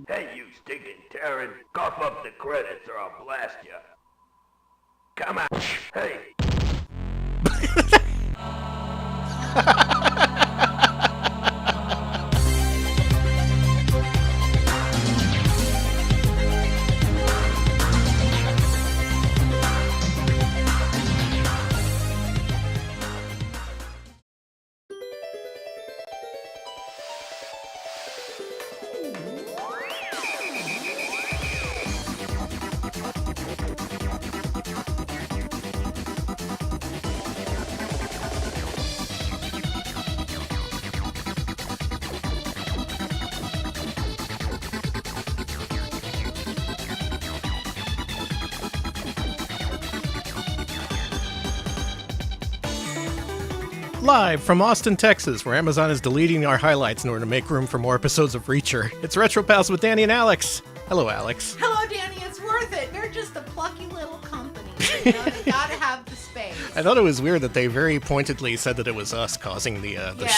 Hey, you stinking Terran, cough up the credits or I'll blast you. Come on. Hey. Live from Austin, Texas, where Amazon is deleting our highlights in order to make room for more episodes of Reacher. It's Retro Pals with Danny and Alex. Hello, Alex. Hello, Danny. It's worth it. They're just a plucky little company. You know, they gotta have the space. I thought it was weird that they very pointedly said that it was us causing the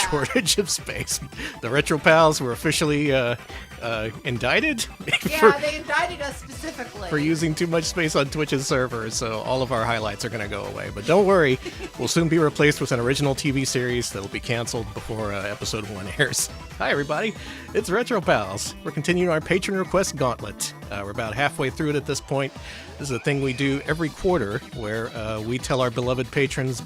shortage of space. The Retro Pals were officially indicted. Yeah, they indicted us specifically for using too much space on Twitch's server, so all of our highlights are going to go away. But don't worry, we'll soon be replaced with an original TV series that'll be canceled before episode 1 airs. Hi, everybody. It's Retro Pals. We're continuing our Patron Request Gauntlet. We're about halfway through it at this point. This is a thing we do every quarter where we tell our beloved patrons,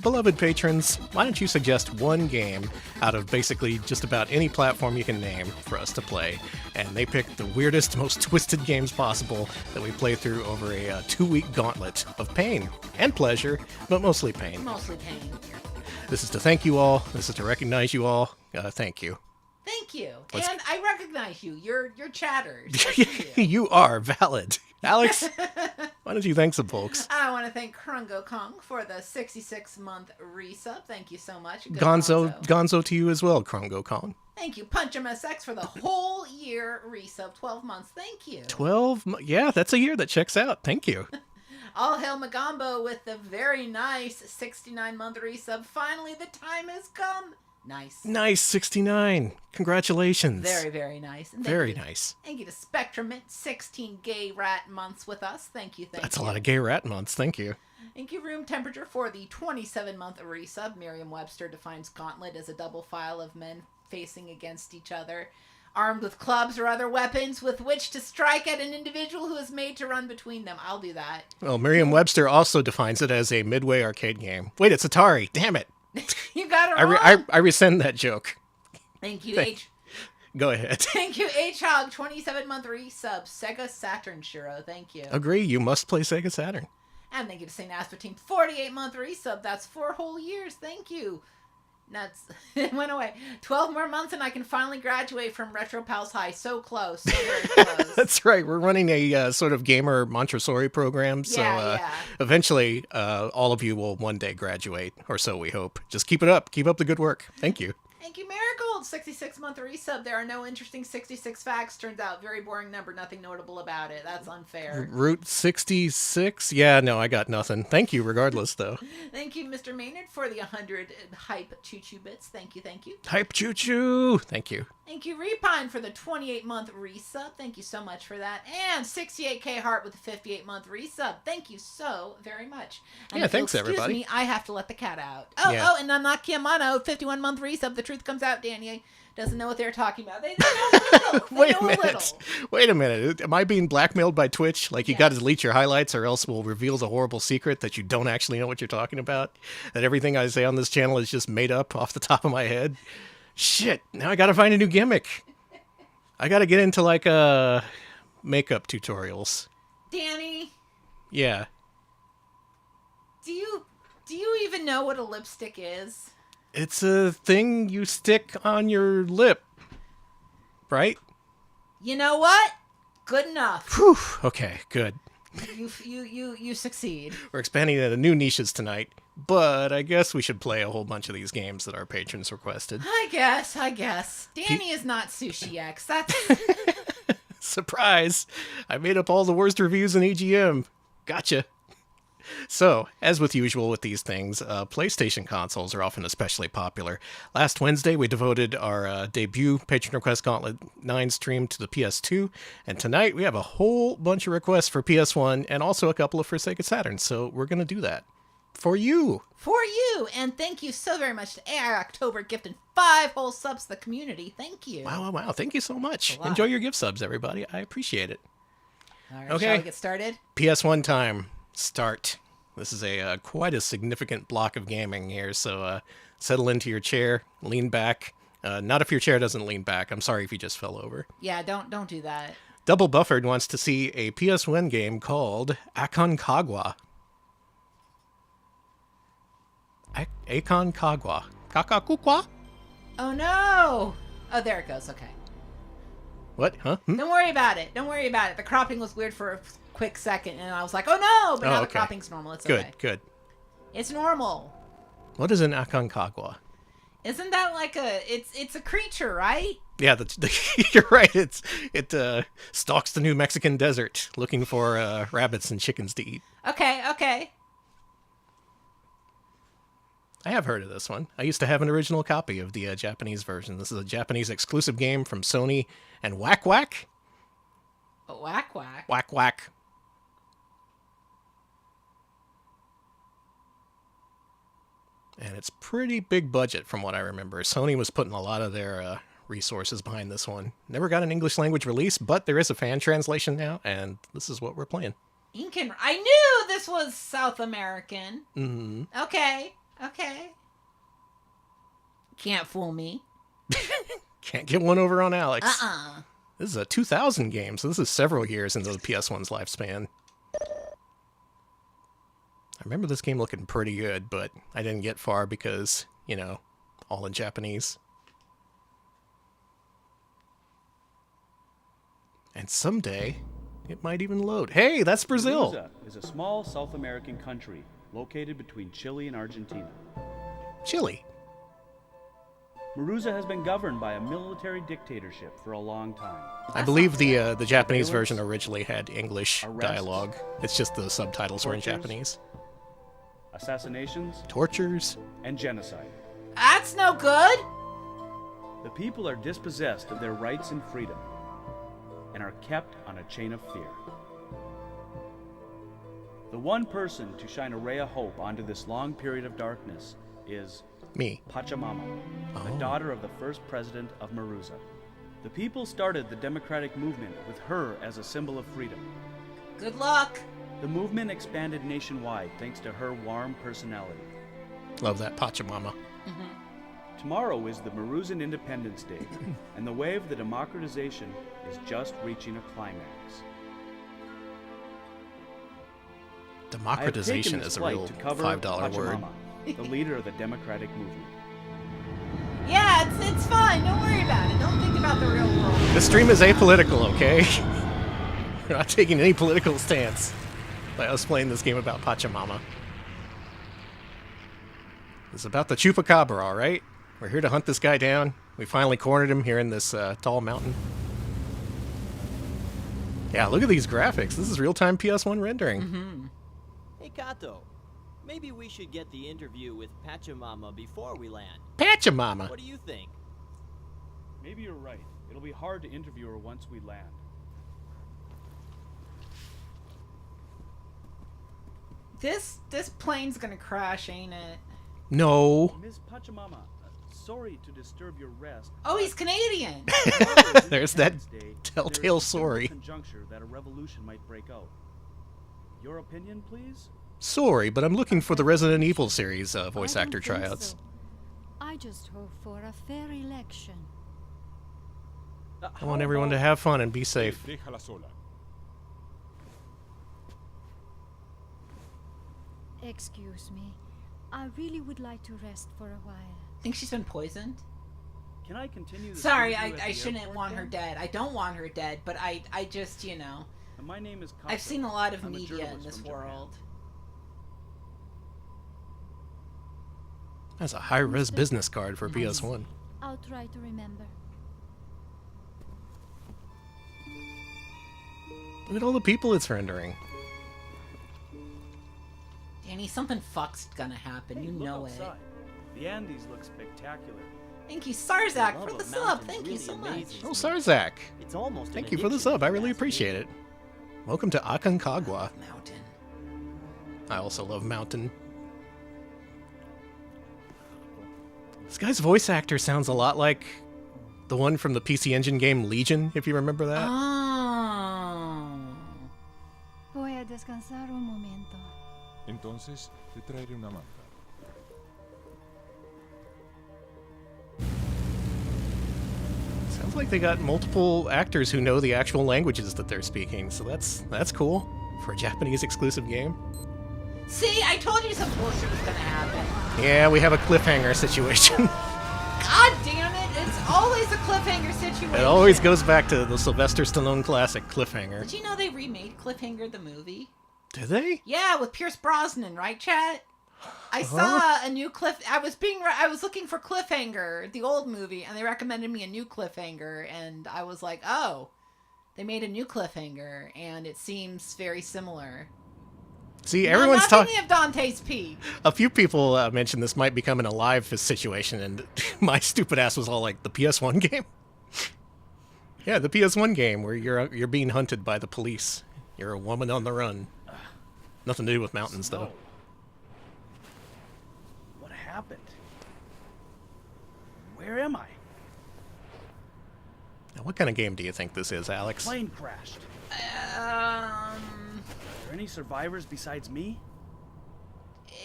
why don't you suggest one game out of basically just about any platform you can name for us to play? And they pick the weirdest, most twisted games possible that we play through over a 2-week gauntlet of pain and pleasure, but mostly pain. Mostly pain. This is to thank you all. This is to recognize you all. Thank you. Thank you. And I recognize you. You're chatters. You are valid. Alex, why don't you thank some folks? I want to thank Krungo Kong for the 66-month resub. Thank you so much. Good Gonzo to you as well, Krungo Kong. Thank you, Punch MSX, for the whole year resub. 12 months. Thank you. 12? Yeah, that's a year that checks out. Thank you. All hail Magambo with the very nice 69-month resub. Finally, the time has come. Nice, 69. Congratulations. Very, very nice. Very nice. Thank you to Spectrum Mint, 16 gay rat months with us. Thank you. That's a lot of gay rat months. Thank you. Thank you, Room Temperature, for the 27-month resub. Merriam-Webster defines gauntlet as a double file of men facing against each other, armed with clubs or other weapons with which to strike at an individual who is made to run between them. I'll do that. Well, Merriam-Webster also defines it as a Midway arcade game. Wait, it's Atari. Damn it. You got it wrong. I rescind that joke. Thank you, H. Go ahead. Thank you, H-Hog, 27-month resub. Sega Saturn, Shiro. Thank you. Agree, you must play Sega Saturn. And thank you to St. Aspartame, 48-month resub. That's 4 whole years. Thank you. It went away. 12 more months and I can finally graduate from Retro Pals High. So close. So very close. That's right. We're running a sort of gamer Montessori program. So eventually all of you will one day graduate, or so we hope. Just keep it up. Keep up the good work. Thank you. Thank you, Marigold. 66-month resub. There are no interesting 66 facts. Turns out, very boring number. Nothing notable about it. That's unfair. Route 66? Yeah, no, I got nothing. Thank you, regardless, though. Thank you, Mr. Maynard, for the 100 hype choo-choo bits. Thank you, thank you. Hype choo-choo. Thank you. Thank you, Repine, for the 28-month resub. Thank you so much for that. And 68K Heart with the 58-month resub. Thank you so very much. And yeah, thanks, everybody. Excuse me, I have to let the cat out. And Nanaki Amano, 51-month resub. The truth comes out. Danny doesn't know what they're talking about. They know a little. Wait a minute. Am I being blackmailed by Twitch? Like you got to delete your highlights or else we'll reveal the horrible secret that you don't actually know what you're talking about? That everything I say on this channel is just made up off the top of my head? Shit, now I gotta find a new gimmick. I gotta get into like makeup tutorials. Danny? Yeah. Do you even know what a lipstick is? It's a thing you stick on your lip, right? You know what? Good enough. Whew, okay, good. You succeed. We're expanding into new niches tonight, but I guess we should play a whole bunch of these games that our patrons requested. I guess. Danny is not Sushi X. That's... Surprise! I made up all the worst reviews in EGM. Gotcha. So, as with usual with these things, PlayStation consoles are often especially popular. Last Wednesday, we devoted our debut Patron Request Gauntlet 9 stream to the PS2, and tonight we have a whole bunch of requests for PS1 and also a couple for Sega Saturn, so we're going to do that. For you! For you! And thank you so very much to AI October gifting 5 whole subs to the community. Thank you. Wow. Thank you so much. A lot. Enjoy your gift subs, everybody. I appreciate it. All right, Okay. shall we get started? PS1 time. Start. This is a quite a significant block of gaming here, so settle into your chair, lean back. Not if your chair doesn't lean back. I'm sorry if you just fell over. Yeah, don't do that. Double Buffered wants to see a PS1 game called Aconcagua. Aconcagua. Kakakukwa? Oh no! Oh, there it goes. Okay. What? Huh? Don't worry about it. Don't worry about it. The cropping was weird for a quick second, and I was like, oh no! But now the okay. cropping's normal. It's Good, okay. good. It's normal. What is an Aconcagua? Isn't that like it's a creature, right? Yeah, you're right. It stalks the New Mexican desert looking for rabbits and chickens to eat. Okay. I have heard of this one. I used to have an original copy of the Japanese version. This is a Japanese exclusive game from Sony and Whack Whack. Oh, Whack Whack. Whack Whack. And it's pretty big budget from what I remember. Sony was putting a lot of their resources behind this one. Never got an English language release, but there is a fan translation now, and this is what we're playing. I knew this was South American. Mm-hmm. Okay. Can't fool me. Can't get one over on Alex. Uh-uh. This is a 2000 game, so this is several years into the PS1's lifespan. I remember this game looking pretty good, but I didn't get far because, all in Japanese. And someday, it might even load. Hey, that's Brazil! Maruza is a small South American country located between Chile and Argentina. Chile. Maruza has been governed by a military dictatorship for a long time. I believe the Japanese Surveillance, version originally had English arrests, dialogue. It's just the subtitles were in tortures, Japanese. Assassinations, Tortures? and genocide. That's no good. The people are dispossessed of their rights and freedom and are kept on a chain of fear. The one person to shine a ray of hope onto this long period of darkness is Me. Pachamama, Oh. the daughter of the first president of Maruza. The people started the democratic movement with her as a symbol of freedom. Good luck. The movement expanded nationwide thanks to her warm personality. Love that Pachamama. Tomorrow is the Maruzan Independence Day, and the wave of the democratization is just reaching a climax. Democratization is a real $5 word. Pachamama, the leader of the democratic movement. Yeah, it's fine. Don't worry about it. Don't think about the real world. This stream is apolitical, okay? We're not taking any political stance by us playing this game about Pachamama. It's about the Chupacabra, alright? We're here to hunt this guy down. We finally cornered him here in this tall mountain. Yeah, look at these graphics. This is real-time PS1 rendering. Hey Kato, maybe we should get the interview with Pachamama before we land. Pachamama! What do you think? Maybe you're right. It'll be hard to interview her once we land. This plane's gonna crash, ain't it? No. Miss Pachamama, sorry to disturb your rest. Oh, he's Canadian. There's that Independence Day, telltale there is a sorry. conjuncture that a revolution might break out. Your opinion, please? Sorry, but I'm looking for the Resident Evil series voice I don't actor think tryouts. so. I just hope for a fair election. I want everyone to have fun and be safe. Déjala sola. Excuse me. I really would like to rest for a while. Think she's been poisoned? Can I continue this Sorry, interview at I the shouldn't airport want her then? dead. I don't want her dead, but I just, And my name is Kato. I've seen a lot of I'm a media in journalist this from Japan. world. That's a high-res Mr. business card for I PS1. see. I'll try to remember. Look at all the people it's rendering. Danny, something fuck's gonna happen. Hey, You look know it. outside. The Andes look spectacular. Thank you, Sarzak, love for the of sub. mountains Thank you really so much. amazes Oh, me. Sarzak. It's almost an Thank you for the addiction, sub. I if you really ask me. appreciate it. Welcome to Aconcagua. Mountain. I also love Mountain. This guy's voice actor sounds a lot like the one from the PC Engine game Legion, if you remember that. Oh. Voy a descansar un momento. Entonces, te traeré una manta. Sounds like they got multiple actors who know the actual languages that they're speaking, so that's cool for a Japanese exclusive game. See, I told you some bullshit was gonna happen. Yeah, we have a cliffhanger situation. God damn it! It's always a cliffhanger situation. It always goes back to the Sylvester Stallone classic Cliffhanger. Did you know they remade Cliffhanger the movie? Did they? Yeah, with Pierce Brosnan, right, chat? I saw a new I was looking for Cliffhanger, the old movie, and they recommended me a new Cliffhanger, and I was like, oh, they made a new Cliffhanger, and it seems very similar. See, everyone's talking. Of Dante's Peak. A few people mentioned this might become an Alive situation, and my stupid ass was all like, the PS1 game? Yeah, the PS1 game where you're being hunted by the police. You're a woman on the run. Nothing to do with mountains, though. What happened? Where am I? Now, what kind of game do you think this is, Alex? Plane crashed. Are there any survivors besides me?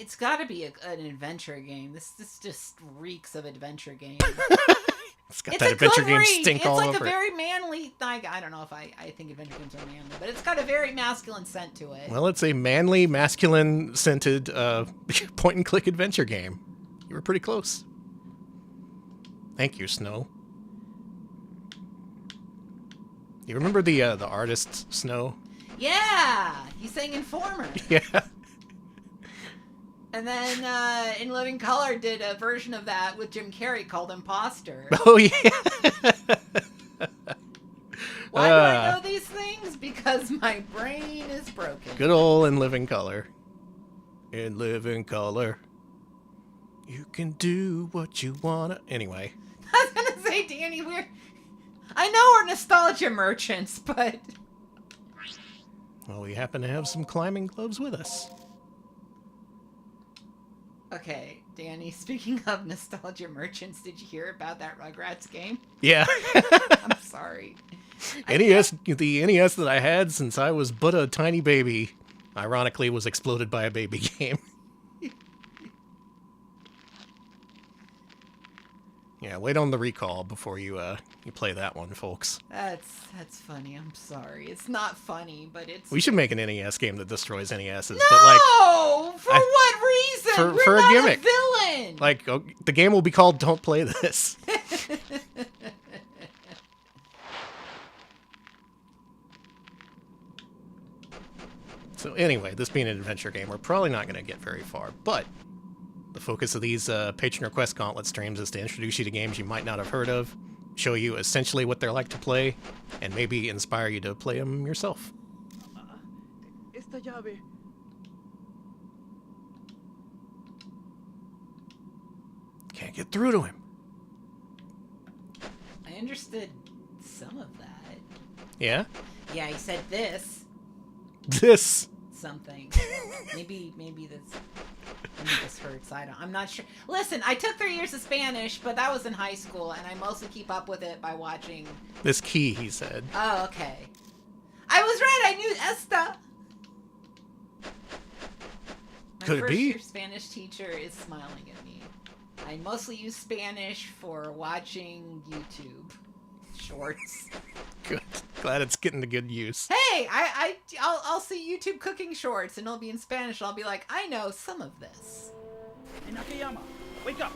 It's got to be an adventure game. This just reeks of adventure game. It's got that adventure game stink all over it. It's like a very manly. I don't know if I think adventure games are manly, but it's got a very masculine scent to it. Well, it's a manly, masculine-scented point-and-click adventure game. You were pretty close. Thank you, Snow. You remember the artist, Snow? Yeah! He sang Informer. Yeah. And then In Living Color did a version of that with Jim Carrey called Imposter. Oh, yeah. Why do I know these things? Because my brain is broken. Good old In Living Color. In Living Color. You can do what you wanna. Anyway. I was gonna say, Danny, I know we're nostalgia merchants, but... Well, we happen to have some climbing gloves with us. Okay, Danny, speaking of nostalgia merchants, did you hear about that Rugrats game? Yeah. I'm sorry. NES, the NES that I had since I was but a tiny baby, ironically was exploded by a baby game. Yeah, wait on the recall before you play that one, folks. That's funny. I'm sorry. It's not funny, but it's... We should make an NES game that destroys NESs, No! but like... For what reason? We're for a not gimmick. A villain! Like, the game will be called Don't Play This. So anyway, this being an adventure game, we're probably not going to get very far, but the focus of these Patron Request Gauntlet streams is to introduce you to games you might not have heard of, show you essentially what they're like to play, and maybe inspire you to play them yourself. Esta llave. Can't get through to him. I understood some of that. Yeah? Yeah, he said this. This. Something. maybe this hurts. I'm not sure. Listen, I took 3 years of Spanish, but that was in high school, and I mostly keep up with it by watching. This key, he said. Oh, okay. I was right. I knew esta. My Could it first be? year Spanish teacher is smiling at me. I mostly use Spanish for watching YouTube shorts. Good. Glad it's getting to good use. Hey, I'll see YouTube cooking shorts, and it'll be in Spanish. And I'll be like, I know some of this. Hey, Nakayama, wake up!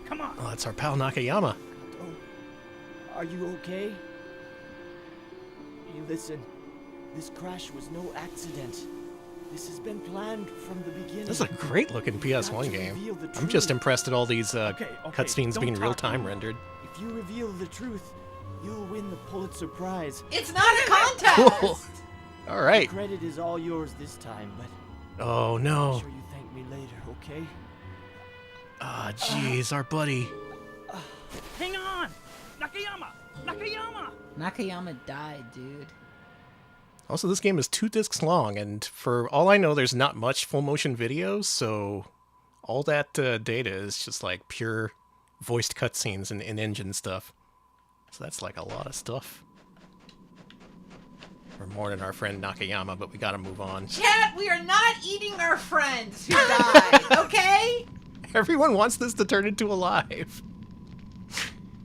Come on! Oh, that's our pal Nakayama. Are you okay? Hey, listen. This crash was no accident. This has been planned from the beginning. This is a great looking PS1 game. I'm just impressed at all these cutscenes don't being talk real-time anymore. rendered. If you reveal the truth, you'll win the Pulitzer Prize. It's not a contest. Cool. All right. Credit is all yours this time, but Oh I'm no. sure you thank me later, okay? Ah, jeez, our buddy. Hang on! Nakayama! Nakayama! Nakayama died, dude. Also, this game is 2 discs long, and for all I know, there's not much full motion video, so all that data is just like pure voiced cutscenes and in-engine stuff. So that's like a lot of stuff. We're mourning our friend Nakayama, but we gotta move on. Chat, we are not eating our friends who died, okay? Everyone wants this to turn into a live.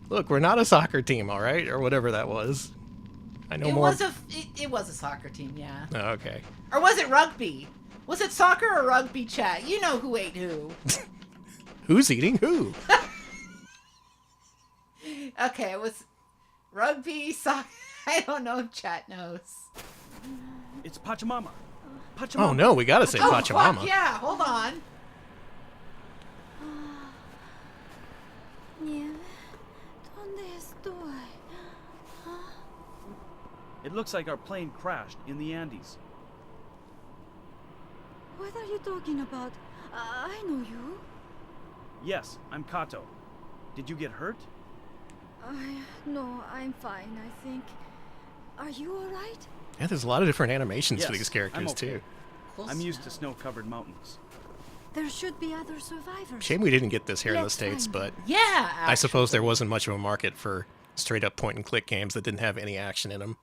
Look, we're not a soccer team, all right? Or whatever that was. I know more. It was a soccer team, yeah. Oh, okay. Or was it rugby? Was it soccer or rugby, chat? You know who ate who. Who's eating who? Okay, it was rugby, soccer. I don't know if chat knows. It's Pachamama. Pachamama. Oh no, we gotta say Oh, Pachamama. fuck yeah, hold on. Nieve, ¿dónde estoy? It looks like our plane crashed in the Andes. What are you talking about? I know you. Yes, I'm Kato. Did you get hurt? No, I'm fine, I think. Are you alright? Yeah, there's a lot of different animations for Yes, these I'm characters okay. too. Cool I'm used to stuff. snow-covered mountains. There should be other survivors. Shame we didn't get this here in the Let's States, find but them. Yeah, I suppose there actually. wasn't much of a market for straight-up point-and-click games that didn't have any action in them.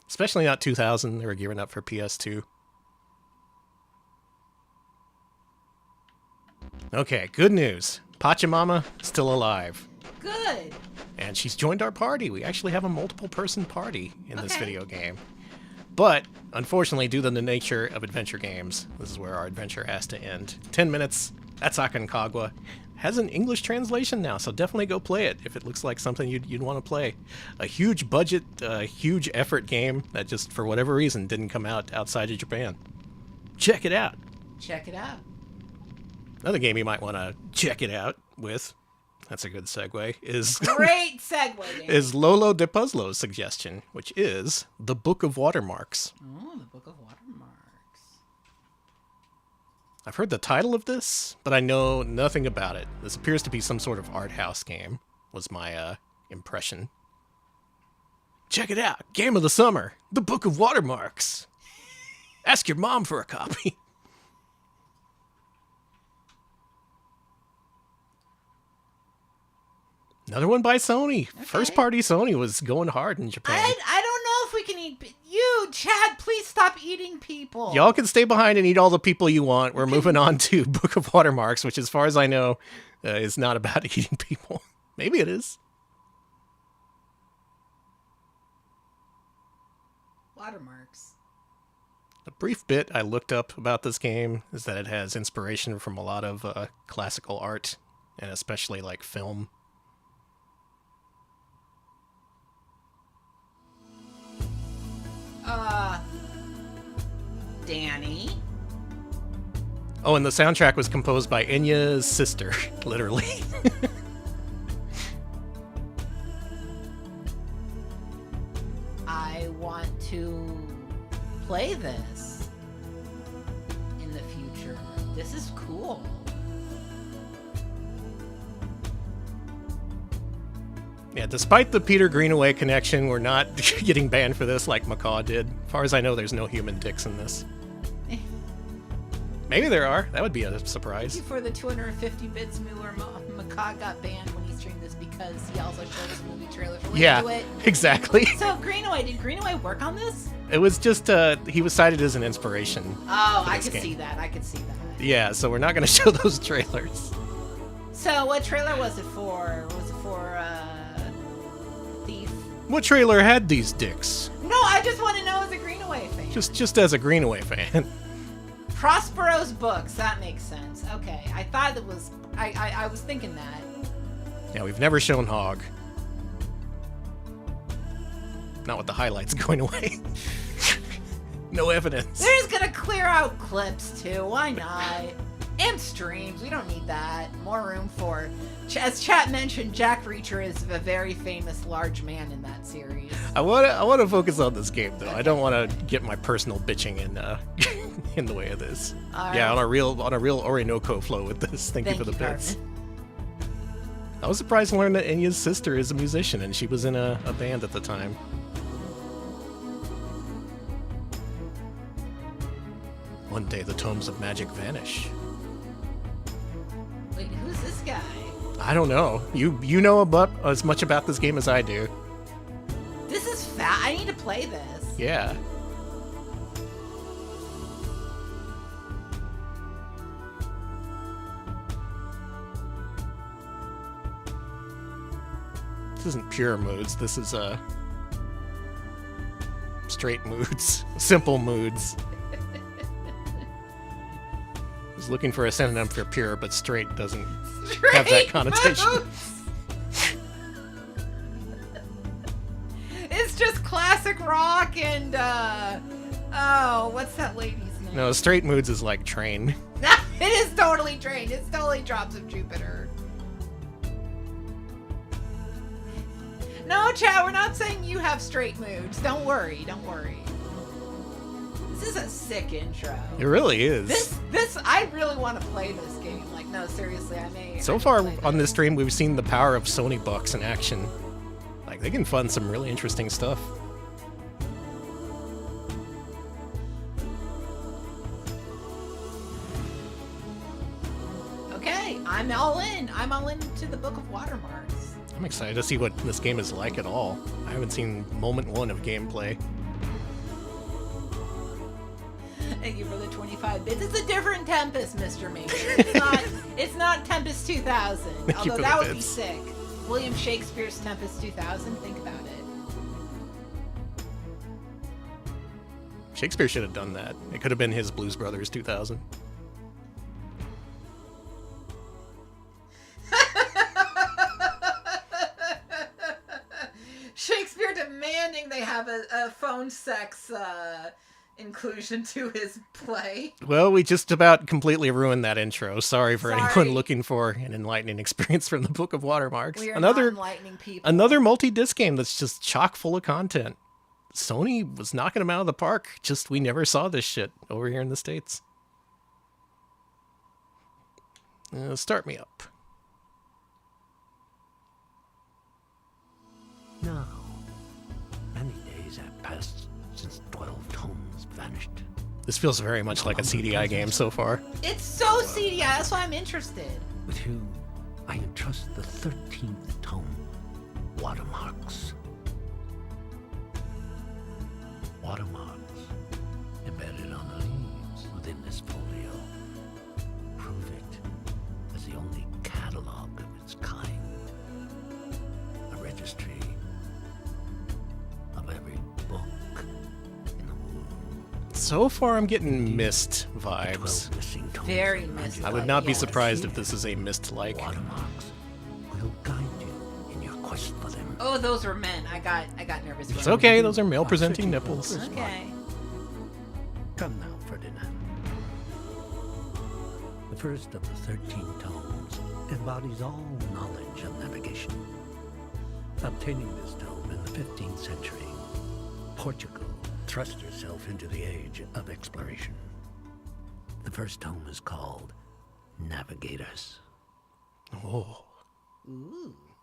Especially not 2000, they were gearing up for PS2. Okay, good news. Pachamama, still alive. Good. And she's joined our party. We actually have a multiple-person party in this Okay. video game. But, unfortunately, due to the nature of adventure games, this is where our adventure has to end. 10 minutes, that's Aconcagua. Has an English translation now, so definitely go play it if it looks like something you'd want to play. A huge budget, huge effort game that just, for whatever reason, didn't come out outside of Japan. Check it out. Check it out. Another game you might want to check it out with, that's a good segue, is... Great segue. Dan. is Lolo de Puzzlo's suggestion, which is The Book of Watermarks. Oh, the Book of Watermarks. I've heard the title of this, but I know nothing about it. This appears to be some sort of art house game, was my impression. Check it out! Game of the summer! The Book of Watermarks! Ask your mom for a copy. Another one by Sony. First party Sony was going hard in Japan. I don't know if we can eat. You, Chad, please stop eating people. Y'all can stay behind and eat all the people you want. We're moving on to Book of Watermarks, which, as far as I know, is not about eating people. Maybe it is. Watermarks. A brief bit I looked up about this game is that it has inspiration from a lot of classical art, and especially like film. Danny. Oh, and the soundtrack was composed by Enya's sister, literally. I want to play this in the future. This is cool. Yeah, despite the Peter Greenaway connection, we're not getting banned for this like Macaw did. As far as I know, there's no human dicks in this. Maybe there are. That would be a surprise. Thank you for the 250 bits. Mueller Macaw got banned when he streamed this because he also showed us movie trailers related Yeah, to it. exactly. So Greenaway, did Greenaway work on this? It was just, he was cited as an inspiration. Oh, for I this could game. see that. I could see that. Yeah, so we're not going to show those trailers. So what trailer was it for? Was it for Thief? What trailer had these dicks? No, I just want to know as a Greenaway fan. Just as a Greenaway fan. Prospero's books. That makes sense. Okay, I thought it was. I was thinking that. Yeah, we've never shown Hog. Not with the highlights going away. No evidence. They're just gonna clear out clips too. Why not? And streams. We don't need that. More room for. As chat mentioned, Jack Reacher is a very famous large man in that series. I want to focus on this game though. I don't want to get my personal bitching in in the way of this. All Yeah, right. on a real Orinoco flow with this. Thank you for the bits. Carmen. I was surprised to learn that Enya's sister is a musician, and she was in a band at the time. One day the tomes of magic vanish. Wait, who's this guy? I don't know. You know about as much about this game as I do. This is fat. I need to play this. Yeah. This isn't pure moods. This is straight moods, simple moods. I was looking for a synonym for pure, but straight doesn't have that connotation. Moves. It's just classic rock and what's that lady's name? No, straight moods is like train. It is totally trained. It's totally Drops of Jupiter. No, Chad, we're not saying you have straight moods. Don't worry, don't worry. This is a sick intro. It really is. This, I really want to play this game. Like, no, seriously, I may. So far on this stream, we've seen the power of Sony Bucks in action. Like, they can fund some really interesting stuff. Okay, I'm all in. I'm all into the Book of Watermarks. I'm excited to see what this game is like at all. I haven't seen moment one of gameplay. Thank you for the 25 bits. It's a different Tempest, Mr. Maker. It's not Tempest 2000. Thank you Although for that the would be bits. sick. William Shakespeare's Tempest 2000. Think about it. Shakespeare should have done that. It could have been his Blues Brothers 2000. Shakespeare demanding they have a phone sex inclusion to his play. Well, we just about completely ruined that intro. Sorry for Sorry. anyone looking for an enlightening experience from the Book of Watermarks. We are not enlightening people. Another multi-disc game that's just chock full of content. Sony was knocking them out of the park. Just we never saw this shit over here in the States. Start me up. Now, many days have passed since 12 tomes vanished. This feels very much like a CDI game so far. It's so CDI. That's why I'm interested. With you, I entrust the 13th tome, Watermarks. Watermarks, embedded on the leaves within this folio, prove it as the only catalog of its kind. A registry of every book in the world. So far, I'm getting Myst vibes. 12 missing tomes Very of Myst. magic. I would not be Yes. surprised if this is a Myst-like. Watermarks will guide you in your quest for them. Oh, those were men. I got nervous. It's okay, those are male-presenting nipples. Okay. Come now, Ferdinand. The first of the 13 tomes embodies all knowledge of navigation. Obtaining this tome in the 15th century, Portugal thrust herself into the age of exploration. The first tome is called Navigators. Oh.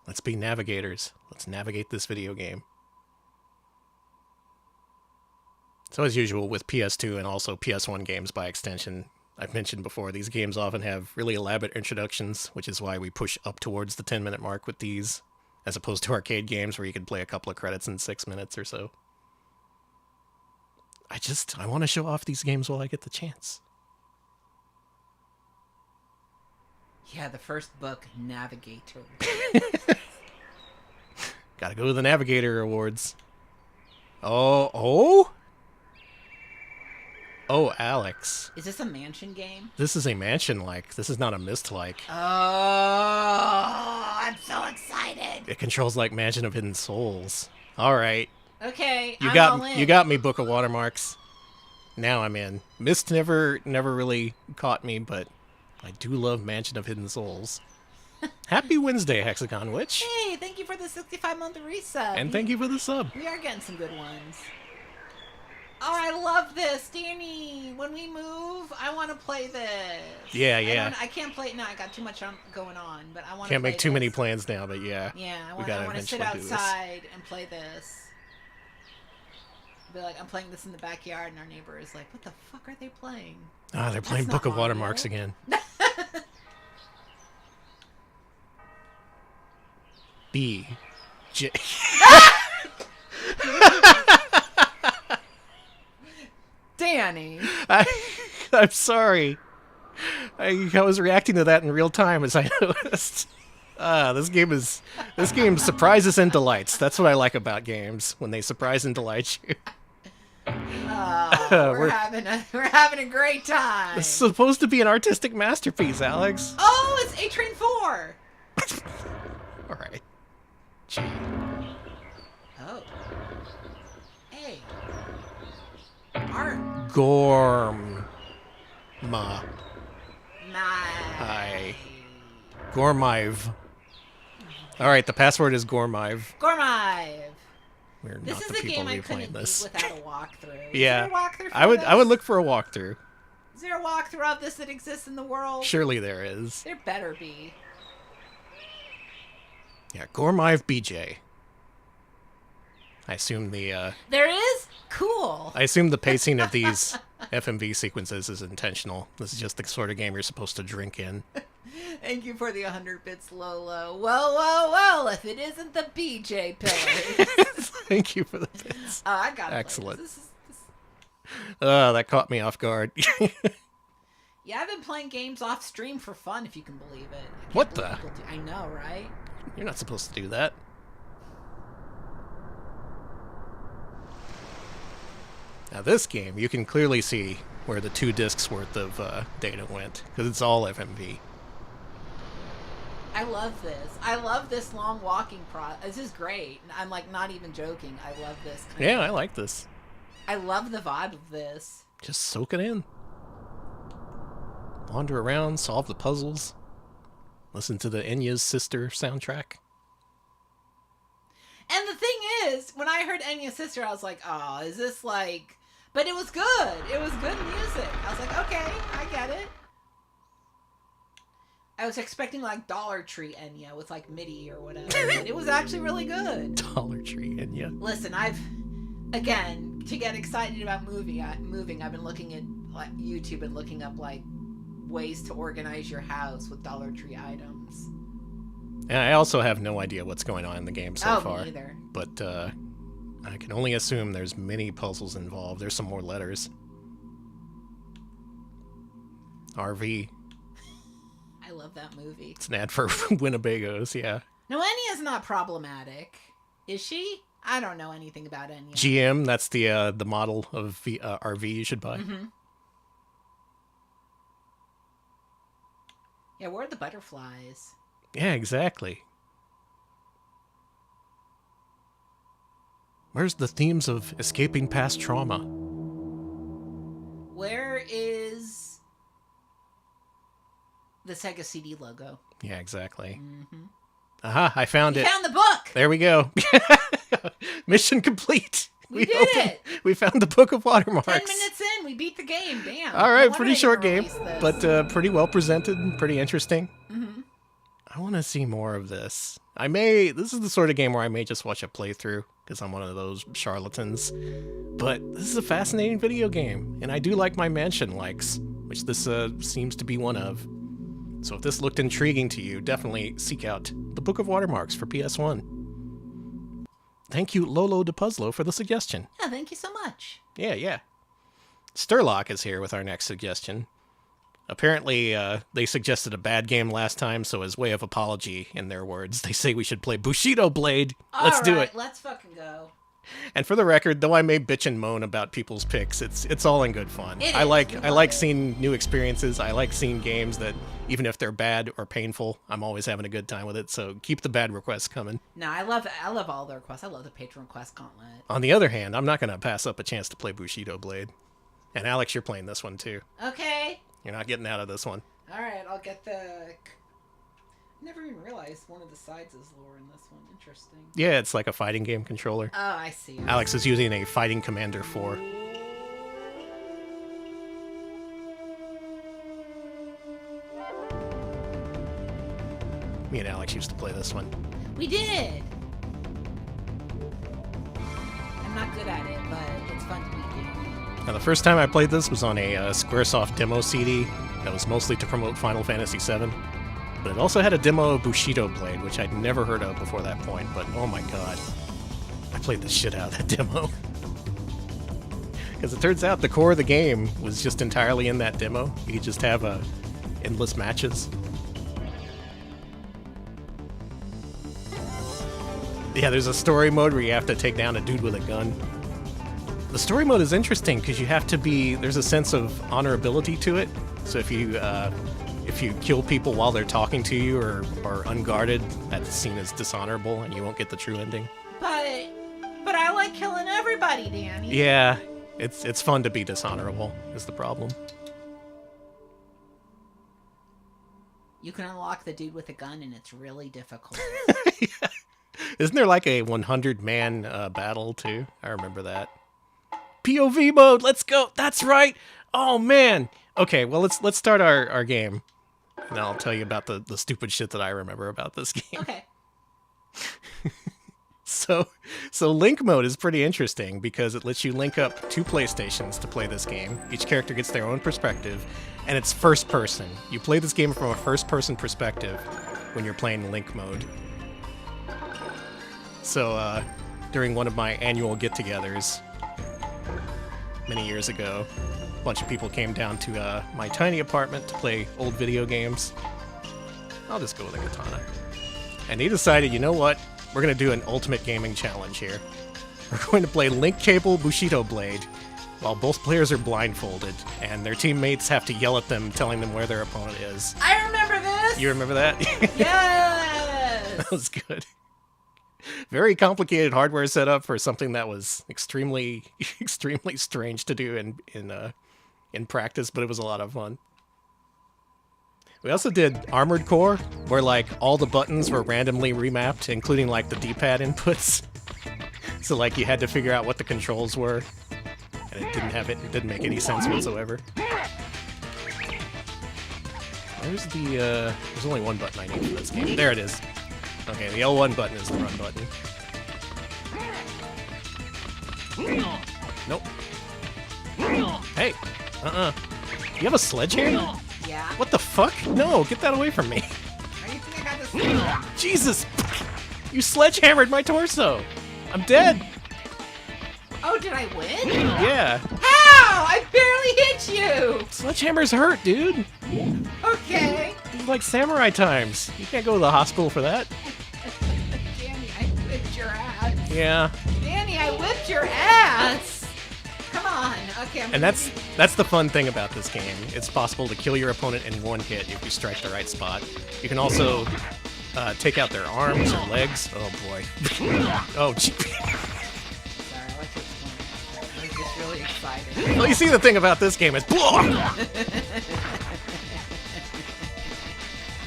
Let's be navigators. Let's navigate this video game. So as usual with PS2 and also PS1 games by extension, I've mentioned before, these games often have really elaborate introductions, which is why we push up towards the 10-minute mark with these, as opposed to arcade games where you can play a couple of credits in 6 minutes or so. I want to show off these games while I get the chance. Yeah, the first book, Navigator. Gotta go to the Navigator Awards. Oh, Alex. Is this a mansion game? This is a mansion-like. This is not a Myst-like. Oh, I'm so excited. It controls like Mansion of Hidden Souls. All right. Okay, You I'm all got in. you got me, Book of Watermarks. Now I'm in. Myst never really caught me, but I do love Mansion of Hidden Souls. Happy Wednesday, Hexagon Witch. Hey, thank you for the 65-month resub. And thank you for the sub. We are getting some good ones. Oh, I love love this, Danny. When we move, I want to play this. Yeah, yeah. I can't play it now. I got too much going on, but I want to. Can't make too many plans now, but yeah. Yeah, I we want to sit eventually do this. outside and play this. Be like, I'm playing this in the backyard, and our neighbor is like, "What the fuck are they playing?" Ah, they're playing Book of Watermarks again. B. J. Danny. I'm sorry. I was reacting to that in real time as I noticed. This game surprises and delights. That's what I like about games, when they surprise and delight you. We're having a great time. It's supposed to be an artistic masterpiece, Alex. Oh, it's A-Train 4. All right. G. Oh. A. R. Gorm. Ma. Nice. Gormive. All right, the password is Gormive. Gormive. We're This not is the a people game I who couldn't playing beat this. without a walkthrough. Yeah, Is there a walkthrough for I would this? look for a walkthrough. Is there a walkthrough of this that exists in the world? Surely there is. There better be. Yeah, Gormive BJ. I assume the There is? Cool. I assume the pacing of these FMV sequences is intentional. This is just the sort of game you're supposed to drink in. Thank you for the 100 bits, Lolo. Well, if it isn't the BJ pillars. Thank you for the bits. I got it. Excellent. This. That caught me off guard. Yeah, I've been playing games off stream for fun, if you can believe it. What the? I know, right? You're not supposed to do that. Now this game, you can clearly see where the 2 discs worth of data went, because it's all FMV. I love this. I love this long walking process. This is great. I'm like not even joking. I love this. Yeah, I like this. I love the vibe of this. Just soak it in. Wander around, solve the puzzles. Listen to the Enya's Sister soundtrack. And the thing is, when I heard Enya's Sister, I was like, oh, is this like... But it was good. It was good music. I was like, okay, I get it. I was expecting like Dollar Tree Enya with like MIDI or whatever. But it was actually really good. Dollar Tree Enya. Listen, again, to get excited about moving, I've been looking at like YouTube and looking up like ways to organize your house with Dollar Tree items. And I also have no idea what's going on in the game so far. Me neither. But I can only assume there's many puzzles involved. There's some more letters. RV. I love that movie. It's an ad for Winnebagos, yeah. No, Enya's not problematic. Is she? I don't know anything about Enya. GM, that's the model of RV you should buy. Mm-hmm. Yeah, where are the butterflies? Yeah, exactly. Where's the themes of escaping past trauma? Where is the Sega CD logo? Yeah, exactly. Mm-hmm. Aha, I found it. You found the book! There we go. Mission complete. We did it! We found the Book of Watermarks. 10 minutes in, we beat the game. Damn. All right, No pretty wonder short they game, released this. but pretty well presented, pretty interesting. Mm-hmm. I want to see more of this. This is the sort of game where I may just watch a playthrough, because I'm one of those charlatans. But this is a fascinating video game, and I do like my mansion likes, which this seems to be one of. So if this looked intriguing to you, definitely seek out the Book of Watermarks for PS1. Thank you, Lolo de Puzzlo, for the suggestion. Yeah, thank you so much. Yeah. Sturlock is here with our next suggestion. Apparently, they suggested a bad game last time, so as way of apology, in their words, they say we should play Bushido Blade. Let's do it. Let's fucking go. And for the record, though I may bitch and moan about people's picks, it's all in good fun. It I is. like seeing new experiences. I like seeing games that, even if they're bad or painful, I'm always having a good time with it. So keep the bad requests coming. No, I love all the requests. I love the Patron Request Gauntlet. On the other hand, I'm not going to pass up a chance to play Bushido Blade. And Alex, you're playing this one too. Okay. You're not getting out of this one. All right, I'll get the... I never even realized one of the sides is lower in this one. Interesting. Yeah, it's like a fighting game controller. Oh, I see. Alex is using a Fighting Commander 4. Me and Alex used to play this one. We did. I'm not good at it, but it's fun to beat you. Now, the first time I played this was on a Squaresoft demo CD that was mostly to promote Final Fantasy VII. But it also had a demo of Bushido Blade, which I'd never heard of before that point, but oh my god. I played the shit out of that demo. Because it turns out the core of the game was just entirely in that demo. You could just have endless matches. Yeah, there's a story mode where you have to take down a dude with a gun. The story mode is interesting because you have to be... There's a sense of honorability to it. So if you kill people while they're talking to you or are unguarded, that's seen as dishonorable and you won't get the true ending. But I like killing everybody, Danny. Yeah, it's fun to be dishonorable, is the problem. You can unlock the dude with a gun, and it's really difficult. Yeah. Isn't there like a 100-man battle, too? I remember that. POV mode, let's go! That's right! Oh, man! Okay, well, let's start our game. And I'll tell you about the stupid shit that I remember about this game. Okay. So link mode is pretty interesting because it lets you link up 2 PlayStations to play this game. Each character gets their own perspective, and it's first person. You play this game from a first person perspective when you're playing link mode. So during one of my annual get-togethers many years ago, a bunch of people came down to my tiny apartment to play old video games. I'll just go with a katana. And they decided, you know what? We're going to do an ultimate gaming challenge here. We're going to play Link Cable Bushido Blade while both players are blindfolded, and their teammates have to yell at them, telling them where their opponent is. I remember this! You remember that? Yes! That was good. Very complicated hardware setup for something that was extremely strange to do in practice, but it was a lot of fun. We also did Armored Core, where like all the buttons were randomly remapped, including like the D-pad inputs. So like you had to figure out what the controls were, and it didn't make any sense whatsoever. There's only one button I need for this game. There it is. Okay, the L1 button is the run button. Nope. Hey! You have a sledgehammer? Yeah. What the fuck? No, get that away from me. How do you think I got this? Jesus! You sledgehammered my torso! I'm dead! Oh, did I win? Yeah. How? I barely hit you! Sledgehammers hurt, dude! Okay. It's like samurai times. You can't go to the hospital for that. Danny, I whipped your ass. Yeah. Danny, I whipped your ass! Come on. Okay, And that's the fun thing about this game. It's possible to kill your opponent in one hit if you strike the right spot. You can also take out their arms or legs. Oh boy. Oh gee. Sorry, I like to explain. I was just really excited. Well, you see the thing about this game is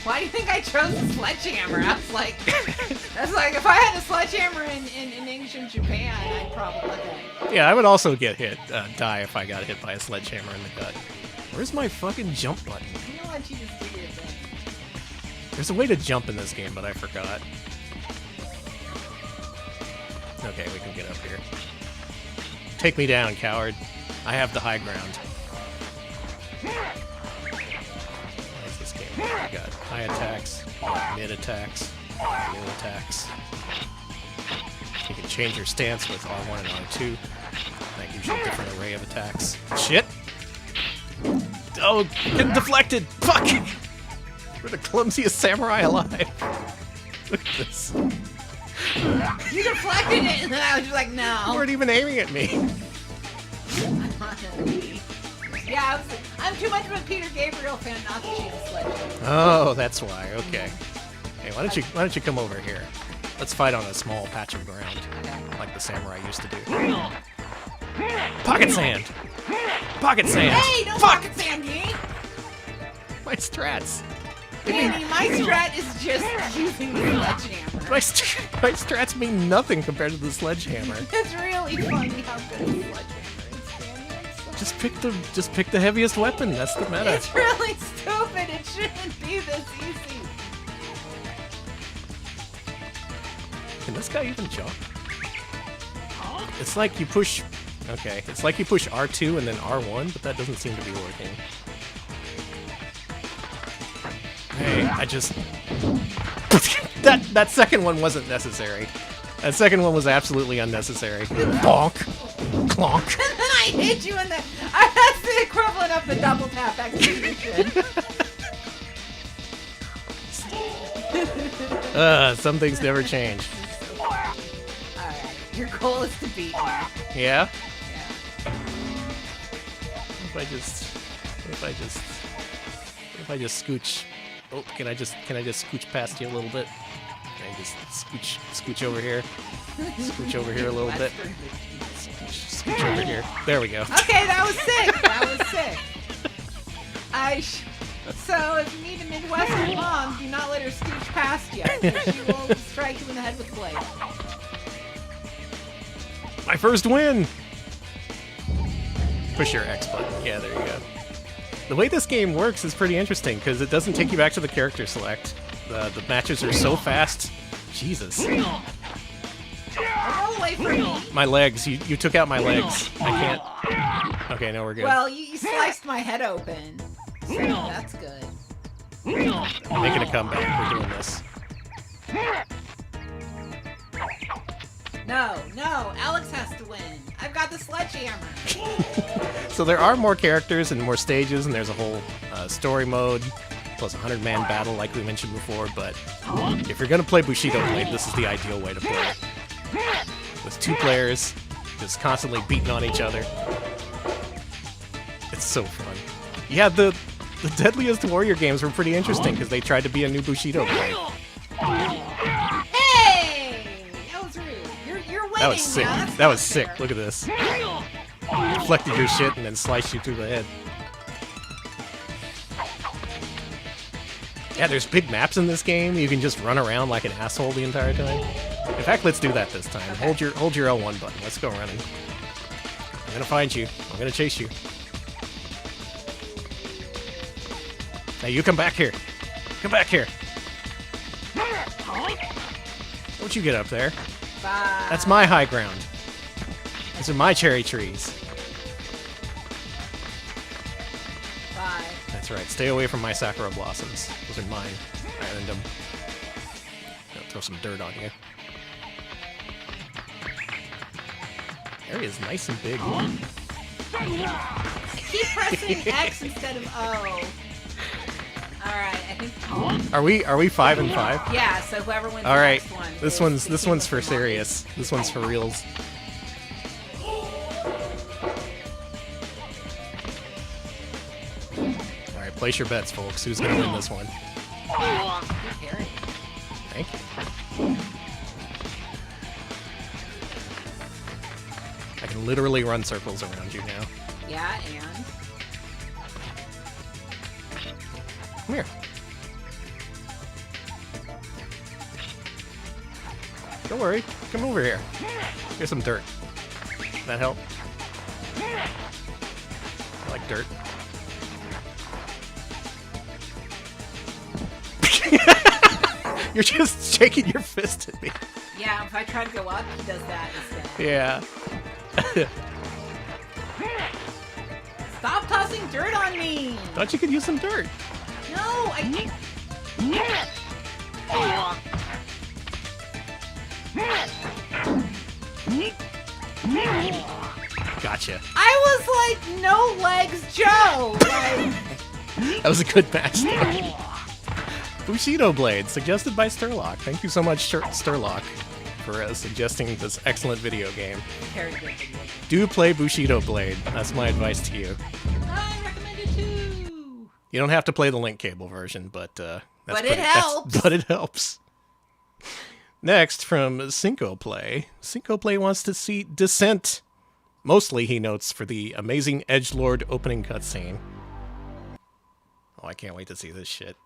Why do you think I chose the sledgehammer? That's like if I had a sledgehammer in ancient Japan, I'd probably Yeah, I would also get die if I got hit by a sledgehammer in the gut. Where's my fucking jump button? I'm gonna let you just do your thing. There's a way to jump in this game, but I forgot. Okay, we can get up here. Take me down, coward. I have the high ground. What's this game? We got high attacks, mid attacks, low attacks. You can change your stance with R1 and R2. That gives you a different array of attacks. Shit! Oh, getting deflected! Fuck! We're the clumsiest samurai alive. Look at this. You deflected it, and then I was just like, no. You weren't even aiming at me. Yeah, I'm too much of a Peter Gabriel fan not to choose a sledgehammer. Oh, that's why. Okay. Hey, why don't you come over here? Let's fight on a small patch of ground, like the samurai used to do. Pocket sand. Pocket sand. Hey, don't pocket sand me. My strats. Danny, my strat is just using the sledgehammer. My strats mean nothing compared to the sledgehammer. It's really funny how good a sledgehammer is, Danny. Just pick the heaviest weapon. That's the meta. It's really stupid. It shouldn't be this easy. Can this guy even jump? It's like you push... Okay, it's like you push R2 and then R1, but that doesn't seem to be working. Hey, I just... that second one wasn't necessary. That second one was absolutely unnecessary. Bonk. Clonk. And then I hit you in the... That's the equivalent of the double tap execution. Some things never change. Alright, your goal is to beat me. Yeah? Yeah. If I just scooch... Oh, can I just scooch past you a little bit? Can I just scooch over here? Scooch over here a little bit. Scooch over here. There we go. Okay, that was sick. That was sick. So if you need a Midwestern mom, do not let her scooch past you. She will strike you in the head with a blade. My first win! Push your X button. Yeah, there you go. The way this game works is pretty interesting, because it doesn't take you back to the character select. The matches are so fast. Jesus. Roll away from me. My legs. You took out my legs. I can't... Okay, no, we're good. Well, you sliced my head open. So that's good. I'm making a comeback. We're doing this. No, Alex has to win. I've got the sledgehammer. So there are more characters and more stages, and there's a whole story mode, plus a 100-man battle like we mentioned before, but if you're going to play Bushido Blade, this is the ideal way to play it. With 2 players, just constantly beating on each other. It's so fun. Yeah, the Deadliest Warrior games were pretty interesting, because they tried to be a new Bushido Blade. Hey! That was rude. You're winning. That was sick. Now. That's That was not sick. fair. Look at this. Deflected your shit and then sliced you through the head. Yeah, there's big maps in this game. You can just run around like an asshole the entire time. In fact, let's do that this time. Okay. Hold your L1 button. Let's go running. I'm gonna find you. I'm gonna chase you. Now you come back here. Come back here. Don't you get up there. Bye. That's my high ground. Those are my cherry trees. Bye. That's right. Stay away from my Sakura blossoms. Those are mine. I earned them. I'll throw some dirt on you. The area is nice and big. Keep pressing X instead of O. Alright, I think... Are we 5 and 5? Yeah, so whoever wins All the right. next one. This one's for serious. This one's for reals. All right, place your bets, folks. Who's gonna win this one? Thank you. I can literally run circles around you now. Yeah, and... Come here. Don't worry. Come over here. Here's some dirt. Does that help? I like dirt. You're just shaking your fist at me. Yeah, if I try to go up, he does that instead. Yeah. Stop tossing dirt on me! Thought you could use some dirt. No, I... Gotcha. I was like, no legs Joe! Like... That was a good match, though. Bushido Blade, suggested by Sturlock. Thank you so much, Sturlock, for suggesting this excellent video game. Very good video. Do play Bushido Blade. That's my advice to you. I recommend it too! You don't have to play the link cable version, but But it helps. But it helps. Next, from Cinco Play. Cinco Play wants to see Descent. Mostly, he notes, for the amazing edgelord opening cutscene. Oh, I can't wait to see this shit.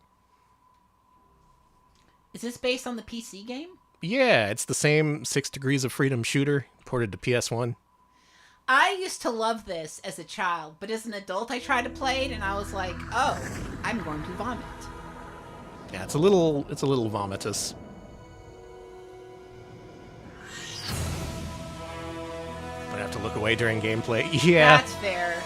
Is this based on the PC game? Yeah, it's the same 6 Degrees of Freedom shooter, ported to PS1. I used to love this as a child, but as an adult I tried to play it and I was like, oh, I'm going to vomit. Yeah, it's a little vomitous. I have to look away during gameplay. Yeah, That's fair.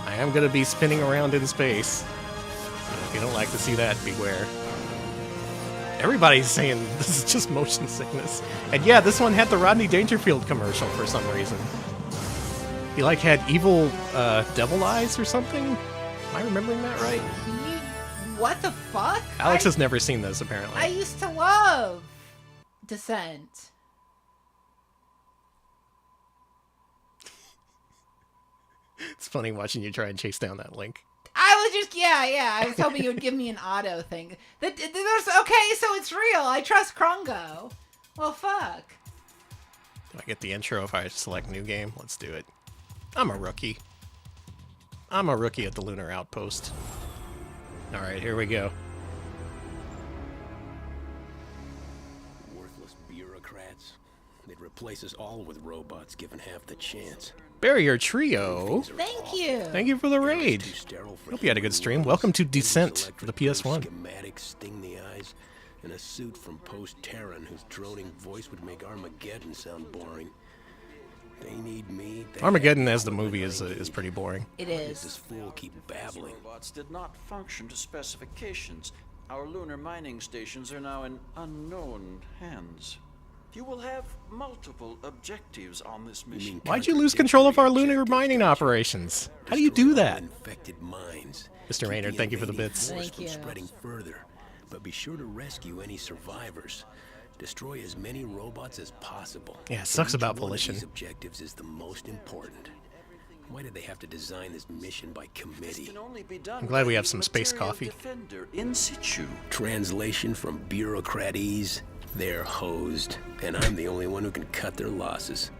I am going to be spinning around in space. So if you don't like to see that, beware. Everybody's saying this is just motion sickness. And yeah, this one had the Rodney Dangerfield commercial for some reason. He like had evil devil eyes or something? Am I remembering that right? What the fuck? Alex has never seen this, apparently. I used to love Descent. It's funny watching you try and chase down that link. I was just, yeah. I was hoping you would give me an auto thing. Okay, so it's real. I trust Krongo. Well, fuck. Do I get the intro if I select new game? Let's do it. I'm a rookie. I'm a rookie at the Lunar Outpost. Alright, here we go. Worthless bureaucrats. They'd replace us all with robots given half the chance. Barrier Trio. Thank you. Thank you for the raid. Hope you had a good stream. Welcome to Descent for the PS1. Schematics sting the eyes, and a suit from post-Terran whose droning voice would make Armageddon sound boring. They need me. Armageddon as the movie is pretty boring. It is. This fool keep babbling. Robots did not function to specifications. Our lunar mining stations are now in unknown hands. You will have multiple objectives on this mission. Why'd you lose control of our lunar mining operations? How do you do that? Infected minds. Mr. Raynard, thank you for the bits. Thank you. Spreading further, but be sure to rescue any survivors. Destroy as many robots as possible. Yeah, it sucks about Each one of volition. these objectives is the most important. Why did they have to design this mission by committee? I'm glad we have some space coffee. Defender in situ. Translation from bureaucratese. They're hosed, and I'm the only one who can cut their losses.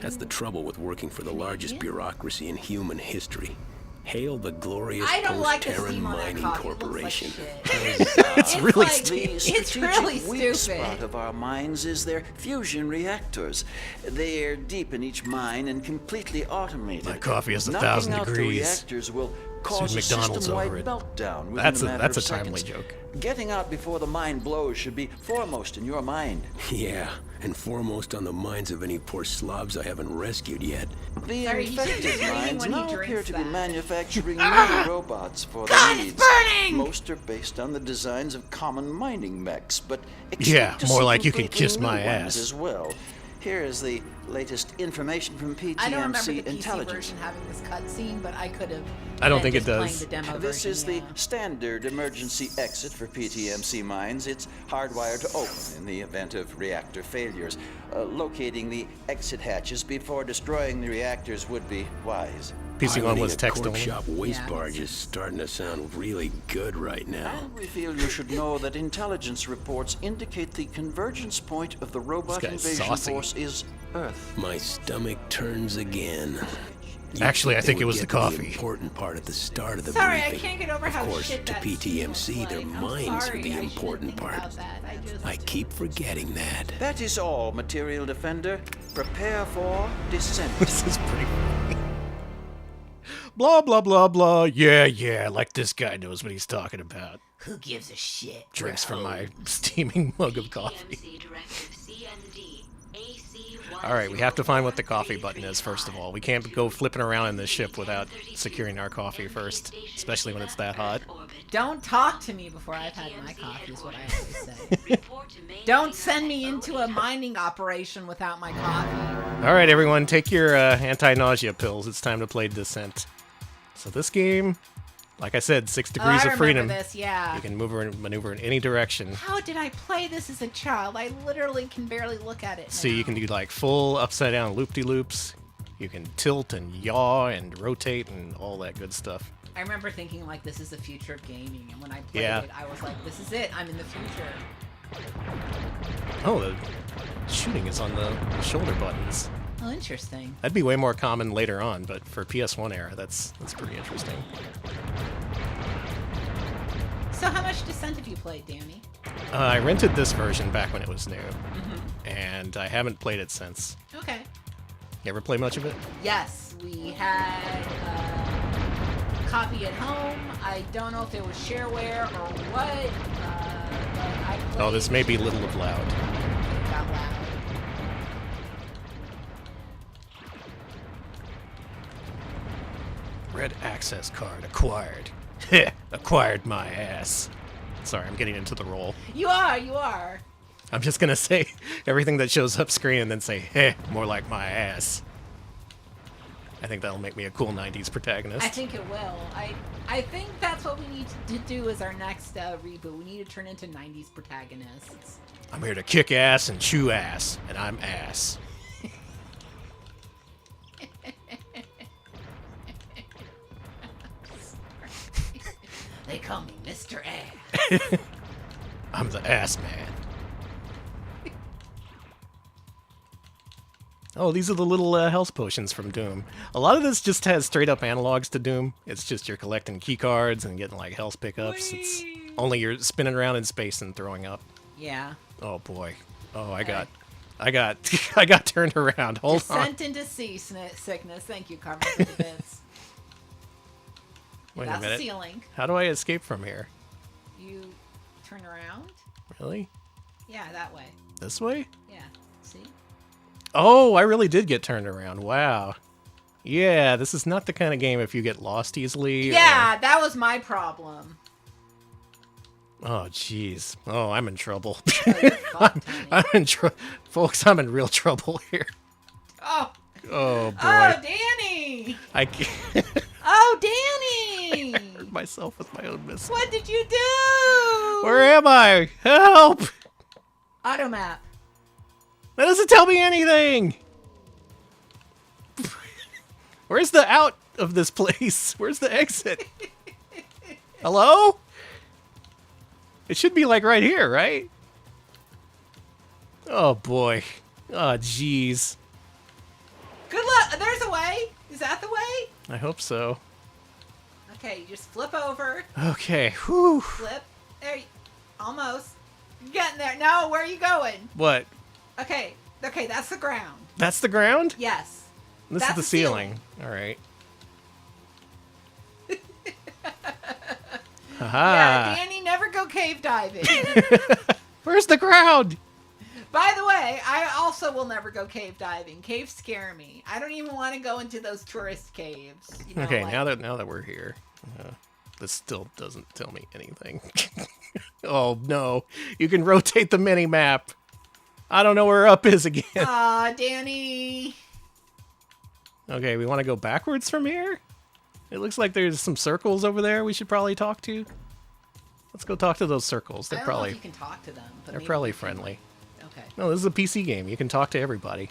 That's the trouble with working for the largest bureaucracy in human history. Hail the glorious Post-Terran Mining Corporation. It's really stupid. It's really Weak stupid. spot of our mines is their fusion reactors. They're deep in each mine and completely automated. My coffee is Knocking 1,000 out the degrees. reactors will Soon cause a McDonald's system-wide over it. meltdown within That's a a matter of timely seconds. joke. Getting out before the mine blows should be foremost in your mind. Yeah, and foremost on the minds of any poor slobs I haven't rescued yet. The Sorry, you should be infected screaming mines when he now appear drinks to be that. manufacturing new robots for God, their it's needs. burning! Most are based on the designs of common mining mechs, but Yeah, expect to more see like you can completely kiss new my ones ass. as well. Here is the latest information from I don't remember the PTMC PC Intelligence. version having this cutscene, but I could have. I don't been think it just playing does. The demo This version, is the standard emergency exit for PTMC mines. It's hardwired to open in the event of reactor failures. Locating the exit hatches before destroying the reactors would be wise. PC1 was text Corp only. shop waste barge is starting to sound really good right now. And we feel you should know that intelligence reports indicate the convergence point of the robot This guy's invasion saucy. force is Earth. My stomach turns again. Actually, I They think it would was the get to the coffee. important part at the start of the Sorry, I briefing. can't get over Of how course, shit to that PTMC, seems their like. I'm minds sorry, are the I shouldn't important think part. about that. I keep forgetting that. That is all, Material Defender. Prepare for descent. This is pretty funny. Blah, blah, blah, blah. Yeah, like this guy knows what he's talking about. Who gives a shit? Drinks from my steaming mug of coffee. Alright, we have to find what the coffee button is, first of all. We can't go flipping around in this ship without securing our coffee first, especially when it's that hot. Don't talk to me before I've had my coffee, is what I always say. Don't send me into a mining operation without my coffee. Alright, everyone, take your anti-nausea pills. It's time to play Descent. So this game, like I said, 6 degrees I of freedom. remember this, yeah. You can maneuver in any direction. How did I play this as a child? I literally can barely look at it So now. you can do like full upside down loop-de-loops. You can tilt and yaw and rotate and all that good stuff. I remember thinking like this is the future of gaming, and when I played Yeah. it, I was like, this is it. I'm in the future. Oh, the shooting is on the shoulder buttons. Oh, interesting. That'd be way more common later on, but for PS1 era, that's pretty interesting. So how much Descent have you played, Danny? I rented this version back when it was new, and I haven't played it since. Okay. You ever play much of it? Yes, we had a copy at home. I don't know if it was shareware or what. But I played. Oh, this may be a little loud. It got loud. Red access card acquired. Acquired my ass. Sorry, I'm getting into the role. You are. I'm just gonna say everything that shows up screen and then say, more like my ass. I think that'll make me a cool 90s protagonist. I think it will. I think that's what we need to do as our next reboot. We need to turn into 90s protagonists. I'm here to kick ass and chew ass, and I'm ass. They call me Mr. Ass. I'm the ass man. Oh, these are the little health potions from Doom. A lot of this just has straight up analogs to Doom. It's just you're collecting key cards and getting like health pickups. Whee! It's only you're spinning around in space and throwing up. Yeah. Oh boy. Oh, I got turned around. Hold on. Descent into sea sickness. Thank you, Carmen, for the bits. Wait That's a minute. ceiling. How do I escape from here? You turn around? Really? Yeah, that way. This way? Yeah. See? Oh, I really did get turned around. Wow. Yeah, this is not the kind of game if you get lost easily. Yeah, that was my problem. Oh, jeez. Oh, I'm in trouble. Oh, I'm in trouble. Folks, I'm in real trouble here. Oh. Oh, boy. Oh, Danny! I can't. Oh, Danny! I hurt myself with my own missile. What did you do? Where am I? Help! Automap. That doesn't tell me anything! Where's the out of this place? Where's the exit? Hello? It should be like right here, right? Oh boy. Oh jeez. Good luck. There's a way. Is that the way? I hope so. Okay, you just flip over. Okay. Whew. Flip. There. Almost. You're getting there. No, where are you going? What? Okay. Okay, that's the ground. That's the ground? Yes. This That's is the ceiling. All right. Haha. Yeah, Danny, never go cave diving. Where's the ground? By the way, I also will never go cave diving. Caves scare me. I don't even want to go into those tourist caves. You know, Okay, like, now that we're here, this still doesn't tell me anything. Oh no, you can rotate the mini map. I don't know where up is again. Aw, Danny. Okay, we want to go backwards from here? It looks like there's some circles over there we should probably talk to. Let's go talk to those circles. I They're don't know probably if you can talk to them. But they're maybe probably you can. friendly. Okay. No, this is a PC game. You can talk to everybody.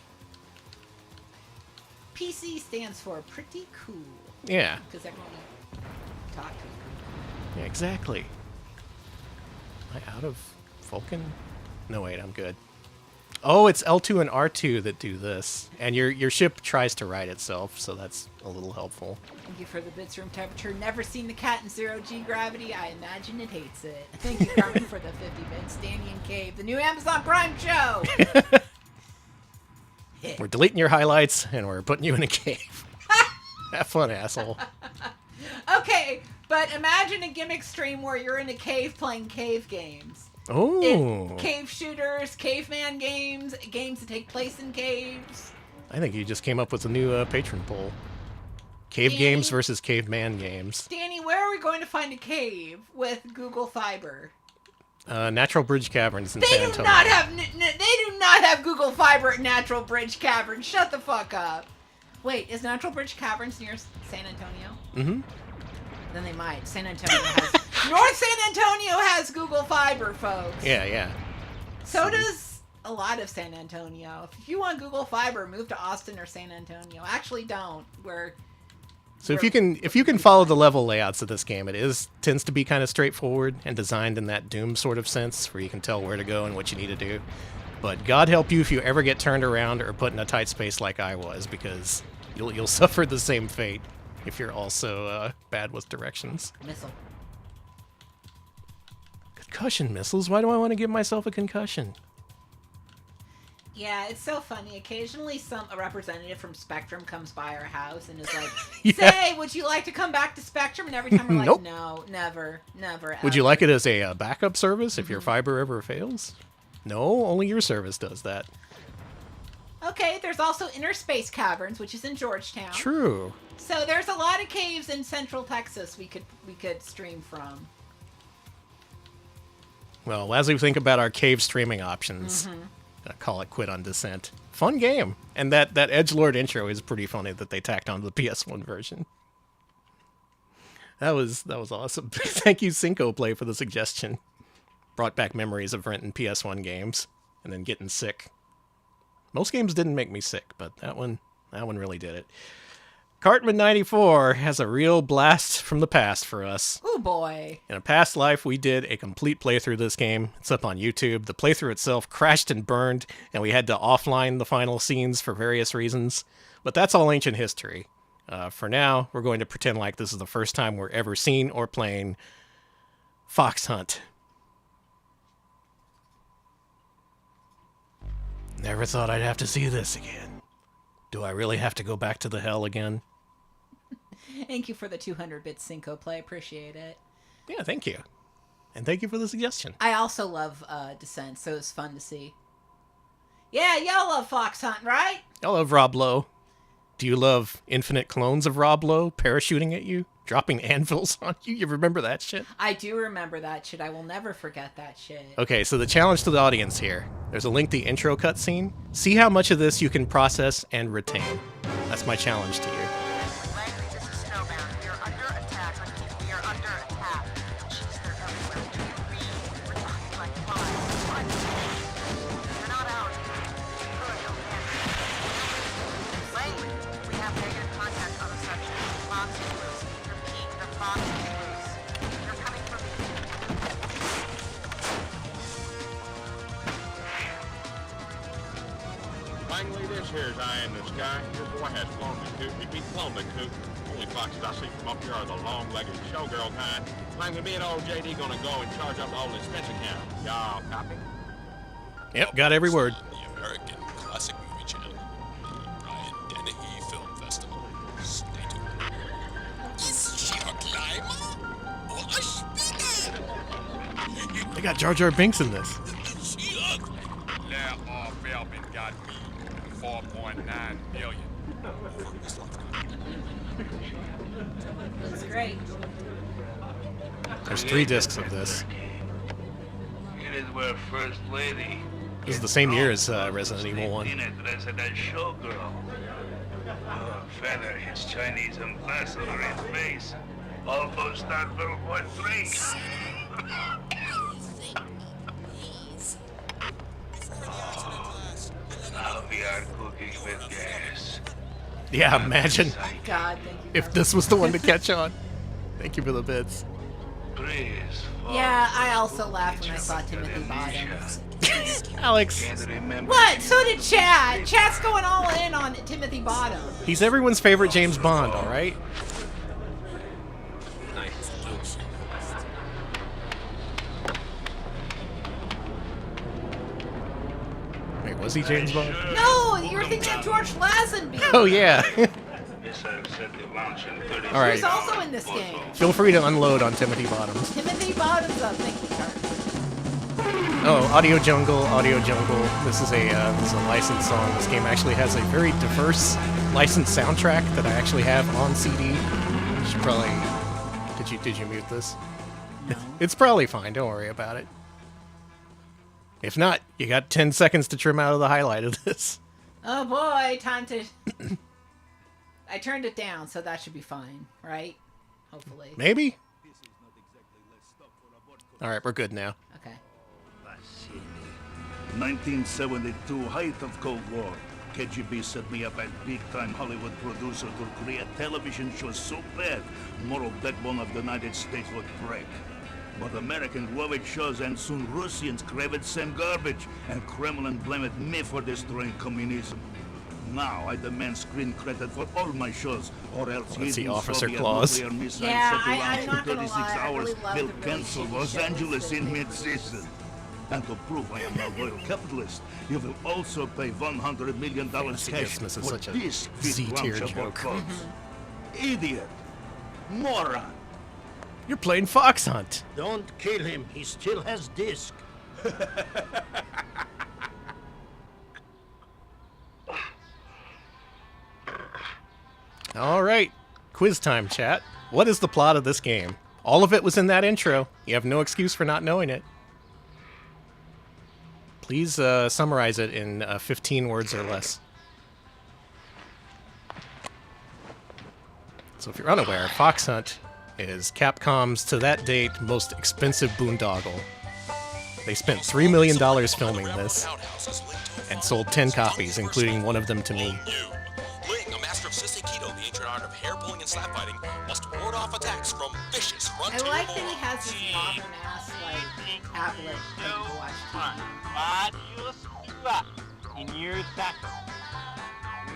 PC stands for pretty cool. Yeah. Because everyone you talk to is pretty cool. Yeah, exactly. Am I out of Vulcan? No, wait, I'm good. Oh, it's L2 and R2 that do this. And your ship tries to right itself, so that's a little helpful. Thank you for the bits room temperature. Never seen the cat in 0G gravity. I imagine it hates it. Thank you, Carmen, for the 50 bits. Danny and Cave, the new Amazon Prime show. We're deleting your highlights, and we're putting you in a cave. Have fun, asshole. Okay, but imagine a gimmick stream where you're in a cave playing cave games. Oh. Cave shooters, caveman games, games that take place in caves. I think you just came up with a new patron poll. Cave Danny? games versus caveman games. Danny, where are we going to find a cave with Google Fiber? Natural Bridge Caverns in They San do Antonio. not have they do not have Google Fiber at Natural Bridge Caverns. Shut the fuck up. Wait, is Natural Bridge Caverns near San Antonio? Mm-hmm. Then they might. San Antonio has North San Antonio has Google Fiber, folks. Yeah, yeah. So does a lot of San Antonio. If you want Google Fiber, move to Austin or San Antonio. Actually, don't. So if you can follow the level layouts of this game, it tends to be kind of straightforward and designed in that Doom sort of sense, where you can tell where to go and what you need to do. But God help you if you ever get turned around or put in a tight space like I was, because you'll suffer the same fate if you're also bad with directions. Missile. Concussion missiles? Why do I want to give myself a concussion? Yeah, it's so funny. Occasionally, a representative from Spectrum comes by our house and is like, Yeah. "Say, would you like to come back to Spectrum?" And every time we're like, Nope. "No, never, never." Would you ever." like it as a backup service if your fiber ever fails? No, only your service does that. Okay, there's also Inner Space Caverns, which is in Georgetown. True. So there's a lot of caves in Central Texas we could stream from. Well, as we think about our cave streaming options, I call it quit on Descent. Fun game. And that edgelord intro is pretty funny that they tacked onto the PS1 version. That was awesome. Thank you, Cinco Play, for the suggestion. Brought back memories of renting PS1 games and then getting sick. Most games didn't make me sick, but that one really did it. Cartman94 has a real blast from the past for us. Oh boy. In a past life, we did a complete playthrough of this game. It's up on YouTube. The playthrough itself crashed and burned, and we had to offline the final scenes for various reasons. But that's all ancient history. For now, we're going to pretend like this is the first time we're ever seeing or playing Fox Hunt. Never thought I'd have to see this again. Do I really have to go back to the hell again? Thank you for the 200-bit Cinco Play. Appreciate it. Yeah, thank you. And thank you for the suggestion. I also love Descent, so it's fun to see. Yeah, y'all love Fox Hunt, right? I love Rob Lowe. Do you love infinite clones of Rob Lowe parachuting at you? Dropping anvils on you? You remember that shit? I do remember that shit. I will never forget that shit. Okay, so the challenge to the audience here. There's a link to the intro cutscene. See how much of this you can process and retain. That's my challenge to you. Langley, this here's eye in the sky. Your boy has flown the coop. He be flown the coop. Only foxes I see from up here are the long-legged showgirl kind. Langley, me and old JD gonna go and charge up the old expense account. Y'all copy? Yep, got every word. The American Classic Movie Channel. Ryan Dennehy Film Festival. Stay tuned. Is she a climber? Or a spinner? They got Jar Jar Binks in this. She ugly. There are Velvet got me 4.9 billion. That's great. There's 3 discs of this. It is where First Lady... This is the same year as Resident Evil 1. Dressed as that showgirl. Feather his Chinese ambassador in face. Almost not World War III. Now we are cooking with gas. Yeah, imagine God, thank you. if this was the one to catch on. Thank you for the bits. Yeah, I also laughed when I saw Timothy Bottoms. Alex. What? So did Chad. Chad's going all in on Timothy Bottoms. He's everyone's favorite James Bond, all right? Wait, was he James Bond? No, you're thinking of George Lazenby. Oh, yeah. All right. He's also in this game. Feel free to unload on Timothy Bottoms. Timothy Bottoms up. Thank you, Carter. Oh, Audio Jungle, Audio Jungle. This is a licensed song. This game actually has a very diverse licensed soundtrack that I actually have on CD. You should probably... Did you mute this? No. It's probably fine. Don't worry about it. If not, you got 10 seconds to trim out of the highlight of this. Oh boy, time to... I turned it down, so that should be fine, right? Hopefully. Maybe? Alright, we're good now. Okay. 1972, height of Cold War. KGB set me up as big-time Hollywood producer to create television shows so bad, moral backbone of the United States would break. But Americans love it shows and soon Russians crave it same garbage, and Kremlin blamed me for destroying communism. Now I demand screen credit for all my shows, or else Let's see, Officer Soviet Claus. nuclear missiles Yeah, set I'm around not in gonna 36 lie, I hours really love will the cancel relationship Los shows Angeles in that mid-season. And to prove I am a loyal capitalist, you will also pay $100 million cash Christmas is for such a this Z-tier launch joke. codes. Idiot! Moron! You're playing Fox Hunt. Don't kill him. He still has disc. All right, quiz time, chat. What is the plot of this game? All of it was in that intro. You have no excuse for not knowing it. Please summarize it in 15 words or less. So if you're unaware, Fox Hunt is Capcom's, to that date, most expensive boondoggle. They spent $3 million filming this, and sold 10 copies, including one of them to me. Ling, a master of Sisei Kido, the ancient art of hair pulling and slap fighting, must ward off attacks from vicious frontier I like that he has this modern ass like tablet that you can watch TV. In your saddle.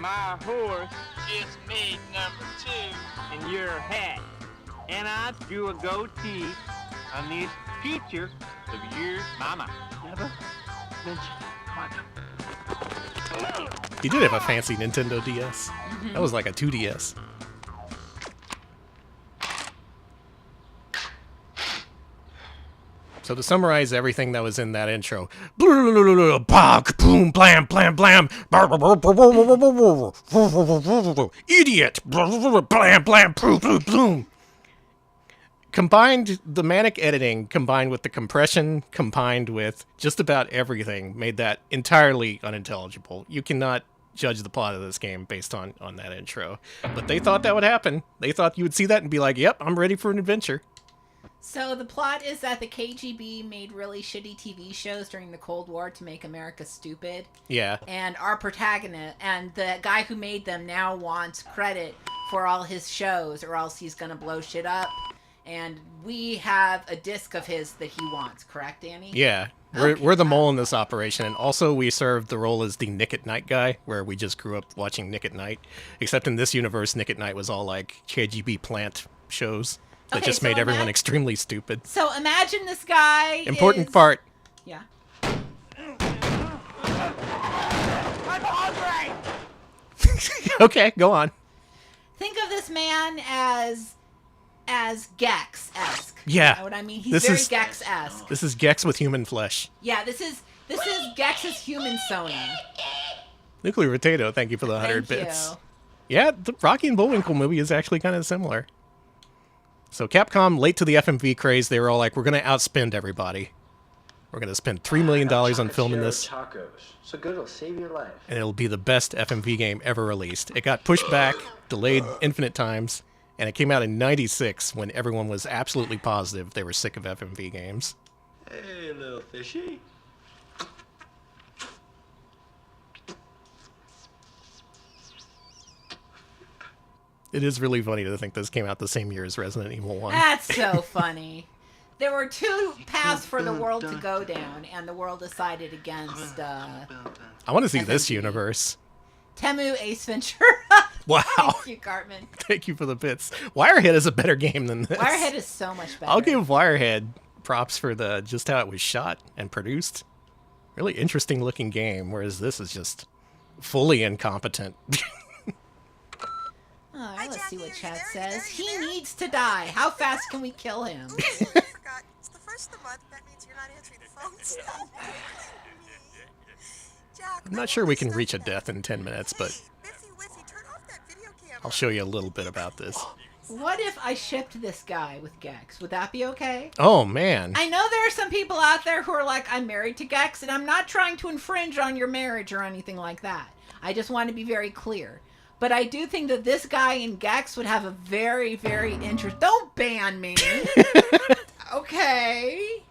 My horse just made number 2 in your hat, and I drew a goatee on this picture of your mama. Never mention mama. He did have a fancy Nintendo DS. That was like a 2DS. So to summarize everything that was in that intro, boom, blam, blam, blam, idiot, blam, blam, boom. Combined, the manic editing combined with the compression, combined with just about everything, made that entirely unintelligible. You cannot judge the plot of this game based on that intro. But they thought that would happen. They thought you would see that and be like, yep, I'm ready for an adventure. So the plot is that the KGB made really shitty TV shows during the Cold War to make America stupid. Yeah. And our protagonist, and the guy who made them now wants credit for all his shows, or else he's gonna blow shit up. And we have a disc of his that he wants, correct, Danny? Yeah. We're the mole in this operation, and also we served the role as the Nick at Night guy, where we just grew up watching Nick at Night. Except in this universe, Nick at Night was all like KGB plant shows that just made everyone extremely stupid. So imagine this guy Important part. Yeah. Okay, go on. Think of this man as Gex-esque. Yeah. You know what I mean? He's very Gex-esque. This is Gex with human flesh. Yeah, this is Gex's human Sony. Nuclear Potato, thank you for the 100 Thank bits. you. Yeah, the Rocky and Bullwinkle movie is actually kind of similar. So Capcom, late to the FMV craze, they were all like, we're going to outspend everybody. We're going to spend $3 million on filming this. Tacos. So good it'll save your life. And it'll be the best FMV game ever released. It got pushed back, delayed infinite times, and it came out in '96 when everyone was absolutely positive they were sick of FMV games. Hey, little fishy. It is really funny to think this came out the same year as Resident Evil 1. That's so funny. There were two paths for the world to go down, and the world decided against, I want to see this universe. Temu Ace Ventura. Wow. Thank you, Cartman. Thank you for the bits. Wirehead is a better game than this. Wirehead is so much better. I'll give Wirehead props for just how it was shot and produced. Really interesting looking game, whereas this is just fully incompetent. Oh, let's see what chat says. He needs to die. How fast can we kill him? It's the first of the month. That means you're not answering the phone. I'm not sure we can reach a death in 10 minutes, but I'll show you a little bit about this. What if I shipped this guy with Gex? Would that be okay? Oh, man. I know there are some people out there who are like, I'm married to Gex, and I'm not trying to infringe on your marriage or anything like that. I just want to be very clear. But I do think that this guy in Gex would have a very, very interesting... Don't ban me! Okay.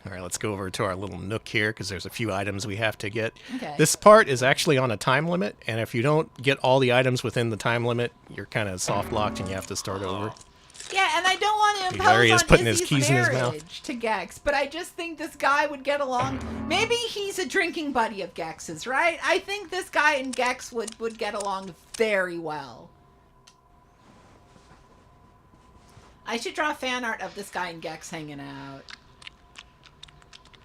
All right, let's go over to our little nook here, because there's a few items we have to get. Okay. This part is actually on a time limit, and if you don't get all the items within the time limit, you're kind of soft-locked and you have to start over. Yeah, and I don't want to impose There he is, on putting his Izzy's keys in his marriage mouth. to Gex, but I just think this guy would get along. Maybe he's a drinking buddy of Gex's, right? I think this guy and Gex would get along very well. I should draw fan art of this guy and Gex hanging out.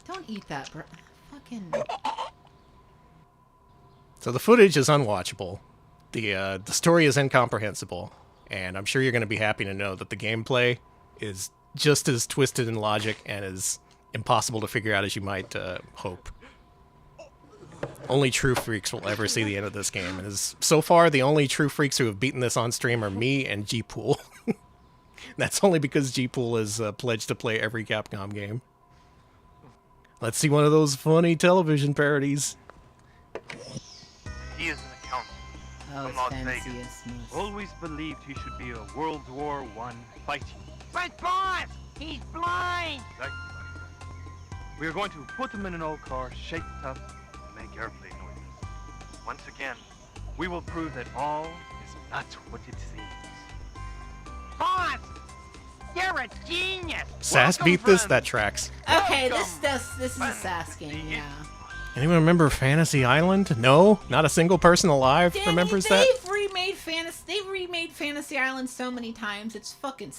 Don't eat that, bro. Fucking... So the footage is unwatchable. The story is incomprehensible. And I'm sure you're going to be happy to know that the gameplay is just as twisted in logic and as impossible to figure out as you might hope. Only true freaks will ever see the end of this game. And so far, the only true freaks who have beaten this on stream are me and G-Pool. That's only because G-Pool is pledged to play every Capcom game. Let's see one of those funny television parodies. He is an accountant from Las Vegas. Always believed he should be a World War I fighting. But boss, he's blind. Exactly. We are going to put him in an old car, shake it up, and make airplane noises. Once again, we will prove that all is not what it seems. Boss, you're a genius. Sass beat this? That tracks. Okay, this is a Sass game, yeah. Anyone remember Fantasy Island? No? Not a single person alive remembers that? They've remade Fantasy Island so many times, it's fucking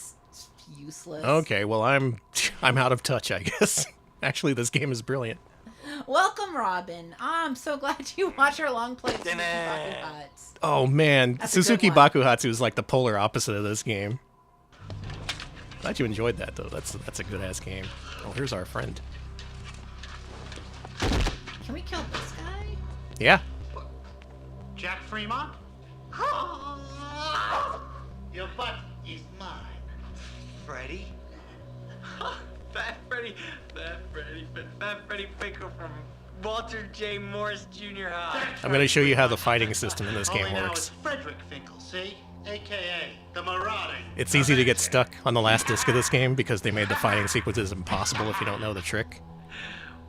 useless. Okay, well I'm out of touch, I guess. Actually, this game is brilliant. Welcome, Robin. I'm so glad you watch our long play Suzuki Bakuhatsu. Oh man, That's Suzuki Bakuhatsu is like the polar opposite of this game. Glad you enjoyed that though. That's a good ass game. Oh, here's our friend. Can we kill this guy? Yeah. Jack Fremont? Your butt is mine. Freddy? Fat Freddy Pickle from Walter J. Morris Jr. High. I'm going to show you how the fighting system in this game Only now works. it's Frederick Finkel, see? A.K.A. the Marauding. It's easy to get stuck on the last disc of this game because they made the fighting sequences impossible if you don't know the trick.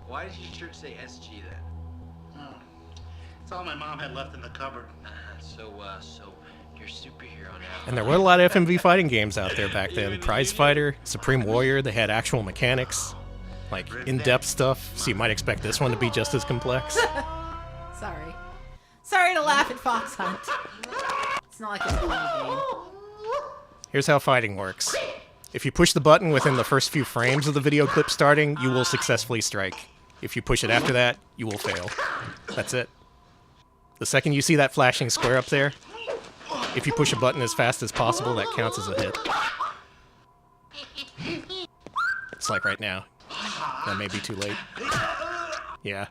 Why did your church say SG then? Oh, it's all my mom had left in the cupboard. So you're superhero now. And there were a lot of FMV fighting games out there back then. Prize Fighter, Supreme Warrior, they had actual mechanics, like in-depth stuff, so you might expect this one to be just as complex. Sorry to laugh at Fox Hunt. It's not like it's a funny game. Here's how fighting works. If you push the button within the first few frames of the video clip starting, you will successfully strike. If you push it after that, you will fail. That's it. The second you see that flashing square up there, if you push a button as fast as possible, that counts as a hit. It's like right now. That may be too late. Yeah.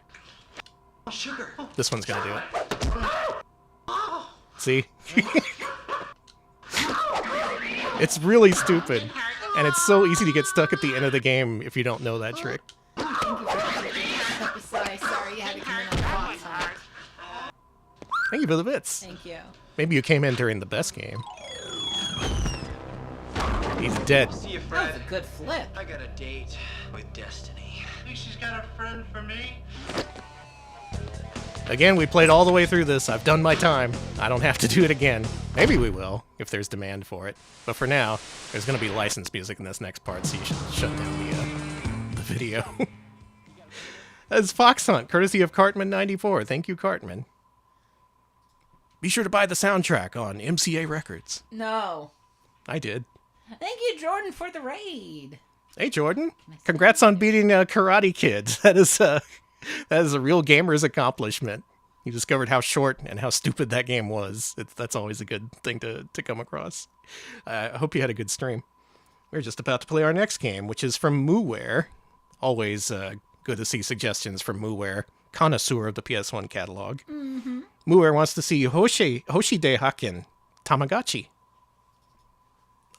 This one's gonna do it. See? It's really stupid. And it's so easy to get stuck at the end of the game if you don't know that trick. Sorry you had to come in on Fox Hunt. Thank you for the bits. Thank you. Maybe you came in during the best game. He's dead. See you, That Fred. was a good flip. I got a date with Destiny. Think she's got a friend for me? Again, we played all the way through this. I've done my time. I don't have to do it again. Maybe we will, if there's demand for it. But for now, there's going to be licensed music in this next part, so you should shut down the video. That's Fox Hunt, courtesy of Cartman94. Thank you, Cartman. Be sure to buy the soundtrack on MCA Records. No. I did. Thank you, Jordan, for the raid. Hey, Jordan. Congrats on beating Karate Kid. That is a real gamer's accomplishment. You discovered how short and how stupid that game was. That's always a good thing to come across. I hope you had a good stream. We're just about to play our next game, which is from Mooware. Always good to see suggestions from Mooware, connoisseur of the PS1 catalog. Mm-hmm. Mooware wants to see Hoshide Haken, Tamagotchi.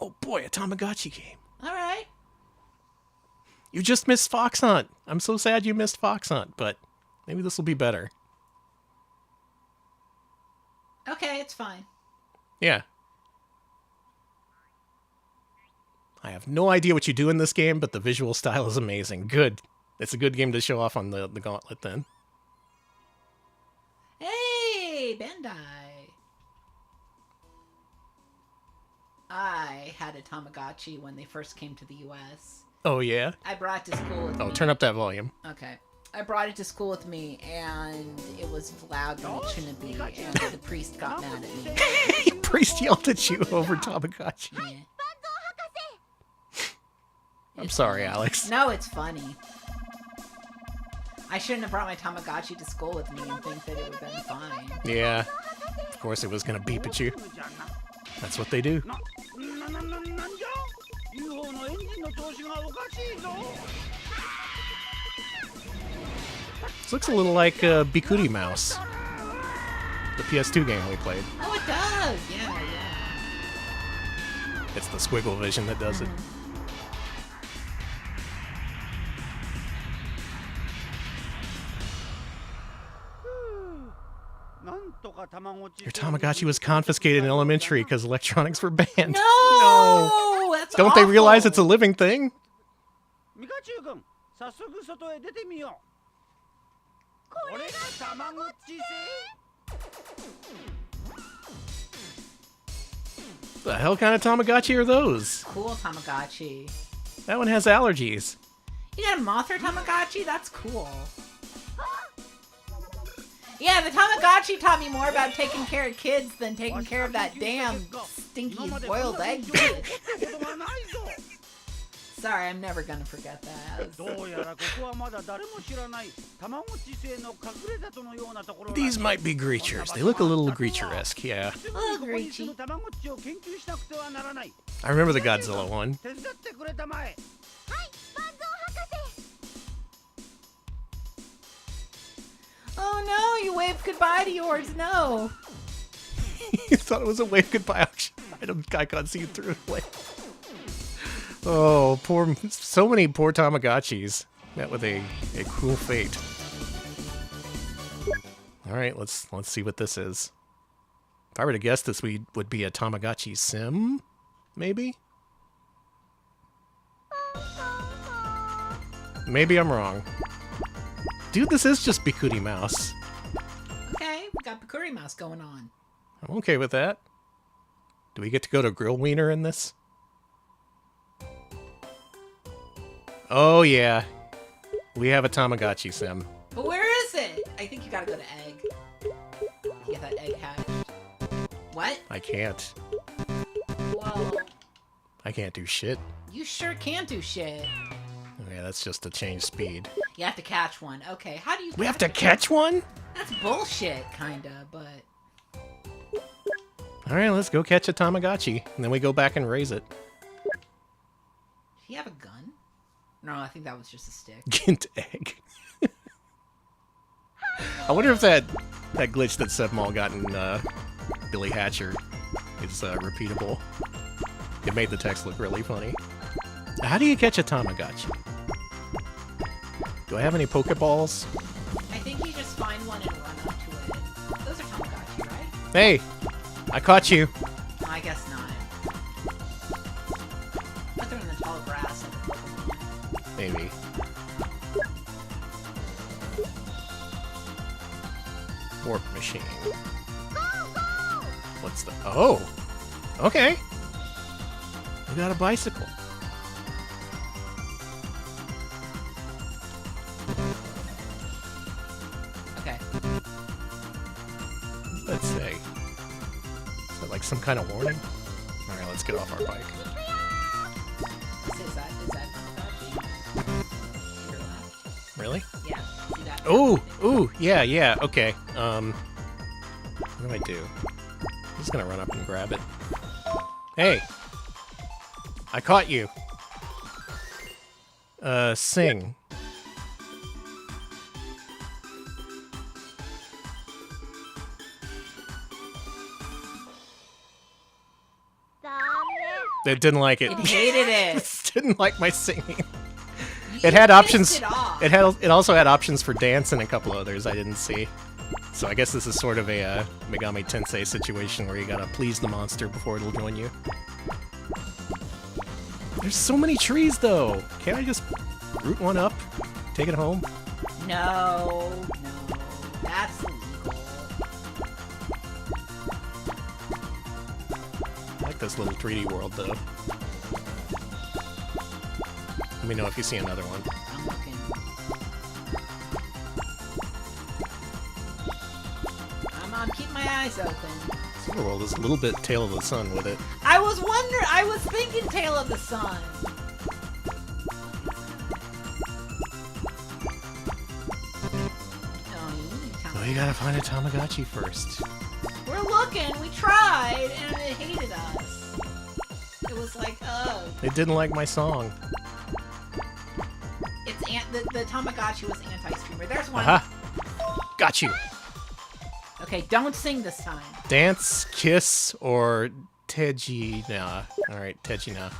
Oh boy, a Tamagotchi game. All right. You just missed Fox Hunt. I'm so sad you missed Fox Hunt, but maybe this will be better. Okay, it's fine. Yeah. I have no idea what you do in this game, but the visual style is amazing. Good. It's a good game to show off on the Gauntlet then. Hey, Bandai. I had a Tamagotchi when they first came to the U.S. Oh, yeah? I brought it to school with me. Oh, turn up that volume. Okay. I brought it to school with me, and it was loud when it shouldn't be, and the priest got mad at me. The priest yelled at you over Tamagotchi. Yeah. I'm sorry, Alex. No, it's funny. I shouldn't have brought my Tamagotchi to school with me and think that it would have been fine. Yeah. Of course it was going to beep at you. That's what they do. looks a little like Bikuri Mouse, the PS2 game we played. Oh, it does. Yeah. It's the squiggle vision that does it. Your Tamagotchi was confiscated in elementary because electronics were banned. No! That's Don't they realize it's a living thing? The hell kind of Tamagotchi are those? Cool Tamagotchi. That one has allergies. You got a Mothra Tamagotchi? That's cool. Yeah, the Tamagotchi taught me more about taking care of kids than taking care of that damn stinky boiled egg dish. Sorry, I'm never gonna forget that. These might be Greechers. They look a little Greecher-esque, yeah. Oh, Greechy. I remember the Godzilla one. Oh no, you waved goodbye to yours, no. You thought it was a wave goodbye item. I can't see through it. Oh, so many poor Tamagotchis met with a cruel fate. All right, let's see what this is. If I were to guess, this would be a Tamagotchi sim, maybe? Maybe I'm wrong. Dude, this is just Bikuri Mouse. Okay, we got Bikuri Mouse going on. I'm okay with that. Do we get to go to Grill Wiener in this? Oh, yeah. We have a Tamagotchi sim. But where is it? I think you gotta go to Egg. Get that egg hatched. What? I can't. Whoa. I can't do shit. You sure can do shit. Yeah, that's just to change speed. You have to catch one. Okay, how do you We have to catch one? That's bullshit, kinda, but... Alright, let's go catch a Tamagotchi, and then we go back and raise it. Does he have a gun? No, I think that was just a stick. Gint egg. I wonder if that glitch that Sebmal got in Billy Hatcher is repeatable. It made the text look really funny. How do you catch a Tamagotchi? Do I have any Pokeballs? I think you just find one and run up to it. Those are Tamagotchi, right? Hey! I caught you! No, I guess not. But they're in the tall grass. Maybe. Warp machine. What's the... Oh! Okay! We got a bicycle. Okay. Let's say. Is that like some kind of warning? Alright, let's get off our bike. Is that your left? Really? Yeah. See that? Ooh, yeah, okay. What do I do? I'm just gonna run up and grab it. Hey! I caught you! Sing. It didn't like it. It hated it. It didn't like my singing. It had options. It also had options for dance and a couple others I didn't see. So I guess this is sort of a Megami Tensei situation where you gotta please the monster before it'll join you. There's so many trees though. Can't I just root one up, take it home? No, that's illegal. I like this little 3D world though. Let me know if you see another one. I'm looking. I'm keeping my eyes open. This world is a little bit Tale of the Sun with it. I was thinking Tale of the Sun. Oh, you gotta find a Tamagotchi first. We're looking. We tried, and it hated us. It was like, oh. It didn't like my song. It's the Tamagotchi was anti-streamer. There's one. Got you. Okay, don't sing this time. Dance, kiss, or Tejina. Alright, Tejina.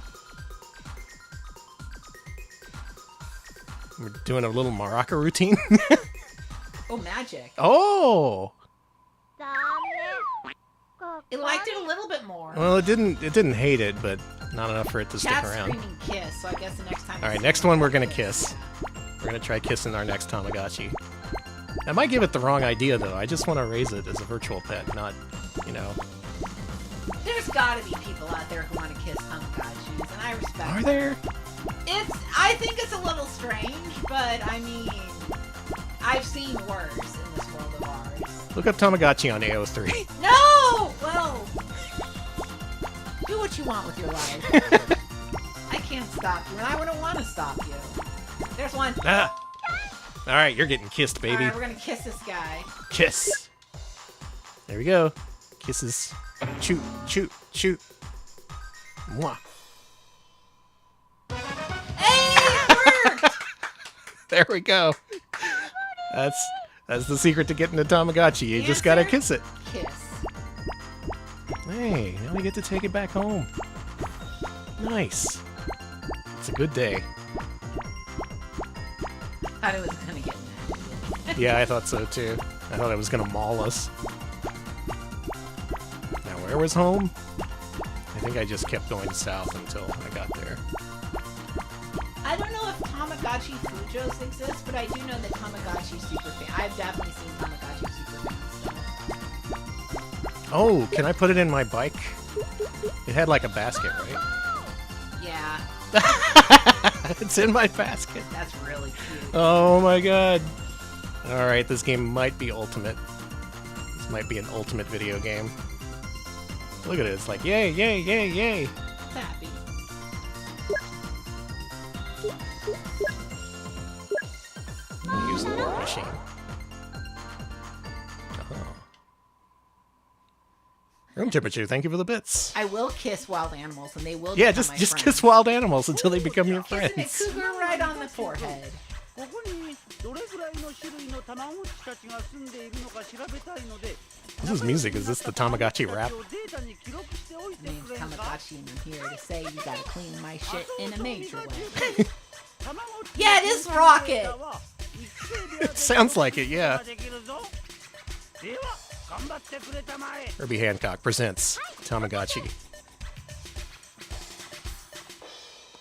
We're doing a little maraca routine. Oh, magic. Oh! It liked it a little bit more. Well, it didn't hate it, but not enough for it to stick Cat's around. screaming kiss, so I guess the next time... Alright, next one we're gonna kiss. We're gonna try kissing our next Tamagotchi. I might give it the wrong idea, though. I just want to raise it as a virtual pet, not, you know... There's gotta be people out there who want to kiss Tamagotchis, and I respect Are there? I think it's a little strange, but I mean... I've seen worse in this world of ours. Look up Tamagotchi on AO3. No! Well... Do what you want with your life. I can't stop you, and I wouldn't want to stop you. There's one. Ah! Alright, you're getting kissed, baby. Alright, we're gonna kiss this guy. Kiss. There we go. Kisses. Shoot, shoot, shoot. Mwah. Hey, it worked! There we go. That's the secret to getting a Tamagotchi. You just gotta kiss it. Kiss. Hey, now we get to take it back home. Nice. It's a good day. I thought it was gonna get mad. Yeah, I thought so too. I thought it was gonna maul us. Now, where was home? I think I just kept going south until I got there. I don't know if Tamagotchi Fujos exist, but I do know that Tamagotchi Superfan. I've definitely seen Tamagotchi Superfans. Oh, can I put it in my bike? It had like a basket, right? Yeah. It's in my basket. That's really cute. Oh my god. Alright, this game might be ultimate. This might be an ultimate video game. Look at it, it's like, yay, yay, yay, yay. It's happy. I'm gonna use the war machine. Room temperature, thank you for the bits. I will kiss wild animals, and they will Yeah, become my just friends. kiss wild animals until they become your Kissing a friends. cougar right on the forehead. This is music. Is this the Tamagotchi rap? My name's Tamagotchi, and I'm here to say you gotta clean my shit in a major way. Yeah, it is Rocket! It sounds like it, yeah. Herbie Hancock presents Tamagotchi.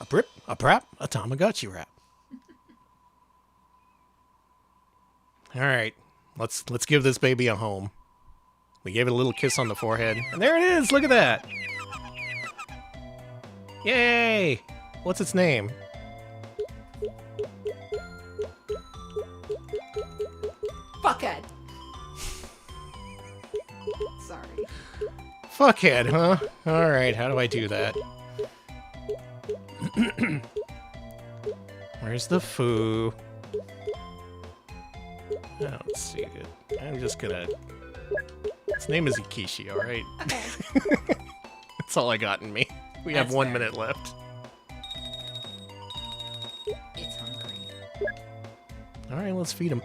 A brip, a prap, a Tamagotchi rap. Alright, let's give this baby a home. We gave it a little kiss on the forehead, and there it is! Look at that! Yay! What's its name? Fuckhead. Sorry. Fuckhead, huh? Alright, how do I do that? Where's the foo? I don't see it. I'm just gonna... Its name is Ikishi, alright? Okay. That's all I got in me. We have That's 1 fair. minute left. It's hungry. Alright, let's feed him.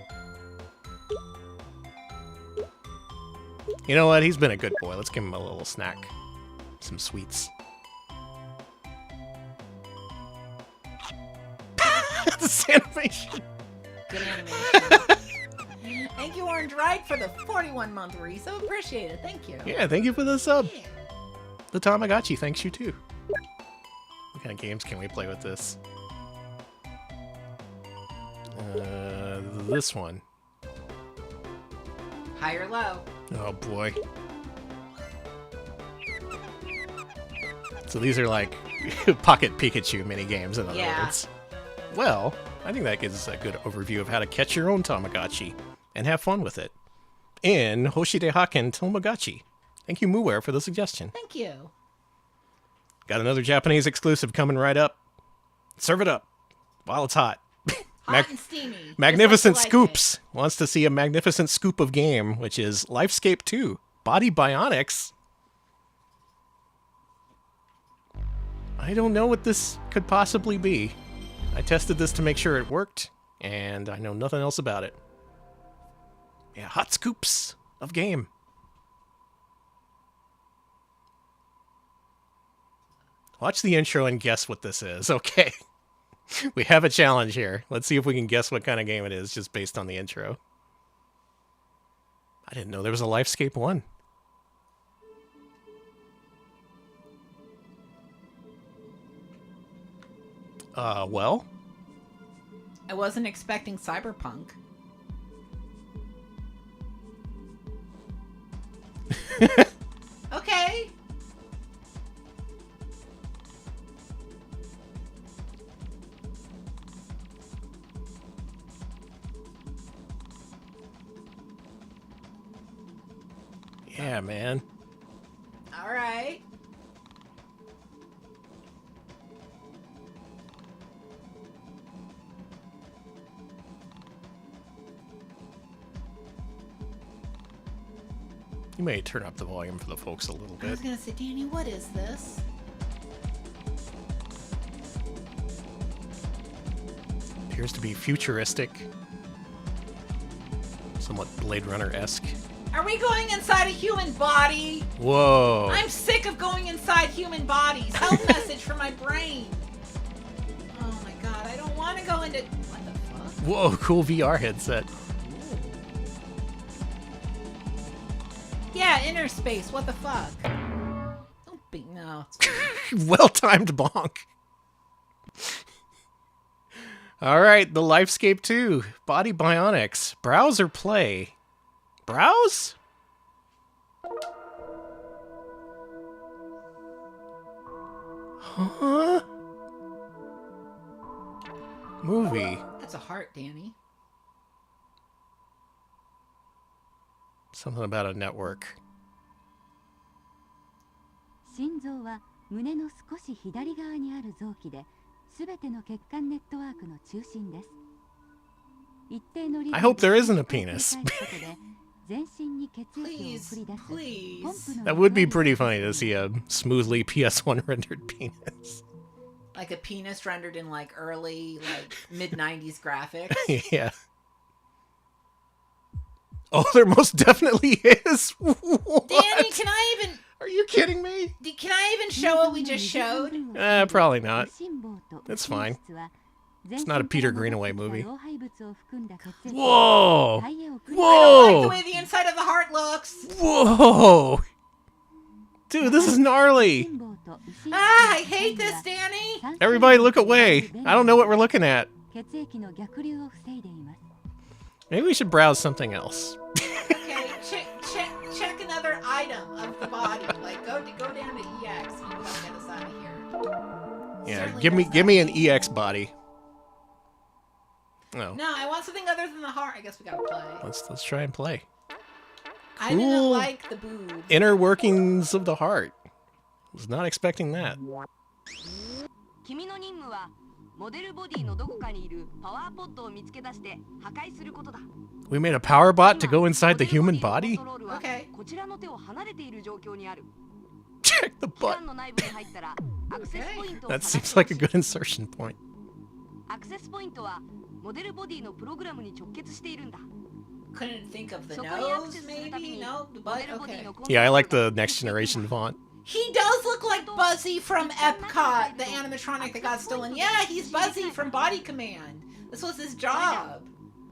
You know what? He's been a good boy. Let's give him a little snack. Some sweets. This animation. Good animation. Thank you, Orange Ride, for the 41-month resub. Appreciate it. Thank you. Yeah, thank you for the sub. The Tamagotchi thanks you too. What kind of games can we play with this? This one. High or low? Oh boy. So these are like Pocket Pikachu mini games, in other words. Well, I think that gives us a good overview of how to catch your own Tamagotchi and have fun with it. In Hoshide Haken Tamagotchi. Thank you, Muware, for the suggestion. Thank you. Got another Japanese exclusive coming right up. Serve it up while it's hot. Hot and steamy. Magnificent Just like you like Scoops wants to see a magnificent scoop of game, which is Lifescape 2, Body Bionics. I don't know what this could possibly be. I tested this to make sure it worked, and I know nothing else about it. Yeah, hot scoops of game. Watch the intro and guess what this is. Okay. We have a challenge here. Let's see if we can guess what kind of game it is just based on the intro. I didn't know there was a Lifescape 1. Well? I wasn't expecting Cyberpunk. Okay. Yeah, man. All right. You may turn up the volume for the folks a little I was bit. gonna say, Danny, what is this? Appears to be futuristic. Somewhat Blade Runner-esque. Are we going inside a human body? Whoa. I'm sick of going inside human bodies. Health message for my brain. Oh my god, I don't want to go into... What the fuck? Whoa, cool VR headset. Yeah, inner space. What the fuck? Don't be... No. Well-timed bonk. Alright, the Lifescape 2. Body Bionics. Browse or play? Browse? Huh? Movie. That's a heart, Danny. Something about a network. 心臓は胸の少し左側にある臓器で、すべての血管ネットワークの中心です。一定のリズム I hope there isn't a penis. 全身に血液を送り出すポンプの That would be pretty funny to see a smoothly PS1 rendered penis. Like a penis rendered in like early, like mid-90s graphics. Yeah. Oh, there most definitely is. What? Danny, can I even... Are you kidding me? Can I even show what we just showed? Probably not. It's fine. It's not a Peter Greenaway movie. Whoa! I don't like the Whoa! way the inside of the heart looks. Whoa! Dude, this is gnarly. Ah, I hate this, Danny. Everybody look away. I don't know what we're looking at. Maybe we should browse something else. Okay, check another item of the body. Like go down to EX and you gotta get us out of here. Yeah, Certainly give me an EX body. No. No, I want something other than the heart. I guess we gotta play. Let's try and play. I didn't Cool. like the boob. Inner workings of the heart. Was not expecting that. 君の任務はモデルボディのどこかにいるパワーポットを見つけ出して破壊することだ。 We made a power bot to go inside the human body? Okay. こちらの手を離れている状況にある。 Check the butt. の内部に入ったらアクセスポイントを That 探 seems す like a good insertion point. アクセスポイントはモデルボディのプログラムに直結しているんだ。 Couldn't think of the nose, maybe? No, the butt? Okay. Yeah, I like the next generation font. He does look like Buzzy from Epcot, the animatronic that got stolen. Yeah, he's Buzzy from Body Command. This was his job.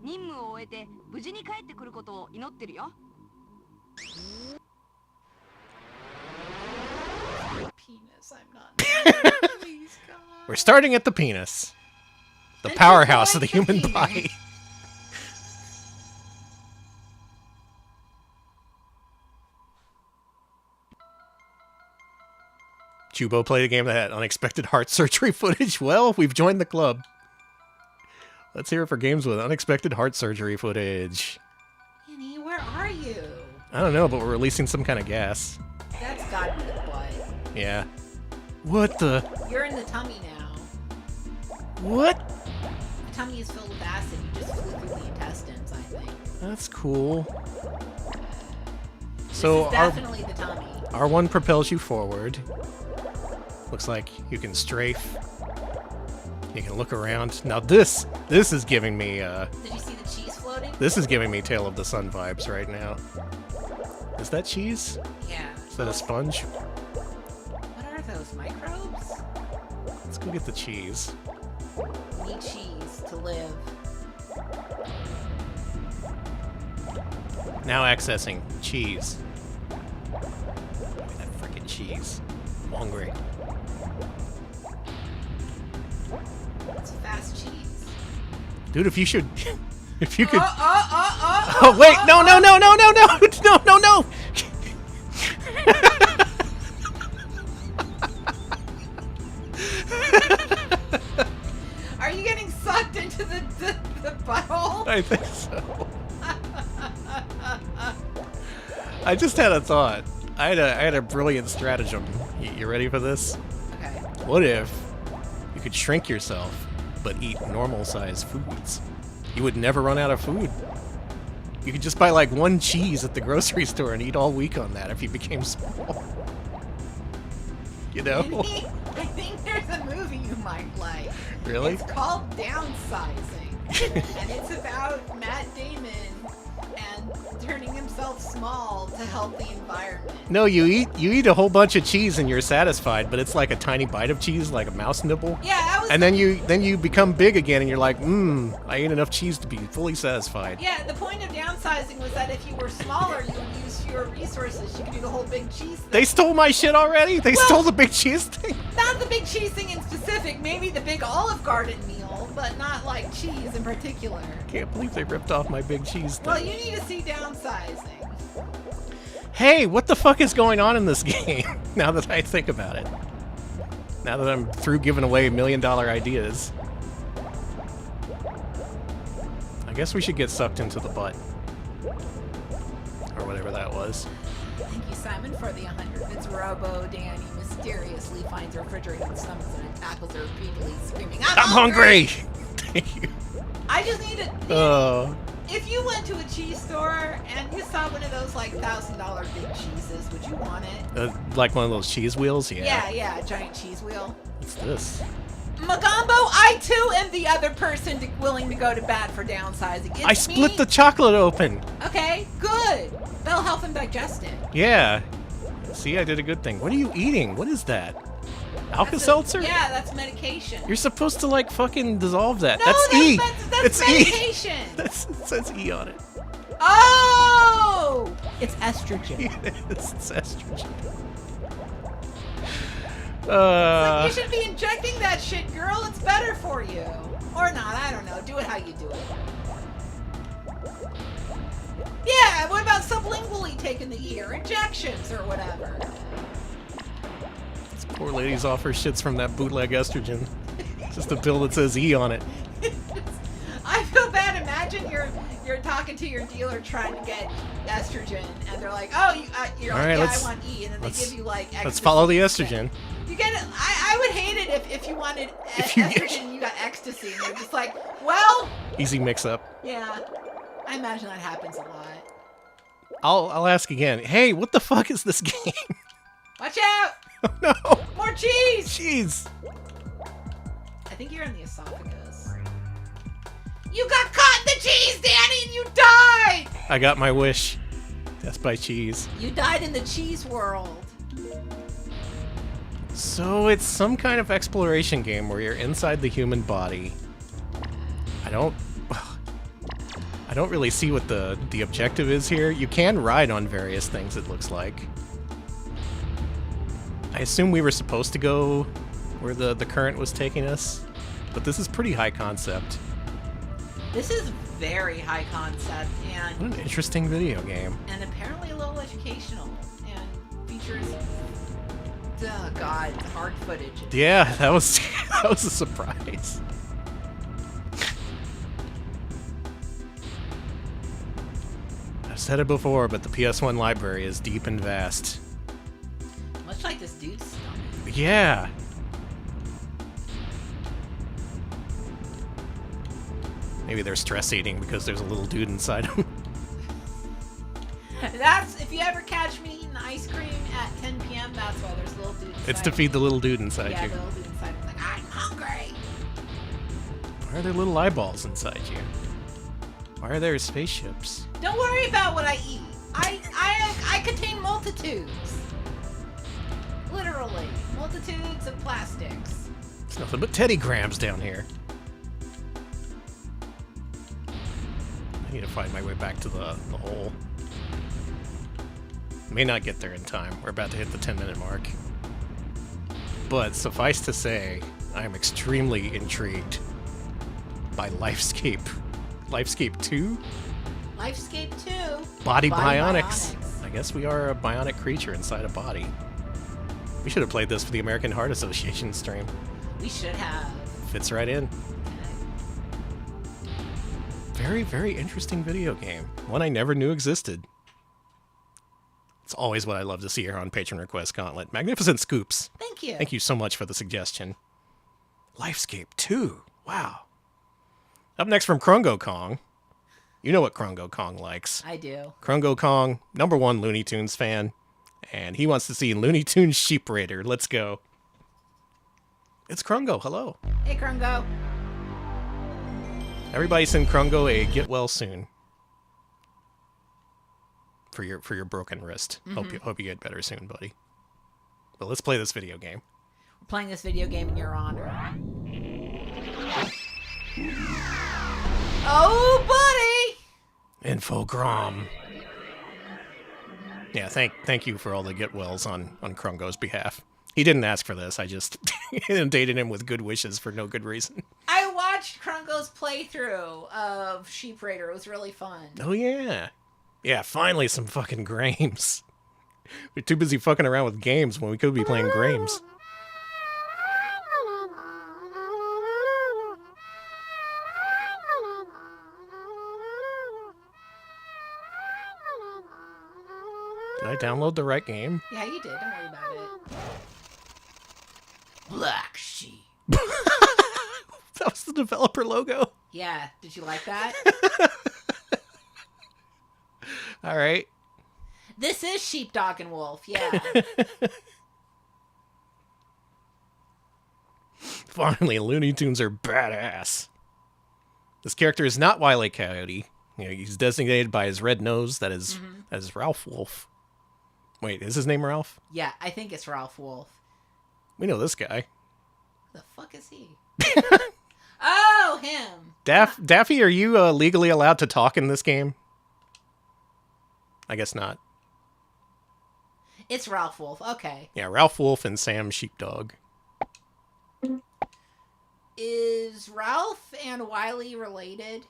任務を終えて無事に帰ってくることを祈ってるよ。 Penis, I'm not. Please, God. We're starting at the penis. The powerhouse of the human body. Chubo played a game that had unexpected heart surgery footage. Well, we've joined the club. Let's hear it for games with unexpected heart surgery footage. Annie, where are you? I don't know, but we're releasing some kind of gas. That's gotta be the butt. Yeah. What the? You're in the tummy now. What? The tummy is filled with acid. You just flew through the intestines, I think. That's cool. So This is definitely the tummy. R1 propels you forward. Looks like you can strafe. You can look around. Now this is giving me Did you see the cheese float? exploding? This is giving me Tale of the Sun vibes right now. Is that cheese? Yeah. Is that a sponge? What are those, microbes? Let's go get the cheese. Need cheese to live. Now accessing cheese. Look at that freaking cheese. I'm hungry. It's fast cheese. Dude, if you should... If you could... Oh, wait! No! No! Are you getting sucked into the butthole? I think so. I just had a thought. I had a brilliant stratagem. You ready for this? Okay. What if you could shrink yourself, but eat normal-sized foods? You would never run out of food. You could just buy like one cheese at the grocery store and eat all week on that if you became small. You know? I think there's a movie you might like. Really? It's called Downsizing. And it's about Matt Damon and turning himself small to help the environment. No, you eat a whole bunch of cheese and you're satisfied, but it's like a tiny bite of cheese, like a mouse nibble. Yeah, I was. And then you become big again, and you're like, I ate enough cheese to be fully satisfied. Yeah, the point of downsizing was that if you were smaller, you would use fewer resources. You could do the whole big cheese thing. They stole my shit already? They stole the big cheese thing? Not the big cheese thing in specific, maybe the big Olive Garden meal, but not like cheese in particular. Can't believe they ripped off my big cheese thing. Well, you need to see Downsizing. Hey, what the fuck is going on in this game? Now that I think about it. Now that I'm through giving away $1 million ideas. I guess we should get sucked into the butt. Or whatever that was. Thank you, Simon, for the 100 bits. Robo Danny mysteriously finds a refrigerator and summons it and tackles her repeatedly, screaming, I'm hungry! Thank you. I just need to... If you went to a cheese store and you saw one of those like $1,000 big cheeses, would you want it? Like one of those cheese wheels? Yeah. Yeah, a giant cheese wheel. What's this? Magambo, I too am the other person willing to go to bat for downsizing. It's I split the chocolate open. Okay, good. That'll help him digest it. Yeah. See, I did a good thing. What are you eating? What is that? Alka-Seltzer? Yeah, that's medication. You're supposed to like fucking dissolve that. No, that's E. That's medication. E. It says E on it. Oh! It's estrogen. It's estrogen. It's like you should be injecting that shit, girl. It's better for you. Or not, I don't know. Do it how you do it. Yeah, what about sublingually taking the E or injections or whatever? This poor lady's off her shits from that bootleg estrogen. Just a pill that says E on it. I feel bad. Imagine you're talking to your dealer trying to get estrogen, and they're like, "Oh, you're all like, right, yeah, I want E," and then they give you like ecstasy. Let's follow the estrogen. You get it. I would hate it if you wanted estrogen and you got ecstasy, and they're just like, "Well." Easy mix-up. Yeah, I imagine that happens a lot. I'll ask again. Hey, what the fuck is this game? Watch out! Oh, no! More cheese! Cheese! I think you're in the esophagus. You got caught in the cheese, Danny, and you died! I got my wish. Death by cheese. You died in the cheese world. So it's some kind of exploration game where you're inside the human body. I don't really see what the objective is here. You can ride on various things, it looks like. I assume we were supposed to go where the current was taking us, but this is pretty high concept. This is very high concept and What an interesting video game. And apparently a little educational and features hard footage. Yeah, that was a surprise. I've said it before, but the PS1 library is deep and vast. Much like this dude's stomach. Yeah. Maybe they're stress eating because there's a little dude inside them. That's, if you ever catch me eating ice cream at 10 p.m., that's why there's a little dude inside. It's to feed the little dude inside yeah, you. the little dude inside is like, I'm hungry. Why are there little eyeballs inside you? Why are there spaceships? Don't worry about what I eat. I contain multitudes. Literally, multitudes of plastics. It's nothing but Teddy Grahams down here. I need to find my way back to the hole. May not get there in time. We're about to hit the 10-minute mark. But suffice to say, I am extremely intrigued by Lifescape. Lifescape 2? Lifescape 2. Body bionics. I guess we are a bionic creature inside a body. We should have played this for the American Heart Association stream. We should have. Fits right in. Very, very interesting video game. One I never knew existed. It's always what I love to see here on Patron Request Gauntlet. Magnificent scoops. Thank you. Thank you so much for the suggestion. Lifescape 2. Wow. Up next from Krungo Kong. You know what Krungo Kong likes. I do. Krungo Kong, #1 Looney Tunes fan. And he wants to see Looney Tunes Sheep Raider. Let's go. It's Krungo. Hello. Hey, Krungo. Everybody send Krungo a get well soon. For your broken wrist. Mm-hmm. Hope you get better soon, buddy. But let's play this video game. We're playing this video game in your honor. Oh, buddy! Infogrom. Yeah, thank you for all the get wells on Krungo's behalf. He didn't ask for this. I just inundated him with good wishes for no good reason. I watched Krungo's playthrough of Sheep Raider. It was really fun. Oh, yeah. Yeah, finally some fucking games. We're too busy fucking around with games when we could be playing games. Did I download the right game? Yeah, you did. Don't worry about it. Black Sheep. That was the developer logo. Yeah, did you like that? All right. This is Sheepdog and Wolf, yeah. Finally, Looney Tunes are badass. This character is not Wile E. Coyote. You know, he's designated by his red nose. That is Ralph Wolf. Wait, is his name Ralph? Yeah, I think it's Ralph Wolf. We know this guy. Who the fuck is he? Oh, him. Daffy, are you legally allowed to talk in this game? I guess not. It's Ralph Wolf. Okay. Yeah, Ralph Wolf and Sam Sheepdog. Is Ralph and Wiley related?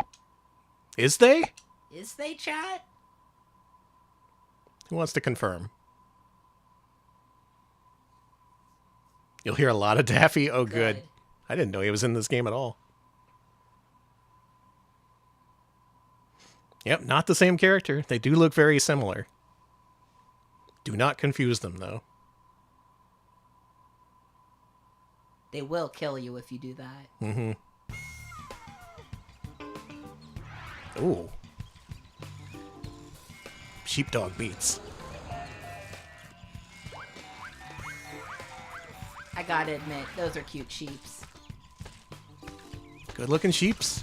Is they? Is they, chat? Who wants to confirm? You'll hear a lot of Daffy. Oh, good. I didn't know he was in this game at all. Yep, not the same character. They do look very similar. Do not confuse them, though. They will kill you if you do that. Mm-hmm. Ooh. Sheepdog beats. I gotta admit, those are cute sheeps. Good looking sheeps.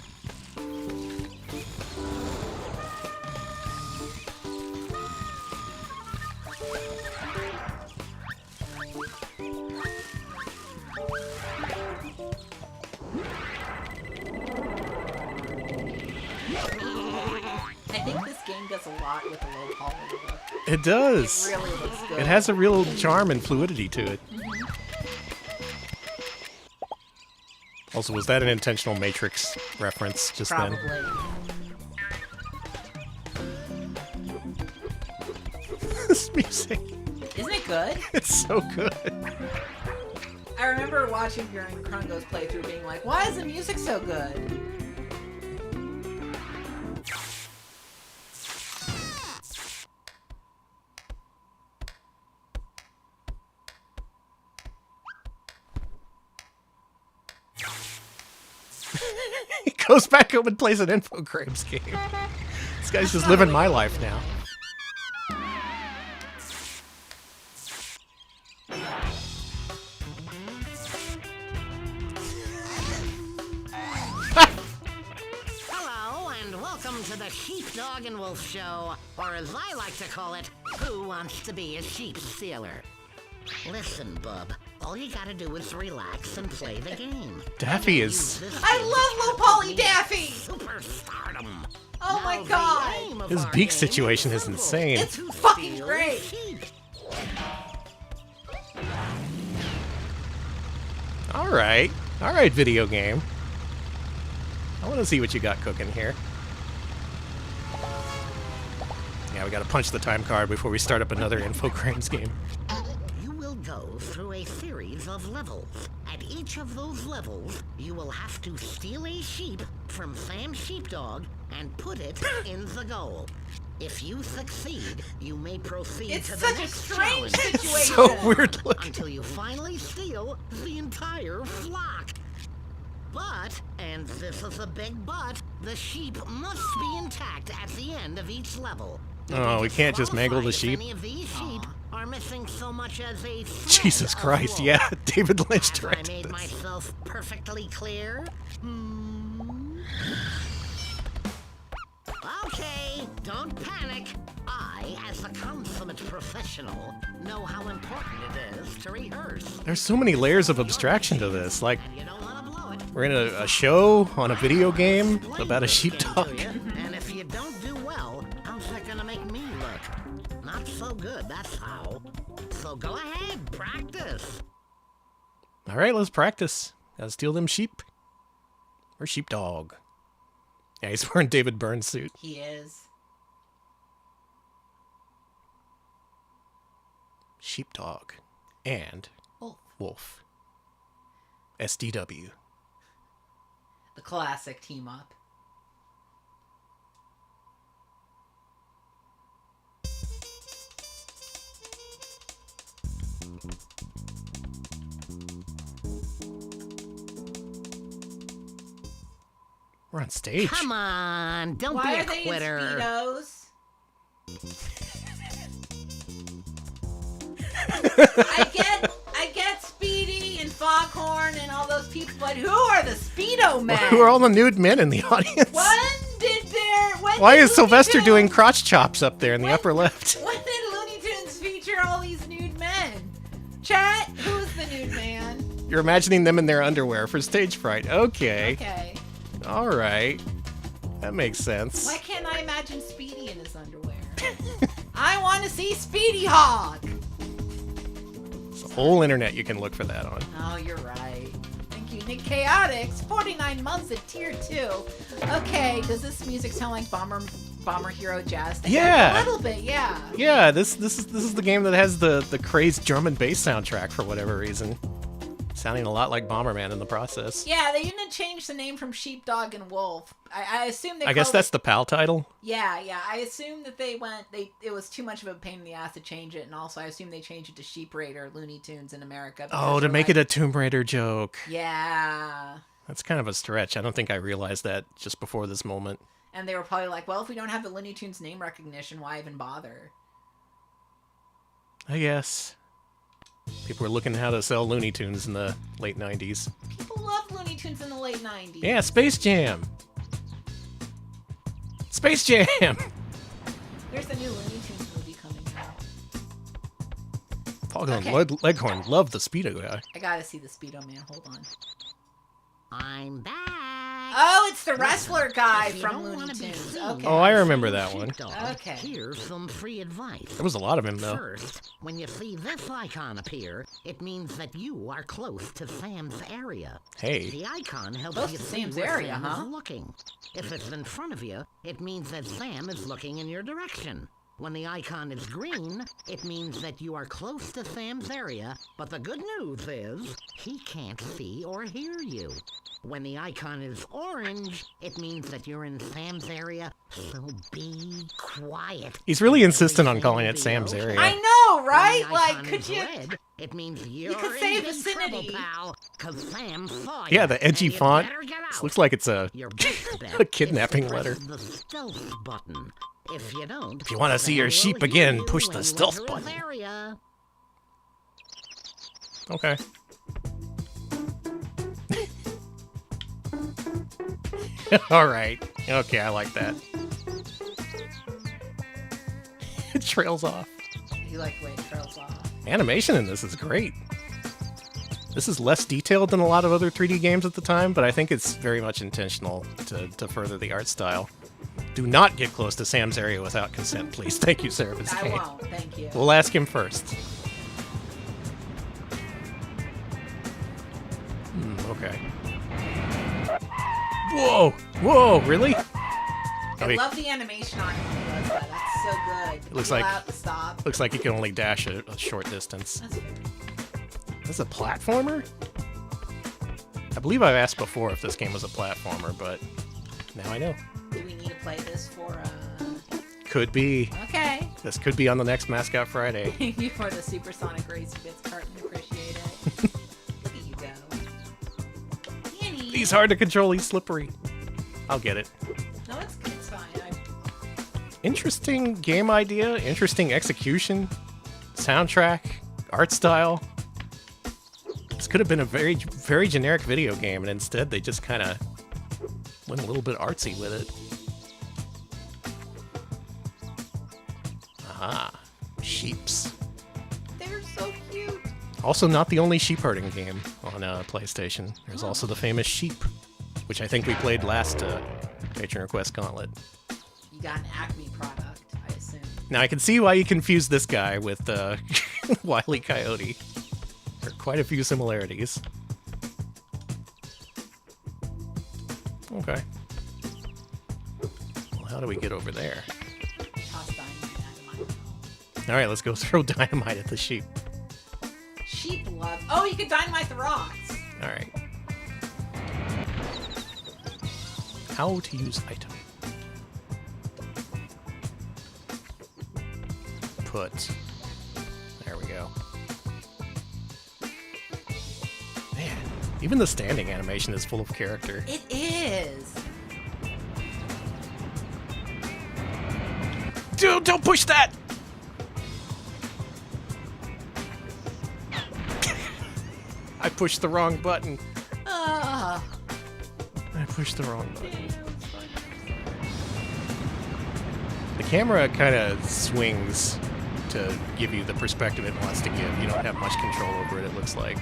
I think this game does a lot with the low poly look. It does. It really looks good. It has a real charm and fluidity to it. Mm-hmm. Also, was that an intentional Matrix reference just Probably. then? This music. Isn't it good? It's so good. I remember watching during Krungo's playthrough being like, why is the music so good? He goes back home and plays an Infogrames game. This guy's just living my life now. Hello, and welcome Welcome to the Sheepdog and Wolf Show, or as I like to call it, Who Wants to Be a Sheep Stealer? Listen, bub, all you gotta do is relax and play the game. Daffy is... I love Low Poly Daffy! Superstardom. Oh my god! His beak situation is insane. It's fucking great! Alright. Alright, video game. I want to see what you got cooking here. Yeah, we gotta punch the time card before we start up another Infogrames game. You will go through a series of levels. At each of those levels, you will have to steal a sheep from Sam Sheepdog and put it in the goal. If you succeed, you may proceed to the next challenge. Situation. So weird looking. Until you finally steal the entire flock. But, and this is a big but, the sheep must be intact at the end of each level. Oh, we can't just mangle the sheep. Any of these sheep are missing so much as a Jesus Christ, yeah, David Lynch I directed made this. myself perfectly clear. Okay, don't panic. I, as a consummate professional, know how important it is to rehearse. There's so many layers of abstraction to this. Like, we're in a show on a video game about a sheepdog. And if you don't do well, how's that gonna make me look? Not so good, that's how. So go ahead, practice. All right, let's practice. Gotta steal them sheep. Or sheepdog. Yeah, he's wearing David Byrne's suit. He is. Sheepdog. And Wolf. SDW. The classic team up. We're on stage. Come on, don't Why be a are they quitter. in Speedos? I get Speedy and Foghorn and all those people, but who are the Speedo men? Who are all the nude men in the audience? Why is Sylvester doing crotch chops up there in the upper left? When did Looney Tunes feature all these nude men? Chat, who's the nude man? You're imagining them in their underwear for stage fright. Okay. Okay. All right. That makes sense. Why can't I imagine Speedy in his underwear? I want to see Speedy Hog. It's the whole internet you can look for that on. Oh, you're right. Thank you, Nick Chaotix. 49 months at tier 2. Okay, does this music sound like Bomber Hero Jazz? Yeah. A little bit, yeah. Yeah, this is the game that has the crazed drum and bass soundtrack for whatever reason. Sounding a lot like Bomberman in the process. Yeah, they didn't change the name from Sheepdog and Wolf. I assume they I guess that's the PAL title. Yeah, I assume that it was too much of a pain in the ass to change it, and also I assume they changed it to Sheep Raider Looney Tunes in America. Oh, to make it a Tomb Raider joke. Yeah. That's kind of a stretch. I don't think I realized that just before this moment. And they were probably like, well, if we don't have the Looney Tunes name recognition, why even bother? I guess. People were looking at how to sell Looney Tunes in the late 90s. People loved Looney Tunes in the late 90s. Yeah, Space Jam. Space Jam! There's a new Looney Tunes movie coming out. Foghorn Leghorn loved the Speedo guy. I gotta see the Speedo Man. Hold on. I'm back. Oh, it's the wrestler guy from Looney Tunes. Okay. Oh, I remember that one. Okay. Here's some free advice. There was a lot of him, though. First, when you see this icon appear, it means that you are close to Sam's area. Hey. The icon helps Close you to see Sam's where area, Sam huh? is looking. If it's in front of you, it means that Sam is looking in your direction. When the icon is green, it means that you are close to Sam's area, but the good news is, he can't see or hear you. When the icon is orange, it means that you're in Sam's area, so be quiet. He's really insistent on calling it Sam's area. I know, right? When the Like, icon could is you... red, it means you're could in say big vicinity. trouble, pal, 'cause Sam saw Yeah, you, the edgy and you font. better get This out. looks like it's a, Your best bet a kidnapping is to letter. press the stealth button. If you don't, If you want to see your Sam will sheep hear again, you push when the you stealth enter his button. area. Okay. All right. Okay, I like that. trails off. You like the way it trails off. Animation in this is great. This is less detailed than a lot of other 3D games at the time, but I think it's very much intentional to further the art style. Do not get close to Sam's area without consent, please. Thank you, Sarah Biscayne. I won't, thank you. We'll ask him first. Okay. Whoa! Whoa, really? I love the animation on it when he does that. That's so good. It looks like he can only dash a short distance. That's very This is a platformer? I believe I've asked before if this game was a platformer, but now I know. Do we need to play this for, Could be. Okay. This could be on the next Mascot Friday. Thank you for the Supersonic Racy Bits carton. Appreciate it. Look at you go. Danny. He's hard to control. He's slippery. I'll get it. No, it's fine. Interesting game idea. Interesting execution. Soundtrack. Art style. This could have been a very, very generic video game, and instead they just kind of went a little bit artsy with it. Aha. Sheeps. They're so cute. Also not the only sheep herding game on PlayStation. There's also the famous Sheep, which I think we played last Patron Request Gauntlet. You got an Acme product, I assume. Now I can see why you confused this guy with Wile E. Coyote. There are quite a few similarities. Okay. Well, how do we get over there? Toss dynamite. Alright, let's go throw dynamite at the sheep. Sheep love. Oh, you can dynamite the rocks. Alright. How to use item. Put. There we go. Man, even the standing animation is full of character. It is. Dude, don't push that! I pushed the wrong button. I pushed the wrong button. The camera kind of swings to give you the perspective it wants to give. You don't have much control over it, it looks like.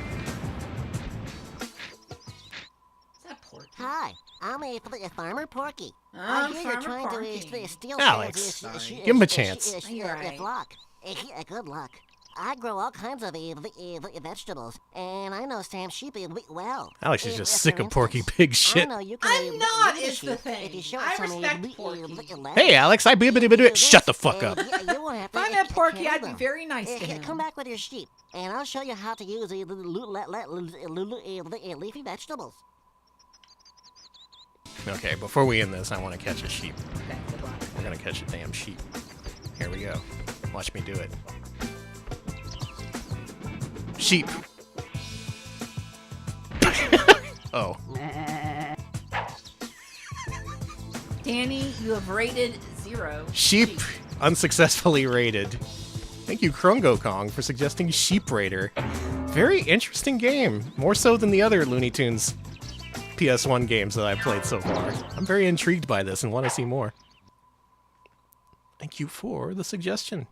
Hi, I'm a farmer Porky. I'm I hear you're Farmer trying Porky. to steal Alex, give him a chance. Right. luck. Good luck. I grow all kinds of vegetables, and I know Sam's sheep well. Alex is just sick of Porky Pig shit. I'm not, is the thing. I respect Porky. Hey, Alex, shut the fuck up. If I met Porky, I'd be very nice to him. Come back with your sheep, and I'll show you how to use leafy vegetables. Okay, before we end this, I want to catch a sheep. Okay, good luck. We're gonna catch a damn sheep. Here we go. Watch me do it. Sheep. Oh. Danny, you have rated 0. Sheep unsuccessfully raided. Thank you, Krungo Kong, for suggesting Sheep Raider. Very interesting game. More so than the other Looney Tunes PS1 games that I've played so far. I'm very intrigued by this and want to see more. Thank you for the suggestion.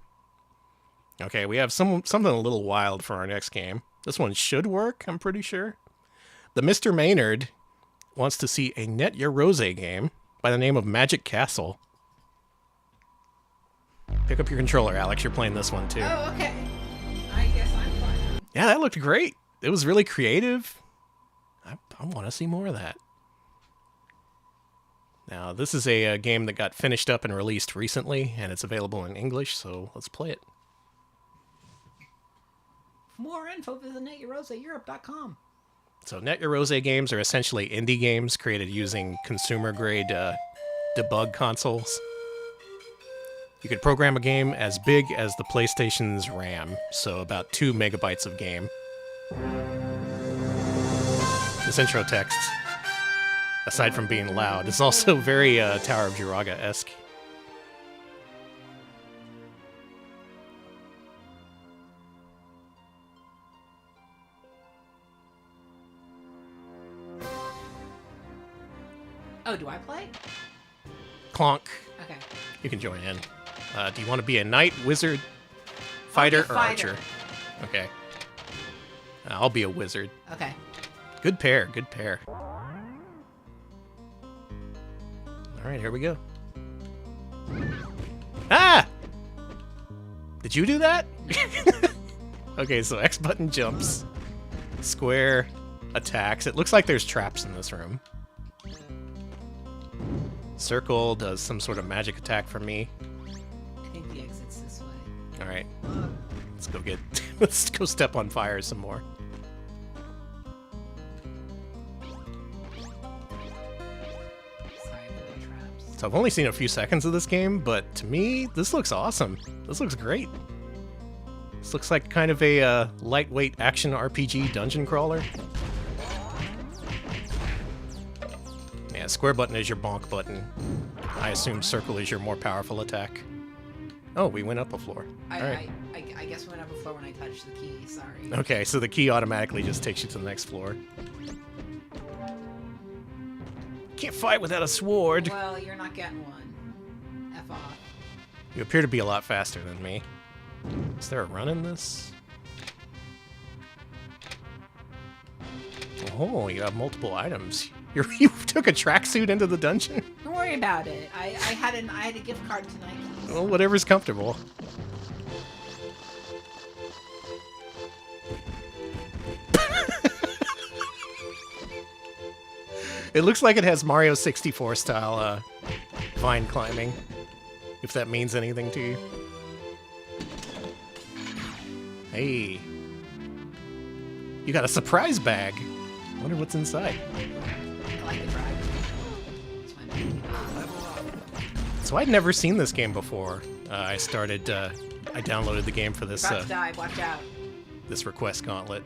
Okay, we have something a little wild for our next game. This one should work, I'm pretty sure. The Mr. Maynard wants to see a Net Your Rose game by the name of Magic Castle. Pick up your controller, Alex. You're playing this one, too. Oh, okay. I guess I'm playing. Yeah, that looked great. It was really creative. I want to see more of that. Now, this is a game that got finished up and released recently, and it's available in English, so let's play it. For more info, visit netyourroseeurope.com. So Net Your Rose games are essentially indie games created using consumer-grade debug consoles. You could program a game as big as the PlayStation's RAM, so about 2 megabytes of game. This intro text, aside from being loud, is also very Tower of Jiraga-esque. Oh, do I play? Clonk. Okay. You can join in. Do you want to be a knight, wizard, fighter, or fighter. archer? Okay. I'll be a wizard. Okay. Good pair, good pair. Alright, here we go. Ah! Did you do that? Okay, so X button jumps. Square attacks. It looks like there's traps in this room. Circle does some sort of magic attack for me. I think the exit's this way. Alright. Let's go get... let's go step on fire some more. So I've only seen a few seconds of this game, but to me, this looks awesome. This looks great. This looks like kind of a lightweight action RPG dungeon crawler. Yeah, square button is your bonk button. I assume circle is your more powerful attack. Oh, we went up a floor. Alright. I guess we went up a floor when I touched the key, sorry. Okay, so the key automatically just takes you to the next floor. Can't fight without a sword. Well, you're not getting one. F off. You appear to be a lot faster than me. Is there a run in this? Oh, you have multiple items. You took a tracksuit into the dungeon? Don't worry about it. I had a gift card tonight. Well, whatever's comfortable. It looks like it has Mario 64 style vine climbing, if that means anything to you. Hey. You got a surprise bag. Wonder what's inside. I like the drag. So I'd never seen this game before. I downloaded the game for this About to die, watch out. this request gauntlet.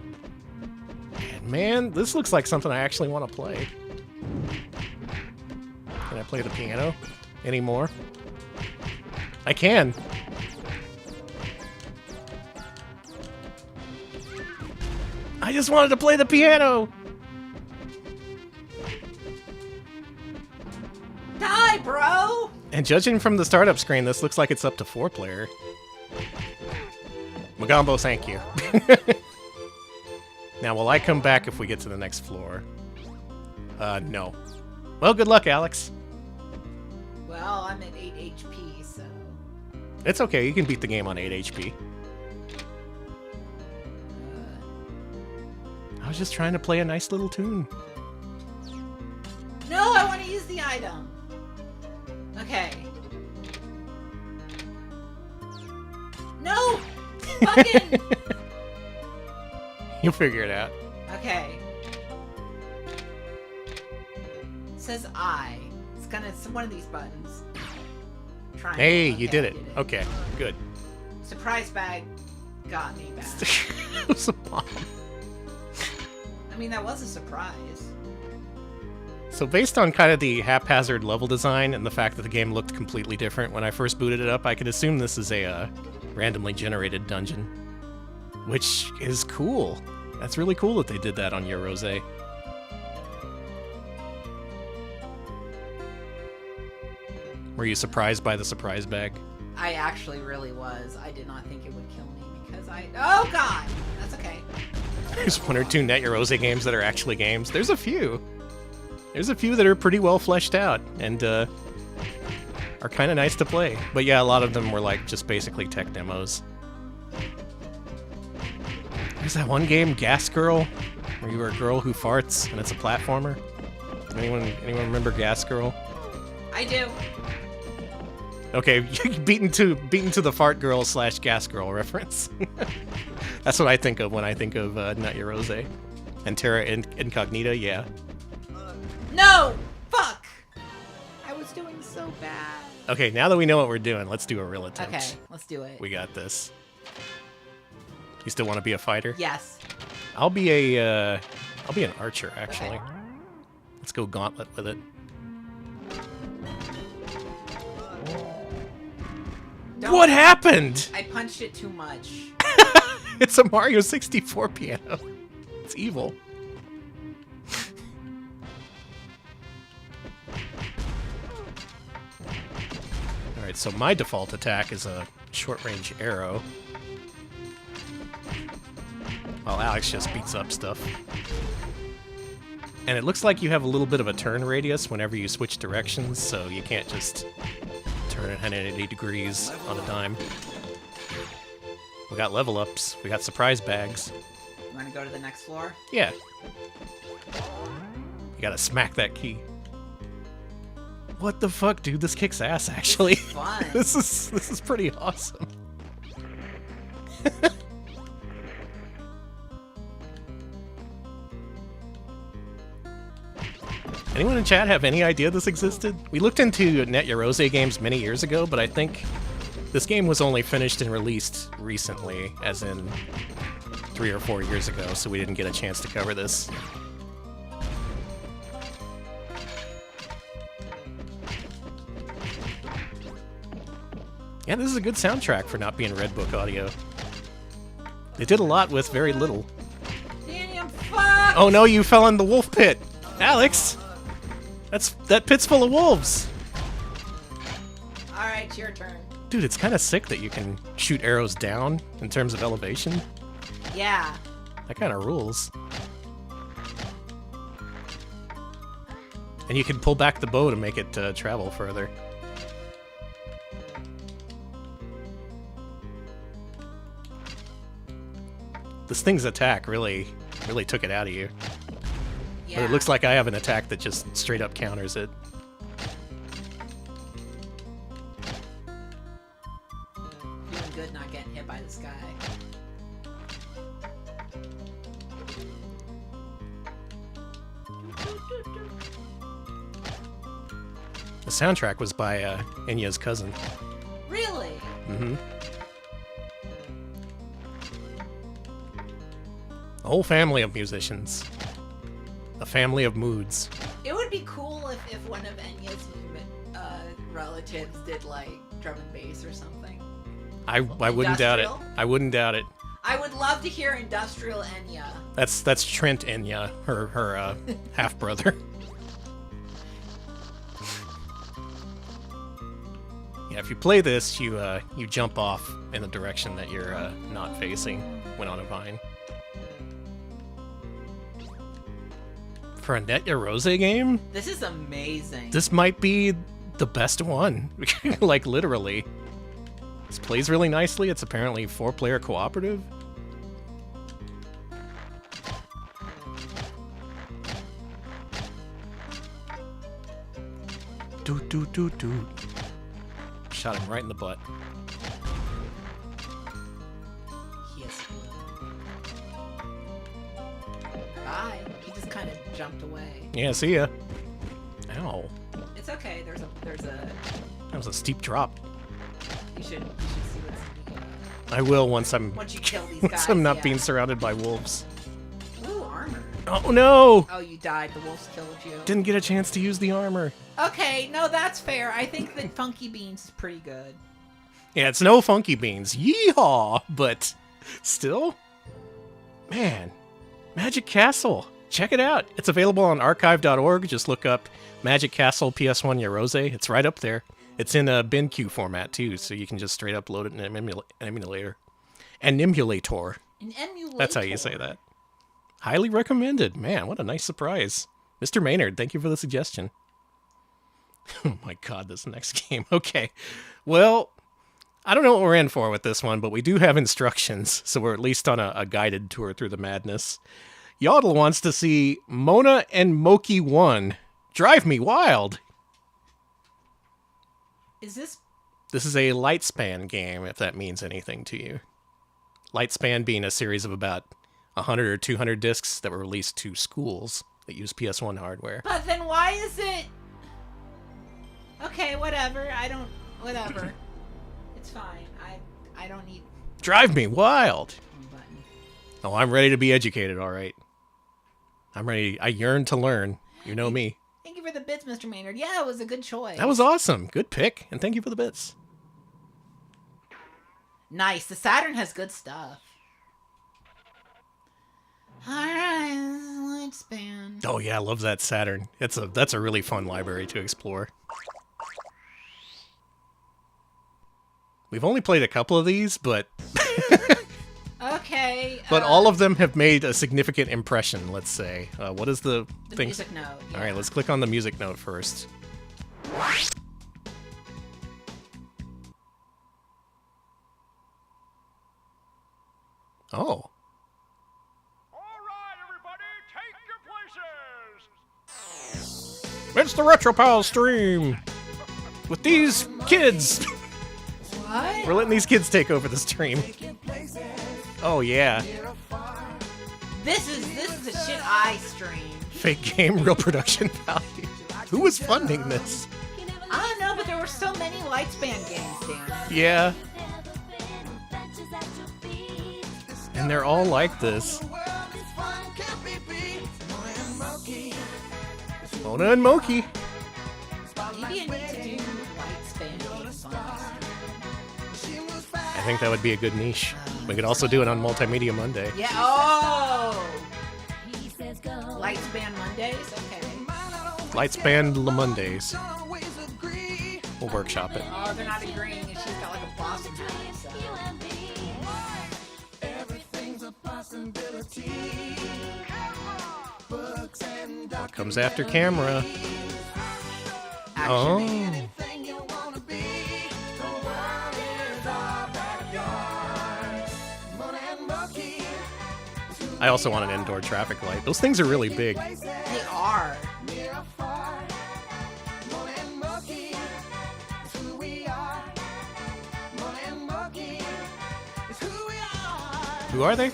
And man, this looks like something I actually want to play. Can I play the piano anymore? I can. I just wanted to play the piano. Die, bro! And judging from the startup screen, this looks like it's up to 4-player. Magambo, thank you. Now, will I come back if we get to the next floor? No. Well, good luck, Alex. Well, I'm at 8 HP, so... It's okay, you can beat the game on 8 HP. I was just trying to play a nice little tune. No, I want to use the item! Okay. No! Fucking! You'll figure it out. Okay. It says I. It's one of these buttons. Triangle. Hey, Okay, you did I it. Okay, good. Surprise bag got me back. It was a bomb. I mean, that was a surprise. So based on kind of the haphazard level design and the fact that the game looked completely different when I first booted it up, I could assume this is a randomly generated dungeon. Which is cool. That's really cool that they did that on Your Rose. Were you surprised by the surprise bag? I actually really was. I did not think it would kill me because Oh, God! That's okay. There's one or two Net Your Rose games that are actually games. There's a few. There's a few that are pretty well fleshed out and are kind of nice to play. But yeah, a lot of them were like just basically tech demos. There's that one game, Gas Girl, where you were a girl who farts and it's a platformer. Anyone remember Gas Girl? I do. Okay, beaten to the fart girl / gas girl reference. That's what I think of when I think of Not Your Rose. And Terra Incognita, yeah. No! Fuck! I was doing so bad. Okay, now that we know what we're doing, let's do a real attempt. Okay, let's do it. We got this. You still want to be a fighter? Yes. I'll be an archer, actually. Okay. Let's go gauntlet with it. What happened? I punched it too much. It's a Mario 64 piano. It's evil. Alright, so my default attack is a short-range arrow. While Alex just beats up stuff. And it looks like you have a little bit of a turn radius whenever you switch directions, so you can't just turn it 180 degrees on a dime. We got level ups. We got surprise bags. You want to go to the next floor? Yeah. You gotta smack that key. What the fuck, dude? This kicks ass, actually. This is fun. This is pretty awesome. Anyone in chat have any idea this existed? We looked into Net Yorose games many years ago, but I think this game was only finished and released recently, as in 3 or 4 years ago, so we didn't get a chance to cover this. Yeah, this is a good soundtrack for not being Redbook audio. They did a lot with very little. Danny, I'm fucked! Oh no, you fell in the wolf pit! Alex! That pit's full of wolves! Alright, your turn. Dude, it's kind of sick that you can shoot arrows down in terms of elevation. Yeah. That kind of rules. And you can pull back the bow to make it travel further. This thing's attack really took it out of you. Yeah. But it looks like I have an attack that just straight up counters it. Doing good not getting hit by this guy. The soundtrack was by Enya's cousin. Really? Mm-hmm. A whole family of musicians. A family of moods. It would be cool if one of Enya's relatives did like drum and bass or something. I wouldn't doubt it. I wouldn't doubt it. I would love to hear industrial Enya. That's Trent Enya, her half brother. Yeah, if you play this, you jump off in the direction that you're not facing when on a vine. For a Net Yorose game? This is amazing. This might be the best one. Like, literally. This plays really nicely. It's apparently 4-player cooperative. Doot, doot, doot, doot. Shot him right in the butt. Yes. Bye. He just kind of jumped away. Yeah, see ya. Ow. It's okay. There's a. That was a steep drop. You should see what's. I will once you kill these once guys, I'm not yeah. being surrounded by wolves. Ooh, armor. Oh no! Oh, you died. The wolves killed you. Didn't get a chance to use the armor. Okay, no, that's fair. I think that Funky Beans is pretty good. Yeah, it's no Funky Beans. Yeehaw! But still, man, Magic Castle. Check it out. It's available on archive.org. Just look up Magic Castle PS1 Yorose. It's right up there. It's in a BenQ format too, so you can just straight up load it in an emulator. An emulator. An emulator. That's how you say that. Highly recommended. Man, what a nice surprise. Mr. Maynard, thank you for the suggestion. Oh my god, this next game. Okay. Well, I don't know what we're in for with this one, but we do have instructions, so we're at least on a guided tour through the madness. Yodel wants to see Mona and Moki 1. Drive Me Wild! Is this... This is a Lightspan game, if that means anything to you. Lightspan being a series of about 100 or 200 discs that were released to schools that use PS1 hardware. But then why is it... Okay, whatever. Whatever. It's fine. I don't need... Drive Me Wild! Oh, I'm ready to be educated, alright. I'm ready. I yearn to learn. You know me. Thank you for the bits, Mr. Maynard. Yeah, it was a good choice. That was awesome. Good pick. And thank you for the bits. Nice. The Saturn has good stuff. Alright, Lightspan. Oh yeah, I love that Saturn. That's a really fun library to explore. We've only played a couple of these, but Okay. but all of them have made a significant impression, let's say. What is the thing? Music note. Yeah. All right, let's click on the music note first. Oh. It's the RetroPal stream with these kids. What? We're letting these kids take over the stream. Oh yeah. This is the shit I stream. Fake game, real production value. Who was funding this? I don't know, but there were so many Lightspan games, Dan. Yeah. And they're all like this. Mona and Moki. Maybe I need to do Lightspan games on this. I think that would be a good niche. We could also do it on Multimedia Monday. Yeah. Oh. Lightspan Mondays. Okay. Lightspan La Mondays. We'll workshop it. Oh, they're not agreeing, and she's got like a blossom hat. So. What comes after camera? Action. I also want an indoor traffic light. Those things are really big. They are. Who are they?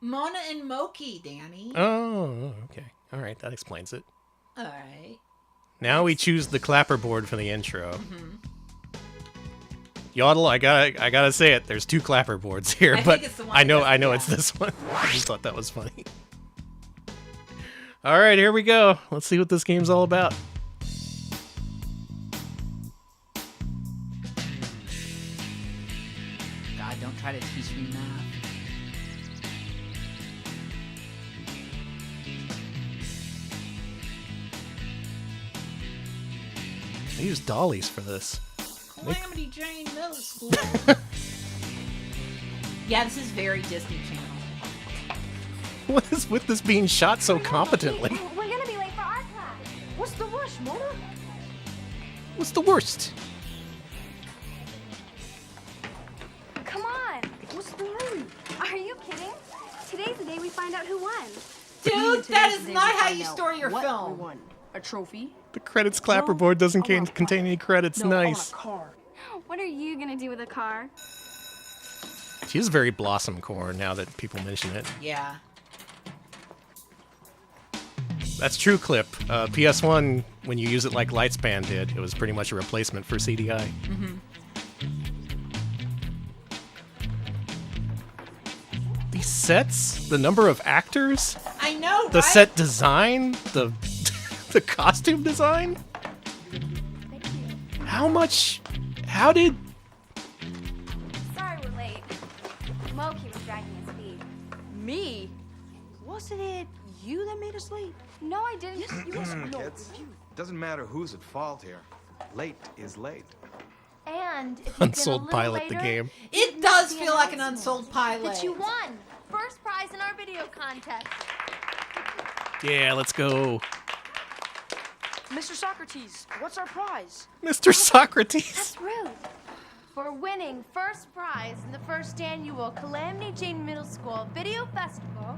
Mona and Moki, Danny. Oh, okay. All right, that explains it. All right. Now we choose the clapperboard for the intro. Yodel, I gotta say it. There's two clapperboards here, I but think it's the one I know that- it's this one. I just thought that was funny. All right, here we go. Let's see what this game's all about. God, don't try to teach me math. They use dollies for this. Calamity Jane Middle School. Yeah, this is very Disney Channel. What is with this being shot so competently? We're gonna be late for art class. What's the worst, Mona? What's the worst? Come on. What's the hurry? Are you kidding? Today's the day we find out who won. Dude, that is not how you store your film. A trophy? The credits clapperboard doesn't contain any credits. Nice. What are you gonna do with a car? She is very Blossom Core now that people mention it. Yeah. That's true, Clip. PS1, when you use it like Lightspan did, it was pretty much a replacement for CDI. These sets, the number of actors, I know, the right? set design, the the costume design. How did... Sorry we're late. Moki was dragging his feet. Me? Wasn't it you that made us late? No, I didn't. Yes, you were. Kids, doesn't matter who's at fault here. Late is late. And if you'd Unsold been a little Pilot, the later, game. It does feel like an unsold pilot. That you won. First prize in our video contest. Yeah, let's go. Mr. Socrates, what's our prize? Mr. Socrates. That's rude. For winning first prize in the first annual Calamity Jane Middle School Video Festival.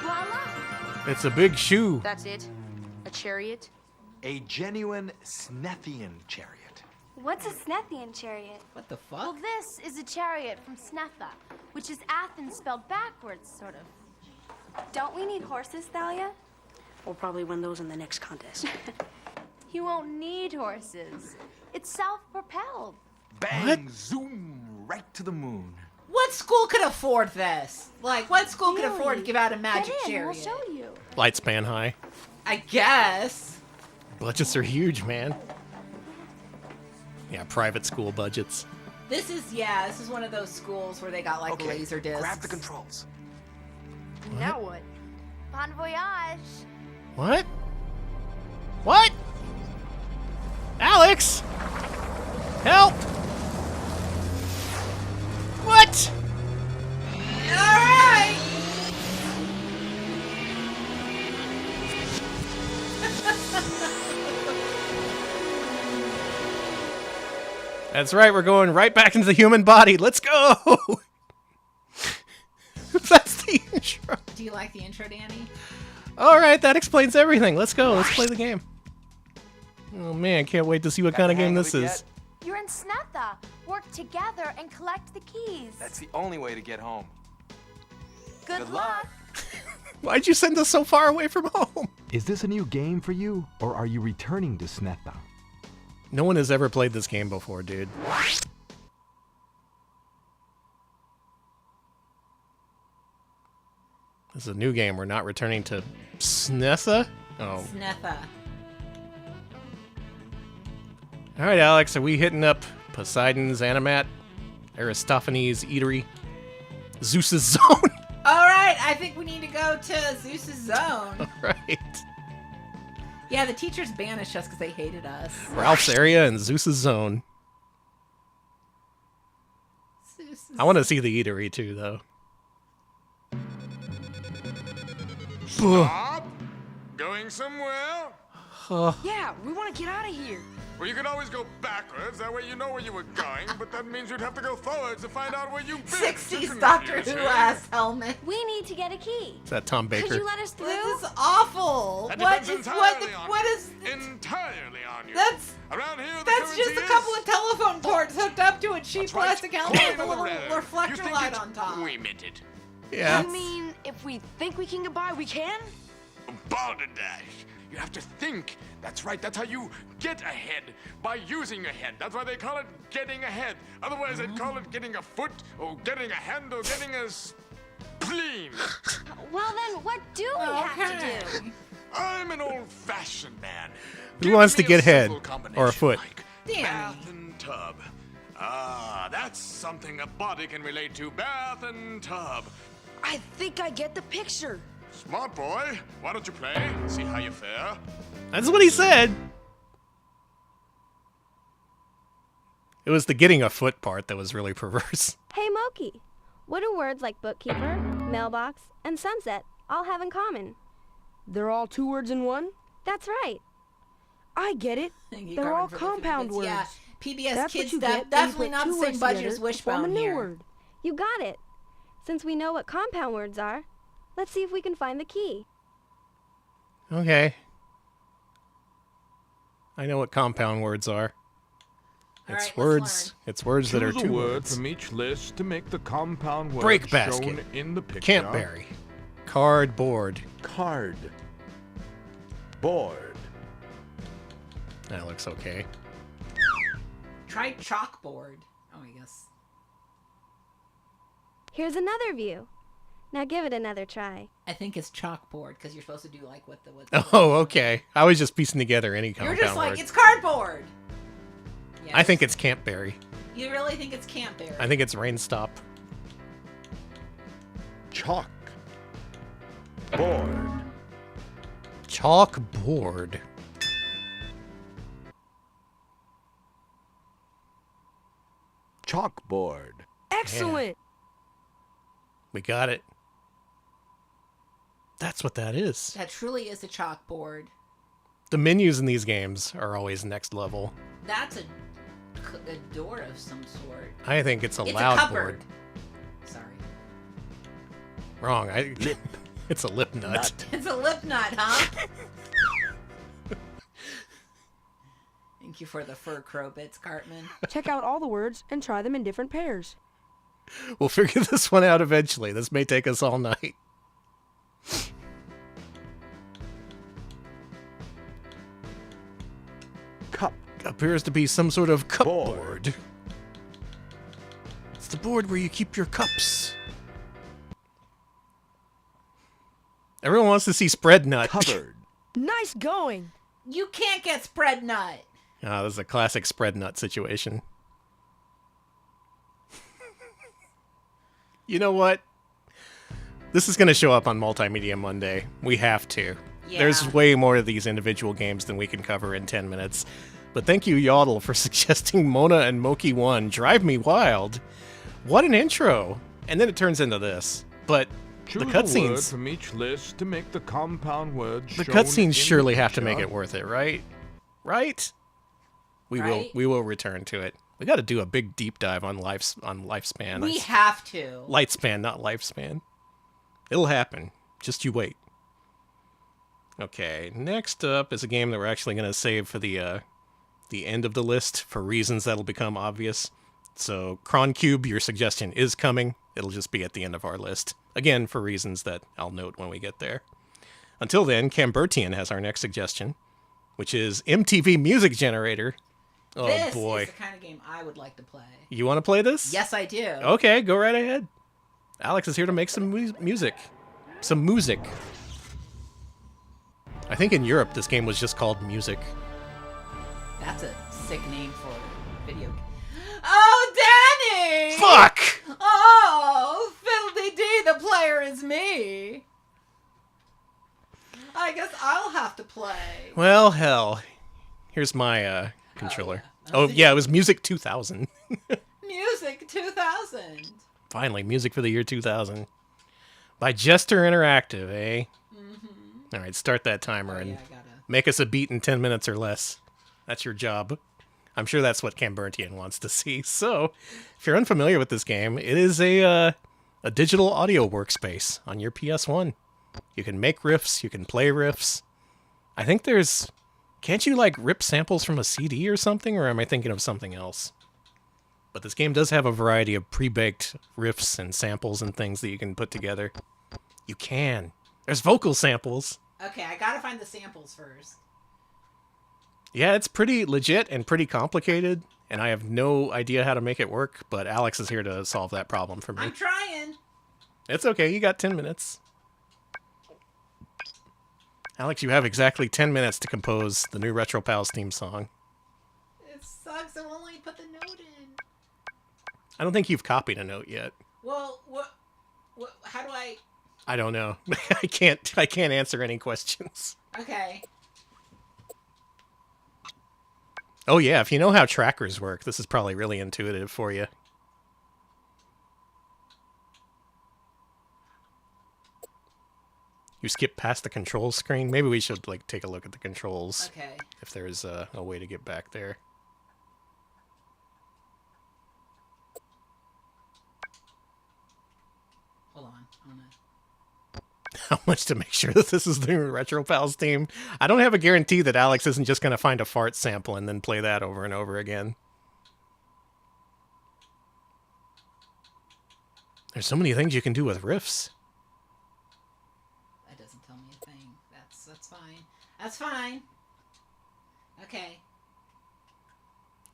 Voila! It's a big shoe. That's it? A chariot? A genuine Snethian chariot. What's a Snethian chariot? What the fuck? Well, this is a chariot from Snetha, which is Athens spelled backwards, sort of. Don't we need horses, Thalia? We'll probably win those in the next contest. You won't need horses. It's self-propelled. Bang, zoom, right to the moon. What school could afford this? Like, what school could Really? afford to give out a magic Get in, chariot? we'll show you. Lightspan high. I guess. Budgets are huge, man. Yeah, private school budgets. This is one of those schools where they got like laser discs. Grab the controls. Now what? Bon voyage. What? What? Alex! Help! What? Alright! That's right, we're going right back into the human body. Let's go! That's the intro. Do you like the intro, Danny? Alright, that explains everything. Let's go, let's play the game. Oh man, can't wait to see what kind of game this is. You're in Snetha. Work together and collect the keys. That's the only way to get home. Good luck. Why'd you send us so far away from home? Is this a new game for you, or are you returning to Snetha? No one has ever played this game before, dude. This is a new game. We're not returning to Snetha? Oh. Snetha. Alright, Alex, are we hitting up Poseidon's Animat? Aristophanes' Eatery? Zeus's Zone? Alright, I think we need to go to Zeus's Zone. Alright. Yeah, the teachers banished us because they hated us. Ralph's Area and Zeus's Zone. I want to see the Eatery too, though. Stop! Going somewhere? Yeah, we want to get out of here. Well, you can always go backwards. That way you know where you were going, but that means you'd have to go forwards to find out where you've been. 60s Doctor Who ass helmet. We need to get a key. Is that Tom Baker? Could you let us through? This is awful. That What depends is entirely on what you. is entirely on you. That's around here. The that's just a currency couple is- of telephone cords hooked up to a cheap That's right. plastic helmet with a Coin little over there. reflector You think light it? on top. We meant it. Yeah. You mean if we think we can get by, we can? Balderdash. You have to think. That's right. That's how you get ahead. By using your head. That's why they call it getting ahead. Otherwise, they'd call it getting a foot, or getting a hand, or getting a spleen. Well, then what do we have to do? I'm an old-fashioned man. Who wants to Give me a get head simple or a combination foot? like Danny. bath and tub. Ah, that's something a body can relate to. Bath and tub. I think I get the picture. Smart boy. Why don't you play? See how you fare. That's what he said. It was the getting a foot part that was really perverse. Hey Moki, what do words like bookkeeper, mailbox, and sunset all have in common? They're all 2 words in one? That's right. I get it. Thank you, They're all Carmen, for looking at compound this. words. Yeah, PBS That's kids what you that get when you definitely put not the 2 same words budget together as to form a Wishbone new here. word. You got it. Since we know what compound words are, let's see if we can find the key. Okay. I know what compound words are. It's right, words. It's words that are Choose a two word words. from each list to make the compound word Break shown basket. in the picture. Campberry. Cardboard. Card. Board. That looks okay. Try chalkboard. Oh, I guess. Here's another view. Now give it another try. I think it's chalkboard because you're supposed to do like what the. Oh, okay. I was just piecing together any You're compound just like word. it's cardboard. I think it's Campberry. You really think it's Campberry? I think it's Rainstop. Chalk. Board. Chalkboard. Chalkboard. Excellent. We got it. That's what that is. That truly is a chalkboard. The menus in these games are always next level. That's a door of some sort. I think it's a It's loud a cupboard. board. Sorry. Wrong. It's a lip nut. It's a lip nut, huh? Thank you for the fur crow bits, Cartman. Check out all the words and try them in different pairs. We'll figure this one out eventually. This may take us all night. Cup. Appears to be some sort of cupboard. It's the board where you keep your cups. Everyone wants to see spread nut. Cupboard. Nice going. You can't get spread nut. Ah, this is a classic spread nut situation. You know what? This is going to show up on Multimedia Monday. We have to. Yeah. There's way more of these individual games than we can cover in 10 minutes. But thank you, Yodel, for suggesting Mona and Moki 1. Drive Me Wild. What an intro. And then it turns into this. But Choose the a word cutscenes... from each list to make the compound word The shown cutscenes in surely the have to make picture. it worth it, right? Right? We Right? will return to it. We got to do a big deep dive on lifespan. We have to. Lightspan, not lifespan. It'll happen. Just you wait. Okay, next up is a game that we're actually going to save for the end of the list for reasons that'll become obvious. So, Croncube, your suggestion is coming. It'll just be at the end of our list. Again, for reasons that I'll note when we get there. Until then, Cambertian has our next suggestion, which is MTV Music Generator. Oh, this boy. is the kind of game I would like to play. You want to play this? Yes, I do. Okay, go right ahead. Alex is here to make some music. Some music. I think in Europe this game was just called Music. That's a sick name for a video game. Oh, Danny! Fuck! Oh, fiddly-dee, the player is me. I guess I'll have to play. Well, hell. Here's my controller. Oh, yeah, it was Music 2000. Music 2000. Finally, music for the year 2000. By Jester Interactive, eh? Mm-hmm. All right, start that timer and make us a beat in 10 minutes or less. That's your job. I'm sure that's what Cambertian wants to see. So, if you're unfamiliar with this game, it is a digital audio workspace on your PS1. You can make riffs, you can play riffs. I think there's... Can't you, like, rip samples from a CD or something, or am I thinking of something else? But this game does have a variety of pre-baked riffs and samples and things that you can put together. You can. There's vocal samples. Okay, I gotta find the samples first. Yeah, it's pretty legit and pretty complicated, and I have no idea how to make it work, but Alex is here to solve that problem for me. I'm trying. It's okay, you got 10 minutes. Alex, you have exactly 10 minutes to compose the new Retro Pals theme song. It sucks, I only put the note in. I don't think you've copied a note yet. Well, how do I... I don't know. I can't answer any questions. Okay. Oh yeah, if you know how trackers work, this is probably really intuitive for you. You skip past the controls screen? Maybe we should like take a look at the controls. Okay. If there's a way to get back there. Hold on. I'm gonna... How much to make sure that this is the new Retro Pals theme? I don't have a guarantee that Alex isn't just going to find a fart sample and then play that over and over again. There's so many things you can do with riffs. That doesn't tell me a thing. That's fine. That's fine. Okay.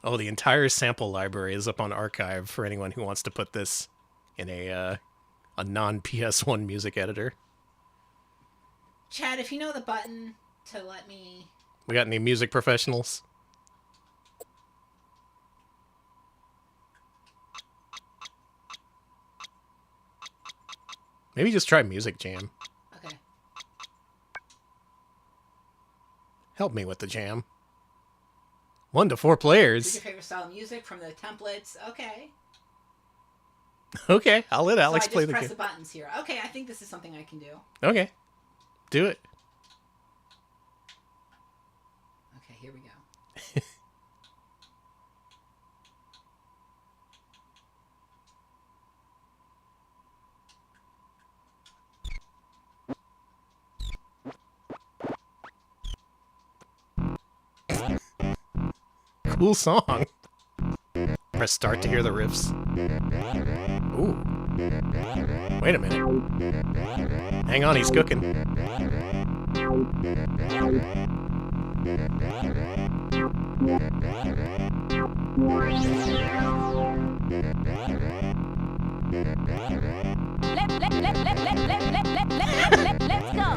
Oh, the entire sample library is up on Archive for anyone who wants to put this in a non-PS1 music editor. Chad, if you know the button to let me... We got any music professionals? Maybe just try Music Jam. Okay. Help me with the jam. 1 to 4 players. Choose your favorite style of music from the templates. Okay. Okay, I'll let Alex so play I just the press game. the buttons here. Okay, I think this is something I can do. Okay. Do it. Okay, here we go. Cool song. Press start to hear the riffs. Ooh. Wait a minute. Hang on, he's cooking. Let's go.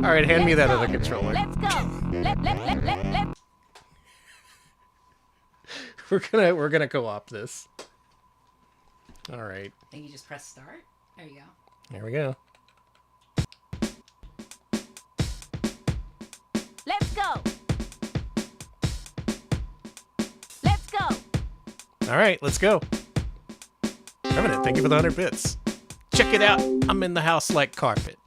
All right, hand me that other controller. Let's go. We're gonna co-op this. All right. I think you just press start. There you go. There we go. Let's go. Let's go. All right, let's go. Revenant, thank you for the 100 bits. Check it out. I'm in the house like carpet.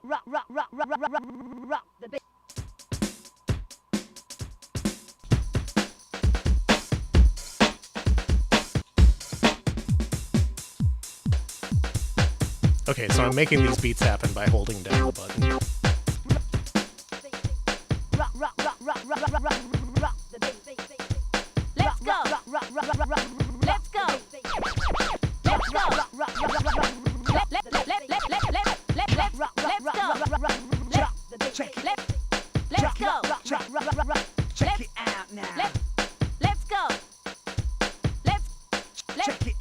Rock, rock, rock, rock, rock, rock, rock, rock the bit. Okay, so I'm making these beats happen by holding down the button. Rock, rock, rock, rock, rock, rock, rock, rock the bit. Let's go. Rock, rock, rock, rock, rock, let's go. Let's go. Rock, rock, rock, rock, rock. Let's go. Check it. Let's go. Check it out now. Let's go. Check it.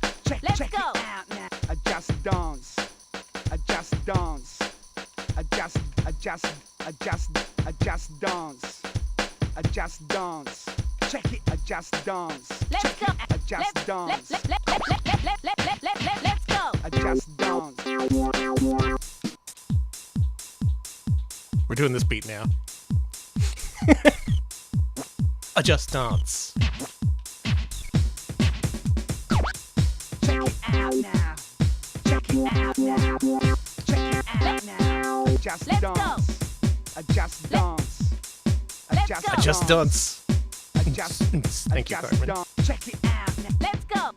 Let's go. out now. I just dance. I just dance. I just dance. I just dance. Check it. I just dance. Let's go. I just dance. Let's go. I just dance. We're doing this beat now. I just dance. Check it out now. Check it out now. Check it out now. I just dance. I just dance. I just dance. Thank you, Cartman. Check it out now. Let's go.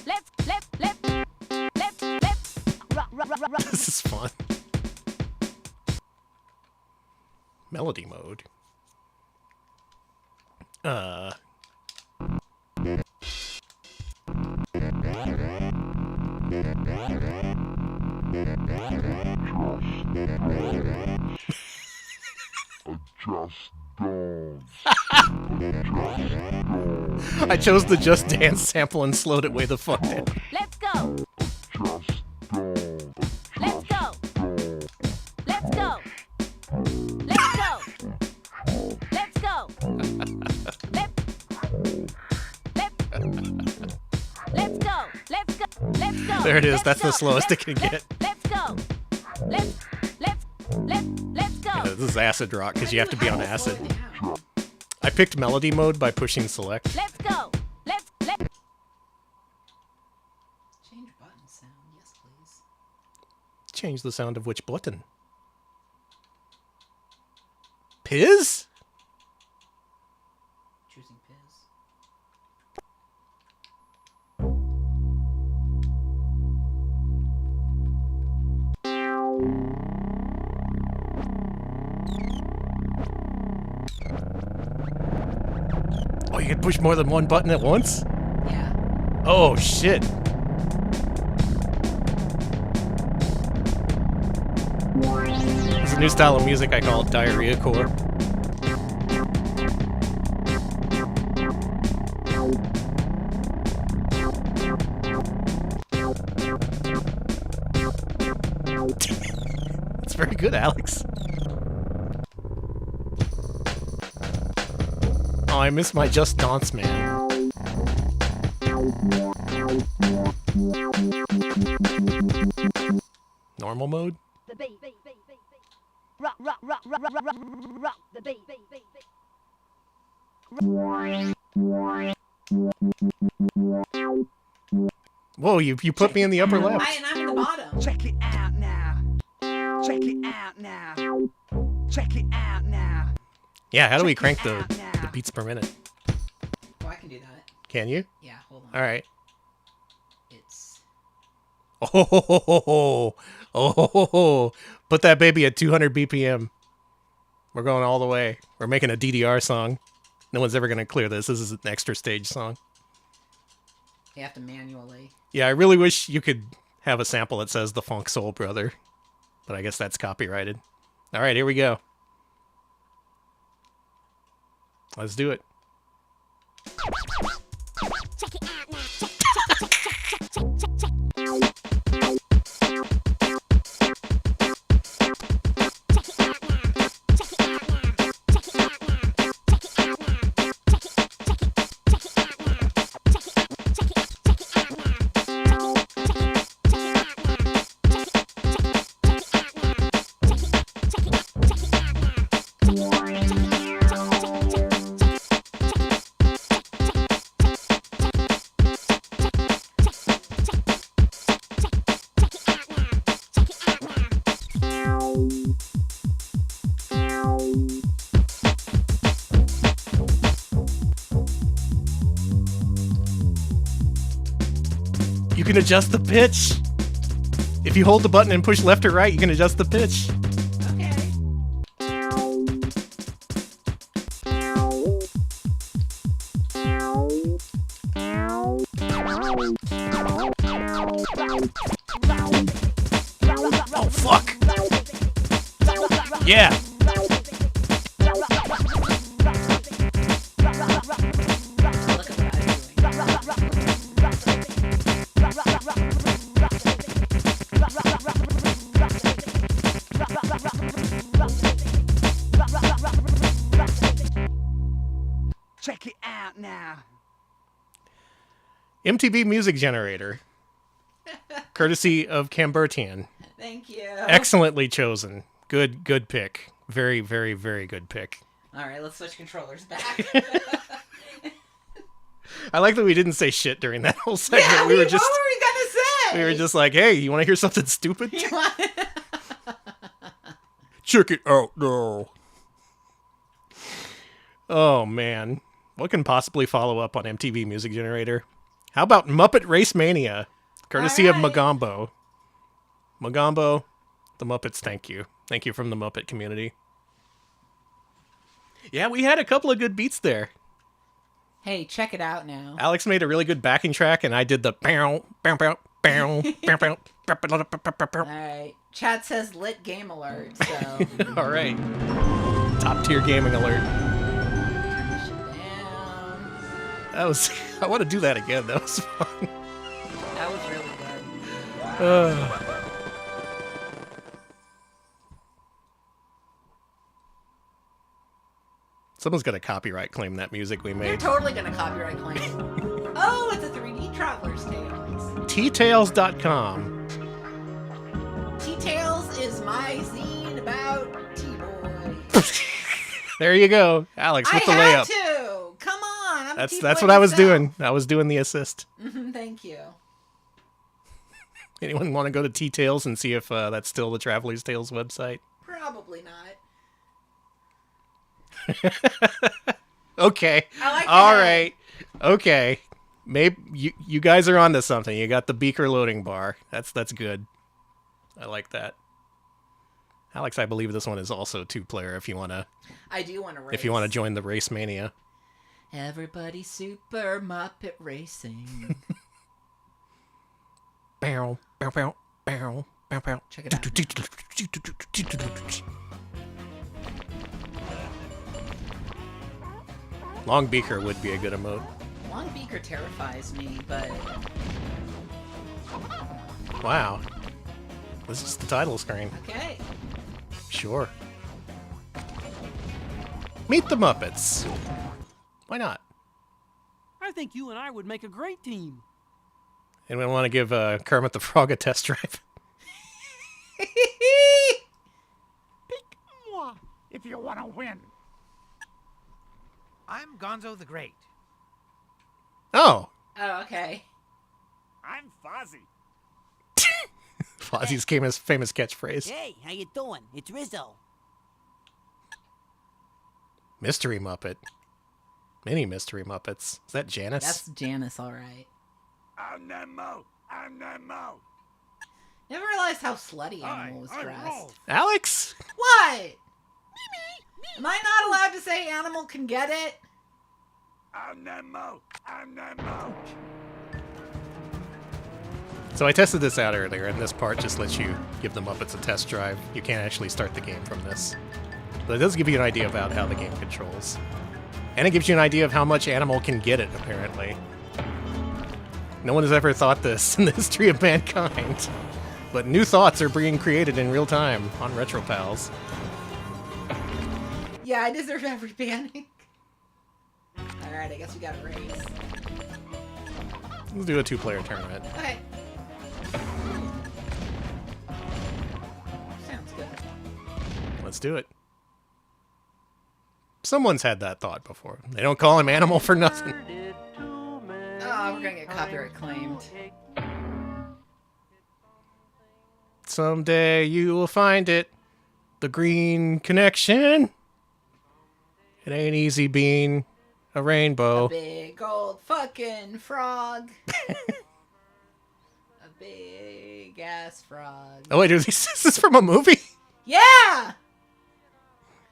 Let's rock. This is fun. Melody mode. I chose the Just Dance sample and slowed it way the fuck down. Let's go. Let's go. Let's go. Let's go. Let's go. Let's go. Let's go. Let's go. There it is. Let's That's go. the slowest it can get. Let's go. Let's go. Yeah, this is acid rock because you have to be on acid. I picked melody mode by pushing select. Let's go. Let's Change button sound, yes please. Change the sound of which button? Piz? Choosing Piz. Oh, you can push more than one button at once? Yeah. Oh, shit. It's a new style of music I call it diarrhea core. It's very good, Alex. Oh, I miss my Just Dance man. Normal mode? the beat. Rock, rock, rock, rock, rock, rock, rock the beat. Whoa, you put me in the upper left. And I'm in the bottom. Check it out now. Check it out now. Check it out now. Yeah, how do we crank the beats per minute? Oh, I can do that. Can you? Yeah, hold on. All right. It's... Oh, put that baby at 200 BPM. We're going all the way. We're making a DDR song. No one's ever going to clear this. This is an extra stage song. You have to manually... Yeah, I really wish you could have a sample that says the Funk Soul Brother. But I guess that's copyrighted. All right, here we go. Let's do it. Check it out now. You can adjust the pitch. If you hold the button and push left or right, you can adjust the pitch. Oh, fuck. Yeah. Check it out now. MTV Music Generator. Courtesy of Cambertian. Thank you. Excellently chosen. Good pick. Very, very, very good pick. All right, let's switch controllers back. I like that we didn't say shit during that whole segment. Yeah, we were what were we gonna say? We were just like, hey, you want to hear something stupid? Check it out now. Oh, man. What can possibly follow up on MTV Music Generator? How about Muppet Race Mania? Courtesy of Magombo. Magombo, the Muppets, thank you. Thank you from the Muppet community. Yeah, we had a couple of good beats there. Hey, check it out now. Alex made a really good backing track, and I did the bow, bow, bow, bow, bow, bow, All right. Chat says lit game alert, so. All right. Top tier gaming alert. That was. I want to do that again. That was fun. That was really good. Someone's gonna copyright claim that music we They're made. totally gonna copyright claim. Oh, it's a 3D Traveler's Tales. T-Tales.com. T-Tales is my zine about T-Boy. There you go, Alex, with the I layup. had to. Come on. I'm a T-Boy That's what I was myself. doing. I was doing the assist. Thank you. Anyone want to go to T-Tales and see if that's still the Traveler's Tales website? Probably not. Okay. I like All that. right. Okay. Maybe you guys are onto something. You got the beaker loading bar. That's good. I like that. Alex, I believe this one is also 2-player if you want to. I do want to race. If you want to join the Race Mania. Everybody Super Muppet Racing. Bow, bow, bow, bow, bow, bow. Check it out. Long beaker would be a good emote. Long Beaker terrifies me, but Wow. This is the title screen. okay. Sure. Meet the Muppets. Why not? I think you and I would make a great team. Anyone want to give Kermit the Frog a test drive? Moi, if you want to win. I'm Gonzo the Great. Oh. Oh, okay. I'm Fozzie. Fozzie's famous catchphrase. Hey, how you doing? It's Rizzo. Mystery Muppet. Many Mystery Muppets. Is that Janice? That's Janice, all right. I'm Nemo. Never realized how slutty Animal was dressed. Alex? What? Am I not allowed to say Animal can get it? I'm Nemo. So I tested this out earlier, and this part just lets you give the Muppets a test drive. You can't actually start the game from this. But it does give you an idea about how the game controls. And it gives you an idea of how much Animal can get it, apparently. No one has ever thought this in the history of mankind. But new thoughts are being created in real time on RetroPals. Yeah, I deserve every panic. Alright, I guess we got a race. Let's do a 2-player tournament. Okay. Sounds good. Let's do it. Someone's had that thought before. They don't call him Animal for nothing. Oh, we're gonna get copyright claimed. Someday you will find it. The green connection. It ain't easy being a rainbow. A big old fucking frog. gas frog. Oh wait, is this from a movie? Yeah!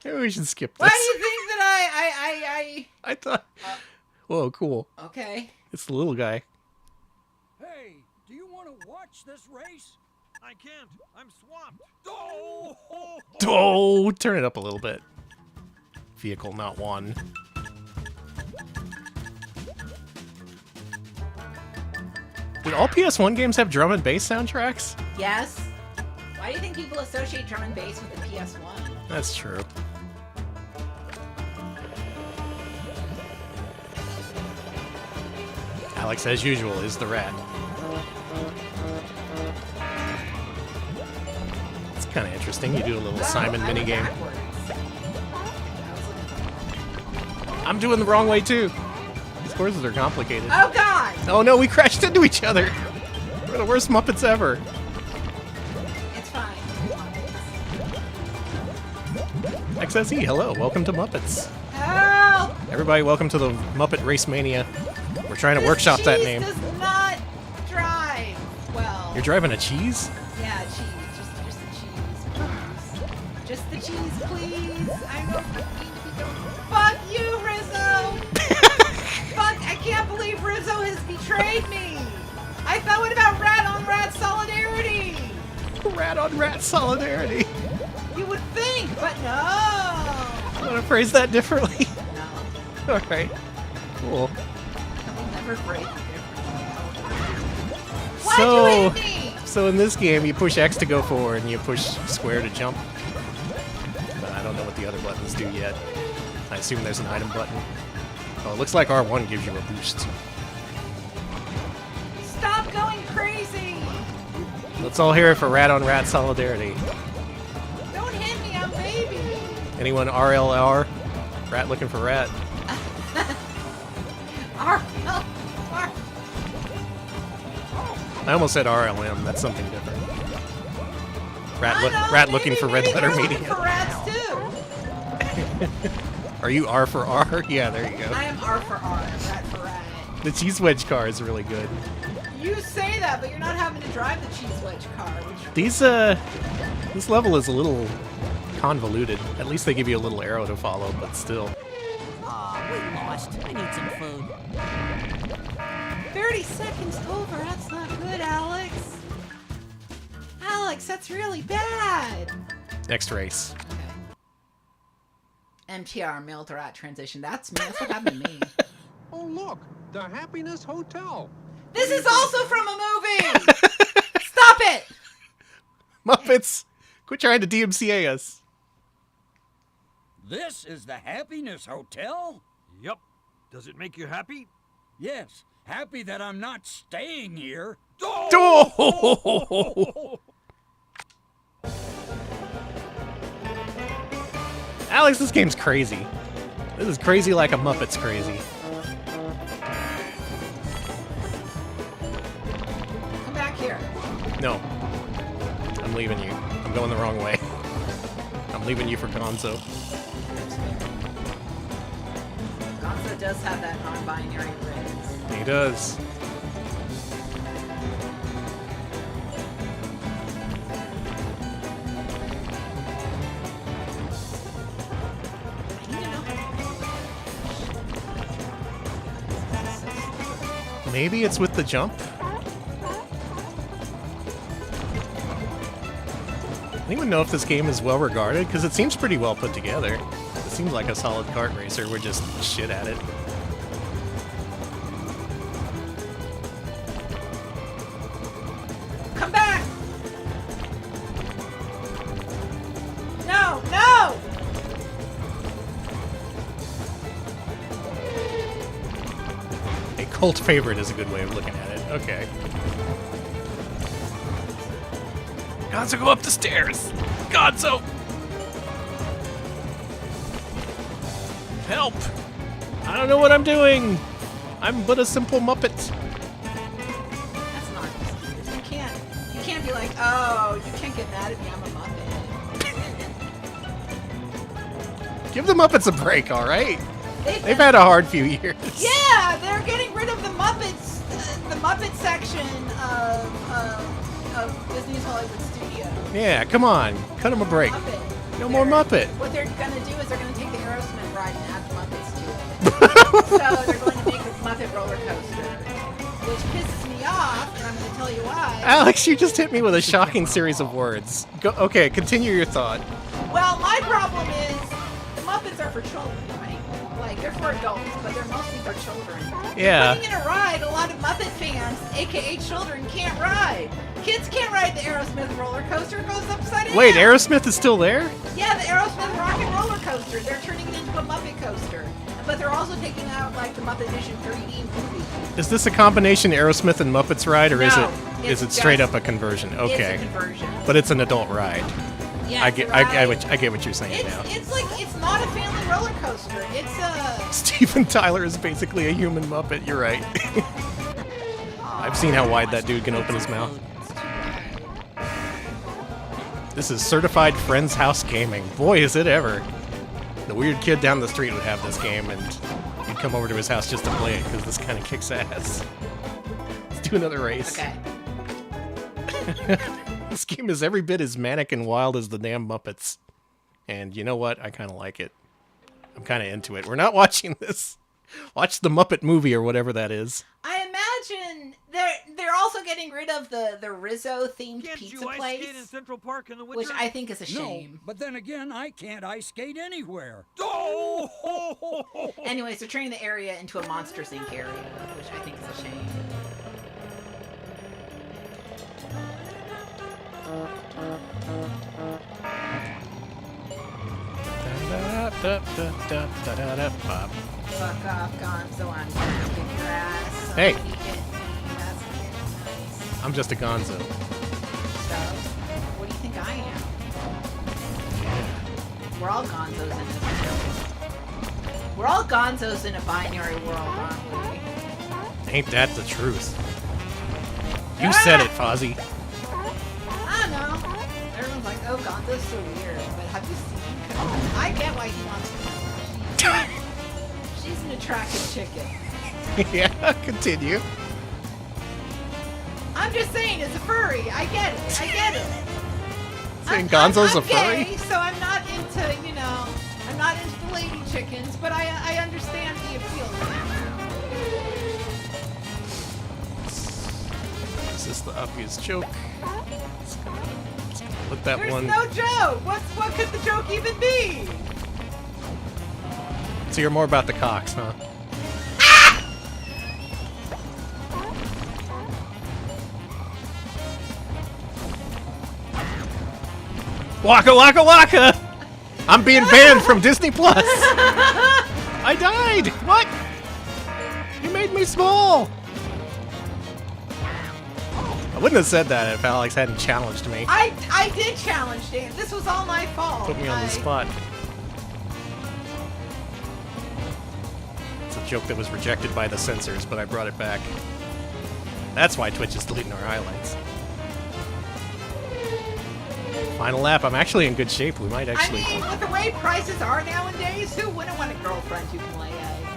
Maybe we should skip this. Why do you think that I thought... Whoa, cool. Okay. It's the little guy. Hey, do you want to watch this race? I can't. I'm swamped. Oh, turn it up a little bit. Vehicle not one. Did all PS1 games have drum and bass soundtracks? Yes. Why do you think people associate drum and bass with the PS1? That's true. Alex, as usual, is the rat. It's kind of interesting. You do a little Simon minigame. I'm doing the wrong way, too. These courses are complicated. Oh, God! Oh, no, we crashed into each other. We're the worst Muppets ever. It's fine. XSE, hello. Welcome to Muppets. Help! Everybody, welcome to the Muppet Race Mania. We're trying to workshop that name. Cheese does not drive well. You're driving a cheese? Yeah, cheese. Just the cheese, please. Just the cheese, please. I know. Fuck you, Rizzo! Fuck, I can't believe Rizzo has betrayed me! I thought, what about rat-on-rat solidarity? Rat-on-rat solidarity. You would think, but no! I want to phrase that differently. No. Alright. Cool. Never phrase it differently. Why'd you hit me? So in this game, you push X to go forward and you push square to jump. But I don't know what the other buttons do yet. I assume there's an item button. Oh, it looks like R1 gives you a boost. Stop going crazy! Let's all hear it for rat-on-rat solidarity. Don't hit me, I'm baby! Anyone RLR? Rat looking for rat. RLR. I almost said RLM. That's something different. Rat looking for red letter media. For rats too. Are you R for R? Yeah, there you go. I am R for R, rat for rat. The cheese wedge car is really good. You say that, but you're not having to drive the cheese wedge car. Which... This level is a little convoluted. At least they give you a little arrow to follow, but still. Aw, we lost. I need some food. 30 seconds over. That's not good, Alex. Alex, that's really bad. Next race. MTR, male to rat transition. That's me. That's what happened to me. Oh, look. The Happiness Hotel. This is also from a movie! Stop it! Muppets, quit trying to DMCA us. This is the Happiness Hotel? Yep. Does it make you happy? Yes. Happy that I'm not staying here. Oh! Alex, this game's crazy. This is crazy like a Muppet's crazy. Come back here. No. I'm leaving you. I'm going the wrong way. I'm leaving you for Gonzo. Gonzo does have that non-binary race. He does. Maybe it's with the jump? I don't even know if this game is well regarded, because it seems pretty well put together. It seems like a solid kart racer, we're just shit at it. Come back! No, no! A cult favorite is a good way of looking at it. Okay. Gonzo, go up the stairs! Gonzo! Help! I don't know what I'm doing! I'm but a simple Muppet. That's not you can't be like, oh, you can't get mad at me, I'm a Muppet. Give the Muppets a break, alright? They've had a hard few years. Yeah, they're getting rid of the Muppets, the Muppet section of of Disney's Hollywood Studios. Yeah, come on. Cut him a break. Muppet. No more Muppet. What they're gonna do is they're gonna take the Aerosmith ride and add the Muppets to it. So they're going to make a Muppet roller coaster, which pisses me off, and I'm gonna tell you why. Alex, you just hit me with a shocking series of words. Okay, continue your thought. Well, my problem is the Muppets are for children, right? Like, they're for adults, but they're mostly for children. Yeah. Putting in a ride, a lot of Muppet fans, aka children, can't ride. Kids can't ride the Aerosmith roller coaster. It goes upside down. Wait, Aerosmith is still there? Yeah, the Aerosmith rock and roller coaster. They're turning it into a Muppet coaster. But they're also taking out, like, the Muppet Vision 3D movie. Is this a combination Aerosmith and Muppets ride, or No, is it it's straight just- up a conversion? Okay. It's a conversion. But it's an adult ride. Yeah, I it's get, a I, ride. I get what you're saying now. It's like, it's not a family roller coaster. It's a... Steven Tyler is basically a human Muppet. You're right. I've seen how wide that dude can open his mouth. This is Certified Friends House Gaming. Boy, is it ever. The weird kid down the street would have this game, and you'd come over to his house just to play it, because this kind of kicks ass. Let's do another race. Okay. This game is every bit as manic and wild as the damn Muppets. And you know what? I kind of like it. I'm kind of into it. We're not watching this. Watch the Muppet movie or whatever that is. I imagine they're also getting rid of the Rizzo themed pizza ice place, skate in Central Park in the winter? which I think is a No, shame. but then again, I can't ice skate anywhere. Anyways, they're turning the area into a Monsters Inc. area, which I think is a shame. Fuck off, Gonzo. I'm gonna kick your ass. Hey. Somebody hit me. That's nice. I'm just a gonzo. So, what do you think I am? We're all gonzos in this world. We're all gonzos in a binary world, aren't we? Ain't that the truth? You said it, Fozzie. I don't know. Everyone's like, oh, Gonzo's so weird. But have you seen her? I get why he wants to know. She's an attractive chicken. Yeah, continue. I'm just saying, as a furry, I get it. I get it. Saying Gonzo's I'm a furry? gay, so I'm not into, I'm not into the lady chickens, but I understand the appeal. Is this the obvious joke? It's gonna let that There's one. no joke. What could the joke even be? So you're more about the cocks, huh? Waka waka waka! I'm being banned from Disney Plus. I died. What? You made me small. I wouldn't have said that if Alex hadn't challenged me. I did challenge Dan. This was all my fault. Put me on the spot. It's a joke that was rejected by the censors, but I brought it back. That's why Twitch is deleting our highlights. Final lap. I'm actually in good shape. We might actually. I mean, with the way prices are nowadays, who wouldn't want a girlfriend who can lay eggs?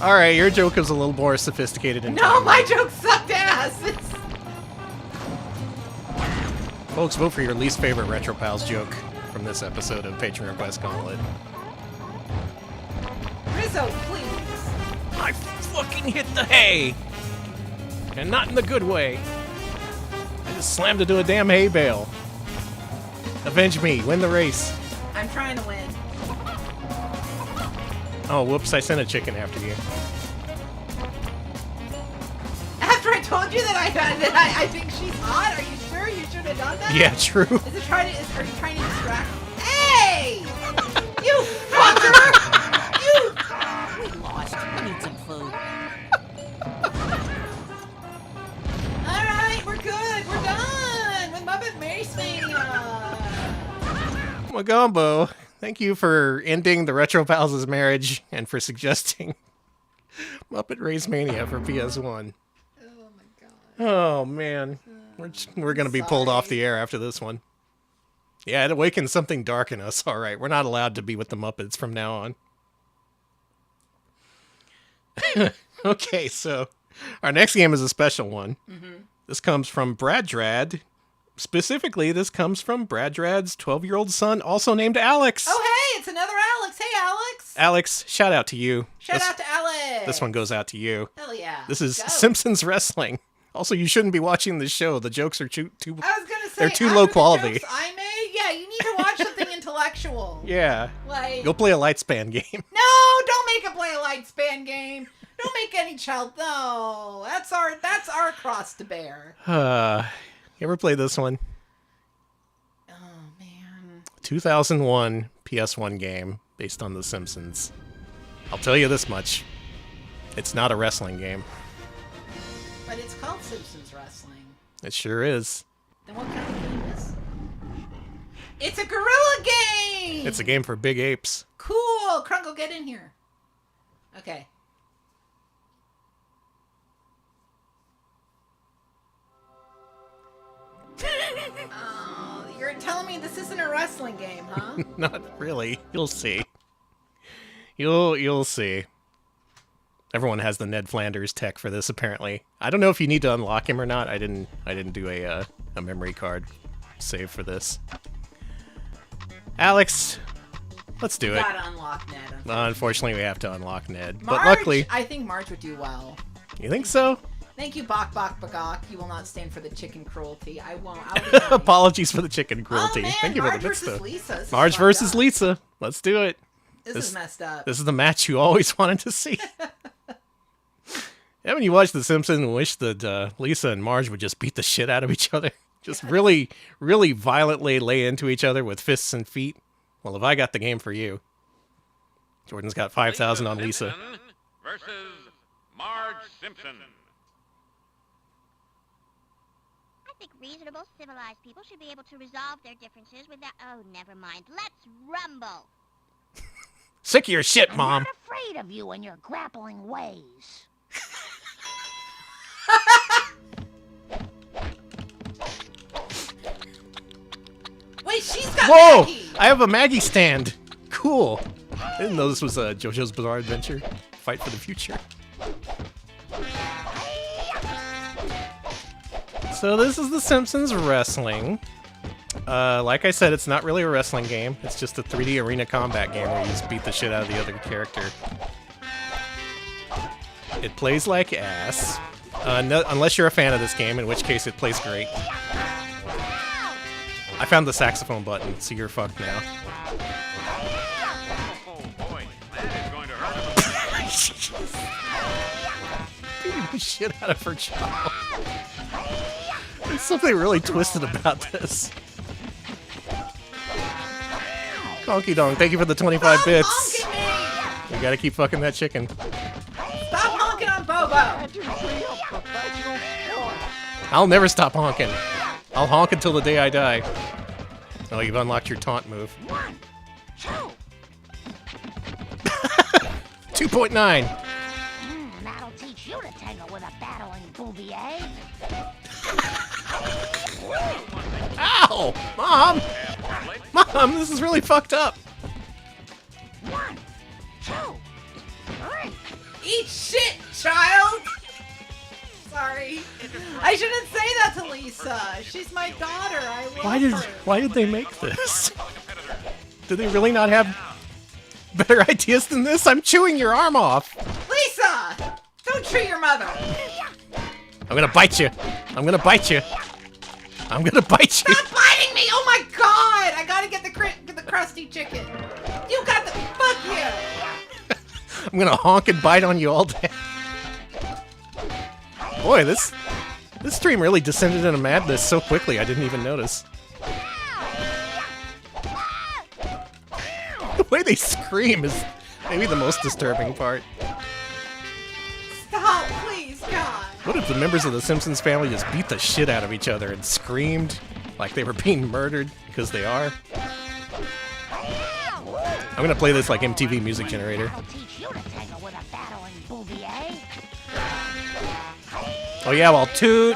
All right, your joke is a little more sophisticated. And No, my joke sucked ass. Folks, vote for your least favorite Retro Pals joke from this episode of Patron Request Gauntlet. Rizzo, please. I fucking hit the hay! And not in the good way. I just slammed into a damn hay bale. Avenge me, win the race. I'm trying to win. Oh, whoops, I sent a chicken after you. After I told you that I think she's hot, are you sure you should have done that? Yeah, true. Are you trying to distract? Hey! You fucker! We lost. We need some food. Alright, we're good. We're done with Muppet Mace Mania. Magombo, thank you for ending the Retro Pals' marriage and for suggesting Muppet Race Mania for PS1. Oh my god. Oh man, we're gonna be pulled off the air after this one. Yeah, it awakens something dark in us. All right, we're not allowed to be with the Muppets from now on. Okay, so Our next game is a special one. Mm-hmm. This comes from Bradrad. Specifically, this comes from Bradrad's 12-year-old son, also named Alex. Oh, hey, it's another Alex. Hey, Alex. Alex, shout out to you. Shout out to Alex. This one goes out to you. Hell yeah. This is Go. Simpsons Wrestling. Also, you shouldn't be watching this show. The jokes are too I was gonna say, they're too after low the quality. jokes I made, yeah, you need to watch something intellectual. Yeah. Like, Go play a Lightspan game. no, don't make it play a Lightspan game. Don't make any child. No, that's our cross to bear. You ever play this one? Oh man. 2001 PS1 game based on The Simpsons. I'll tell you this much. It's not a wrestling game. But it's called Simpsons Wrestling. It sure is. Then what kind of game is? It's a gorilla game! It's a game for big apes. Cool! Krungle, get in here. Okay. Oh, you're telling me this isn't a wrestling game, huh? Not really. You'll see. You'll see. Everyone has the Ned Flanders tech for this, apparently. I don't know if you need to unlock him or not. I didn't do a memory card save for this. Alex, let's do it. Gotta unlock Ned. Unfortunately, we have to unlock Ned. Marge, but luckily... I think Marge would do well. You think so? Thank you, Bok Bok Bagok. You will not stand for the chicken cruelty. I won't. I'll be nice. Apologies for the chicken cruelty. Oh, man, Thank you Marge for the bits, versus though. Lisa. This is Marge fucked versus up. Lisa. Let's do it. This is messed up. This is the match you always wanted to see. Haven't you watched The Simpsons and wished that Lisa and Marge would just beat the shit out of each other? Just really, really violently lay into each other with fists and feet? Well, have I got the game for you? Jordan's got 5,000 on Lisa. Versus Marge Simpson. I think reasonable, civilized people should be able to resolve their differences without... Oh, never mind. Let's rumble. Sick of your shit, Mom. I'm not afraid of you and your grappling ways. Wait, she's got Whoa! Maggie. I have a Maggie stand. Cool. I didn't know this was a JoJo's Bizarre Adventure. Fight for the future. So this is The Simpsons Wrestling. Like I said, it's not really a wrestling game. It's just a 3D arena combat game where you just beat the shit out of the other character. It plays like ass. Unless you're a fan of this game, in which case it plays great. I found the saxophone button, so you're fucked now. Oh boy, that is going to hurt him. Beating the shit out of her child. There's something really twisted about this. Conky Dong, thank you for the 25 bits. We gotta keep fucking that chicken. Stop honking on Bobo. I'll never stop honking. I'll honk until the day I die. Oh, you've unlocked your taunt move. 2.9. That'll teach you to tangle with a battling bouvier. Ow! Mom! Mom, this is really fucked up. 1, 2, 3. Eat shit, child. Sorry. I shouldn't say that to Lisa. She's my daughter. I love her. Why did they make this? Do they really not have better ideas than this? I'm chewing your arm off. Lisa! Don't chew your mother. I'm gonna bite you. I'm gonna bite you. I'm gonna bite you. Stop biting me! Oh my god! I gotta get the crusty chicken. You got the... Fuck you! I'm gonna honk and bite on you all day. Boy, this stream really descended into madness so quickly I didn't even notice. The way they scream is maybe the most disturbing part. Stop, please, God. What if the members of the Simpsons family just beat the shit out of each other and screamed like they were being murdered? Because they are. I'm gonna play this like MTV Music Generator. Oh yeah, well, toot!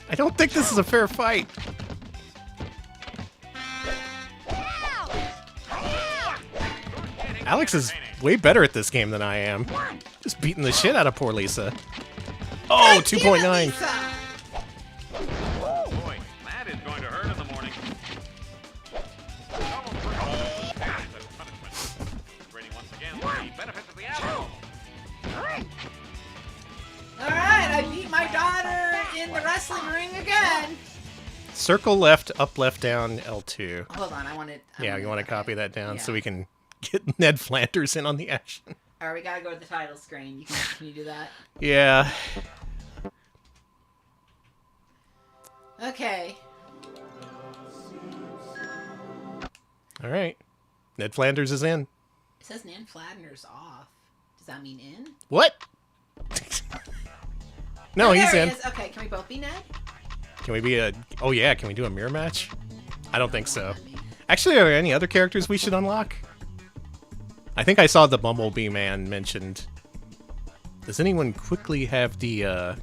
I don't think this is a fair fight. Alex is way better at this game than I am. Just beating the shit out of poor Lisa. Oh, 2.9. Oh boy, that is going to hurt in the morning. Trading once again the benefits of the apple. Alright, I beat my daughter in the wrestling ring again. Circle left, up, left, down, L2. Hold on, I want to... Yeah, you want to copy that down Yeah. so we can get Ned Flanders in on the action. Alright, we gotta go to the title screen. Can you do that? Yeah. Okay. All right. Ned Flanders is in. It says Nan Fladner's off. Does that mean in? What? No, he's there in. He is. Okay, can we both be Ned? Can we be a... Oh, yeah, can we do a mirror match? I don't think so. Actually, are there any other characters we should unlock? I think I saw the Bumblebee man mentioned. Does anyone quickly have the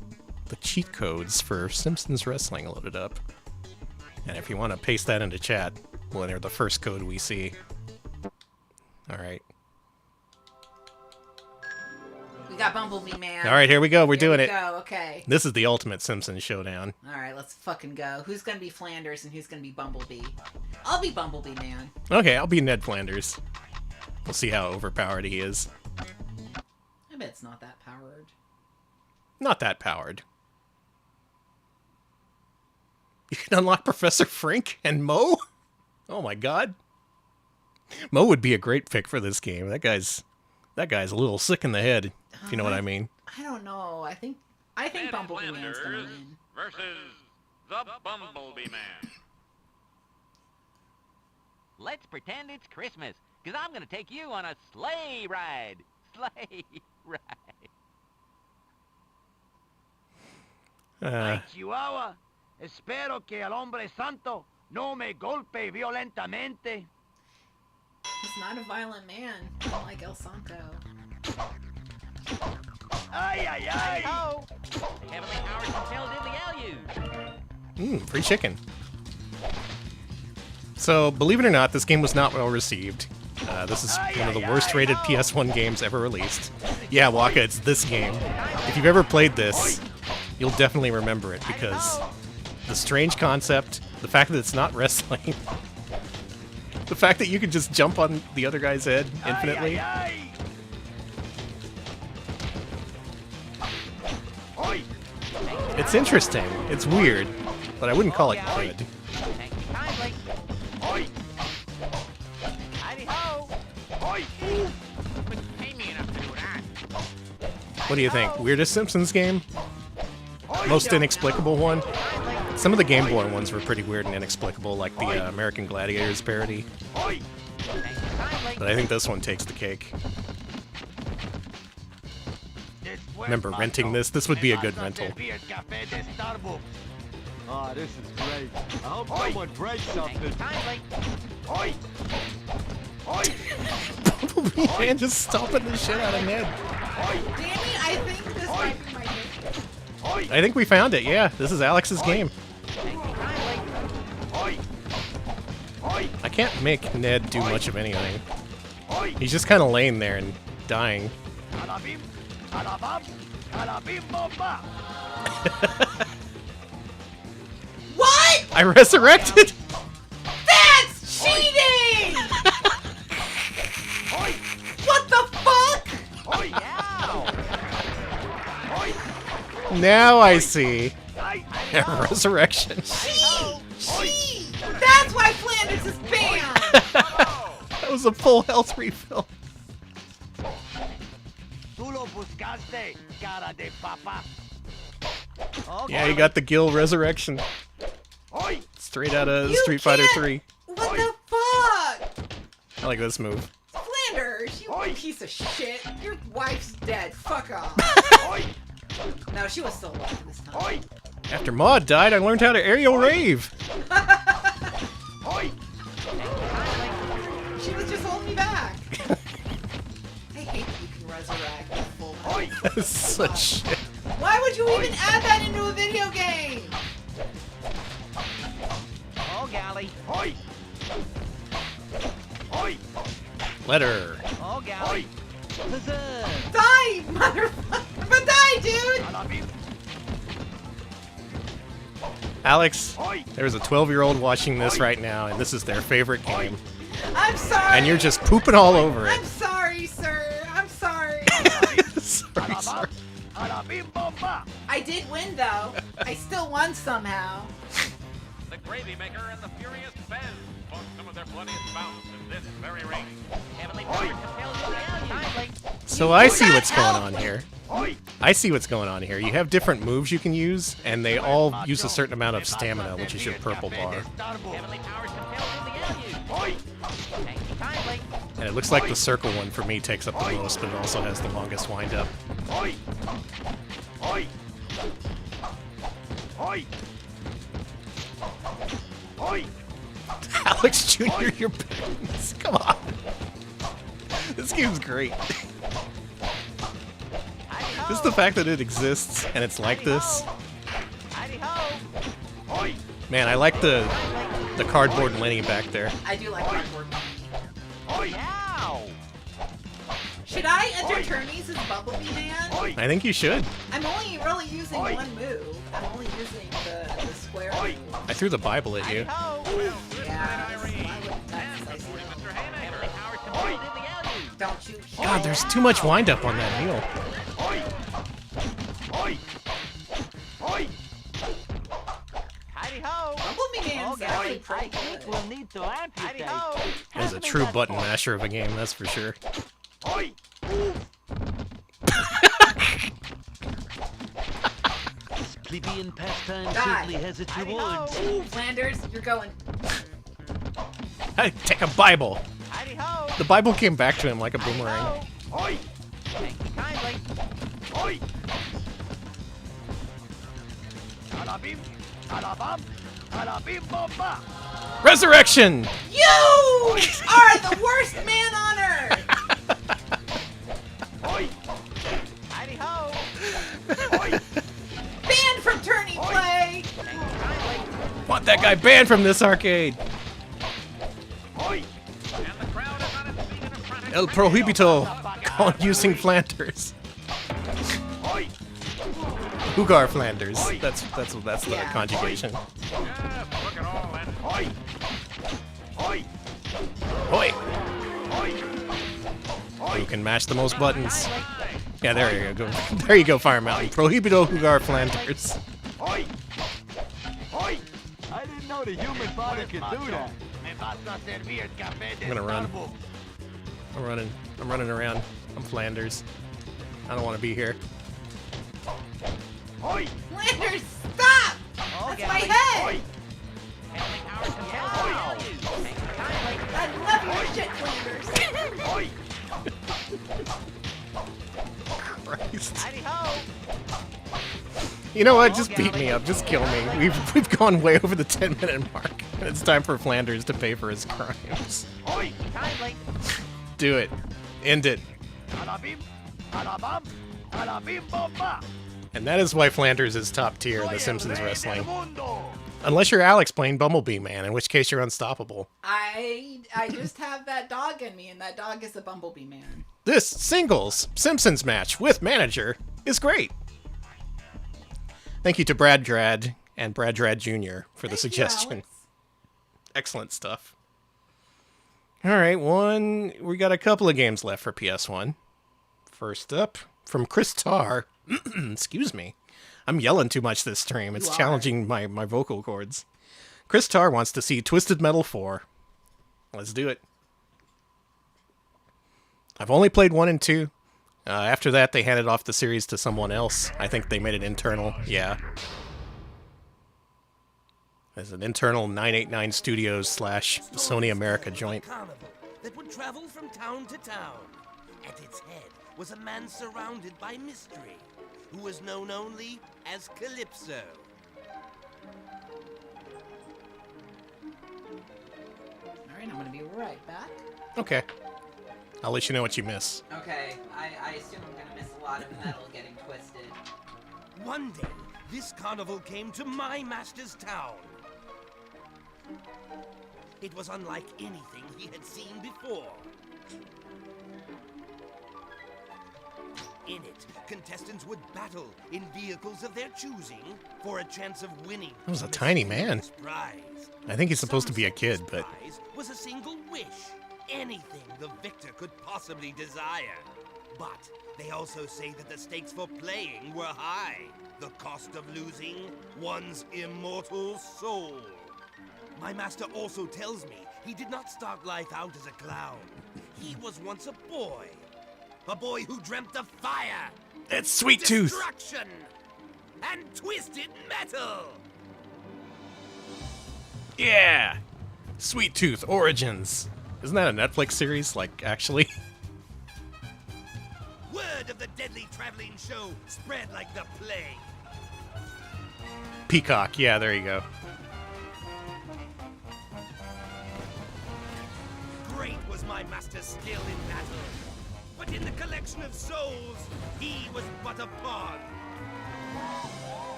cheat codes for Simpsons Wrestling loaded up? And if you want to paste that into chat, we'll enter the first code we see. Alright. We got Bumblebee Man. Alright, here we go. We're doing Here it. we go, okay. This is the ultimate Simpsons showdown. Alright, let's fucking go. Who's gonna be Flanders and who's gonna be Bumblebee? I'll be Bumblebee Man. Okay, I'll be Ned Flanders. We'll see how overpowered he is. I bet it's not that powered. Not that powered. You can unlock Professor Frink and Mo? Oh my god. Mo would be a great pick for this game. That guy's a little sick in the head, if you know what I mean. I don't know. I think Bumblebee Man's gonna win. Versus the Bumblebee Man. Let's pretend it's Christmas, because I'm going to take you on a sleigh ride. Sleigh ride. Ay, Chihuahua, espero que el hombre santo no me golpe violentamente. He's not a violent man, unlike El Santo. Ay, ay, ay! Oh, the heavenly powers compelled in the Aleus. Free chicken. So, believe it or not, this game was not well received. This is one of the worst rated PS1 games ever released. Yeah, Waka, it's this game. If you've ever played this, you'll definitely remember it, because the strange concept, the fact that it's not wrestling, the fact that you can just jump on the other guy's head infinitely. It's interesting. It's weird, but I wouldn't call it good. What do you think? Weirdest Simpsons game? Most inexplicable one? Some of the Game Boy ones were pretty weird and inexplicable, like the American Gladiators parody. But I think this one takes the cake. Remember renting this? This would be a good rental. Oh, this is great. I hope someone breaks something. Bumblebee Man just stomping the shit out of Ned. Danny, I think this might be my game. I think we found it, yeah. This is Alex's game. I can't make Ned do much of anything. He's just kind of laying there and dying. What? I resurrected? That's cheating! What the fuck? Now I see. Resurrection. Cheat! That's why Flanders is banned! That was a full health refill. Yeah, you got the Gil resurrection. Straight out of Street Fighter 3. What the fuck? I like this move. Flanders, you piece of shit. Your wife's dead. Fuck off. No, she was still alive this time. After Maud died, I learned how to aerial rave. She was just holding me back. I hate that you can resurrect with full health. That's such shit. Why would you even add that into a video game? golly. Letter. Oh, golly. Die, motherfucker! But die, dude! Alex, there's a 12-year-old watching this right now, and this is their favorite game. I'm sorry! And you're just pooping all over it. I'm sorry, sir. I'm sorry. Sorry, sir. I did win, though. I still won somehow. The Gravy Maker and the Furious Ben fought some of their bloodiest bouts in this very ring. Heavenly power compels you down, kindly. So I see what's going on here. I see what's going on here. You have different moves you can use, and they all use a certain amount of stamina, which is your purple bar. Heavenly powers compels you down, thank you kindly. And it looks like the circle one for me takes up the most, but it also has the longest wind-up. Alex Jr., you're badass. Come on. This game's great. Just the fact that it exists and it's like this. Man, I like the cardboard Lenny back there. I do like cardboard. Ow! Should I enter tourneys as Bumblebee Man? I think you should. I'm only really using one move. I'm only using the square move. I threw the Bible at you. Yeah, don't you? God, there's too much wind-up on that wheel. Hidey-ho! Bumblebee Man's actually pretty good. We'll need to amputate. Hidey-ho! It's a true button masher of a game, that's for sure. Plebeian pastime Die. certainly has its Hidey-ho! rewards. Ooh, Flanders, you're going. Hey, take a Bible. Hidey-ho! The Bible came back to him like a boomerang. Thank you kindly. Resurrection! You are the worst man on earth! Hidey-ho! Banned from tourney play! Want that guy banned from this arcade! El Prohibito on using Flanders. Hugar Flanders. That's the conjugation. Oi! Who can mash the most buttons? Yeah, there you go. There you go, Fire Mountain. Prohibito Hugar Flanders. I didn't know the human body could do that. I'm gonna run. I'm running around. I'm Flanders. I don't want to be here. Flanders, stop! That's my head! I love your shit, Flanders! Christ. You know what? Just beat me up. Just kill me. We've gone way over the 10-minute mark. And it's time for Flanders to pay for his crimes. Do it. End it. And that is why Flanders is top tier in The Simpsons wrestling. Unless you're Alex playing Bumblebee Man, in which case you're unstoppable. I just have that dog in me, and that dog is a Bumblebee Man. This singles Simpsons match with manager is great. Thank you to Brad Drad and Brad Drad Jr. for the suggestion. Excellent stuff. All right, we got a couple of games left for PS1. First up, from Chris Tarr. Excuse me. I'm yelling too much this stream. It's challenging my vocal cords. Chris Tarr wants to see Twisted Metal 4. Let's do it. I've only played 1 and 2. After that, they handed off the series to someone else. I think they made it internal. Yeah. There's an internal 989 Studios / Sony America joint. That would travel from town to town. At its head was a man surrounded by mystery, who was known only as Calypso. Alright, I'm gonna be right back. Okay. I'll let you know what you miss. Okay, I assume I'm gonna miss a lot of metal getting twisted. One day, this carnival came to my master's town. It was unlike anything he had seen before. In it, contestants would battle in vehicles of their choosing for a chance of winning. That was a tiny man. Prize. I think he's supposed to be a kid, but... Prize was a single wish. Anything the victor could possibly desire. But they also say that the stakes for playing were high. The cost of losing one's immortal soul. My master also tells me he did not start life out as a clown. He was once a boy. A boy who dreamt of fire. That's Sweet Tooth. Destruction. And twisted metal. Yeah! Sweet Tooth Origins. Isn't that a Netflix series, like, actually? Word of the deadly traveling show spread like the plague. Peacock, yeah, there you go. Great was my master's skill in battle, but in the collection of souls, he was but a pawn.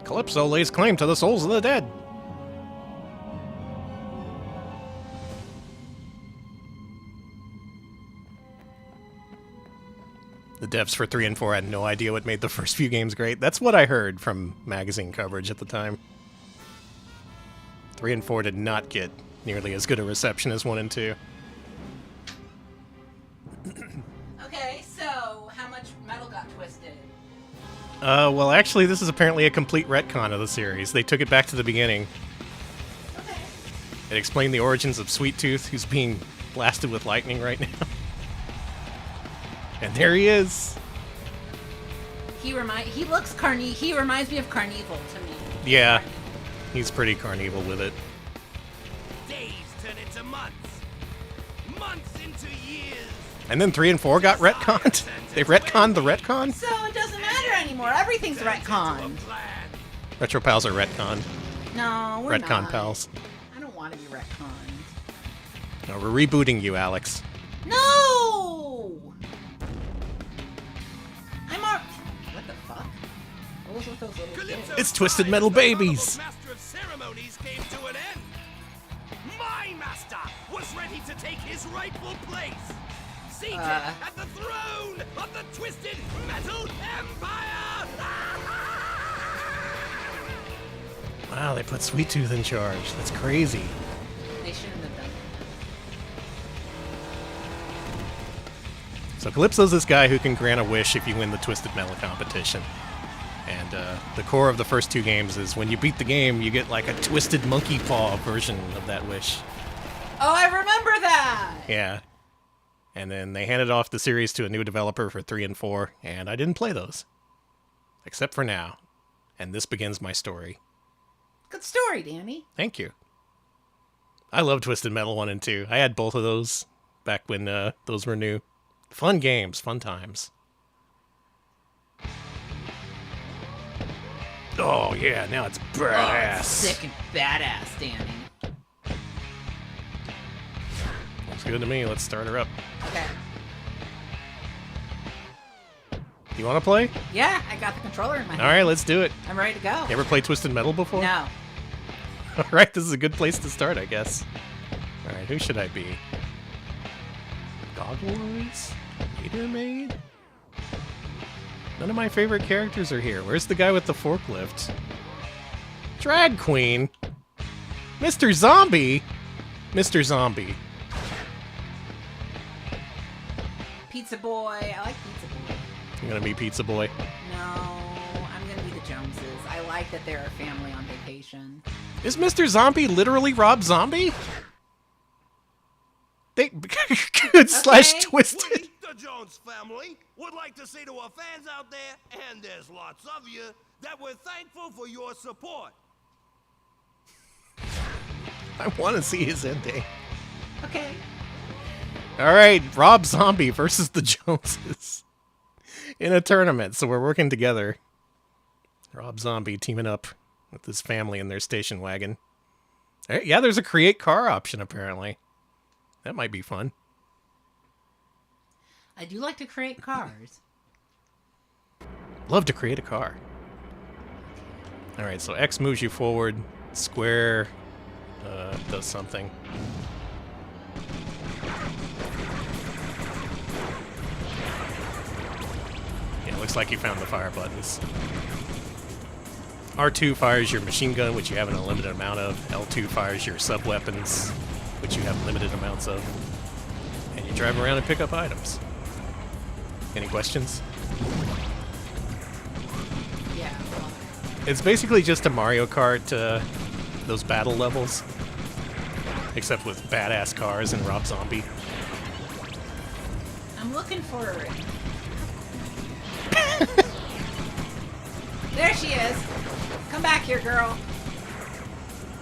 Calypso lays claim to the souls of the dead. The devs for 3 and 4 had no idea what made the first few games great. That's what I heard from magazine coverage at the time. 3 and 4 did not get nearly as good a reception as 1 and 2. Okay, so how much metal got twisted? Well, actually, this is apparently a complete retcon of the series. They took it back to the beginning. Okay. It explained the origins of Sweet Tooth, who's being blasted with lightning right now. And there he is. He reminds me of Carnival to me. Yeah, he's pretty Carnival with it. Days turn into months. Months into years. And then 3 and 4 got retconned? They retconned the retcon? So it doesn't matter anymore. Everything's retconned. Retro Pals are retconned. No, we're Retcon not. Pals. I don't want to be retconned. No, we're rebooting you, Alex. No! What the fuck? What was with those little kids? It's Twisted Metal Babies! Master of ceremonies came to an end. My master was ready to take his rightful place. Seated at the throne of the Twisted Metal Empire! Wow, they put Sweet Tooth in charge. That's crazy. They shouldn't have done So Calypso's this guy who can grant a wish if you win the Twisted Metal competition. And the core of the first 2 games is when you beat the game, you get like a Twisted Monkey Paw version of that wish. Oh, I remember that! Yeah. And then they handed off the series to a new developer for 3 and 4, and I didn't play those. Except for now. And this begins my story. Good story, Danny. Thank you. I love Twisted Metal 1 and 2. I had both of those back when those were new. Fun games, fun times. Oh yeah, now it's badass. Oh, it's sick and badass, Danny. Looks good to me. Let's start her up. Okay. You want to play? Yeah, I got the controller in my hand. All right, let's do it. I'm ready to go. You ever played Twisted Metal before? No. All right, this is a good place to start, I guess. All right, who should I be? Goggleboys? Gator Maid? None of my favorite characters are here. Where's the guy with the forklift? Drag Queen? Mr. Zombie? Mr. Zombie. Pizza Boy. I like Pizza Boy. I'm gonna be Pizza Boy. No, I'm gonna be the Joneses. I like that they're a family on vacation. Is Mr. Zombie literally Rob Zombie? They good slash twisted. We, the Jones family, would like to say to our fans out there, and there's lots of you, that we're thankful for your support. I want to see his ending. Okay. All right, Rob Zombie versus the Joneses in a tournament. So we're working together. Rob Zombie teaming up with his family in their station wagon. Yeah, there's a create car option apparently. That might be fun. I do like to create cars. Love to create a car. All right, so X moves you forward. Square does something. Yeah, looks like you found the fire buttons. R2 fires your machine gun, which you have an unlimited amount of. L2 fires your sub-weapons, which you have limited amounts of. And you drive around and pick up items. Any questions? Yeah. It's basically just a Mario Kart, those battle levels. Except with badass cars and Rob Zombie. I'm looking for her. There she is. Come back here, girl.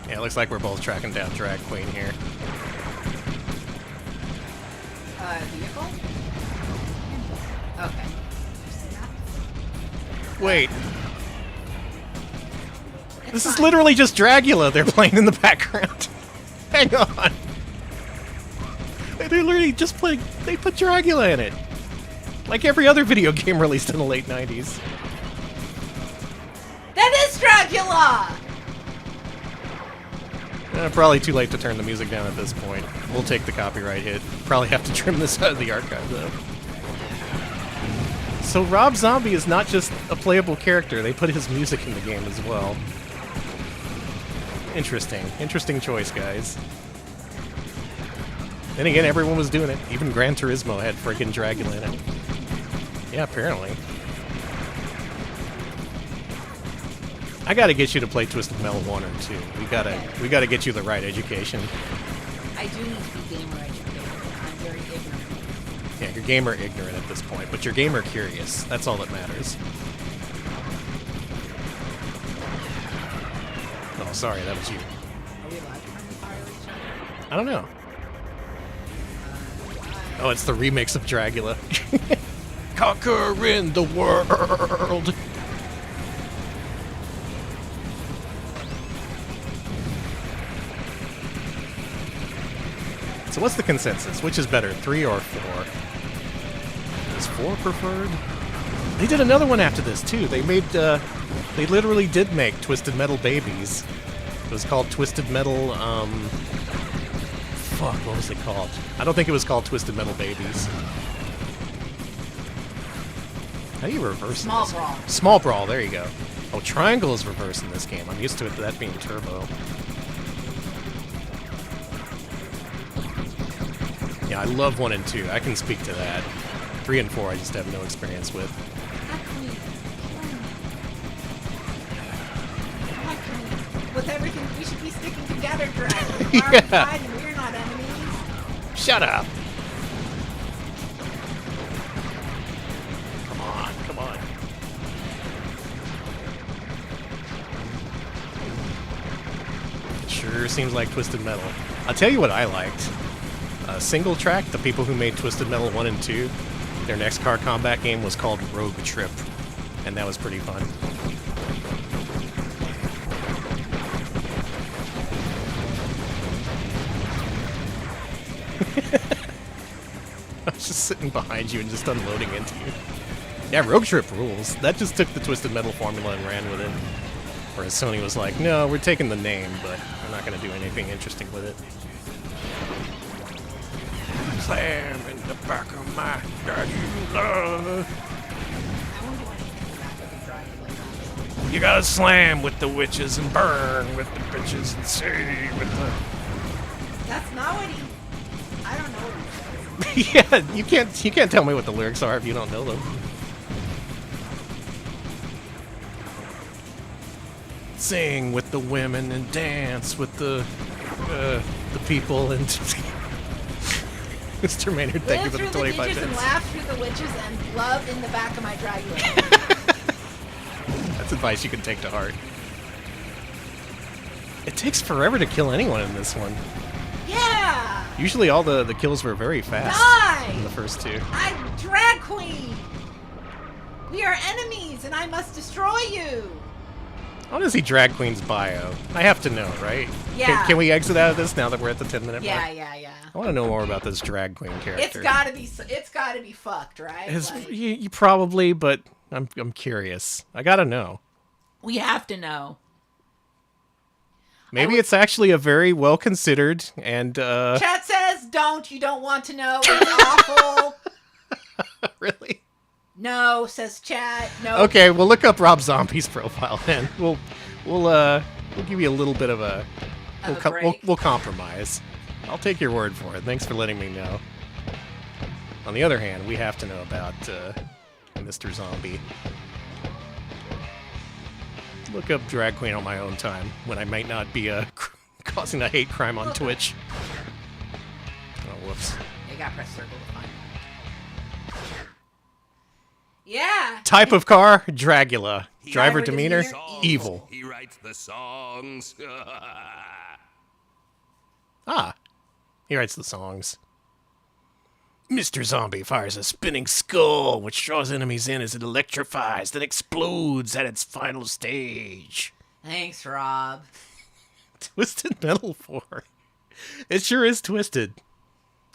Yeah, it looks like we're both tracking down Drag Queen here. Vehicle? Okay. Wait. This is literally just Dragula they're playing in the background. Hang on. They literally just played... They put Dragula in it. Like every other video game released in the late 90s. That is Dracula! Probably too late to turn the music down at this point. We'll take the copyright hit. Probably have to trim this out of the archive, though. So Rob Zombie is not just a playable character. They put his music in the game as well. Interesting. Interesting choice, guys. Then again, everyone was doing it. Even Gran Turismo had freaking Dragula in it. Yeah, apparently. I gotta get you to play Twisted Metal 1 or 2. We gotta get you the right education. I do need to be gamer educated. I'm very ignorant. Yeah, you're gamer ignorant at this point, but you're gamer curious. That's all that matters. Oh, sorry, that was you. Are we allowed to fire each other? I don't know. Oh, it's the remix of Dragula. Conquering the world! So what's the consensus? Which is better, 3 or 4? Is 4 preferred? They did another one after this, too. They made, they literally did make Twisted Metal Babies. It was called Twisted Metal, fuck, what was it called? I don't think it was called Twisted Metal Babies. How do you reverse Small this? Brawl. Small Brawl, there you go. Oh, triangle is reverse in this game. I'm used to it, that being turbo. Yeah, I love 1 and 2. I can speak to that. 3 and 4 I just have no experience with. With everything, we should be sticking together, Dragon. Why are we fighting? We're not enemies. Shut up! Come on, come on. Sure seems like Twisted Metal. I'll tell you what I liked. Single Track, the people who made Twisted Metal 1 and 2, their next car combat game was called Rogue Trip, and that was pretty fun. I was just sitting behind you and just unloading into you. Yeah, Rogue Trip rules. That just took the Twisted Metal formula and ran with it. Whereas Sony was like, no, we're taking the name, but we're not going to do anything interesting with it. Slam in the back of my daddy love. You gotta slam with the witches and burn with the bitches and see with the... That's not what he... I don't know what he says. Yeah, you can't tell me what the lyrics are if you don't know them. Sing with the women and dance with the people and... Mr. Maynard, thank you for the 25 cents. And cents. laugh through the witches and love in the back of my Dragula. That's advice you can take to heart. It takes forever to kill anyone in this one. Yeah! Usually all the kills were very fast Die! in the first 2. I'm Drag Queen! We are enemies and I must destroy you! I want to see Drag Queen's bio. I have to know, right? Yeah. Can we exit out of this now that we're at the 10-minute mark? Yeah. I want to know more about this Drag Queen character. It's gotta be fucked, right? You probably, but I'm curious. I gotta know. We have to know. Maybe it's actually a very well considered and Chat says don't. You don't want to know. It's awful. Really? No, says chat. No. Okay, we'll look up Rob Zombie's profile then. We'll give you a little bit of a we'll compromise. I'll take your word for it. Thanks for letting me know. On the other hand, we have to know about Mr. Zombie. Look up drag queen on my own time when I might not be causing a hate crime on Twitch. Oh, whoops. You gotta press circle to find it. Yeah. Type of car, Dragula. Driver demeanor, evil. He writes the songs. Ah, he writes the songs. Mr. Zombie fires a spinning skull, which draws enemies in as it electrifies, then explodes at its final stage. Thanks, Rob. Twisted Metal 4. It sure is twisted.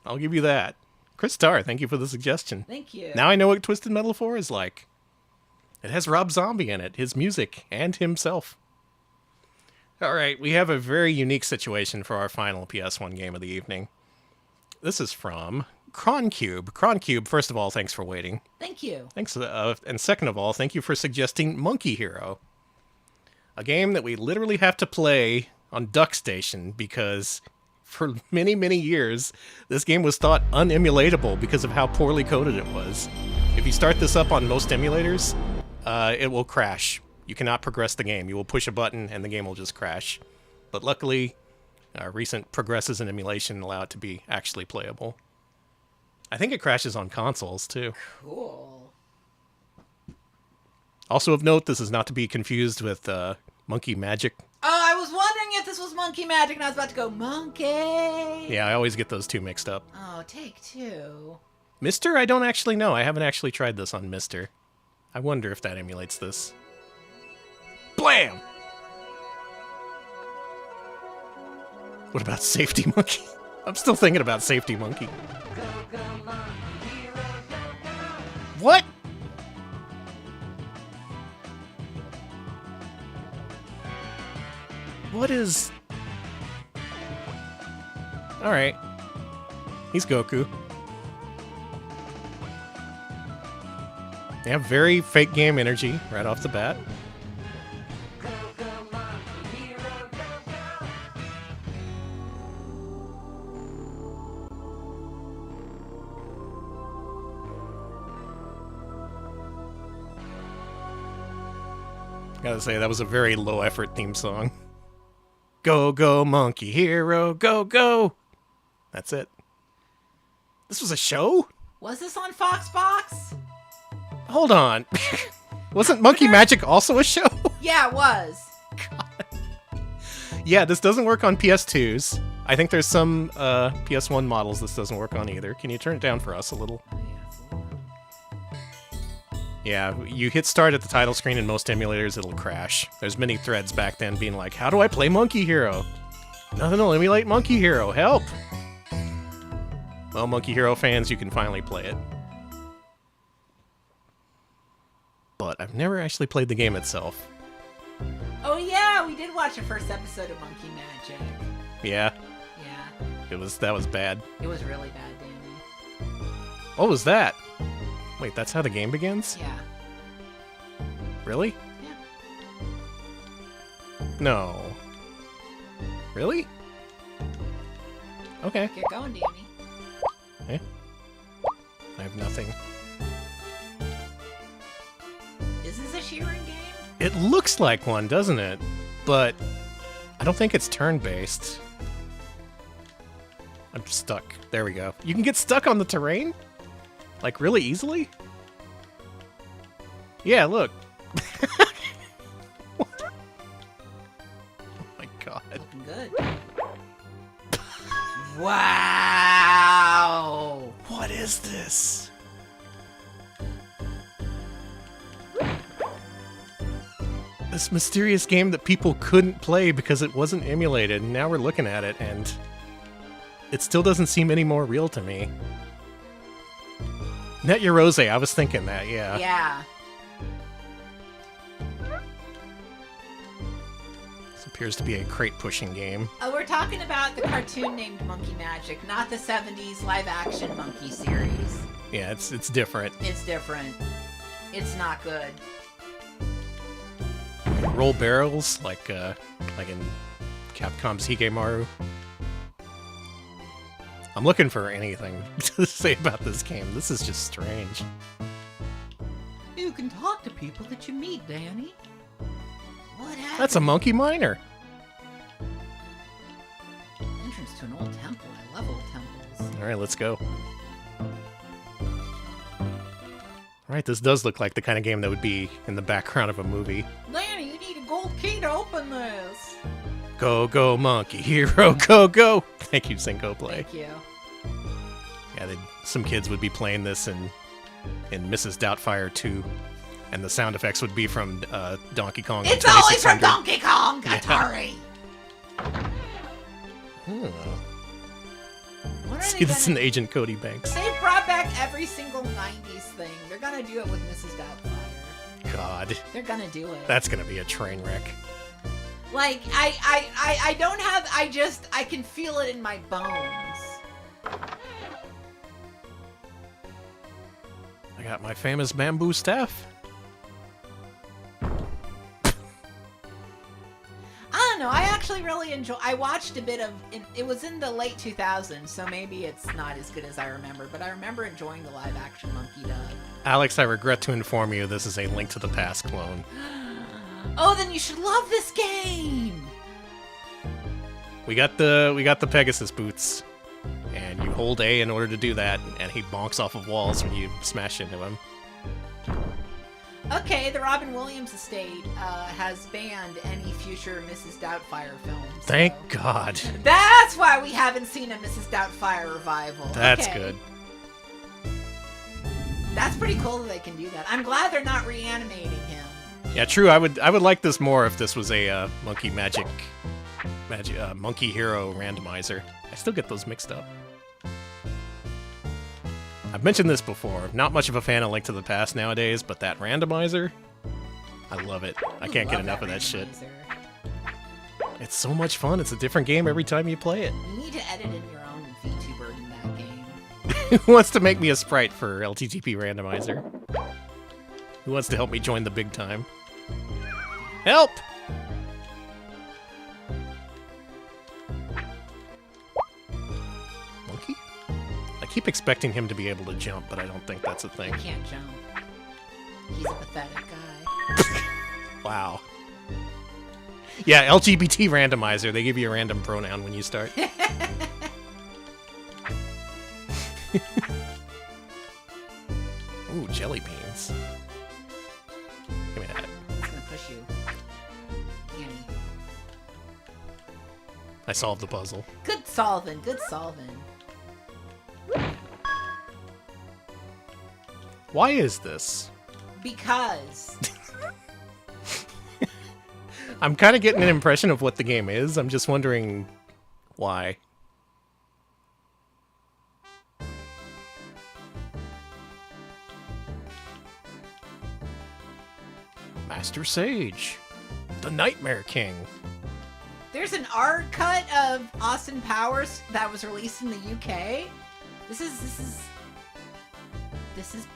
I'll give you that. Chris Starr, thank you for the suggestion. Thank you. Now I know what Twisted Metal 4 is like. It has Rob Zombie in it, his music, and himself. Alright, we have a very unique situation for our final PS1 game of the evening. This is from Croncube. Croncube, first of all, thanks for waiting. Thank you. Thanks, and second of all, thank you for suggesting Monkey Hero. A game that we literally have to play on Duck Station because for many, many years, this game was thought unemulatable because of how poorly coded it was. If you start this up on most emulators, it will crash. You cannot progress the game. You will push a button and the game will just crash. But luckily, recent progresses in emulation allow it to be actually playable. I think it crashes on consoles, too. Cool. Also of note, this is not to be confused with Monkey Magic. Oh, I was wondering if this was Monkey Magic, and I was about to go, Monkey! Yeah, I always get those two mixed up. Oh, take two. Mister, I don't actually know. I haven't actually tried this on Mister. I wonder if that emulates this. Blam! What about Safety Monkey? I'm still thinking about Safety Monkey. What? What is... Alright. He's Goku. They have very fake game energy right off the bat. Gotta say, that was a very low-effort theme song. Go, go, monkey hero, go, go! That's it. This was a show? Was this on Foxbox? Hold on. Wasn't Monkey Magic also a show? Yeah, it was. Yeah, this doesn't work on PS2s. I think there's some PS1 models this doesn't work on either. Can you turn it down for us a little? Yeah, you hit start at the title screen in most emulators, it'll crash. There's many threads back then being like, how do I play Monkey Hero? Nothing will emulate Monkey Hero, help! Well, Monkey Hero fans, you can finally play it. But I've never actually played the game itself. Oh yeah, we did watch the first episode of Monkey Magic. Yeah? Yeah. That was bad. It was really bad, Danny. What was that? Wait, that's how the game begins? Yeah. Really? Yeah. No. Really? Okay. Get going, Danny. Eh? I have nothing. Is this a Sheeran game? It looks like one, doesn't it? But I don't think it's turn-based. I'm stuck. There we go. You can get stuck on the terrain? Like, really easily? Yeah, look. What? Oh my god. Good. Wow! What is this? This mysterious game that people couldn't play because it wasn't emulated, and now we're looking at it, and it still doesn't seem any more real to me. Net Your Rose, I was thinking that, yeah. Yeah. So appears to be a crate-pushing game. Oh, we're talking about the cartoon named Monkey Magic, not the 70s live-action Monkey series. Yeah, it's different. It's different. It's not good. Roll barrels, like in Capcom's Higemaru. I'm looking for anything to say about this game. This is just strange. You can talk to people that you meet, Danny. What happened? That's a monkey miner. Entrance to an old temple. I love old temples. All right, let's go. All right, this does look like the kind of game that would be in the background of a movie. Danny, you need a gold key to open this. Go, go, monkey hero, go, go. Thank you, Cinco Play. Thank you. Yeah, some kids would be playing this in Mrs. Doubtfire 2, and the sound effects would be from Donkey Kong. It's always from Donkey Kong, Yeah. Atari. What are See, they this is gonna... an Agent Cody Banks. They've brought back every single 90s thing. They're gonna do it with Mrs. Doubtfire. God. They're gonna do it. That's gonna be a train wreck. Like, I don't have, I can feel it in my bones. I got my famous bamboo staff. I don't know, I actually really I watched a bit of, it was in the late 2000s, so maybe it's not as good as I remember, but I remember enjoying the live action Monkey dub. Alex, I regret to inform you this is a Link to the Past clone. Oh, then you should love this game! We got the Pegasus boots, and you hold A in order to do that, and he bonks off of walls when you smash into him. Okay, the Robin Williams estate has banned any future Mrs. Doubtfire films. Thank God. That's why we haven't seen a Mrs. Doubtfire revival. That's Okay. good. That's pretty cool that they can do that. I'm glad they're not reanimating him. Yeah, true. I would like this more if this was a Monkey Monkey Hero randomizer. I still get those mixed up. I've mentioned this before. Not much of a fan of Link to the Past nowadays, but that randomizer, I love it. I can't get enough of that shit. It's so much fun. It's a different game every time you play it. You need to edit in your own VTuber in that game. Who wants to make me a sprite for LTTP randomizer? Who wants to help me join the big time? Help! Monkey? I keep expecting him to be able to jump, but I don't think that's a thing. He can't jump. He's a pathetic guy. Wow. Yeah, LGBT randomizer. They give you a random pronoun when you start. Ooh, jelly beans. Give me that. It's gonna push you. Annie. I solved the puzzle. Good solving, good solving. Why is this? Because. I'm kind of getting an impression of what the game is. I'm just wondering why. Master Sage, the Nightmare King. There's an art cut of Austin Powers that was released in the UK. This is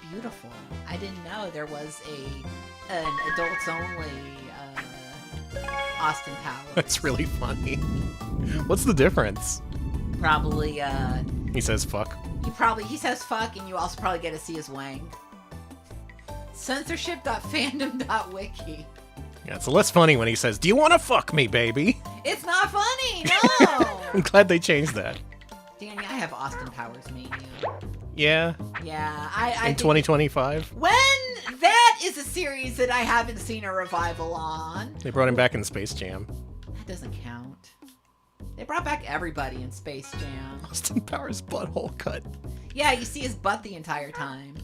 beautiful. I didn't know there was an adults only Austin Powers. That's really funny. What's the difference? Probably He says fuck. he says fuck, and you also probably get to see his wang. Censorship.fandom.wiki. Yeah, it's less funny when he says, "Do you want to fuck me, baby?" It's not funny, no! I'm glad they changed that. Danny, I have Austin Powers mania. Yeah. Yeah, I In 2025. When that is a series that I haven't seen a revival on. They brought him back in Space Jam. That doesn't count. They brought back everybody in Space Jam. Austin Powers' butthole cut. Yeah, you see his butt the entire time.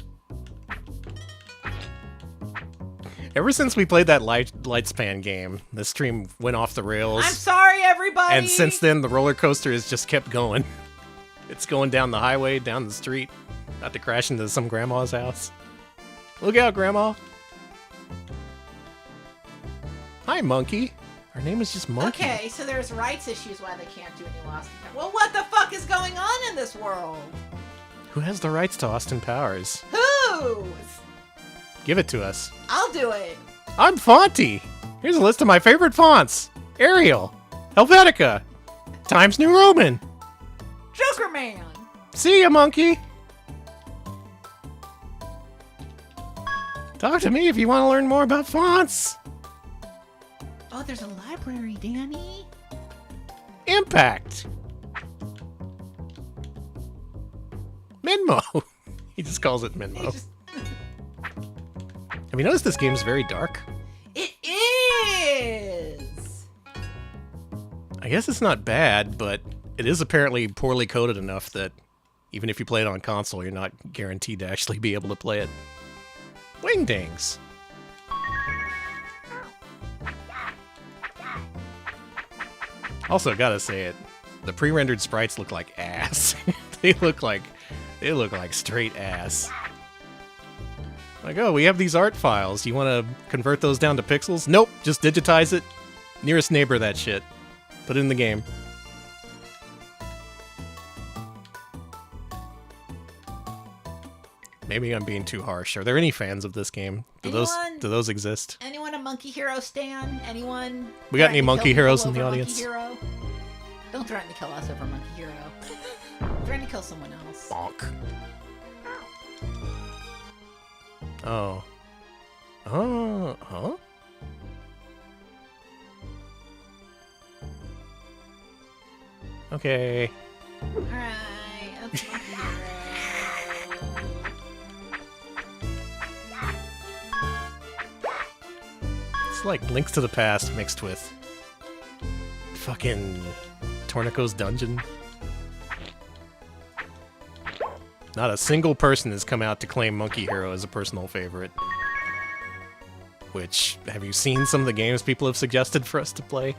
Ever since we played that Lightspan game, the stream went off the rails. I'm sorry, everybody! And since then, the roller coaster has just kept going. It's going down the highway, down the street, about to crash into some grandma's house. Look out, Grandma! Hi, monkey. Her name is just Monkey. Okay, so there's rights issues why they can't do any Lost in Powers. Well, what the fuck is going on in this world? Who has the rights to Austin Powers? Who? Give it to us. I'll do it. I'm Fonty. Here's a list of my favorite fonts. Arial, Helvetica, Times New Roman. Joker Man. See ya, Monkey. Talk to me if you want to learn more about fonts. Oh, there's a library, Danny. Impact. Minmo. He just calls it Minmo. Have you noticed this game's very dark? It is! I guess it's not bad, but it is apparently poorly coded enough that even if you play it on console, you're not guaranteed to actually be able to play it. Wingdings. Also, gotta say it, the pre-rendered sprites look like ass. They look like straight ass. Like, oh, we have these art files. You want to convert those down to pixels? Nope, just digitize it. Nearest neighbor that shit. Put it in the game. Maybe I'm being too harsh. Are there any fans of this game? Do those exist? Anyone a Monkey Hero stan? Anyone? We got any Monkey Heroes in the audience? Hero? Don't threaten to kill us over Monkey Hero. Threaten to kill someone else. Bonk. Oh. Oh, huh? Okay. Alright, that's Monkey Hero. It's like Links to the Past mixed with fucking Tornico's Dungeon. Not a single person has come out to claim Monkey Hero as a personal favorite. Which, have you seen some of the games people have suggested for us to play?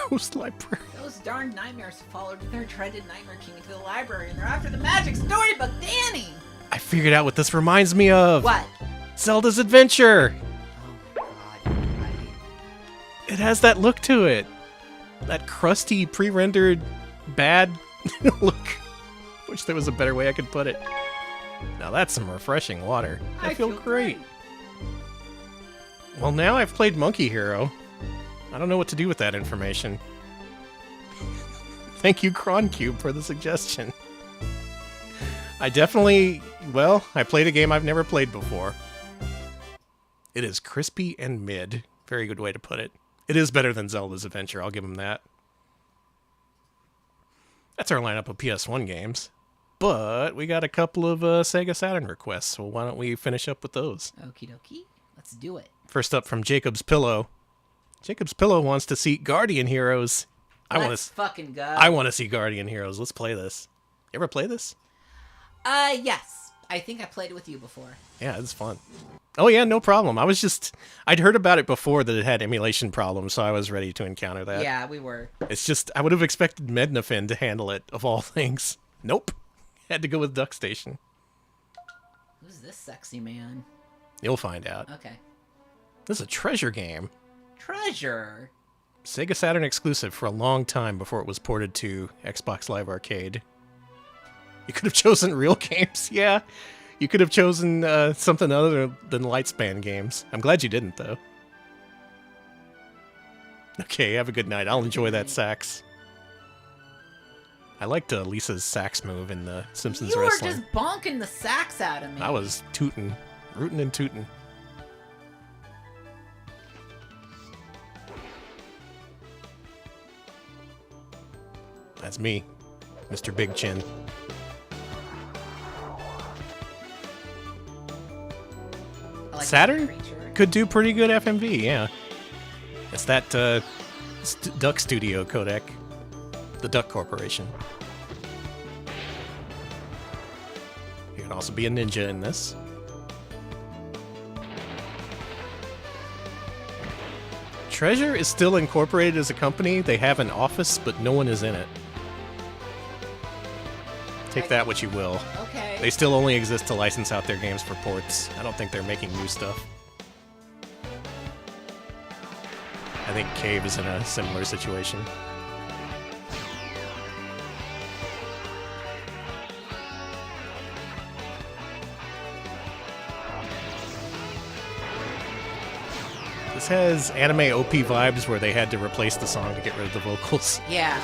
Ghost Library. Those darn nightmares followed their dreaded Nightmare King into the library, and they're after the magic storybook, Danny! I figured out what this reminds me of! What? Zelda's Adventure! Oh my god, you're right. It has that look to it. That crusty, pre-rendered, bad look. Wish there was a better way I could put it. Now that's some refreshing water. I feel great. Well, now I've played Monkey Hero. I don't know what to do with that information. Thank you, CronCube, for the suggestion. I definitely... Well, I played a game I've never played before. It is crispy and mid. Very good way to put it. It is better than Zelda's Adventure, I'll give him that. That's our lineup of PS1 games. But we got a couple of Sega Saturn requests, so why don't we finish up with those? Okie dokie. Let's do it. First up from Jacob's Pillow. Jacob's Pillow wants to see Guardian Heroes. Let's fucking go. I want to see Guardian Heroes. Let's play this. You ever play this? Yes. I think I played it with you before. Yeah, it's fun. Oh yeah, no problem. I'd heard about it before that it had emulation problems, so I was ready to encounter that. Yeah, we were. It's just, I would have expected Mednafin to handle it, of all things. Nope. Had to go with DuckStation. Who's this sexy man? You'll find out. Okay. This is a treasure game. Treasure? Sega Saturn exclusive for a long time before it was ported to Xbox Live Arcade. You could have chosen real games, yeah. You could have chosen something other than Lightspan games. I'm glad you didn't, though. Okay, have a good night. I'll enjoy that sax. I liked Lisa's sax move in the Simpsons Wrestling. You were just bonking the sax out of me. I was tootin'. Rootin' and tootin'. That's me, Mr. Big Chin. Like Saturn could do pretty good FMV, yeah. It's that Duck Studio codec, the Duck Corporation. You can also be a ninja in this. Treasure is still incorporated as a company. They have an office, but no one is in it. Take that what you will. Okay. They still only exist to license out their games for ports. I don't think they're making new stuff. I think Cave is in a similar situation. This has anime OP vibes where they had to replace the song to get rid of the vocals. Yeah.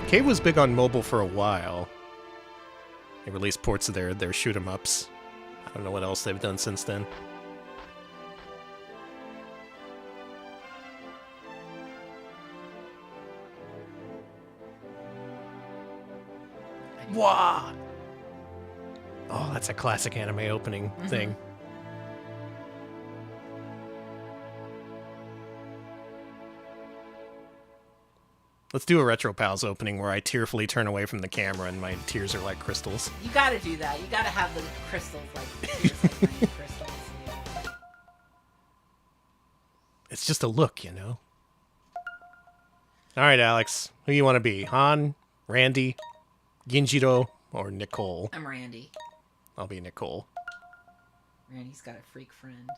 Cave was big on mobile for a while. They released ports of their shoot 'em ups. I don't know what else they've done since then. Wah! Oh, that's a classic anime opening thing. Let's do a Retro Pals opening where I tearfully turn away from the camera and my tears are like crystals. You gotta do that. You gotta have the crystals like crystals. It's just a look, you know? Alright, Alex. Who you want to be? Han, Randy, Ginjiro, or Nicole? I'm Randy. I'll be Nicole. Randy's got a freak friend.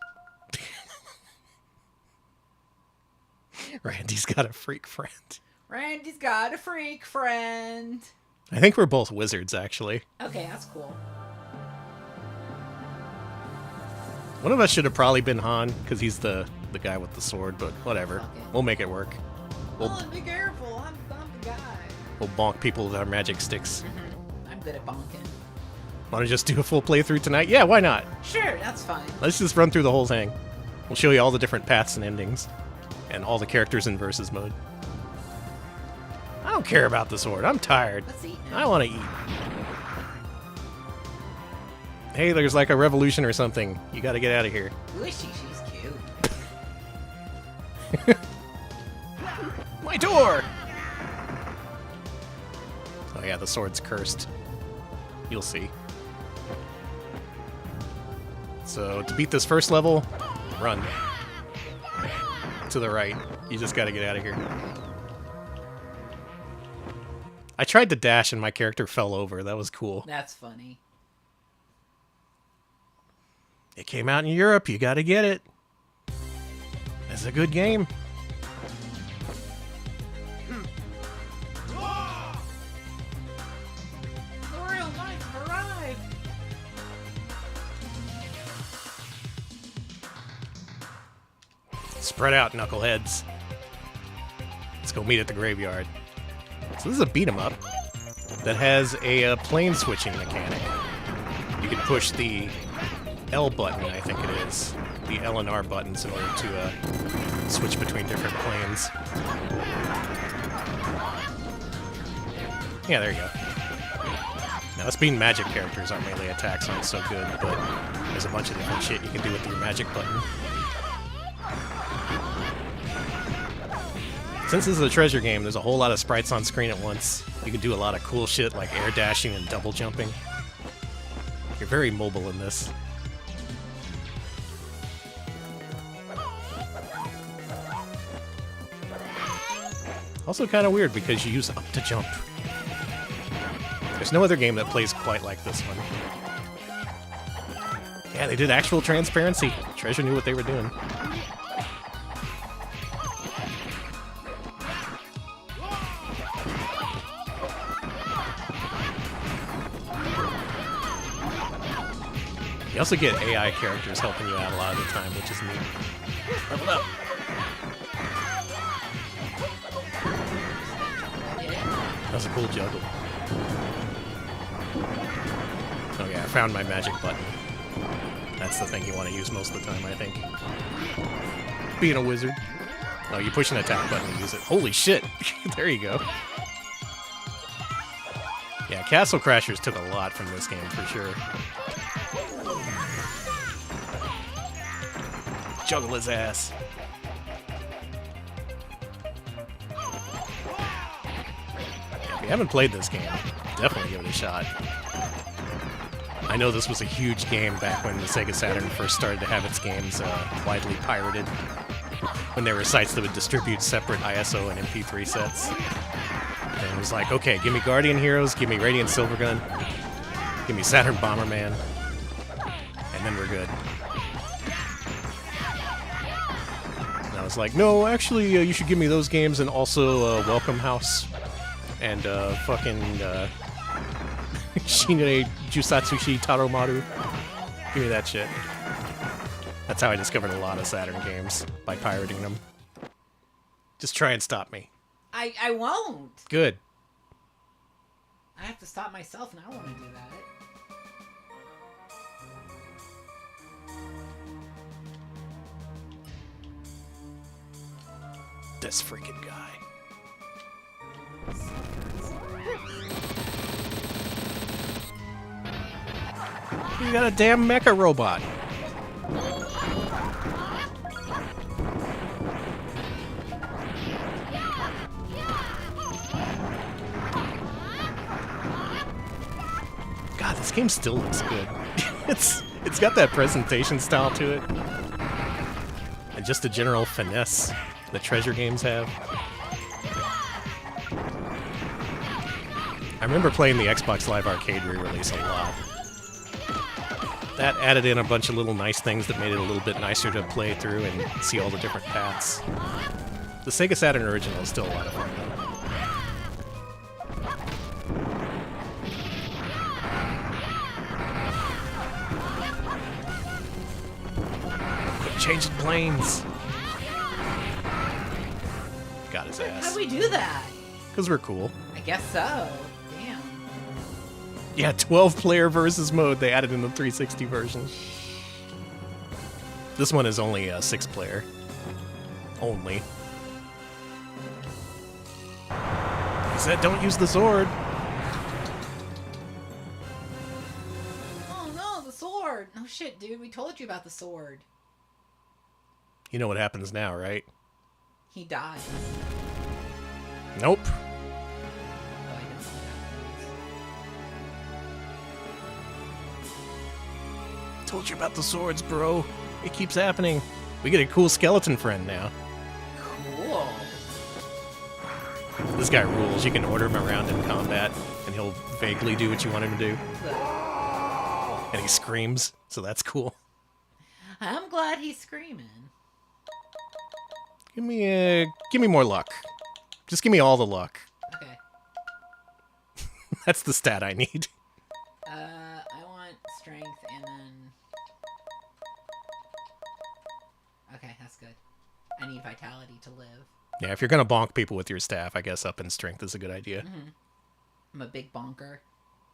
Randy's got a freak friend. Randy's got a freak friend. I think we're both wizards, actually. Okay, that's cool. One of us should have probably been Han, because he's the guy with the sword, but whatever. Okay. We'll make it work. Oh, be careful. I'm the guy. We'll bonk people with our magic sticks. I'm good at bonking. Want to just do a full playthrough tonight? Yeah, why not? Sure, that's fine. Let's just run through the whole thing. We'll show you all the different paths and endings, and all the characters in versus mode. I don't care about the sword. I'm tired. Let's eat. I want to eat. Hey, there's like a revolution or something. You got to get out of here. Wishy, she's cute. My door! Oh yeah, the sword's cursed. You'll see. So, to beat this first level, run. To the right. You just gotta get out of here. I tried to dash and my character fell over. That was cool. That's funny. It came out in Europe. You gotta get it. It's a good game. The royal knights have arrived. Spread out, knuckleheads. Let's go meet at the graveyard. So this is a beat-em-up that has a plane switching mechanic. You can push the L button, I think it is. The L and R buttons in order to switch between different planes. Yeah, there you go. Now, us being magic characters, our melee attacks aren't so good, but there's a bunch of different shit you can do with your magic button. Since this is a treasure game, there's a whole lot of sprites on screen at once. You can do a lot of cool shit like air dashing and double jumping. You're very mobile in this. Also kind of weird because you use up to jump. There's no other game that plays quite like this one. Yeah, they did actual transparency. Treasure knew what they were doing. You also get AI characters helping you out a lot of the time, which is neat. Level up. That was a cool juggle. Oh yeah, I found my magic button. That's the thing you want to use most of the time, I think. Being a wizard. Oh, you push an attack button and use it. Holy shit! There you go. Yeah, Castle Crashers took a lot from this game, for sure. Juggle his ass. Yeah, if you haven't played this game, definitely give it a shot. I know this was a huge game back when the Sega Saturn first started to have its games widely pirated. When there were sites that would distribute separate ISO and MP3 sets. And it was like, okay, give me Guardian Heroes, give me Radiant Silvergun, give me Saturn Bomberman, and then we're good. And I was like, no, actually, you should give me those games and also Welcome House and fucking Shinrei Jusatsushi Taromaru. Give me that shit. That's how I discovered a lot of Saturn games, by pirating them. Just try and stop me. I won't. Good. I have to stop myself, and I don't want to do that. This freaking guy. You got a damn mecha robot. God, this game still looks good. It's got that presentation style to it. And just a general finesse that treasure games have. I remember playing the Xbox Live Arcade re-release a lot. That added in a bunch of little nice things that made it a little bit nicer to play through and see all the different paths. The Sega Saturn original is still a lot of fun, though. Quit changing planes! Got his ass. How do we do that? Because we're cool. I guess so. Damn. Yeah, 12-player versus mode they added in the 360 version. This one is only a 6-player. Only. He said don't use the sword. Oh no, the sword! No shit, dude. We told you about the sword. You know what happens now, right? He dies. Nope. Oh, I don't know what happens. Told you about the swords, bro. It keeps happening. We get a cool skeleton friend now. Cool. This guy rules. You can order him around in combat, and he'll vaguely do what you want him to do. And he screams, so that's cool. I'm glad he's screaming. Give me more luck. Just give me all the luck. Okay. That's the stat I need. I want strength and then... Okay, that's good. I need vitality to live. Yeah, if you're gonna bonk people with your staff, I guess up in strength is a good idea. Mm-hmm. I'm a big bonker.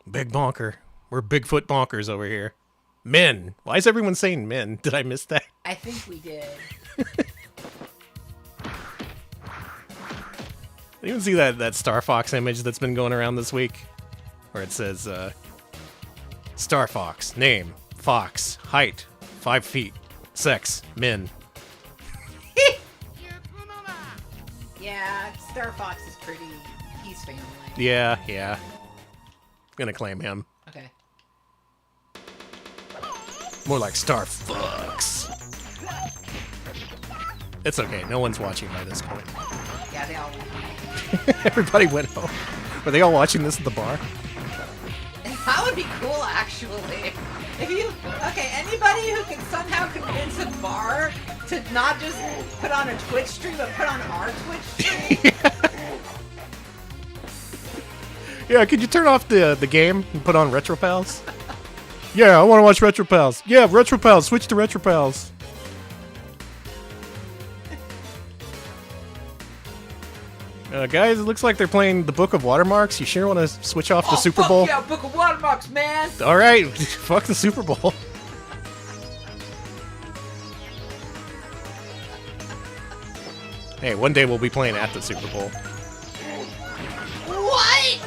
Big bonker. We're Bigfoot bonkers over here. Men. Why is everyone saying men? Did I miss that? I think we did. You even see that Star Fox image that's been going around this week? Where it says, Star Fox, name, Fox, height, 5 feet, sex, men. Yeah, Star Fox is pretty... He's family. Yeah. Gonna claim him. Okay. More like Star Fox. It's okay, no one's watching by this point. Yeah, they all... Everybody went home. Were they all watching this at the bar? That would be cool, actually. If you... Okay, anybody who can somehow convince a bar to not just put on a Twitch stream, but put on our Twitch stream? Yeah, could you turn off the game and put on Retro Pals? Yeah, I want to watch Retro Pals. Yeah, Retro Pals. Switch to Retro Pals. Guys, it looks like they're playing the Book of Watermarks. You sure want to switch off the Super Bowl? Yeah, Book of Watermarks, man! Alright, fuck the Super Bowl. Hey, one day we'll be playing at the Super Bowl. What?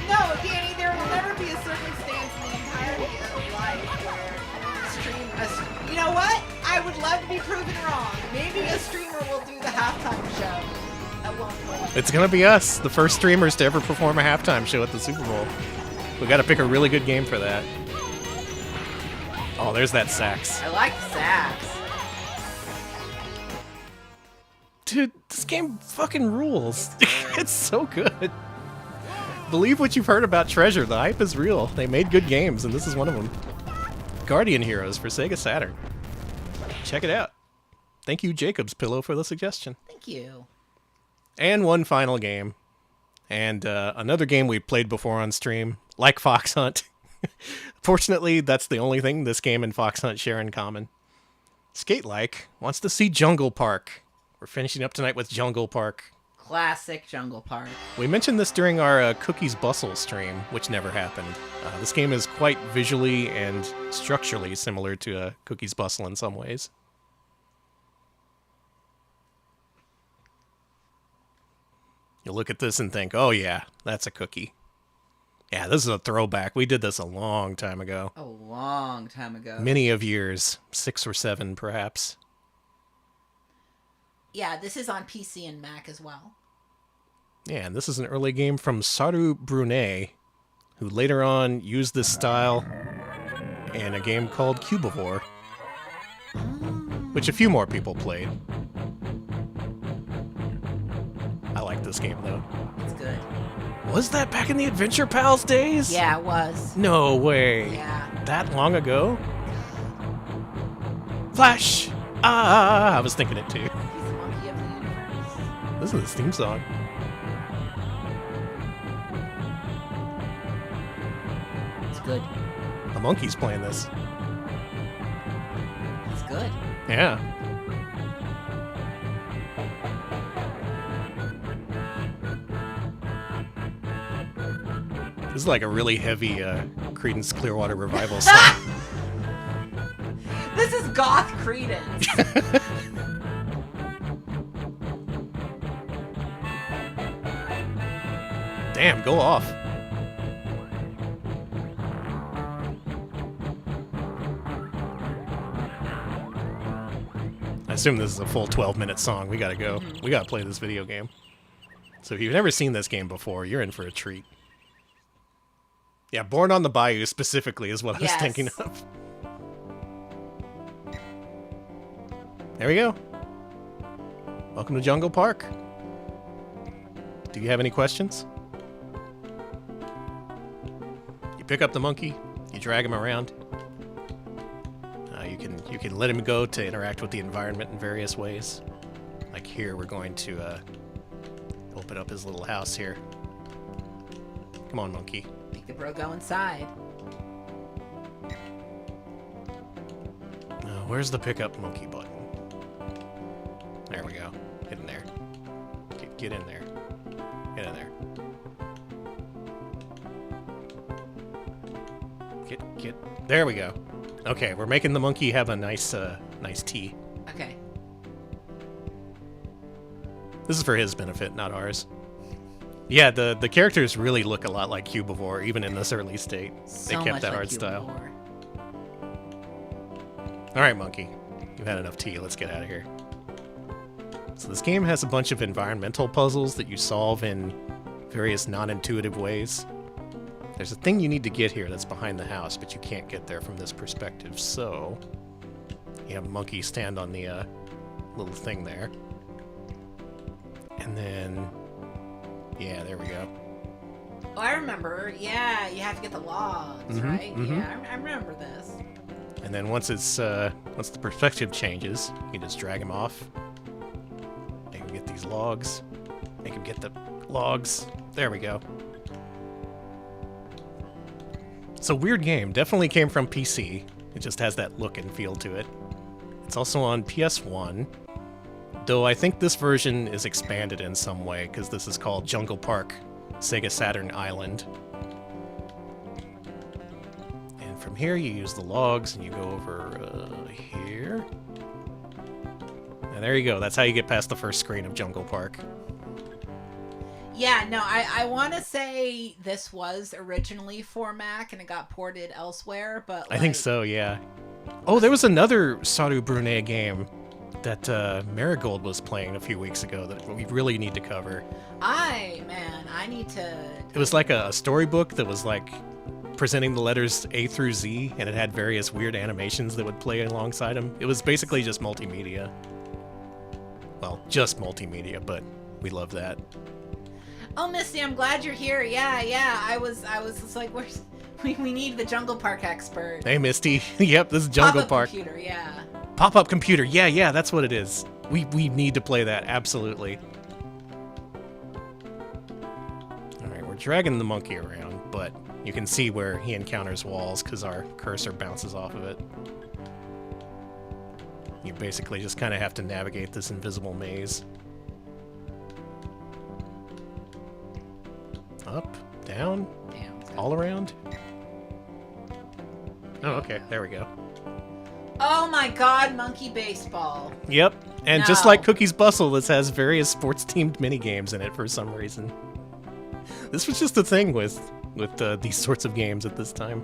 No, Danny, there will never be a circumstance in the entirety of life where you know what? I would love to be proven wrong. Maybe a streamer will do the halftime show at one point. It's gonna be us, the first streamers to ever perform a halftime show at the Super Bowl. We gotta pick a really good game for that. Oh, there's that sax. I like the sax. Dude, this game fucking rules. It's so good. Believe what you've heard about Treasure. The hype is real. They made good games, and this is one of them. Guardian Heroes for Sega Saturn. Check it out. Thank you, Jacob's Pillow, for the suggestion. Thank you. And one final game. And another game we played before on stream, like Fox Hunt. Fortunately, that's the only thing this game and Fox Hunt share in common. Skate-like wants to see Jungle Park. We're finishing up tonight with Jungle Park. Classic Jungle Park. We mentioned this during our Cookies Bustle stream, which never happened. This game is quite visually and structurally similar to Cookies Bustle in some ways. You'll look at this and think, oh yeah, that's a cookie. Yeah, this is a throwback. We did this a long time ago. A long time ago. Many of years. 6 or 7, perhaps. Yeah, this is on PC and Mac as well. Yeah, and this is an early game from Saru Brune, who later on used this style in a game called Cubivore, which a few more people played. I like this game, though. It's good. Was that back in the Adventure Pals days? Yeah, it was. No way. Yeah. That long ago? Flash! Ah, I was thinking it too. He's the monkey of the universe. This is his theme song. It's good. A monkey's playing this. It's good. Yeah. This is like a really heavy Creedence Clearwater Revival song. This is goth Creedence. Damn, go off. I assume this is a full 12-minute song. We gotta go. We gotta play this video game. So if you've never seen this game before, you're in for a treat. Yeah, Born on the Bayou specifically is what I was thinking of. There we go. Welcome to Jungle Park. Do you have any questions? You pick up the monkey, you drag him around. You can let him go to interact with the environment in various ways. Like here, we're going to open up his little house here. Come on, monkey. Make the bro go inside. Where's the pickup monkey button? There we go. Get in there. Get in there. Get in there. Get. There we go. Okay, we're making the monkey have a nice tea. Okay. This is for his benefit, not ours. Yeah, the characters really look a lot like Cubivore, even in this early state. They kept that art style. Alright, monkey. You've had enough tea, let's get out of here. So this game has a bunch of environmental puzzles that you solve in various non-intuitive ways. There's a thing you need to get here that's behind the house, but you can't get there from this perspective, so you have monkey stand on the little thing there. And then, yeah, there we go. Oh, I remember. Yeah, you have to get the logs, right? Yeah, I remember this. And then once the perspective changes, you can just drag him off. Make him get these logs. Make him get the logs. There we go. It's a weird game. Definitely came from PC. It just has that look and feel to it. It's also on PS1. Though I think this version is expanded in some way, because this is called Jungle Park Sega Saturn Island. And from here you use the logs and you go over here. And there you go. That's how you get past the first screen of Jungle Park. Yeah, no, I want to say this was originally for Mac and it got ported elsewhere, but I think so, yeah. Oh, there was another Saru Brune game that Marigold was playing a few weeks ago that we really need to cover. I need to... It was like a storybook that was like presenting the letters A through Z, and it had various weird animations that would play alongside them. It was basically just multimedia. Well, just multimedia, but we love that. Oh, Misty, I'm glad you're here. Yeah. I was just like, we need the Jungle Park expert. Hey, Misty. Yep, this is Jungle Pop-up Park. computer, yeah. Pop-up computer. Yeah, that's what it is. We need to play that, absolutely. Alright, we're dragging the monkey around, but you can see where he encounters walls because our cursor bounces off of it. You basically just kind of have to navigate this invisible maze. Up, down, all around. Oh, okay, there we go. Oh my god, monkey baseball. Yep, and just like Cookie's Bustle, this has various sports-themed minigames in it for some reason. This was just a thing with these sorts of games at this time.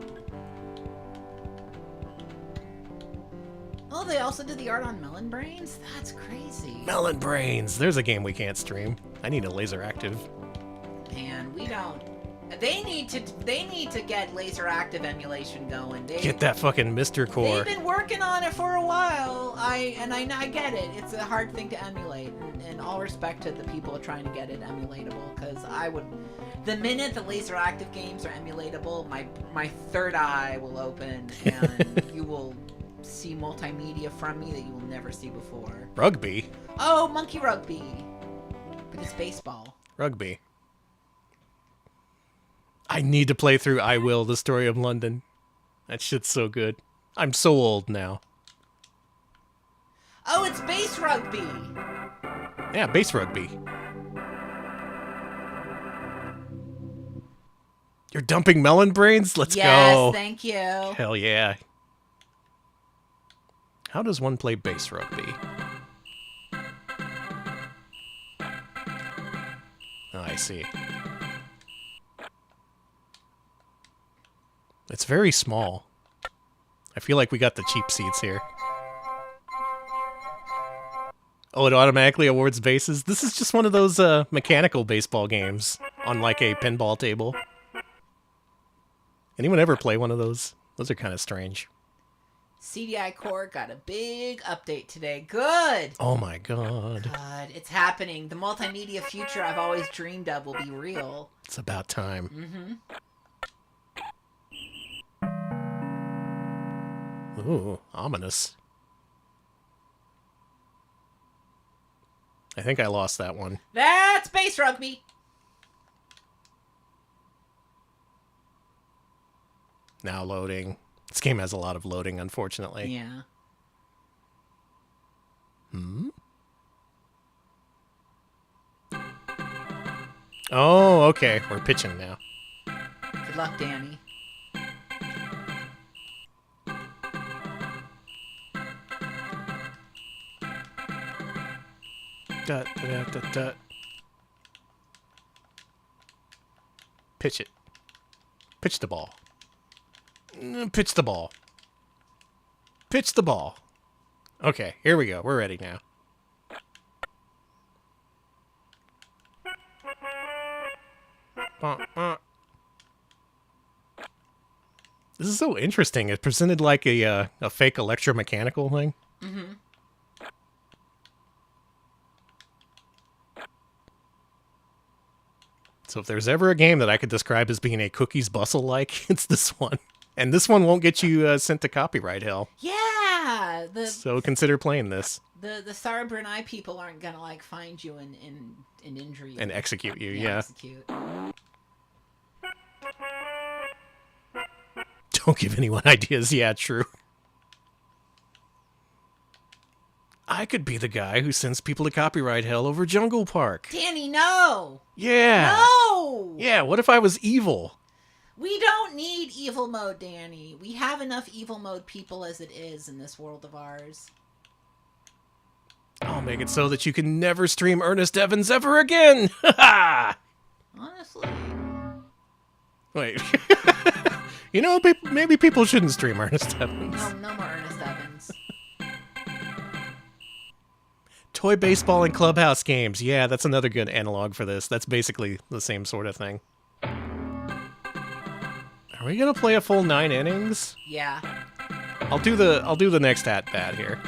Oh, they also did the art on Melon Brains? That's crazy. Melon Brains! There's a game we can't stream. I need a laser active. Man, we don't. They need to get laser active emulation going. Get that fucking Mr. Core. They've been working on it for a while. I get it. It's a hard thing to emulate, and all respect to the people trying to get it emulatable. Because the minute the laser active games are emulatable, my third eye will open, and you will see multimedia from me that you will never see before. Rugby. Oh, monkey rugby, but it's baseball. Rugby. I need to play through I Will, The Story of London. That shit's so good. I'm so old now. Oh, it's base rugby. Yeah, base rugby. You're dumping Melon Brains? Let's go. Yes, thank you. Hell yeah. How does one play base rugby? Oh, I see. It's very small. I feel like we got the cheap seats here. Oh, it automatically awards bases? This is just one of those mechanical baseball games on like a pinball table. Anyone ever play one of those? Those are kind of strange. CDI Core got a big update today. Good! Oh my god. God, it's happening. The multimedia future I've always dreamed of will be real. It's about time. Mm-hmm. Ooh, ominous. I think I lost that one. That's base rugby! Now loading. This game has a lot of loading, unfortunately. Yeah. Oh, okay. We're pitching now. Good luck, Danny. Pitch it. Pitch the ball. Pitch the ball. Pitch the ball. Okay, here we go. We're ready now. This is so interesting. It presented like a fake electromechanical thing. Mm-hmm. So if there's ever a game that I could describe as being a Cookie's Bustle-like, it's this one. And this one won't get you sent to copyright hell. Yeah! So consider playing this. The Sarah Brunei people aren't gonna, like, find you and injure you. And execute you, yeah. Execute. Don't give anyone ideas. Yeah, true. I could be the guy who sends people to copyright hell over Jungle Park. Danny, no! Yeah! No! Yeah, what if I was evil? We don't need evil mode, Danny. We have enough evil mode people as it is in this world of ours. I'll make it so that you can never stream Ernest Evans ever again! Honestly. Wait. You know, maybe people shouldn't stream Ernest Evans. No more Ernest Evans. Toy baseball and clubhouse games. Yeah, that's another good analog for this. That's basically the same sort of thing. Are we gonna play a full 9 innings? Yeah. I'll do the next at bat here.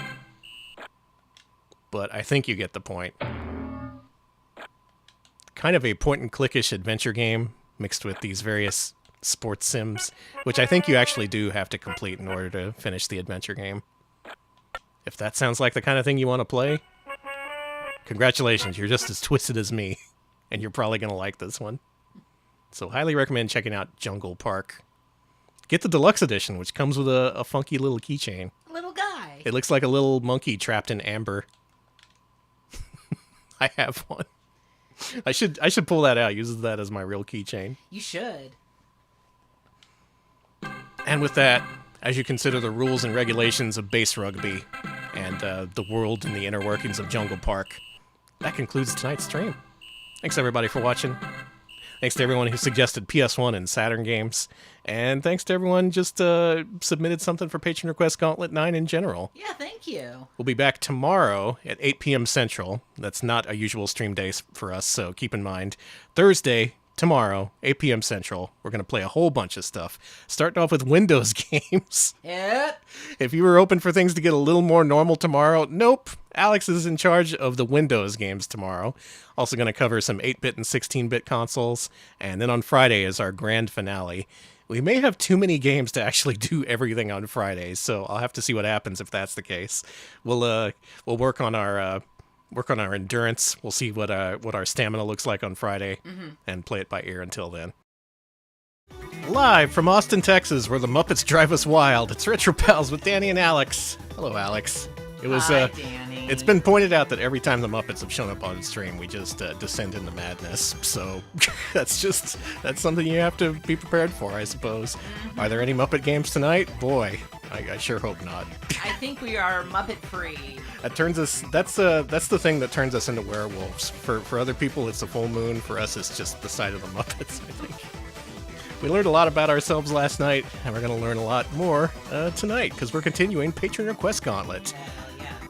But I think you get the point. Kind of a point-and-click-ish adventure game mixed with these various sports sims, which I think you actually do have to complete in order to finish the adventure game. If that sounds like the kind of thing you want to play, congratulations, you're just as twisted as me, and you're probably going to like this one. So highly recommend checking out Jungle Park. Get the deluxe edition, which comes with a funky little keychain. Little guy. It looks like a little monkey trapped in amber. I have one. I should pull that out. Use that as my real keychain. You should. And with that, as you consider the rules and regulations of base rugby and the world and the inner workings of Jungle Park, that concludes tonight's stream. Thanks everybody for watching. Thanks to everyone who suggested PS1 and Saturn games. And thanks to everyone who just submitted something for Patron Request Gauntlet 9 in general. Yeah, thank you. We'll be back tomorrow at 8 p.m. Central. That's not a usual stream day for us, so keep in mind. Thursday, tomorrow, 8 p.m. Central, we're going to play a whole bunch of stuff. Starting off with Windows games. Yep. If you were hoping for things to get a little more normal tomorrow, nope. Alex is in charge of the Windows games tomorrow. Also going to cover some 8-bit and 16-bit consoles. And then on Friday is our grand finale. We may have too many games to actually do everything on Fridays, so I'll have to see what happens if that's the case. We'll work on our endurance. We'll see what our stamina looks like on Friday, and play it by ear until then. Live from Austin, Texas, where the Muppets drive us wild. It's Retro Pals with Danny and Alex. Hello, Alex. It was Hi, Danny. It's been pointed out that every time the Muppets have shown up on stream, we just descend into madness. So that's something you have to be prepared for, I suppose. Are there any Muppet games tonight? Boy, I sure hope not. I think we are Muppet free. That turns us. That's the thing that turns us into werewolves. For other people, it's a full moon. For us, it's just the sight of the Muppets, I think. We learned a lot about ourselves last night, and we're going to learn a lot more tonight, because we're continuing Patron Request Gauntlet.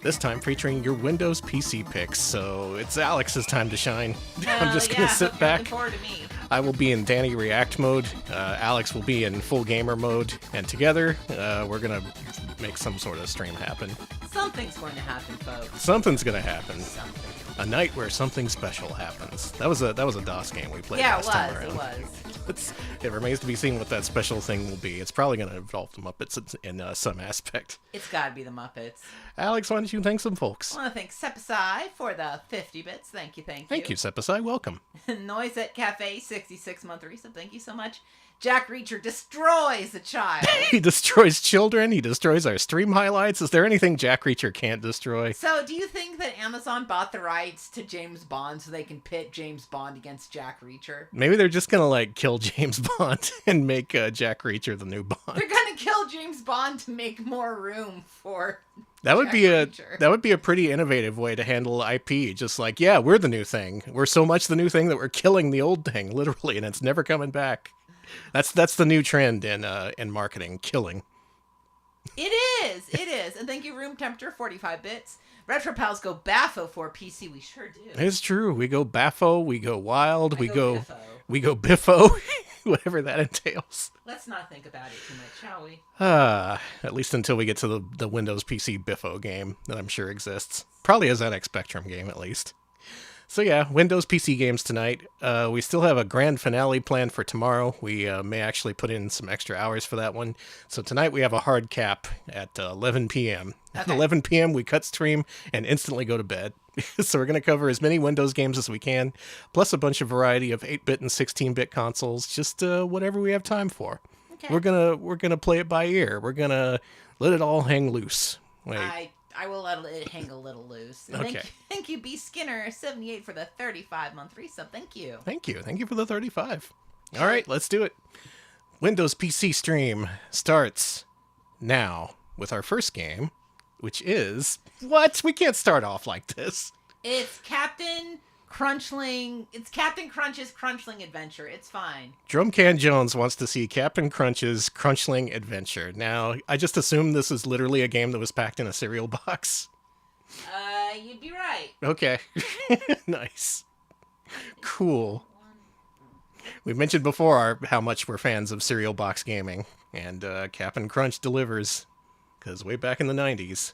This time featuring your Windows PC picks, so it's Alex's time to shine. I'm just going to sit back. Looking forward to me. I will be in Danny React mode, Alex will be in full gamer mode, and together we're going to make some sort of stream happen. Something's going to happen, folks. Something's going to happen. Something. A night where something special happens. That was a DOS game we played last time around. Yeah, it was. It remains to be seen what that special thing will be. It's probably going to involve the Muppets in some aspect. It's got to be the Muppets. Alex, why don't you thank some folks? I want to thank Sepasai for the 50 bits. Thank you. Thank you, Sepasai. Welcome. Noise at Cafe, 66-month resub. Thank you so much. Jack Reacher destroys a child. He destroys children. He destroys our stream highlights. Is there anything Jack Reacher can't destroy? So, do you think that Amazon bought the rights to James Bond so they can pit James Bond against Jack Reacher? Maybe they're just gonna kill James Bond and make Jack Reacher the new Bond. They're gonna kill James Bond to make more room for. That would be a pretty innovative way to handle IP. Just yeah, we're the new thing. We're so much the new thing that we're killing the old thing, literally, and it's never coming back. That's the new trend in marketing, killing. It is. And thank you, Room Temperature, 45 bits. Retro Pals go baffo for PC. We sure do. It's true. We go baffo, we go wild, we go biffo, whatever that entails. Let's not think about it too much, shall we? At least until we get to the Windows PC biffo game that I'm sure exists. Probably a ZX Spectrum game, at least. So yeah, Windows PC games tonight. We still have a grand finale planned for tomorrow. We may actually put in some extra hours for that one. So tonight we have a hard cap at 11 p.m. At 11 p.m. we cut stream and instantly go to bed. So we're going to cover as many Windows games as we can, plus a bunch of variety of 8-bit and 16-bit consoles, just whatever we have time for. Okay. We're gonna play it by ear. We're gonna let it all hang loose. Wait. I will let it hang a little loose. And okay. Thank you, B Skinner 78 for the 35-month resub. Thank you. Thank you for the 35. All right, let's do it. Windows PC stream starts now with our first game, which is what? We can't start off like this. It's Captain Crunchling. It's Captain Crunch's Crunchling Adventure. It's fine. Drumcan Jones wants to see Captain Crunch's Crunchling Adventure. Now, I just assume this is literally a game that was packed in a cereal box. You'd be right. Okay. Nice. Cool. We've mentioned before how much we're fans of cereal box gaming, and Cap'n Crunch delivers, because way back in the 90s,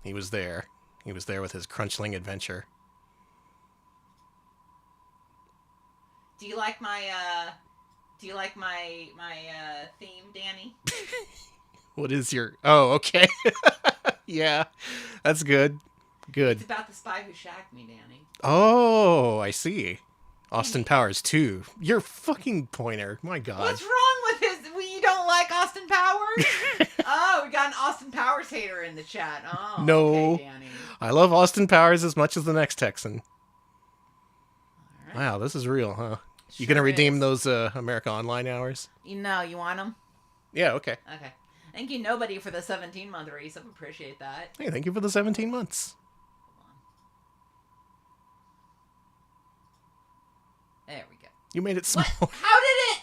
he was there. He was there with his Crunchling adventure. Do you like my theme, Danny? What is your... Oh, okay. Yeah, that's good. Good. It's about the spy who shagged me, Danny. Oh, I see. Austin Powers 2. Your fucking pointer. My God. What's wrong with his... You don't like Austin Powers? Oh, we got an Austin Powers hater in the chat. Oh, no. Okay, Danny. I love Austin Powers as much as the next Texan. Right. Wow, this is real, huh? Sure you gonna redeem those America Online hours? You know, you want them? Yeah, okay. Okay. Thank you, nobody, for the 17-month race. I appreciate that. Hey, thank you for the 17 months. There we go. You made it small. What? How did it?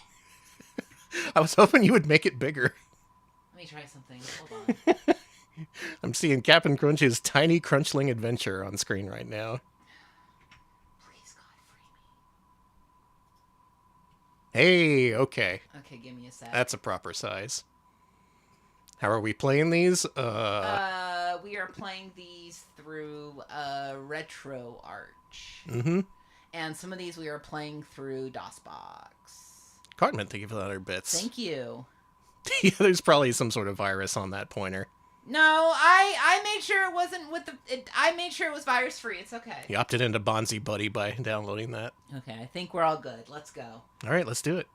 I was hoping you would make it bigger. Let me try something. Hold on. I'm seeing Cap'n Crunch's tiny Crunchling adventure on screen right now. Please, God, free me. Hey, okay. Okay, give me a sec. That's a proper size. How are we playing these? We are playing these through RetroArch. Mm-hmm. And some of these we are playing through DOSBox. Cartman, thank you for the 100 bits. Thank you. Yeah, there's probably some sort of virus on that pointer. No, I made sure it wasn't with the... I made sure it was virus free. It's okay. You opted into Bonzi Buddy by downloading that. Okay, I think we're all good. Let's go. All right, let's do it.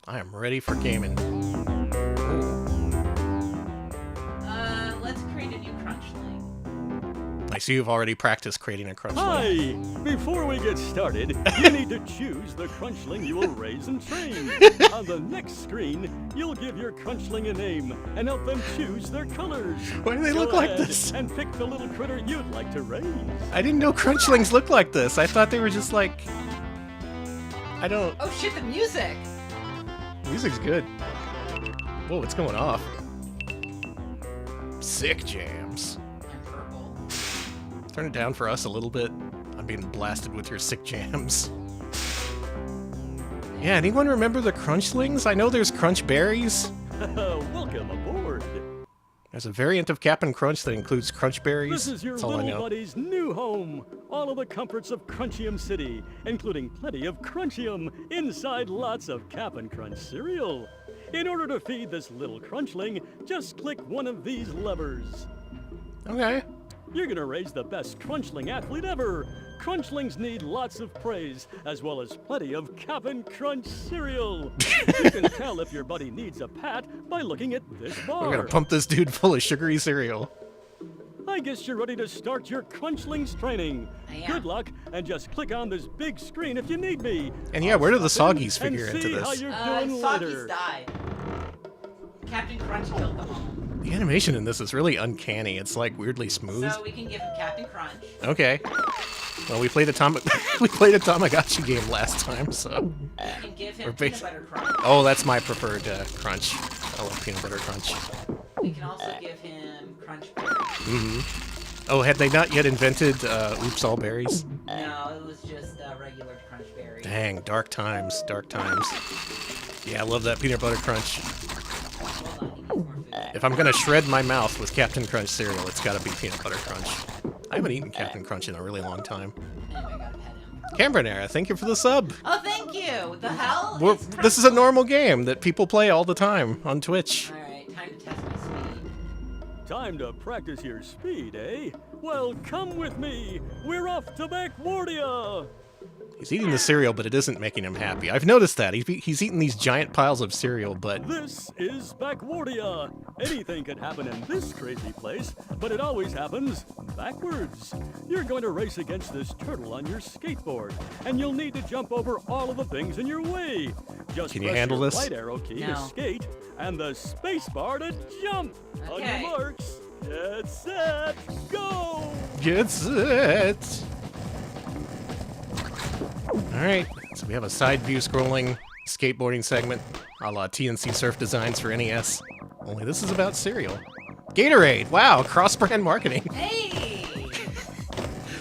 I am ready for gaming. Let's create a new Crunchling. I see you've already practiced creating a Crunchling. Hi! Before we get started, you need to choose the Crunchling you will raise and train. On the next screen, you'll give your Crunchling a name and help them choose their colors. Why do they Go look like ahead this? And pick the little critter you'd like to raise. I didn't know Crunchlings looked like this. I thought they were just like... I don't... Oh shit, the music! Music's good. Whoa, what's going off? Sick jams. And purple. Turn it down for us a little bit. I'm being blasted with your sick jams. Yeah, anyone remember the Crunchlings? I know there's Crunch Berries. Welcome aboard. There's a variant of Cap'n Crunch that includes Crunch Berries. This is your That's all I little know. buddy's new home. All of the comforts of Crunchium City, including plenty of Crunchium inside lots of Cap'n Crunch cereal. In order to feed this little Crunchling, just click one of these levers. Okay. You're gonna raise the best Crunchling athlete ever. Crunchlings need lots of praise, as well as plenty of Cap'n Crunch cereal. You can tell if your buddy needs a pat by looking at this bar. We're gonna pump this dude full of sugary cereal. I guess you're ready to start your Crunchlings training. Good luck, and just click on this big screen if you need me. And yeah, where do the Stop in Soggies figure and into see how this? you're doing Soggies later. died. Captain Crunch killed them all. The animation in this is really uncanny. It's like weirdly smooth. So we can give him Captain Crunch. Okay. Well, we played a Tamagotchi game last time, so. We can give him We're Peanut Butter Crunch. Oh, that's my preferred crunch. I love peanut butter crunch. We can also give him Crunch Berry. Mm-hmm. Oh, had they not yet invented Oops All Berries? No, it was just regular Crunch Berry. Dang, dark times, dark times. Yeah, I love that peanut butter crunch. If I'm gonna shred my mouth with Captain Crunch cereal, it's gotta be peanut butter crunch. I haven't eaten Captain Crunch in a really long time. Anyway, I gotta pet him. Cambronera, thank you for the sub. Oh, thank you. The hell? This is a normal game that people play all the time on Twitch. Alright, time to test my speed. Time to practice your speed, eh? Well, come with me. We're off to Backwardia. He's eating the cereal, but it isn't making him happy. I've noticed that. He's eating these giant piles of cereal, but... This is Backwardia. Anything could happen in this crazy place, but it always happens backwards. You're going to race against this turtle on your skateboard, and you'll need to jump over all of the things in your way. Just Can you press handle your this? right arrow key to No. skate, and the space bar to jump. On Okay. your marks, get set, go! Get set! Alright, so we have a side view scrolling skateboarding segment a la TNC Surf Designs for NES. Only this is about cereal. Gatorade! Wow, cross-brand marketing. Hey!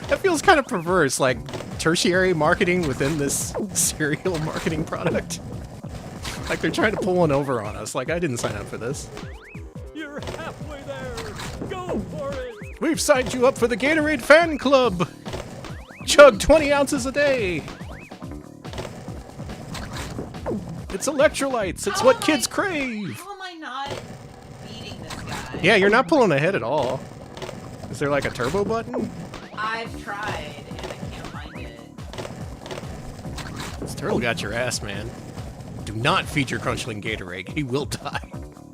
That feels kind of perverse, like tertiary marketing within this cereal marketing product. Like they're trying to pull one over on us. Like I didn't sign up for this. You're halfway there. Go for it. We've signed you up for the Gatorade fan club. Chug 20 ounces a day. It's electrolytes. It's what kids crave. How am I not beating this guy? Yeah, you're not pulling ahead at all. Is there like a turbo button? I've tried and I can't find it. This turtle got your ass, man. Do not feed your Crunchling Gatorade. He will die.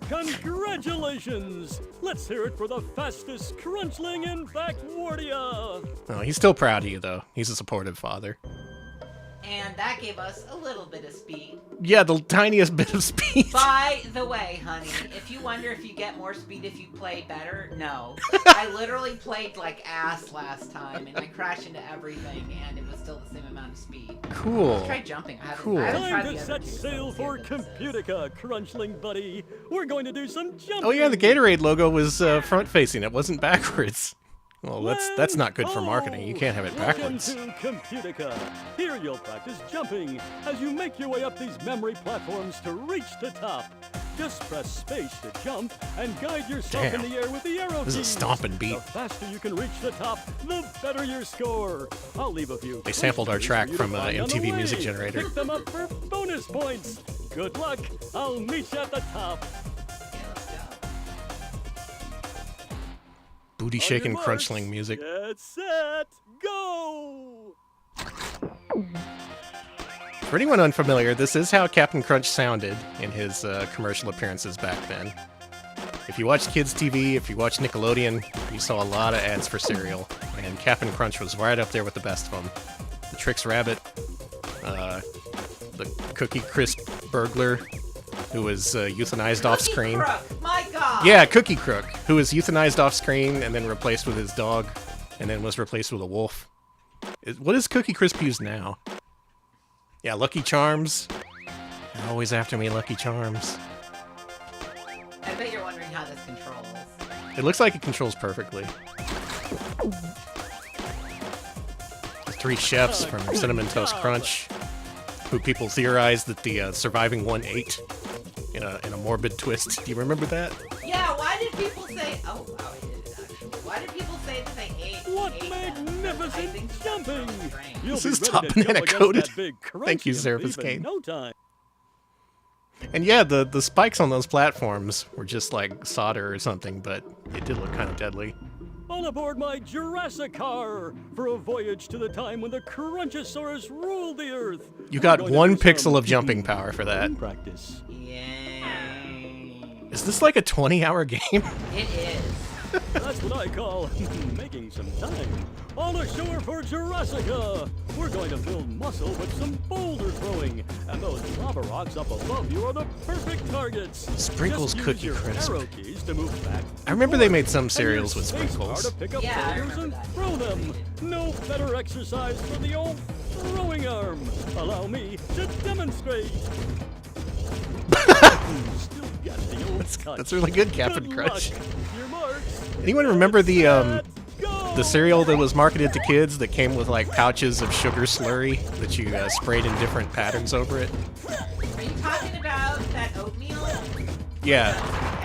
Congratulations! Let's hear it for the fastest Crunchling in Backwardia! Oh, he's still proud of you, though. He's a supportive father. And that gave us a little bit of speed. Yeah, the tiniest bit of speed. By the way, honey, if you wonder if you get more speed if you play better, no. I literally played like ass last time, and I crashed into everything, and it was still the same amount of speed. Cool. Let's try jumping. Cool. Time to set sail for Computica, Crunchling buddy. We're going to do some jumping. Oh yeah, the Gatorade logo was front-facing. It wasn't backwards. Well, that's not good for marketing. You can't have it backwards. Welcome to Computica. Here you'll practice jumping as you make your way up these memory platforms to reach the top. Just press space to jump and guide yourself in the air with the arrow keys. This is a stomping beat. The faster you can reach the top, the better your score. I'll leave a few. They sampled our track from MTV Music Generator. Pick them up for bonus points. Good luck. I'll meet you at the top. Booty shaking Crunchling music. Get set, go! For anyone unfamiliar, this is how Captain Crunch sounded in his commercial appearances back then. If you watched kids' TV, if you watched Nickelodeon, you saw a lot of ads for cereal, and Captain Crunch was right up there with the best of them. The Trix Rabbit, the Cookie Crisp Burglar, who was euthanized off screen. Crook, my God! Yeah, Cookie Crook, who was euthanized off screen and then replaced with his dog, and then was replaced with a wolf. What is Cookie Crisp use now? Yeah, Lucky Charms. They're always after me, Lucky Charms. I bet you're wondering how this controls. It looks like it controls perfectly. The three chefs from Cinnamon Toast Crunch, who people theorized that the surviving one ate in a morbid twist. Do you remember that? Yeah, why did people say... Oh, wow, I did it, actually. Why did people say that they ate... What magnificent jumping! This is Top Banana Coated. Thank you, Seraphis Kane. No time. And yeah, the spikes on those platforms were just like solder or something, but it did look kind of deadly. All aboard my Jurassic car for a voyage to the time when the Crunchosaurus ruled the Earth. You got 1 pixel of jumping power for that. Practice. Yay. Is this like a 20-hour game? It is. That's what I call making some time. On ashore for Jurassica. We're going to build muscle with some boulder throwing. And those lava rocks up above you are the perfect targets. Sprinkles Just Cookie use your Crisp. arrow keys to move back. I remember they made some And cereals your with space bar sprinkles. to pick up Yeah, I boulders remember and that. throw them. No better exercise for the old throwing arm. Allow me to demonstrate. Still got the old touch. That's really good, Captain Good Crunch. luck. Your marks. Anyone remember the cereal that was marketed to kids that came with like pouches of sugar slurry that you sprayed in different patterns over it? Are you talking about that oatmeal? Yeah,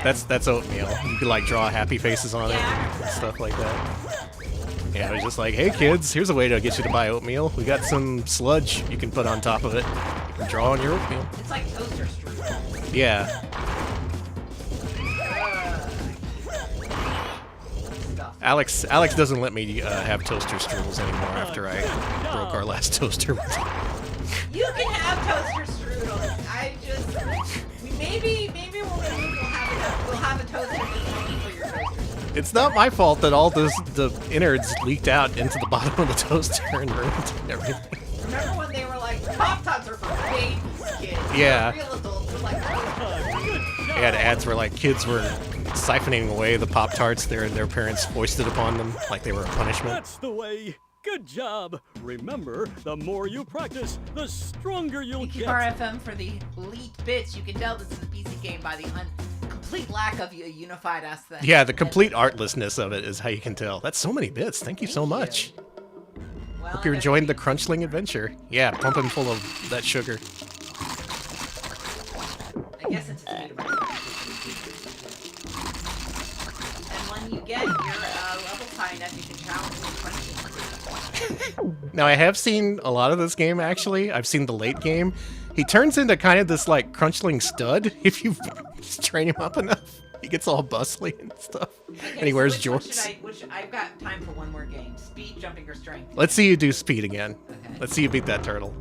that's oatmeal. You could like draw happy faces on it and stuff like that. Yeah, it was just like, hey kids, here's a way to get you to buy oatmeal. We got some sludge you can put on top of it. You can draw on your oatmeal. It's like toaster strudel. Yeah. Alex doesn't let me have toaster strudels anymore after I broke our last toaster. You can have toaster strudels. Maybe when we move, we'll have a toaster that's only for your toaster strudel. It's not my fault that all the innards leaked out into the bottom of the toaster and ruined everything. Remember when they were like, Pop-Tarts are for babies, kids. Yeah. Real adults are like, They had ads where like kids were siphoning away the Pop-Tarts their parents foisted upon them like they were a punishment. That's the way. Good job. Remember, the more you practice, the stronger you'll Thank you, get. RFM, for the elite bits. You can tell this is a PC game by the complete lack of a unified aesthetic. Yeah, the complete artlessness of it is how you can tell. That's so many bits. Thank you so much. Hope you're enjoying the Crunchling adventure. Yeah, pumping full of that sugar. I guess it's a And when you get your levels high enough, you can challenge the crunching. Now, I have seen a lot of this game, actually. I've seen the late game. He turns into kind of this, like, Crunchling stud if you train him up enough. He gets all bustly and stuff. Okay, And he wears which one jorts. which I've got time for one more game. Speed, jumping, or strength. Let's see you do speed again. Okay. Let's see you beat that turtle.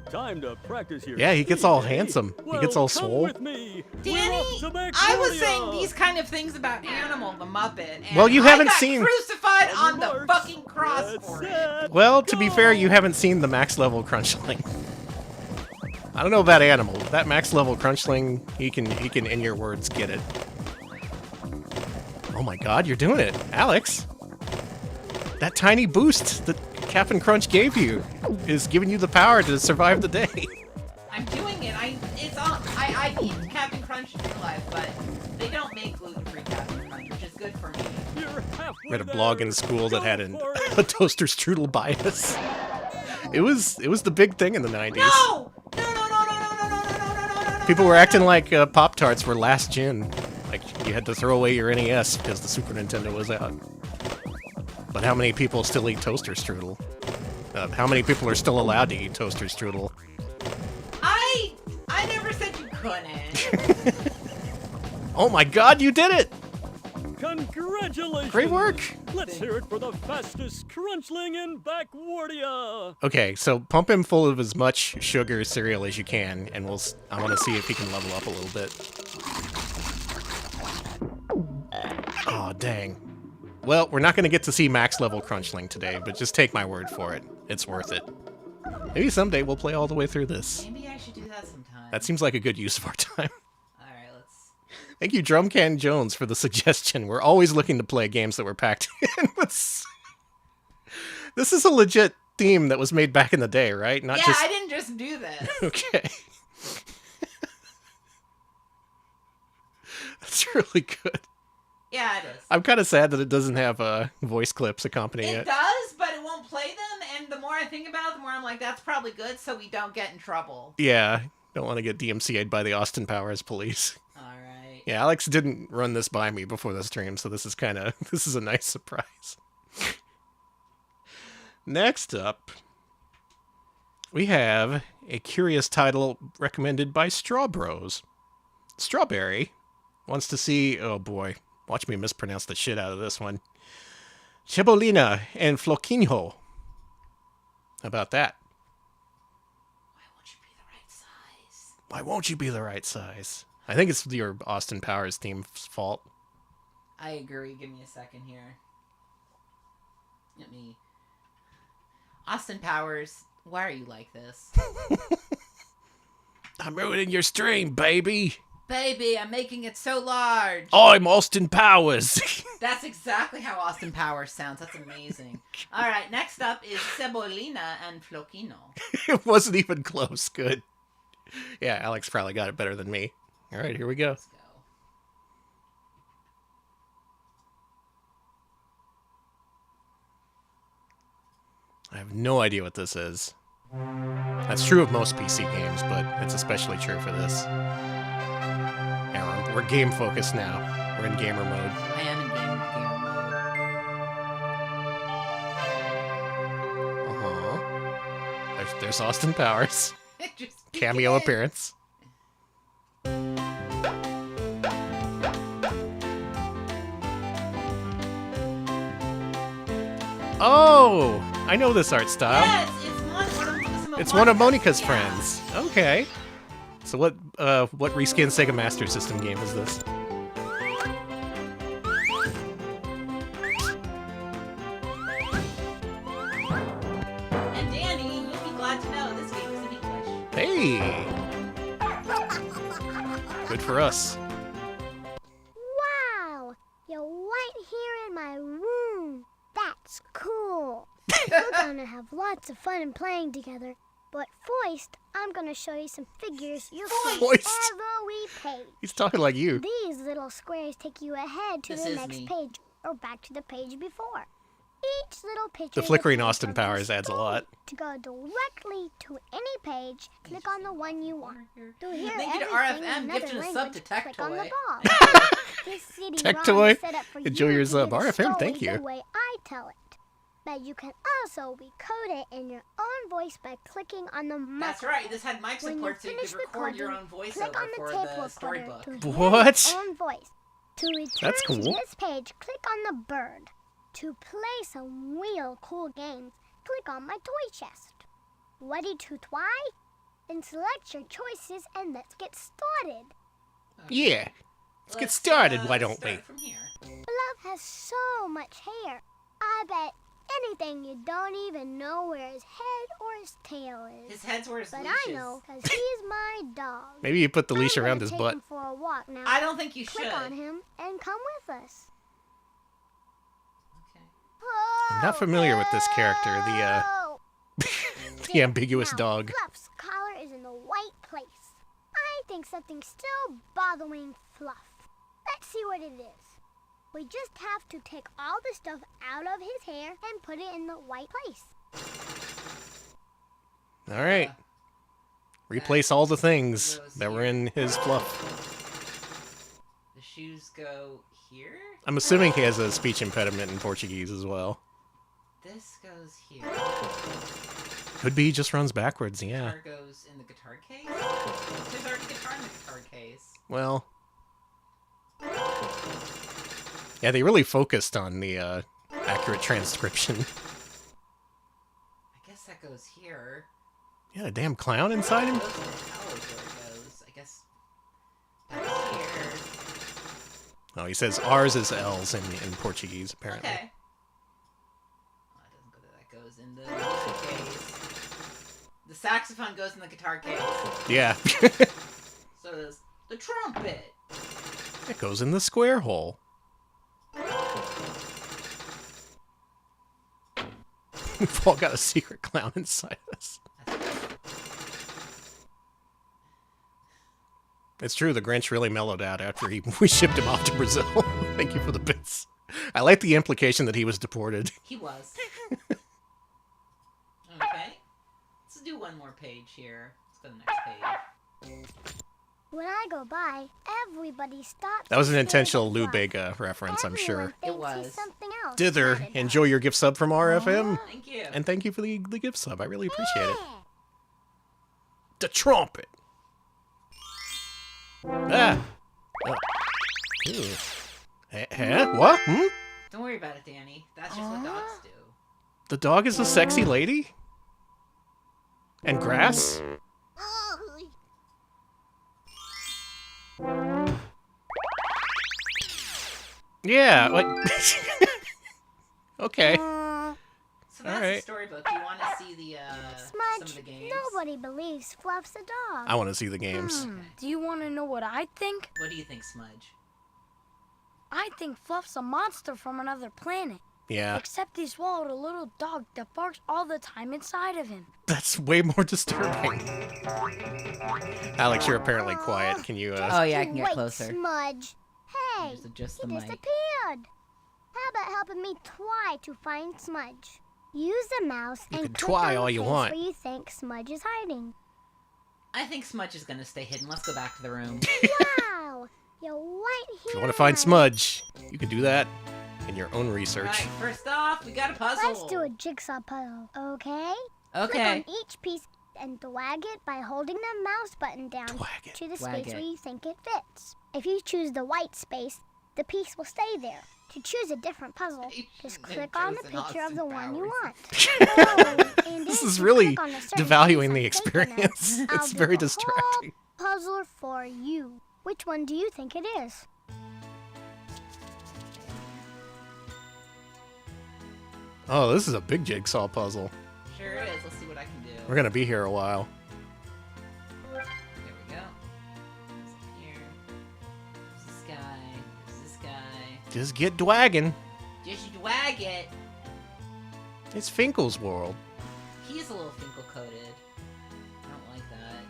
Time to practice your Yeah, he gets speed, all eh? handsome. He Well, gets all come swole. with me. Danny, I was saying these kind of things about Animal the Muppet. And Well, you haven't I got seen- crucified on the fucking cross for it. Well, to be fair, you haven't seen the max level Crunchling. I don't know about Animal. That max level Crunchling, he can, in your words, get it. Oh my god, you're doing it. Alex! That tiny boost that Cap'n Crunch gave you is giving you the power to survive the day. I'm doing it. I eat Captain Crunch in real life, but they don't make gluten-free Captain Crunch, which is good for me. Read a blog in school that had a toaster strudel bias. It was the big thing in the 90s. No! People were acting like Pop-Tarts were last gen. Like, you had to throw away your NES because the Super Nintendo was out. But how many people still eat toaster strudel? How many people are still allowed to eat toaster strudel? I never said you couldn't. Oh my god, you did it! Congratulations! Great work! Let's hear it for the fastest Crunchling in Backwardia! Okay, so pump him full of as much sugar cereal as you can, and I want to see if he can level up a little bit. Oh, dang. Well, we're not going to get to see max level Crunchling today, but just take my word for it. It's worth it. Maybe someday we'll play all the way through this. Maybe I should do that sometime. That seems like a good use of our time. Alright, let's... Thank you, Drumcan Jones, for the suggestion. We're always looking to play games that were packed in with... This is a legit theme that was made back in the day, right? Not yeah, just... I didn't just do this. Okay. That's really good. Yeah, it is. I'm kind of sad that it doesn't have voice clips accompanying It it. does, but it won't play them, and the more I think about it, the more I'm like, that's probably good, so we don't get in trouble. Yeah, don't want to get DMCA'd by the Austin Powers police. Alright. Yeah, Alex didn't run this by me before the stream, so this is a nice surprise. Next up, we have a curious title recommended by Strawbros. Strawberry wants to see, oh boy, watch me mispronounce the shit out of this one. Cebolina and Floquinho. How about that? Why won't you be the right size? I think it's your Austin Powers theme's fault. I agree. Give me a second here. Let me... Austin Powers, why are you like this? I'm ruining your stream, baby. Baby, I'm making it so large. I'm Austin Powers. That's exactly how Austin Powers sounds. That's amazing. All right, next up is Cebolina and Floquino. It wasn't even close. Good. Yeah, Alex probably got it better than me. All right, here we go. Let's go. I have no idea what this is. That's true of most PC games, but it's especially true for this. Yeah, we're game focused now. We're in gamer mode. I am in gamer mode. There's Austin Powers. Just Cameo appearance. Oh, I know this art style. Yes, It's one of Monica's friends. Okay. So what reskin Sega Master System game is this? And Danny, you'll be glad to know this game is in English. Hey! Good for us. Wow! You're right here in my room. That's cool. We're gonna have lots of fun and playing together. But first, I'm gonna show you some figures you'll see Foist. every page. He's talking like you. These little squares take you ahead to This the is next me. page or back to the page before. Each little picture The is a flickering page Austin of your Powers adds a lot. To go directly to any page, click on the one you want. To hear Thank you to everything in RFM, another gifted a sub language, to Tech click on the Toy. ball. This CD-ROM Tech Toy, is set up for enjoy you your to sub. hear the RFM, thank story you. the way I tell it. But you can also recode it in your own voice by clicking on the microphone. That's right. This had mic When support, so you finish could record your own recording, voiceover click on for the tape the recorder storybook. to hear What? your own voice. To return That's cool. to this page, click on the bird. To play some real cool games, click on my toy chest. Ready to try? Then select your choices and let's get started. Yeah. Let's get started, why don't we? From here. Fluff has so much hair. I bet anything you don't even know where his head or his tail is. His head's where his But leash I is. know, because he's my dog. Maybe you put the leash I'm around gonna his take butt. him for a walk now. I don't think you Click should. on him and come with us. I'm not familiar with this character, the ambiguous Now, dog. Fluff's collar is in the right place. I think something's still bothering Fluff. Let's see what it is. We just have to take all the stuff out of his hair and put it in the right place. All right. Replace all the things that were in his fluff. The shoes go here. I'm assuming he has a speech impediment in Portuguese as well. This goes here. Could be he just runs backwards, yeah. Guitar goes in the guitar case. There's already guitar in the guitar case. Well. Yeah, they really focused on the accurate transcription. I guess that goes here. Yeah, a damn clown inside him? It goes to the tower is where it goes. I guess that's here. Oh, he says R's is L's in Portuguese, apparently. Okay. Oh, it doesn't go there. That goes in the music case. The saxophone goes in the guitar case. Yeah. So does the trumpet. It goes in the square hole. We've all got a secret clown inside us. It's true, the Grinch really mellowed out after we shipped him off to Brazil. Thank you for the bits. I like the implication that he was deported. He was. Okay. Let's do one more page here. Let's go to the next page. When I go by, everybody stops. That was an and intentional stares Lou at Bega reference, I'm sure. It was. Something else. Dither, enjoy your gift sub from RFM. Thank you. And thank you for the gift sub. I really appreciate it. The trumpet. Ah. Oh. Ew. Huh? What? Hmm? Don't worry about it, Danny. That's just what dogs do. The dog is a sexy lady? And grass? Yeah, like... Okay. So that's the storybook. You want to see the some Smudge, of the games? nobody believes Fluff's a dog. I want to see the games. Do you want to know what I think? What do you think, Smudge? I think Fluff's a monster from another planet. Yeah. Except he swallowed a little dog that barks all the time inside of him. That's way more disturbing. Alex, you're apparently quiet. Can you, Oh, yeah, I can get Wait, closer. Smudge. Hey, Just adjust he the mic. disappeared. How about helping me try to find Smudge? Use the mouse You and can click try on all the you place want. where you think Smudge is hiding. I think Smudge is gonna stay hidden. Let's go back to the room. Wow, you're right here. If you want to find Smudge, you can do that in your own research. Alright, first off, we got a puzzle. Let's do a jigsaw puzzle, okay? Okay. Click on each piece and drag it by holding the mouse button down to the Drag space it. where you think it fits. If you choose the white space, the piece will stay there. To choose a different puzzle, just click on the picture of the one you want. This is really devaluing the experience. I'll It's do very the distracting. whole puzzle for you. Which one do you think it is? Oh, this is a big jigsaw puzzle. Sure is. Let's see what I can do. We're going to be here a while. There we go. Here. There's this guy. There's this guy. Just get dwagging. Just wag it. It's Finkel's world. He's a little Finkel-coated. I don't like that.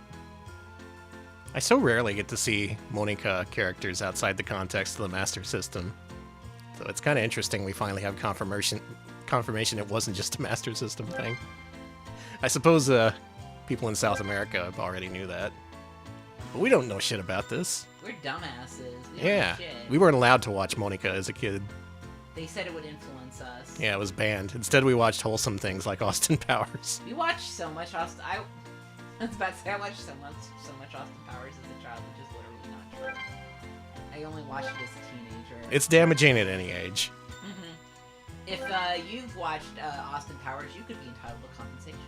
I so rarely get to see Monica characters outside the context of the Master System. So it's kind of interesting we finally have confirmation confirmation it wasn't just a Master System thing. I suppose people in South America already knew that. But we don't know shit about this. We're dumbasses. We don't Yeah. know shit. We weren't allowed to watch Monica as a kid. They said it would influence us. Yeah, it was banned. Instead, we watched wholesome things like Austin Powers. We watched so much Austin. I was about to say I watched so much Austin Powers as a child, which is literally not true. I only watched it as a teenager. It's damaging at any age. If you've watched Austin Powers, you could be entitled to compensation.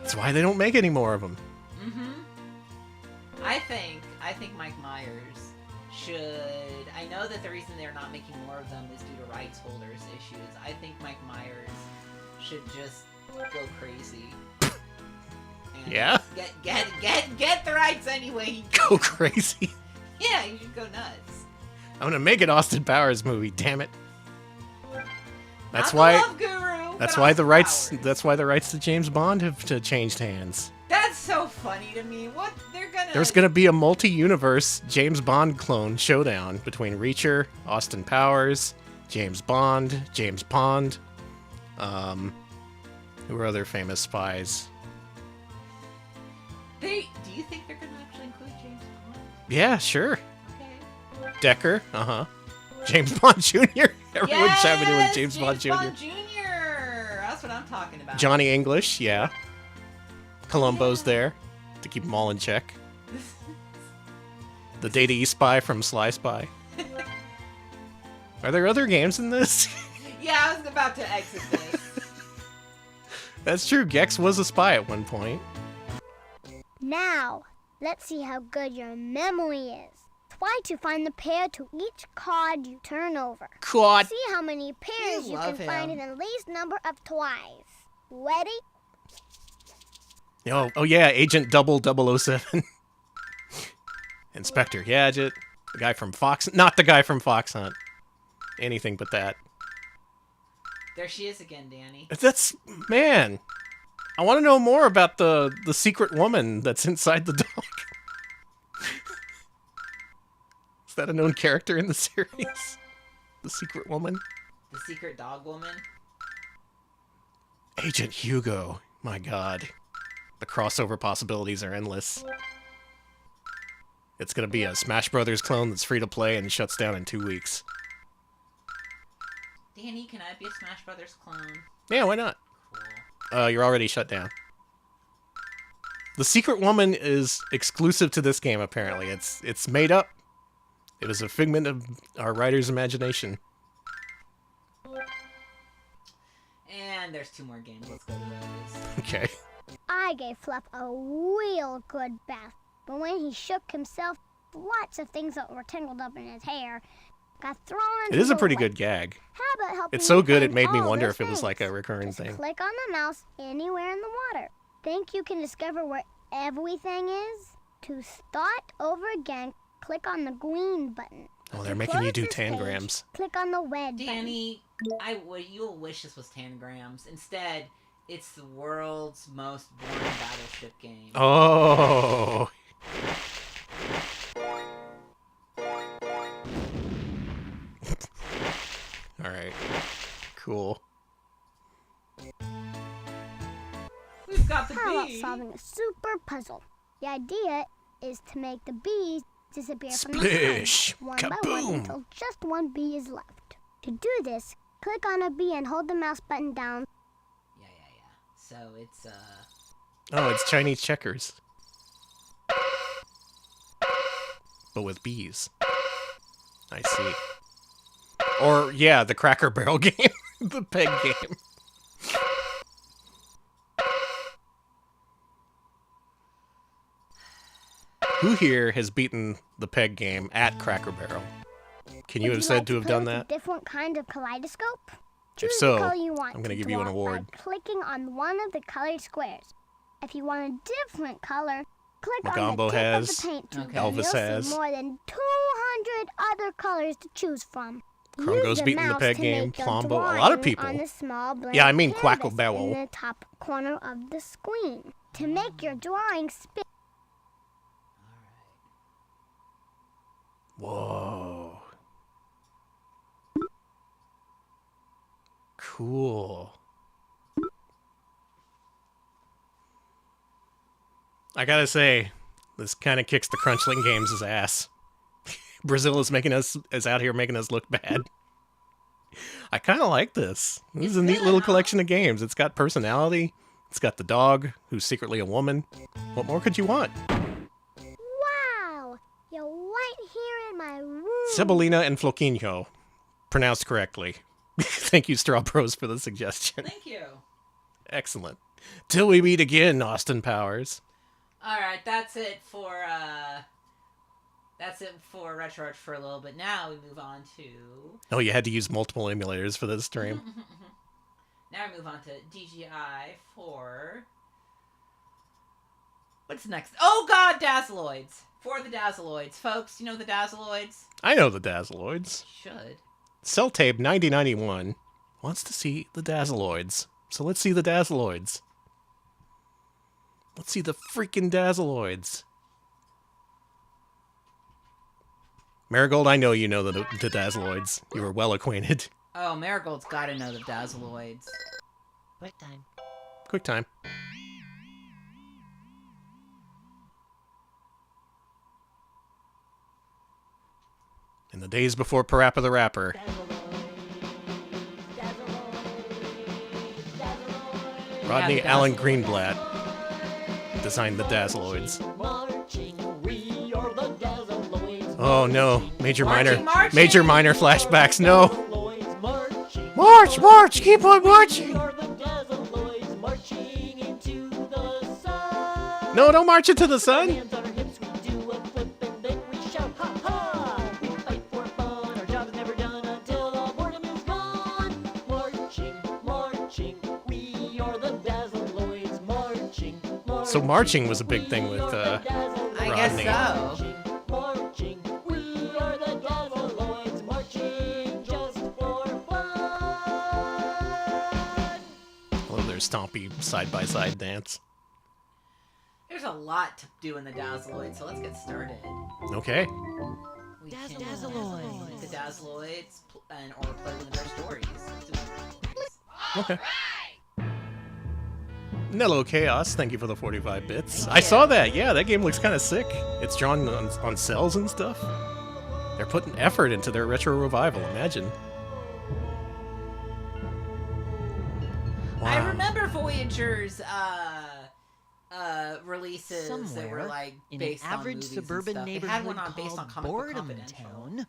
That's why they don't make any more of them. I think Mike Myers should. I know that the reason they're not making more of them is due to rights holders issues. I think Mike Myers should just go crazy. And Yeah? Get the rights anyway. Go crazy. Yeah, you should go nuts. I'm gonna make an Austin Powers movie, damn it. That's I'm why. a love guru, That's but why Austin the rights. Powers. That's why the rights to James Bond have changed hands. That's so funny to me. What they're gonna? There's gonna be a multi-universe James Bond clone showdown between Reacher, Austin Powers, James Bond, James Pond. Who are other famous spies? Do you think they're gonna actually include James Bond? Yeah, sure. Okay. Decker, James Bond Jr. Everyone's having to do with James Bond Jr. Bond Jr. That's what I'm talking about. Johnny English, yeah. Columbo's there to keep them all in check. The Data East Spy from Sly Spy. Are there other games in this? Yeah, I was about to exit this. That's true. Gex was a spy at one point. Now, let's see how good your memory is. Try to find the pair to each card you turn over. God. See how many pairs you can find in the least number of twice. Ready? Oh yeah, Agent 007. Inspector Gadget. The guy from Fox. Not the guy from Fox Hunt. Anything but that. There she is again, Danny. That's... Man. I want to know more about the secret woman that's inside the dog. Is that a known character in the series? The secret woman? The secret dog woman? Agent Hugo. My god. The crossover possibilities are endless. It's gonna be a Smash Brothers clone that's free to play and shuts down in 2 weeks. Danny, can I be a Smash Brothers clone? Yeah, why not? Cool. You're already shut down. The secret woman is exclusive to this game, apparently. It's made up. It was a figment of our writer's imagination. And there's 2 more games. Let's go to those. Okay. I gave Fluff a real good bath, but when he shook himself, lots of things that were tangled up in his hair got thrown into It is a the pretty lake. good gag. How about helping It's so you good it find made me all wonder those if it was things? like a recurring Just thing. click on the mouse anywhere in the water. Think you can discover where everything is? To start over again, click on the green button. Oh, they're To making you close do this page, tangrams. Click on the red Danny, you'll wish this was Tangrams. Instead, it's the world's most boring battleship game. Oh. Alright. Cool. We've got the How about bee. solving a super puzzle? The idea is to make the bees disappear from the Splish! screen, one by Kaboom! one until just one bee is left. To do this, click on a bee and hold the mouse button down. So it's, Oh, it's Chinese checkers. But with bees. I see. Or, yeah, the Cracker Barrel game. The peg game. Who here has beaten the peg game at Cracker Barrel? Can you Would have said like to have play done with a that? different kind of kaleidoscope? If Choose so, the color you want I'm gonna to give you an draw award. by clicking on one of the colored squares. If you want a different color, click on Magombo the tip has, of the paint tube. Elvis You'll has. see more than 200 other colors to choose from. Chrongo's Use beaten the mouse peg to game, make your Plombo, a lot of drawing people. On the small blank Yeah, I mean canvas Quackle Barrel. in the top corner of the screen. To make your drawing spin. Whoa. Cool. I gotta say, this kind of kicks the Crunchling Games' ass. Brazil is out here making us look bad. I kind of like this. This is a neat little collection of games. It's got personality. It's got the dog, who's secretly a woman. What more could you want? Wow! You're right here in my room. Cebulina and Floquinho. Pronounced correctly. Thank you, Straw Bros, for the suggestion. Thank you. Excellent. Till we meet again, Austin Powers. All right, that's it for Retro Arch for a little bit. Now we move on to... Oh, you had to use multiple emulators for this stream. Now we move on to DGI for... What's next? Oh, God, Dazzleoids. For the Dazzleoids. Folks, you know the Dazzleoids? I know the Dazzleoids. Should. Celltape 9091 wants to see the Dazzleoids. So let's see the Dazzleoids. Let's see the freaking Dazzleoids. Marigold, I know you know the Dazzleoids. You were well acquainted. Oh, Marigold's gotta know the Dazzleoids. Quick time. Quick time. In the days before Parappa the Rapper. Rodney Allen Greenblatt designed the Dazzleoids. Oh no, major minor flashbacks, no. March, keep on marching. No, don't march into the sun. So marching was a big thing with Rodney. I guess so. Oh, their stompy side-by-side dance. There's a lot to do in the Dazzleoids, so let's get started. Okay. We can the Dazzleoids and or play one of their stories. Okay. Nello Chaos, thank you for the 45 bits. I saw that, yeah, that game looks kind of sick. It's drawn on cells and stuff. They're putting effort into their retro revival, imagine. Wow. I remember Voyager's releases that were like in based an average on movies suburban and stuff. They neighborhood had one on based on called Comic Book Boredom Confidential. Town,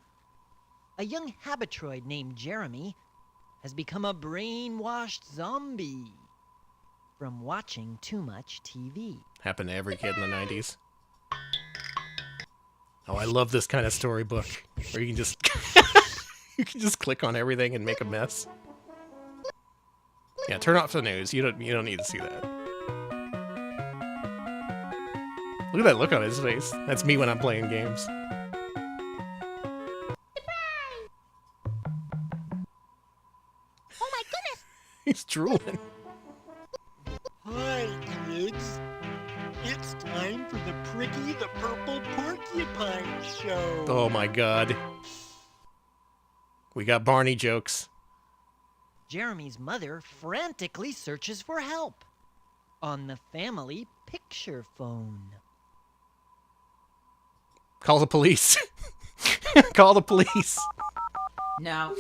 a young habitroid named Jeremy has become a brainwashed zombie from watching too much TV. Happened to every kid in the 90s. Oh, I love this kind of storybook where you can just you can just click on everything and make a mess. Yeah, turn off the news. You don't need to see that. Look at that look on his face. That's me when I'm playing games. Oh my goodness! He's drooling. Hi, kids. It's time for the Pricky the Purple Porcupine Show. Oh my god. We got Barney jokes. Jeremy's mother frantically searches for help on the family picture phone. Call the police. Call the police. No.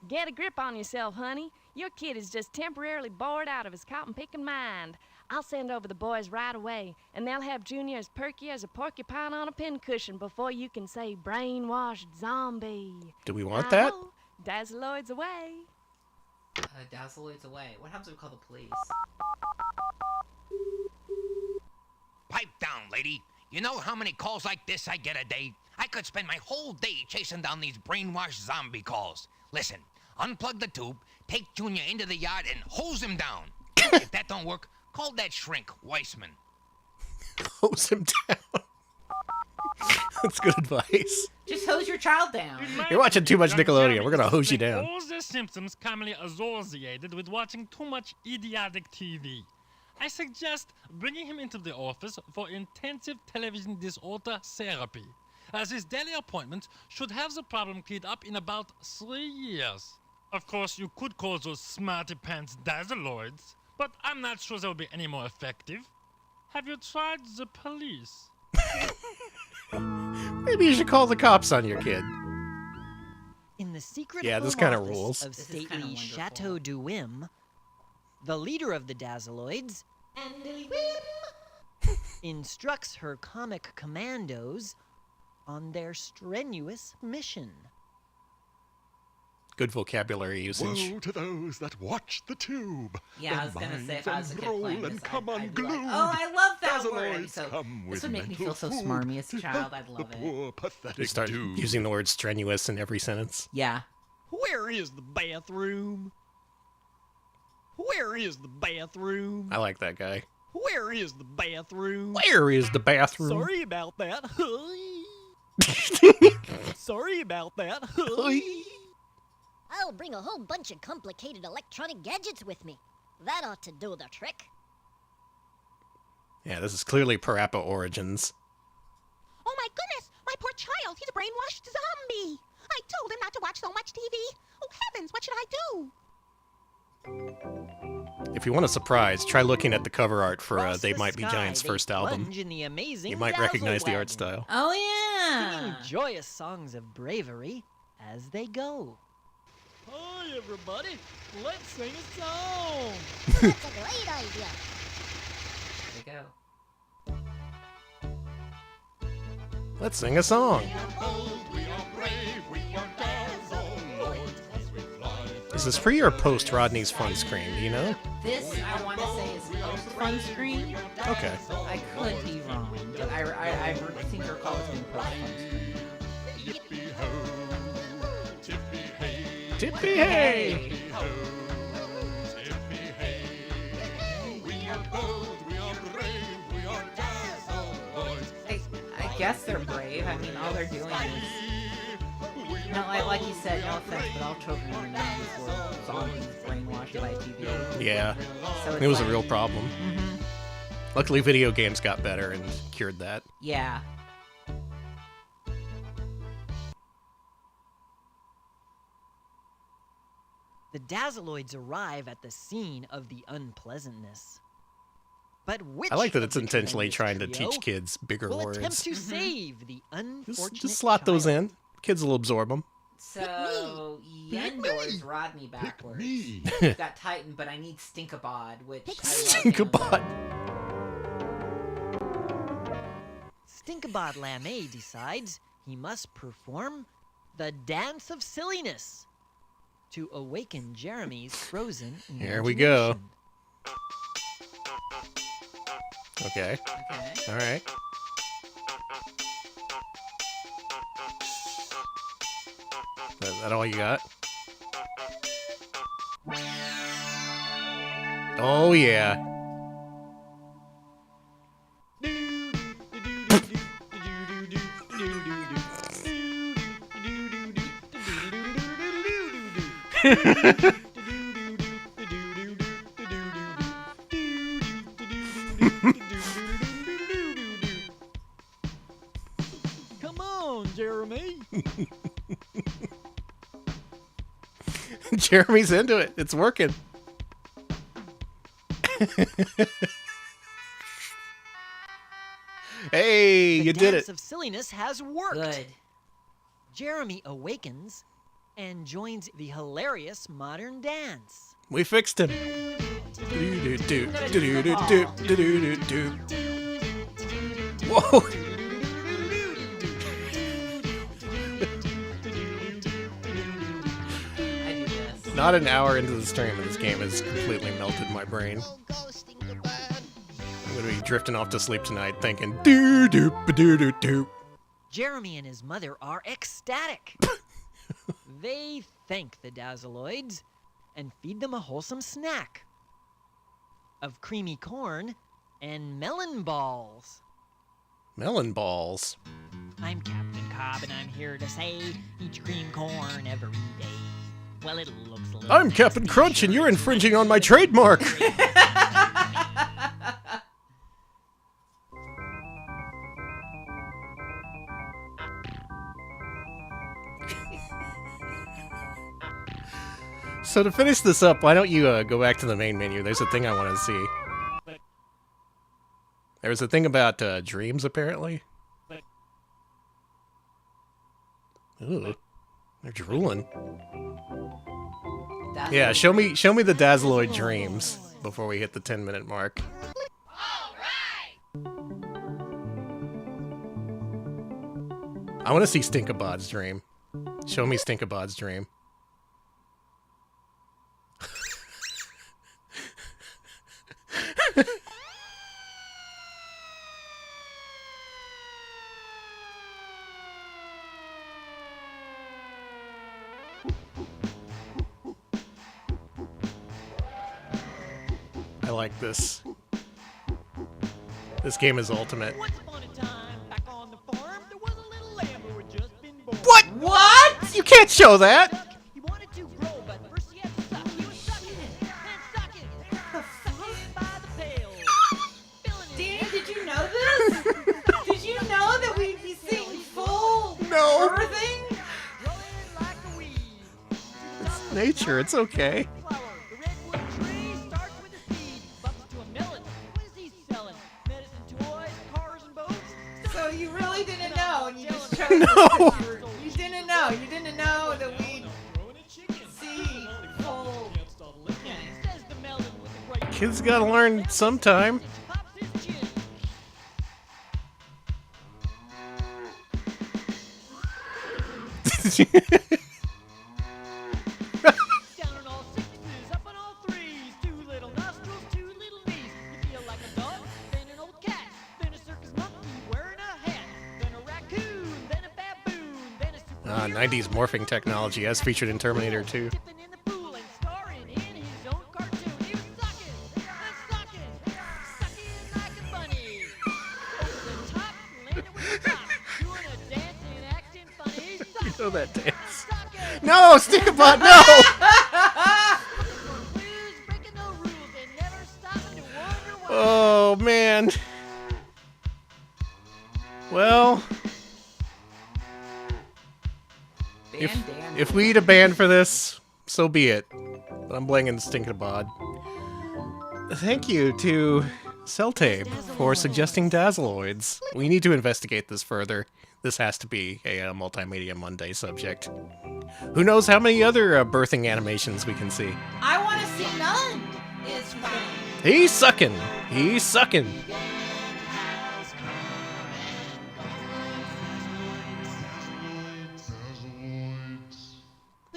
Get a grip on yourself, honey. Your kid is just temporarily bored out of his cotton-picking mind. I'll send over the boys right away, and they'll have Junior as perky as a porcupine on a pincushion before you can say brainwashed zombie. Do we want that? Now, Dazzleoids away. Dazzleoids away. What happens if we call the police? Pipe down, lady. You know how many calls like this I get a day? I could spend my whole day chasing down these brainwashed zombie calls. Listen, unplug the tube, take Junior into the yard, and hose him down. If that don't work, call that shrink, Weissman. Hose him down. That's good advice. Just hose your child down. You're watching too much Nickelodeon. We're gonna hose you down. All the symptoms commonly associated with watching too much idiotic TV. I suggest bringing him into the office for intensive television disorder therapy, as his daily appointment should have the problem cleared up in about 3 years. Of course, you could call those smarty pants dazzleoids, but I'm not sure they'll be any more effective. Have you tried the police? Maybe you should call the cops on your kid. In the secret Yeah, this home kind of office rules. of stately Chateau du Whim, the leader of the Dazzleoids instructs her comic commandos on their strenuous mission. Good vocabulary usage. Woe to those that watch the tube. Yeah, I was gonna say if I was a kid roll playing and this, come I'd be like, unglued. oh, I love that word. Dazzleoids So come this with would make me feel so mental smarmy as a food child. to I'd help love the it. poor, pathetic You start dude. using the word strenuous in every sentence. Yeah. Where is the bathroom? Where is the bathroom? I like that guy. Where is the bathroom? Where is the bathroom? Sorry about that. Sorry about that. I'll bring a whole bunch of complicated electronic gadgets with me. That ought to do the trick. Yeah, this is clearly Parappa Origins. Oh my goodness, my poor child, he's a brainwashed zombie. I told him not to watch so much TV. Oh heavens, what should I do? If you want a surprise, try looking at the cover art for Across They the Might Be sky, Giants' they first album. plunge in the amazing You might Dazzle recognize the art Wagon, style. Oh yeah. singing joyous songs of bravery as they go. Hi everybody, let's sing a song. That's a great idea. There you go. Let's sing a song. Is this pre or post Rodney's Fun Screen? Do you know? This I want to say is post Fun Screen. Okay. I could be wrong, but I seem to recall it's being post Fun Screen. Tippy hey! I guess they're brave. I mean, all they're doing is... No, like you said, no offense, but all children in the 90s were zombies brainwashed by TV. Yeah, So it's it was a like- real problem. Luckily, video games got better and cured that. Yeah. The Dazzleoids arrive at the scene of the unpleasantness. But which I like that of it's the intentionally trying to trio teach kids bigger will words. attempt to save the unfortunate Just slot those in. Kids will absorb them. So, Yendor's Rodney backwards. me. He's got Titan, but I need Stinkabod, which I love Stinkabod. Stinkabod Lamé decides he must perform the Dance of Silliness to awaken Jeremy's frozen Here we go. imagination. Okay. All right. Is that all you got? Oh, yeah. Come on, Jeremy. Jeremy's into it. It's working. Hey, you The did Dance it. of Silliness has worked. Good. Jeremy awakens and joins the hilarious modern dance. We fixed him. Whoa. Not an hour into the stream, and this game has completely melted my brain. I'm gonna be drifting off to sleep tonight thinking doo doo doo doo doo. Jeremy and his mother are ecstatic. They thank the Dazzleoids and feed them a wholesome snack of creamy corn and melon balls. Melon balls. I'm Captain Cobb and I'm here to say eat cream corn every day. Well, it looks a little I'm Captain Crunch, and you're infringing on my trademark. So to finish this up, why don't you go back to the main menu? There's a thing I want to see. There's a thing about dreams, apparently. Ooh, they're drooling. Yeah, show me the Dazzleoid dreams before we hit the 10-minute mark. I want to see Stinkabod's dream. Show me Stinkabod's dream. I like this. This game is ultimate. What? You can't show that! Danny, did you know this? Did you know that we'd be seeing full No. birthing? It's nature, it's okay. So you really didn't know, and you just chose. No. You didn't know. You didn't know that we'd see full. Kids gotta learn sometime. Ah, 90s morphing technology as featured in Terminator 2. You know that dance. No, Stinkabot, no! Oh, man. Well... If we need a ban for this, so be it. But I'm blaming Stinkabod. Thank you to Celltape for suggesting Dazzleoids. We need to investigate this further. This has to be a Multimedia Monday subject. Who knows how many other birthing animations we can see. I want to see none. Is fine. He's sucking. He's sucking.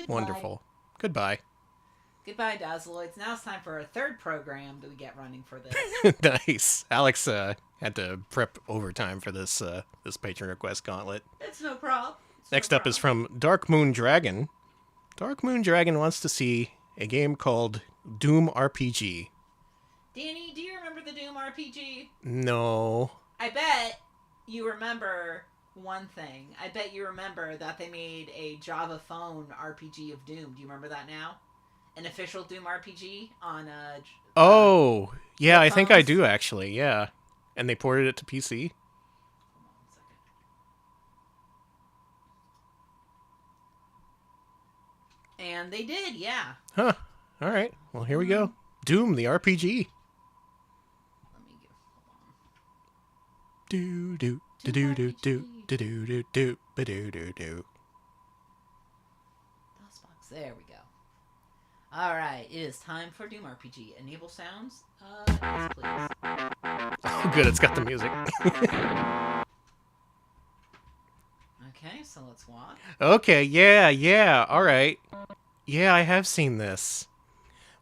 Wonderful. Goodbye. Goodbye, Dazzleoids. Now it's time for our third program that we get running for this. Nice. Alex had to prep overtime for this this Patron Request Gauntlet. It's no problem. Next up is from Dark Moon Dragon. Dark Moon Dragon wants to see a game called Doom RPG. Danny, do you remember the Doom RPG? No. I bet you remember one thing. I bet you remember that they made a Java phone RPG of Doom. Do you remember that now? An official Doom RPG on Oh, yeah, I think I phones? do actually, yeah. And they ported it to PC? And they did, yeah. Huh. Alright, well here we go. Doom, the RPG. Let me give Do do do do do do do do do do do do do. DOSBox. There we go. All right, it is time for Doom RPG. Enable sounds. Yes, please. Oh, good, it's got the music. Okay, so let's watch. Okay, yeah, alright. Yeah, I have seen this.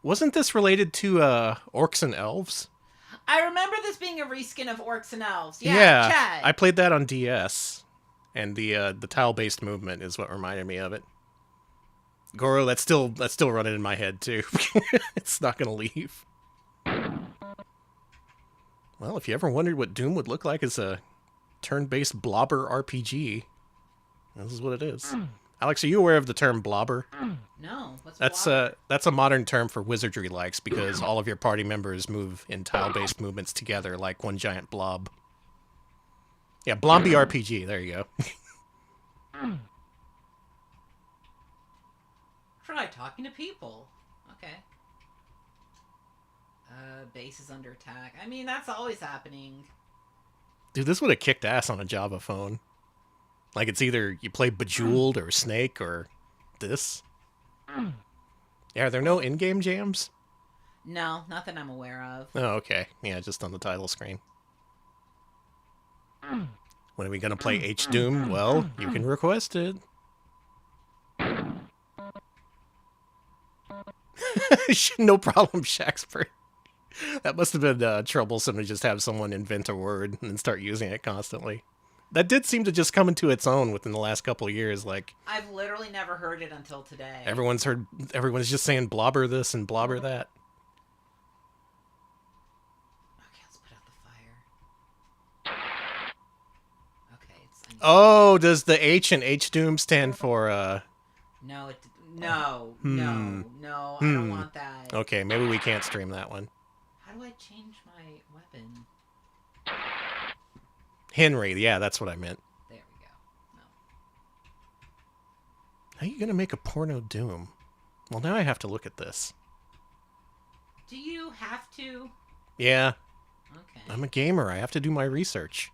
Wasn't this related to Orcs and Elves? I remember this being a reskin of Orcs and Elves. Yeah, Chad. I played that on DS, and the tile-based movement is what reminded me of it. Goro, that's still running in my head too. It's not gonna leave. Well, if you ever wondered what Doom would look like as a turn-based blobber RPG, this is what it is. Alex, are you aware of the term blobber? No. What's that's a modern term for wizardry likes because all of your party members move in tile-based movements together like one giant blob. Yeah, Blomby RPG. There you go. Try talking to people. Okay. Base is under attack. I mean, that's always happening. Dude, this would have kicked ass on a Java phone. Like, it's either you play Bejeweled or Snake or this. Yeah, are there no in-game jams? No, not that I'm aware of. Oh, okay. Yeah, just on the title screen. When are we going to play H-Doom? Well, you can request it. No problem, Shakespeare. That must have been troublesome to just have someone invent a word and then start using it constantly. That did seem to just come into its own within the last couple of years. Like, I've literally never heard it until today. everyone's just saying blobber this and blobber that. Okay, let's put out the fire. Okay, it's... Oh, does the H in H-Doom stand for, No, no, I don't want that. Okay, maybe we can't stream that one. How do I change my weapon? Henry, yeah, that's what I meant. There we go. No. How are you going to make a porno Doom? Well, now I have to look at this. Do you have to? Yeah. Okay. I'm a gamer. I have to do my research.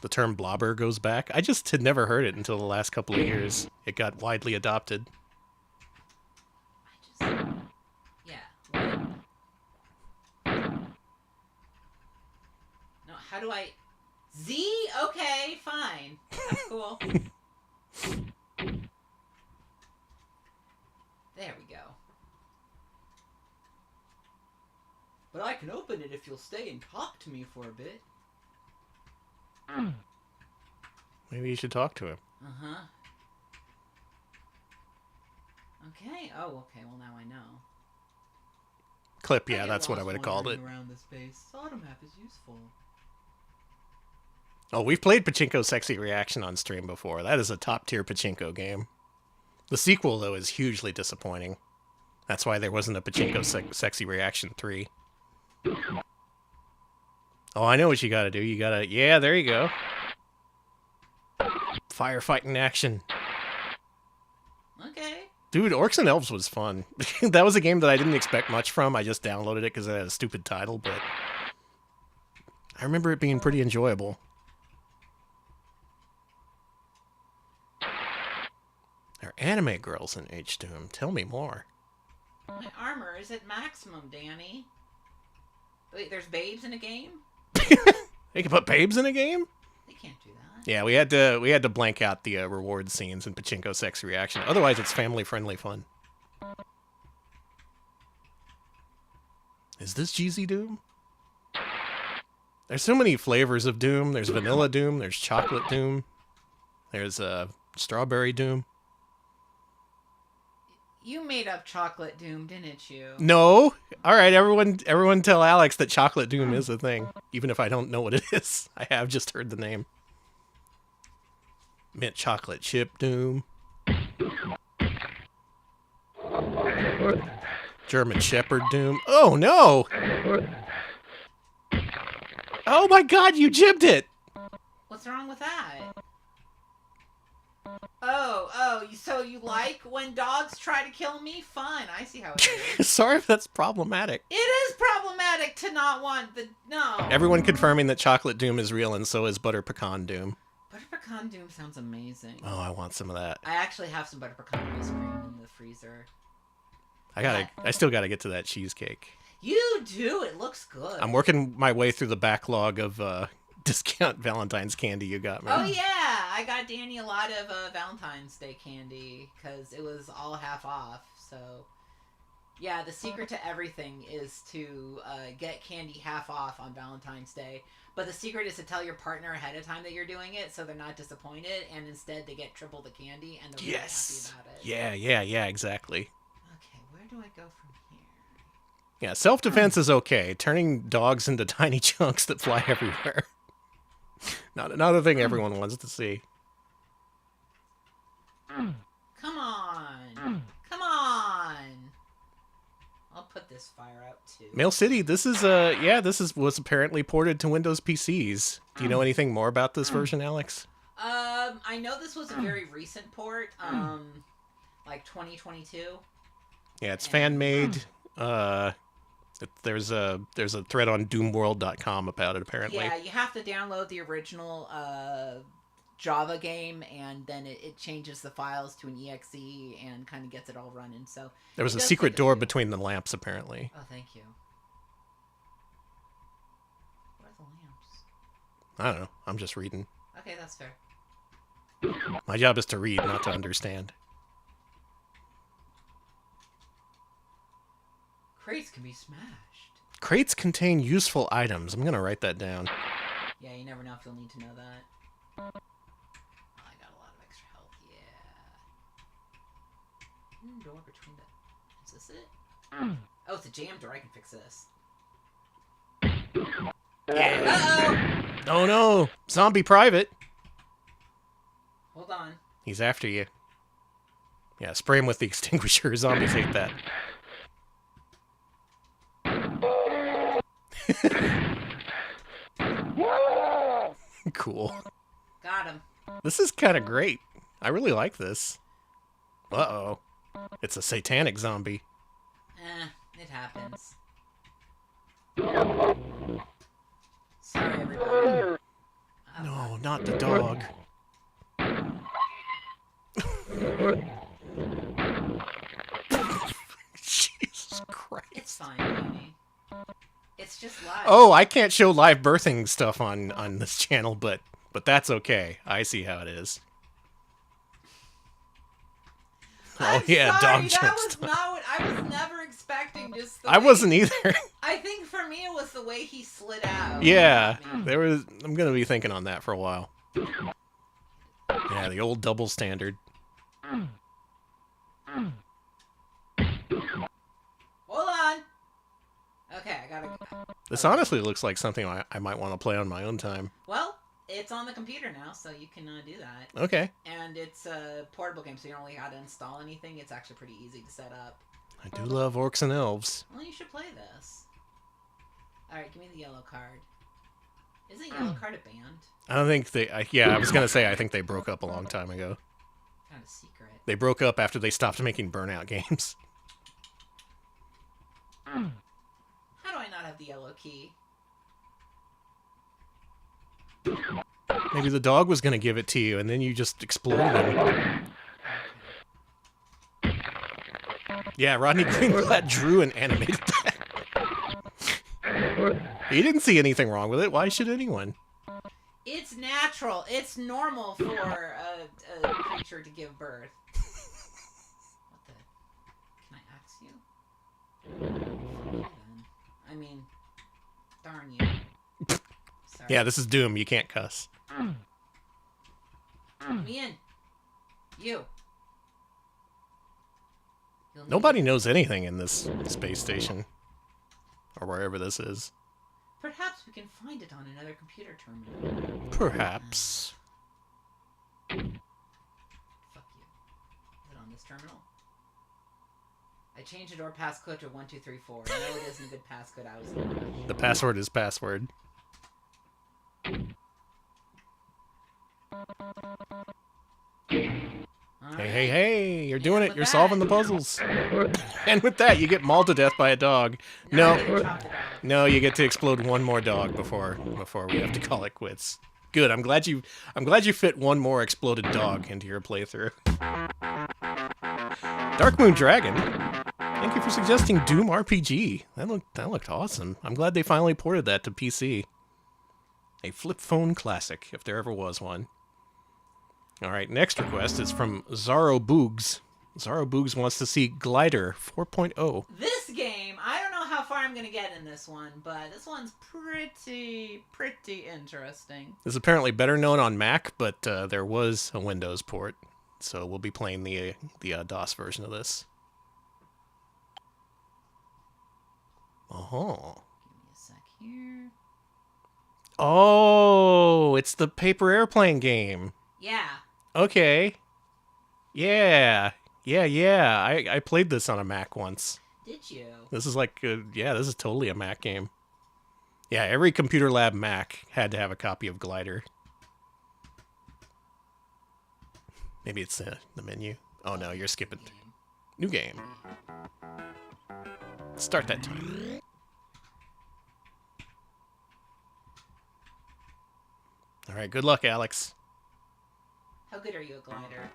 The term blobber goes back. I just had never heard it until the last couple of years. It got widely adopted. Yeah. No, how do I... Z? Okay, fine. That's cool. There we go. But I can open it if you'll stay and talk to me for a bit. Maybe you should talk to him. Uh-huh. Okay. Oh, okay. Well, now I know. Clip, yeah, that's what I would have called it. Around this space. Sodom map is useful. Oh, we've played Pachinko Sexy Reaction on stream before. That is a top-tier Pachinko game. The sequel, though, is hugely disappointing. That's why there wasn't a Pachinko Sexy Reaction 3. Oh, I know what you gotta do. You gotta... Yeah, there you go. Firefighting action. Okay. Dude, Orcs and Elves was fun. That was a game that I didn't expect much from. I just downloaded it because it had a stupid title, but... I remember it being pretty enjoyable. There are anime girls in H-Doom. Tell me more. My armor is at maximum, Danny. Wait, there's babes in a game? They can put babes in a game? They can't do that. Yeah, we had to blank out the reward scenes in Pachinko Sexy Reaction. Otherwise, it's family-friendly fun. Is this Jeezy Doom? There's so many flavors of Doom. There's Vanilla Doom. There's Chocolate Doom. There's Strawberry Doom. You made up Chocolate Doom, didn't you? No. All right, everyone tell Alex that Chocolate Doom is a thing, even if I don't know what it is. I have just heard the name. Mint Chocolate Chip Doom. German Shepherd Doom. Oh, no! Oh my god, you jibbed it! What's wrong with that? Oh, so you like when dogs try to kill me? Fun, I see how it is. Sorry if that's problematic. It is problematic to not want the... No. Everyone confirming that Chocolate Doom is real, and so is Butter Pecan Doom. Butter Pecan Doom sounds amazing. Oh, I want some of that. I actually have some Butter Pecan ice cream in the freezer. I still gotta get to that cheesecake. You do? It looks good. I'm working my way through the backlog of discount Valentine's candy you got me. Oh yeah, I got Danny a lot of Valentine's Day candy because it was all half off. So yeah, the secret to everything is to get candy half off on Valentine's Day. But the secret is to tell your partner ahead of time that you're doing it so they're not disappointed, and instead they get triple the candy and they're really happy about it. Yeah, exactly. Okay, where do I go from here? Yeah, self-defense is okay. Turning dogs into tiny chunks that fly everywhere. Not another thing everyone wants to see. Come on. Come on. I'll put this fire out too. Mail City, this was apparently ported to Windows PCs. Do you know anything more about this version, Alex? I know this was a very recent port, like 2022. Yeah, it's fan-made. There's a thread on doomworld.com about it, apparently. Yeah, you have to download the original Java game, and then it changes the files to an exe and kind of gets it all running. So There was a secret door between the lamps, apparently. Oh, thank you. What are the lamps? I don't know. I'm just reading. Okay, that's fair. My job is to read, not to understand. Crates can be smashed. Crates contain useful items. I'm going to write that down. Yeah, you never know if you'll need to know that. Oh, I got a lot of extra health. Yeah. Door between the... Is this it? Oh, it's a jam door. I can fix this. Uh-oh! Oh no! Zombie private! Hold on. He's after you. Yeah, spray him with the extinguisher. Zombies hate that. Cool. Got him. This is kind of great. I really like this. Uh-oh. It's a satanic zombie. It happens. Sorry, everybody. No, not the dog. Jesus Christ. It's fine, baby. It's just live. Oh, I can't show live birthing stuff on this channel, but that's okay. I see how it is. I'm Oh yeah, sorry, dog that jokes. was not what I was never expecting. Just the I way- wasn't either. I think for me it was the way he slid out. Yeah, there was. I'm gonna be thinking on that for a while. Yeah, the old double standard. Hold on. Okay, I gotta. This honestly looks like something I might want to play on my own time. Well, it's on the computer now, so you can do that. Okay. And it's a portable game, so you don't really have to install anything. It's actually pretty easy to set up. I do love orcs and elves. Well, you should play this. Alright, give me the yellow card. Isn't yellow card a band? I don't think they. Yeah, I was gonna say I think they broke up a long time ago. Kind of secret. They broke up after they stopped making Burnout games. How do I not have the yellow key? Maybe the dog was gonna give it to you, and then you just exploded him. Yeah, Rodney Greenblatt drew and animated that. He didn't see anything wrong with it. Why should anyone? It's natural. It's normal for a creature to give birth. What the? Can I axe you? I mean, darn you. Sorry. Yeah, this is Doom. You can't cuss. Me in. You. Nobody knows anything in this space station. Or wherever this is. Perhaps we can find it on another computer terminal. Perhaps. Fuck you. Is it on this terminal? I changed the door passcode to 1234. No, it isn't a good passcode. I was in a rush. The password is password. Hey, you're doing it. You're solving the puzzles. And with that, you get mauled to death by a dog. No, you get to explode one more dog before we have to call it quits. Good. I'm glad you fit one more exploded dog into your playthrough. Dark Moon Dragon. Thank you for suggesting Doom RPG. That looked awesome. I'm glad they finally ported that to PC. A flip phone classic, if there ever was one. Alright, next request is from Zaro Boogs. Zaro Boogs wants to see Glider 4.0. This game, I don't know how far I'm going to get in this one, but this one's pretty interesting. This is apparently better known on Mac, but there was a Windows port. So we'll be playing the DOS version of this. Oh. Give me a sec here. Oh, it's the paper airplane game. Yeah. Okay. Yeah. I played this on a Mac once. Did you? This is like, this is totally a Mac game. Yeah, every Computer Lab Mac had to have a copy of Glider. Maybe it's the menu. Oh no, you're skipping. New game. Start that time. Alright, good luck, Alex. How good are you at glider?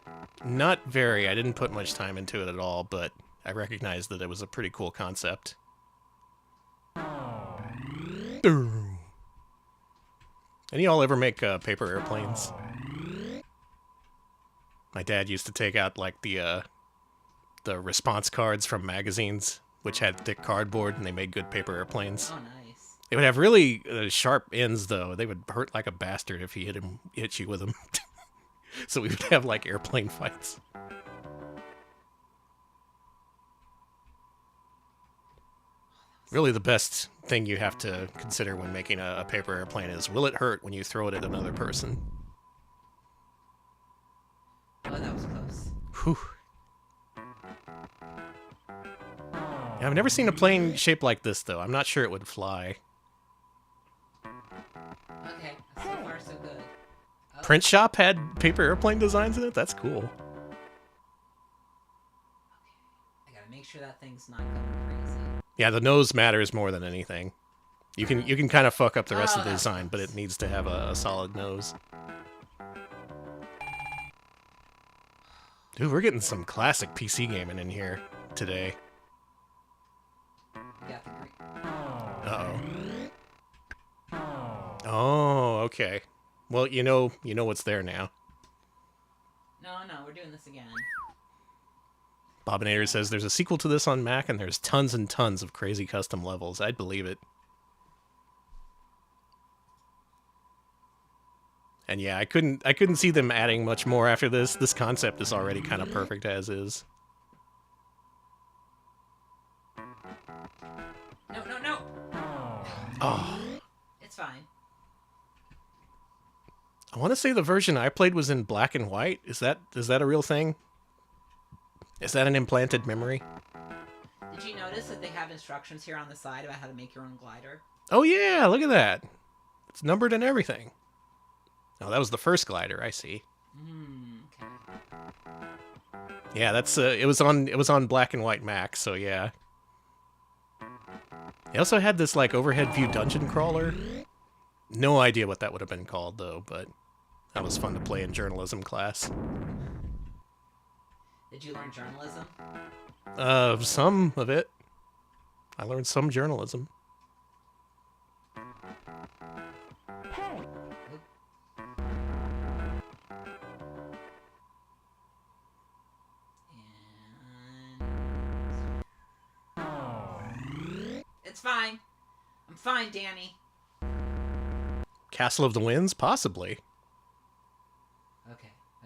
Not very. I didn't put much time into it at all, but I recognized that it was a pretty cool concept. Any of y'all ever make paper airplanes? My dad used to take out like the response cards from magazines, which had thick cardboard, and they made good paper airplanes. Oh, nice. They would have really sharp ends, though. They would hurt like a bastard if he hit you with them. So we would have like airplane fights. Really, the best thing you have to consider when making a paper airplane is, will it hurt when you throw it at another person? Oh, that was close. Whew. Yeah, I've never seen a plane shaped like this, though. I'm not sure it would fly. Okay, so far so good. Oh. Print Shop had paper airplane designs in it? That's cool. Okay. I gotta make sure that thing's not going crazy. Yeah, the nose matters more than anything. You can kind of fuck up the rest of the design, but it needs to have a solid nose. Dude, we're getting some classic PC gaming in here today. Uh-oh. Oh, okay. Well, you know what's there now. No, we're doing this again. Bobinator says there's a sequel to this on Mac, and there's tons and tons of crazy custom levels. I'd believe it. And yeah, I couldn't see them adding much more after this. This concept is already kind of perfect as is. No. Oh. It's fine. I want to say the version I played was in black and white. Is that a real thing? Is that an implanted memory? Did you notice that they have instructions here on the side about how to make your own glider? Oh yeah, look at that. It's numbered and everything. Oh, that was the first glider, I see. Okay. Yeah, that's it was on black and white Mac, so yeah. They also had this like overhead view dungeon crawler. No idea what that would have been called though, but that was fun to play in journalism class. Did you learn journalism? Some of it. I learned some journalism. It's fine. I'm fine, Danny. Castle of the Winds? Possibly.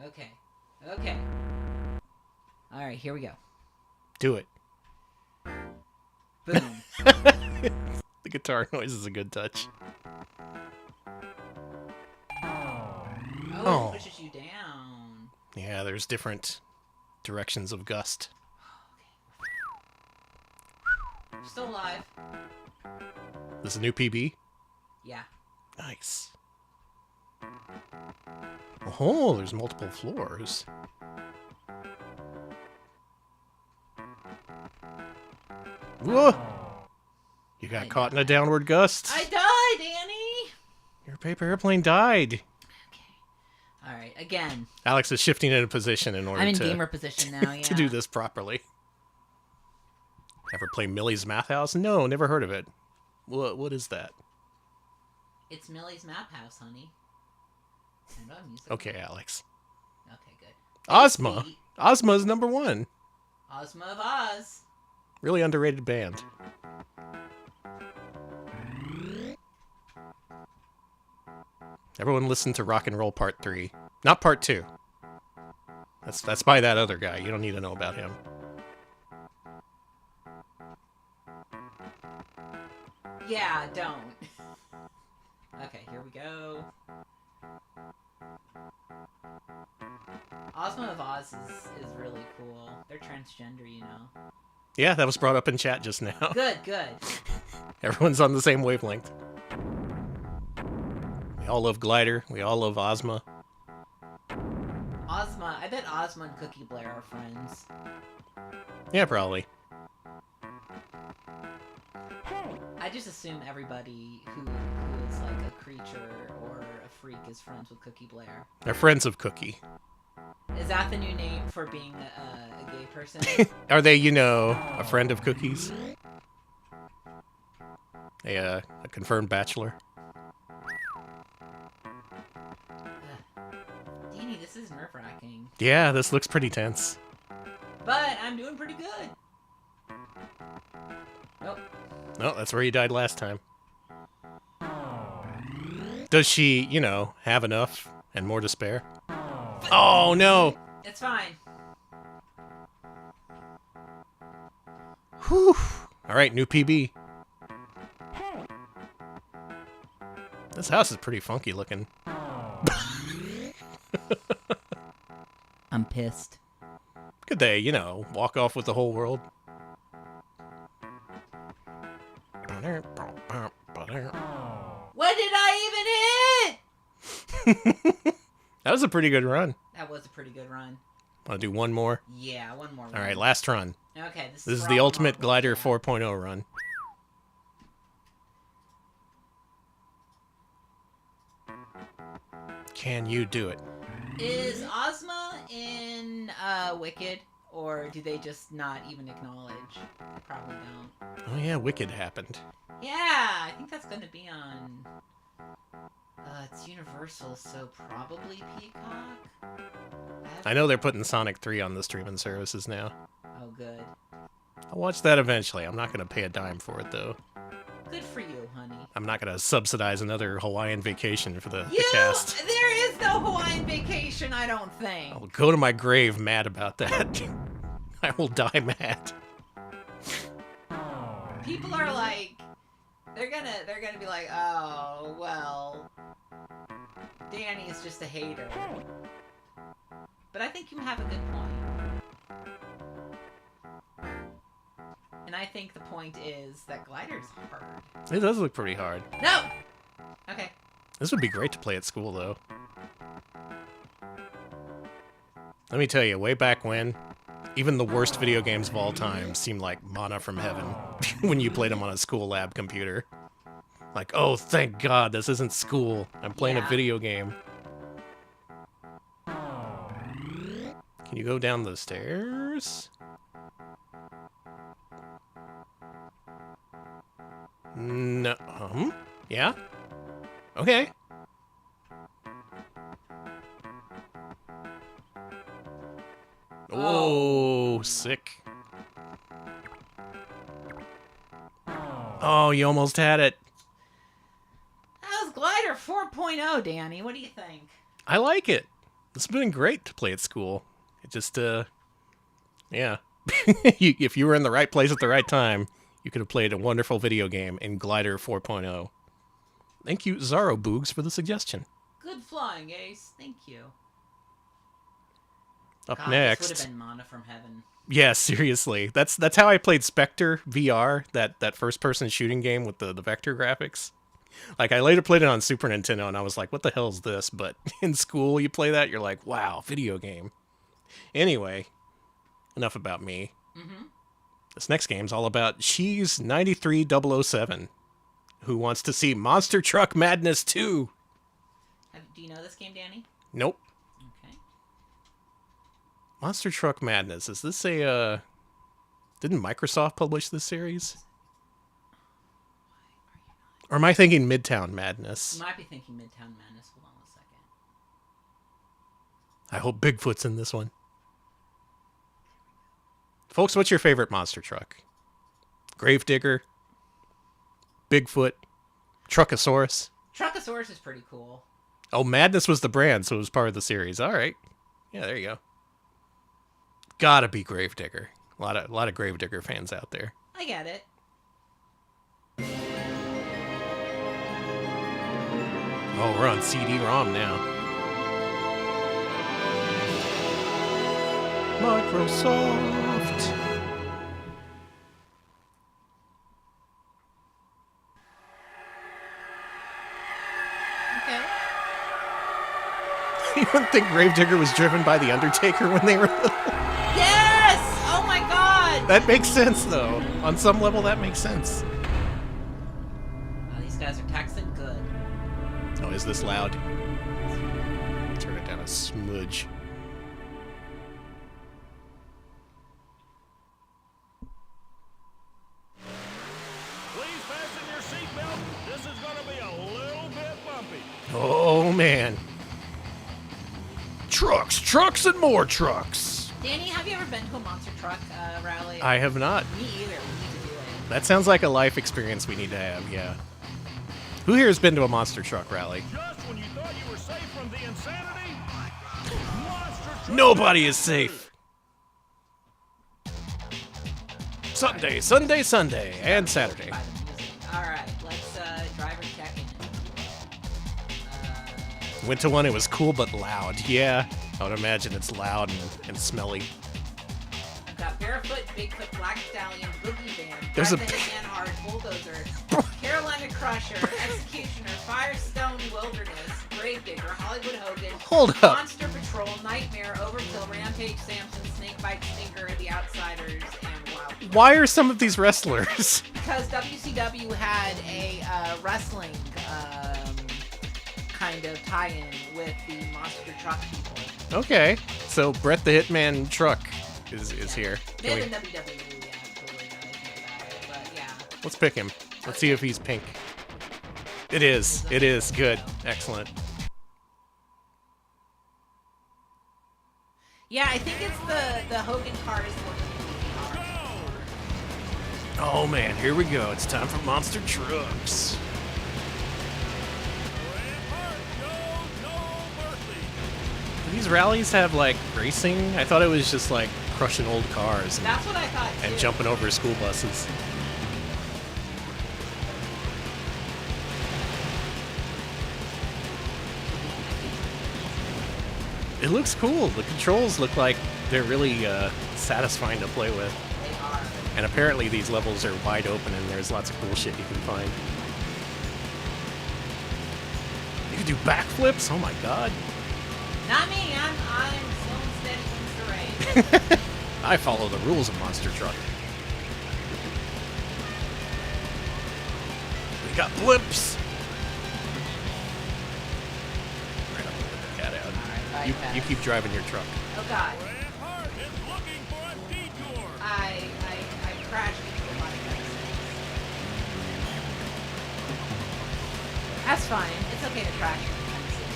Okay. Alright, here we go. Do it. Boom. The guitar noise is a good touch. Oh, it pushes you down. Yeah, there's different directions of gust. Still alive. This is a new PB? Yeah. Nice. Oh, there's multiple floors. Whoa! You got caught in a downward gust. I died, Annie! Your paper airplane died. Alright, again. Alex is shifting into position in order I'm in to... gamer position now, yeah. to do this properly. Ever play Millie's Math House? No, never heard of it. What is that? It's Millie's Map House, honey. And music. Okay, Alex. Okay, good. Ozma! Ozma's #1. Ozma of Oz. Really underrated band. Everyone listen to Rock and Roll Part 3. Not Part 2. That's by that other guy. You don't need to know about him. Yeah, don't. Okay, here we go. Ozma of Oz is really cool. They're transgender, you know. Yeah, that was brought up in chat just now. Good. Everyone's on the same wavelength. We all love Glider. We all love Ozma. Ozma, I bet Ozma and Cookie Blair are friends. Yeah, probably. I just assume everybody who is like a creature or a freak is friends with Cookie Blair. They're friends of Cookie. Is that the new name for being a gay person? Are they, a friend of Cookie's? A confirmed bachelor? Danny, this is nerve-wracking. Yeah, this looks pretty tense. But I'm doing pretty good. Nope. No, that's where you died last time. Does she, have enough and more to spare? Oh, no! It's fine. Whew. Alright, new PB. This house is pretty funky looking. I'm pissed. Could they, walk off with the whole world? What did I even hit? That was a pretty good run. That was a pretty good run. Want to do one more? Yeah, one more run. Alright, last run. Okay, this is for the all ultimate marbles, Glider yeah. 4.0 run. Can you do it? Is Ozma in Wicked, or do they just not even acknowledge? They probably don't. Oh yeah, Wicked happened. Yeah, I think that's going to be on... it's Universal, so probably Peacock? I know they're putting Sonic 3 on the streaming services now. Oh, good. I'll watch that eventually. I'm not going to pay a dime for it, though. Good for you, honey. I'm not going to subsidize another Hawaiian vacation for the cast. There is no Hawaiian vacation, I don't think. I'll go to my grave mad about that. I will die mad. People are like... They're gonna be like, oh, well... Danny is just a hater. But I think you have a good point. And I think the point is that Glider's hard. It does look pretty hard. No! Okay. This would be great to play at school, though. Let me tell you, way back when, even the worst video games of all time seemed like manna from heaven when you played them on a school lab computer. Like, oh, thank God, this isn't school. I'm playing a video game. Can you go down the stairs? No. Yeah? Okay. Oh, sick. Oh, you almost had it. That was Glider 4.0, Danny. What do you think? I like it. It's been great to play at school. It just, yeah. If you were in the right place at the right time, you could have played a wonderful video game in Glider 4.0. Thank you, Zaro Boogs, for the suggestion. Good flying, Ace. Thank you. Up God, next. This would have been manna from heaven. Yeah, seriously. That's how I played Spectre VR, that first-person shooting game with the vector graphics. Like, I later played it on Super Nintendo, and I was like, what the hell is this? But in school, you play that, you're like, wow, video game. Anyway, enough about me. Mm-hmm. This next game's all about She's 93007, who wants to see Monster Truck Madness 2. Do you know this game, Danny? Nope. Okay. Monster Truck Madness. Is this a, didn't Microsoft publish this series? Or am I thinking Midtown Madness? You might be thinking Midtown Madness. Hold on a second. I hope Bigfoot's in this one. Folks, what's your favorite monster truck? Gravedigger? Bigfoot? Truckosaurus? Truckosaurus is pretty cool. Oh, Madness was the brand, so it was part of the series. All right. Yeah, there you go. Gotta be Gravedigger. A lot of Gravedigger fans out there. I get it. Oh, we're on CD-ROM now. Microsoft. Okay. Anyone think Gravedigger was driven by The Undertaker when they were little? Yes! Oh my god! That makes sense, though. On some level, that makes sense. Oh, these guys are texting good. Oh, is this loud? Turn it down a smudge. Please fasten your seatbelt. This is going to be a little bit bumpy. Oh, man. Trucks, and more trucks. Danny, have you ever been to a monster truck rally? I have not. Me either. We need to do it. That sounds like a life experience we need to have, yeah. Who here has been to a monster truck rally? Just when you thought you were safe from the insanity, monster truck. Nobody is safe. Sunday, and Saturday. All right, let's driver check in. Went to one, it was cool but loud. Yeah, I would imagine it's loud and smelly. I've got Barefoot, Bigfoot, Black Stallion, Boogie Band, There's a- Manhard, Bulldozer, Carolina Crusher, Executioner, Firestone Wilderness, Gravedigger, Hollywood Hogan, Hold up. Monster Patrol, Nightmare, Overkill, Rampage, Samson, Snakebite, Stinker, The Outsiders, and Wild. Why are some of these wrestlers? Because WCW had a wrestling kind of tie-in with the monster truck people. Okay, so Brett the Hitman Truck is here. They Can have we- a WWE, totally now that I think about it, but yeah. Let's pick him. Let's see if he's pink. It is. It is. Good. Excellent. Yeah, I think it's the Hogan card is looking. Oh man, here we go. It's time for monster trucks. Do these rallies have like racing? I thought it was just like crushing old cars and, That's what I thought too. and jumping over school buses. It looks cool. The controls look like they're really satisfying to play with. They are. And apparently these levels are wide open and there's lots of cool shit you can find. You can do backflips? Oh my god. Not me. I'm slow and steady from terrain. I follow the rules of Monster Truck. We got blips. Right, I'm gonna let the cat out. You keep driving your truck. Oh god. I crashed into a lot of guys. That's fine. It's okay to crash into fences.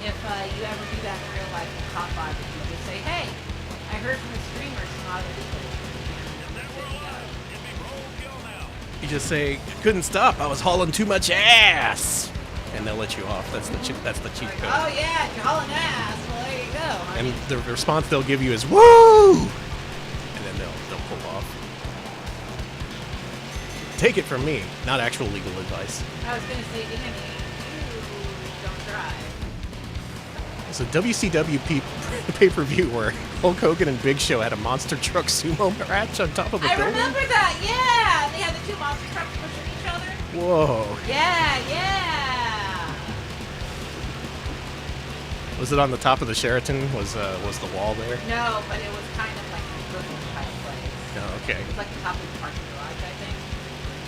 If you ever do that in real life and caught by it, you just say, hey, I heard from the streamers it's not illegal. You just say, couldn't stop, I was hauling too much ass. And they'll let you off. That's the cheat code. Oh yeah, if you're hauling ass, well there you go. And the response they'll give you is, woo! And then they'll pull off. Take it from me, not actual legal advice. I was going to say, Danny, you don't drive. It's a WCW pay-per-view where Hulk Hogan and Big Show had a monster truck sumo match on top of a I building. remember that, yeah! They had the two monster trucks pushing each other. Whoa. Yeah. Was it on the top of the Sheraton? Was the wall there? No, but it was kind of like a Brooklyn type place. Oh, okay. It was like the top of the parking garage, I think.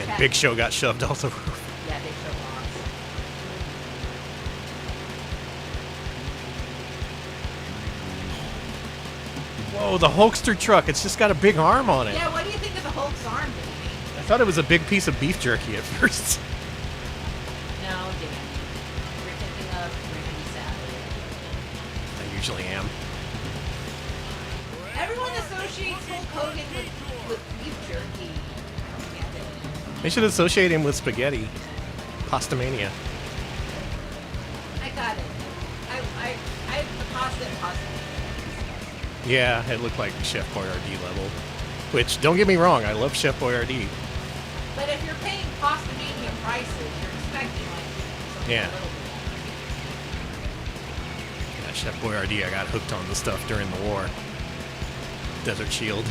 And Yeah. Big Show got shoved off the roof. Yeah, Big Show lost. Whoa, the Hulkster truck. It's just got a big arm on it. Yeah, what do you think of the Hulk's arm, Danny? I thought it was a big piece of beef jerky at first. No, Danny. You're thinking of Randy Savage. I usually am. Everyone associates Hulk Hogan with beef jerky. I don't get it. They should associate him with spaghetti. Pastamania. I got it. I the pasta and pasta. Yeah, it looked like Chef Boyardee level. Which, don't get me wrong, I love Chef Boyardee. But if you're paying pasta mania prices, you're expecting like something Yeah. a little bit. Yeah, Chef Boyardee, I got hooked on the stuff during the war. Desert Shield.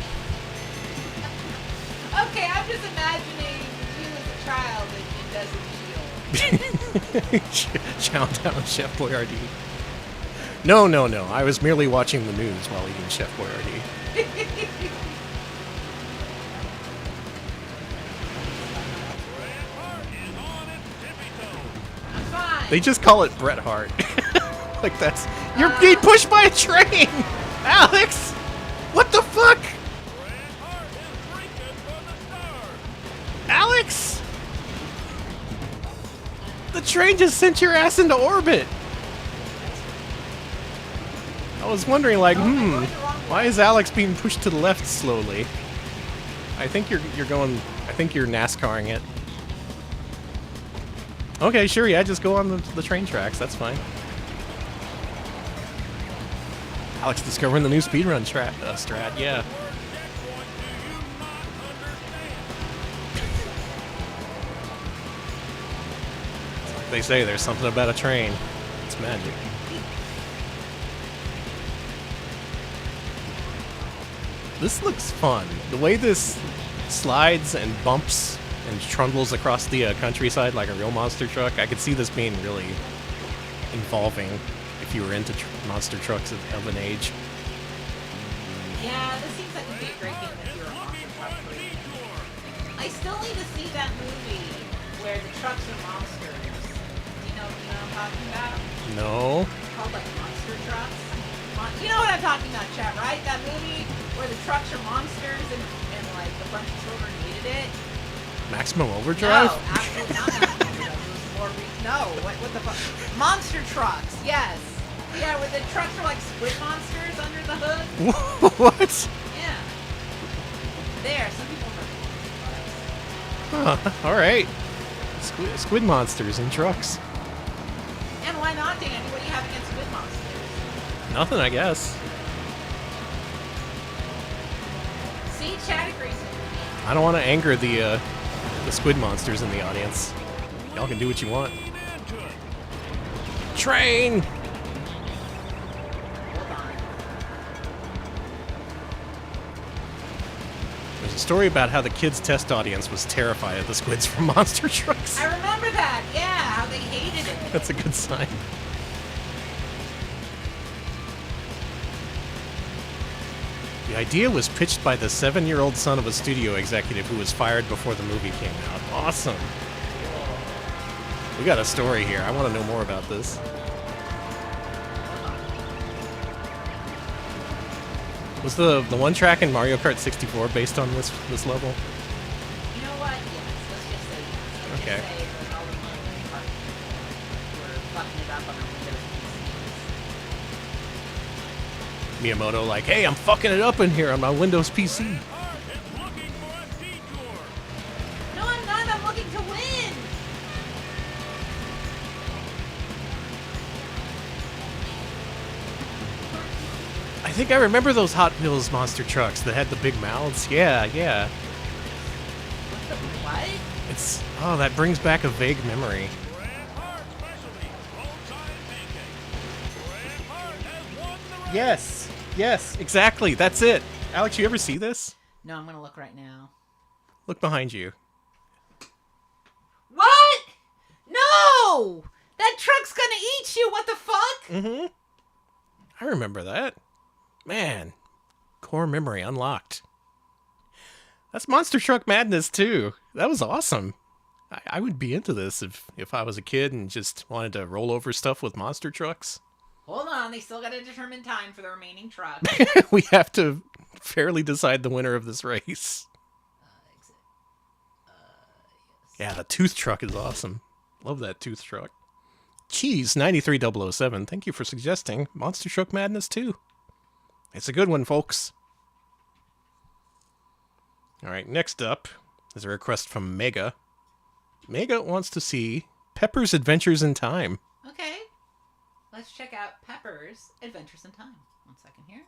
Okay, I'm just imagining you as a child in Desert Shield. Chow down Chef Boyardee. No, no, no. I was merely watching the news while eating Chef Boyardee. They just call it Bret Hart. Like that's... You're being pushed by a train! Alex! What the fuck? Alex! The train just sent your ass into orbit! I was wondering, like, why is Alex being pushed to the left slowly? I think you're going... I think you're NASCARing it. Okay, sure, yeah, just go on the train tracks, that's fine. Alex discovering the new speedrun strat, yeah. Like they say, there's something about a train. It's magic. This looks fun. The way this slides and bumps and trundles across the countryside like a real monster truck, I could see this being really involving if you were into monster trucks of an age. Yeah, this seems like it'd be a great game if you're a monster truck freak. I still need to see that movie where the trucks are monsters. Do you know what I'm talking about? No. It's called like Monster Trucks. You know what I'm talking about, chat, right? That movie where the trucks are monsters and like a bunch of children hated it. Maximum Overdrive? No, absolutely not Maximum Overdrive. It was more no, what the fuck? Monster Trucks, yes. Yeah, where the trucks are like squid monsters under the hood. What? Yeah. There, some people remember. Huh, alright. Squid monsters in trucks. And why not, Danny? What do you have against squid monsters? Nothing, I guess. See, chat agrees with me. I don't want to anger the squid monsters in the audience. Y'all can do what you want. Train! There's a story about how the kids' test audience was terrified of the squids from monster trucks. I remember that, yeah, how they hated it. That's a good sign. The idea was pitched by the 7-year-old son of a studio executive who was fired before the movie came out. Awesome. We got a story here. I want to know more about this. Was the one track in Mario Kart 64 based on this level? You know what? Yes, let's just say yes. Let's Okay. just say that all the Mario Kart were fucking it up on their Windows PCs. Miyamoto like, hey, I'm fucking it up in here on my Windows PC. No, I'm not. I'm looking to win. I think I remember those Hot Wheels monster trucks that had the big mouths. Yeah, yeah. What? It's... Oh, that brings back a vague memory. Yes. Yes, exactly. That's it. Alex, you ever see this? No, I'm gonna look right now. Look behind you. What? No! That truck's gonna eat you. What the fuck? Mm-hmm. I remember that. Man, core memory unlocked. That's Monster Truck Madness too. That was awesome. I would be into this if I was a kid and just wanted to roll over stuff with monster trucks. Hold on, they still gotta determine time for the remaining truck. We have to fairly decide the winner of this race. Yeah, the tooth truck is awesome. Love that tooth truck. Cheese 93007, thank you for suggesting Monster Truck Madness 2. It's a good one, folks. Alright, next up is a request from Mega. Mega wants to see Pepper's Adventures in Time. Okay. Let's check out Pepper's Adventures in Time. 1 second here.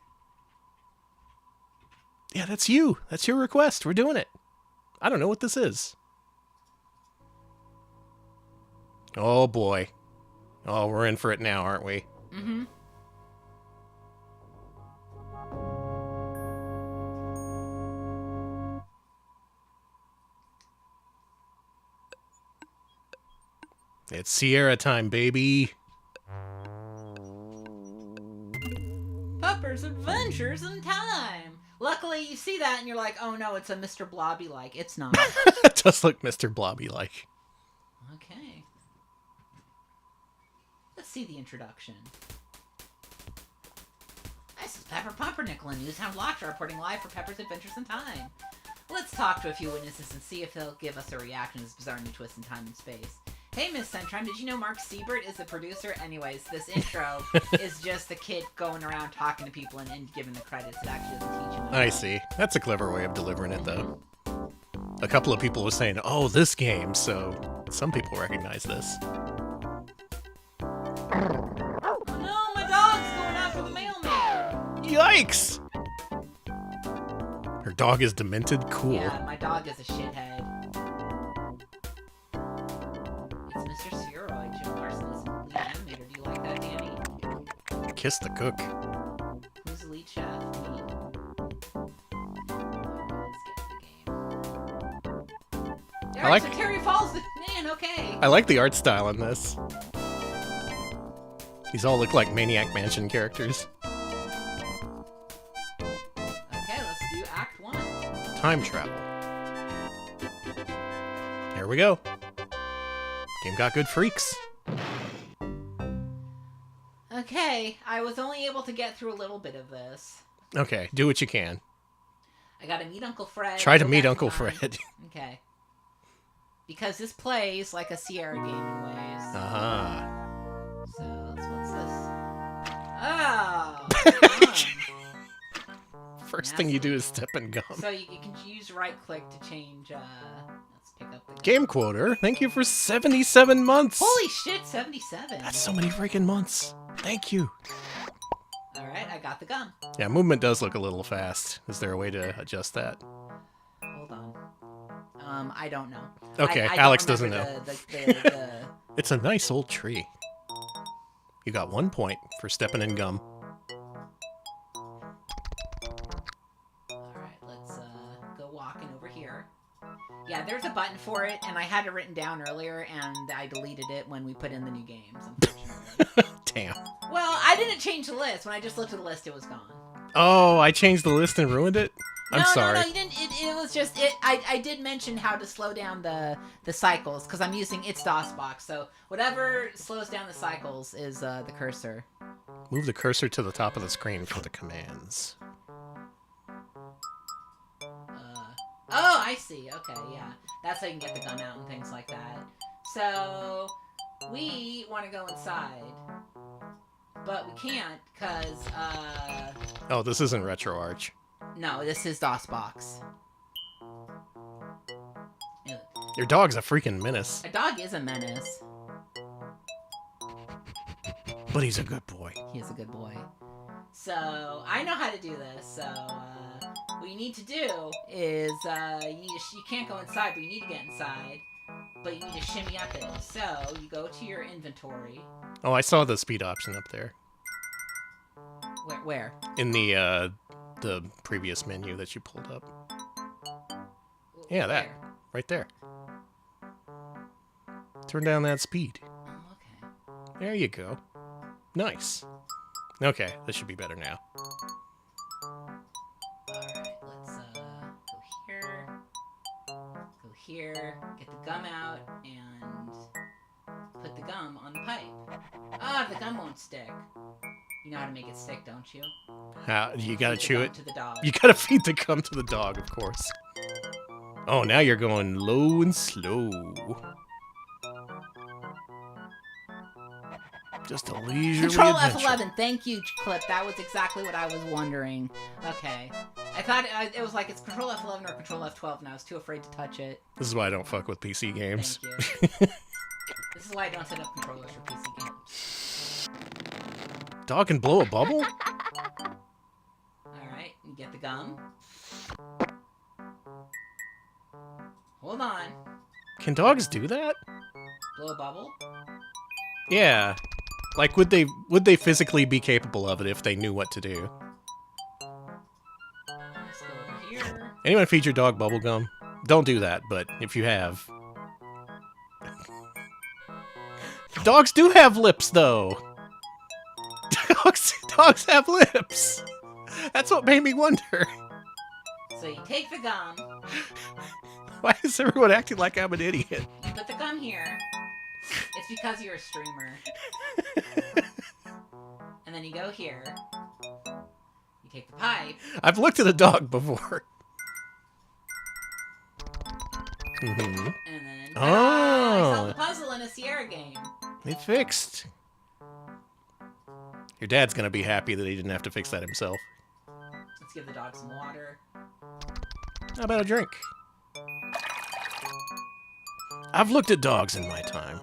Yeah, that's you. That's your request. We're doing it. I don't know what this is. Oh, boy. Oh, we're in for it now, aren't we? Mm-hmm. It's Sierra time, baby. Pepper's Adventures in Time. Luckily, you see that and you're like, oh no, it's a Mr. Blobby-like. It's not. It does look Mr. Blobby-like. Okay. Let's see the introduction. This is Pepper Pumpernickel and News Hound Lockjaw reporting live for Pepper's Adventures in Time. Let's talk to a few witnesses and see if they'll give us a reaction to this bizarre new twist in time and space. Hey, Miss Centrime, did you know Mark Siebert is the producer? Anyways, this intro is just the kid going around talking to people and giving the credits. It actually doesn't teach you anything. I see. That's a clever way of delivering it, though. A couple of people were saying, oh, this game, so some people recognize this. Oh no, my dog's going after the mailman! Yikes! Her dog is demented? Cool. Yeah, my dog is a shithead. It's Mr. Searoy, Jim Larson is the lead animator. Do you like that, Danny? Kiss the cook. Who's the lead chef? Me. I like- So Terry Falls, man, okay. I like the art style in this. These all look like Maniac Mansion characters. Okay, let's do Act 1. Time travel. There we go. Game got good freaks. Okay, I was only able to get through a little bit of this. Okay, do what you can. I gotta meet Uncle Fred. Try to go meet back Uncle in time. Fred. Okay. Because this plays like a Sierra game in ways. Uh-huh. So, what's this? Oh! First thing you do is step and gum. So you can use right click to change, let's pick up the Game Quoter, thank you for 77 months! Holy shit, 77! That's so many freaking months. Thank you. Alright, I got the gum. Yeah, movement does look a little fast. Is there a way to adjust that? Hold on. I don't know. Okay, I Alex don't doesn't know. remember the It's a nice old tree. You got 1 point for stepping in gum. Alright, let's go walking over here. Yeah, there's a button for it, and I had it written down earlier, and I deleted it when we put in the new games, unfortunately. Damn. Well, I didn't change the list. When I just looked at the list, it was gone. Oh, I changed the list and ruined it? I'm sorry. No, you didn't. It was just it. I did mention how to slow down the cycles because I'm using its DOSBox. So whatever slows down the cycles is the cursor. Move the cursor to the top of the screen for the commands. Oh, I see. Okay, yeah, that's how you can get the gun out and things like that. So we want to go inside, but we can't because Oh, this isn't RetroArch. no, this is DOSBox. Your dog's a freaking menace, A dog is a menace. but he's a good boy. He is a good boy. So I know how to do this. So what you need to do is you can't go inside, but you need to get inside. But you need to shimmy up it. So you go to your inventory. Oh, I saw the speed option up there. Where? In the previous menu that you pulled up. Yeah, that. Where? Right there. Turn down that speed. Oh, okay. There you go. Nice. Okay, this should be better now. Alright, let's go here, get the gum out, and put the gum on the pipe. Ah, the gum won't stick. You know how to make it stick, don't you? How you gotta Feed the chew gum it? to the dog. You gotta feed the gum to the dog, of course. Oh, now you're going low and slow. Just a leisurely Control adventure. F11. Thank you, Clip. That was exactly what I was wondering. Okay. I thought it was like it's Control F11 or Control F12, and I was too afraid to touch it. This is why I don't fuck with PC games. Thank you. This is why I don't set up controllers for PC games. Dog can blow a bubble? Alright, you get the gum. Hold on. Can dogs do that? Blow a bubble? Yeah. Like, would they physically be capable of it if they knew what to do? Let's go over here. Anyone feed your dog bubble gum? Don't do that, but if you have... Dogs do have lips, though! Dogs have lips! That's what made me wonder. So you take the gum, Why is everyone acting like I'm an idiot? you put the gum here. It's because you're a streamer. And then you go here. You take the pipe. I've looked at a dog before. Mm-hmm. And then I Oh, solved the puzzle in a Sierra game. it fixed. Your dad's gonna be happy that he didn't have to fix that himself. Let's give the dog some water. How about a drink? I've looked at dogs in my time.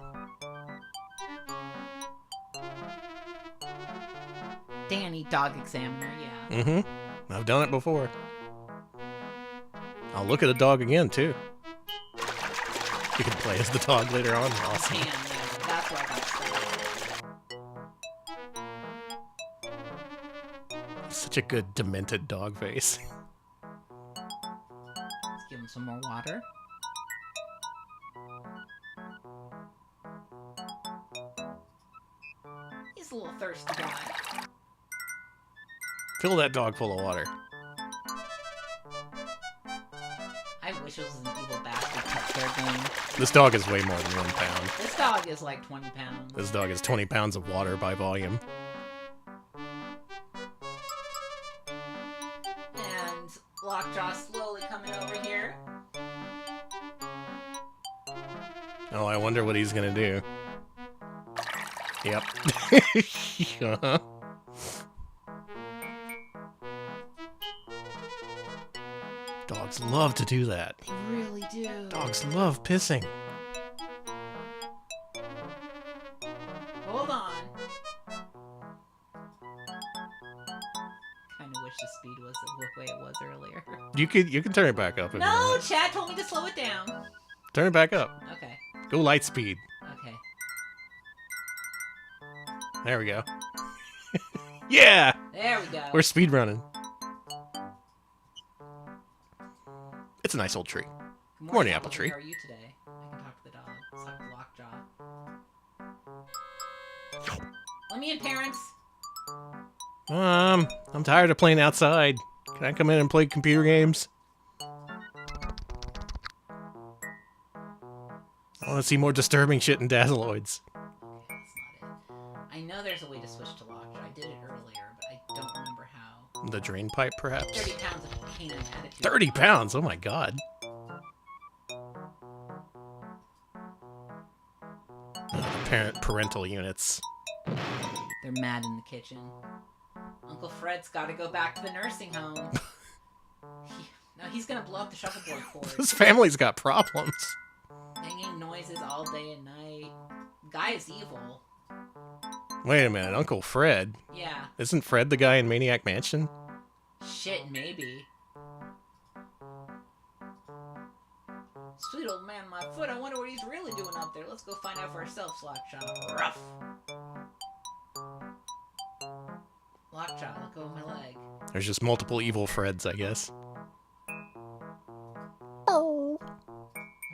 Danny, dog examiner, yeah. Mm-hmm. I've done it before. I'll look at a dog again, too. You can play as the dog later on. Awesome. Man, yeah, that's where I got started. Such a good demented dog face. Let's give him some more water. He's a little thirsty guy. Fill that dog full of water. I wish it was an evil bastard pet care game. This dog is way more than 1 pound. This dog is like 20 pounds. This dog is 20 pounds of water by volume. And Lockjaw slowly coming over here. Oh, I wonder what he's gonna do. Yep. Uh-huh. Dogs love to do that. They really do. Dogs love pissing. Hold on. Kinda wish the speed was the way it was earlier. You can turn it back up if you No, want. Chad told me to slow it down. Turn it back up. Okay. Go light speed. Okay. There we go. Yeah! There we go. We're speed running. It's a nice old tree. Good Morning, apple tree. How are you today? I can talk to the dog. Let's talk to Lockjaw. Let me in, parents. I'm tired of playing outside. Can I come in and play computer games? I want to see more disturbing shit in Dazzleoids. Okay, that's not it. I know there's a way to switch to Lockjaw. I did it earlier, but I don't remember how. The drain pipe, perhaps? 30 pounds of canine attitude. 30 pounds? Oh my god. Parental units. They're mad in the kitchen. Uncle Fred's got to go back to the nursing home. Now he's gonna blow up the shuffleboard cord. This family's got problems. Banging noises all day and night. Guy is evil. Wait a minute, Uncle Fred? Yeah. Isn't Fred the guy in Maniac Mansion? Shit, maybe. Sweet old man, my foot. I wonder what he's really doing up there. Let's go find out for ourselves, Lockjaw. Rough. Lockjaw, let go of my leg. There's just multiple evil Freds, I guess. Oh.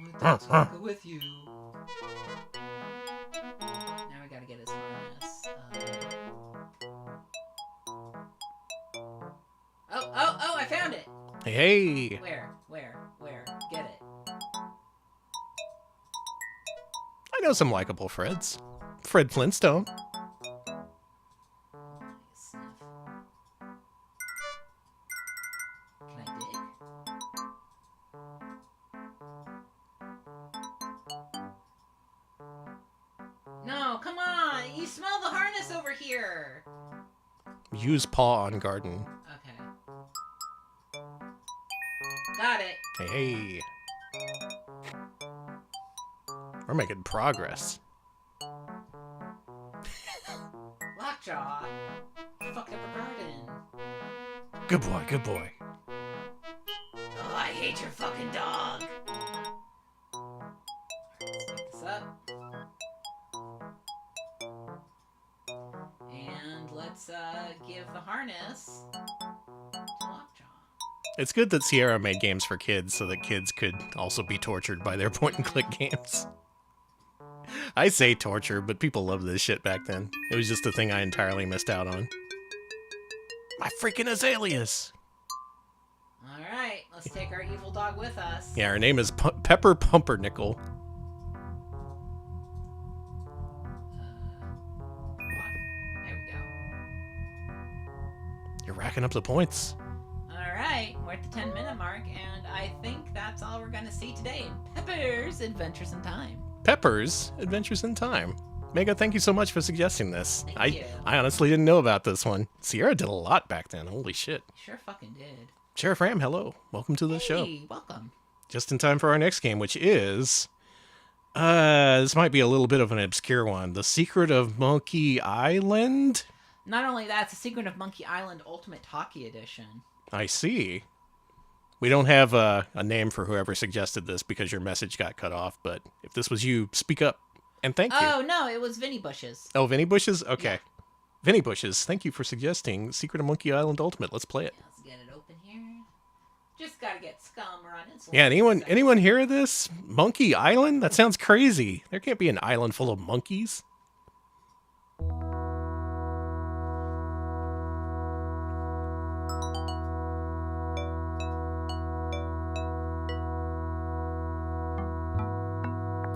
My dog's gonna go with you. Now we gotta get his harness. Oh, I found it! Hey! Where? Get it. I know some likable Freds. Fred Flintstone. Sniff. Can I dig? No, come on! You smell the harness over here! Use paw on garden. Okay. Got it. Hey. We're making progress. Lockjaw! You fucked up a garden. Good boy, good boy. Oh, I hate your fucking dog! Let's pick this up. And let's give the harness to Lockjaw. It's good that Sierra made games for kids so that kids could also be tortured by their point-and-click games. I say torture, but people loved this shit back then. It was just a thing I entirely missed out on. My freaking azaleas. All right, let's take our evil dog with us. Yeah, her name is Pepper Pumpernickel. There we go. You're racking up the points. All right, we're at the 10-minute mark, and I think that's all we're going to see today in Pepper's Adventures in Time. Pepper's Adventures in Time. Mega, thank you so much for suggesting this. Thank you. I honestly didn't know about this one. Sierra did a lot back then. Holy shit. Sure fucking did. Sheriff Ram, hello. Welcome to the show. Hey, welcome. Just in time for our next game, which is... this might be a little bit of an obscure one. The Secret of Monkey Island? Not only that, it's a Secret of Monkey Island Ultimate Talkie Edition. I see. We don't have a name for whoever suggested this because your message got cut off, but if this was you, speak up. And thank you. Oh, no, it was Vinny Bushes. Oh, Vinny Bushes? Okay. Yeah. Vinny Bushes, thank you for suggesting Secret of Monkey Island Ultimate. Let's play it. Yeah, let's get it open here. Just gotta get scum running. Yeah, anyone hear of this? Monkey Island? That sounds crazy. There can't be an island full of monkeys.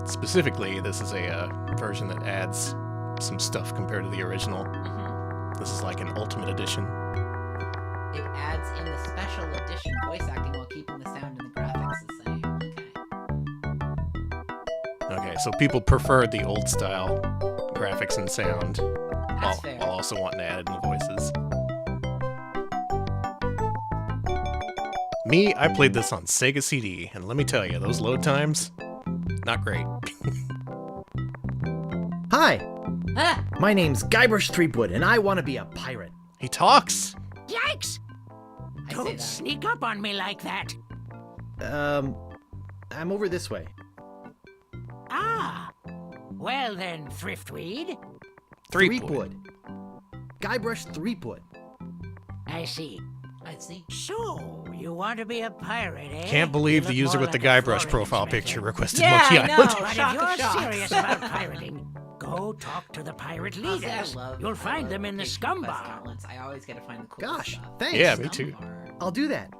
Specifically, this is a version that adds some stuff compared to the original. Mm-hmm. This is like an Ultimate Edition. It adds in the special edition voice acting while keeping the sound and the graphics the same. Okay, so people preferred the old style graphics and sound while also wanting to add in the voices. Me, I played this on Sega CD, and let me tell you, those load times, not great. Hi! My name's Guybrush Threepwood, and I want to be a pirate. He talks! Yikes! Don't sneak up on me like that. I'm over this way. Ah! Well then, Thriftweed. Threepwood. Guybrush Threepwood. I see. So, you want to be a pirate, eh? Can't believe the user with the Guybrush profile picture requested Monkey Island. But if you're serious about pirating, go talk to the pirate leaders. You'll find them in the scum bar. I always gotta find the cool Gosh, stuff. thanks. Yeah, me too. I'll do that.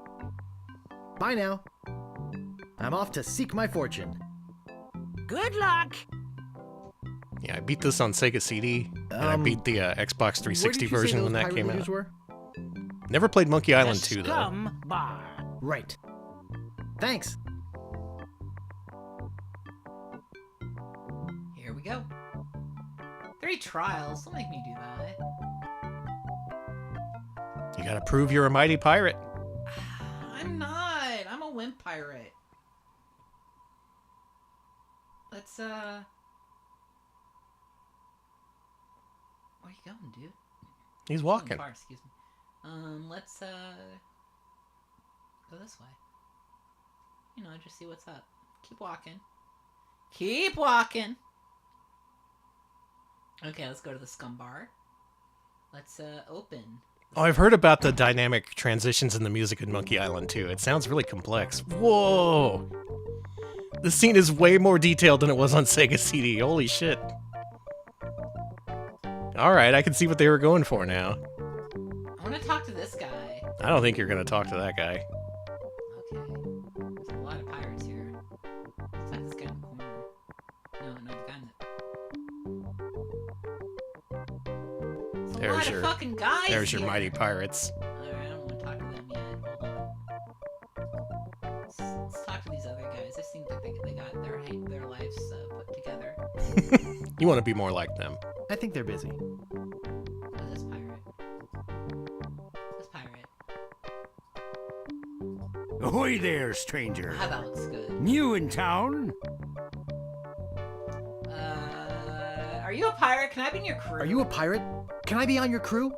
Bye now. I'm off to seek my fortune. Good luck. Yeah, I beat this on Sega CD, and I beat the Xbox 360 version when that came out. Never played Monkey Island 2, though. Scum bar. Right. Thanks. Here we go. 3 trials. Don't make me do that. You gotta prove you're a mighty pirate. I'm not. I'm a wimp pirate. Let's, Where are you going, dude? He's walking. Far, excuse me. Let's, go this way. You know, just see what's up. Keep walking. Keep walking! Okay, let's go to the scum bar. Let's, open. Oh, I've heard about the dynamic transitions in the music in Monkey Island 2. It sounds really complex. Whoa! This scene is way more detailed than it was on Sega CD. Holy shit. Alright, I can see what they were going for now. I want to talk to this guy. I don't think you're going to talk to that guy. Okay. There's a lot of pirates here. Let's talk to this guy in the corner. No, the guy in the... There's your fucking guys. There's your mighty pirates. Alright, I don't want to talk to them yet. Hold on. Let's talk to these other guys. They seem like they got their lives put together. You want to be more like them. I think they're busy. Oh, this pirate. This pirate. Ahoy there, stranger. Ah, that looks good. New in town? Are you a pirate? Can I be in your crew? Are you a pirate? Can I be on your crew?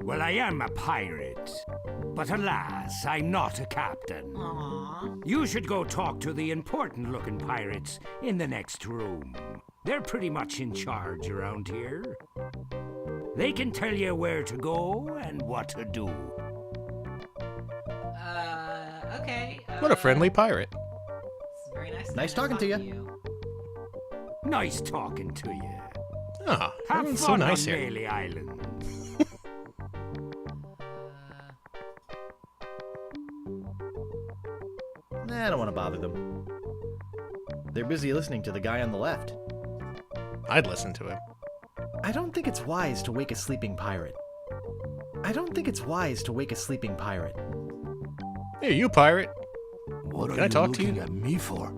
Well, I am a pirate. But alas, I'm not a captain. Aww. You should go talk to the important-looking pirates in the next room. They're pretty much in charge around here. They can tell you where to go and what to do. Okay. What a friendly pirate. It's very nice. Nice talking to you. Nice talking to you. Ah, Have everyone's fun so nice on here. Melee Island. I don't want to bother them. They're busy listening to the guy on the left. I'd listen to him. I don't think it's wise to wake a sleeping pirate. I don't think it's wise to wake a sleeping pirate. Hey, you pirate. What Can are I you talk to looking you? at me for?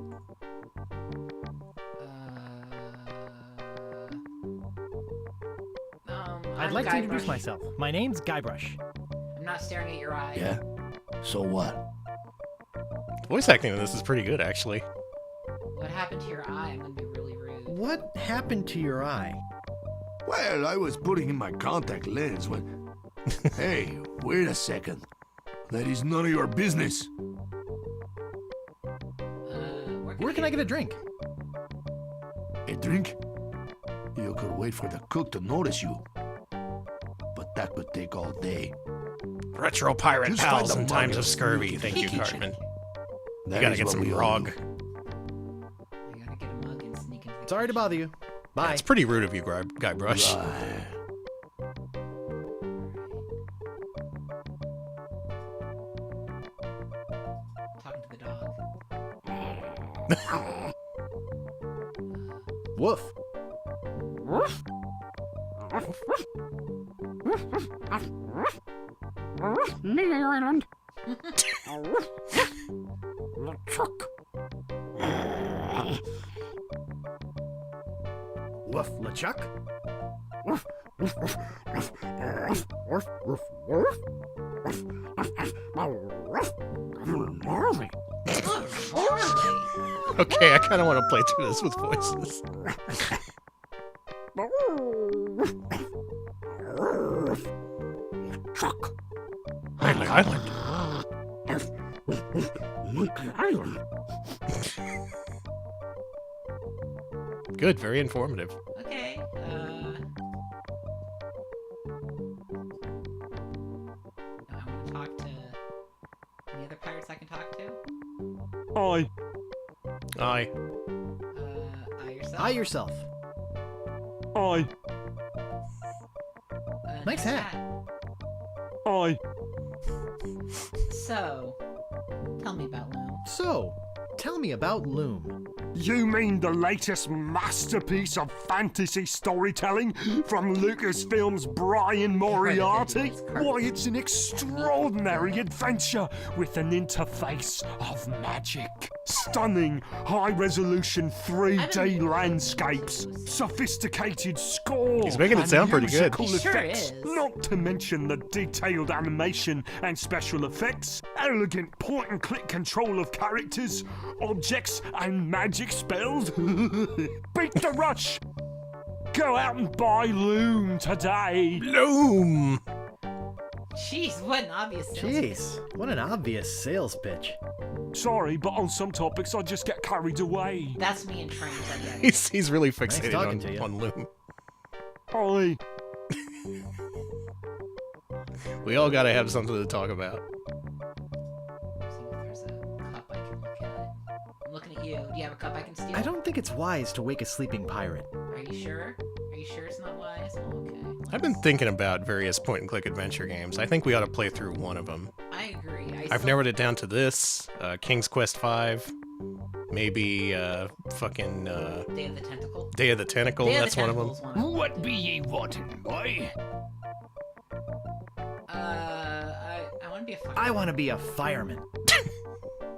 I'd like to introduce myself. My name's Guybrush. I'm not staring at your eye. Yeah? So what? The voice acting in this is pretty good, actually. What happened to your eye? I'm gonna be really rude. What happened to your eye? Well, I was putting in my contact lens when... Hey, wait a second. That is none of your business. Where can I get a drink? A drink? You could wait for the cook to notice you. But that would take all day. Retro pirate Just pals find in a times mug of and scurvy. sneak Thank into you, the kitchen. Cartman. You That gotta is get what some we all grog. do. I gotta get a mug and sneak into the Sorry to bother you. Bye. It's pretty rude of you, Guybrush. Right. talking to the dog. Woof. Island. Truck. Woof, LeChuck? Woof, woof, woof, woof, woof, woof, woof, woof, woof. Okay, I kind of want to play through this with voices. Truck. Island. Island. Island. Good, very informative. Okay. I want to talk to any other pirates I can talk to. Aye. Aye. Yourself. Hi yourself. Aye. Nice hat. Aye. So, tell me about Loom. So, tell me about Loom. You mean the latest masterpiece of fantasy storytelling from Lucasfilm's Brian Moriarty? Why, it's an extraordinary adventure with an interface of magic. Stunning, high-resolution 3D landscapes, sophisticated score, He's making it and sound pretty good. musical He sure effects, is. not to mention the detailed animation and special effects, elegant point-and-click control of characters, objects, and magic spells. Beat the rush! Go out and buy Loom today. Loom! Jeez, what an obvious sales Jeez, what an obvious sales pitch. Sorry, but on some topics I just get carried away. pitch. That's me in trains, I guess. He's really fixated talking to you. on Loom. Aye. We all gotta have something to talk about. See if there's a cup I can look at. I'm looking at you. Do you have a cup I can steal? I don't think it's wise to wake a sleeping pirate. Are you sure? Are you sure it's not wise? Oh, okay. I've been thinking about various point-and-click adventure games. I think we ought to play through one of them. I agree. I've narrowed it down to this, King's Quest V, maybe fucking Day of the Tentacle. Day of the Tentacle, Day of the that's one of them. Tentacle's one of them. What be ye wanting, boy? I want to be a fireman. I want to be a fireman.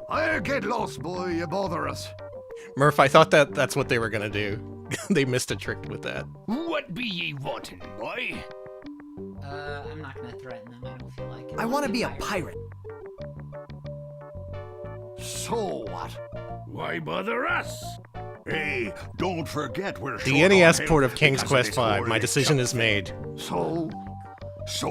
I'll get lost, boy. You bother us. Murph, I thought that's what they were gonna do. They missed a trick with that. What be ye wanting, boy? I'm not gonna threaten them. I don't feel like it. I want to be a pirate. So what? Why bother us? Hey, don't forget we're The short NES on port him of King's because Quest this V, world my is decision just is made. So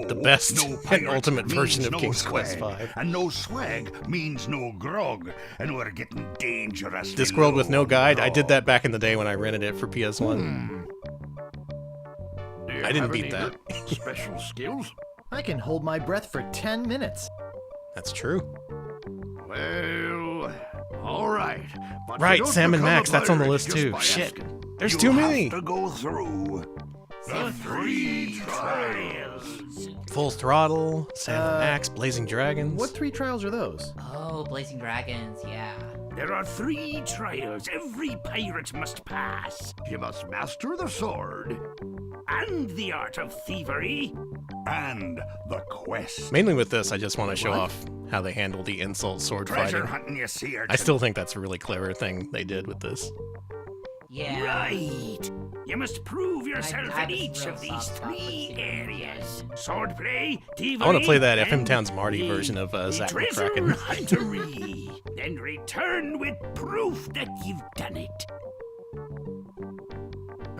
The best no and pirates ultimate version means of no King's swag, Quest V. and no swag means no grog, and we're getting dangerous. Discworld with no guide? I did that back in the day when I rented it for PS1. Do you I didn't have beat any that. Special skills? I can hold my breath for 10 minutes. That's true. Well, all right. But you Right, don't Sam and become a Max, that's on the pirate list just too. by Shit. asking. There's You too have many. to go through. The three trials. Full Throttle, Sam Max, Blazing Dragons. What 3 trials are those? Oh, Blazing Dragons, yeah. There are 3 trials every pirate must pass. You must master the sword. And the art of thievery. And the quest. Mainly with this, I just want to show off how they handle the insult sword Treasure fighting. hunting, you see, I still think that's a really clever thing they did with this. Yeah. Right. You must prove yourself I in have a each real of these soft spot for 3 Secret areas. Swordplay, thievery, I want to play that FM and Towns Marty the version of Zack treasure McCracken. huntery. Then return with proof that you've done it.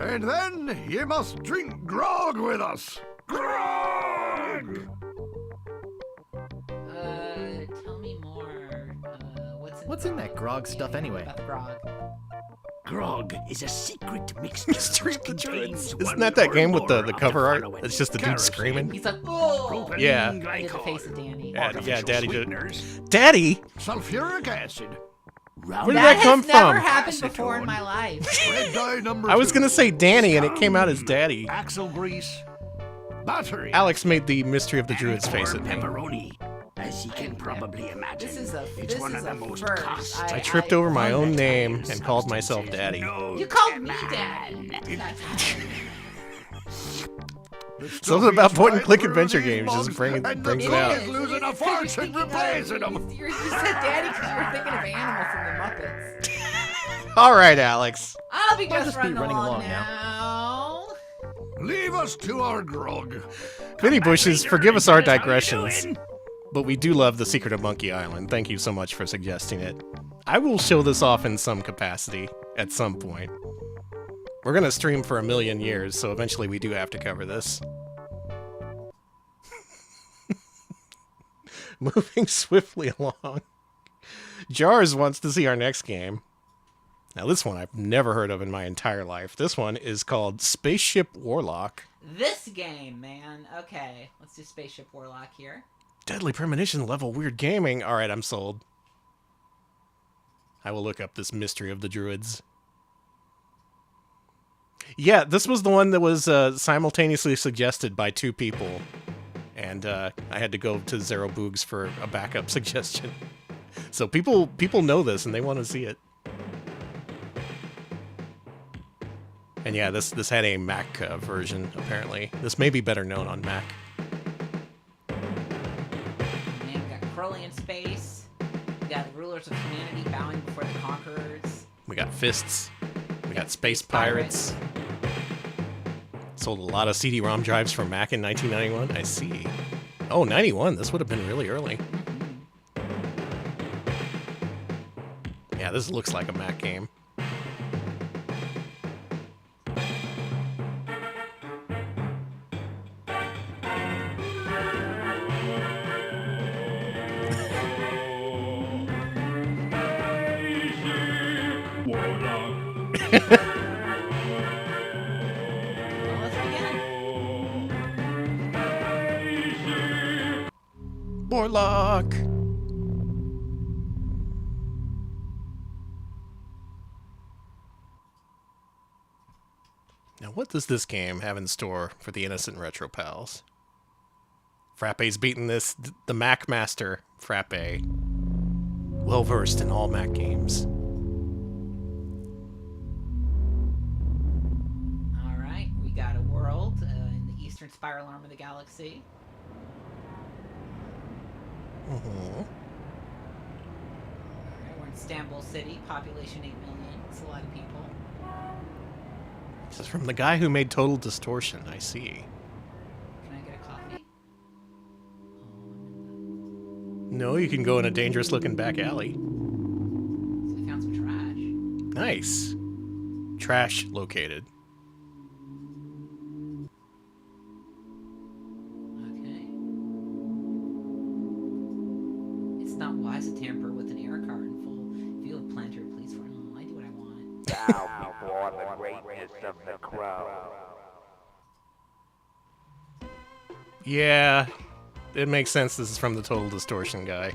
And then you must drink grog with us. Grog! Tell me more. What's in that grog stuff anyway? About the grog. Grog is a secret mixture. Mystery of the Druids. Isn't that game with the cover art? It's just the dude screaming. He's like, oh! Yeah. I did the face of Danny. Yeah, Daddy did. Daddy? Sulfuric acid. Where did that come has never from? happened before in my life. Red dye number I was 2. gonna say Danny, and it came out as Daddy. Axle grease. Battery. Alex made the Mystery of the Druids face at me. Pepperoni. As you can probably imagine, This is it's this one is of the a most first. costly. I tripped over my own name and called myself Daddy. You called me Daddy. Something about point-and-click adventure games just brings it out. Is losing a fortune replacing them. You said Daddy because you were thinking of Animal from the Muppets. All right, Alex. I'll be I'll just just be running running along along now. Leave us to our grog. Vinny Bushes, forgive us our digressions, but we do love The Secret of Monkey Island. Thank you so much for suggesting it. I will show this off in some capacity at some point. We're gonna stream for 1,000,000 years, so eventually we do have to cover this. Moving swiftly along. Jars wants to see our next game. Now this one I've never heard of in my entire life. This one is called Spaceship Warlock. This game, man. Okay, let's do Spaceship Warlock here. Deadly Premonition level weird gaming. Alright, I'm sold. I will look up this Mystery of the Druids. Yeah, this was the one that was simultaneously suggested by 2 people. And I had to go to Zero Boogs for a backup suggestion. So people know this and they want to see it. And yeah, this had a Mac version, apparently. This may be better known on Mac. Man, we got Crowley in space. We got the rulers of humanity bowing before the conquerors. We got Fists. We got Space Pirates. Sold a lot of CD-ROM drives for Mac in 1991. I see. Oh, 91. This would have been really early. Yeah, this looks like a Mac game. Warlock! Now, what does this game have in store for the innocent retro pals? Frappe's beaten this, the Mac Master, Frappe. Well versed in all Mac games. Alright, we got a world in the eastern spiral arm of the galaxy. Alright, we're in Istanbul City, population 8 million. It's a lot of people. This is from the guy who made Total Distortion, I see. Can I get a coffee? No, you can go in a dangerous looking back alley. So we found some trash. Nice. Trash located. Okay. It's not wise to tamper with an air car in full view of planetary police for I do what I want. Bow before the greatness of the crow. Yeah, it makes sense this is from the Total Distortion guy.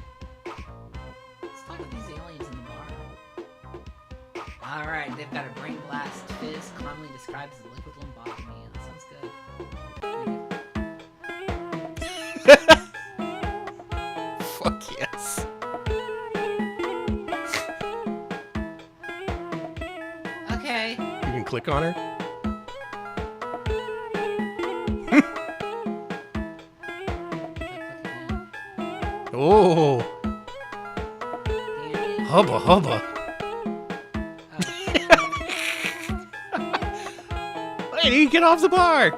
Let's talk about these aliens in the bar. Alright, they've got a brain blast fizz, commonly described as a liquid lobotomy. That sounds good. Fuck yes. Okay. You can click on her. Oh. Hubba hubba. Lady, get off the bar!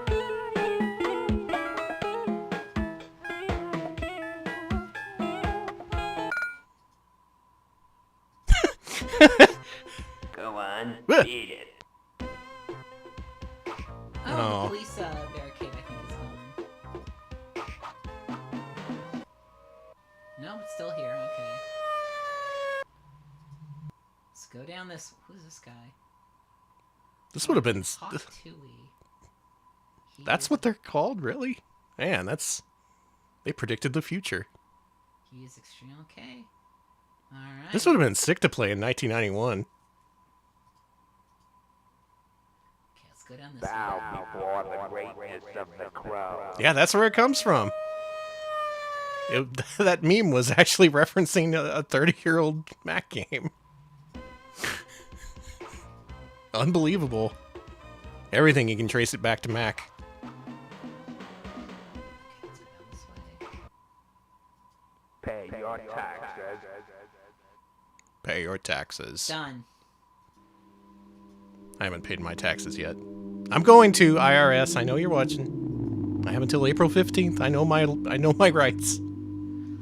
Go on, beat it. Oh, the police barricade, I think, is gone. No, it's still here. Okay. Let's go down this. Who's this guy? This would have been. Hawk Tui. That's what they're called, really? Man, they predicted the future. He is extreme. Okay. All right. This would have been sick to play in 1991. Okay, let's go down this Bow before the greatness of the crow. Yeah, that's where it comes from. That meme was actually referencing a 30-year-old Mac game. Unbelievable. Everything, you can trace it back to Mac. Pay your taxes. Pay your taxes. Done. I haven't paid my taxes yet. I'm going to, IRS. I know you're watching. I have until April 15th. I know my rights.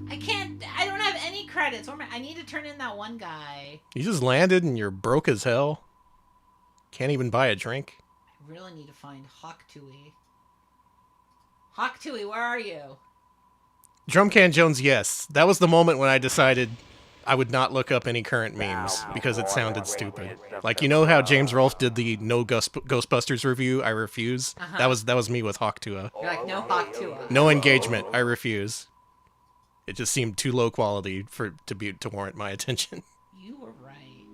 I can't. I don't have any credits. I need to turn in that one guy. You just landed and you're broke as hell. Can't even buy a drink. I really need to find Hawk Tui. Hawk Tui, where are you? Drumcan Jones, yes. That was the moment when I decided I would not look up any current memes because it sounded stupid. Like, you know how James Rolfe did the no Ghostbusters review, I refuse? Uh-huh. That was me with Hawk Tua. You're like, no Hawk Tui. No engagement, I refuse. It just seemed too low quality to warrant my attention. You were right.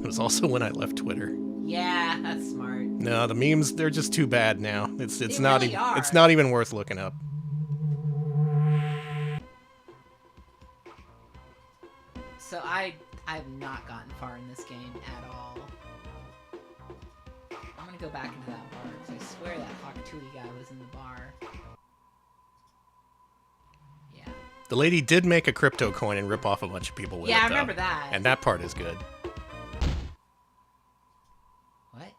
It was also when I left Twitter. Yeah, that's smart. No, the memes, they're just too bad now. It's not really are. it's not even worth looking up. So I've not gotten far in this game at all. I'm gonna go back into that bar because I swear that Hawk Tui guy was in the bar. Yeah. The lady did make a crypto coin and rip off a bunch of people with it, Yeah, I though. remember that. And that part is good. What?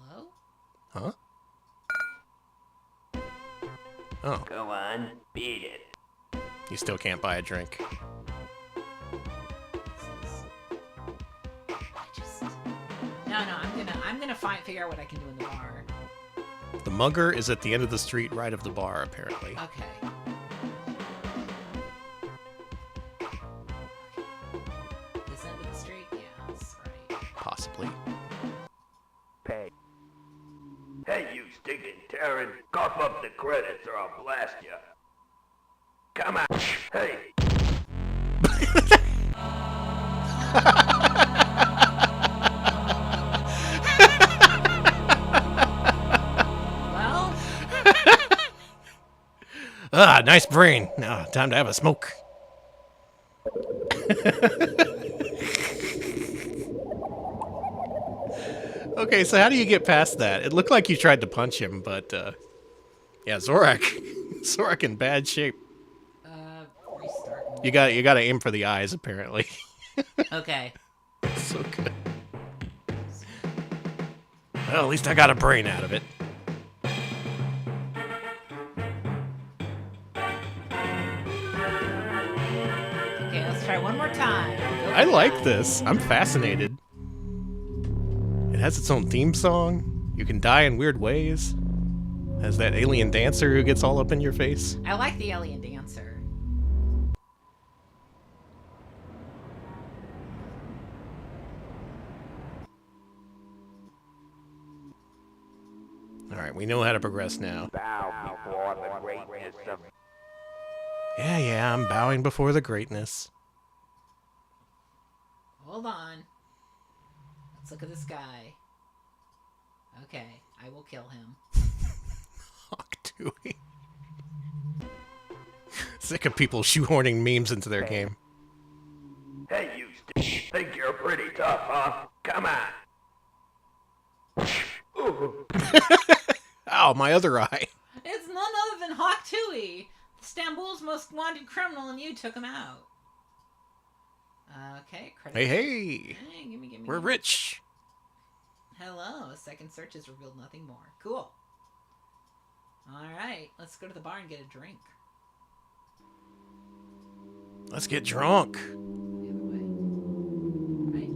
Hello? Huh? Oh. Go on, beat it. You still can't buy a drink. No, I'm gonna figure out what I can do in the bar. The mugger is at the end of the street right of the bar, apparently. Okay. This end of the street? Yeah, that's right. Possibly. Pay. Hey, you stinking Terran, cough up the credits or I'll blast you. Come on. Hey. Well? Ah, nice brain. Now, time to have a smoke. Okay, so how do you get past that? It looked like you tried to punch him, but, yeah, Zorak. Zorak in bad shape. Restart. You gotta aim for the eyes, apparently. Okay. So good. Well, at least I got a brain out of it. Okay, let's try one more time. I like this. I'm fascinated. It has its own theme song. You can die in weird ways. Has that alien dancer who gets all up in your face. I like the alien dancer. Alright, we know how to progress now. Bow before the greatness of... Yeah, I'm bowing before the greatness. Hold on. Let's look at this guy. Okay, I will kill him. Hawk Tui. Sick of people shoehorning memes into their game. Hey, you think you're pretty tough, huh? Come on. Ooh. Ow, my other eye. It's none other than Hawk Tui, Istanbul's most wanted criminal, and you took him out. Okay, credit. Hey. Gimme. We're rich. Hello, a second search has revealed nothing more. Cool. Alright, let's go to the bar and get a drink. Let's get drunk. The other way. Right?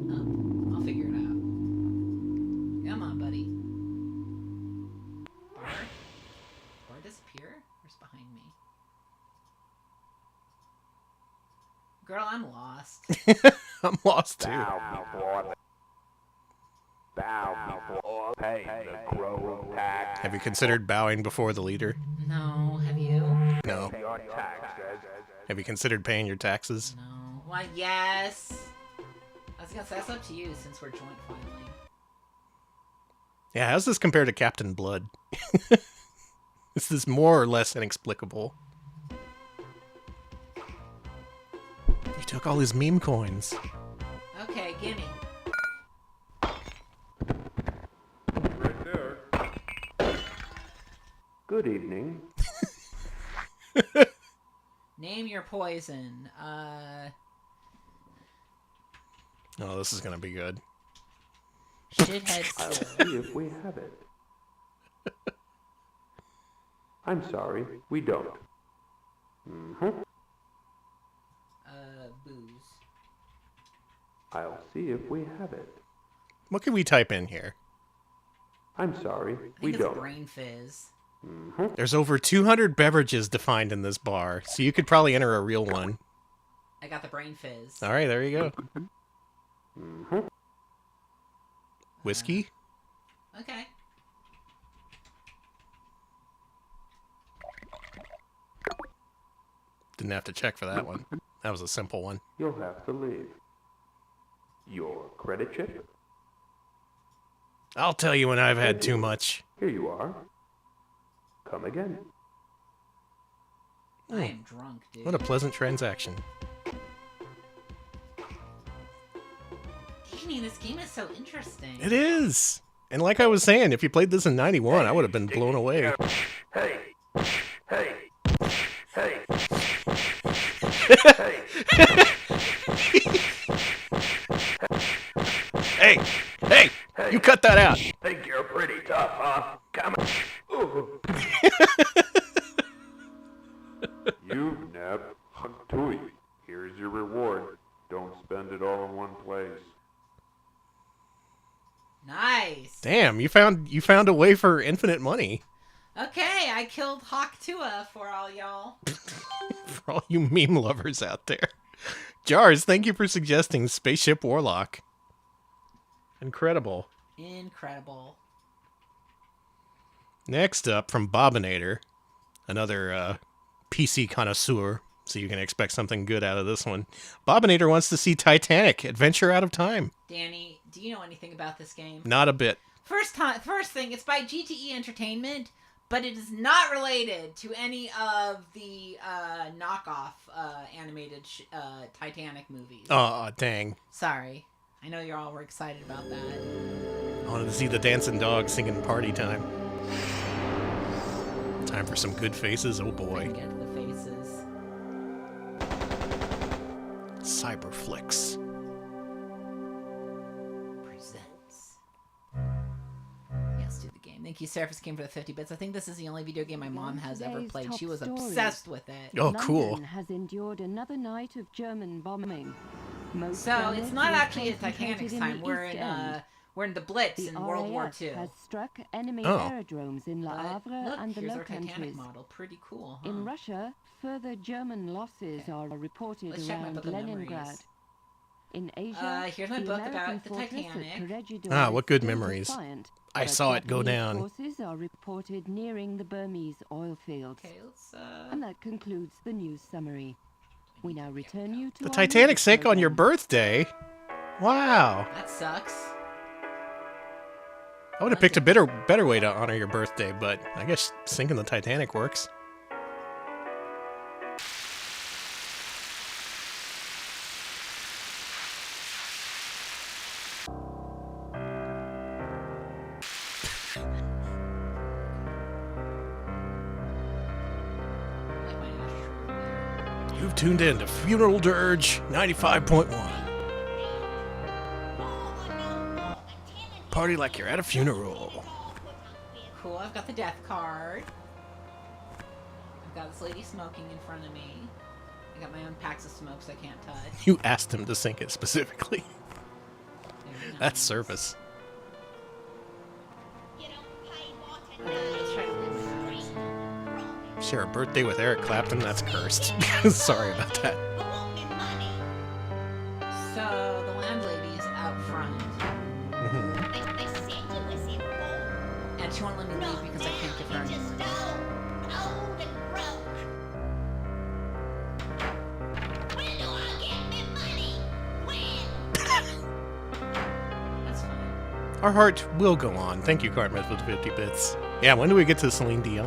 I'll figure it out. Come on, buddy. Bar? Bar disappear? Where's behind me? Girl, I'm lost. I'm lost too. Bow before pay the crow tax. Have you considered bowing before the leader? No, have you? No. Your taxes. Have you considered paying your taxes? No. Why, yes. I was gonna say, that's up to you since we're joint filing. Yeah, how's this compared to Captain Blood? This is more or less inexplicable. You took all his meme coins. Okay, gimme. Right there. Good evening. Name your poison. Oh, this is gonna be good. Shithead I'll still. see if we have it. I'm sorry, we don't. Mm-hmm. Booze. I'll see if we have it. What can we type in here? I'm sorry, I think we it's don't. brain fizz. Mm-hmm. There's over 200 beverages defined in this bar, so you could probably enter a real one. I got the brain fizz. All right, there you go. Mm-hmm. Whiskey? Okay. Didn't have to check for that one. That was a simple one. You'll have to leave. Your credit chip? I'll tell you when I've had too much. Here you are. Come again. I am drunk, dude. What a pleasant transaction. Danny, this game is so interesting. It is! And like I was saying, if you played this in 91, I would have been blown away. Hey! Hey! Hey! Hey! Hey! You cut that out! Think you're pretty tough, huh? Come on. Ooh. You've nabbed Huntui. Here's your reward. Don't spend it all in one place. Nice. Damn, you found a way for infinite money. Okay, I killed Hawk Tua for all y'all. For all you meme lovers out there. Jars, thank you for suggesting Spaceship Warlock. Incredible. Incredible. Next up, from Bobinator, another PC connoisseur, so you can expect something good out of this one. Bobinator wants to see Titanic, Adventure Out of Time. Danny, do you know anything about this game? Not a bit. First thing, it's by GTE Entertainment, but it is not related to any of the knockoff animated Titanic movies. Aw, dang. Sorry. I know you all were excited about that. I wanted to see the dancing dog singing Party Time. Time for some good faces, oh boy. Get the faces. Cyberflix. Presents. Let's do the game. Thank you, Seraphis King, for the 50 bits. I think this is the only video game my mom has ever played. She was obsessed with it. Oh, cool. London has endured another night of German bombing. So it's not actually at Titanic's time. We're in the Blitz in World War II. Has struck enemy Oh. aerodromes in Le Havre Look, and the here's Low our Titanic Countries. model. Pretty cool, huh? In Russia, further German losses are reported Let's check my around book of Leningrad. memories. In Asia, Here's my the book American about the fortress at Titanic. Corregidor Ah, is what good still memories. defiant, I but saw it go Japanese down. Forces are reported nearing the Burmese oil fields. Okay, let's, And that concludes the news summary. We now return you to The our Titanic music sank on your program. birthday? Wow. That sucks. I would have picked a better way to honor your birthday, but I guess sinking the Titanic works. You've tuned in to Funeral Dirge 95.1. Party like you're at a funeral. Cool, I've got the death card. I've got this lady smoking in front of me. I got my own packs of smokes I can't touch. You asked him to sink it specifically. That's service. Share a birthday with Eric Clapton? That's cursed. Sorry about that. So, the landlady is out front. And she won't let me leave because I can't give her any money. That's fine. Our heart will go on. Thank you, Cartman, for the 50 bits. Yeah, when do we get to Celine Dion?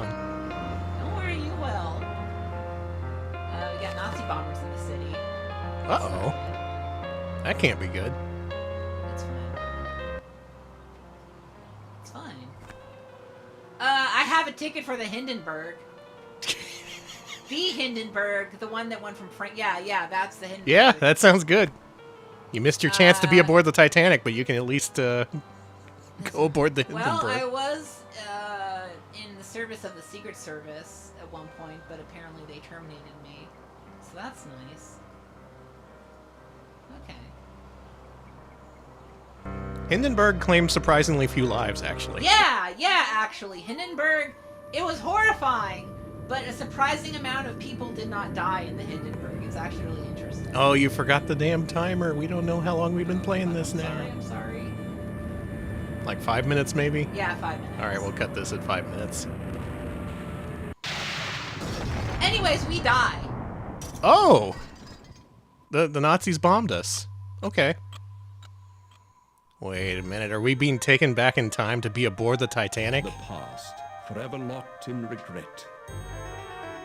Don't worry, you will. We got Nazi bombers in the city. Uh-oh. That can't be good. It's fine. It's fine. I have a ticket for the Hindenburg. The Hindenburg, the one that went from Frank. Yeah, that's the Hindenburg. Yeah, that sounds good. You missed your chance to be aboard the Titanic, but you can at least go aboard the Hindenburg. Well, I was in the service of the Secret Service at one point, but apparently they terminated me. So that's nice. Okay. Hindenburg claimed surprisingly few lives, actually. Yeah, actually. Hindenburg, it was horrifying, but a surprising amount of people did not die in the Hindenburg. It's actually really interesting. Oh, you forgot the damn timer. We don't know how long we've been playing this now. I'm sorry. Like 5 minutes, maybe? Yeah, 5 minutes. All right, we'll cut this at 5 minutes. Anyways, we die. Oh! The Nazis bombed us. Okay. Wait a minute, are we being taken back in time to be aboard the Titanic? The past, forever locked in regret.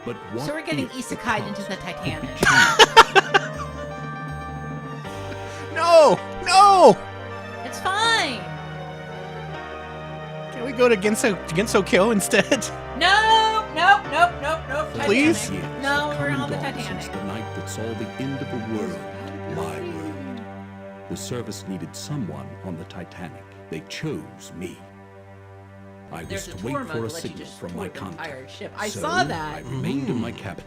But what So we're getting if isekai'd into the Titanic. No! No! It's fine. Can we go to Genso Kyo instead? Nope. Please? Titanic. No, we're on the Since Titanic. the night that saw the end of the world, my world. The service needed someone on the Titanic. They chose me. I was There's a to tour wait mode for a to let you signal just from tour my the contact. entire ship. I So saw that. I remained in my cabin.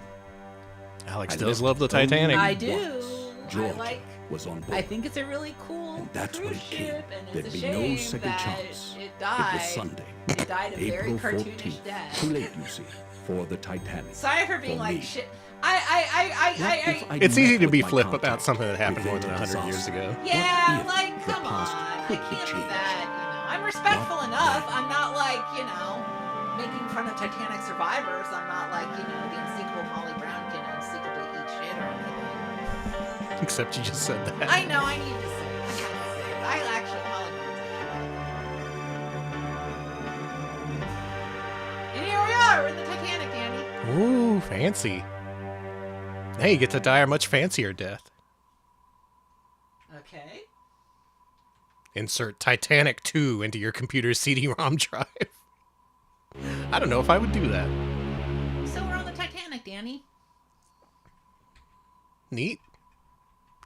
Alex I does left love the only Titanic. I do. once. Georgia I like. was on board. I think it's a really cool And that's when cruise it came. ship, and There'd it's a be shame no second that chance. it died. It was Sunday. It died a very April cartoonish 14th. death. Too late, you see, for the Titanic. Sorry for being For like me. shit. It's easy to be flip about something that happened more than 100 years ago. Yeah, if like, the come on. past I could be can't be changed? that, I'm respectful enough. I'm not like, making fun of Titanic survivors. I'm not like, the unsinkable Molly Brown can unsinkably eat shit or anything. Except you just said that. I know, I need to say it. I have to say it. I actually, Molly Brown's and here we are, we're in the Titanic, Danny. Ooh, fancy. Hey, you get to die a much fancier death. Okay. Insert Titanic 2 into your computer's CD-ROM drive. I don't know if I would do that. So we're on the Titanic, Danny. Neat.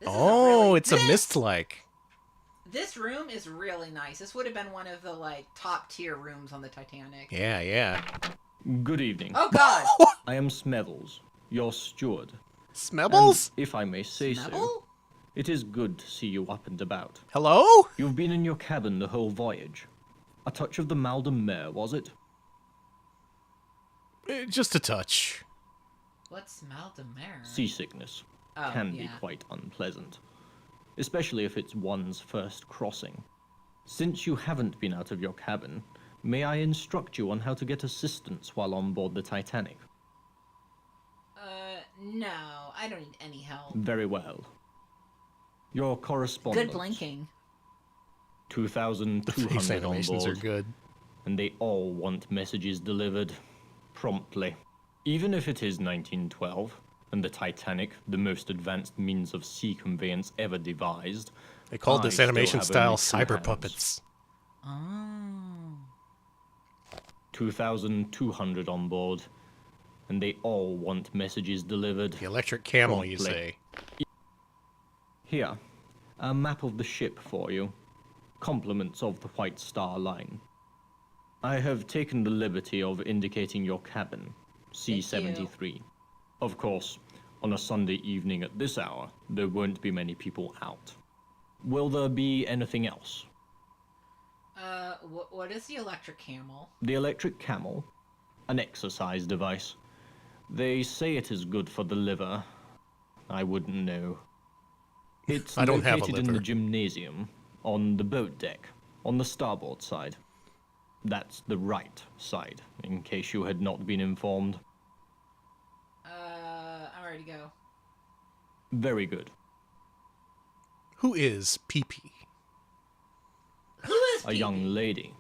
This is Oh, it's a mist-like. This room is really nice. This would have been one of the, top tier rooms on the Titanic. Yeah, yeah. Good evening. Oh, God. I am Smevels, your steward. Smebbles? And if I may say so, Smebble? it is good to see you up and about. Hello? You've been in your cabin the whole voyage. A touch of the mal de mer, was it? Just a touch. What's mal de mer? Seasickness Oh, can be yeah. quite unpleasant, especially if it's one's first crossing. Since you haven't been out of your cabin, may I instruct you on how to get assistance while on board the Titanic? No. I don't need any help. Very well. Your correspondence. Good blinking. 2,200 face on animations board, are good. and they all want messages delivered promptly. Even if it is 1912, and the Titanic, the most advanced means of sea conveyance ever devised, They called I this still animation have style only two cyber hands. puppets. 2,200 on board, and they all want messages delivered. The electric camel, you promptly. say? Here, a map of the ship for you. Compliments of the White Star Line. I have taken the liberty of indicating your cabin, C-73. Of course, on a Sunday evening at this hour, there won't be many people out. Will there be anything else? What is the electric camel? The electric camel, an exercise device. They say it is good for the liver. I wouldn't know. It's I don't have a located in the liver. gymnasium, on the boat deck, on the starboard side. That's the right side, in case you had not been informed. I'm ready to go. Very good. Who is PP? Who is A young lady.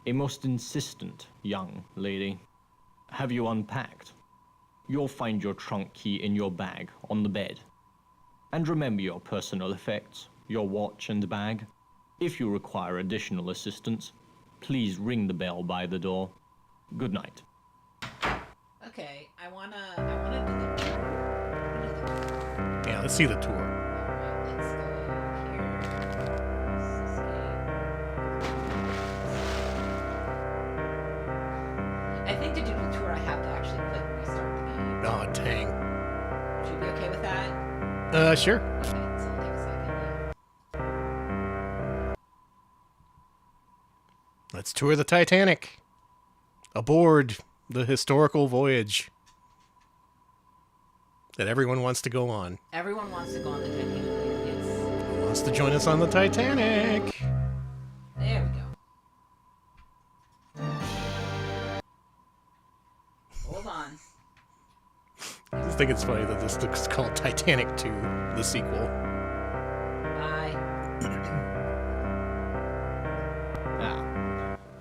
A most insistent young lady. Have you unpacked? You'll find your trunk key in your bag on the bed. And remember your personal effects, your watch and bag. If you require additional assistance, please ring the bell by the door. Good night. Okay, I wanna do the tour. Yeah, let's see the tour. Alright, let's go here. I think to do the tour, I have to actually quit and restart the game. Oh, dang. Would you be okay with that? Sure. Okay, so it'll take a second. Let's tour the Titanic. Aboard the historical voyage that everyone wants to go on. Everyone wants to go on the Titanic. Who wants to join us on the Titanic? There we go. Hold on. I just think it's funny that this looks called Titanic 2, the sequel. Bye.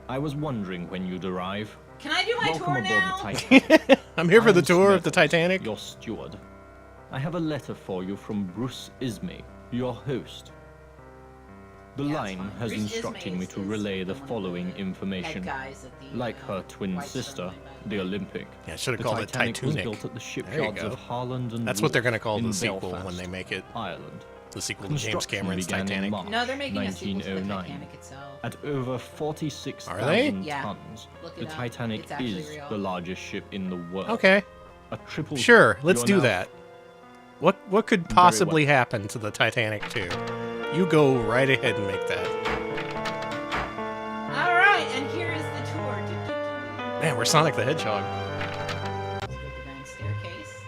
I was wondering when you'd arrive. Can I do my Welcome tour aboard now? the Titanic. I'm here for the I'm tour of Smith, the Titanic. Your steward. I have a letter for you from Bruce Ismay, your host. The line has Bruce instructed Ismay me is to relay the following information. guys at the, Like her twin White sister, the Olympic. Yeah, I should have the called it Titanic was Titanic. built at the There you shipyards go. of Harland and That's what they're Wolff going to call in the sequel Belfast, when they make it. Ireland. The sequel to James Construction Cameron's began in Titanic. March No, they're making a sequel to the 1909. Titanic itself. At over Are they? 46,000 Yeah. tons, Look the it up. Titanic It's actually is real. the largest ship in the world. Okay. A triple. Sure, let's You're do now- that. What could possibly happen to the Titanic 2? You go right ahead and make that. Alright, and here is the tour. Man, we're Sonic the Hedgehog. Let's go to the Grand Staircase.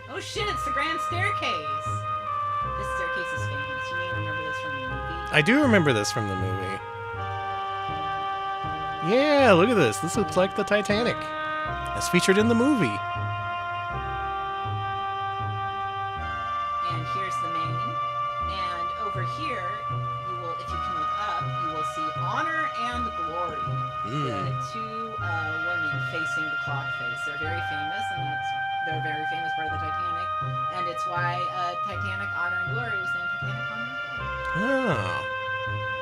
Oh shit, it's the Grand Staircase! This staircase is famous. You may remember this from the movie. I do remember this from the movie. Yeah, look at this. This looks like the Titanic. As featured in the movie. And here's the main. And over here, you will, if you can look up, you will see Honor and Glory. The two women facing the clock face. They're very famous, and they're a very famous part of the Titanic. And it's why Titanic Honor and Glory was named Titanic Honor and Glory. Oh.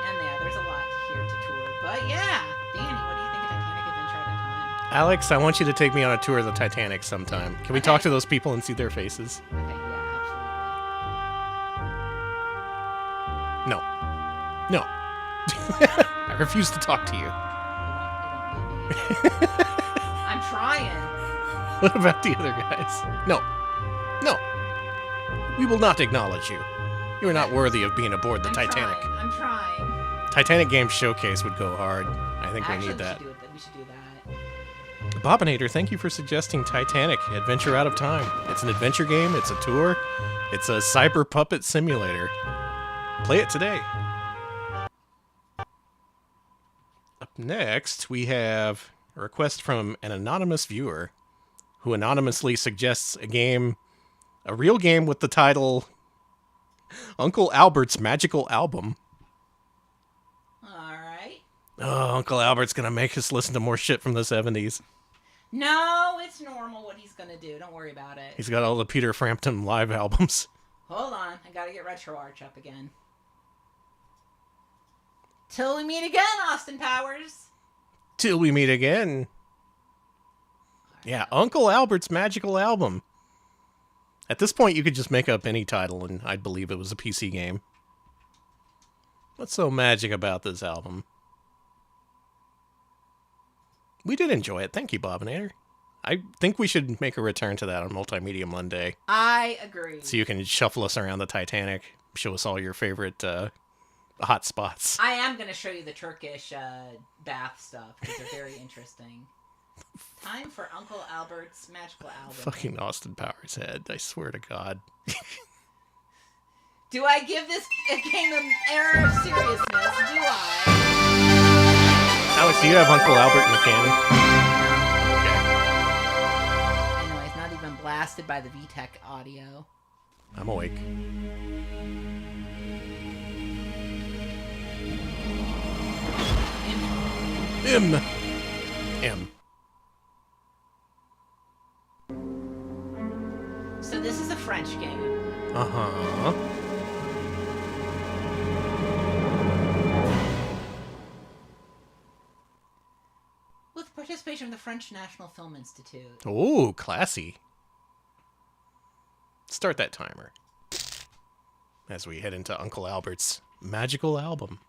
And yeah, there's a lot here to tour. But yeah, Danny, what do you think of Titanic Adventure at a Time? Alex, I want you to take me on a tour of the Titanic sometime. Can we talk to those people and see their faces? Okay, yeah, No. No. I refuse to talk to you. I'm trying. What about the other guys? No. No. We will not acknowledge you. You are not worthy of being aboard the Titanic. I'm trying. Titanic Game Showcase would go hard. I think we need that. We should do that. Bobinator, thank you for suggesting Titanic Adventure Out of Time. It's an adventure game, it's a tour, it's a cyber puppet simulator. Play it today. Up next, we have a request from an anonymous viewer who anonymously suggests a real game with the title Uncle Albert's Magical Album. Oh, Uncle Albert's gonna make us listen to more shit from the 70s. No, it's normal what he's gonna do. Don't worry about it. He's got all the Peter Frampton live albums. Hold on. I gotta get Retro Arch up again. Till we meet again, Austin Powers. Till we meet again. Yeah, Uncle Albert's magical album. At this point, you could just make up any title, and I'd believe it was a PC game. What's so magic about this album? We did enjoy it. Thank you, Bobinator. I think we should make a return to that on Multimedia Monday. I agree. So you can shuffle us around the Titanic, show us all your favorite hot spots. I am going to show you the Turkish bath stuff, because they're very interesting. Time for Uncle Albert's magical album. Fucking Austin Powers head, I swear to God. Do I give this game an air of seriousness? Do I? Alex, do you have Uncle Albert in the canon? I know, he's not even blasted by the VTech audio. I'm awake. M. So this is a French game. Uh-huh. With participation of the French National Film Institute. Ooh, classy. Start that timer. As we head into Uncle Albert's magical album.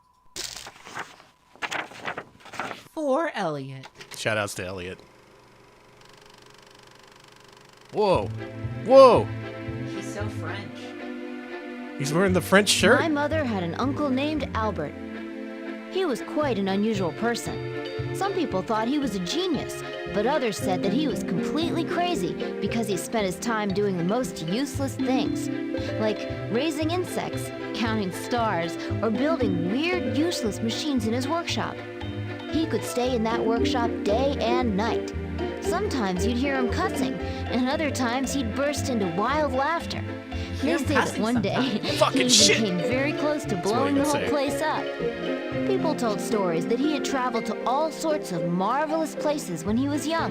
For Elliot. Shoutouts to Elliot. Whoa. Whoa. He's so French. He's wearing the French shirt. My mother had an uncle named Albert. He was quite an unusual person. Some people thought he was a genius, but others said that he was completely crazy because he spent his time doing the most useless things, like raising insects, counting stars, or building weird, useless machines in his workshop. He could stay in that workshop day and night. Sometimes you'd hear him cussing, and other times he'd burst into wild laughter. They say that one day he even came very close to blowing the whole place up. People told stories that he had traveled to all sorts of marvelous places when he was young.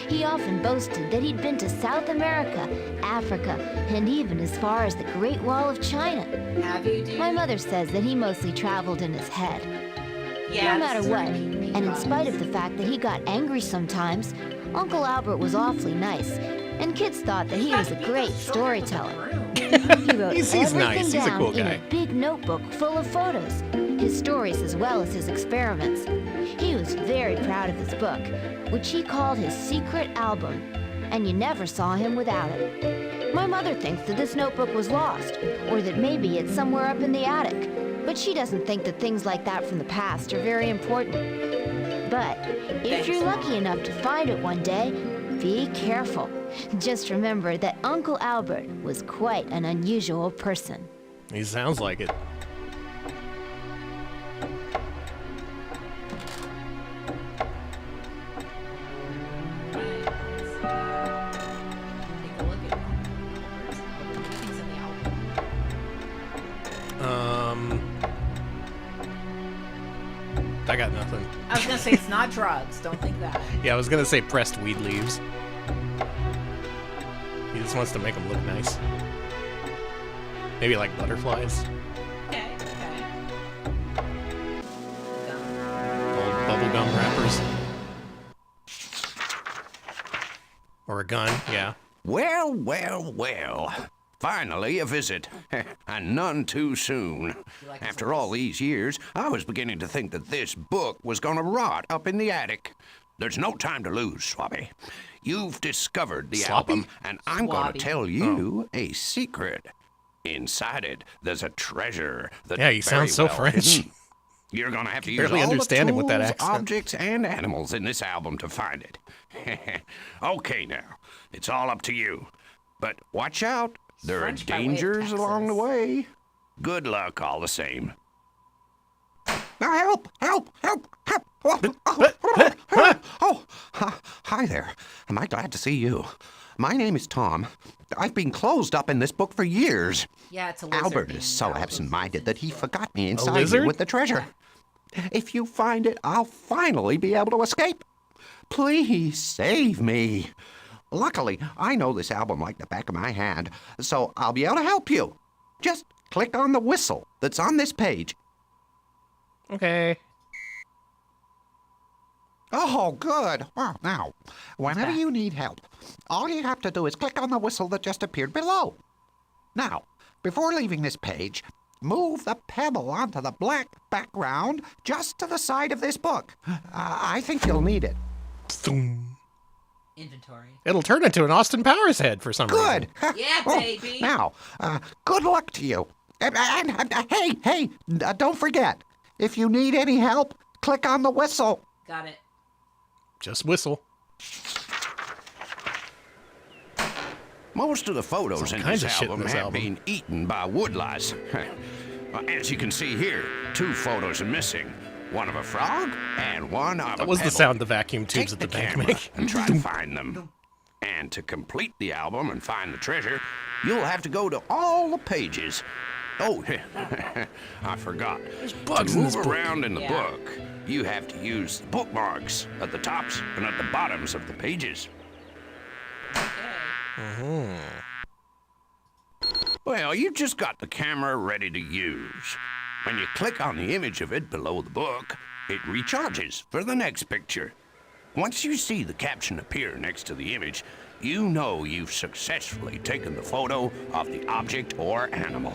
He often boasted that he'd been to South America, Africa, and even as far as the Great Wall of China. Have you, dude? My mother says that he mostly traveled in his head. Yeah, no matter what, and in spite of the fact that he got angry sometimes, Uncle Albert was awfully nice, and kids thought that he was a great storyteller. He wrote He's everything nice. He's a down cool in guy. a big notebook full of photos, his stories as well as his experiments. He was very proud of his book, which he called his secret album, and you never saw him without it. My mother thinks that this notebook was lost, or that maybe it's somewhere up in the attic, but she doesn't think that things like that from the past are very important. But if you're lucky enough to find it one day, be careful. Just remember that Uncle Albert was quite an unusual person. He sounds like it. I got nothing. I was gonna say it's not drugs. Don't think that. Yeah, I was gonna say pressed weed leaves. He just wants to make them look nice. Maybe like butterflies. Okay. Old bubblegum wrappers. Or a gun, yeah. Well, well, well. Finally a visit, and none too soon. After all these years, I was beginning to think that this book was going to rot up in the attic. There's no time to lose, Swabby. You've discovered the album, and I'm going to tell you a secret. Inside it, there's a treasure that's Yeah, you sound so well French. hidden. You're going to have to use Barely all the understand him with that tools, accent. objects, and animals in this album to find it. Okay, now, it's all up to you. But watch out. There are French by way of dangers along the Texas. way. Good luck all the same. Help! Help! Help! Help! Oh, hi there. Am I glad to see you? My name is Tom. I've been closed up in this book for years. Yeah, it's a lizard. Albert is so absent-minded that he forgot me inside lizard? here with the treasure. If you find it, I'll finally be able to escape. Please save me. Luckily, I know this album like the back of my hand, so I'll be able to help you. Just click on the whistle that's on this page. Okay. Oh, good. Well, now, whenever you need help, all you have to do is click on the whistle that just appeared below. Now, before leaving this page, move the pebble onto the black background just to the side of this book. I think you'll need it. Inventory. It'll turn into an Austin Powers head for some reason. Good. Yeah, baby. Now, good luck to you. And hey, don't forget, if you need any help, click on the whistle. Got it. Just whistle. Most of the photos in kinds this of shit in album this have album. been eaten by woodlice. As you can see here, 2 photos are missing. One of a frog and one of a That was the pebble. sound the vacuum tubes Take at the the bank camera make. and try to find them. And to complete the album and find the treasure, you'll have to go to all the pages. Oh, I forgot. There's bugs to in move this book. around in the book, you have to use the bookmarks at the tops and at the bottoms of the pages. Mm-hmm. Well, you've just got the camera ready to use. When you click on the image of it below the book, it recharges for the next picture. Once you see the caption appear next to the image, you know you've successfully taken the photo of the object or animal.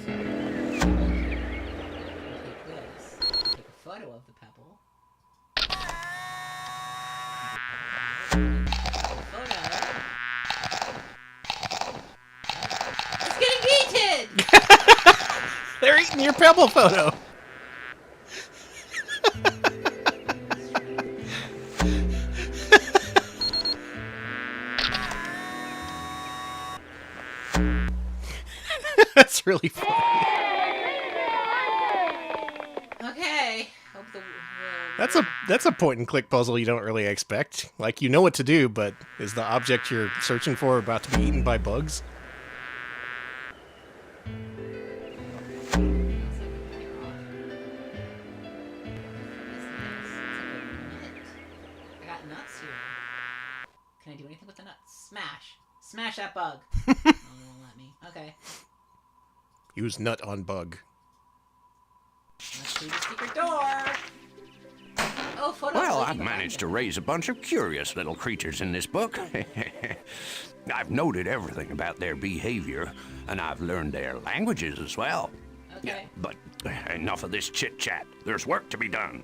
Take a photo of the pebble. It's getting eaten! They're eating your pebble photo. That's really funny. Okay. Hope the, That's a point and click puzzle you don't really expect. Like, you know what to do, but is the object you're searching for about to be eaten by bugs? I got nuts here. Can I do anything with the nuts? Smash. Smash that bug. Oh, it won't let me. Okay. Use nut on bug. Let's see the secret door. Oh, photos. Well, I've managed to raise a bunch of curious little creatures in this book. I've noted everything about their behavior, and I've learned their languages as well. Okay. But enough of this chit-chat. There's work to be done.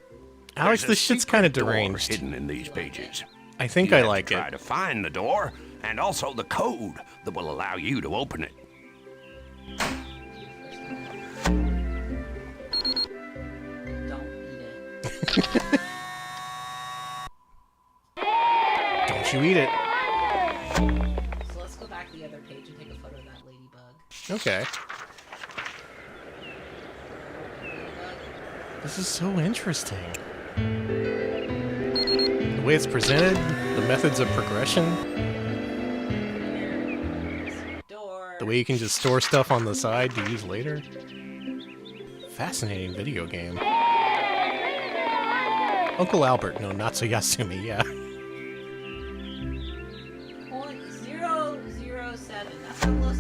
Alex, There's a this shit's secret kind of door deranged. hidden in these pages. I think You I have like to try it. to find the door, and also the code that will allow you to open it. Don't you eat it. So let's go back to the other page and take a photo of that ladybug. Okay. This is so interesting. The way it's presented, the methods of progression, the way you can just store stuff on the side to use later. Fascinating video game. Uncle Albert, no, not so Yasumi, yeah. 007. That's 007, the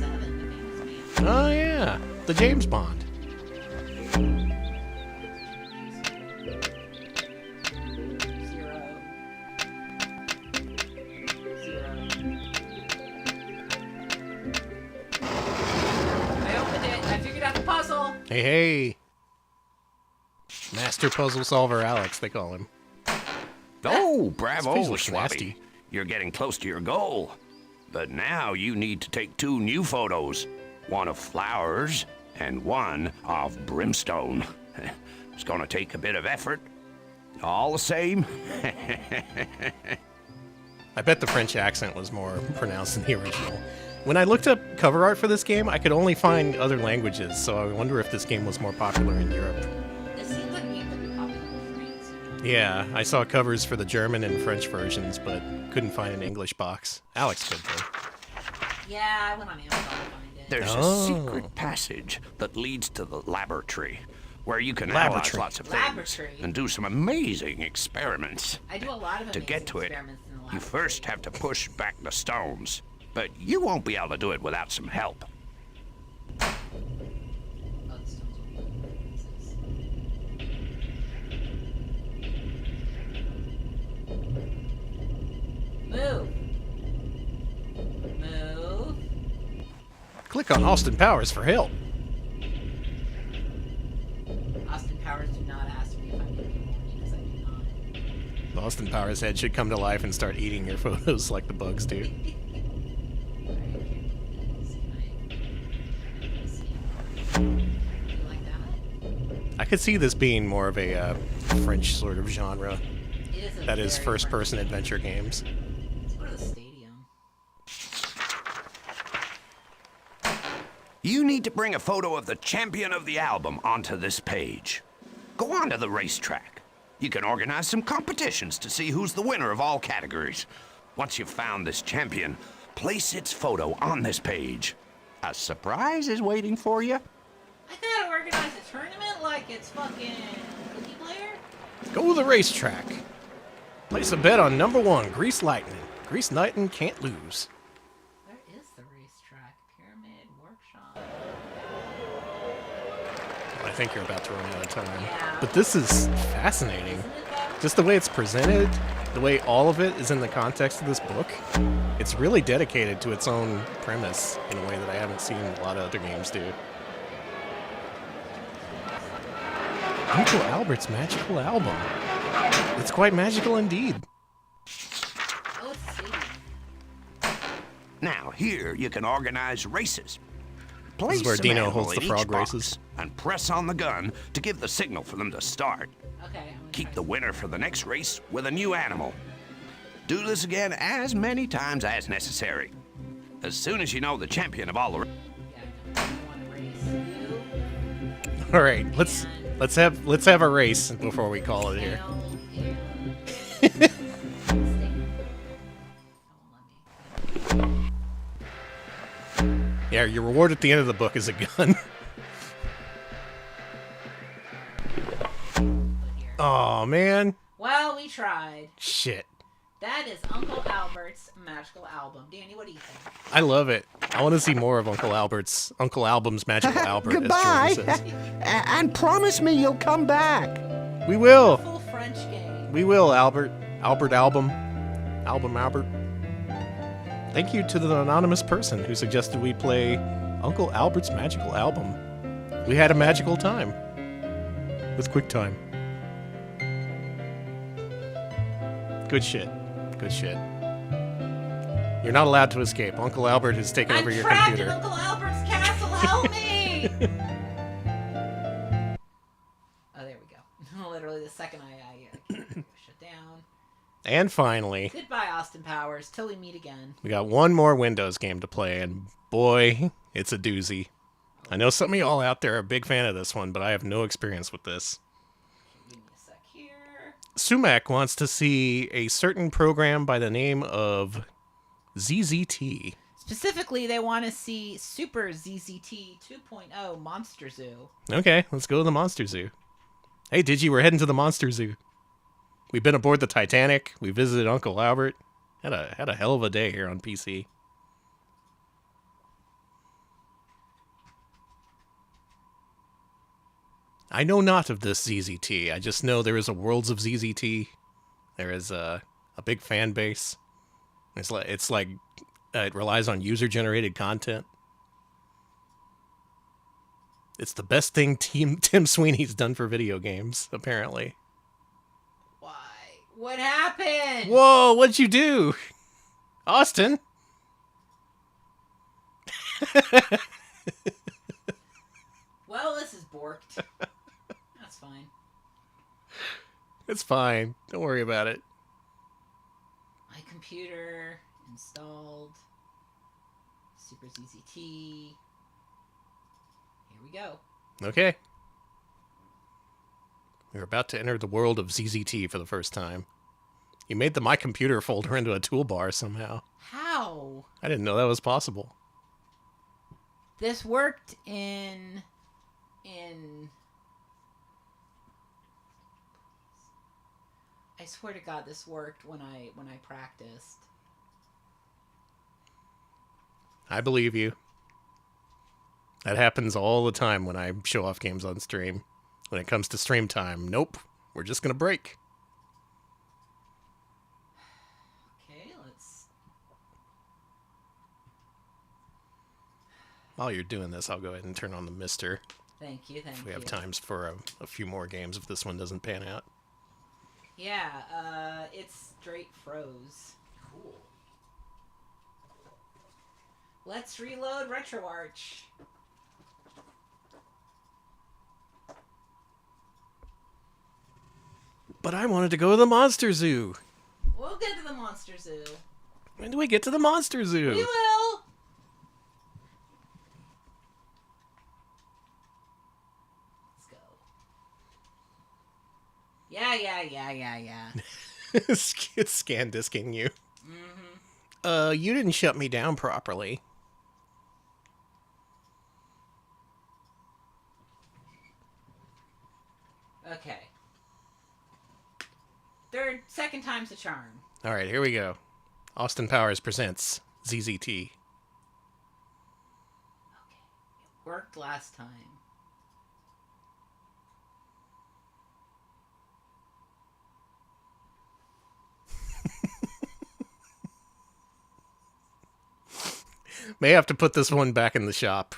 famous man. Oh yeah, the James Bond. I opened it. I figured out the puzzle. Hey, hey. Master Puzzle Solver Alex, they call him. Oh, bravo, His face looks Swabby. nasty. You're getting close to your goal. But now you need to take 2 new photos. One of flowers and one of brimstone. It's gonna take a bit of effort. All the same. I bet the French accent was more pronounced than the original. When I looked up cover art for this game, I could only find other languages, so I wonder if this game was more popular in Europe. It seems like a game that would be popular in France. Yeah, I saw covers for the German and French versions, but couldn't find an English box. Alex could, though. Yeah, I went on Amazon to find it. There's a secret passage that leads to the laboratory. where you can analyze Laboratory. lots of things and do some amazing experiments. I do a lot of To amazing get to it, experiments in the lab. you first have to push back the stones, but you won't be able to do it without some help. Move. Move. Click on Austin Powers for help. Austin Powers, do not ask me if I'm making more because I do not. Austin Powers' head should come to life and start eating your photos like the bugs do. I could see this being more of a French sort of genre. That is first-person adventure games. Let's go to the stadium. You need to bring a photo of the champion of the album onto this page. Go on to the racetrack. You can organize some competitions to see who's the winner of all categories. Once you've found this champion, place its photo on this page. A surprise is waiting for you. I gotta organize a tournament like it's fucking Cookie Player? Go to the racetrack. Place a bet on number 1, Grease Lightning. Grease Lightning can't lose. Where is the racetrack? Pyramid, workshop. I think you're about to run out of time. But this is fascinating. Just the way it's presented, the way all of it is in the context of this book. It's really dedicated to its own premise in a way that I haven't seen a lot of other games do. Uncle Albert's magical album. It's quite magical indeed. Now, here you can organize races. Place This is where some Dino animal holds in the each frog box races. and press on the gun to give the signal for them to start. Okay. Keep the winner for the next race with a new animal. Do this again as many times as necessary. As soon as you know the champion of all the... All right, let's have a race before we call it here. Yeah, your reward at the end of the book is a gun. Oh man. Well, we tried. Shit. That is Uncle Albert's magical album. Danny, what do you think? I love it. I want to see more of Uncle Album's magical Albert. Goodbye. As Jordan says. And promise me you'll come back. We will. Full French game. We will, Albert. Album. Thank you to the anonymous person who suggested we play Uncle Albert's magical album. We had a magical time. With QuickTime. Good shit. Good shit. You're not allowed to escape. Uncle Albert has taken over your trapped computer. in Uncle Albert's castle. Help me! Oh, there we go. Literally the second I shut down. And finally, Goodbye, Austin Powers. Till we meet again. we got one more Windows game to play, and boy, it's a doozy. I know some of y'all out there are a big fan of this one, but I have no experience with this. Give me a sec here. Sumac wants to see a certain program by the name of ZZT. Specifically, they want to see Super ZZT 2.0 Monster Zoo. Okay, let's go to the Monster Zoo. Hey, Digi, we're heading to the Monster Zoo. We've been aboard the Titanic. We visited Uncle Albert. Had a hell of a day here on PC. I know not of this ZZT. I just know there is a Worlds of ZZT. There is a big fan base. It's like it relies on user-generated content. It's the best thing Tim Sweeney's done for video games, apparently. What happened? Whoa, what'd you do? Austin? Well, this is borked. That's fine. It's fine. Don't worry about it. My computer installed. Super ZZT. Here we go. Okay. We're about to enter the world of ZZT for the first time. You made the My Computer folder into a toolbar somehow. How? I didn't know that was possible. This worked in I swear to God, this worked when I practiced. I believe you. That happens all the time when I show off games on stream. When it comes to stream time, nope, we're just gonna break. Okay, let's... While you're doing this, I'll go ahead and turn on the mister. Thank you, thank you. If we have times for a few more games if this one doesn't pan out. Yeah, it's straight froze. Cool. Let's reload RetroArch. But I wanted to go to the Monster Zoo. We'll get to the Monster Zoo. When do we get to the Monster Zoo? We will! Let's go. Yeah. It's scan disking you. Mm-hmm. You didn't shut me down properly. Okay. Second time's the charm. All right, here we go. Austin Powers presents ZZT. Okay. It worked last time. May have to put this one back in the shop.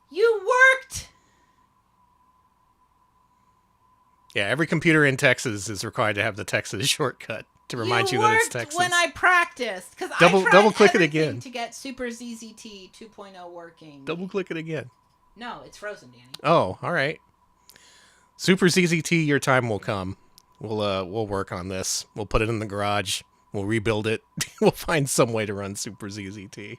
You worked! Yeah, every computer in Texas is required to have the Texas shortcut to remind you that it's Texas. When I practiced, because I double click it everything again to get Super ZZT 2.0 working. Double click it again. No, it's frozen, Danny. Oh, all right. Super ZZT, your time will come. We'll work on this. We'll put it in the garage. We'll rebuild it. We'll find some way to run Super ZZT.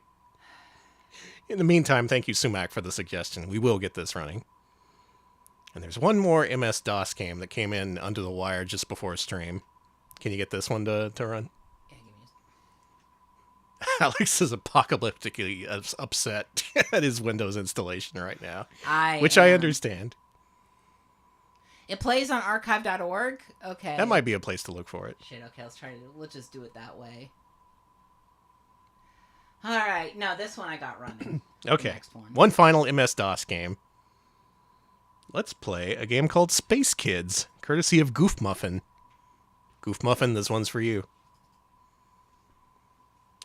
In the meantime, thank you, Sumac, for the suggestion. We will get this running. And there's one more MS-DOS game that came in under the wire just before stream. Can you get this one to run? Yeah, give me Alex is apocalyptically upset at his Windows installation right now. I understand. It plays on archive.org? Okay. That might be a place to look for it. Shit, okay, let's just do it that way. Alright, no, this one I got running. Okay. Next One final MS-DOS game. Let's play a game called Space Kids, courtesy of Goof Muffin. Goof Muffin, this one's for you.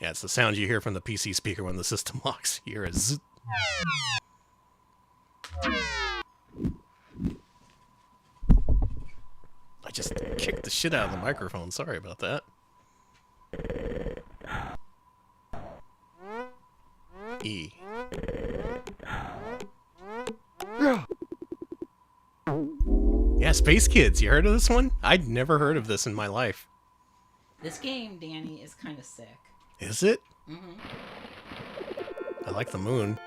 Yeah, it's the sound you hear from the PC speaker when the system locks. You hear a zzz. I just kicked the shit out of the microphone. Sorry about that. E. Yeah, Space Kids. You heard of this one? I'd never heard of this in my life. This game, Danny, is kind of sick. Is it? Mm-hmm. I like the moon.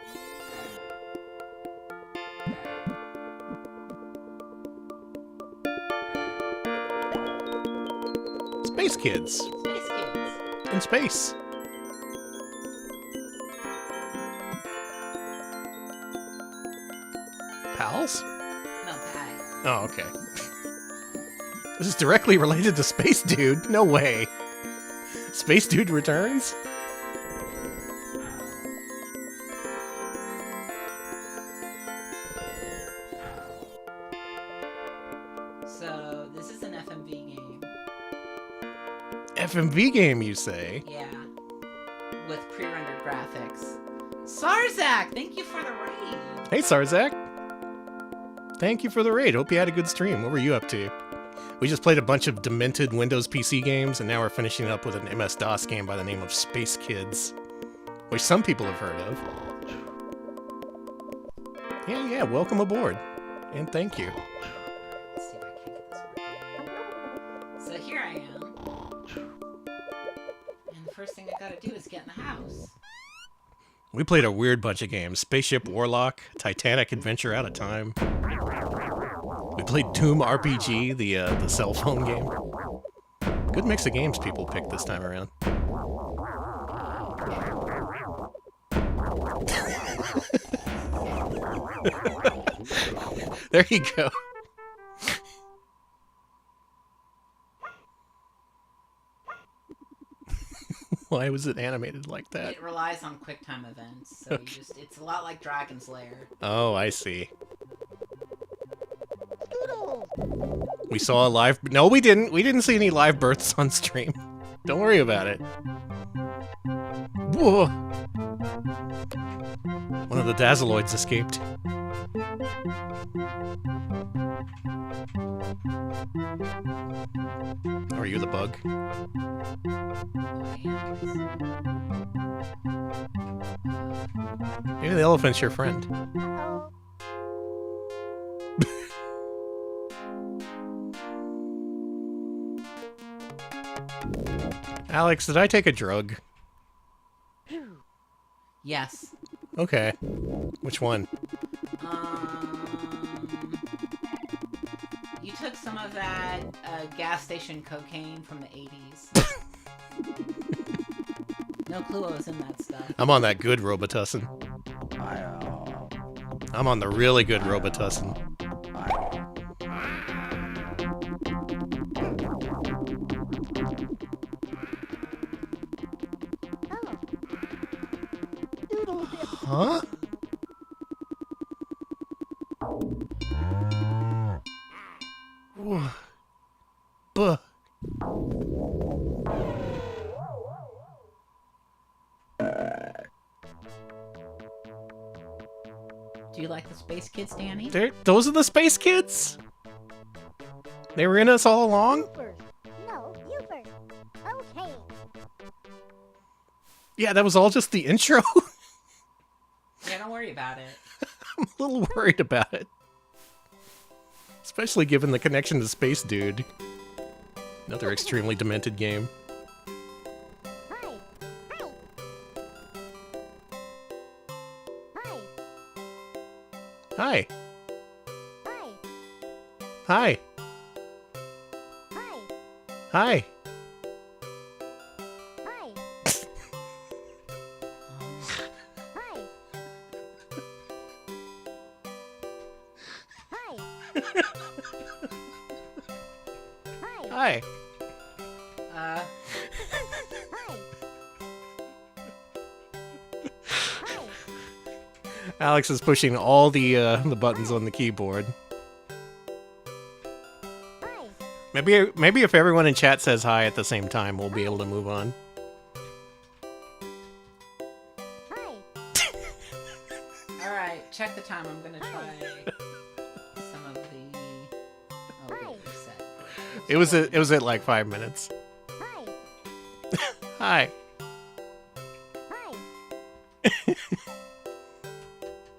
Space Kids. Space Kids. In space. Pals? No, pie. Oh, okay. This is directly related to Space Dude? No way. Space Dude returns? So, this is an FMV game. FMV game, you say? Yeah. With pre-rendered graphics. Sarzak, thank you for the raid. Hey, Sarzak. Thank you for the raid. Hope you had a good stream. What were you up to? We just played a bunch of demented Windows PC games, and now we're finishing up with an MS-DOS game by the name of Space Kids, which some people have heard of. Yeah, welcome aboard. And thank you. Let's see if I can get this working. So here I am. And the first thing I gotta do is get in the house. We played a weird bunch of games. Spaceship Warlock, Titanic Adventure Out of Time. We played Tomb RPG, the cell phone game. Good mix of games people picked this time around. There you go. Why was it animated like that? It relies on QuickTime events, so it's a lot like Dragon's Lair. Oh, I see. We saw a live... No, we didn't. We didn't see any live births on stream. Don't worry about it. Whoa! One of the Dazzleoids escaped. Are you the bug? Maybe the elephant's your friend. Alex, did I take a drug? Yes. Okay. Which one? You took some of that gas station cocaine from the 80s. No clue what was in that stuff. I'm on that good Robitussin. I'm on the really good Robitussin. Huh? Buh. Do you like the Space Kids, Danny? Those are the Space Kids? They were in us all along? No, you first. Okay. Yeah, that was all just the intro? Yeah, don't worry about it. I'm a little worried about it. Especially given the connection to Space Dude. Another extremely demented game. Hi. Hi. Hi. Hi. Alex is pushing all the buttons on the keyboard. Maybe if everyone in chat says hi at the same time, we'll be able to move on. All right, check the time. I'm gonna try some of the. Oh, wait, reset. It was at like 5 minutes. Hi.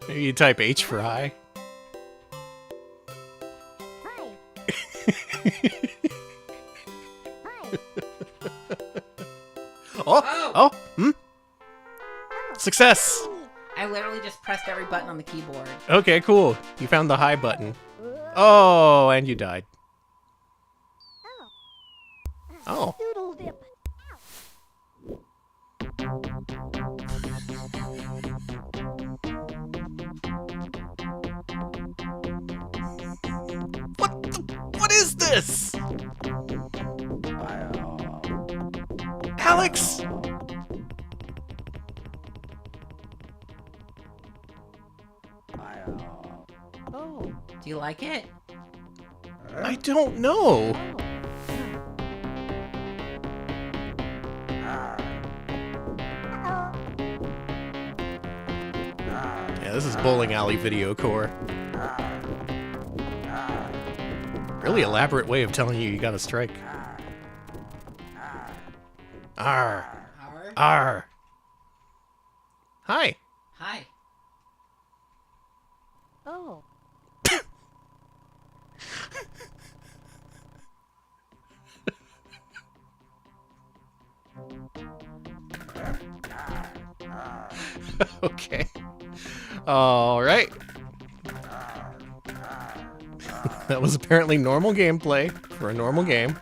Maybe you type H for hi. Oh! Success! I literally just pressed every button on the keyboard. Okay, cool. You found the high button. Oh, and you died. Oh. What is this? Alex! Oh. Do you like it? I don't know. Yeah, this is bowling alley video core. Really elaborate way of telling you got a strike. Arr. Arr. Hi. Hi. Oh. Okay. All right. That was apparently normal gameplay for a normal game.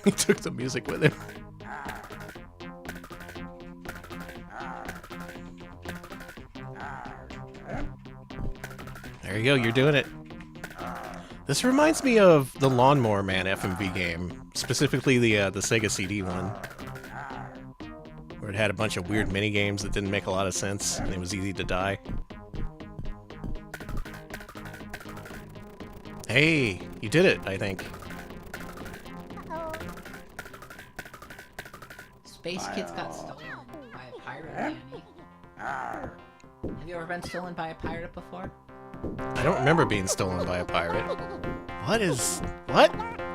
He took the music with him. There you go, you're doing it. This reminds me of the Lawnmower Man FMV game, specifically the Sega CD one, where it had a bunch of weird mini games that didn't make a lot of sense, and it was easy to die. Hey, you did it, I think. Space Kids got stolen by a pirate, Danny. Have you ever been stolen by a pirate before? I don't remember being stolen by a pirate. What is... What?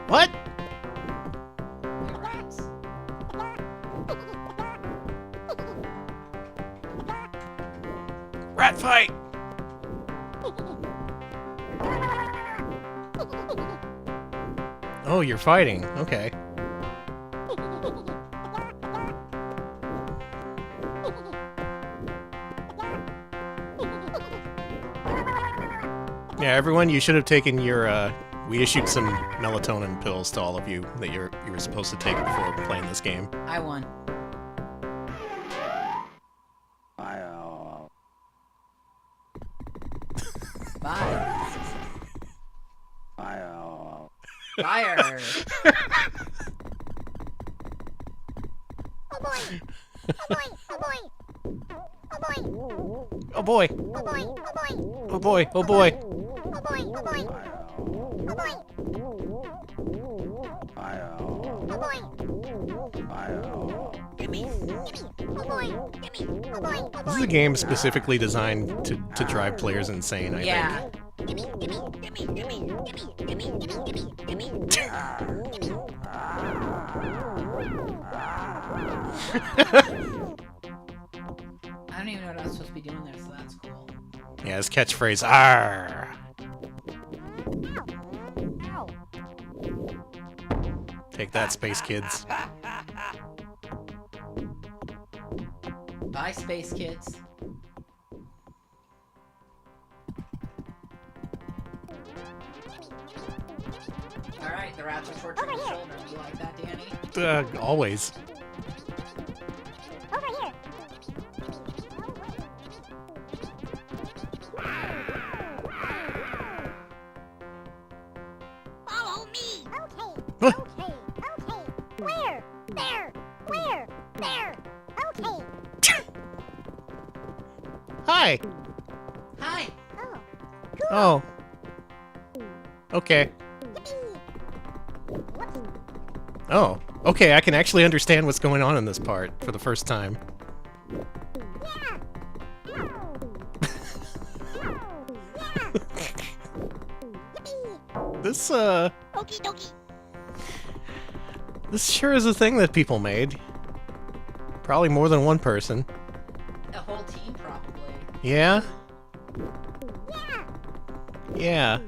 What? Rat fight! Oh, you're fighting. Okay. Yeah, everyone, you should have taken your, we issued some melatonin pills to all of you that you were supposed to take before playing this game. I won. Bye. Fire. Oh boy! Oh boy! Oh boy! Oh boy! Oh boy! Oh boy! Oh boy! Oh boy! Oh boy! Oh boy! Oh boy! Oh boy! Oh boy! Gimme! Oh boy! Gimme! Oh boy! Oh This is a game specifically designed to drive players insane, I think. Gimme! Gimme! Gimme! Gimme! Gimme! Gimme! Gimme! Gimme! I don't even know what I was supposed to be doing there, so that's cool. Yeah, his catchphrase, "Arr!" Take that, Space Kids. Bye, Space Kids. Alright, the rats are torturing your shoulder. Do you like that, Danny? Always. Over here. Follow me. Okay. Okay. Okay. Where? There. Where? There. Okay. Hi! Hi! Oh. Okay. Oh. Okay, I can actually understand what's going on in this part for the first time. This, Okie dokie. this sure is a thing that people made. Probably more than one person. A whole team, probably. Yeah? Yeah.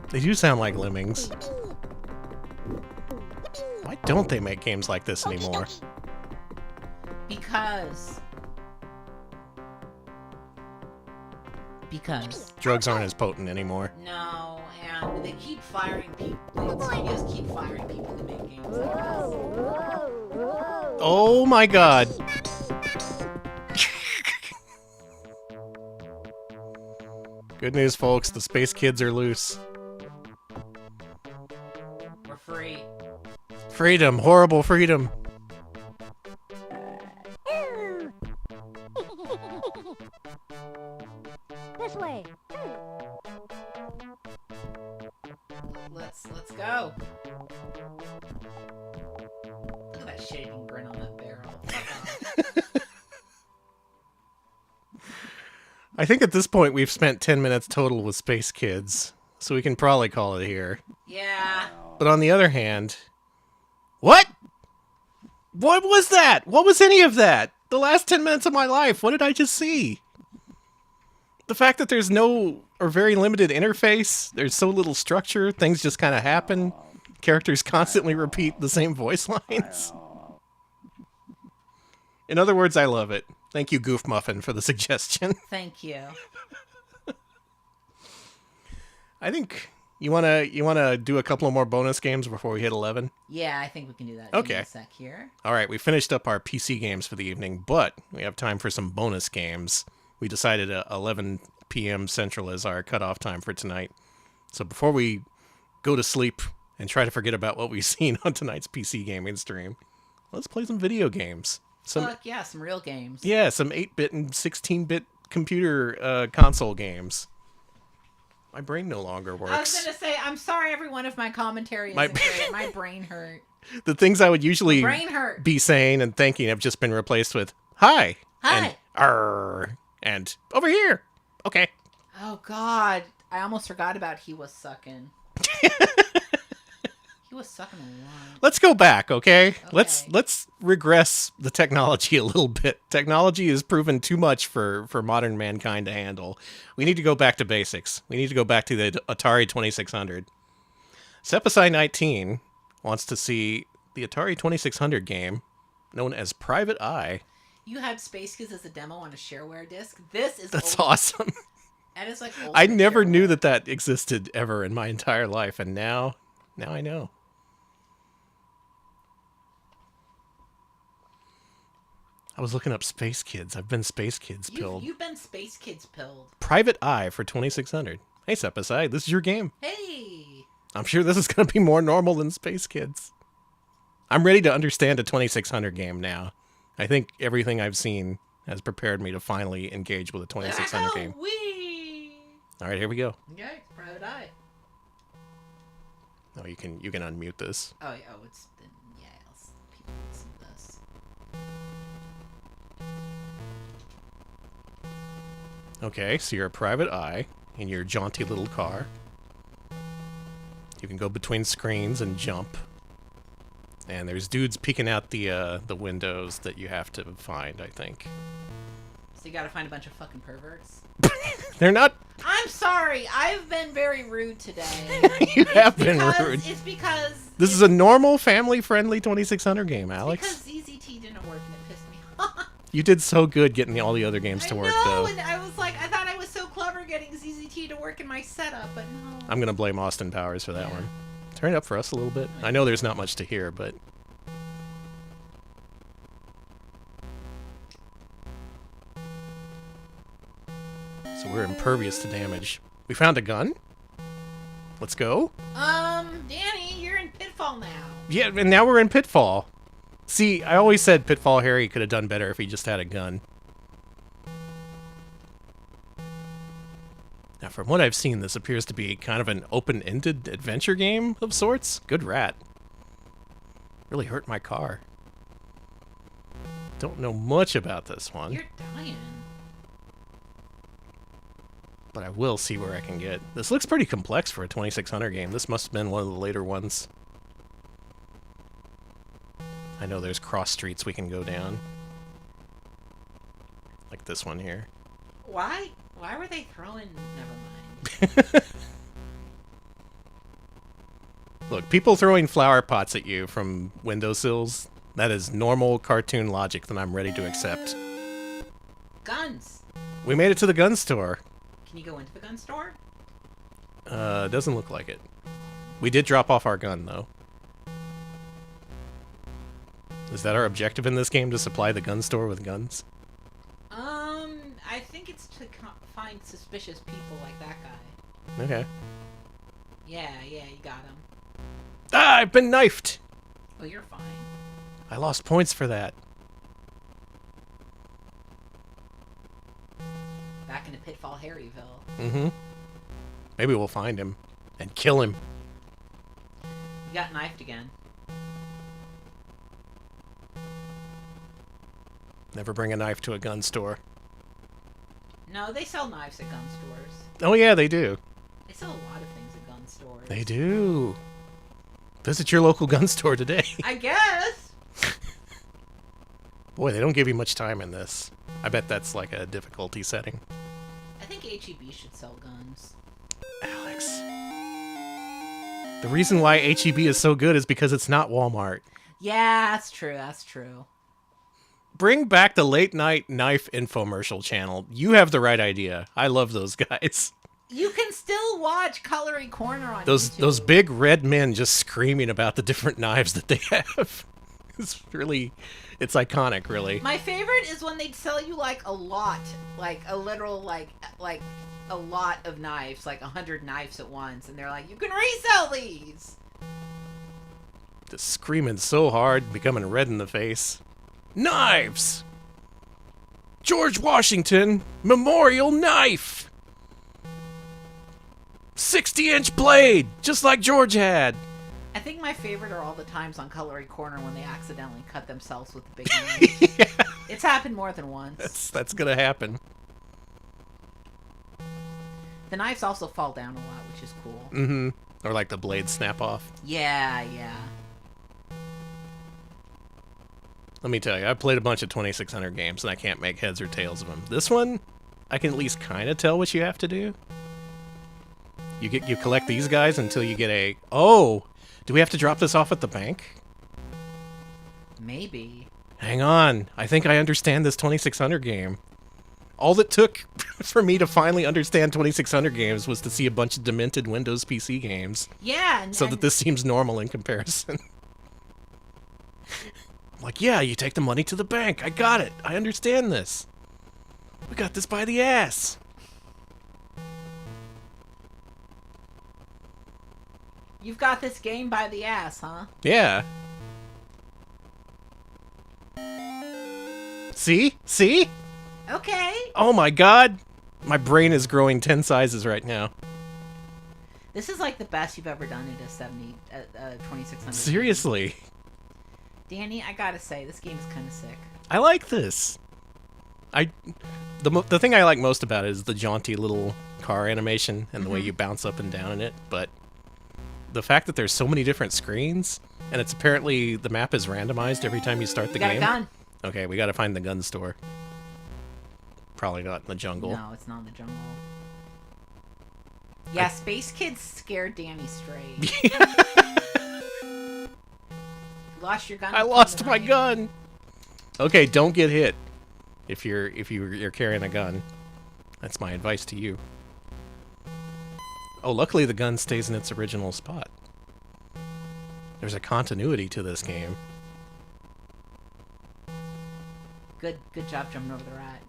They do sound like lemmings. Why don't they make games like this anymore? Because Drugs aren't as potent anymore. no, and they keep firing people. The studios keep firing people to make games like this. Oh my god. Good news, folks. The Space Kids are loose. We're free. Freedom. Horrible freedom. This way. Let's go. Look at that shaking grin on that barrel. I think at this point we've spent 10 minutes total with Space Kids, so we can probably call it here. Yeah. But on the other hand... What? What was that? What was any of that? The last 10 minutes of my life, what did I just see? The fact that there's no or very limited interface, there's so little structure, things just kind of happen, characters constantly repeat the same voice lines. In other words, I love it. Thank you, Goof Muffin, for the suggestion. Thank you. I think you wanna do a couple of more bonus games before we hit 11. Yeah, I think we can do that. Okay. Give me a sec here. All right, we finished up our PC games for the evening, but we have time for some bonus games. We decided 11 p.m. Central as our cutoff time for tonight. So before we go to sleep and try to forget about what we've seen on tonight's PC gaming stream, let's play some video games. Fuck yeah, some real games. Yeah, some 8-bit and 16-bit computer console games. My brain no longer works. I was going to say, I'm sorry everyone if my commentary isn't great. My brain hurt. The things I would usually Brain hurt. be saying and thinking have just been replaced with hi. Hi. And arr. And over here. Okay. Oh, God. I almost forgot about he was sucking. He was sucking a lot. Let's go back, okay? Let's regress the technology a little bit. Technology has proven too much for modern mankind to handle. We need to go back to basics. We need to go back to the Atari 2600. Sepicide 19 wants to see the Atari 2600 game known as Private Eye. You had Space Kids as a demo on a shareware disc. That's awesome. That is like I never knew that existed ever in my entire life, and now I know. I was looking up Space Kids. I've been Space Kids pilled. You've been Space Kids pilled. Private Eye for 2600. Hey, Sepicide, this is your game. Hey! I'm sure this is going to be more normal than Space Kids. I'm ready to understand a 2600 game now. I think everything I've seen has prepared me to finally engage with a 2600 game. Wee! All right, here we go. Okay, Private Eye. Oh, you can unmute this. Oh, yeah, it's been, yeah, people listen to this. Okay, so you're a Private Eye in your jaunty little car. You can go between screens and jump. And there's dudes peeking out the windows that you have to find, I think. So you gotta find a bunch of fucking perverts? They're not... I'm sorry, I've been very rude today. You have been rude. It's because... This is a normal, family-friendly 2600 game, Alex. Because ZZT didn't work and it pissed me off. You did so good getting all the other games to work, though. And I was like, I thought I was so clever getting ZZT to work in my setup, but no. I'm going to blame Austin Powers for that one. Turn it up for us a little bit. I know there's not much to hear, but... So we're impervious to damage. We found a gun? Let's go. Danny, you're in Pitfall now. Yeah, and now we're in Pitfall. See, I always said Pitfall Harry could have done better if he just had a gun. Now, from what I've seen, this appears to be kind of an open-ended adventure game of sorts. Good rat. Really hurt my car. Don't know much about this one. You're dying. But I will see where I can get. This looks pretty complex for a 2600 game. This must have been one of the later ones. I know there's cross streets we can go down. Like this one here. Why were they throwing... Never mind. Look, people throwing flower pots at you from windowsills, that is normal cartoon logic that I'm ready to accept. Guns. We made it to the gun store. Can you go into the gun store? Doesn't look like it. We did drop off our gun, though. Is that our objective in this game, to supply the gun store with guns? I think it's to find suspicious people like that guy. Okay. Yeah, you got him. Ah, I've been knifed! Oh, you're fine. I lost points for that. Back into Pitfall Harryville. Mm-hmm. Maybe we'll find him and kill him. You got knifed again. Never bring a knife to a gun store. No, they sell knives at gun stores. Oh yeah, they do. They sell a lot of things at gun stores. They do. Visit your local gun store today. I guess. Boy, they don't give you much time in this. I bet that's like a difficulty setting. I think HEB should sell guns. Alex. The reason why HEB is so good is because it's not Walmart. Yeah, that's true. That's true. Bring back the late night knife infomercial channel. You have the right idea. I love those guys. You can still watch Cutlery Corner on Those YouTube. those big red men just screaming about the different knives that they have. It's iconic, really. My favorite is when they'd sell you like a lot, like a literal like a lot of knives, like 100 knives at once, and they're like, you can resell these! Just screaming so hard, becoming red in the face. Knives! George Washington Memorial Knife! 60-inch blade, just like George had. I think my favorite are all the times on Cutlery Corner when they accidentally cut themselves with the big knife. Yeah. It's happened more than once. That's gonna happen. The knives also fall down a lot, which is cool. Mm-hmm. Or like the blades snap off. Yeah. Let me tell you, I've played a bunch of 2600 games, and I can't make heads or tails of them. This one, I can at least kind of tell what you have to do. You collect these guys until you get a... Oh! Do we have to drop this off at the bank? Maybe. Hang on. I think I understand this 2600 game. All it took for me to finally understand 2600 games was to see a bunch of demented Windows PC games. Yeah. So that this seems normal in comparison. I'm like, yeah, you take the money to the bank. I got it. I understand this. We got this by the ass. You've got this game by the ass, huh? Yeah. See? See? Okay. Oh my god. My brain is growing 10 sizes right now. This is like the best you've ever done in a 2600. Seriously. Danny, I gotta say, this game is kind of sick. I like this. The thing I like most about it is the jaunty little car animation and the way you bounce up and down in it, but the fact that there's so many different screens, and it's apparently the map is randomized every time you start the game. You got a gun. Okay, we gotta find the gun store. Probably not in the jungle. No, it's not in the jungle. Yeah, Space Kids scared Danny straight. You lost your gun? I lost my gun! Okay, don't get hit if you're carrying a gun. That's my advice to you. Oh, luckily the gun stays in its original spot. There's a continuity to this game. Good job jumping over the rat.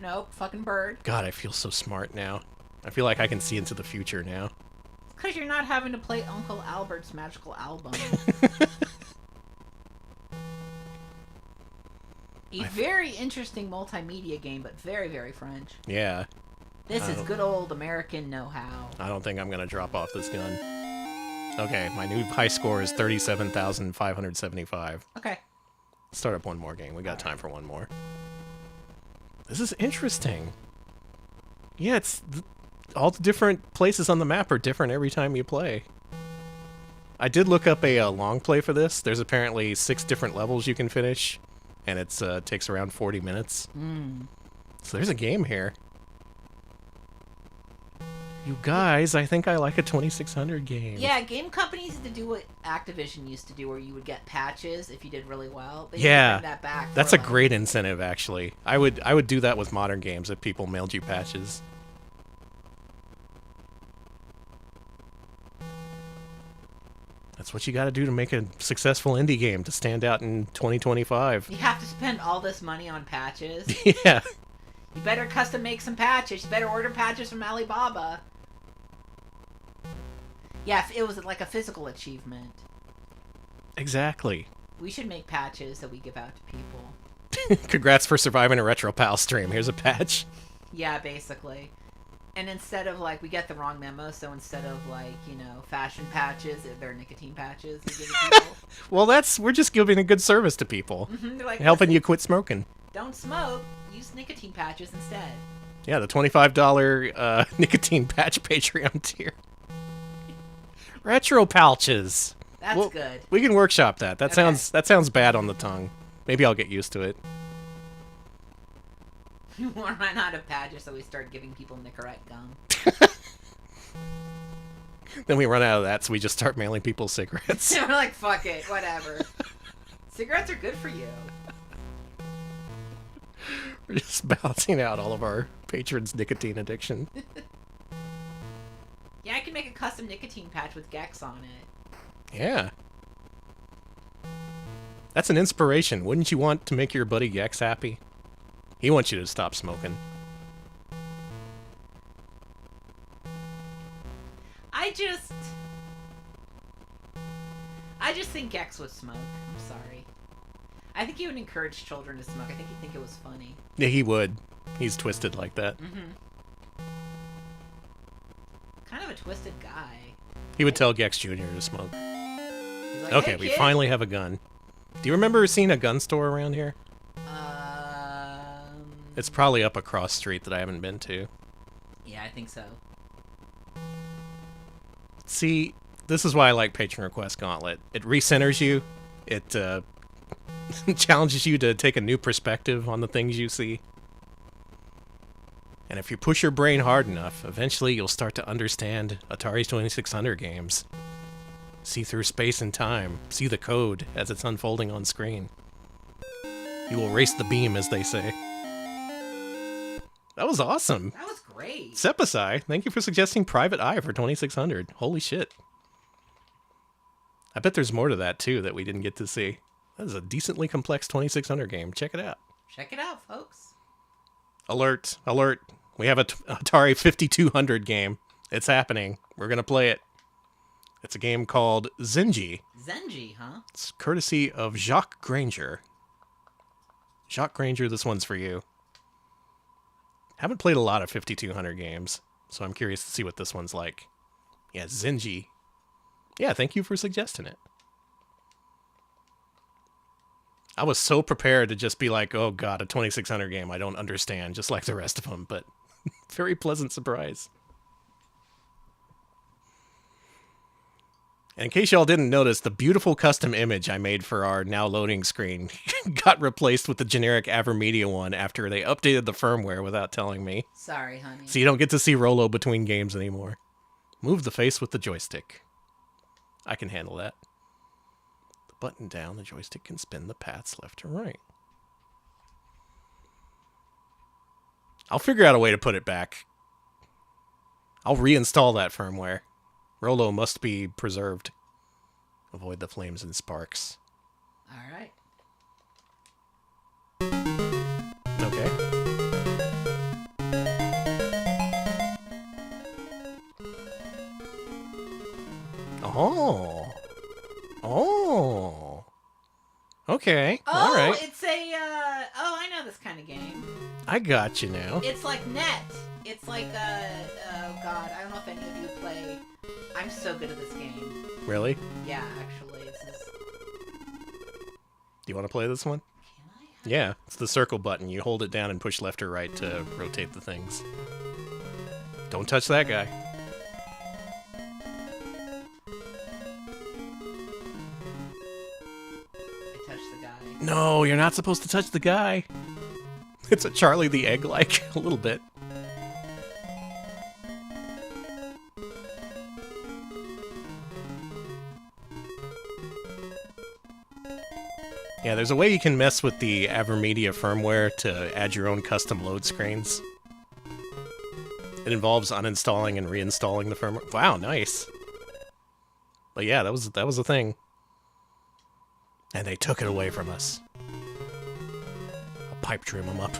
Nope. Fucking bird. God, I feel so smart now. I feel like I can see into the future now. It's because you're not having to play Uncle Albert's Magical Album. A very interesting multimedia game, but very, very French. Yeah. This is good old American know-how. I don't think I'm going to drop off this gun. Okay, my new high score is 37,575. Okay. Start up one more game. We got time for one more. This is interesting. Yeah, all the different places on the map are different every time you play. I did look up a long play for this. There's apparently 6 different levels you can finish, and it takes around 40 minutes. So there's a game here. You guys, I think I like a 2600 game. Yeah, game companies need to do what Activision used to do, where you would get patches if you did really well. They Yeah, bring that back. that's a great incentive, actually. I would do that with modern games if people mailed you patches. That's what you got to do to make a successful indie game to stand out in 2025. You have to spend all this money on patches. Yeah. You better custom make some patches. You better order patches from Alibaba. Yeah, it was like a physical achievement. Exactly. We should make patches that we give out to people. Congrats for surviving a RetroPal stream. Here's a patch. Yeah, basically. And instead of, like, we get the wrong memo, so instead of, like, you know, fashion patches, they're nicotine patches we give to people. Well, we're just giving a good service to people. They're like, helping you quit smoking. Don't smoke. Use nicotine patches instead. Yeah, the $25 nicotine patch Patreon tier. Retro pouches. That's good. We can workshop that. That Okay. sounds bad on the tongue. Maybe I'll get used to it. We ran out of patches, so we started giving people Nicorette gum. Then we run out of that, so we just start mailing people cigarettes. We're like, fuck it, whatever. Cigarettes are good for you. We're just balancing out all of our patrons' nicotine addiction. Yeah, I can make a custom nicotine patch with Gex on it. Yeah. That's an inspiration. Wouldn't you want to make your buddy Gex happy? He wants you to stop smoking. I just think Gex would smoke. I'm sorry. I think he would encourage children to smoke. I think he'd think it was funny. Yeah, he would. He's twisted like that. Kind of a twisted guy. He would tell Gex Jr. to smoke. He's like, Okay, "Hey, we kid." finally have a gun. Do you remember seeing a gun store around here? It's probably up across street that I haven't been to. Yeah, I think so. See, this is why I like Patron Request Gauntlet. It recenters you. It challenges you to take a new perspective on the things you see. And if you push your brain hard enough, eventually you'll start to understand Atari's 2600 games. See through space and time. See the code as it's unfolding on screen. You will race the beam, as they say. That was awesome. That was great. Sepasai, thank you for suggesting Private Eye for 2600. Holy shit. I bet there's more to that, too, that we didn't get to see. That is a decently complex 2600 game. Check it out. Check it out, folks. Alert. Alert. We have a Atari 5200 game. It's happening. We're going to play it. It's a game called Zenji. Zenji, huh? It's courtesy of Jacques Granger. Jacques Granger, this one's for you. Haven't played a lot of 5200 games, so I'm curious to see what this one's like. Yeah, Zenji. Yeah, thank you for suggesting it. I was so prepared to just be like, oh god, a 2600 game I don't understand, just like the rest of them, but very pleasant surprise. And in case y'all didn't notice, the beautiful custom image I made for our now loading screen got replaced with the generic Avermedia one after they updated the firmware without telling me. Sorry, honey. So you don't get to see Rolo between games anymore. Move the face with the joystick. I can handle that. The button down, the joystick can spin the paths left to right. I'll figure out a way to put it back. I'll reinstall that firmware. Rolo must be preserved. Avoid the flames and sparks. Alright. Okay. Oh. Oh. Okay. Oh, All right. it's a, oh, I know this kind of game. I got you now. It's like Net. It's like, oh god, I don't know if any of you play. I'm so good at this game. Really? Yeah, actually, this is... Do you want to play this one? Yeah, it's the circle button. You hold it down and push left or right to rotate the things. Don't touch that guy. I touched the guy. No, you're not supposed to touch the guy. It's a Charlie the Egg-like, a little bit. Yeah, there's a way you can mess with the Avermedia firmware to add your own custom load screens. It involves uninstalling and reinstalling the firmware. Wow, nice. But yeah, that was a thing. And they took it away from us. I'll pipe dream them up.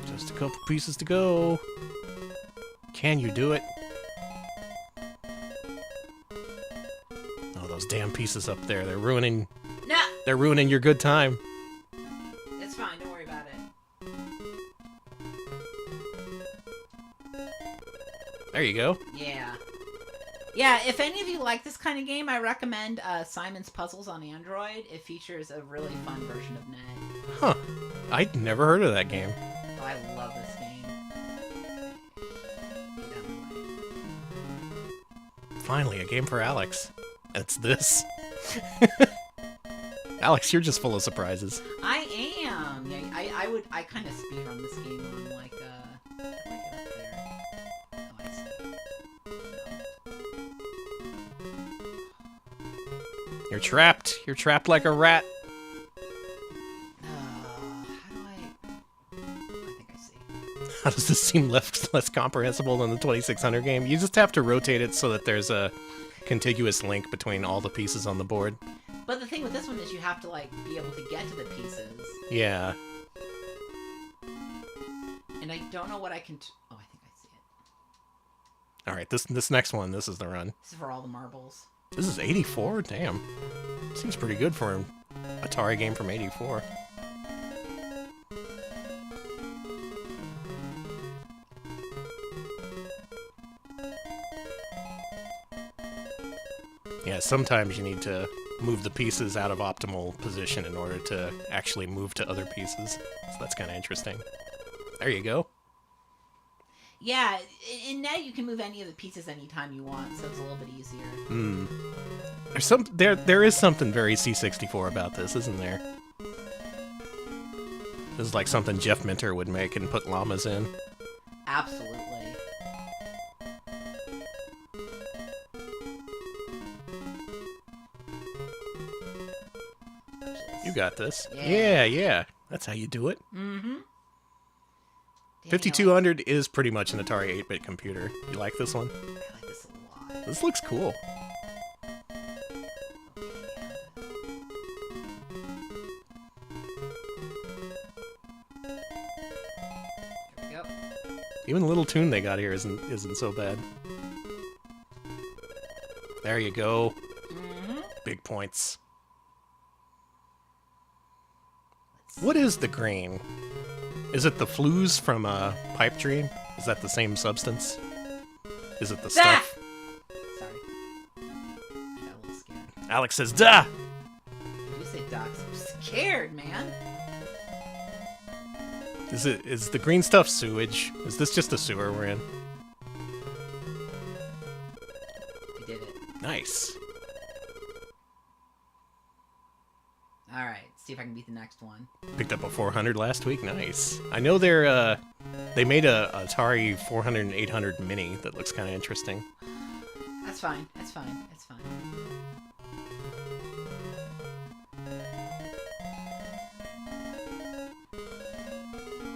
Just a couple pieces to go. Can you do it? Oh, those damn pieces up there. They're ruining... No! They're ruining your good time. It's fine, don't worry about it. There you go. Yeah. Yeah, if any of you like this kind of game, I recommend Simon's Puzzles on Android. It features a really fun version of Net. Huh. I'd never heard of that game. Oh, I love this game. Get out of my way. Finally, a game for Alex. And it's this. Alex, you're just full of surprises. I am. Yeah, I kind of speedrun this game on like how do I get up there? Oh, I see. You're trapped. You're trapped like a rat. How does this seem less comprehensible than the 2600 game? You just have to rotate it so that there's a contiguous link between all the pieces on the board. But the thing with this one is you have to like be able to get to the pieces. Yeah. And I don't know what I can. Oh, I think All right, this next one, this is the run. This is for all the marbles. This is 84? Damn. Seems pretty good for an Atari game from 84. Yeah, sometimes you need to move the pieces out of optimal position in order to actually move to other pieces. So that's kind of interesting. There you go. Yeah, in NET you can move any of the pieces anytime you want, so it's a little bit easier. There is something very C64 about this, isn't there? This is like something Jeff Minter would make and put llamas in. Absolutely. You got this. Yeah. Yeah. That's how you do it. Mm-hmm. 5200 is pretty much an Atari 8-bit computer. You like this one? I like this a lot. This looks cool. There we go. Even the little tune they got here isn't so bad. There you go. Mm-hmm. Big points. What is the green? Is it the flues from Pipe Dream? Is that the same substance? Is it the stuff? Sorry. I got a little scared. Alex says, duh! You say ducks. I'm scared, man. Is the green stuff sewage? Is this just a sewer we're in? We did it. Nice. Alright, see if I can beat the next one. Picked up a 400 last week. Nice. I know they made a Atari 400 and 800 mini that looks kind of interesting. That's fine. That's fine. That's fine.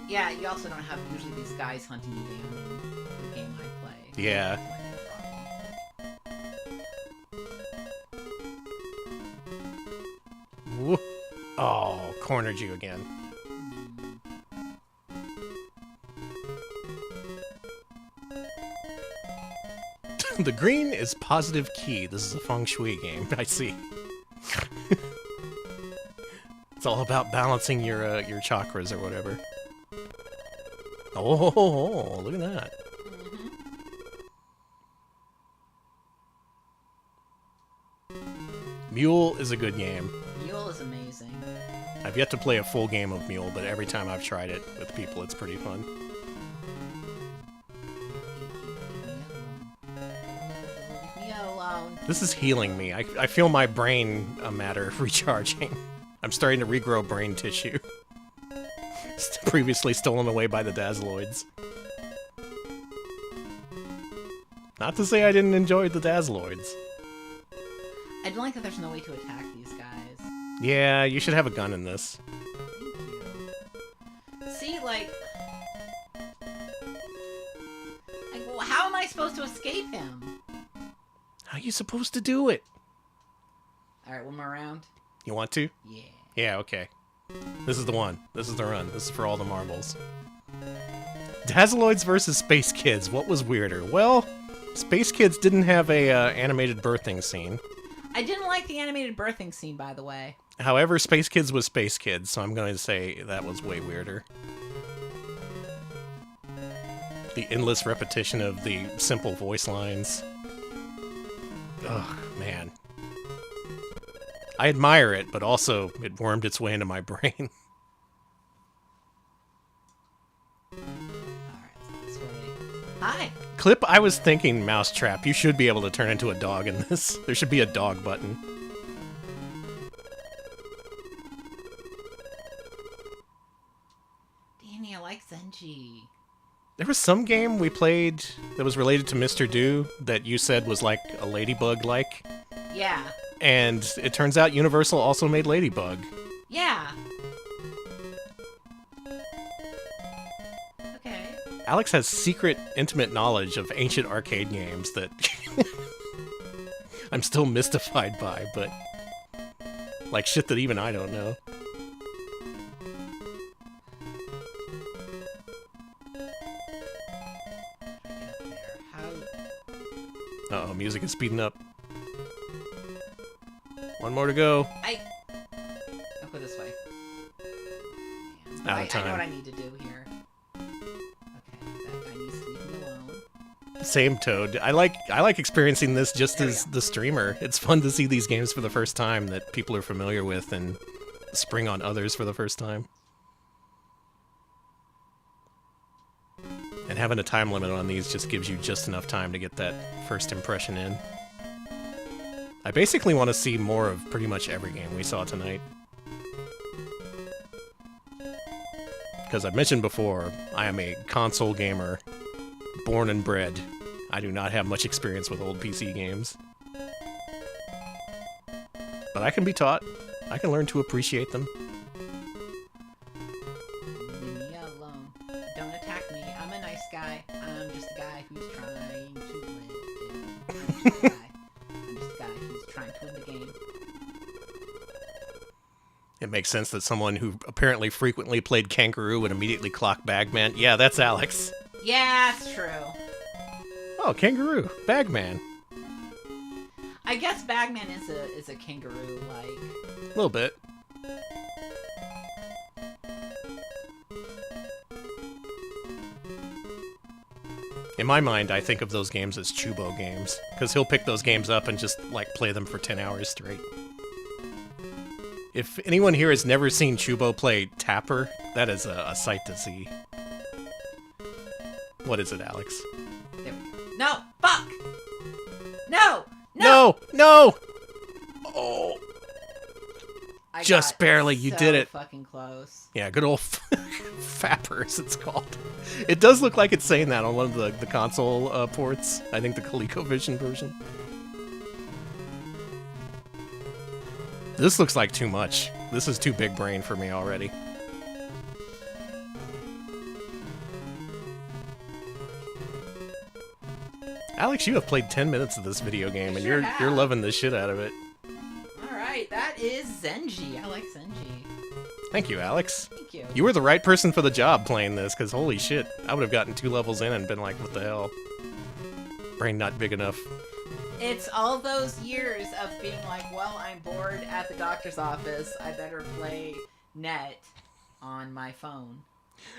Yeah, you also don't have usually these guys hunting you down in the game I play. Yeah. Whoop. Oh, cornered you again. The green is positive key. This is a feng shui game. I see. It's all about balancing your chakras or whatever. Oh, look at that. Mule is a good game. Mule is amazing. I've yet to play a full game of Mule, but every time I've tried it with people, it's pretty fun. Leave me alone. This is healing me. I feel my brain matter recharging. I'm starting to regrow brain tissue. It's previously stolen away by the Dazzloids. Not to say I didn't enjoy the Dazzloids. I don't like that there's no way to attack these guys. Yeah, you should have a gun in this. See, like well, how am I supposed to escape him? How are you supposed to do it? Alright, one more round. You want to? Yeah. Yeah, okay. This is the one. This is the run. This is for all the marbles. Dazzloids versus Space Kids. What was weirder? Well, Space Kids didn't have a animated birthing scene. I didn't like the animated birthing scene, by the way. However, Space Kids was Space Kids, so I'm going to say that was way weirder. The endless repetition of the simple voice lines. Ugh, man. I admire it, but also it wormed its way into my brain. This way. Hi. Clip, I was thinking Mousetrap. You should be able to turn into a dog in this. There should be a dog button. Danny, I like Zenji. There was some game we played that was related to Mr. Do that you said was like a ladybug-like. Yeah. And it turns out Universal also made Ladybug. Yeah. Okay. Alex has secret, intimate knowledge of ancient arcade games that I'm still mystified by, but like shit that even I don't know. Oh, music is speeding up. One more to go. I'll go this way. Out of time. I know what I need to do here. Okay, that guy needs to leave me alone. Same, Toad. I like experiencing this just as the streamer. It's fun to see these games for the first time that people are familiar with and spring on others for the first time. And having a time limit on these just gives you just enough time to get that first impression in. I basically want to see more of pretty much every game we saw tonight. Because I've mentioned before, I am a console gamer, born and bred. I do not have much experience with old PC games. But I can be taught. I can learn to appreciate them. Leave me alone. Don't attack me. I'm a nice guy. I'm just a guy who's trying to live. I'm just a guy who's trying to win the game. It makes sense that someone who apparently frequently played Kangaroo would immediately clock Bagman. Yeah, that's Alex. Yeah, it's true. Oh, Kangaroo. Bagman. I guess Bagman is a kangaroo, like. A little bit. In my mind, I think of those games as Chubo games, because he'll pick those games up and just, like, play them for 10 hours straight. If anyone here has never seen Chubo play Tapper, that is a sight to see. What is it, Alex? There we go. No! Fuck! No! No! No! Oh! I Just got barely, you so did it. Fucking close. Yeah, good old Fappers, it's called. It does look like it's saying that on one of the console ports. I think the ColecoVision version. This looks like too much. This is too big brain for me already. Alex, you have played 10 minutes of this video game, and you're loving the shit out of it. Alright, that is Zenji. I like Zenji. Thank you, Alex. Thank you. You were the right person for the job playing this, because holy shit, I would have gotten 2 levels in and been like, what the hell? Brain not big enough. It's all those years of being like, well, I'm bored at the doctor's office. I better play Net on my phone.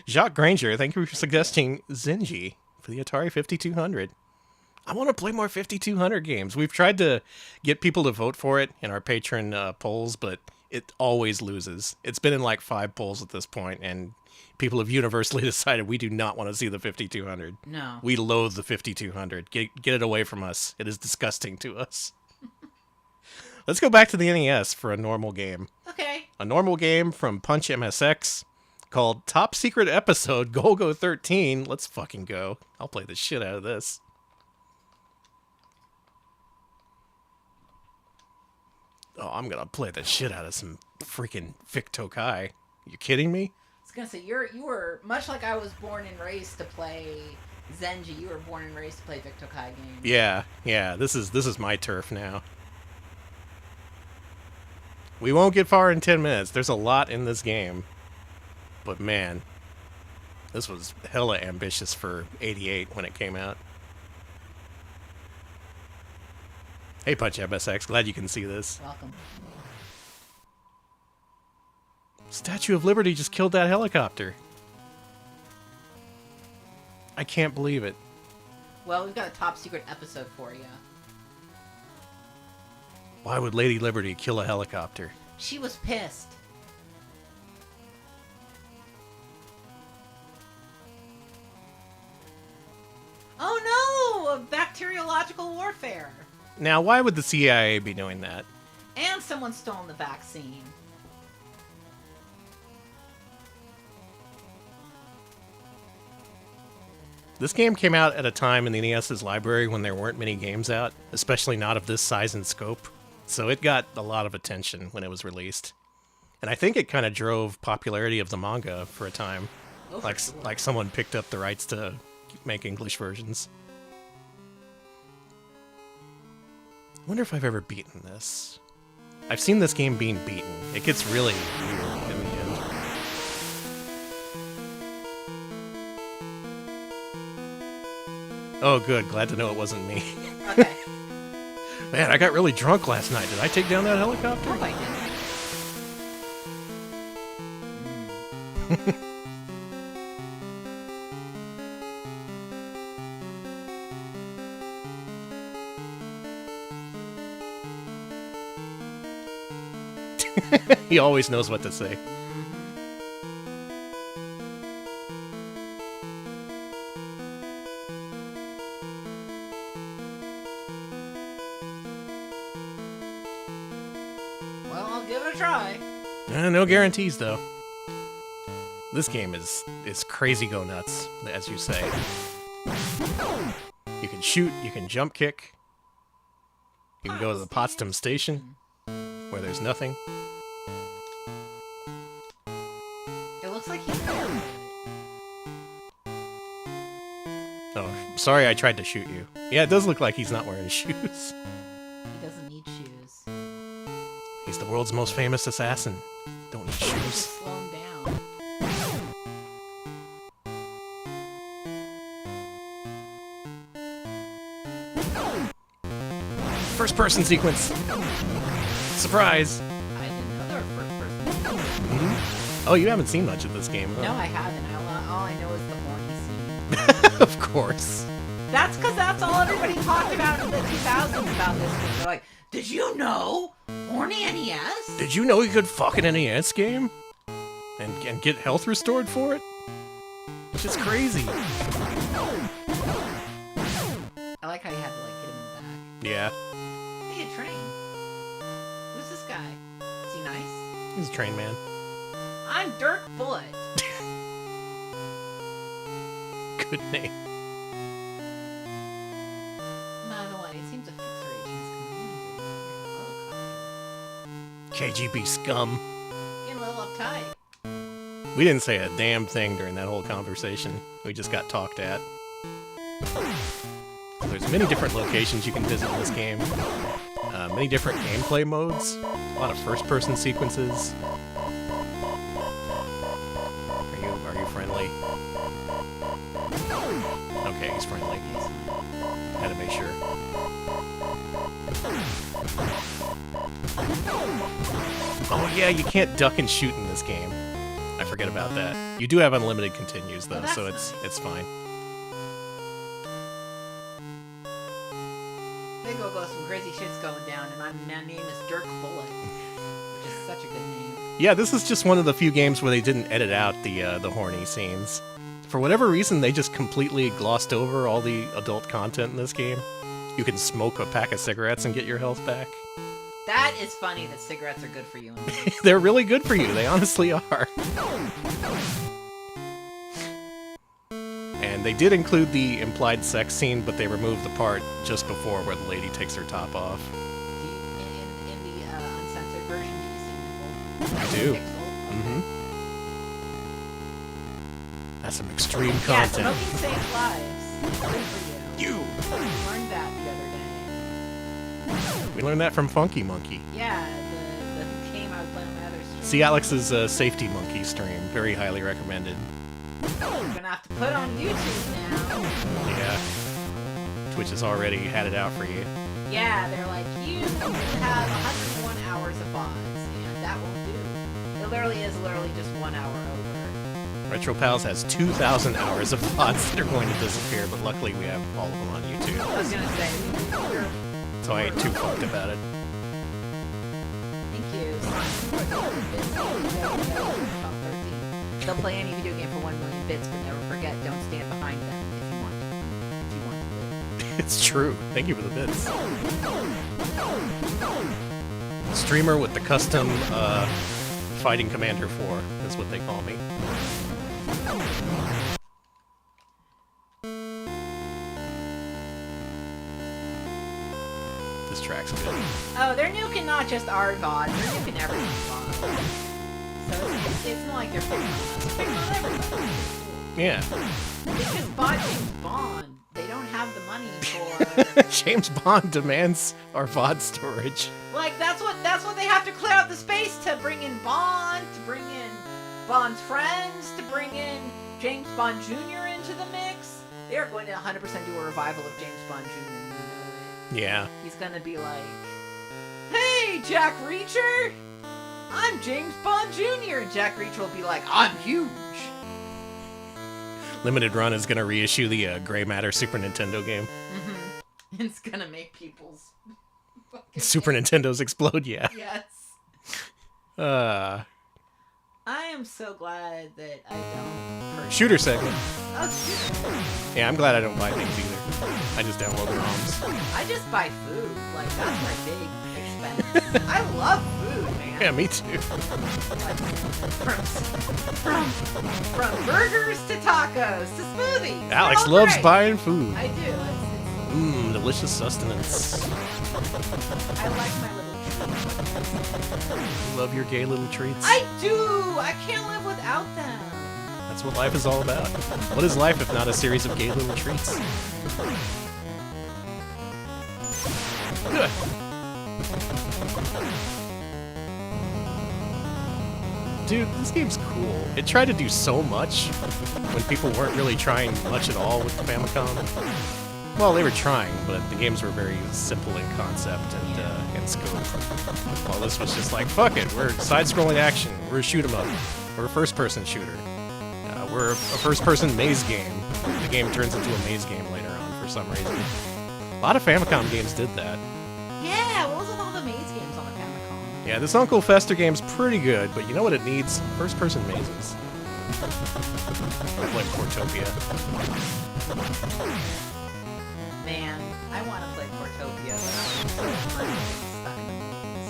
Jacques Granger, thank you for suggesting Zenji for the Atari 5200. I want to play more 5200 games. We've tried to get people to vote for it in our Patron polls, but it always loses. It's been in like 5 polls at this point, and people have universally decided we do not want to see the 5200. No. We loathe the 5200. Get it away from us. It is disgusting to us. Let's go back to the NES for a normal game. Okay. A normal game from Punch MSX called Top Secret Episode Golgo 13. Let's fucking go. I'll play the shit out of this. Oh, I'm gonna play the shit out of some freaking Vic Tokai. You kidding me? I was gonna say, you were much like I was born and raised to play Zenji. You were born and raised to play Vic Tokai games. Yeah. This is my turf now. We won't get far in 10 minutes. There's a lot in this game. But man, this was hella ambitious for 88 when it came out. Hey, Punch MSX, glad you can see this. Welcome. Statue of Liberty just killed that helicopter. I can't believe it. Well, we've got a top secret episode for you. Why would Lady Liberty kill a helicopter? She was pissed. Oh no! Bacteriological warfare. Now, why would the CIA be doing that? And someone's stolen the vaccine. This game came out at a time in the NES's library when there weren't many games out, especially not of this size and scope, so it got a lot of attention when it was released. And I think it kind of drove popularity of the manga for a time. Oh, like someone picked up the rights to make English versions. I wonder if I've ever beaten this. I've seen this game being beaten. It gets really weird in the end. Oh, good. Glad to know it wasn't me. Okay. Man, I got really drunk last night. Did I take down that helicopter? Hope I didn't. He always knows what to say. Well, I'll give it a try. No guarantees, though. This game is crazy go nuts, as you say. You can shoot, you can jump kick. You can go to the Potsdam station, where there's nothing. It looks like he's there. Oh, sorry I tried to shoot you. Yeah, it does look like he's not wearing shoes. He doesn't need shoes. He's the world's most famous assassin. Don't need shoes. Just slow him down. First person sequence. Surprise. I didn't know there were first person. Mm-hmm. Oh, you haven't seen much of this game, huh? No, I haven't. All I know is the horny scene. Of course. That's because that's all everybody talked about in the 2000s about this game. They're like, did you know? Horny NES? Did you know you could fuck an NES game? And get health restored for it? It's just crazy. I like how you had to like hit him in the back. Yeah. Hey, a train. Who's this guy? Is he nice? He's a train man. I'm Dirk Bullet. Good name. By the way, it seems a fixer agent's community. KGB scum. Getting a little uptight. We didn't say a damn thing during that whole conversation. We just got talked at. There's many different locations you can visit in this game. Many different gameplay modes. A lot of first-person sequences. Are you friendly? Okay, he's friendly. Had to make sure. Oh yeah, you can't duck and shoot in this game. I forget about that. You do have unlimited continues though, so it's fine. Big go some crazy shit's going down, and my name is Dirk Bullet, which is such a good name. Yeah, this is just one of the few games where they didn't edit out the horny scenes. For whatever reason, they just completely glossed over all the adult content in this game. You can smoke a pack of cigarettes and get your health back. That is funny that cigarettes are good for you. They're really good for you. They honestly are. And they did include the implied sex scene, but they removed the part just before where the lady takes her top off. In the uncensored version, do you see I do. Mm-hmm. That's some extreme Yeah, content. smoking saves lives. Good for you. We learned that the other day. We learned that from Funky Monkey. Yeah, the game I was playing on my other stream. See Alex's Safety Monkey stream. Very highly recommended. We're gonna have to put on YouTube now. Yeah. Twitch has already had it out for you. Yeah, they're like, you have 101 hours of VODs, and that will do. It literally is just 1 hour over. RetroPals has 2,000 hours of VODs that are going to disappear, but luckily we have all of them on YouTube. I was gonna say, So I ain't too fucked about it. thank you. They'll play any video game for 1 million bits, but never forget, don't stand behind them if you want to live. It's true. Thank you for the bits. Streamer with the custom Fighting Commander 4 is what they call me. This track's good. Oh, they're nuking not just our VODs, they're nuking everyone's VODs. So it's not like they're picking on us, they're picking on everybody. Yeah. They just bought James Bond. They don't have the money for... James Bond demands our VOD storage. Like, that's what they have to clear out the space to bring in Bond, to bring in Bond's friends, to bring in James Bond Jr. into the mix. They are going to 100% do a revival of James Bond Jr. You know it. Yeah. He's gonna be like, "Hey, Jack Reacher, I'm James Bond Jr." And Jack Reacher will be like, "I'm huge." Limited Run is going to reissue the Gray Matter Super Nintendo game. Mm-hmm. It's gonna make people's Super Nintendos explode, yeah. Yes. Uh, I am so glad that I don't. Shooter segment. Oh, shooter. Yeah, I'm glad I don't buy things either. I just download the ROMs. I just buy food. Like, that's my big expense. I love food, man. Yeah, me too. Like, from burgers to tacos to smoothies. Alex They're all loves great. buying food. I do. Mmm, delicious sustenance. I like my little treats. Love your gay little treats. I do. I can't live without them. That's what life is all about. What is life if not a series of gay little treats? Good. Dude, this game's cool. It tried to do so much when people weren't really trying much at all with the Famicom. Well, they were trying, but the games were very simple in concept and scope. Well, this was just like, fuck it, we're side-scrolling action, we're a shoot-'em-up, we're a first-person shooter, we're a first-person maze game. The game turns into a maze game later on for some reason. A lot of Famicom games did that. Yeah, what was with all the maze games on the Famicom? Yeah, this Uncle Fester game's pretty good, but you know what it needs? First-person mazes. I play Portopia. Man, I want to play Portopia, but I'm so afraid of getting stuck in a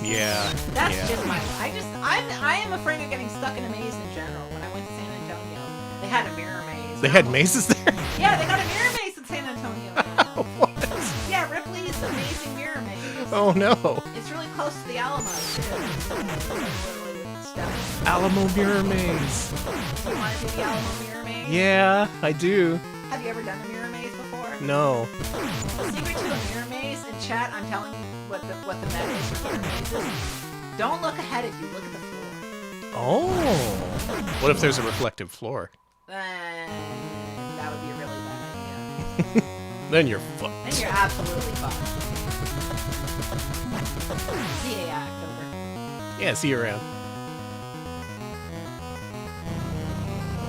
maze. Yeah. That's yeah. just my. I am afraid of getting stuck in a maze in general. When I went to San Antonio, they had a mirror maze. They had mazes there? Yeah, they got a mirror maze in San Antonio. Now. What? Yeah, Ripley's Amazing Mirror Maze. Oh no. It's really close to the Alamo too. Alamo Mirror Maze. Do you want to do the Alamo Mirror Maze? Yeah, I do. Have you ever done a mirror maze before? No. The secret to a mirror maze, in chat, I'm telling you what the meta is for mirror mazes. Don't look ahead of you, look at the floor. Oh. What if there's a reflective floor? That would be a really bad idea. Then you're fucked. Then you're absolutely fucked. See ya, October. Yeah, see you around.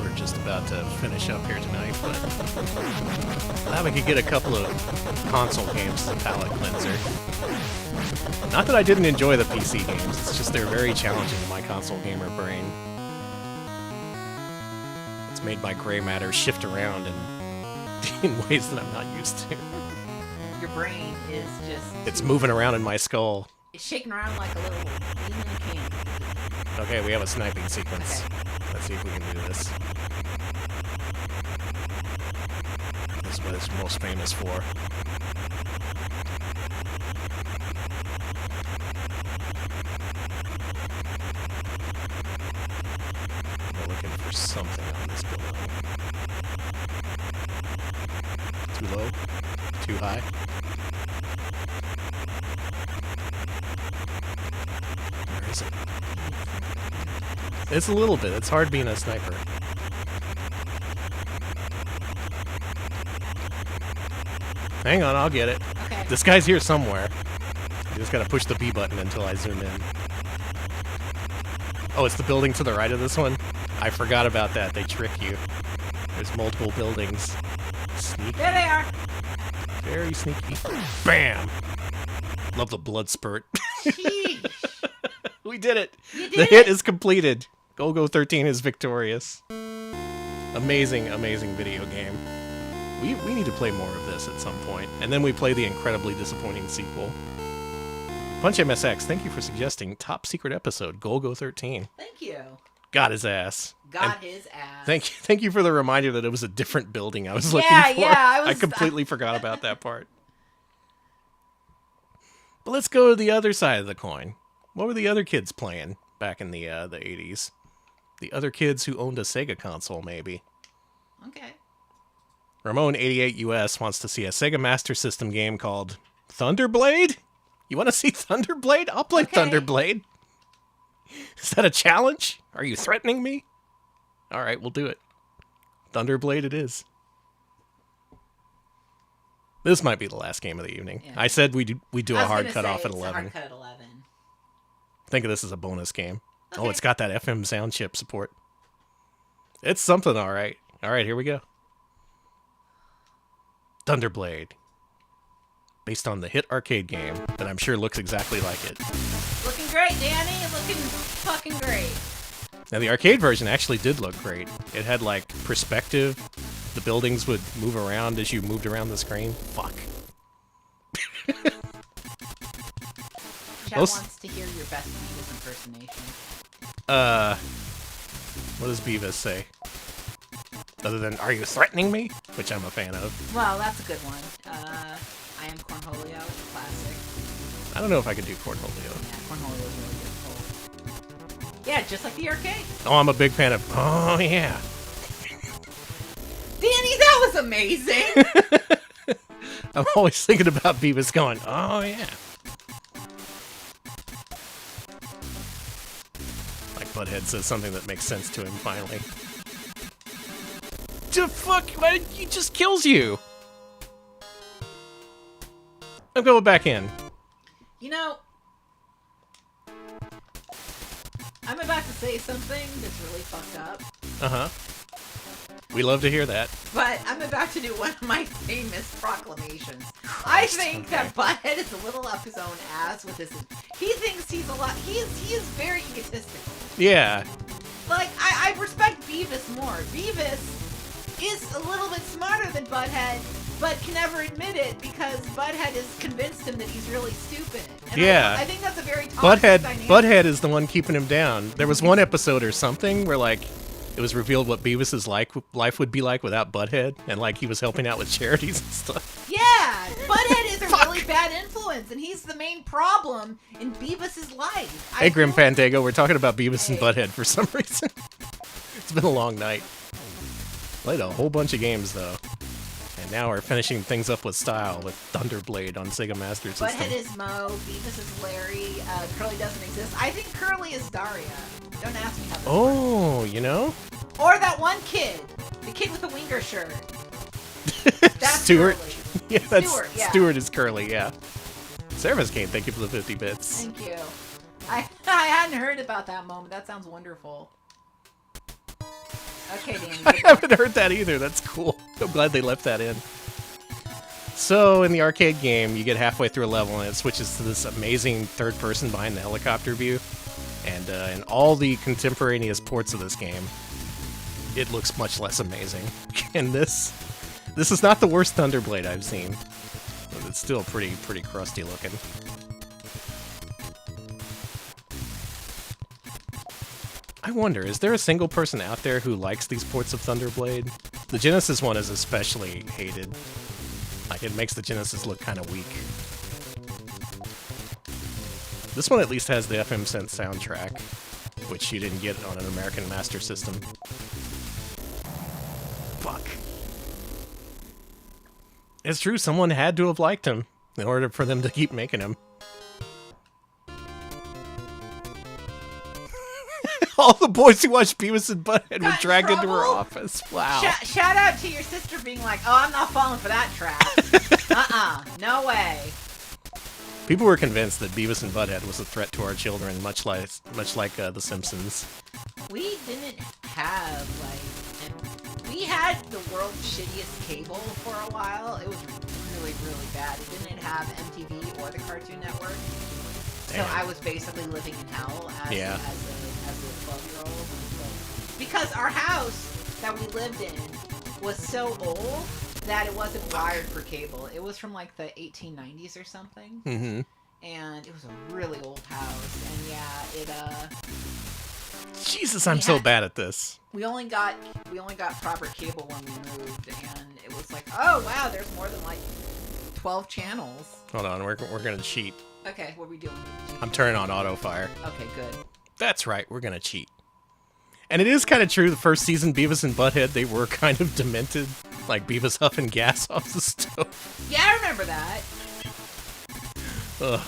We're just about to finish up here tonight, but glad we could get a couple of console games as a palate cleanser. Not that I didn't enjoy the PC games, it's just they're very challenging to my console gamer brain. It's made my gray matter shift around in ways that I'm not used to. Your brain is just... It's moving around in my skull. It's shaking around like a little demon candy. Okay, we have a sniping sequence. Okay. Let's see if we can do this. That's what it's most famous for. We're looking for something on this building. Too low? Too high? Where is it? It's a little bit. It's hard being a sniper. Hang on, I'll get it. Okay. This guy's here somewhere. You just gotta push the B button until I zoom in. Oh, it's the building to the right of this one? I forgot about that. They trick you. There's multiple buildings. Sneaky. There they are. Very sneaky. Bam! Love the blood spurt. We did it! You The did hit it! is completed. Golgo 13 is victorious. Amazing, amazing video game. We need to play more of this at some point. And then we play the incredibly disappointing sequel. Punch MSX, thank you for suggesting top secret episode, Golgo 13. Thank you. Got his ass. Got his ass. Thank you for the reminder that it was a different building I was looking for. Yeah, I completely forgot about that part. But let's go to the other side of the coin. What were the other kids playing back in the 80s? The other kids who owned a Sega console, maybe. Okay. Ramon88 US wants to see a Sega Master System game called Thunderblade? You want to see Thunderblade? I'll play Thunderblade. Is that a challenge? Are you threatening me? All right, we'll do it. Thunderblade it is. This might be the last game of the evening. Yeah. I said we do a hard cut off at it's a 11. hard cut at 11. Think of this as a bonus game. Okay. Oh, it's got that FM sound chip support. It's something, all right. All right, here we go. Thunderblade. Based on the hit arcade game that I'm sure looks exactly like it. Looking great, Danny. Looking fucking great. Now, the arcade version actually did look great. It had, like, perspective. The buildings would move around as you moved around the screen. Fuck. Chat wants to hear your best Beavis impersonation. What does Beavis say? Other than, are you threatening me? Which I'm a fan of. Well, that's a good one. I am Cornholio, classic. I don't know if I could do Cornholio. Yeah, Cornholio is really difficult. Yeah, just like the arcade. Oh, I'm a big fan of, oh yeah. Danny, that was amazing! I'm always thinking about Beavis going, oh yeah. Like Butthead says something that makes sense to him finally. The fuck? He just kills you. I'm going back in. You know, I'm about to say something that's really fucked up. Uh-huh. We love to hear that. But I'm about to do one of my famous proclamations. I think that Butthead is a little up his own ass with his... He thinks he's a lot... He is very egotistical. Yeah. Like, I respect Beavis more. Beavis is a little bit smarter than Butthead, but can never admit it because Butthead has convinced him that he's really stupid. And Yeah. I think that's a very toxic dynamic. Butthead is the one keeping him down. There was one episode or something where, like, it was revealed what Beavis's life would be like without Butthead, and, like, he was helping out with charities and stuff. Yeah! Butthead is a really bad influence, and he's the main problem in Beavis's life. Hey, Grim Fandango, we're talking about Beavis and Butthead for some reason. It's been a long night. Played a whole bunch of games, though. And now we're finishing things up with style with Thunderblade on Sega Master System. Butthead is Mo, Beavis is Larry, Curly doesn't exist. I think Curly is Daria. Don't ask me how this Oh, you know? Or that one kid. The kid with the winger shirt. That's Stuart. Curly. Yeah, that's Stuart, yeah. Stuart is Curly, yeah. Service Kane, thank you for the 50 bits. Thank you. I hadn't heard about that moment. That sounds wonderful. Okay, Danny. I haven't heard that either. That's cool. I'm glad they left that in. So, in the arcade game, you get halfway through a level and it switches to this amazing third person behind the helicopter view. And in all the contemporaneous ports of this game, it looks much less amazing. And this is not the worst Thunderblade I've seen. But it's still pretty crusty looking. I wonder, is there a single person out there who likes these ports of Thunderblade? The Genesis one is especially hated. Like, it makes the Genesis look kind of weak. This one at least has the FM Sense soundtrack, which you didn't get on an American Master System. Fuck. It's true, someone had to have liked him in order for them to keep making him. All the boys who watched Beavis and Butthead were dragged into her office. Wow. Shout out to your sister being like, oh, I'm not falling for that trap. No way. People were convinced that Beavis and Butthead was a threat to our children, much like The Simpsons. We didn't have, like... We had the world's shittiest cable for a while. It was really, really bad. It didn't have MTV or the Cartoon Network. So I was basically living in hell as a 12-year-old. Because our house that we lived in was so old that it wasn't wired for cable. It was from like the 1890s or something. Mm-hmm. And it was a really old house. And yeah, it Jesus, I'm so bad at this. we only got proper cable when we moved, and it was like, oh wow, there's more than like 12 channels. Hold on, we're gonna cheat. Okay, what are we doing? I'm turning on auto fire. Okay, good. That's right, we're gonna cheat. And it is kind of true, the first season, Beavis and Butthead, they were kind of demented. Like Beavis huffing gas off the stove. Yeah, I remember that. Ugh.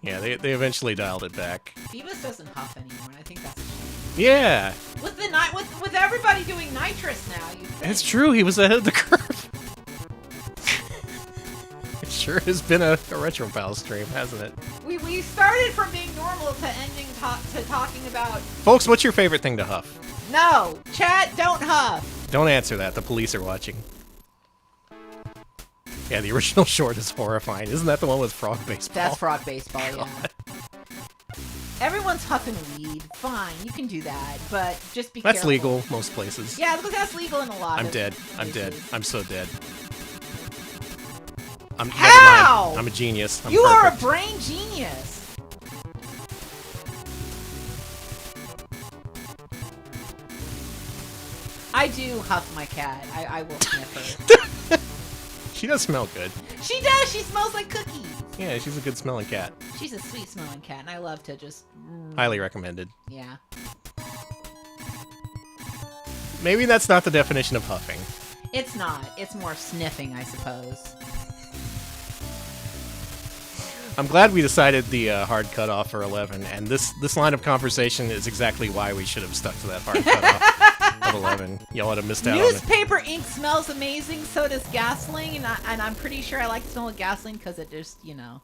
Yeah, they eventually dialed it back. Beavis doesn't huff anymore, and I think that's a shame. Yeah. With everybody doing nitrous now, you think. It's true, he was ahead of the curve. sure has been a Retro Pals stream, hasn't it? We started from being normal to ending to talking about... Folks, what's your favorite thing to huff? No! Chat, don't huff! Don't answer that. The police are watching. Yeah, the original short is horrifying. Isn't that the one with frog baseball? That's frog baseball, yeah. Everyone's huffing weed. Fine, you can do that, but just be careful. That's legal most places. Yeah, because that's legal in a lot of dead. I'm places. dead. I'm so dead. Never How? mind. I'm a genius. I'm You perfect. are a brain genius. I do huff my cat. I will sniff her. She does smell good. She does. She smells like cookies. Yeah, she's a good smelling cat. She's a sweet smelling cat, and I love to just... Highly recommended. Yeah. Maybe that's not the definition of huffing. It's not. It's more sniffing, I suppose. I'm glad we decided the hard cutoff for 11, and this line of conversation is exactly why we should have stuck to that hard cutoff of 11. Y'all would have missed out on it. Newspaper ink smells amazing, so does gasoline, and I'm pretty sure I like the smell of gasoline because it just, you know.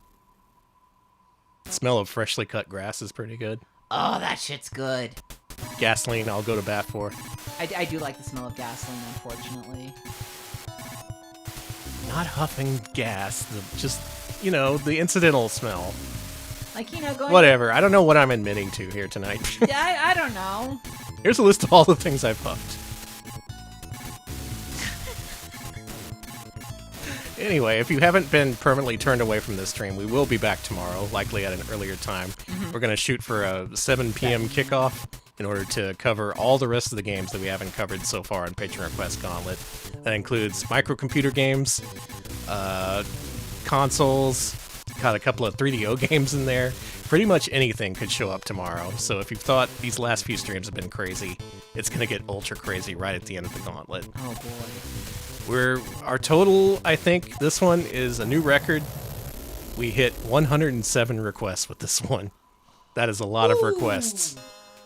The smell of freshly cut grass is pretty good. Oh, that shit's good. Gasoline, I'll go to bat for. I do like the smell of gasoline, unfortunately. Not huffing gas, just, you know, the incidental smell. Like, you know, going... Whatever, I don't know what I'm admitting to here tonight. I don't know. Here's a list of all the things I've huffed. Anyway, if you haven't been permanently turned away from this stream, we will be back tomorrow, likely at an earlier time. We're going to shoot for a 7 p.m. kickoff in order to cover all the rest of the games that we haven't covered so far on Patron Request Gauntlet. That includes microcomputer games, consoles, got a couple of 3DO games in there. Pretty much anything could show up tomorrow. So if you've thought these last few streams have been crazy, it's going to get ultra crazy right at the end of the gauntlet. Oh boy. Our total, I think, this one is a new record. We hit 107 requests with this one. That is a lot of requests.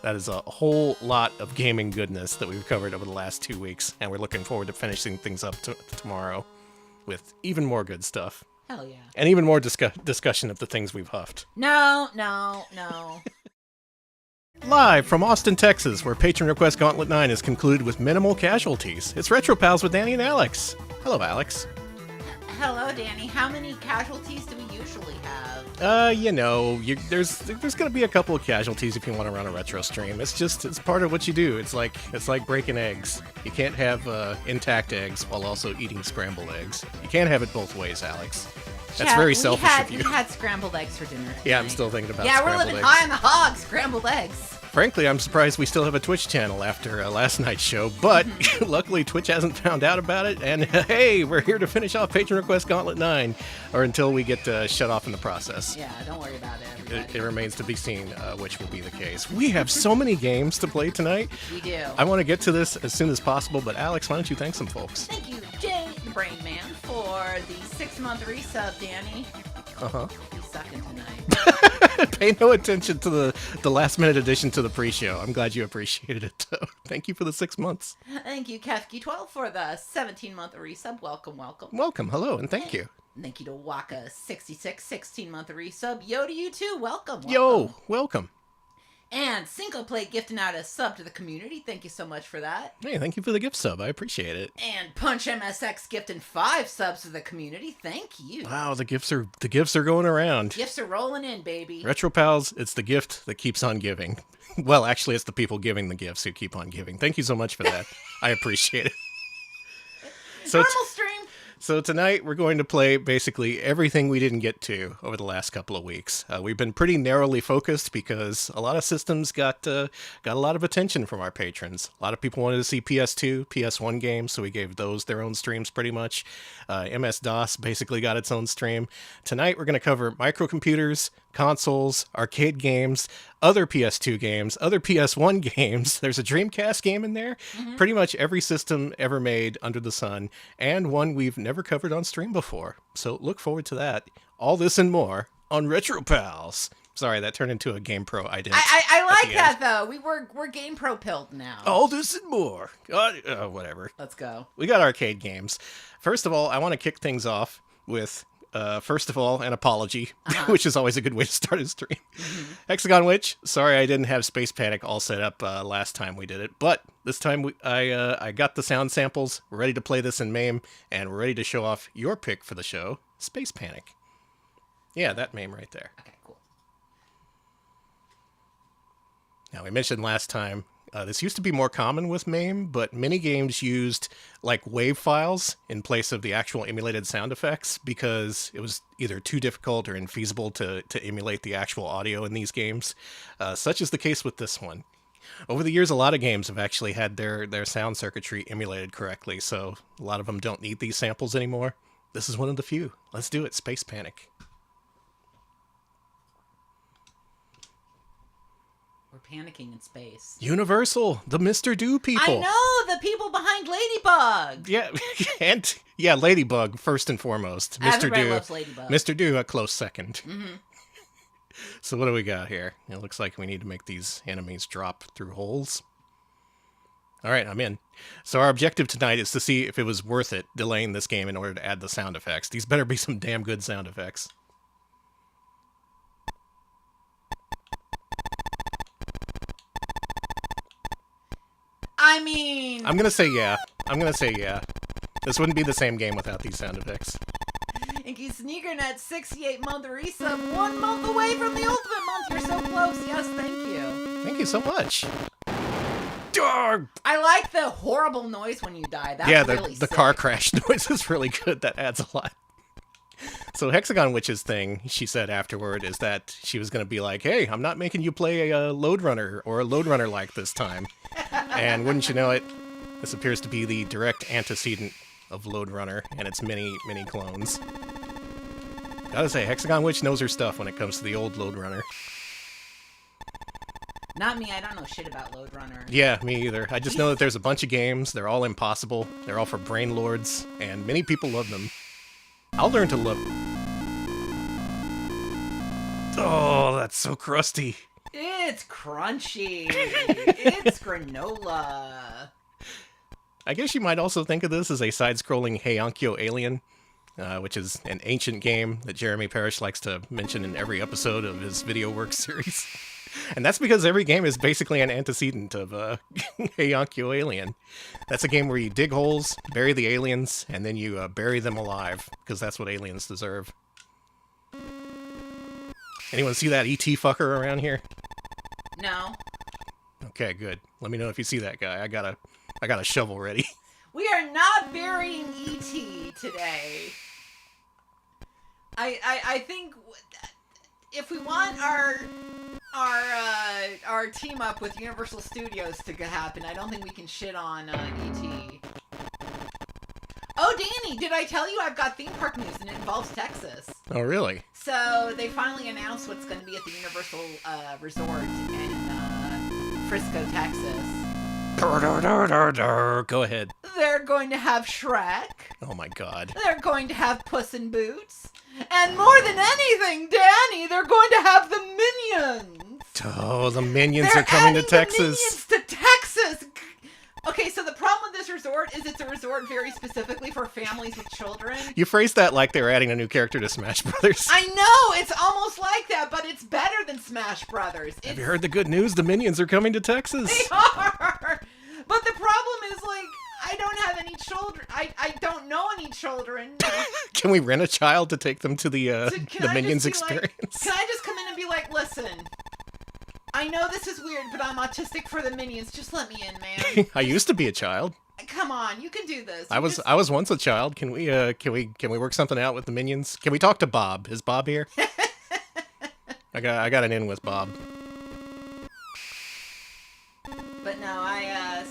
That is a whole lot of gaming goodness that we've covered over the last 2 weeks, and we're looking forward to finishing things up tomorrow with even more good stuff. Hell yeah. And even more discussion of the things we've huffed. No. Live from Austin, Texas, where Patron Request Gauntlet 9 is concluded with minimal casualties. It's Retro Pals with Danny and Alex. Hello, Alex. Hello, Danny. How many casualties do we usually have? You know, there's gonna be a couple of casualties if you want to run a retro stream. It's part of what you do. It's like breaking eggs. You can't have intact eggs while also eating scrambled eggs. You can't have it both ways, Alex. That's very selfish of you. We had scrambled eggs for dinner tonight. Yeah, I'm still thinking about Yeah, scrambled we're living eggs. high on the hog, scrambled eggs. Frankly, I'm surprised we still have a Twitch channel after last night's show, but luckily Twitch hasn't found out about it, and hey, we're here to finish off Patron Request Gauntlet 9, or until we get shut off in the process. Yeah, don't worry about it. It remains to be seen which will be the case. We have so many games to play tonight. We do. I want to get to this as soon as possible, but Alex, why don't you thank some folks? Thank you, Jay the Brain Man, for the 6-month resub, Danny. Uh-huh. He's sucking tonight. Pay no attention to the last-minute addition to the pre-show. I'm glad you appreciated it, though. Thank you for the 6 months. Thank you, Kefki12, for the 17-month resub. Welcome. Welcome, hello, and thank you. Thank you to Waka66, 16-month resub. Yo to you too. Welcome. Yo, welcome. And Single Plate gifting out a sub to the community. Thank you so much for that. Hey, thank you for the gift sub. I appreciate it. And Punch MSX gifting 5 subs to the community. Thank you. Wow, the gifts are going around. Gifts are rolling in, baby. Retro Pals, it's the gift that keeps on giving. Well, actually, it's the people giving the gifts who keep on giving. Thank you so much for that. I appreciate it. Normal stream. So tonight we're going to play basically everything we didn't get to over the last couple of weeks. We've been pretty narrowly focused because a lot of systems got a lot of attention from our patrons. A lot of people wanted to see PS2, PS1 games, so we gave those their own streams pretty much. MS-DOS basically got its own stream. Tonight we're going to cover microcomputers, consoles, arcade games, other PS2 games, other PS1 games. There's a Dreamcast game in there. Mm-hmm. Pretty much every system ever made under the sun, and one we've never covered on stream before. So look forward to that. All this and more on Retro Pals. Sorry, that turned into a Game Pro identity. I like that, though. We're Game Pro pilled now. All this and more. Whatever. Let's go. We got arcade games. First of all, I want to kick things off with First of all, an apology, which is always a good way to start a stream. Hexagon Witch, sorry I didn't have Space Panic all set up last time we did it, but this time I got the sound samples, we're ready to play this in MAME, and we're ready to show off your pick for the show, Space Panic. Yeah, that MAME right there. Okay, cool. Now, we mentioned last time, this used to be more common with MAME, but many games used like wave files in place of the actual emulated sound effects because it was either too difficult or infeasible to emulate the actual audio in these games. Such is the case with this one. Over the years, a lot of games have actually had their sound circuitry emulated correctly, so a lot of them don't need these samples anymore. This is one of the few. Let's do it, Space Panic. We're panicking in space. Universal, the Mr. Do people. I know, the people behind Ladybug. Yeah, and yeah, Ladybug first and foremost. Everybody loves Ladybug. Mr. Do a close second. Mm-hmm. So what do we got here? It looks like we need to make these enemies drop through holes. All right, I'm in. So our objective tonight is to see if it was worth it delaying this game in order to add the sound effects. These better be some damn good sound effects. I mean... I'm gonna say yeah. This wouldn't be the same game without these sound effects. Inky Sneakernet 68-month resub, 1 month away from the ultimate month. You're so close. Yes, thank you. Thank you so much. I like the horrible noise when you die. That's yeah, really the sick. car crash noise is really good. That adds a lot. So Hexagon Witch's thing, she said afterward, is that she was going to be like, hey, I'm not making you play a Load Runner or a Load Runner like this time. And wouldn't you know it, this appears to be the direct antecedent of Load Runner and its many, many clones. Gotta say, Hexagon Witch knows her stuff when it comes to the old Load Runner. Not me, I don't know shit about Load Runner. Yeah, me either. I just know that there's a bunch of games, they're all impossible, they're all for brain lords, and many people love them. I'll learn to love them. Oh, that's so crusty. It's crunchy. It's granola. I guess you might also think of this as a side-scrolling Heiankyo Alien, which is an ancient game that Jeremy Parrish likes to mention in every episode of his Video Works series. And that's because every game is basically an antecedent of Heiankyo Alien. That's a game where you dig holes, bury the aliens, and then you bury them alive, because that's what aliens deserve. Anyone see that ET fucker around here? No. Okay, good. Let me know if you see that guy. I got a shovel ready. We are not burying E.T. today. I think if we want our team up with Universal Studios to happen, I don't think we can shit on E.T. Oh, Danny, did I tell you I've got theme park news and it involves Texas? Oh, really? So they finally announced what's going to be at the Universal Resort in Frisco, Texas. Go ahead. They're going to have Shrek. Oh my god. They're going to have Puss in Boots. And more than anything, Danny, they're going to have the Minions. Oh, the Minions are coming to Texas. The Minions to Texas. Okay, so the problem with this resort is it's a resort very specifically for families with children. You phrased that like they were adding a new character to Smash Brothers. I know, it's almost like that, but it's better than Smash Brothers. Have you heard the good news? The Minions are coming to Texas. They are! But the problem is, like, I don't have any children. I don't know any children. Can we rent a child to take them to the Minions experience? Can I just come in and be like, listen, I know this is weird, but I'm autistic for the Minions. Just let me in, man. I used to be a child. Come on, you can do this. I was once a child. Can we work something out with the Minions? Can we talk to Bob? Is Bob here? I got an in with Bob. But no,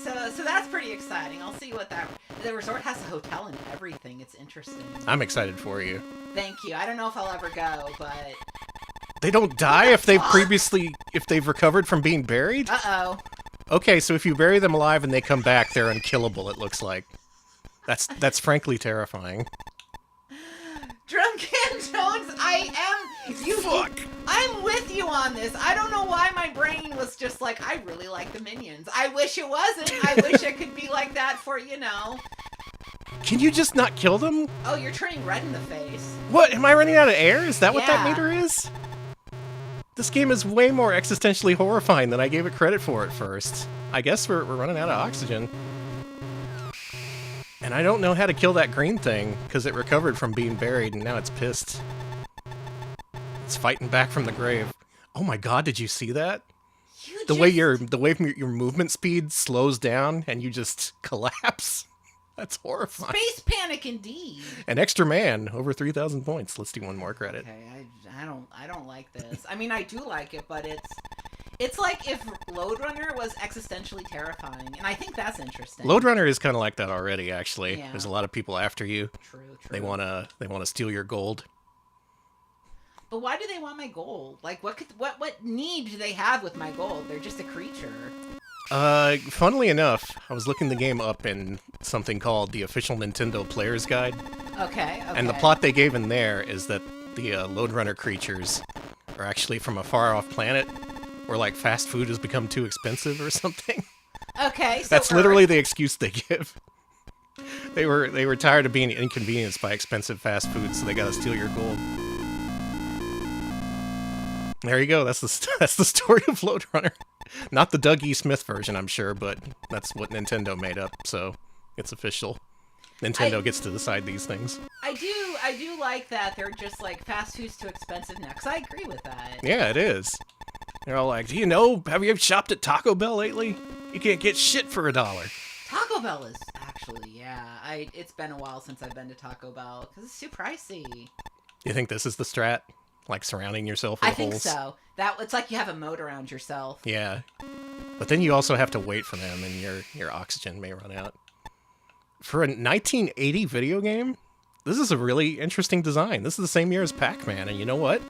so that's pretty exciting. I'll see what the resort has a hotel and everything. It's interesting. I'm excited for you. Thank you. I don't know if I'll ever go, but they don't die if they've recovered from being buried? Uh-oh. Okay, so if you bury them alive and they come back, they're unkillable, it looks like. That's frankly terrifying. Drunken Jones, I'm with you on this. I don't know why my brain was just like, I really like the Minions. I wish it wasn't. I wish it could be like that for, Can you just not kill them? Oh, you're turning red in the face. What? Am I running out of air? Is that what that Yeah. meter is? This game is way more existentially horrifying than I gave it credit for at first. I guess we're running out of oxygen. And I don't know how to kill that green thing, because it recovered from being buried, and now it's pissed. It's fighting back from the grave. Oh my god, did you see that? The way your movement speed slows down, and you just collapse. That's horrifying. Space panic indeed. An extra man, over 3,000 points. Let's do one more credit. Okay, I don't like this. I mean, I do like it, but it's like if Lode Runner was existentially terrifying, and I think that's interesting. Lode Runner is kind of like that already, actually. Yeah. There's a lot of people after you. True. They wanna steal your gold. But why do they want my gold? Like, what need do they have with my gold? They're just a creature. Funnily enough, I was looking the game up in something called the Official Nintendo Player's Guide. Okay. And the plot they gave in there is that the Lode Runner creatures are actually from a far-off planet where, like, fast food has become too expensive or something. Okay, so That's literally the excuse they give. They were tired of being inconvenienced by expensive fast food, so they gotta steal your gold. There you go. That's the story of Lode Runner. Not the Doug E. Smith version, I'm sure, but that's what Nintendo made up, so it's official. Nintendo gets to decide these things. I do like that they're just like fast food's too expensive now, because I agree with that. Yeah, it is. They're all like, have you shopped at Taco Bell lately? You can't get shit for $1. Taco Bell is actually, yeah. It's been a while since I've been to Taco Bell, because it's too pricey. You think this is the strat? Like surrounding yourself with I think holes? so. It's like you have a moat around yourself. Yeah. But then you also have to wait for them, and your oxygen may run out. For a 1980 video game, this is a really interesting design. This is the same year as Pac-Man, and you know what?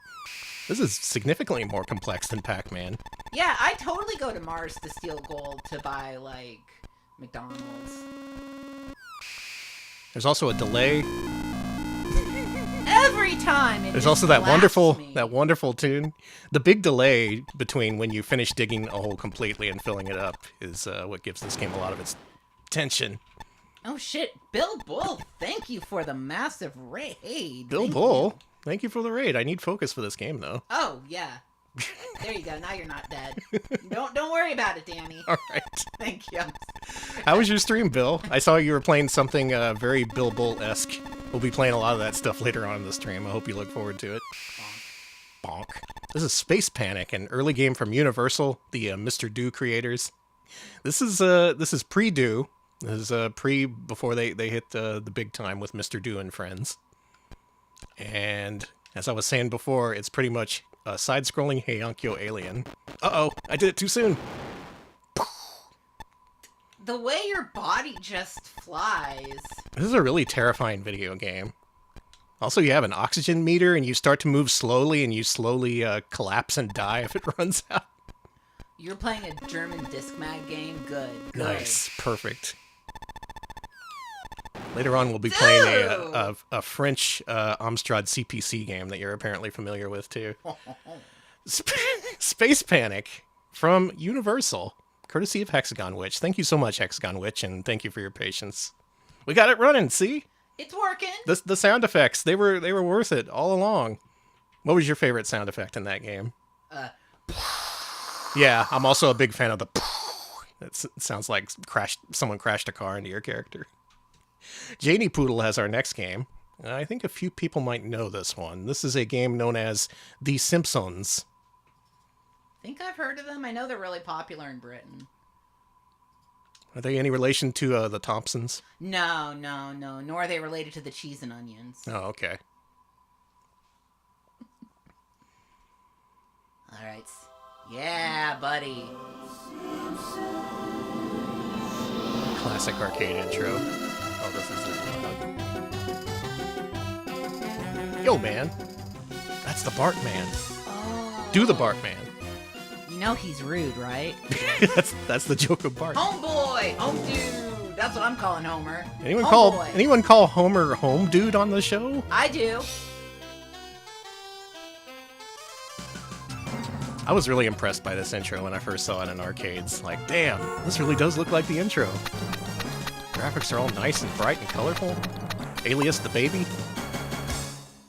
This is significantly more complex than Pac-Man. Yeah, I totally go to Mars to steal gold to buy, like, McDonald's. There's also a delay. Every time There's also that wonderful tune. The big delay between when you finish digging a hole completely and filling it up is what gives this game a lot of its tension. Oh shit, Bill Bull, thank you for the massive raid. Bill Bull, thank you for the raid. I need focus for this game, though. Oh, yeah. There you go, now you're not dead. Don't worry about it, Danny. All right. Thank you. How was your stream, Bill? I saw you were playing something very Bill Bull-esque. We'll be playing a lot of that stuff later on in the stream. I hope you look forward to it. Bonk. This is Space Panic, an early game from Universal, the Mr. Do creators. This is pre-Do. This is before they hit the big time with Mr. Do and friends. And as I was saying before, it's pretty much a side-scrolling Heiankyo alien. Uh-oh, I did it too soon. The way your body just flies. This is a really terrifying video game. Also, you have an oxygen meter, and you start to move slowly, and you slowly collapse and die if it runs out. You're playing a German disc mag game? Good. Nice. Perfect. Later on, we'll be playing a French Amstrad CPC game that you're apparently familiar with, too. Space Panic from Universal, courtesy of Hexagon Witch. Thank you so much, Hexagon Witch, and thank you for your patience. We got it running, see? It's working. The sound effects, they were worth it all along. What was your favorite sound effect in that game? Yeah, I'm also a big fan of the it sounds like someone crashed a car into your character. Janie Poodle has our next game. I think a few people might know this one. This is a game known as The Simpsons. I think I've heard of them. I know they're really popular in Britain. Are they any relation to the Thompsons? No. Nor are they related to the Cheese and Onions. Oh, okay. All right. Yeah, buddy. Classic arcade intro. Oh, this is it. Yo, man. That's the Bart Man. Oh. Do the Bart Man. You know he's rude, right? that's the joke of Bart. Homeboy! Home dude! That's what I'm calling Homer. Anyone Homeboy. call Homer Home Dude on the show? I do. I was really impressed by this intro when I first saw it in arcades. Like, damn, this really does look like the intro. Graphics are all nice and bright and colorful. Alias the baby.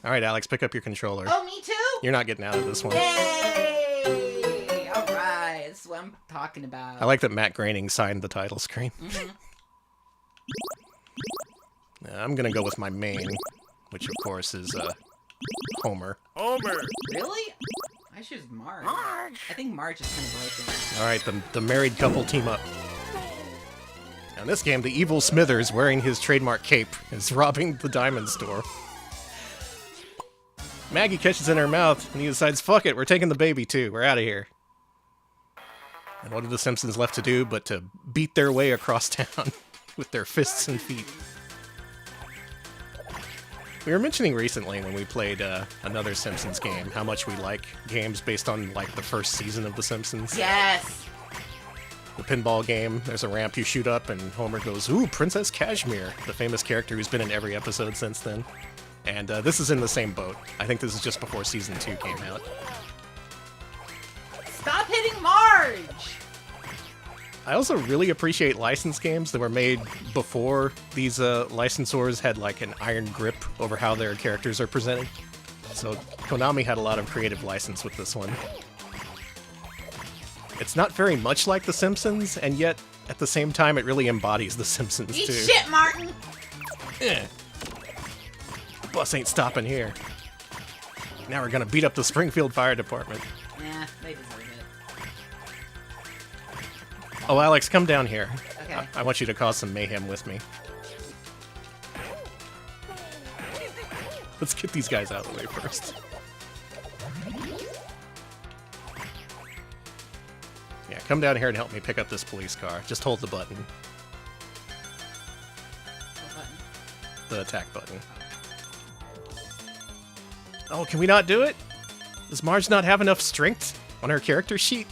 Alright, Alex, pick up your controller. Oh, me too? You're not getting out of this one. Yay! Alright, that's what I'm talking about. I like that Matt Groening signed the title screen. Mm-hmm. I'm gonna go with my main, which of course is Homer. Homer! Really? I choose Marge. Marge! I think Marge is kind of broken. Alright, the married couple team up. Now in this game, the evil Smithers, wearing his trademark cape, is robbing the diamond store. Maggie catches in her mouth, and he decides, fuck it, we're taking the baby too, we're out of here. And what are the Simpsons left to do but to beat their way across town with their fists and feet? We were mentioning recently when we played another Simpsons game how much we like games based on like the first season of The Simpsons. Yes! The pinball game, there's a ramp you shoot up and Homer goes, ooh, Princess Cashmere, the famous character who's been in every episode since then. And this is in the same boat. I think this is just before Season 2 came out. Stop hitting Marge! I also really appreciate license games that were made before these licensors had like an iron grip over how their characters are presented. So Konami had a lot of creative license with this one. It's not very much like The Simpsons, and yet at the same time it really embodies The Simpsons Eat too. shit, Martin! The bus ain't stopping here. Now we're gonna beat up the Springfield Fire Department. Yeah, they deserve it. Oh, Alex, come down here. Okay. I want you to cause some mayhem with me. Let's get these guys out of the way first. Yeah, come down here and help me pick up this police car. Just hold the button. What button? The attack button. Oh, can we not do it? Does Marge not have enough strength on her character sheet?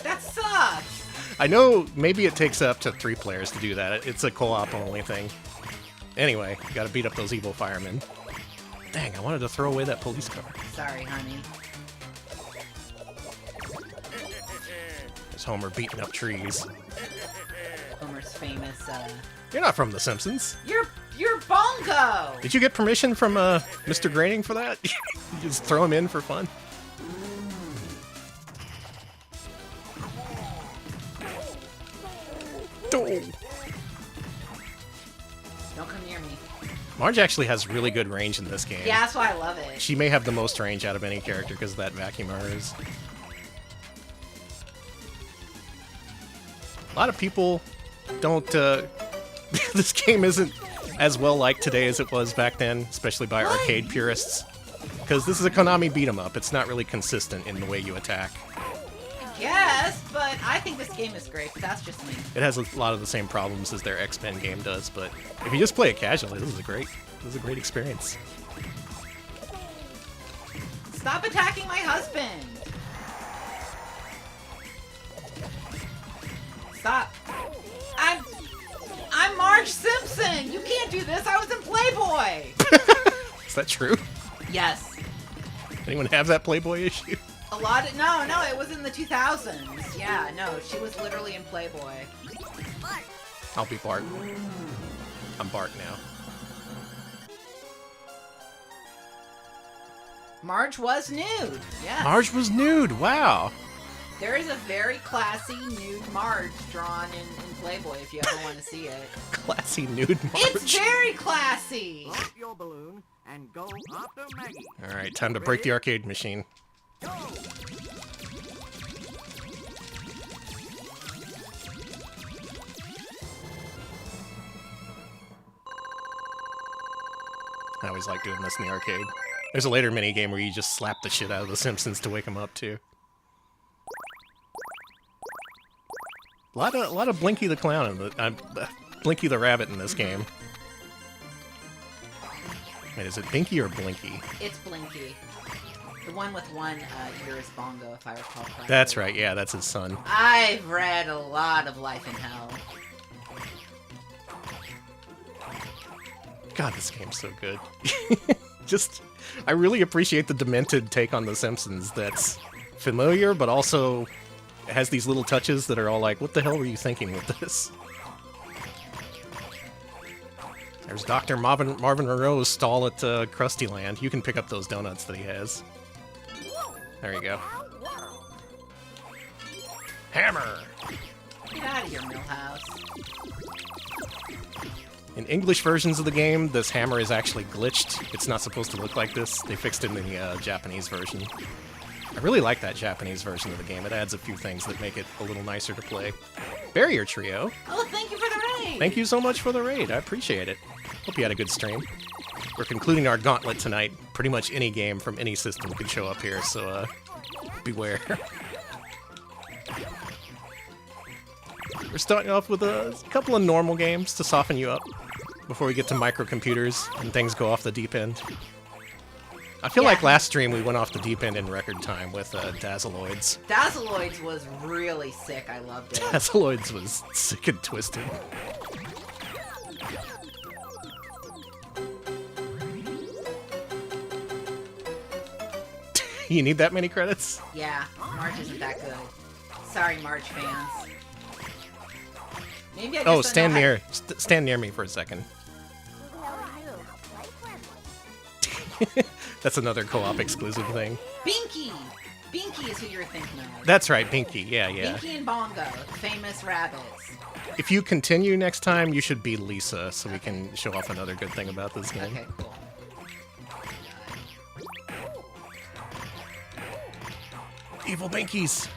That sucks! I know maybe it takes up to 3 players to do that. It's a co-op only thing. Anyway, you gotta beat up those evil firemen. Dang, I wanted to throw away that police car. Sorry, honey. There's Homer beating up trees. Homer's famous, You're not from The Simpsons. You're Bongo! Did you get permission from Mr. Groening for that? You just throw him in for fun? Don't come near me. Marge actually has really good range in this game. Yeah, that's why I love it. She may have the most range out of any character because of that vacuum of hers. A lot of people don't... this game isn't as well liked today as it was back then, especially by arcade purists. Because this is a Konami beat-em-up. It's not really consistent in the way you attack. Yes, but I think this game is great, but that's just me. It has a lot of the same problems as their X-Men game does, but if you just play it casually, this is a great experience. Stop attacking my husband! Stop. I'm Marge Simpson! You can't do this! I was in Playboy! Is that true? Yes. Anyone have that Playboy issue? A lot of... No, it was in the 2000s. Yeah, no, she was literally in Playboy. I'll be Bart. I'm Bart now. Marge was nude. Yes. Marge was nude, wow. There is a very classy nude Marge drawn in Playboy if you ever want to see it. Classy nude Marge. It's very classy! Pop your balloon and go after Maggie. Alright, time to break the arcade machine. I always like doing this in the arcade. There's a later minigame where you just slap the shit out of the Simpsons to wake them up too. A lot of Blinky the Clown in the Blinky the Rabbit in this game. Wait, is it Binky or Blinky? It's Blinky. The one with one ear is Bongo, if I recall correctly. That's right, yeah, that's his son. I've read a lot of Life in Hell. God, this game's so good. I really appreciate the demented take on The Simpsons that's familiar, but also has these little touches that are all like, what the hell were you thinking with this? There's Dr. Marvin Monroe's stall at Krusty Land. You can pick up those donuts that he has. There you go. Hammer! Get out of here, Millhouse. In English versions of the game, this hammer is actually glitched. It's not supposed to look like this. They fixed it in the Japanese version. I really like that Japanese version of the game. It adds a few things that make it a little nicer to play. Barrier Trio. Oh, thank you for the raid! Thank you so much for the raid. I appreciate it. Hope you had a good stream. We're concluding our gauntlet tonight. Pretty much any game from any system could show up here, so beware. We're starting off with a couple of normal games to soften you up before we get to microcomputers and things go off the deep end. I feel like last stream we went off the deep end in record time with Dazzleoids. Dazzleoids was really sick. I loved it. Dazzleoids was sick and twisted. You need that many credits? Yeah, March isn't that good. Sorry, March fans. Maybe I just stand near me for a second. That's another co-op exclusive thing. Binky! Binky is who you're thinking of. That's right, Binky. Yeah. Binky and Bongo, the famous rabbits. If you continue next time, you should be Lisa, so we can show off another good thing about this game. Okay, cool. Evil Binkies!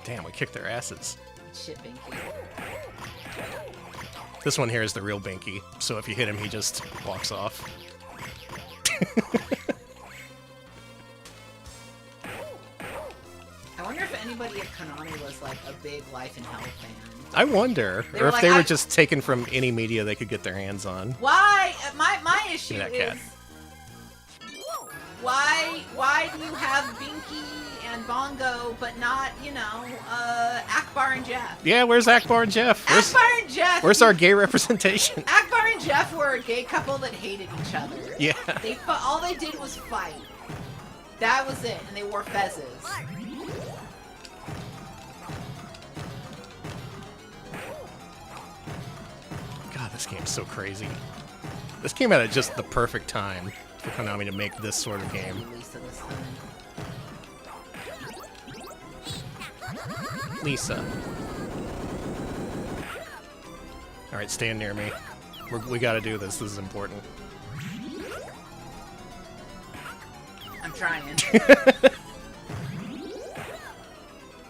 Damn, we kicked their asses. Shit, Binky. This one here is the real Binky, so if you hit him, he just walks off. I wonder if anybody at Konami was like a big Life in Hell fan. I wonder, or if they were just taken from any media they could get their hands on. Why? My issue Give me that is cat. why do you have Binky and Bongo but not, you know, Akbar and Jeff? Yeah, where's Akbar and Jeff? Akbar and Jeff. Where's our gay representation? Akbar and Jeff were a gay couple that hated each other. Yeah. All they did was fight. That was it, and they wore fezzes. God, this game's so crazy. This came out at just the perfect time for Konami to make this sort of game. Lisa. Alright, stand near me. We gotta do this. This is important. I'm trying.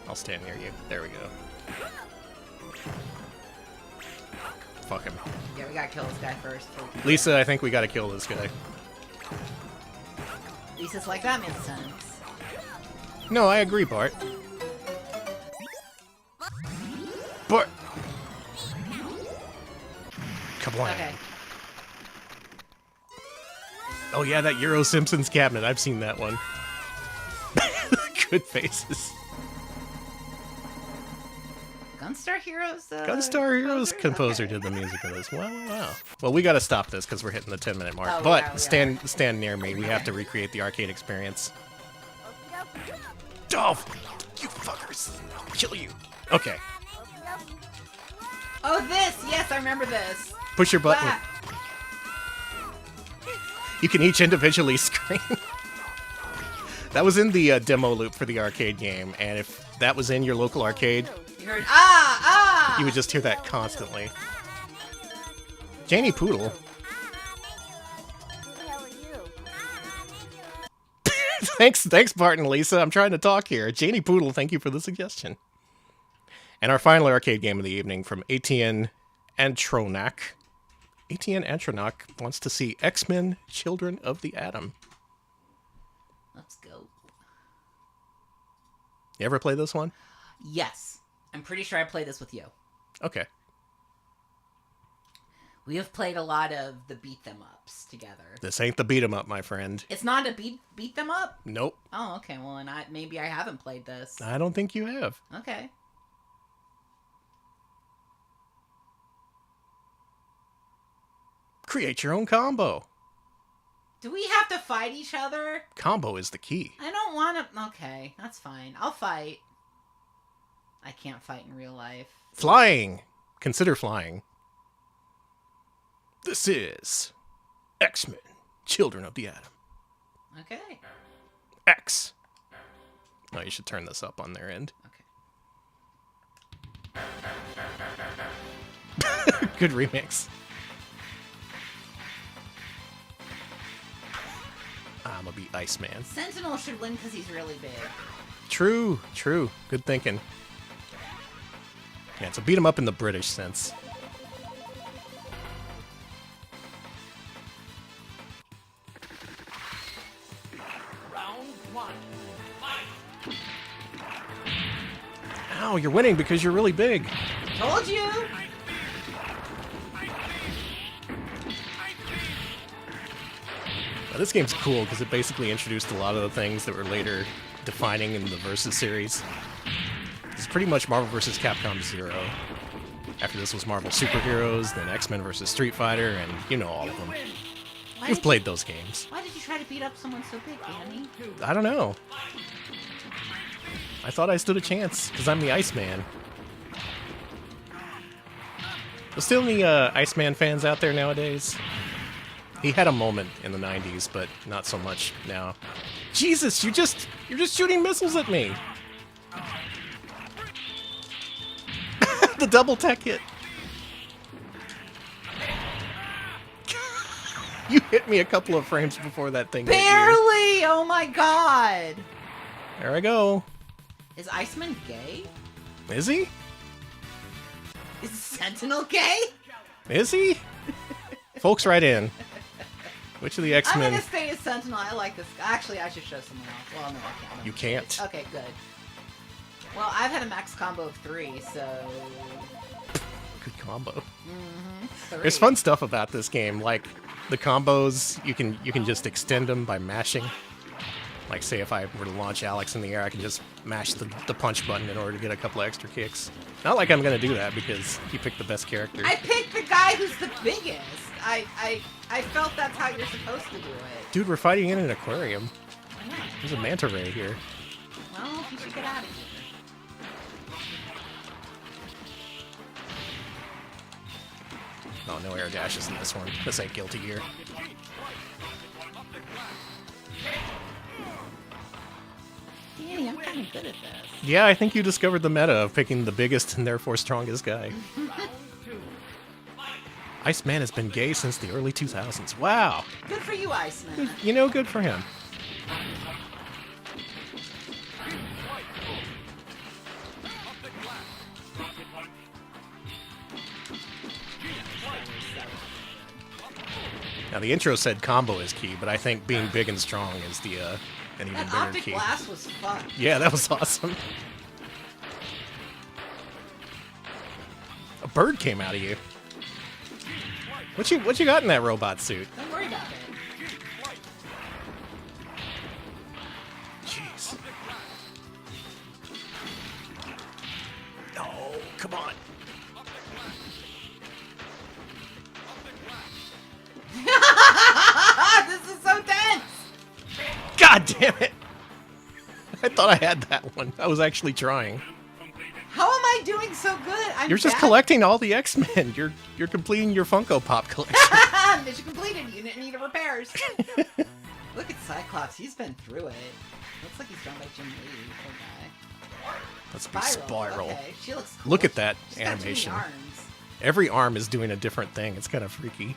I'll stand near you. There we go. Fuck him. Yeah, we gotta kill this guy first. Lisa, I think we gotta kill this guy. Lisa's like, that makes sense. No, I agree, Bart. Bart! Kablam. Okay. Oh yeah, that Euro Simpsons cabinet. I've seen that one. Good faces. Gunstar Heroes? Gunstar Heroes composer did the music of this. Wow. Well, we gotta stop this because we're hitting the 10-minute mark. Oh, but yeah, stand near me. We have to recreate the arcade experience. Dolph! You fuckers! I'll kill you. Okay. Oh, this! Yes, I remember this. Push your button. Wow. You can each individually scream. That was in the demo loop for the arcade game, and if that was in your local arcade, You heard, ah! you would just hear that constantly. Janie Poodle. Thanks, Bart and Lisa. I'm trying to talk here. Janie Poodle, thank you for the suggestion. And our final arcade game of the evening from ATN Antronak. ATN Antronak wants to see X-Men Children of the Atom. Let's go. You ever play this one? Yes. I'm pretty sure I played this with you. Okay. We have played a lot of the beat them ups together. This ain't the beat 'em up, my friend. It's not a beat them up? Nope. Oh, okay. Well, and maybe I haven't played this. I don't think you have. Okay. Create your own combo. Do we have to fight each other? Combo is the key. I don't want to. Okay, that's fine. I'll fight. I can't fight in real life. Flying! Consider flying. This is X-Men, Children of the Atom. Okay. X. Oh, you should turn this up on their end. Okay. Good remix. I'm gonna be Iceman. Sentinel should win because he's really big. True, true. Good thinking. Yeah, so beat him up in the British sense. Round 1. Fight! Ow, you're winning because you're really big. Told you! Now, this game's cool because it basically introduced a lot of the things that were later defining in the Versus series. It's pretty much Marvel vs. Capcom 0. After this was Marvel Superheroes, then X-Men vs. Street Fighter, and you know all of them. You've played those games. Why did you try to beat up someone so big, Danny? I don't know. I thought I stood a chance, because I'm the Iceman. There's still any Iceman fans out there nowadays? He had a moment in the 90s, but not so much now. Jesus, you're just shooting missiles at me! The double tech hit. You hit me a couple of frames before that thing hit you. Barely! Oh my god! There I go. Is Iceman gay? Is he? Is Sentinel gay? Is he? Folks, write in. Which of the I'm X-Men? gonna stay as Sentinel. I like this. Actually, I should show someone else. Well, no, I can't. You can't. Okay, good. Well, I've had a max combo of 3, so... Good combo. Mm-hmm. There's fun stuff about this game, like the combos. You can just extend them by mashing. Like, say if I were to launch Alex in the air, I can just mash the punch button in order to get a couple extra kicks. Not like I'm gonna do that because you picked the best character. I picked the guy who's the biggest. I felt that's how you're supposed to do it. Dude, we're fighting in an aquarium. There's a manta ray here. Well, you should get out of here. Oh, no air dashes in this one. This ain't Guilty Gear. Danny, I'm kind of good at this. Yeah, I think you discovered the meta of picking the biggest and therefore strongest guy. Iceman has been gay since the early 2000s. Wow. Good for you, Iceman. You know, good for him. Now, the intro said combo is key, but I think being big and strong is the an even That bigger optic key. blast was fun. Yeah, that was awesome. A bird came out of you. What you got in that robot suit? Don't worry about it. Jeez. No, come on. This is so tense! God damn it! I thought I had that one. I was actually trying. How am I doing so good? I'm You're just bad. collecting all the X-Men. You're completing your Funko Pop collection. Mission completed. Unit in need of repairs. Look at Cyclops. He's been through it. Looks like he's done by Jim Lee. Poor guy. Let's be Spiral. Okay. She looks cool. Look at that She's got too many animation. arms. Every arm is doing a different thing. It's kind of freaky.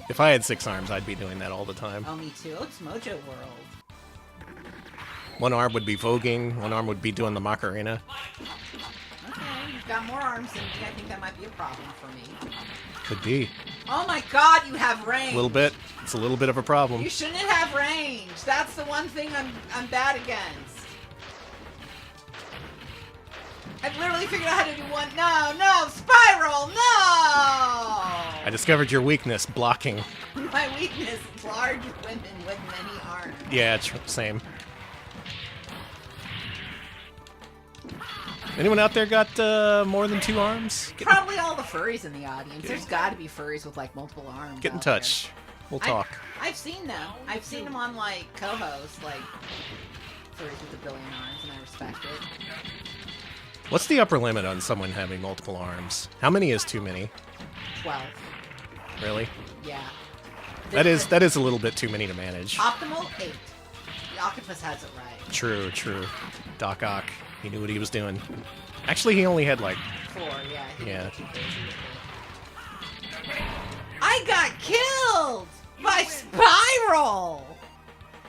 If I had 6 arms, I'd be doing that all the time. Oh, me too. Oh, it's Mojo World. One arm would be voguing, one arm would be doing the Macarena. Okay, you've got more arms than me. I think that might be a problem for me. Could be. Oh my god, you have range. A little bit. It's a little bit of a problem. You shouldn't have range. That's the one thing I'm bad against. I've literally figured out how to do one. No, Spiral, no! I discovered your weakness, blocking. My weakness, large women with many arms. Yeah, same. Anyone out there got more than 2 arms? Probably all the furries in the audience. There's got to be furries with like multiple arms. Get in out touch. We'll talk. I've seen them. I've seen them on like co-hosts, like furries with a billion arms, and I respect it. What's the upper limit on someone having multiple arms? How many is too many? 12. Really? Yeah. That is a little bit too many to manage. Optimal 8. The octopus has it right. True, true. Doc Ock, he knew what he was doing. Actually, he only had like 4, yeah. Yeah. I got killed by Spiral.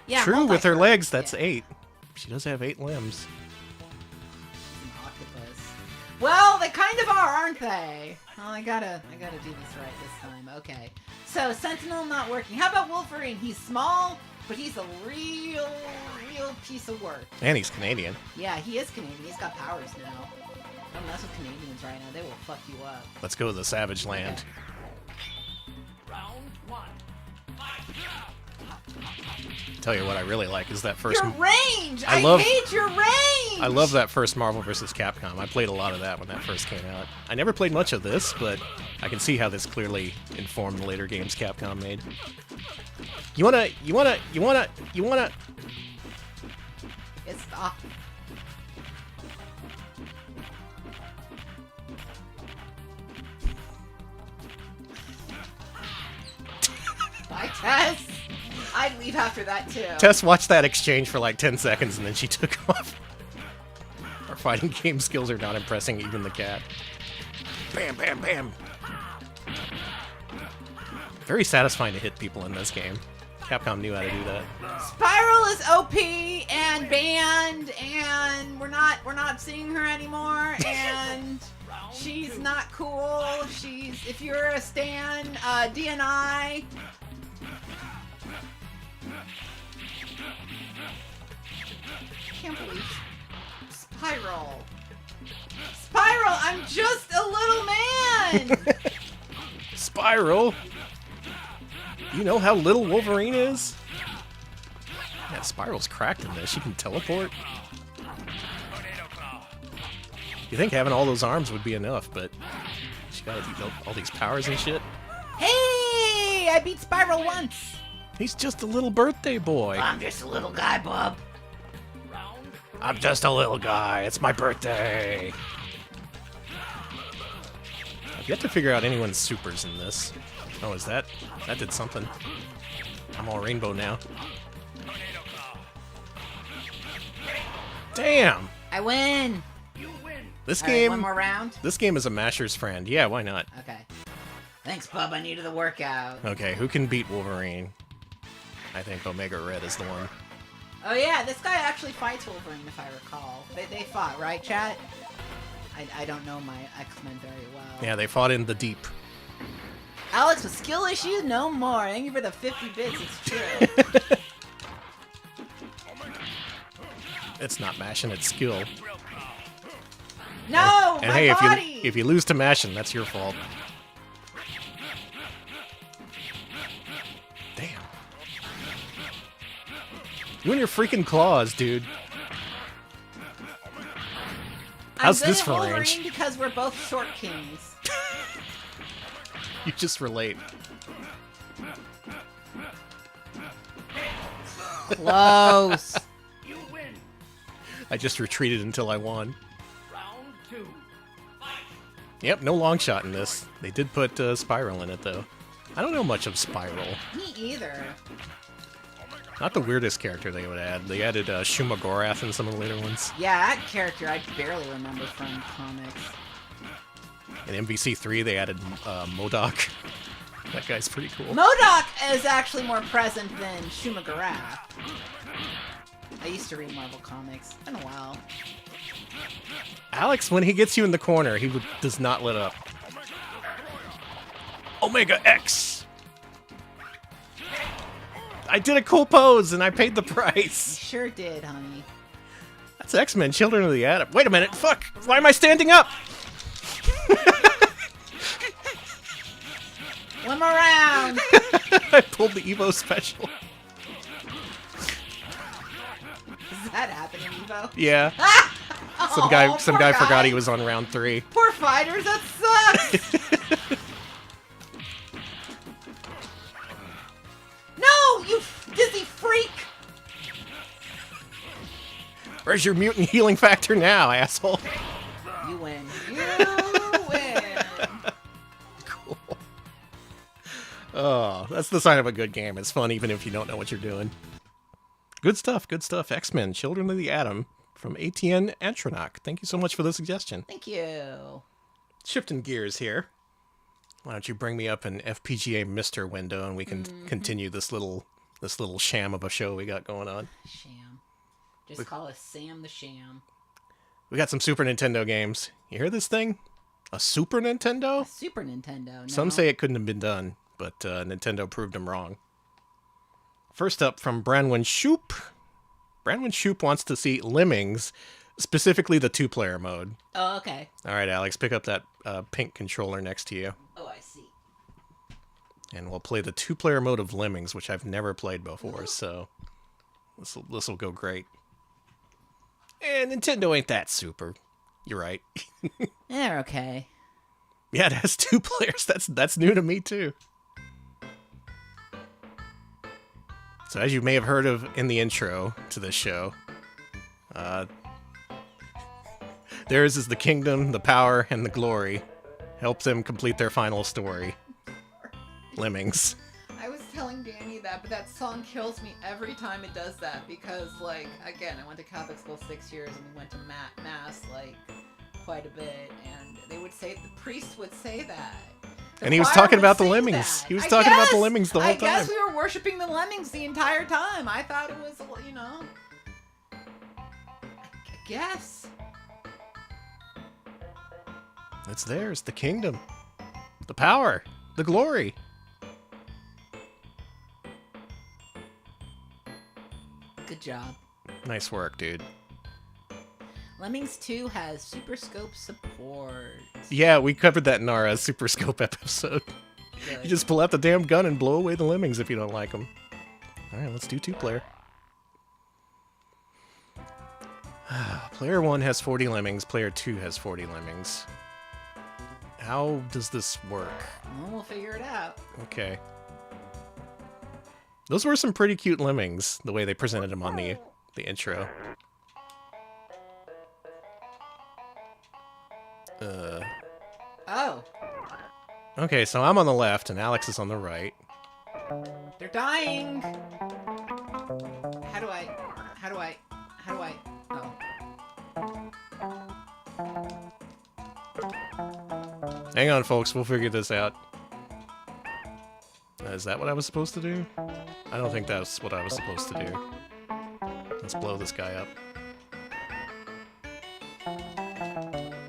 Yeah. True, with her legs, that's 8. She does have 8 limbs. Octopus. Well, they kind of are, aren't they? Well, I gotta do this right this time. Okay. So Sentinel not working. How about Wolverine? He's small, but he's a real piece of work. And he's Canadian. Yeah, he is Canadian. He's got powers now. Don't mess with Canadians right now. They will fuck you up. Let's go to the Savage Land. Round 1. Tell you what I really like is that first... Your range! I hate your range! I love that first Marvel vs. Capcom. I played a lot of that when that first came out. I never played much of this, but I can see how this clearly informed the later games Capcom made. You wanna... It's off. Bye, Tess. I'd leave after that, too. Tess watched that exchange for like 10 seconds and then she took off. Our fighting game skills are not impressing even the cat. Bam, bam, bam. Very satisfying to hit people in this game. Capcom knew how to do that. Spiral is OP and banned, and we're not seeing her anymore, and she's not cool. If you're a stan, DNI. Can't believe Spiral. Spiral, I'm just a little man. Spiral? You know how little Wolverine is? Yeah, Spiral's cracked in this. She can teleport. You think having all those arms would be enough, but she got all these powers and shit. Hey, I beat Spiral once. He's just a little birthday boy. I'm just a little guy, bub. I'm just a little guy. It's my birthday. I've yet to figure out anyone's supers in this. Oh, is that? That did something. I'm all rainbow now. Damn! I win! This All game... right, one more round? This game is a masher's friend. Yeah, why not? Okay. Thanks, bub. I needed the workout. Okay, who can beat Wolverine? I think Omega Red is the one. Oh yeah, this guy actually fights Wolverine, if I recall. They fought, right, chat? I don't know my X-Men very well. Yeah, they fought in the deep. Alex, with skill issues, no more. Thank you for the 50 bits, it's true. It's not mashing, it's skill. No, and my hey, body! if you lose to mashing, that's your fault. Damn. You and your freaking claws, dude. How's this for Wolverine range? Because we're both short kings. You just relate. Close. You win. I just retreated until I won. Round 2. Yep, no long shot in this. They did put Spiral in it, though. I don't know much of Spiral. Me either. Not the weirdest character they would add. They added Shuma Gorath in some of the later ones. Yeah, that character I barely remember from comics. In MVC3, they added MODOK. That guy's pretty cool. MODOK is actually more present than Shuma Gorath. I used to read Marvel comics. It's been a while. Alex, when he gets you in the corner, he does not let up. Omega X! I did a cool pose, and I paid the price. You sure did, honey. That's X-Men, Children of the Atom. Wait a minute, fuck! Why am I standing up? One more round! I pulled the Evo special. Does that happen in Evo? Yeah. Some guy forgot he was on round 3. Poor fighters, that sucks! No, you dizzy freak! Where's your mutant healing factor now, asshole? You win. You win. Cool. Oh, that's the sign of a good game. It's fun even if you don't know what you're doing. Good stuff, good stuff. X-Men, Children of the Atom from ATN Antronaut. Thank you so much for the suggestion. Thank you. Shifting gears here. Why don't you bring me up an FPGA Mister window and we can continue this little sham of a show we got going on. Sham. Just call us Sam the Sham. We got some Super Nintendo games. You hear this thing? A Super Nintendo? A Super Nintendo. No. Some say it couldn't have been done, but Nintendo proved them wrong. First up from Branwen Shoop. Branwen Shoop wants to see Lemmings, specifically the 2-player mode. Oh, okay. All right, Alex, pick up that pink controller next to you. Oh, I see. And we'll play the 2-player mode of Lemmings, which I've never played before, so this will go great. And Nintendo ain't that super. You're right. They're okay. Yeah, it has 2 players. That's new to me too. So as you may have heard of in the intro to this show, theirs is the kingdom, the power, and the glory. Help them complete their final story. Lemmings. I was telling Danny that, but that song kills me every time it does that because, like, again, I went to Catholic school 6 years and we went to mass, like, quite a bit, and they would say, the priest would say that. And he was talking about the Lemmings. He was talking about the Lemmings the whole time. I guess we were worshiping the Lemmings the entire time. I thought it was, you know, I guess. It's theirs, the kingdom, the power, the glory. Good job. Nice work, dude. Lemmings 2 has Super Scope support. Yeah, we covered that in our Super Scope episode. Good. You just pull out the damn gun and blow away the Lemmings if you don't like them. Alright, let's do 2-player. Player 1 has 40 Lemmings, Player 2 has 40 Lemmings. How does this work? Well, we'll figure it out. Okay. Those were some pretty cute Lemmings, the way they presented them on the intro. Oh. Okay, so I'm on the left and Alex is on the right. They're dying. How do I? Oh. Hang on, folks. We'll figure this out. Is that what I was supposed to do? I don't think that's what I was supposed to do. Let's blow this guy up.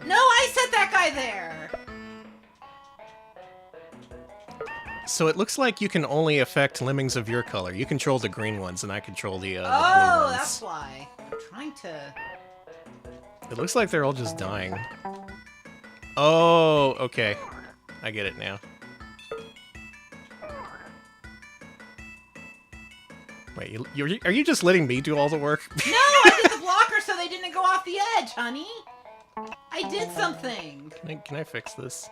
No, I set that guy there. So it looks like you can only affect Lemmings of your color. You control the green ones, and I control the blue ones. That's why. I'm trying to... It looks like they're all just dying. Oh, okay. I get it now. Wait, are you just letting me do all the work? No, I did the blocker so they didn't go off the edge, honey. I did something. Can I fix this?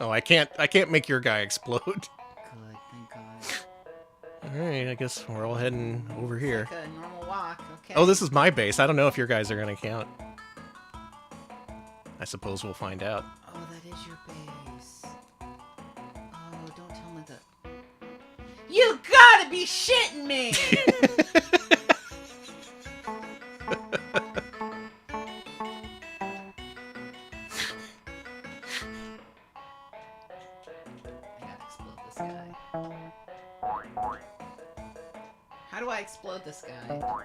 Oh, I can't make your guy explode. Good, thank God. Alright, I guess we're all heading over here. Like a normal walk, okay. Oh, this is my base. I don't know if your guys are gonna count. I suppose we'll find out. Oh, that is your base. Oh, don't tell me that. You gotta be shitting me! How do I explode this guy?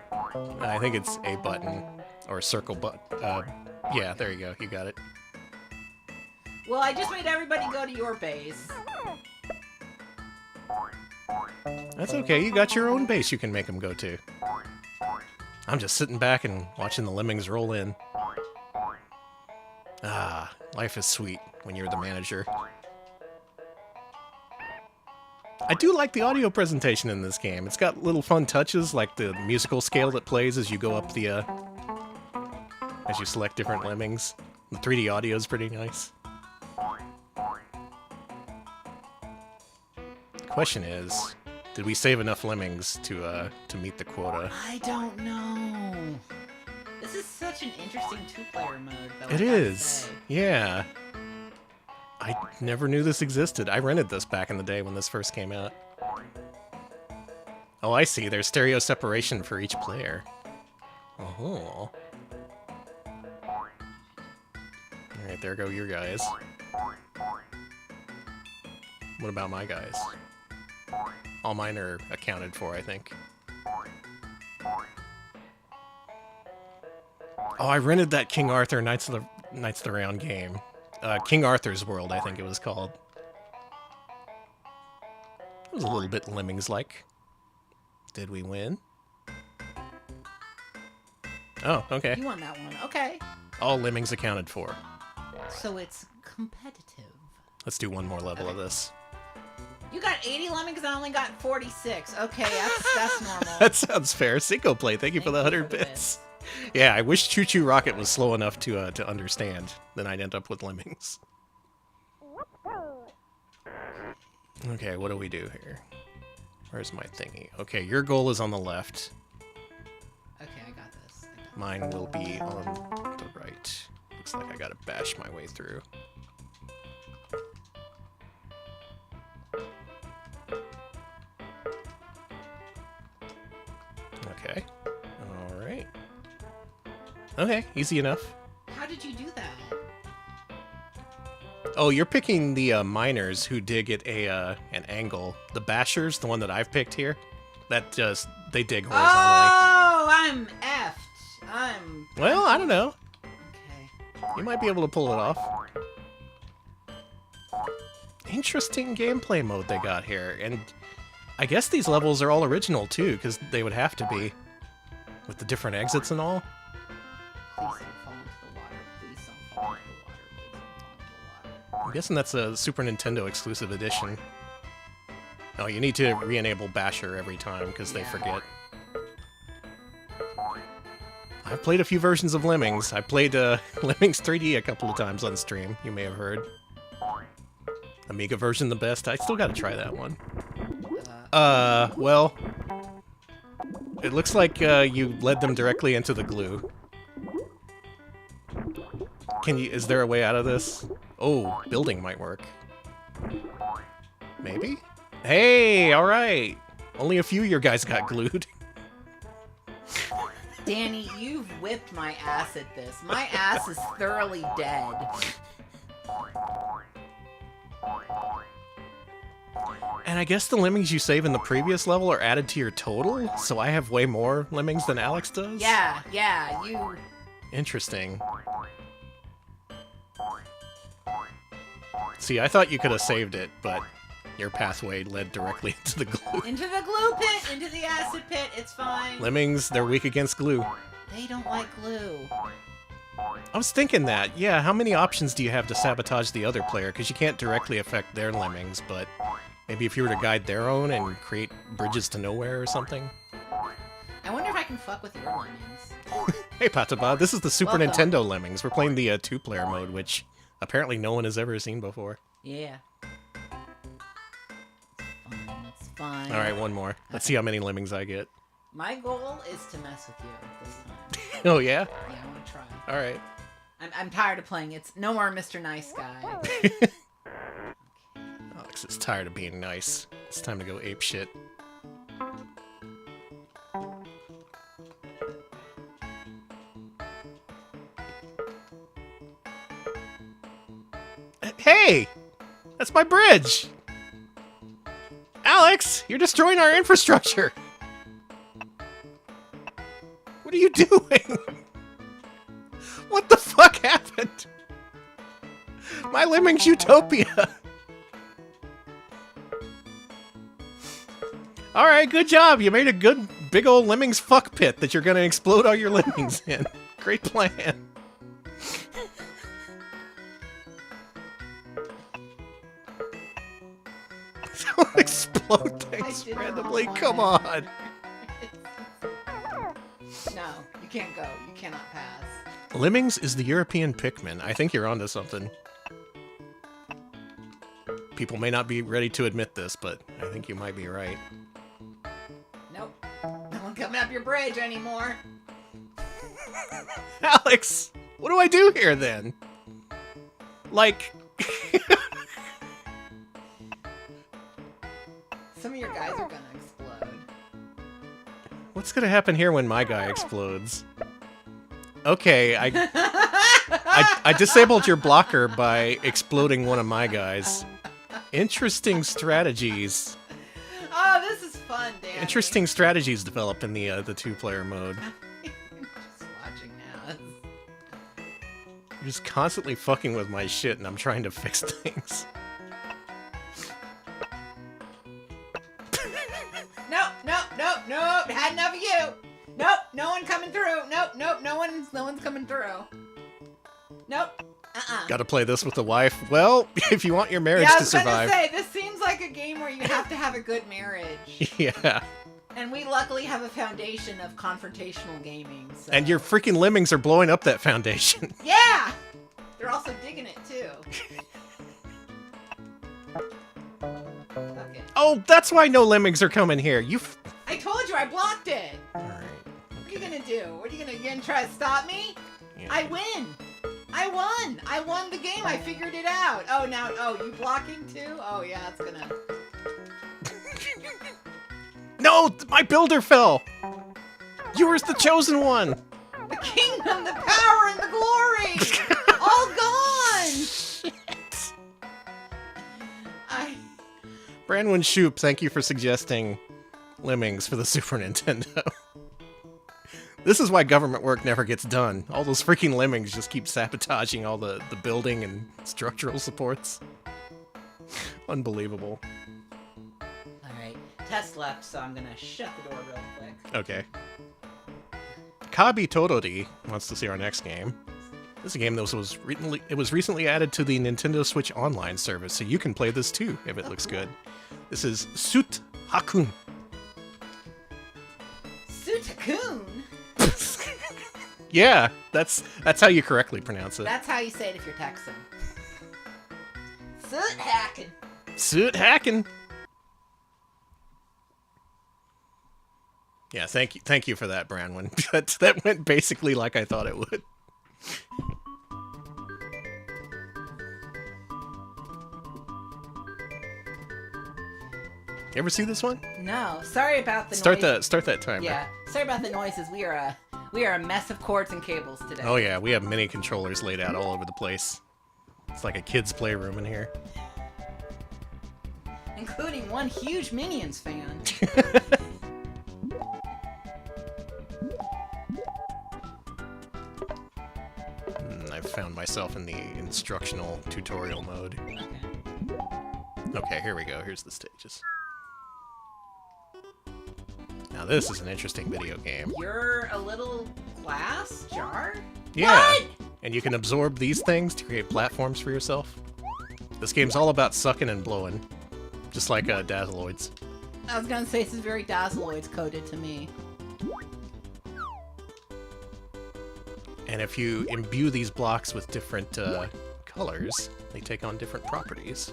I think it's A button or a circle button. Yeah, there you go. You got it. Well, I just made everybody go to your base. That's okay. You got your own base you can make them go to. I'm just sitting back and watching the Lemmings roll in. Ah, life is sweet when you're the manager. I do like the audio presentation in this game. It's got little fun touches, like the musical scale that plays as you go up the, as you select different Lemmings. The 3D audio is pretty nice. The question is, did we save enough Lemmings to meet the quota? I don't know. This such an interesting two-player mode, though. It is. Yeah. I never knew this existed. I rented this back in the day when this first came out. Oh, I see. There's stereo separation for each player. Oh. Alright, there go your guys. What about my guys? All mine are accounted for, I think. Oh, I rented that King Arthur Knights of the Round game. King Arthur's World, I think it was called. It was a little bit Lemmings-like. Did we win? Oh, okay. You won that one. Okay. All Lemmings accounted for. So it's competitive. Let's do one more level of this. You got 80 lemmings, I only got 46. Okay, that's normal. That sounds fair. Cinco Play, thank you for the 100 bits. Yeah, I wish Choo Choo Rocket was slow enough to understand. Then I'd end up with Lemmings. Okay, what do we do here? Where's my thingy? Okay, your goal is on the left. Okay, I got this. Mine will be on the right. Looks like I gotta bash my way through. Okay. Alright. Okay, easy enough. How did you do that? Oh, you're picking the miners who dig at an angle. The bashers, the one that I've picked here, that just, they dig horizontally. Oh, I'm effed. Well, I don't know. Okay. You might be able to pull it off. Interesting gameplay mode they got here, and I guess these levels are all original too, because they would have to be, with the different exits and all. Please don't fall into the water. Please don't fall into the water. Please don't fall into the water. I'm guessing that's a Super Nintendo exclusive edition. Oh, you need to re-enable Basher every time, because they forget. I've played a few versions of Lemmings. I played Lemmings 3D a couple of times on stream, you may have heard. Amiga version the best. I still gotta try that one. Well, it looks like you led them directly into the glue. Is there a way out of this? Oh, building might work. Maybe? Hey, alright! Only a few of your guys got glued. Danny, you've whipped my ass at this. My ass is thoroughly dead. And I guess the lemmings you save in the previous level are added to your total? So I have way more lemmings than Alex does? Yeah, you... Interesting. See, I thought you could have saved it, but your pathway led directly into the glue. Into the glue pit! Into the acid pit! It's fine. Lemmings, they're weak against glue. They don't like glue. I was thinking that. Yeah, how many options do you have to sabotage the other player? Because you can't directly affect their lemmings, but maybe if you were to guide their own and create bridges to nowhere or something? I wonder if I can fuck with your lemmings. Hey, Pataba, this is the Super Welcome. Nintendo Lemmings. We're playing the two-player mode, which apparently no one has ever seen before. Yeah. It's fine. Alright, one more. Let's see how many lemmings I get. My goal is to mess with you this time. Oh, yeah? Yeah, I want to try. Alright. I'm tired of playing. It's no more Mr. Nice Guy. Alex is tired of being nice. It's time to go ape shit. Hey! That's my bridge! Alex! You're destroying our infrastructure! What are you doing? What the fuck happened? My Lemmings Utopia! Alright, good job! You made a good big old Lemmings fuck pit that you're gonna explode all your Lemmings in. Great plan. Don't explode things randomly, come on! No, you can't go. You cannot pass. Lemmings is the European Pikmin. I think you're onto something. People may not be ready to admit this, but I think you might be right. Nope. No one coming up your bridge anymore. Alex, what do I do here then? Like... Some of your guys are gonna explode. What's gonna happen here when my guy explodes? Okay, I disabled your blocker by exploding one of my guys. Interesting strategies. Oh, this is fun, Dan. Interesting strategies developed in the two-player mode. Just watching now. You're just constantly fucking with my shit, and I'm trying to fix things. Nope. Had enough of you. Nope. No one coming through. Nope. No one's coming through. Nope. Gotta play this with the wife. Well, if you want your marriage to survive. I was gonna say, this seems like a game where you have to have a good marriage. Yeah. And we luckily have a foundation of confrontational gaming. So. And your freaking lemmings are blowing up that foundation. Yeah! They're also digging it, too. Okay. Oh, that's why no lemmings are coming here. I told you, I blocked it. Alright. What are you gonna do? What are you gonna try to stop me? Yeah. I win. I won. I won the game. I figured it out. Oh, you blocking too? Oh, yeah, it's gonna... No, my builder fell. You were the chosen one. The kingdom, the power, and the glory. All gone. Shit. Branwyn Shoop, thank you for suggesting lemmings for the Super Nintendo. This is why government work never gets done. All those freaking lemmings just keep sabotaging all the building and structural supports. Unbelievable. Alright, Tess left, so I'm gonna shut the door real quick. Okay. Kabi Torori wants to see our next game. This is a game that was recently added to the Nintendo Switch Online service, so you can play this too if it looks good. This is Sut Hakun. Sut Hakun? Yeah, that's how you correctly pronounce it. That's how you say it if you're Texan. Soot hacking. Soot hacking. Yeah, thank you for that, Branwyn. That went basically like I thought it would. You ever see this one? No. Sorry about the noise. Start that timer. Yeah. Sorry about the noises. We are a mess of cords and cables today. Oh yeah, we have mini controllers laid out all over the place. It's like a kid's playroom in here. Including one huge Minions fan. I've found myself in the instructional tutorial mode. Okay, here we go. Here's the stages. Now this is an interesting video game. You're a little glass jar? Yeah. What? And you can absorb these things to create platforms for yourself. This game's all about sucking and blowing. Just like Dazzloids. I was gonna say this is very Dazzloids coded to me. And if you imbue these blocks with different colors, they take on different properties.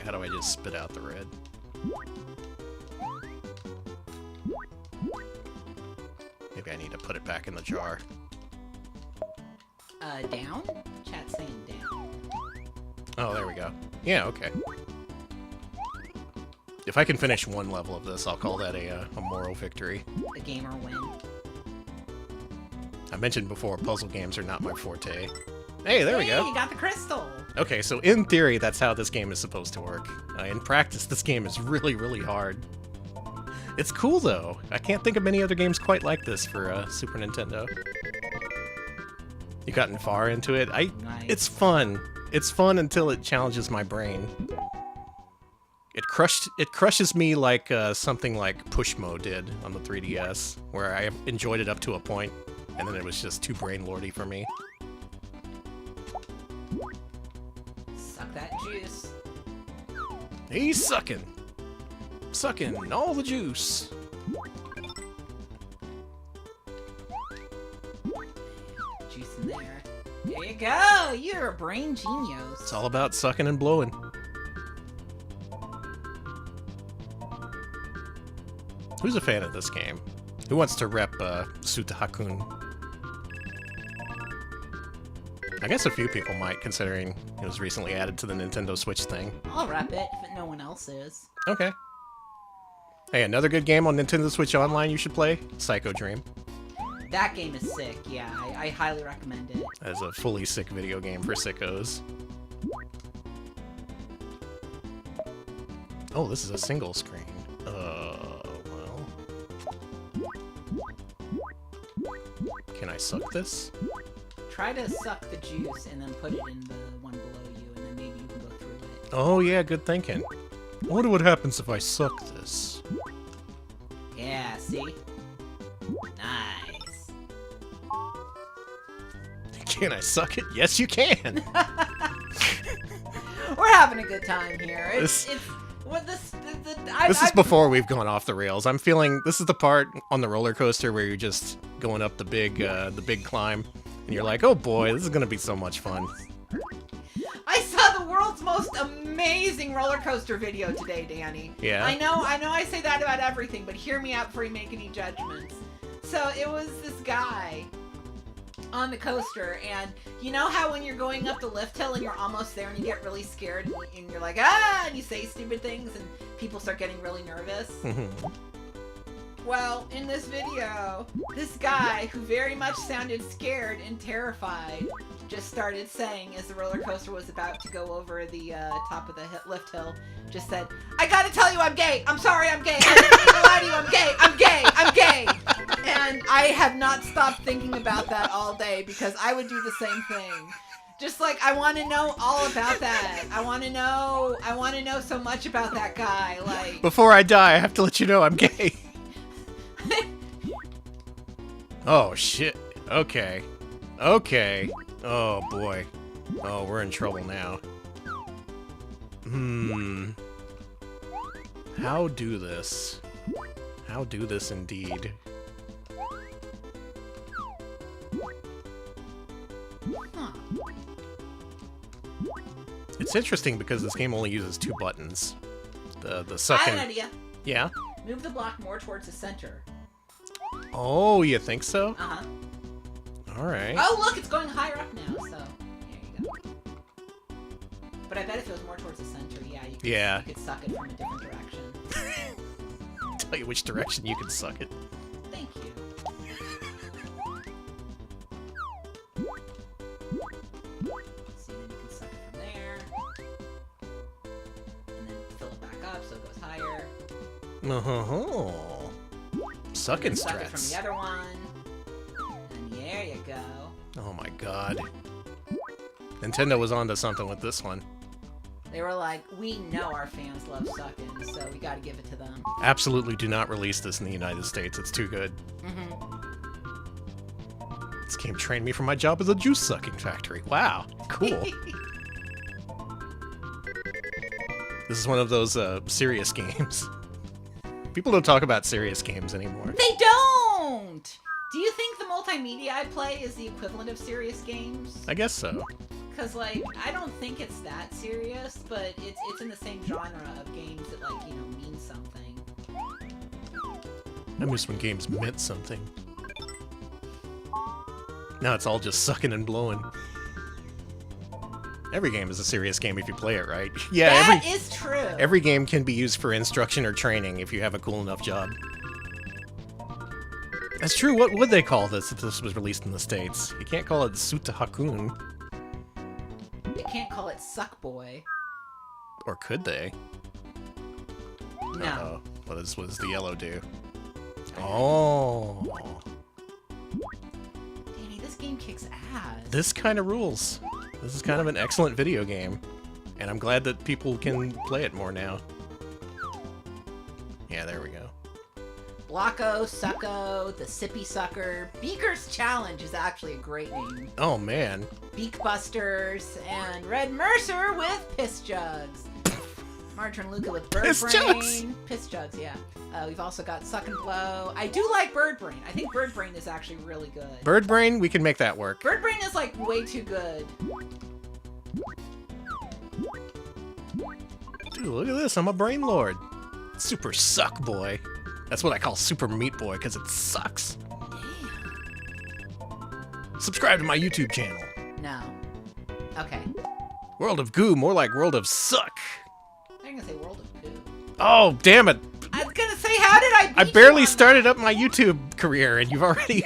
How do I just spit out the red? Maybe I need to put it back in the jar. Down? Chat's saying down. Oh, there we go. Yeah, okay. If I can finish one level of this, I'll call that a moral victory. A gamer win. I mentioned before, puzzle games are not my forte. Hey, there we go. You got the crystal. Okay, so in theory, that's how this game is supposed to work. In practice, this game is really, really hard. It's cool, though. I can't think of many other games quite like this for Super Nintendo. You gotten far into it? Nice. It's fun. It's fun until it challenges my brain. It crushes me like something like Push Mode did on the 3DS, where I enjoyed it up to a point, and then it was just too brain-lordy for me. Suck that juice. He's sucking. Sucking all the juice. Juice in there. There you go! You're a brain genius. It's all about sucking and blowing. Who's a fan of this game? Who wants to rep Suta Hakun? I guess a few people might, considering it was recently added to the Nintendo Switch thing. I'll rep it if no one else is. Okay. Hey, another good game on Nintendo Switch Online you should play? Psycho Dream. That game is sick, yeah. I highly recommend it. As a fully sick video game for sickos. Oh, this is a single screen. Well... Can I suck this? Try to suck the juice and then put it in the one below you, and then maybe you can go through it. Oh yeah, good thinking. I wonder what happens if I suck this. Yeah, see? Nice. Can I suck it? Yes, you can! We're having a good time here. This This is before we've gone off the rails. I'm feeling this is the part on the roller coaster where you're just going up the big climb, and you're like, oh boy, this is gonna be so much fun. I saw the world's most amazing roller coaster video today, Danny. Yeah? I know I say that about everything, but hear me out before you make any judgments. So it was this guy on the coaster, and you know how when you're going up the lift hill and you're almost there and you get really scared and you're like, ah, and you say stupid things and people start getting really nervous? Well, in this video, this guy who very much sounded scared and terrified just started saying, as the roller coaster was about to go over the top of the lift hill, just said, I gotta tell you I'm gay! I'm sorry I'm gay! I didn't mean to lie to you, I'm gay! I'm gay! I'm gay! And I have not stopped thinking about that all day because I would do the same thing. Just like, I want to know all about that. I want to know so much about that guy, like... Before I die, I have to let you know I'm gay. Oh, shit. Okay. Okay. Oh, boy. Oh, we're in trouble now. How do this? How do this indeed? It's interesting because this game only uses 2 buttons. The second... I have an idea. Yeah? Move the block more towards the center. Oh, you think so? Uh-huh. Alright. Oh, look, it's going higher up now, so there you go. But I bet if it was more towards the center, yeah, you could suck it from a different direction. Tell you which direction you can suck it. Thank you. See, then you can suck it from there. And then fill it back up so it goes higher. Sucking suck it strats. from the other one. And there you go. Oh my god. Nintendo was onto something with this one. They were like, we know our fans love sucking, so we gotta give it to them. Absolutely do not release this in the United States. It's too good. This game trained me for my job as a juice sucking factory. Wow. Cool. This is one of those serious games. People don't talk about serious games anymore. They don't! Do you think the multimedia I play is the equivalent of serious games? I guess so. Because, like, I don't think it's that serious, but it's in the same genre of games that, like, you know, mean something. I miss when games meant something. Now it's all just sucking and blowing. Every game is a serious game if you play it right. Yeah, that is true. Every game can be used for instruction or training if you have a cool enough job. That's true. What would they call this if this was released in the States? You can't call it Suta Hakun. They can't call it Suck Boy. Or could they? No. Uh-oh. What does the yellow do? Oh. Danny, this game kicks ass. This kind of rules. This is kind of an excellent video game. And I'm glad that people can play it more now. Yeah, there we go. Blocko, Sucko, the Sippy Sucker. Beaker's Challenge is actually a great name. Oh, man. Beakbusters, and Red Mercer with Piss Jugs. Margarine Luca with Bird Piss Brain. Jugs! Piss Jugs, yeah. We've also got Suck and Blow. I do like Bird Brain. I think Bird Brain is actually really good. Bird Brain, we can make that work. Bird Brain is like way too good. Dude, look at this. I'm a brain lord. Super suck boy. That's what I call Super Meat Boy, because it sucks. Subscribe to my YouTube channel. No. Okay. World of Goo, more like World of Suck. I'm gonna say World of Goo. Oh, damn it. I was gonna say, how did I beat I barely started up my YouTube career, and you've already...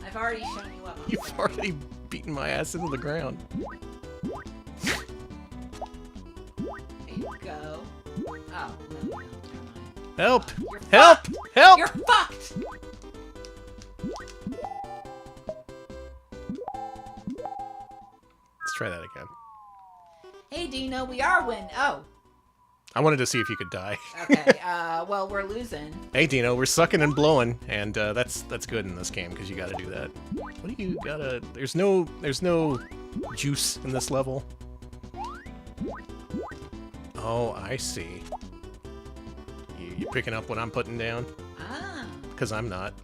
I've already shown you up. You've already beaten my ass into the ground. There you go. Oh, no. Help! You're Help! fucked. Help! You're fucked! Let's try that again. Hey, Dino, we are winning. Oh. I wanted to see if you could die. Okay, well, we're losing. Hey, Dino, we're sucking and blowing, and that's good in this game, because you gotta do that. What do you gotta... There's no juice in this level. Oh, I see. You picking up what I'm putting down? Ah. Because I'm not.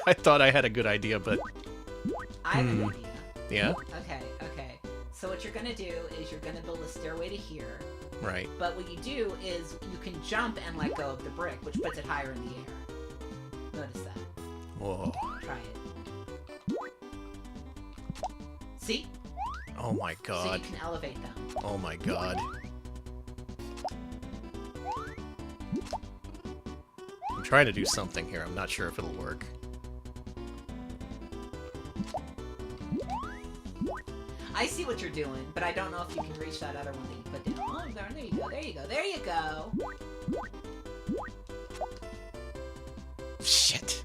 I thought I had a good idea, but... I have an idea. Yeah? Okay. So what you're gonna do is you're gonna build a stairway to here. Right. But what you do is you can jump and let go of the brick, which puts it higher in the air. Notice that. Whoa. Try it. See? Oh my god. So you can elevate them. Oh my god. I'm trying to do something here. I'm not sure if it'll work. I see what you're doing, but I don't know if you can reach that other one that you put down. Oh, there you go, there you go, there you go. Shit.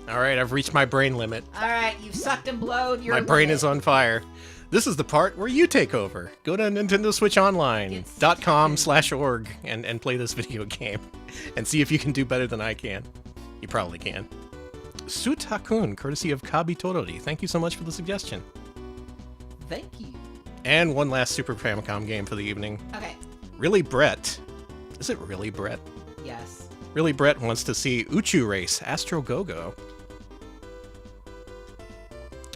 Alright, I've reached my brain limit. Alright, you've sucked and blowed your My brain limit. is on fire. This is the part where you take over. Go to NintendoSwitchOnline.com/org and play this video game. And see if you can do better than I can. You probably can. Sut Hakun, courtesy of Kabi Torori. Thank you so much for the suggestion. Thank you. And one last Super Famicom game for the evening. Okay. Really Brett. Is it really Brett? Yes. Really Brett wants to see Uchu Race, Astro Go-Go.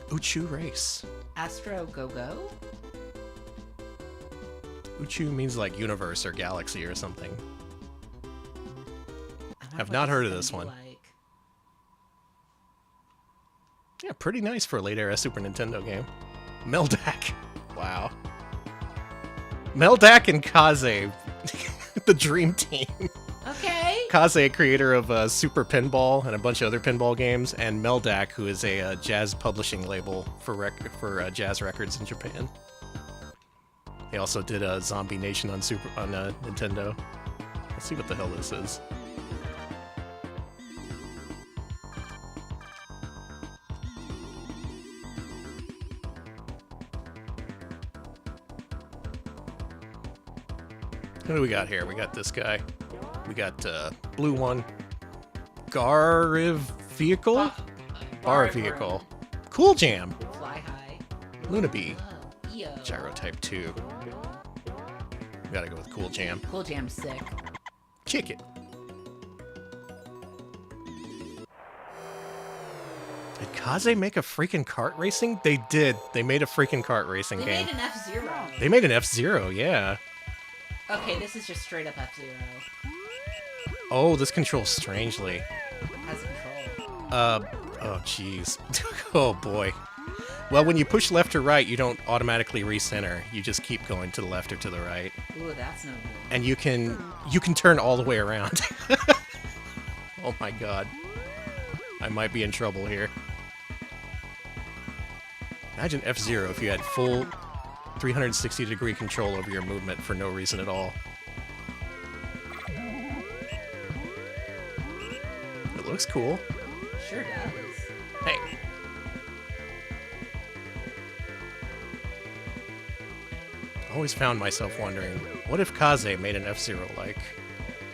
Uchu Race. Astro Go-Go? Uchu means like universe or galaxy or something. Have not heard of this one. Yeah, pretty nice for a late era Super Nintendo game. Meldak. Wow. Meldak and Kaze. The dream team. Okay. Kaze, creator of Super Pinball and a bunch of other pinball games, and Meldak, who is a jazz publishing label for jazz records in Japan. He also did Zombie Nation on Nintendo. Let's see what the hell this is. What do we got here? We got this guy. We got blue one. Gariv vehicle? Bar vehicle. Cool Jam. Fly High. Luna Bee. EO. Gyro Type 2. We gotta go with Cool Jam. Cool Jam's sick. Kick it. Did Kaze make a freaking kart racing? They did. They made a freaking kart racing They game. made an F-Zero. They made an F-Zero, yeah. Okay, this is just straight up F-Zero. Oh, this controls strangely. Has control. Oh jeez. Oh boy. Well, when you push left or right, you don't automatically recenter. You just keep going to the left or to the right. Ooh, that's no good. And you can turn all the way around. Oh my god. I might be in trouble here. Imagine F-Zero if you had full 360-degree control over your movement for no reason at all. It looks cool. Sure does. Hey. Always found myself wondering, what if Kaze made an F-Zero like?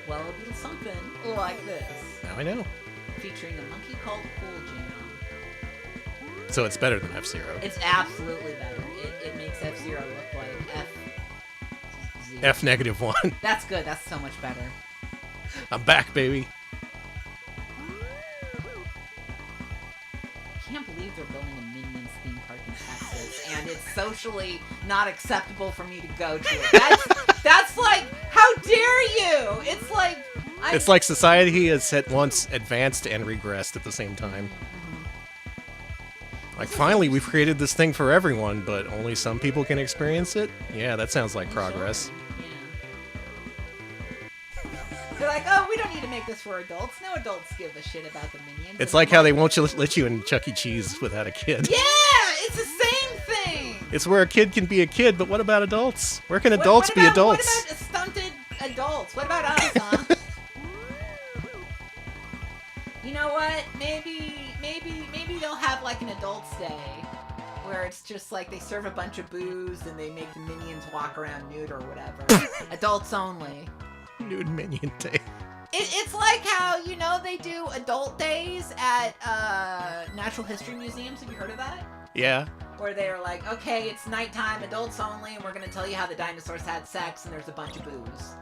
Well, it'll be something like this. Now I know. Featuring a monkey called Cool Jam. So it's better than F-Zero. It's absolutely better. It makes F-Zero look like F-1. That's good. That's so much better. I'm back, baby. I can't believe they're building a Minions theme park in Texas. basis, and it's socially not acceptable for me to go to it. That's like, how dare you? It's like it's like society has at once advanced and regressed at the same time. Like, finally, we've created this thing for everyone, but only some people can experience it? Yeah, that sounds like progress. They're like, oh, we don't need to make this for adults. No adults give a shit about the Minions. It's like how they won't let you in Chuck E. Cheese without a kid. Yeah, it's the same thing. It's where a kid can be a kid, but what about adults? Where can adults be adults? What about stunted adults? What about us, huh? You know what? Maybe they'll have like an adults day where it's just like they serve a bunch of booze and they make the Minions walk around nude or whatever. Adults only. Nude Minion Day. It's like how, you know, they do adult days at natural history museums. Have you heard of that? Yeah. Where they're like, okay, it's nighttime, adults only, and we're going to tell you how the dinosaurs had sex, and there's a bunch of booze.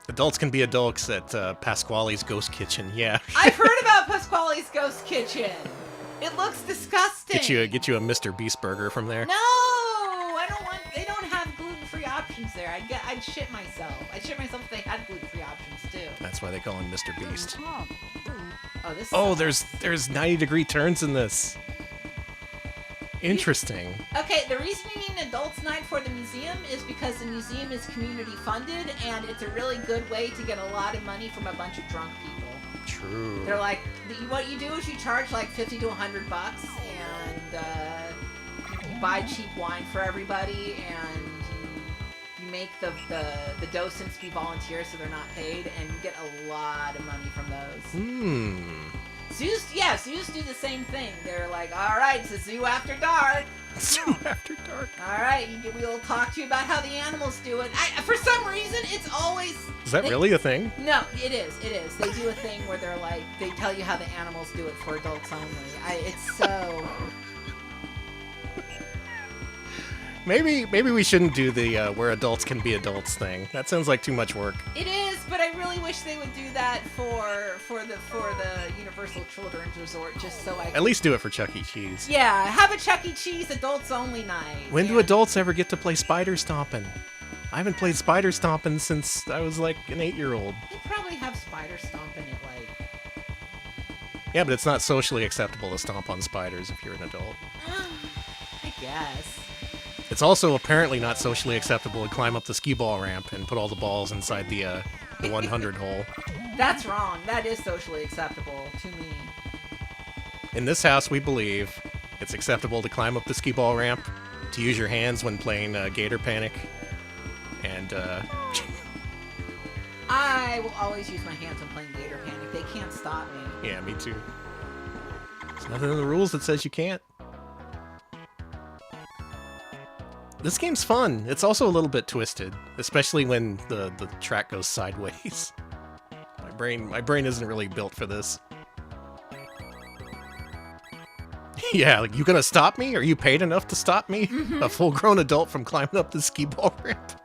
Adults can be adults at Pasquale's Ghost Kitchen. Yeah. I've heard about Pasquale's Ghost Kitchen. It looks disgusting. Get you a Mr. Beast burger from there. No, I don't want. They don't have gluten-free options there. I'd shit myself. I'd shit myself if they had gluten-free options too. That's why they call him Mr. Beast. Oh, this. Oh, there's 90-degree turns in this. Interesting. Okay, the reason you need an adults night for the museum is because the museum is community funded, and it's a really good way to get a lot of money from a bunch of drunk people. True. They're like, what you do is you charge like $50 to $100, and you buy cheap wine for everybody, and you make the docents be volunteers so they're not paid, and you get a lot of money from those. Zoos do the same thing. They're like, all right, it's a zoo after dark. Zoo after dark. All right, we'll talk to you about how the animals do it. For some reason, it's always... Is that really a thing? No, it is. They do a thing where they're like, they tell you how the animals do it for adults only. It's so... Maybe we shouldn't do the where adults can be adults thing. That sounds like too much work. It is, but I really wish they would do that for the Universal Children's Resort, just so I could... At least do it for Chuck E. Cheese. Yeah, have a Chuck E. Cheese adults only night. When do adults ever get to play Spider Stompin'? I haven't played Spider Stompin' since I was like an 8-year-old. They probably have Spider Stompin' at like... Yeah, but it's not socially acceptable to stomp on spiders if you're an adult. I guess. It's also apparently not socially acceptable to climb up the skee ball ramp and put all the balls inside the 100 hole. That's wrong. That is socially acceptable to me. In this house, we believe it's acceptable to climb up the skee ball ramp, to use your hands when playing Gator Panic, and I will always use my hands when playing Gator Panic. They can't stop me. Yeah, me too. There's nothing in the rules that says you can't. This game's fun. It's also a little bit twisted, especially when the track goes sideways. My brain isn't really built for this. Yeah, like, you gonna stop me? Are you paid enough to stop me? Mm-hmm. A full-grown adult from climbing up the skee ball ramp?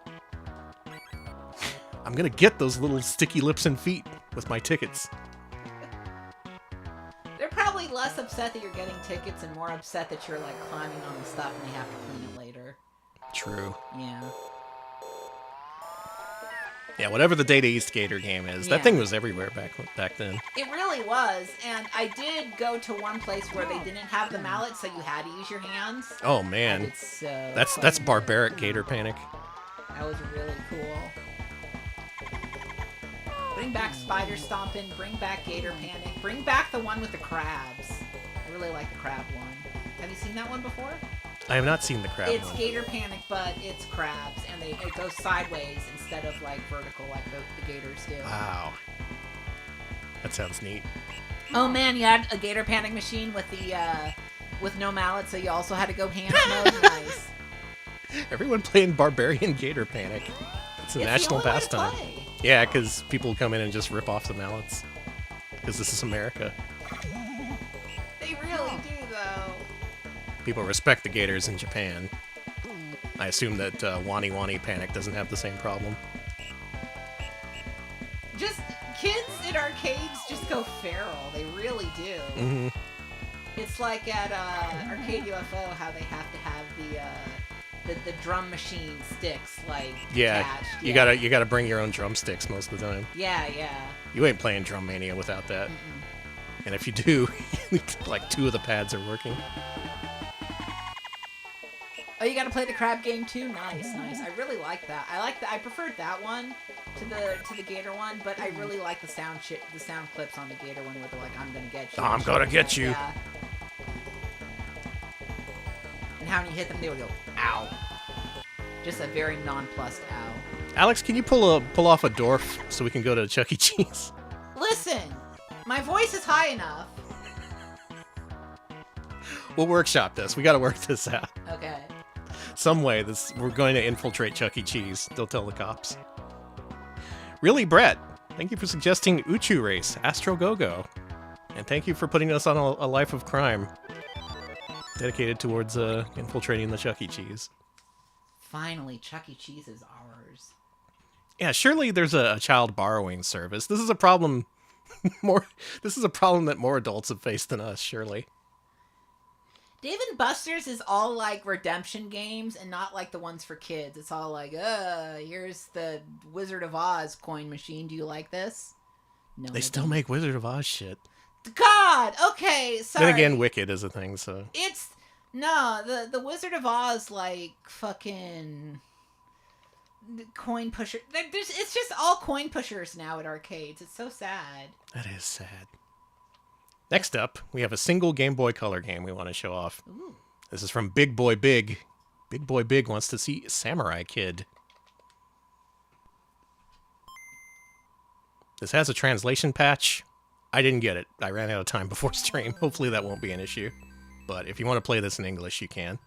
I'm gonna get those little sticky lips and feet with my tickets. They're probably less upset that you're getting tickets and more upset that you're like climbing on the stuff and they have to clean it later. True. Yeah. Yeah, whatever the Data East Gator game is, that thing was everywhere back then. It really was, and I did go to one place where they didn't have the mallet, so you had to use your hands. Oh man, And it's so that's barbaric Gator Panic. That was really cool. Bring back Spider Stompin', bring back Gator Panic, bring back the one with the crabs. I really like the crab one. Have you seen that one before? I have not seen the crab It's one. Gator Panic, but it's crabs, and it goes sideways instead of like vertical like the gators do. Wow. That sounds neat. Oh man, you had a Gator Panic machine with the with no mallet, so you also had to go hands mode. Nice. Everyone playing Barbarian Gator Panic. It's a national the only way to pastime. play. Yeah, because people come in and just rip off the mallets. Because this is America. They really do, though. People respect the gators in Japan. I assume that Wani Wani Panic doesn't have the same problem. Just kids in arcades just go feral. They really do. Mm-hmm. It's like at Arcade UFO how they have to have the drum machine sticks like attached. You gotta bring your own drumsticks most of the time. Yeah. You ain't playing Drum Mania without that. And if you do, like 2 of the pads are working. Oh, you gotta play the crab game too? Nice. I really like that. I preferred that one to the Gator one, but I really like the sound clips on the Gator one where they're like, I'm gonna get you. I'm gonna get you. Yeah. And how when you hit them, they would go, ow. Just a very nonplussed ow. Alex, can you pull off a Dorf so we can go to Chuck E. Cheese? Listen, my voice is high enough. We'll workshop this. We gotta work this out. Okay. Some way, we're going to infiltrate Chuck E. Cheese. Don't tell the cops. Really, Brett, thank you for suggesting Uchu Race, Astro Go-Go. And thank you for putting us on a life of crime dedicated towards infiltrating the Chuck E. Cheese. Finally, Chuck E. Cheese is ours. Yeah, surely there's a child borrowing service. This is a problem that more adults have faced than us, surely. Dave & Buster's is all like redemption games and not like the ones for kids. It's all like, here's the Wizard of Oz coin machine. Do you like this? No. They still make Wizard of Oz shit. God! Okay, sorry. Then again, Wicked is a thing, so... the Wizard of Oz, like, fucking... coin pusher. It's just all coin pushers now at arcades. It's so sad. That is sad. Next up, we have a single Game Boy Color game we want to show off. Ooh. This is from Big Boy Big. Big Boy Big wants to see Samurai Kid. This has a translation patch. I didn't get it. I ran out of time before stream. Hopefully that won't be an issue. But if you want to play this in English, you can.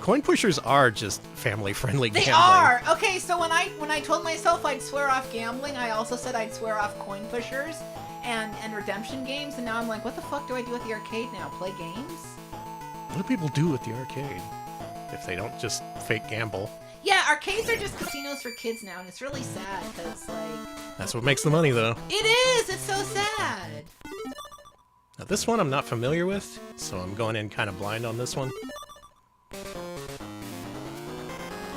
Coin pushers are just family-friendly gambling. They are! Okay, so when I told myself I'd swear off gambling, I also said I'd swear off coin pushers and redemption games, and now I'm like, what the fuck do I do at the arcade now? Play games? What do people do at the arcade if they don't just fake gamble? Yeah, arcades are just casinos for kids now, and it's really sad, because, like... That's what makes the money, though. It is! It's so sad! Now, this one I'm not familiar with, so I'm going in kind of blind on this one.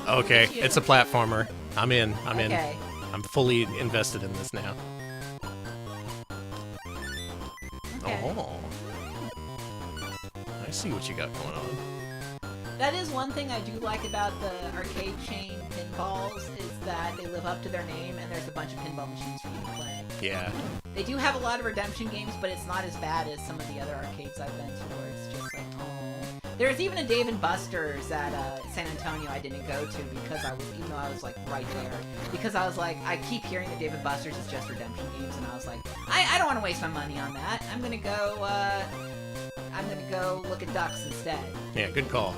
Okay, it's a platformer. I'm in. Okay. I'm fully invested in this now. Okay. Oh. I see what you got going on. That is one thing I do like about the arcade chain pinballs, is that they live up to their name, and there's a bunch of pinball machines for you to play. Yeah. They do have a lot of redemption games, but it's not as bad as some of the other arcades I've been to, where it's just like, oh. There's even a Dave & Buster's at San Antonio I didn't go to because even though I was like right there, because I was like, I keep hearing that Dave & Buster's is just redemption games, and I was like, I don't want to waste my money on that. I'm gonna go look at ducks instead. Yeah, good call.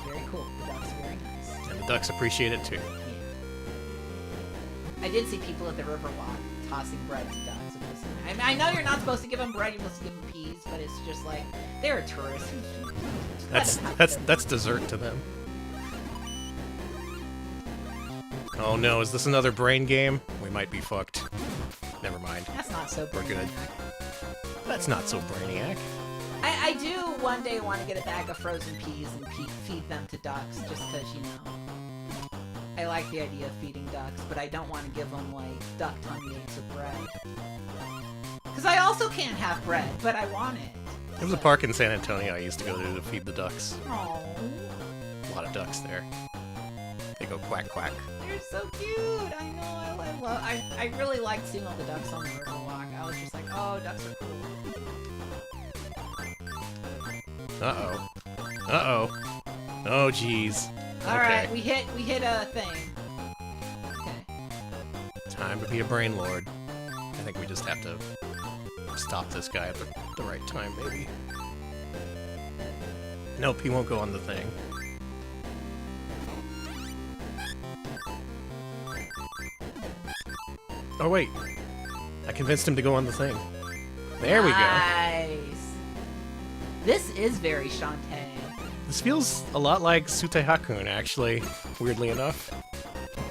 Very cool. The ducks are very nice. And the ducks appreciate it too. Yeah. I did see people at the Riverwalk tossing bread to ducks. I know you're not supposed to give them bread, you're supposed to give them peas, but it's just like, they're a tourist. That's dessert to them. Oh no, is this another brain game? We might be fucked. Never mind. That's not so We're good. That's not so brainiac. I do one day want to get a bag of frozen peas and feed them to ducks, just because, you know, I like the idea of feeding ducks, but I don't want to give them, like, duck tummy aches of bread. Because I also can't have bread, but I want it. There was a park in San Antonio I used to go to feed the ducks. Aww. A lot of ducks there. They go quack quack. They're so cute. I know. I really liked seeing all the ducks on the Riverwalk. I was just like, oh, ducks are cool. Uh-oh. Uh-oh. Oh, jeez. Alright, we hit a thing. Okay. Time to be a brain lord. I think we just have to stop this guy at the right time, maybe. Nope, he won't go on the thing. Oh, wait. I convinced him to go on the thing. There we go. Nice. This is very Shantae. This feels a lot like Sute Hakun, actually, weirdly enough.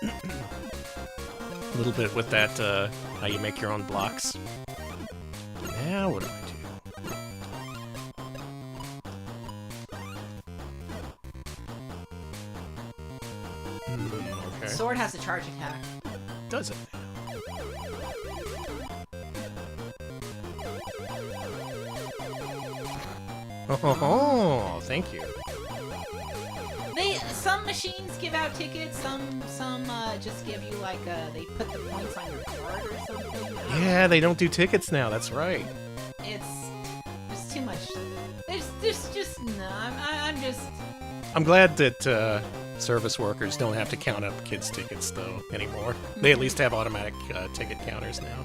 A little bit with that, how you make your own blocks. Now, what do I do? has a charge attack. Does it? Oh, thank you. Some machines give out tickets. Some just give you like they put the points on your card or something. Yeah, they don't do tickets now. That's right. There's too much. There's just no. I'm just. I'm glad that service workers don't have to count up kids' tickets though anymore. They at least have automatic ticket counters now.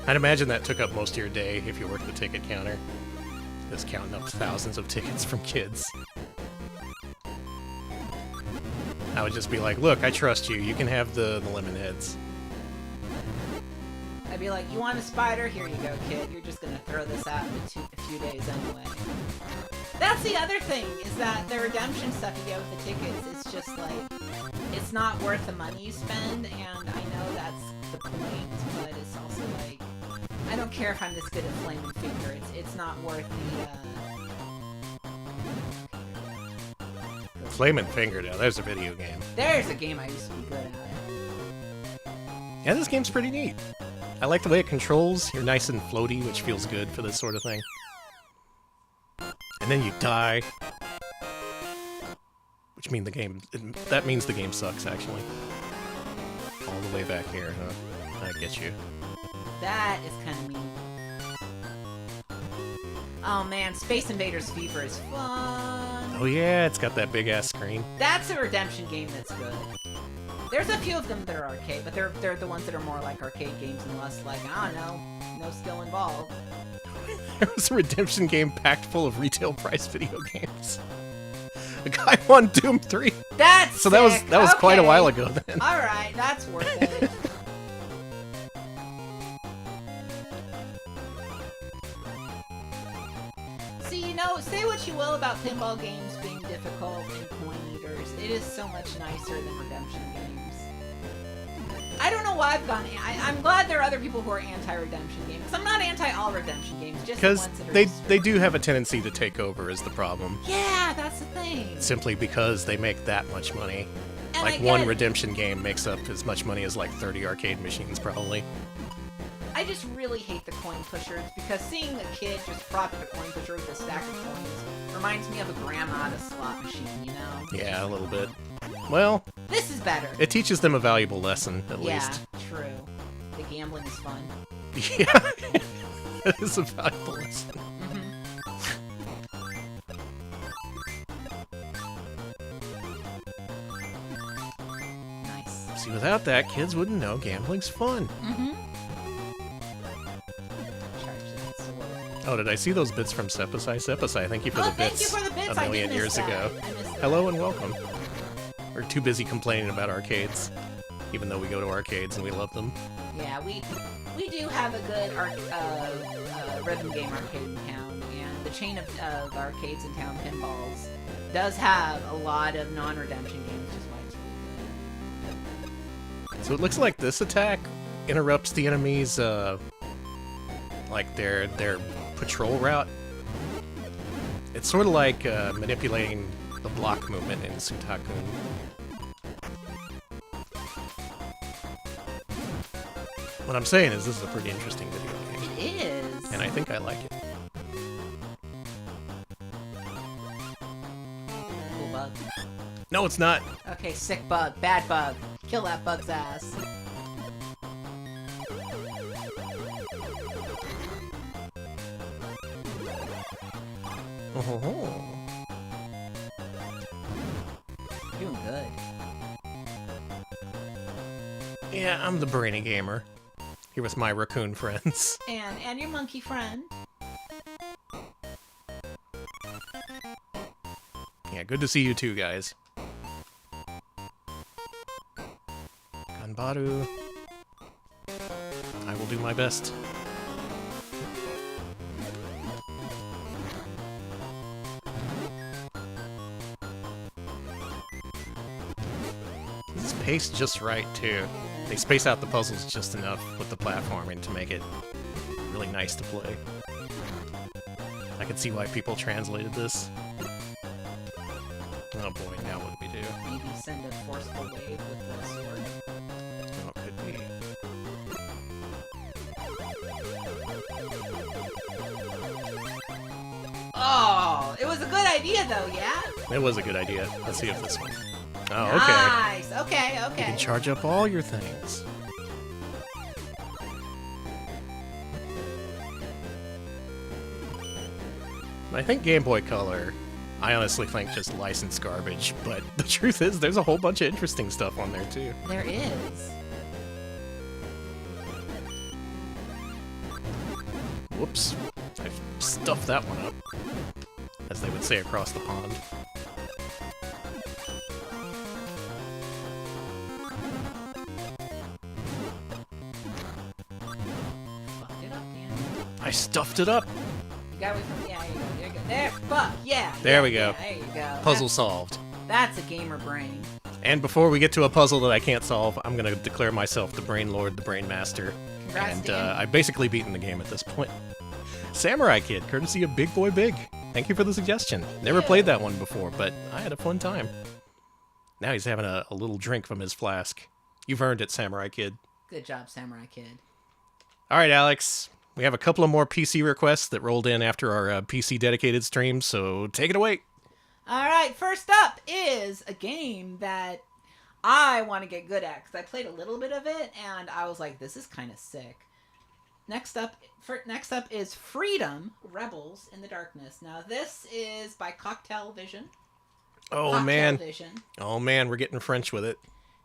I'd imagine that took up most of your day if you worked the ticket counter. Just counting up thousands of tickets from kids. I would just be like, look, I trust you. You can have the lemon heads. I'd be like, you want a spider? Here you go, kid. You're just gonna throw this out in a few days anyway. That's the other thing, is that the redemption stuff you get with the tickets is just like, it's not worth the money you spend, and I know that's the point, but it's also like, I don't care if I'm this good at Flaming Finger. It's not worth the. Flaming Finger, now there's a video game. There's a game I used to be good at. Yeah, this game's pretty neat. I like the way it controls. You're nice and floaty, which feels good for this sort of thing. And then you die. Which means that means the game sucks, actually. All the way back here, huh? I get you. That is kind of mean. Oh man, Space Invaders Fever is fun. Oh yeah, it's got that big-ass screen. That's a redemption game that's good. There's a few of them that are arcade, but they're the ones that are more like arcade games and less like, I don't know, no skill involved. There was a redemption game packed full of retail price video games. A guy won Doom 3. That's so that sick. was quite a Okay. while ago then. All right, that's worth it. See, you know, say what you will about pinball games being difficult and coin eaters, it is so much nicer than redemption games. I don't know why I've gone. I'm glad there are other people who are anti-redemption games. 'Cause I'm not anti all redemption games, just the Because ones that are they do have a tendency to take over is the problem. Yeah, that's the thing. Simply because they make that much money. And Like I one get- redemption game makes up as much money as like 30 arcade machines probably. I just really hate the coin pushers because seeing a kid just prop up a coin pusher with a stack of coins reminds me of a grandma at a slot machine, you know? Yeah, a little bit. Well, This is better. it teaches them a valuable lesson, at Yeah, least. true. The gambling is fun. Yeah, that is a valuable lesson. Nice. See, without that, kids wouldn't know gambling's fun. Mm-hmm. Oh, did I see those bits from Sepasai? Sepasai, thank you for the thank bits you for the bits. a I did million miss years that. ago. I missed that. Hello and welcome. We're too busy complaining about arcades, even though we go to arcades and we love them. Yeah, we do have a good rhythm game arcade in town, and the chain of arcades in town, Pinballs, does have a lot of non-redemption games, which is why it's really good. So it looks like this attack interrupts the enemy's, like their patrol route. It's sort of like manipulating the block movement in Sutakun. What I'm saying is this is a pretty interesting video game. It is. And I think I like it. Cool bug. No, it's not. Okay, sick bug. Bad bug. Kill that bug's ass. Oh. Doing good. Yeah, I'm the brainy gamer. Here with my raccoon friends. And your monkey friend. Yeah, good to see you too, guys. Ganbaru. I will do my best. This is paced just right, too. They space out the puzzles just enough with the platforming to make it really nice to play. I can see why people translated this. Oh boy, now what do we do? maybe send a forceful wave with the sword. Oh, could be. Oh, it was a good idea though, yeah? It was a good idea. Let's see if this one. Oh, okay. Nice. Okay, You okay. can charge up all your things. I think Game Boy Color, I honestly think just licensed garbage, but the truth is there's a whole bunch of interesting stuff on there too. There is. Whoops. I stuffed that one up, as they would say across the pond. Fucked it up, Dan. I stuffed it up. You got away from yeah, there you go. There you go. There, fuck, yeah. There yeah, we go. Yeah, there you go. Puzzle solved. That's a gamer brain. And before we get to a puzzle that I can't solve, I'm going to declare myself the Brain Lord, the Brain Master. Congrats, And Dan. I've basically beaten the game at this point. Samurai Kid, courtesy of Big Boy Big. Thank you for the suggestion. Never played that one before, but I had a fun time. Now he's having a little drink from his flask. You've earned it, Samurai Kid. Good job, Samurai Kid. All right, Alex. We have a couple of more PC requests that rolled in after our PC dedicated stream, so take it away. All right, first up is a game that I want to get good at because I played a little bit of it and I was like, this is kind of sick. Next up is Freedom Rebels in the Darkness. Now this is by Cocktail Vision. Oh, Cocktail man. Vision. Oh, man, we're getting French with it.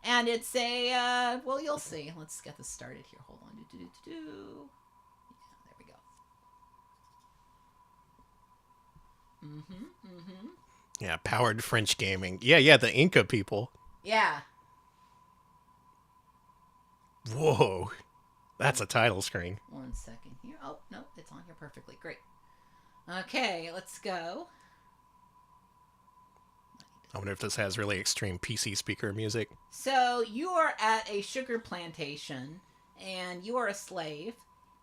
And it's a, well, you'll see. Let's get this started here. Hold on. Yeah, there we go. Yeah, powered French gaming. Yeah, the Inca people. Yeah. Whoa. That's a title screen. 1 second here. Oh, no, it's on here perfectly. Great. Okay, let's go. I wonder if this has really extreme PC speaker music. So you are at a sugar plantation, and you are a slave,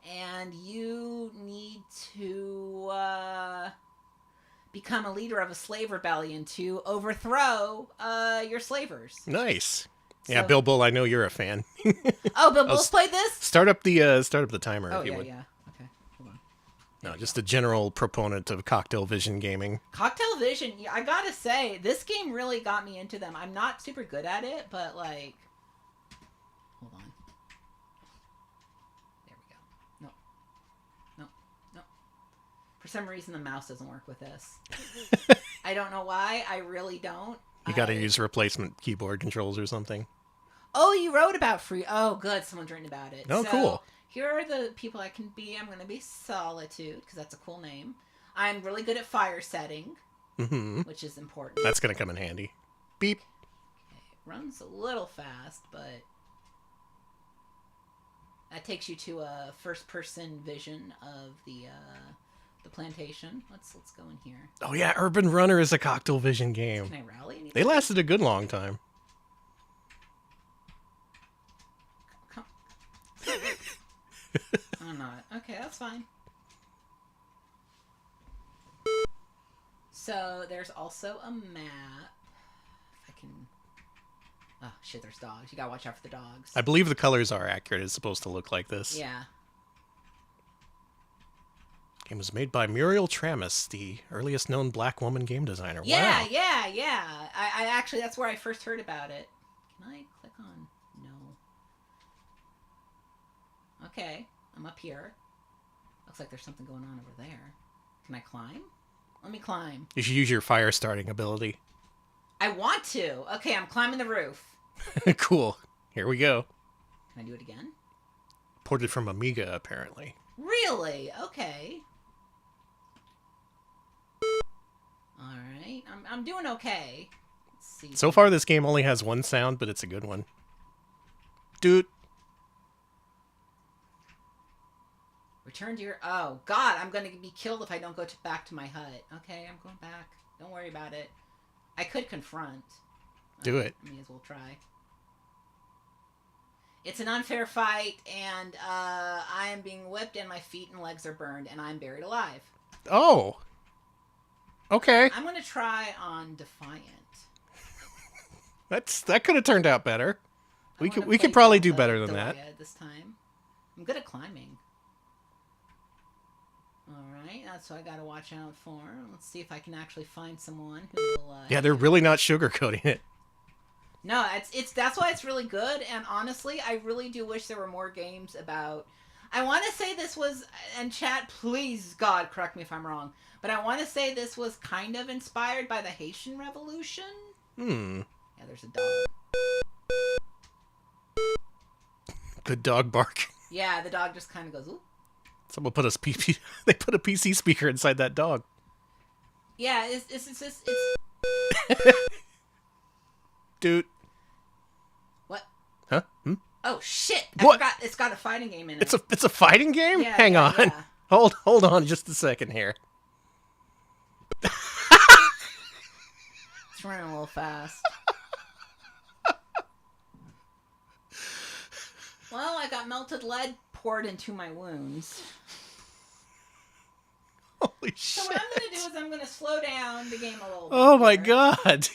and you need to become a leader of a slave rebellion to overthrow your slavers. Nice. Yeah, So- Bill Bull, I know you're a fan. Oh, Bill Bull's played this? Start up the timer Oh, if you yeah, would. yeah. Okay, hold on. No, just a general proponent of Cocktail Vision gaming. Cocktail Vision, I gotta say, this game really got me into them. I'm not super good at it, but like... Hold on. There we go. No. For some reason, the mouse doesn't work with this. I don't know why. I really don't. You got to use replacement keyboard controls or something. Oh, you wrote about free... Oh, good. Someone's written about it. Oh, So, cool. Here are the people I can be. I'm going to be Solitude, because that's a cool name. I'm really good at fire setting, Mm-hmm. which is important. That's going to come in handy. Beep. Runs a little fast, but that takes you to a first-person vision of the plantation. Let's go in here. Oh, yeah, Urban Runner is a Cocktail Vision game. Can I rally anything? They lasted a good long time. I'm not. Okay, that's fine. So there's also a map. If I can... Oh, shit, there's dogs. You gotta watch out for the dogs. I believe the colors are accurate. It's supposed to look like this. Yeah. Game was made by Muriel Tramis, the earliest known black woman game designer. Yeah, Wow. yeah. I actually, that's where I first heard about it. Can I click on? No. Okay, I'm up here. Looks like there's something going on over there. Can I climb? Let me climb. You should use your fire starting ability. I want to. Okay, I'm climbing the roof. Cool. Here we go. Can I do it again? Ported from Amiga, apparently. Really? Okay. Alright, I'm doing okay. Let's see. So far, this game only has one sound, but it's a good one. Dude. Return to your... Oh, God, I'm going to be killed if I don't go back to my hut. Okay, I'm going back. Don't worry about it. I could confront. Do it. May as well try. It's an unfair fight, and I am being whipped, and my feet and legs are burned, and I'm buried alive. Oh. Okay. I'm going to try on Defiant. That could have turned out better. We could probably do better than that. This time. I'm good at climbing. Alright, that's what I gotta watch out for. Let's see if I can actually find someone who will... Yeah, they're really not sugarcoating it. No, that's why it's really good, and honestly, I really do wish there were more games about... I want to say this was... And chat, please, God, correct me if I'm wrong, but I want to say this was kind of inspired by the Haitian Revolution? Yeah, there's a dog. Good dog bark. Yeah, the dog just kind of goes, ooh. Someone put they put a PC speaker inside that dog. Yeah, it's Dude. What? Huh? Oh shit! What? I forgot it's got a fighting game in it. It's a fighting game? Yeah, Hang on. yeah. Hold on just a second here. It's running a little fast. Well, I got melted lead poured into my wounds. Holy So shit. what I'm gonna do is I'm gonna slow down the game a little bit. Oh my here. god.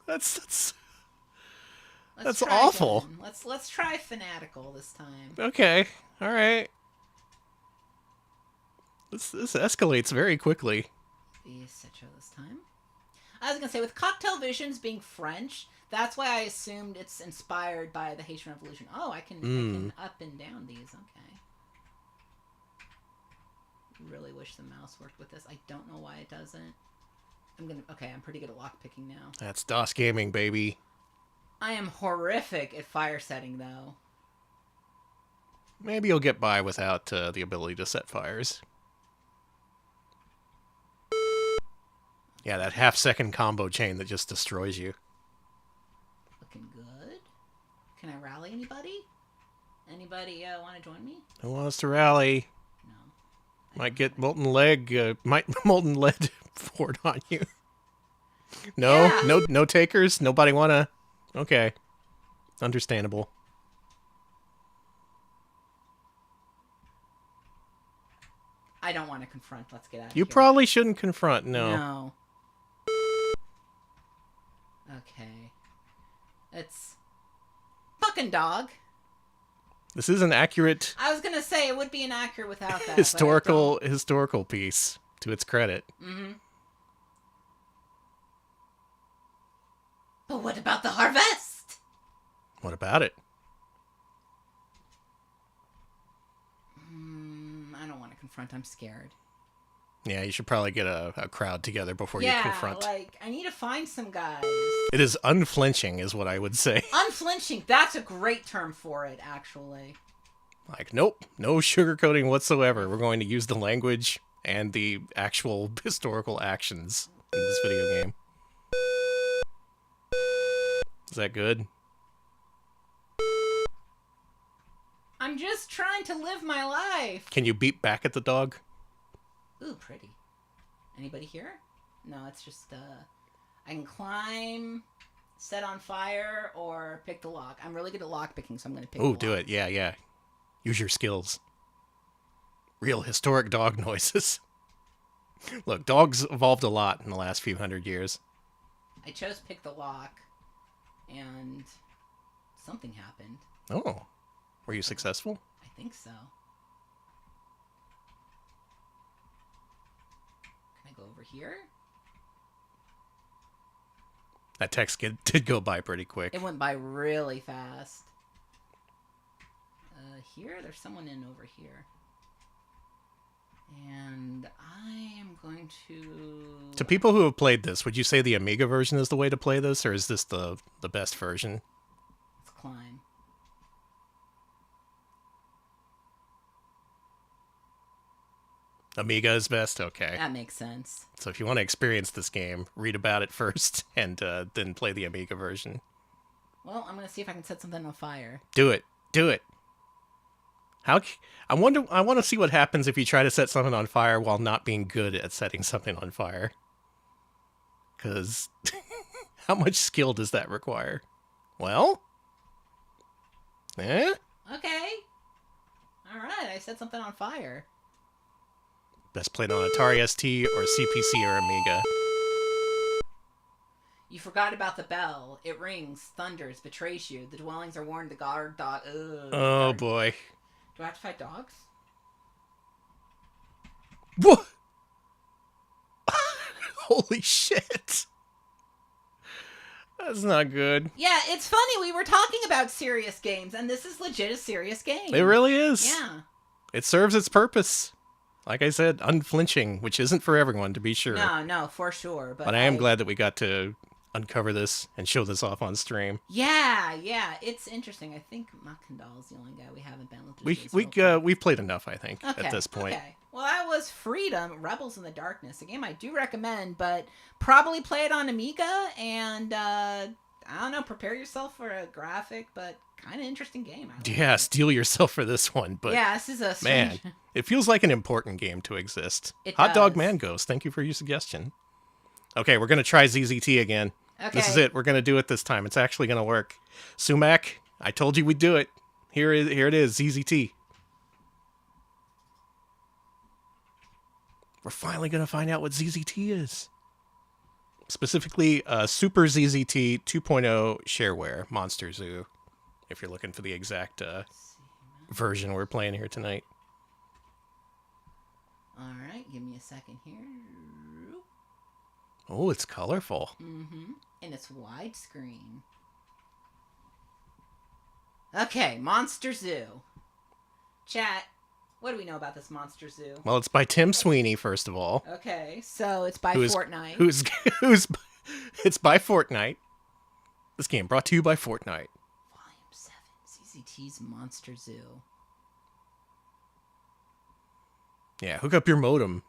That's Try awful. again. Let's try fanatical this time. Okay. All right. This escalates very quickly. The Citro this time. I was gonna say with Cocktail Visions being French, that's why I assumed it's inspired by the Haitian Revolution. Oh, I can up and down these. Okay. Really wish the mouse worked with this. I don't know why it doesn't. I'm pretty good at lockpicking now. That's DOS gaming, baby. I am horrific at fire setting, though. Maybe you'll get by without the ability to set fires. Yeah, that half-second combo chain that just destroys you. Looking good. Can I rally anybody? Anybody want to join me? Who wants to rally? Might get molten lead poured on you. No, Yeah. no takers. Nobody wanna. Okay, understandable. I don't want to confront. Let's get out of You here. probably shouldn't confront. No. No. Okay. It's fucking dog. This is an accurate I was gonna say it would be inaccurate without that. historical piece, to its credit. But what about the harvest? What about it? I don't want to confront. I'm scared. Yeah, you should probably get a crowd together before you confront. Like I need to find some guys. It is unflinching, is what I would say. Unflinching. That's a great term for it, actually. Like, nope, no sugarcoating whatsoever. We're going to use the language and the actual historical actions in this video game. Is that good? I'm just trying to live my life. Can you beat back at the dog? Ooh, pretty. Anybody here? No, it's just, I can climb, set on fire, or pick the lock. I'm really good at lock picking, so I'm going to pick the Oh, lock. do it. Yeah, yeah. Use your skills. Real historic dog noises. Look, dogs evolved a lot in the last few hundred years. I chose pick the lock, and something happened. Oh. Were you successful? I think so. Can I go over here? That text did go by pretty quick. It went by really fast. Here? There's someone in over here. And I am going to... To people who have played this, would you say the Amiga version is the way to play this, or is this the best version? Let's climb. Amiga is best? Okay. That makes sense. So if you want to experience this game, read about it first, and then play the Amiga version. Well, I'm going to see if I can set something on fire. Do it. Do it. I want to see what happens if you try to set something on fire while not being good at setting something on fire. Because how much skill does that require? Well? Eh? Okay. Alright, I set something on fire. Best played on Atari ST or CPC or Amiga. You forgot about the bell. It rings, thunders, betrays you. The dwellings are warned. The guard dog. Oh boy. Do I have to fight dogs? What? Holy shit. That's not good. Yeah, it's funny. We were talking about serious games, and this is legit a serious game. It really is. Yeah. It serves its purpose. Like I said, unflinching, which isn't for everyone, to be sure. No, for sure. But I am glad that we got to uncover this and show this off on stream. Yeah, it's interesting. I think Makandal's the only guy we haven't been with. We've played enough, I think, Okay, at this point. Okay. Well, that was Freedom, Rebels in the Darkness, a game I do recommend, but probably play it on Amiga, and I don't know, prepare yourself for a graphic, but kind of interesting game. Yeah, steel yourself for this one, but yeah, this is a man, it feels like an important game to exist. It Hot Dog does. Man Ghost, thank you for your suggestion. Okay, we're gonna try ZZT again. Okay. This is it. We're gonna do it this time. It's actually gonna work. Sumac, I told you we'd do it. Here it is, ZZT. We're finally gonna find out what ZZT is. Specifically, Super ZZT 2.0 shareware, Monster Zoo, if you're looking for the exact version we're playing here tonight. Alright, give me a second here. Oh, it's colorful. Mm-hmm. And it's widescreen. Okay, Monster Zoo. Chat, what do we know about this Monster Zoo? Well, it's by Tim Sweeney, first of all. Okay, so it's by Fortnite. It's by Fortnite. This game brought to you by Fortnite. Volume 7, ZZT's Monster Zoo. Yeah, hook up your modem.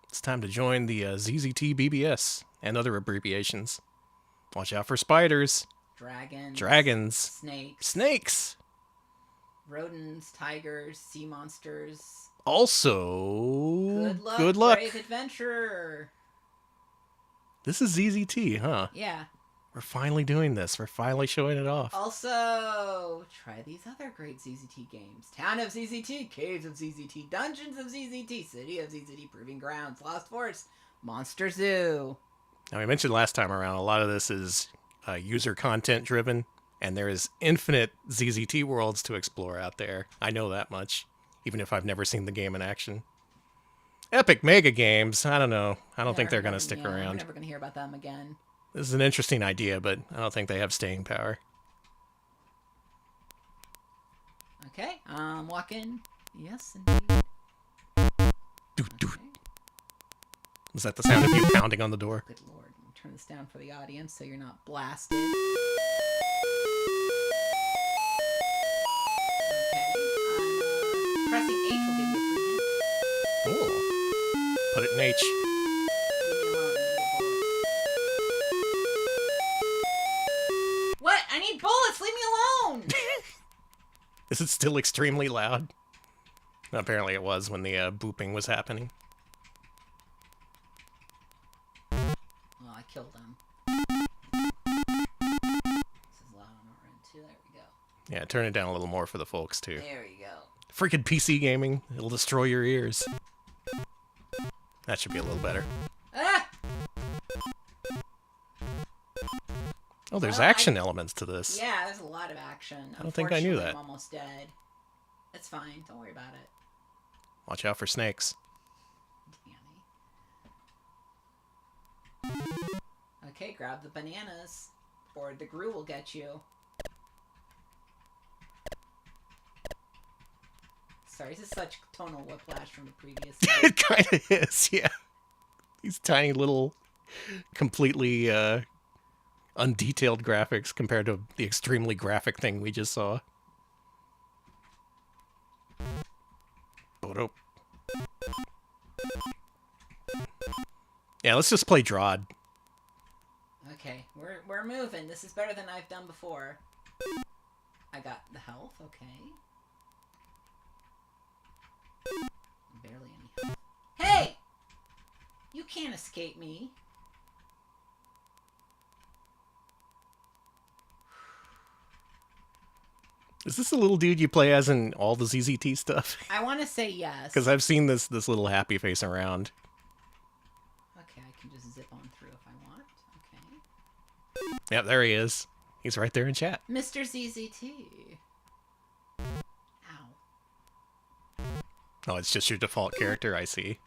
It's time to join the ZZT BBS and other abbreviations. Watch out for spiders. Dragons. Snakes. Rodents, tigers, sea monsters. Also, Good luck, brave adventurer. This is ZZT, huh? Yeah. We're finally doing this. We're finally showing it off. Also, try these other great ZZT games. Town of ZZT, Caves of ZZT, Dungeons of ZZT, City of ZZT, Proving Grounds, Lost Forest, Monster Zoo. Now, we mentioned last time around, a lot of this is user content driven, and there is infinite ZZT worlds to explore out there. I know that much, even if I've never seen the game in action. Epic Mega Games, I don't know. I don't think they're going to stick around. We're never going to hear about them again. This is an interesting idea, but I don't think they have staying power. Okay, walk in. Yes, indeed. Is that the sound of you pounding on the door? Good lord. Let me turn this down for the audience so you're not blasted. Okay, pressing H will give you a free hint. Ooh. Put it in H. What? I need bullets! Leave me alone! Is it still extremely loud? Apparently it was when the booping was happening. Well, I killed him. This is loud on our end too. There we go. Yeah, turn it down a little more for the folks, too. There you go. Freaking PC gaming. It'll destroy your ears. That should be a little better. Ah! Oh, there's action elements to this. Yeah, there's a lot of action. I don't think I knew that. I'm almost dead. It's fine. Don't worry about it. Watch out for snakes. Okay, grab the bananas, or the Gru will get you. Sorry, this is such tonal whiplash from the previous. It kind of is, yeah. These tiny little, completely undetailed graphics compared to the extremely graphic thing we just saw. Bodo. Yeah, let's just play Drod. Okay, we're moving. This is better than I've done before. I got the health, okay. Barely any health. Hey! You can't escape me. Is this the little dude you play as in all the ZZT stuff? I want to say yes. Because I've seen this little happy face around. Okay, I can just zip on through if I want. Okay. Yep, there he is. He's right there in chat. Mr. ZZT. Ow. Oh, it's just your default character, I see.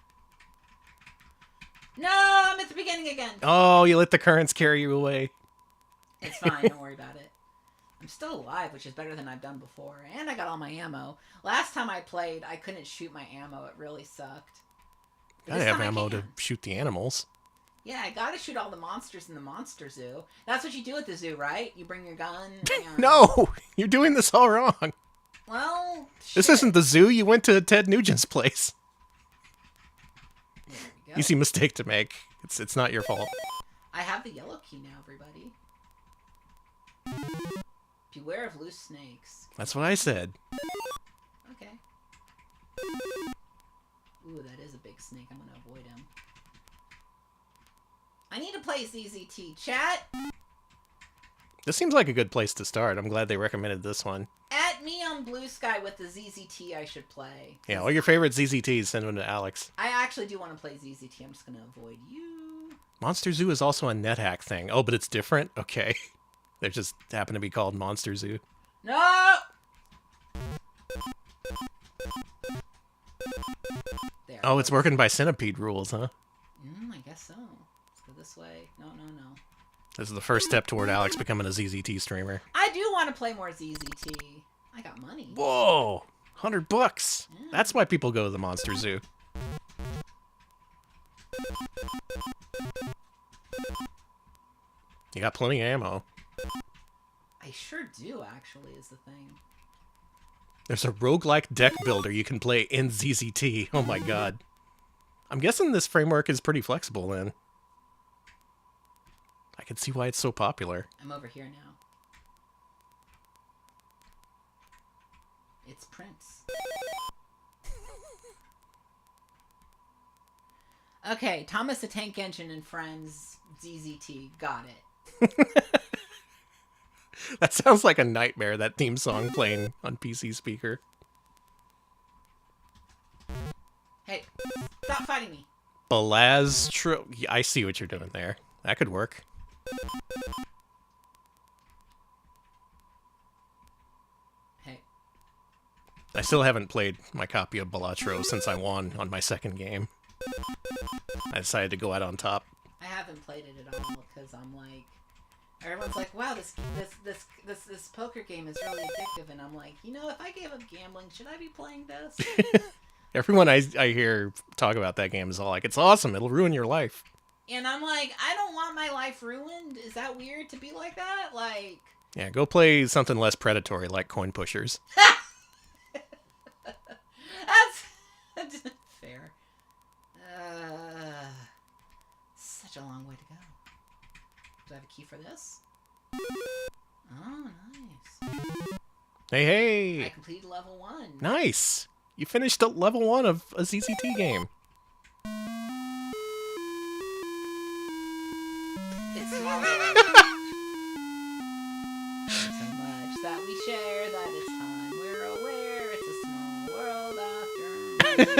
No, I'm at the beginning again. Oh, you let the currents carry you away. It's fine, don't worry about it. I'm still alive, which is better than I've done before. And I got all my ammo. Last time I played, I couldn't shoot my ammo. It really sucked. But Gotta this have time I ammo can. to shoot the animals. Yeah, I gotta shoot all the monsters in the monster zoo. That's what you do at the zoo, right? You bring your gun and... No! You're doing this all wrong. Well, This isn't the zoo. You went to Ted Nugent's place. There we go. Easy mistake to make. It's not your fault. I have the yellow key now, everybody. Beware of loose snakes. That's what I said. Okay. Ooh, that is a big snake. I'm gonna avoid him. I need to play ZZT. Chat, This seems like a good place to start. I'm glad they recommended this one. at me on Blue Sky with the ZZT I should play. Yeah, all your favorite ZZTs, send them to Alex. I actually do want to play ZZT. I'm just gonna avoid you. Monster Zoo is also a NetHack thing. Oh, but it's different? Okay. They just happen to be called Monster Zoo. No! There. Oh, it's working by centipede rules, huh? I guess so. Let's go this way. No, no, no. This is the first step toward Alex becoming a ZZT streamer. I do want to play more ZZT. I got money. Whoa! $100. That's why people go to the Monster Zoo. You got plenty of ammo. I sure do, actually, is the thing. There's a roguelike deck builder you can play in ZZT. Oh my god. I'm guessing this framework is pretty flexible then. I can see why it's so popular. I'm over here now. It's Prince. Okay, Thomas the Tank Engine and Friends, ZZT. Got it. That sounds like a nightmare, that theme song playing on PC speaker. Hey, stop fighting me. Balastro... Yeah, I see what you're doing there. That could work. Hey. I still haven't played my copy of Balatro since I won on my second game. I decided to go out on top. I haven't played it at all because I'm like, everyone's like, wow, this poker game is really addictive, and I'm like, you know, if I gave up gambling, should I be playing this? Everyone I hear talk about that game is all like, it's awesome, it'll ruin your life. And I'm like, I don't want my life ruined. Is that weird to be like that? Like, Yeah, go play something less predatory like Coin Pushers. that's not fair. Such a long way to go. Do I have a key for this? Oh, nice. Hey! I completed level 1. Nice! You finished level 1 of a ZZT game. It's small world. So much that we share that it's time we're aware it's a small world after all. It's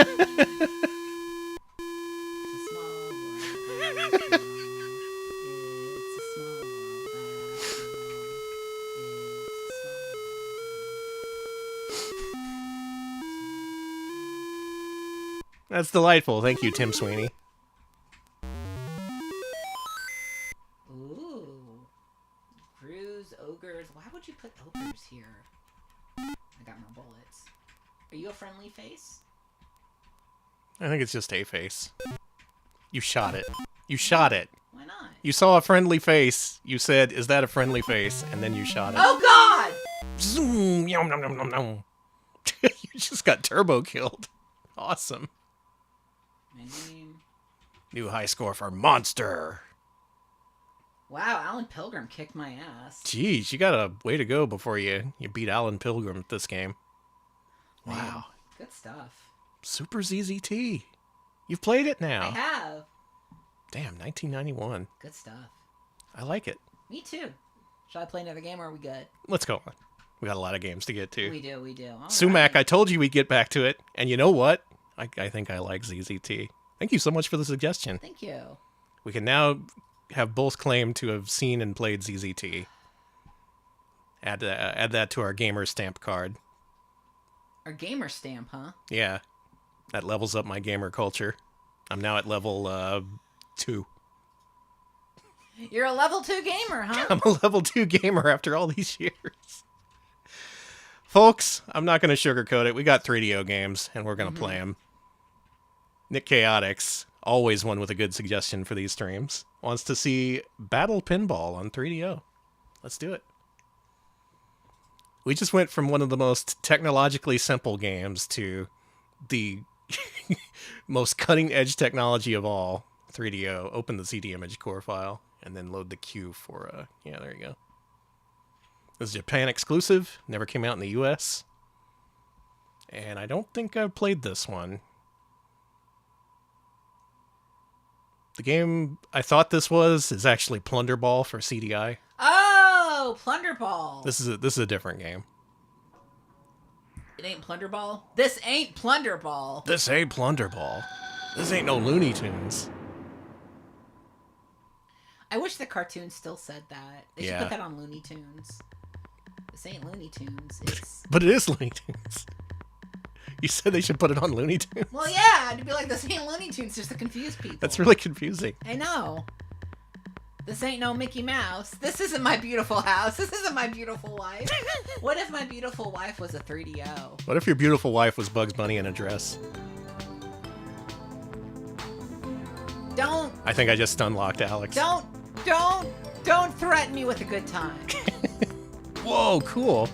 a small world after all. It's a small world after all. That's delightful. Thank you, Tim Sweeney. Ooh. Cruise, ogres. Why would you put ogres here? I got more bullets. Are you a friendly face? I think it's just a face. You shot it. You shot it. Why not? You saw a friendly face. You said, is that a friendly face? And then you shot it. Oh god! Zoom! Yum, nom, nom, nom, nom. You just got turbo killed. Awesome. Name. New high score for Monster. Wow, Alan Pilgrim kicked my ass. Jeez, you got a way to go before you beat Alan Pilgrim at this game. Wow. Man, good stuff. Super ZZT. You've played it now. I have. Damn, 1991. Good stuff. I like it. Me too. Should I play another game or are we good? Let's go on. We got a lot of games to get to. We do. All Sumac, right. I told you we'd get back to it. And you know what? I think I like ZZT. Thank you so much for the suggestion. Thank you. We can now have both claimed to have seen and played ZZT. Add that to our gamer stamp card. Our gamer stamp, huh? Yeah, that levels up my gamer culture. I'm now at level 2. You're a level 2 gamer, huh? I'm a level 2 gamer after all these years. Folks, I'm not going to sugarcoat it. We got 3DO games, and we're going to play them. Nick Chaotix, always one with a good suggestion for these streams, wants to see Battle Pinball on 3DO. Let's do it. We just went from one of the most technologically simple games to the most cutting-edge technology of all, 3DO. Open the CD image core file, and then load the queue for, yeah, there you go. This is Japan exclusive, never came out in the US. And I don't think I've played this one. The game I thought this was is actually Plunderball for CDI. Oh, Plunderball. This is a different game. It ain't Plunderball? This ain't Plunderball. This ain't Plunderball. This ain't no Looney Tunes. I wish the cartoon still said that. They should Yeah. put that on Looney Tunes. This ain't Looney Tunes. It's But it is Looney Tunes. You said they should put it on Looney Tunes? well, yeah. To be like, this ain't Looney Tunes, just to confuse people. That's really confusing. I know. This ain't no Mickey Mouse. This isn't my beautiful house. This isn't my beautiful wife. What if my beautiful wife was a 3DO? What if your beautiful wife was Bugs Bunny in a dress? Don't, I think I just unlocked Alex. don't threaten me with a good time. Whoa, cool.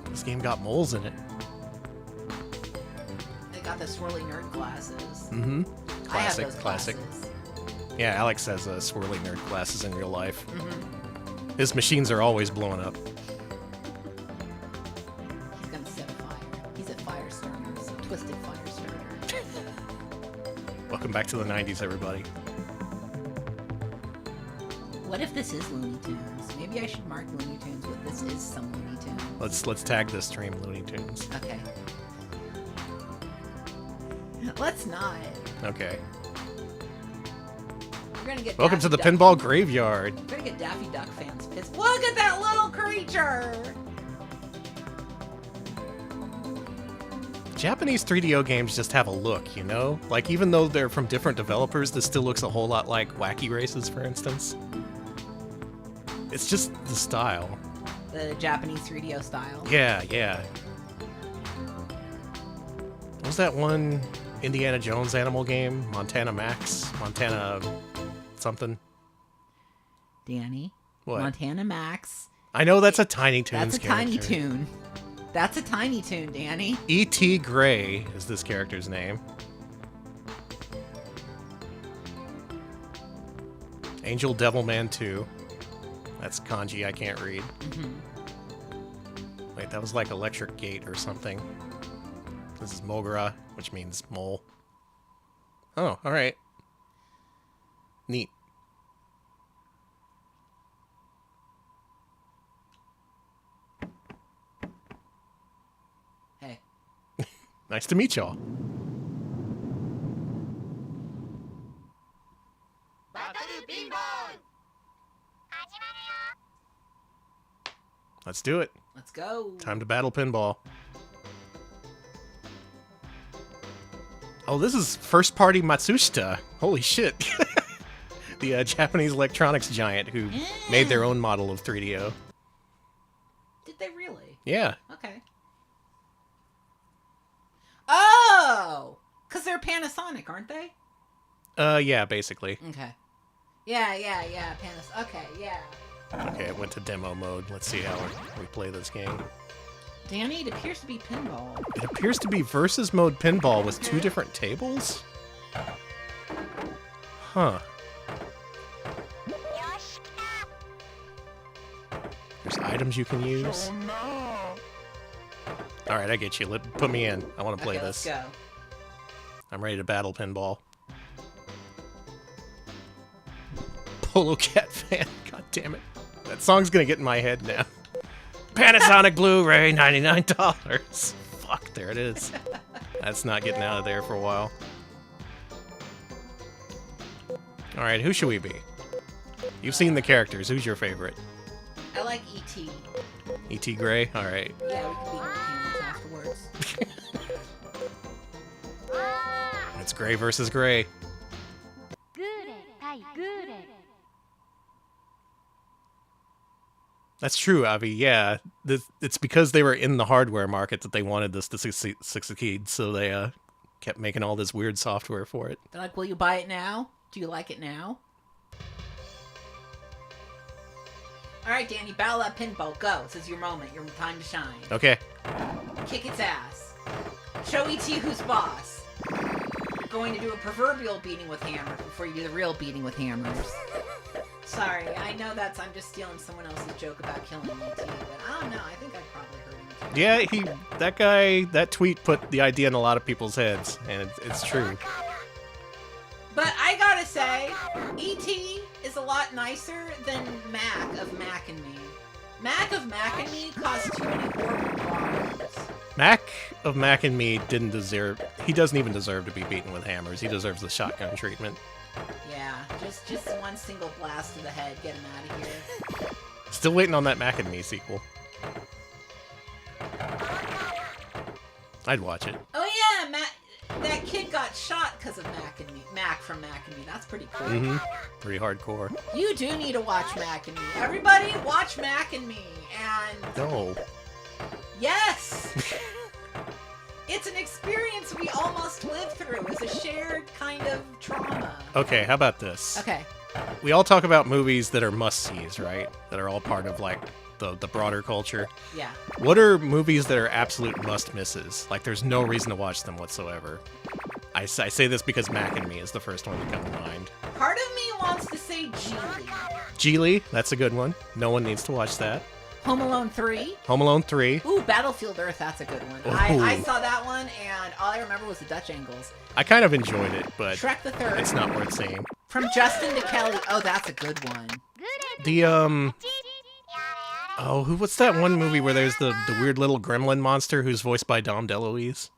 This game got moles in it. They got the swirly nerd glasses. Mm-hmm. I have Classic, those classic. glasses. Yeah, Alex has swirly nerd glasses in real life. Mm-hmm. His machines are always blowing up. He's gonna set fire. He's a fire starter. He's a twisted fire starter. Welcome back to the 90s, everybody. What if this is Looney Tunes? Maybe I should mark Looney Tunes with this is some Looney Tunes. Let's tag this stream Looney Tunes. Okay. Let's not. Okay. We're gonna get Welcome to the Daffy pinball Duck. graveyard. We're gonna get Daffy Duck fans pissed. Look at that little creature! Japanese 3DO games just have a look, you know? Like, even though they're from different developers, this still looks a whole lot like Wacky Races, for instance. It's just the style. The Japanese 3DO style. Yeah, yeah. What was that one Indiana Jones animal game? Montana Max? Montana something? Danny. What? Montana Max. I know that's a Tiny Toons That's a Tiny Toon. That's a Tiny Toon, Danny. E.T. Gray is this character's name. Angel Devilman 2. That's kanji I can't read. Wait, that was like Electric Gate or something. This is Mogura, which means mole. Oh, alright. Neat. Hey. Nice to meet y'all. Let's do it. Let's go. Time to battle pinball. Oh, this is first party Matsushita. Holy shit. The Japanese electronics giant who made their own model of 3DO. Did they really? Yeah. Okay. Oh! Because they're Panasonic, aren't they? Yeah, basically. Okay. Yeah, Panasonic. Okay, yeah. Okay, it went to demo mode. Let's see how we play this game. Danny, it appears to be pinball. It appears to be versus mode pinball with two different tables? Huh. There's items you can use. Alright, I get you. Put me in. I want to play this. Let's go. I'm ready to battle pinball. Polo Cat fan. God damn it. That song's gonna get in my head now. Panasonic Blu-ray, $99. Fuck, there it is. That's not getting out of there for a while. Alright, who should we be? You've seen the characters. Who's your favorite? I like E.T. E.T. Gray? Alright. Yeah, we can be companions afterwards. It's Gray versus Gray. That's true, Avi. Yeah, it's because they were in the hardware market that they wanted this to succeed, so they kept making all this weird software for it. They're like, will you buy it now? Do you like it now? All right, Danny, battle that pinball. Go. This is your moment. Your time to shine. Okay. Kick its ass. Show E.T. who's boss. You're going to do a proverbial beating with hammers before you do the real beating with hammers. Sorry, I know I'm just stealing someone else's joke about killing E.T., but I don't know. I think I probably heard him too. Yeah, that tweet put the idea in a lot of people's heads, and it's true. But I gotta say, E.T. is a lot nicer than Mac of Mac and Me. Mac of Mac and Me caused too many horrible problems. Mac of Mac and Me he doesn't even deserve to be beaten with hammers. He deserves the shotgun treatment. Yeah, just one single blast to the head, get him out of here. Still waiting on that Mac and Me sequel. I'd watch it. Oh yeah, that kid got shot because of Mac from Mac and Me. That's pretty cool. Mm-hmm. Pretty hardcore. You do need to watch Mac and Me. Everybody, watch Mac and Me. And no. Yes. It's an experience we almost lived through. It's a shared kind of trauma. Okay, how about this? Okay. We all talk about movies that are must-sees, right? That are all part of, like, the broader culture. Yeah. What are movies that are absolute must-misses? Like, there's no reason to watch them whatsoever. I say this because Mac and Me is the first one to come to mind. Part of me wants to say Geely. Geely, that's a good one. No one needs to watch that. Home Alone 3. Home Alone 3. Ooh, Battlefield Earth, that's a good one. I saw that one, and all I remember was the Dutch angles. I kind of enjoyed it, but Shrek the Third. It's not worth seeing. From Justin to Kelly. Oh, that's a good one. What's that one movie where there's the weird little gremlin monster who's voiced by Dom DeLuise?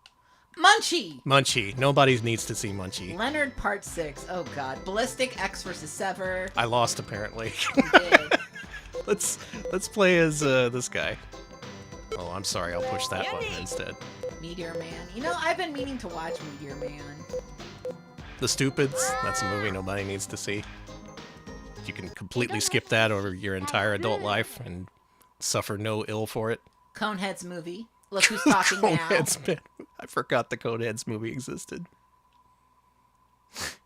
Munchie. Nobody needs to see Munchie. Leonard Part 6. Oh, God. Ballistic, X versus Sever. I lost, apparently. You did. Let's play as this guy. Oh, I'm sorry. I'll push that button instead. Meteor Man. You know, I've been meaning to watch Meteor Man. The Stupids. That's a movie nobody needs to see. You can completely skip that over your entire adult life and suffer no ill for it. Coneheads movie. Look who's talking now. Man. I forgot the Coneheads movie existed.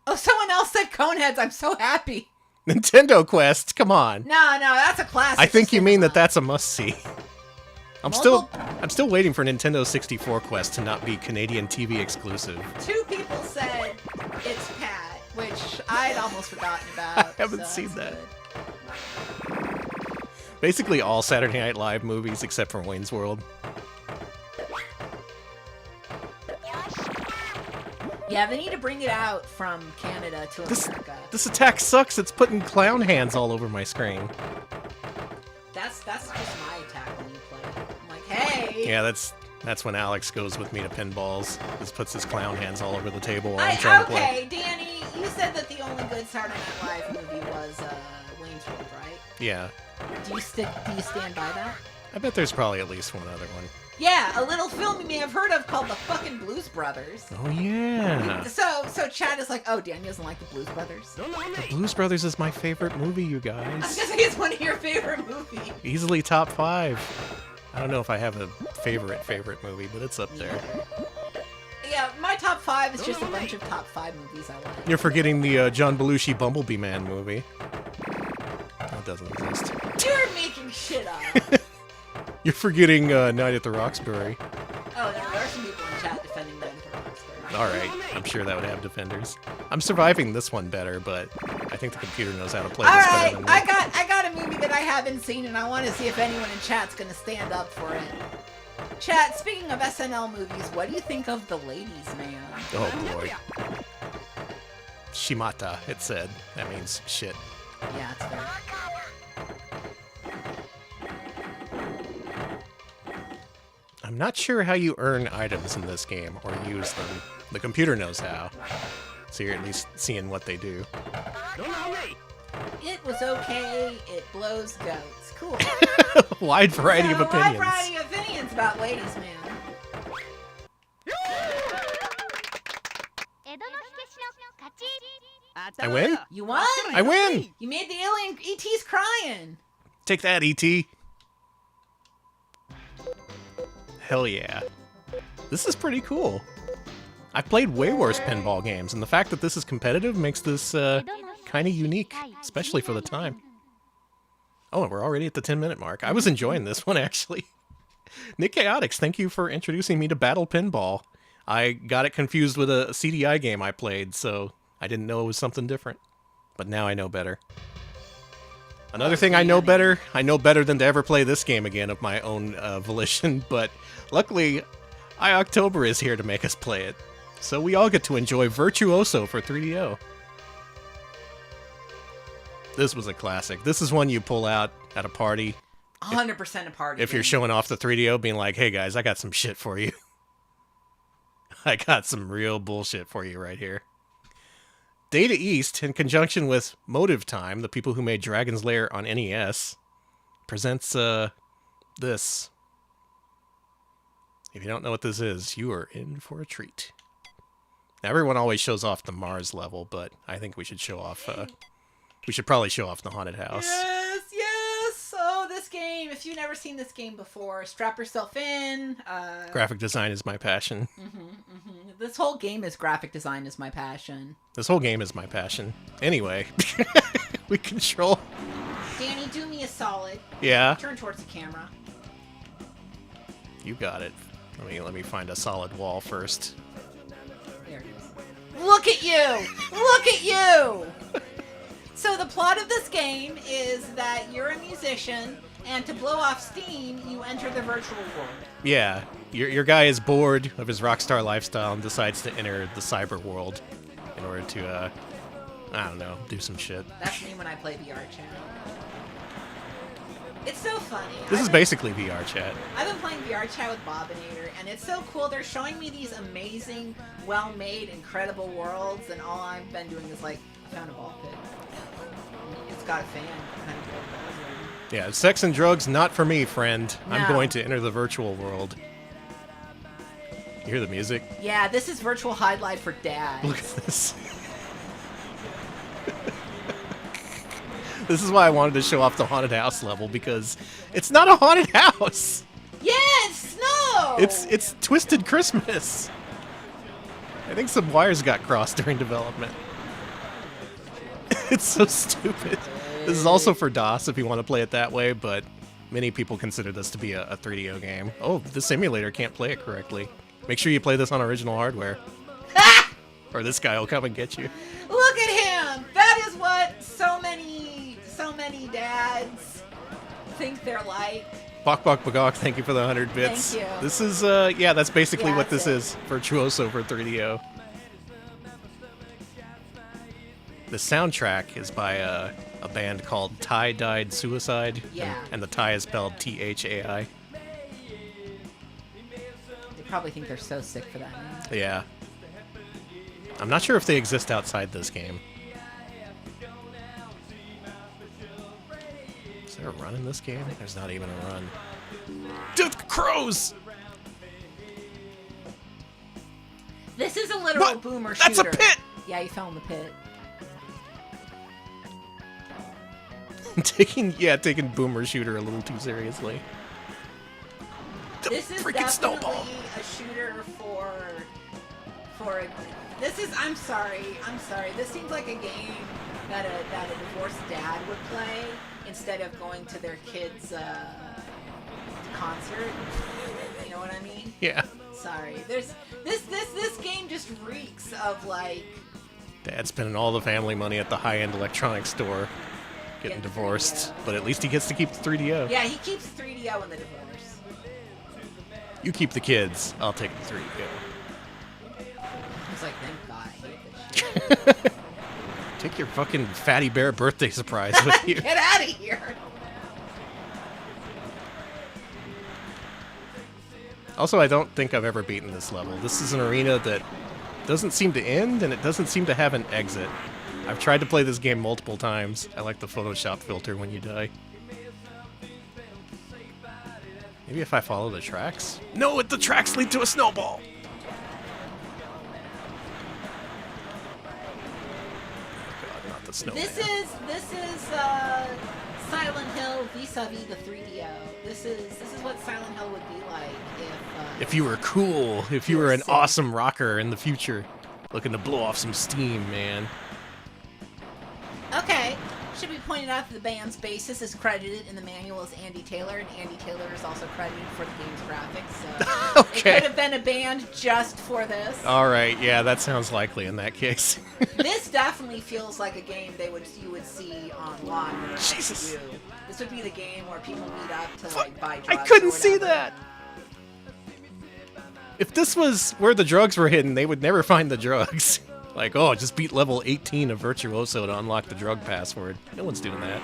Oh, someone else said Coneheads. I'm so happy. Nintendo Quest, come on. No, that's a classic. I think you mean that's a must-see. I'm still waiting for Nintendo 64 Quest to not be Canadian TV exclusive. 2 people said it's Pat, which I'd almost forgotten about. I haven't seen that. Basically all Saturday Night Live movies except for Wayne's World. Yeah, they need to bring it out from Canada to America. This attack sucks. It's putting clown hands all over my screen. That's just my attack when you play it. I'm like, hey. Yeah, that's when Alex goes with me to pinballs. Just puts his clown hands all over the table while I'm trying to play. Okay, Danny, you said that the only good Saturday Night Live movie was Wayne's World, right? Yeah. Do you stand by that? I bet there's probably at least one other one. Yeah, a little film you may have heard of called The fucking Blues Brothers. Oh, yeah. So Chad is like, oh, Danny doesn't like The Blues Brothers. The Blues Brothers is my favorite movie, you guys. I was gonna say it's one of your favorite movies. Easily top 5. I don't know if I have a favorite movie, but it's up there. Yeah, my top 5 is just a bunch of top 5 movies I like. You're forgetting the John Belushi Bumblebee Man movie. That doesn't exist. You're making shit up. You're forgetting Night at the Roxbury. Oh, no, there are some people in chat defending Night at the Roxbury. Alright, I'm sure that would have defenders. I'm surviving this one better, but I think the computer knows how to play this better than me. I got a movie that I haven't seen, and I want to see if anyone in chat's going to stand up for it. Chat, speaking of SNL movies, what do you think of The Ladies' Man? Oh, boy. Shimata, it said. That means shit. Yeah, it's fair. I'm not sure how you earn items in this game or use them. The computer knows how. So you're at least seeing what they do. It was okay. It blows goats. Cool. Wide variety of opinions. Wide variety of opinions about ladies, man. I win? You won? I win! You made the alien ETs crying. Take that, E.T. Hell yeah. This is pretty cool. I've played way worse pinball games, and the fact that this is competitive makes this kind of unique, especially for the time. Oh, we're already at the 10-minute mark. I was enjoying this one, actually. Nick Chaotix, thank you for introducing me to Battle Pinball. I got it confused with a CDI game I played, so I didn't know it was something different. But now I know better. Another thing I know better than to ever play this game again of my own volition, but luckily, iOctober is here to make us play it. So we all get to enjoy Virtuoso for 3DO. This was a classic. This is one you pull out at a party. 100% a party. If you're showing off the 3DO, being like, hey guys, I got some shit for you. I got some real bullshit for you right here. Data East, in conjunction with Motive Time, the people who made Dragon's Lair on NES, presents this. If you don't know what this is, you are in for a treat. Now, everyone always shows off the Mars level, but I think we should show off, we should probably show off the haunted house. Yes, yes! Oh, this game. If you've never seen this game before, strap yourself in. Graphic design is my passion. This whole game is graphic design is my passion. This whole game is my passion. Anyway, we control... Danny, do me a solid. Yeah? Turn towards the camera. You got it. Let me find a solid wall first. There it is. Look at you! Look at you! So the plot of this game is that you're a musician, and to blow off steam, you enter the virtual world. Yeah, your guy is bored of his rock star lifestyle and decides to enter the cyber world in order to, I don't know, do some shit. That's me when I play VR chat. It's so funny. This is basically VR chat. I've been playing VR chat with Bobinator, and it's so cool. They're showing me these amazing, well-made, incredible worlds, and all I've been doing is like, I found a ball pit. It's got a fan. Kind of Yeah, sex and drugs, not for me, friend. No. I'm going to enter the virtual world. You hear the music? Yeah, this is virtual highlight for dads. Look at this. This is why I wanted to show off the haunted house level, because it's not a haunted house. Yeah, it's snow. It's Twisted Christmas. I think some wires got crossed during development. It's so stupid. This is also for DOS if you want to play it that way, but many people consider this to be a 3DO game. Oh, the simulator can't play it correctly. Make sure you play this on original hardware. Or this guy will come and get you. Look at him. That is what so many dads think they're like. Bok Bok Bagok, thank you for the 100 bits. Thank you. This is, yeah, that's basically what this is. Virtuoso for 3DO. The soundtrack is by a band called Tie Dyed Suicide. Yeah. And the tie is spelled Thai. They probably think they're so sick for that name. Yeah. I'm not sure if they exist outside this game. Is there a run in this game? There's not even a run. Dude, crows! This is a literal boomer shooter. That's a pit! Yeah, you fell in the pit. taking Boomer Shooter a little too seriously. This is freaking definitely snowball. a shooter for this is, I'm sorry. This seems like a game that a divorced dad would play instead of going to their kid's concert. You know what I mean? Yeah. Sorry. There's this game just reeks of like Dad spending all the family money at the high-end electronics store, getting divorced, but at least he gets to keep the 3DO. Yeah, he keeps 3DO in the divorce. You keep the kids, I'll take the 3DO. It's like, thank God, I hate this shit. Take your fucking Fatty Bear birthday surprise with you. Get out of here. Also, I don't think I've ever beaten this level. This is an arena that doesn't seem to end, and it doesn't seem to have an exit. I've tried to play this game multiple times. I like the Photoshop filter when you die. Maybe if I follow the tracks? No, the tracks lead to a snowball! Oh god, not the snowman. This is Silent Hill vis-a-vis the 3DO. This is what Silent Hill would be like if you were cool, if you were an awesome rocker in the future, looking to blow off some steam, man. Okay. Should be pointed out that the band's bassist is credited in the manual as Andy Taylor, and Andy Taylor is also credited for the game's graphics. So Okay. It could have been a band just for this. Alright, yeah, that sounds likely in that case. This definitely feels like a game you would see online. Jesus. This would be the game where people meet up to like buy drugs. I couldn't see that! If this was where the drugs were hidden, they would never find the drugs. Like, oh, just beat level 18 of Virtuoso to unlock the drug password. No one's doing that.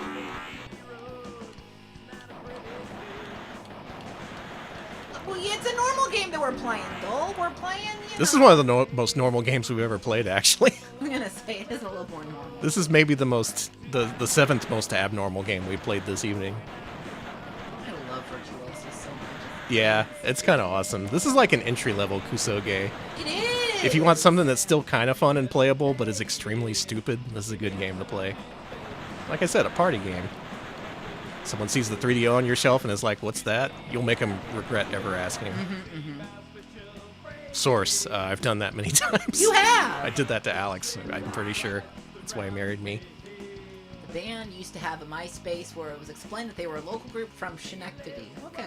Well, yeah, it's a normal game that we're playing, though. We're playing, This is one of the most normal games we've ever played, actually. I'm gonna say it is a little more normal. This is maybe the 7th most abnormal game we played this evening. I love Virtuoso so much. Yeah, it's kind of awesome. This is like an entry-level Kusoge. It is! If you want something that's still kind of fun and playable, but is extremely stupid, this is a good game to play. Like I said, a party game. Someone sees the 3DO on your shelf and is like, what's that? You'll make them regret ever asking. Source, I've done that many times. You have! I did that to Alex, I'm pretty sure. That's why he married me. The band used to have a MySpace where it was explained that they were a local group from Schenectady. Okay.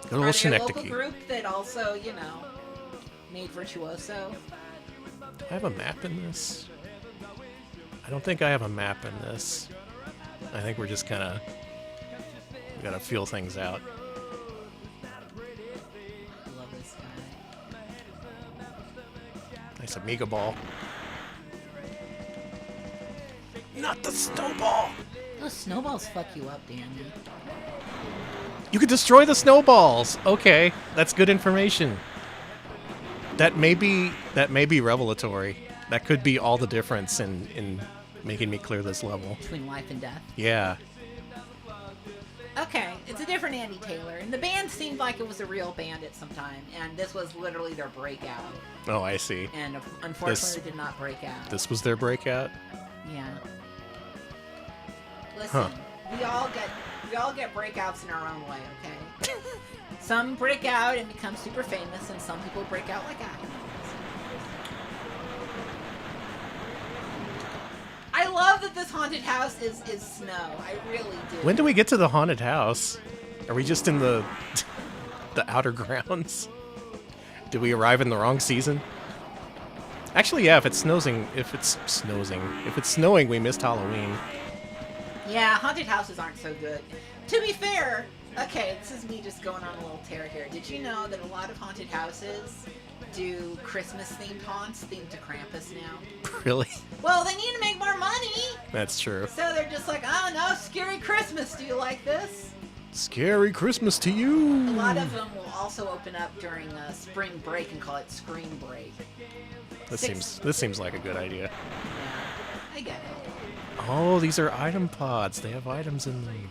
Good old Are they a Schenectady. local group that also, made Virtuoso? Do I have a map in this? I don't think I have a map in this. I think we're just kind of... We gotta feel things out. I love this guy. Nice Amiga ball. Not the snowball! Those snowballs fuck you up, Danny. You could destroy the snowballs! Okay, that's good information. That may be revelatory. That could be all the difference in making me clear this level. Between life and death. Yeah. Okay, it's a different Andy Taylor, and the band seemed like it was a real band at some time, and this was literally their breakout. Oh, I see. And unfortunately, did not break out. This was their breakout? Yeah. Listen, Huh. we all get breakouts in our own way, okay? Some break out and become super famous, and some people break out like I. I love that this haunted house is snow. I really do. When do we get to the haunted house? Are we just in the outer grounds? Did we arrive in the wrong season? Actually, yeah, if it's snowing, we missed Halloween. Yeah, haunted houses aren't so good. To be fair, okay, this is me just going on a little tear here. Did you know that a lot of haunted houses do Christmas-themed haunts themed to Krampus now? Really? Well, they need to make more money! That's true. So they're just like, oh no, Scary Christmas, do you like this? Scary Christmas to you! A lot of them will also open up during spring break and call it Scream Break. This seems like a good idea. Yeah, I get it. Oh, these are item pods. They have items in them.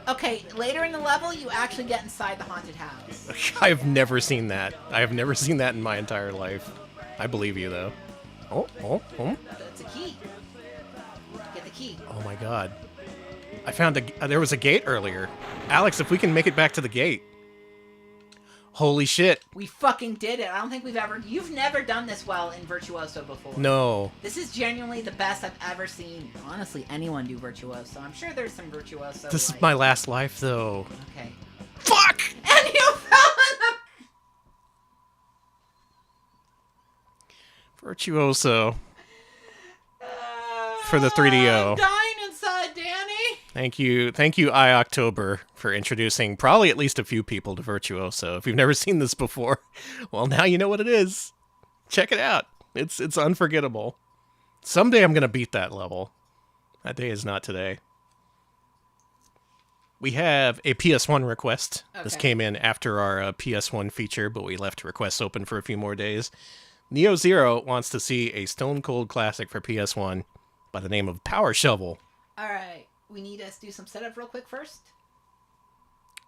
Okay, later in the level, you actually get inside the haunted house. I have never seen that. I have never seen that in my entire life. I believe you, though. Oh. That's a key. Get the key. Oh my god. I found there was a gate earlier. Alex, if we can make it back to the gate. Holy shit. We fucking did it. I don't think you've never done this well in Virtuoso before. No. This is genuinely the best I've ever seen, honestly, anyone do Virtuoso. I'm sure there's some Virtuoso. This is my last life, though. Okay. Fuck! And you fell in the... Virtuoso. For the 3DO. Dying inside, Danny. Thank you, iOctober, for introducing probably at least a few people to Virtuoso. If you've never seen this before, well, now you know what it is. Check it out. It's unforgettable. Someday I'm gonna beat that level. That day is not today. We have a PS1 request. This Okay. came in after our PS1 feature, but we left requests open for a few more days. Neo Zero wants to see a stone cold classic for PS1 by the name of Power Shovel. All right. We need us to do some setup real quick first.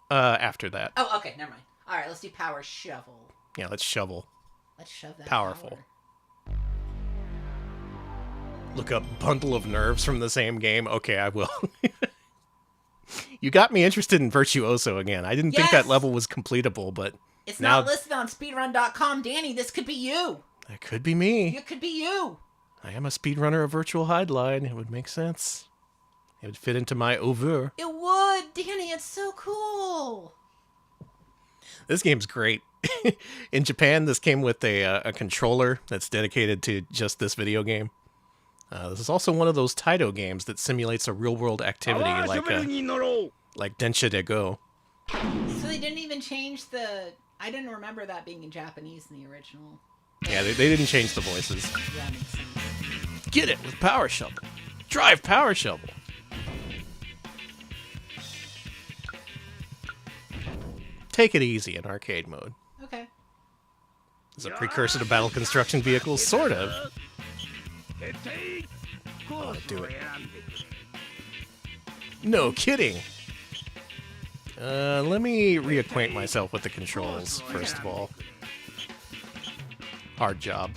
After that. Oh, okay. Never mind. All right. Let's do Power Shovel. Yeah, let's shovel. Let's shove that. Powerful. power. Look up Bundle of Nerves from the same game. Okay, I will. You got me interested in Virtuoso again. I didn't think that Yes! level was completable, but It's now not listed on speedrun.com. Danny, this could be you. that could be me. It could be you. I am a speedrunner of Virtual Hideline. It would make sense. It would fit into my over. It would. Danny, it's so cool. This game's great. In Japan, this came with a controller that's dedicated to just this video game. This is also one of those Taito games that simulates a real-world activity like Densha de Go. So they didn't even change the... I didn't remember that being in Japanese in the original. Yeah, they didn't change the voices. Yeah, that makes sense. Get it with Power Shovel. Drive Power Shovel. Take it easy in arcade mode. Okay. It's a precursor to battle construction vehicles, sort of. Oh, do it. No kidding. Let me reacquaint myself with the controls, first of all. Hard job.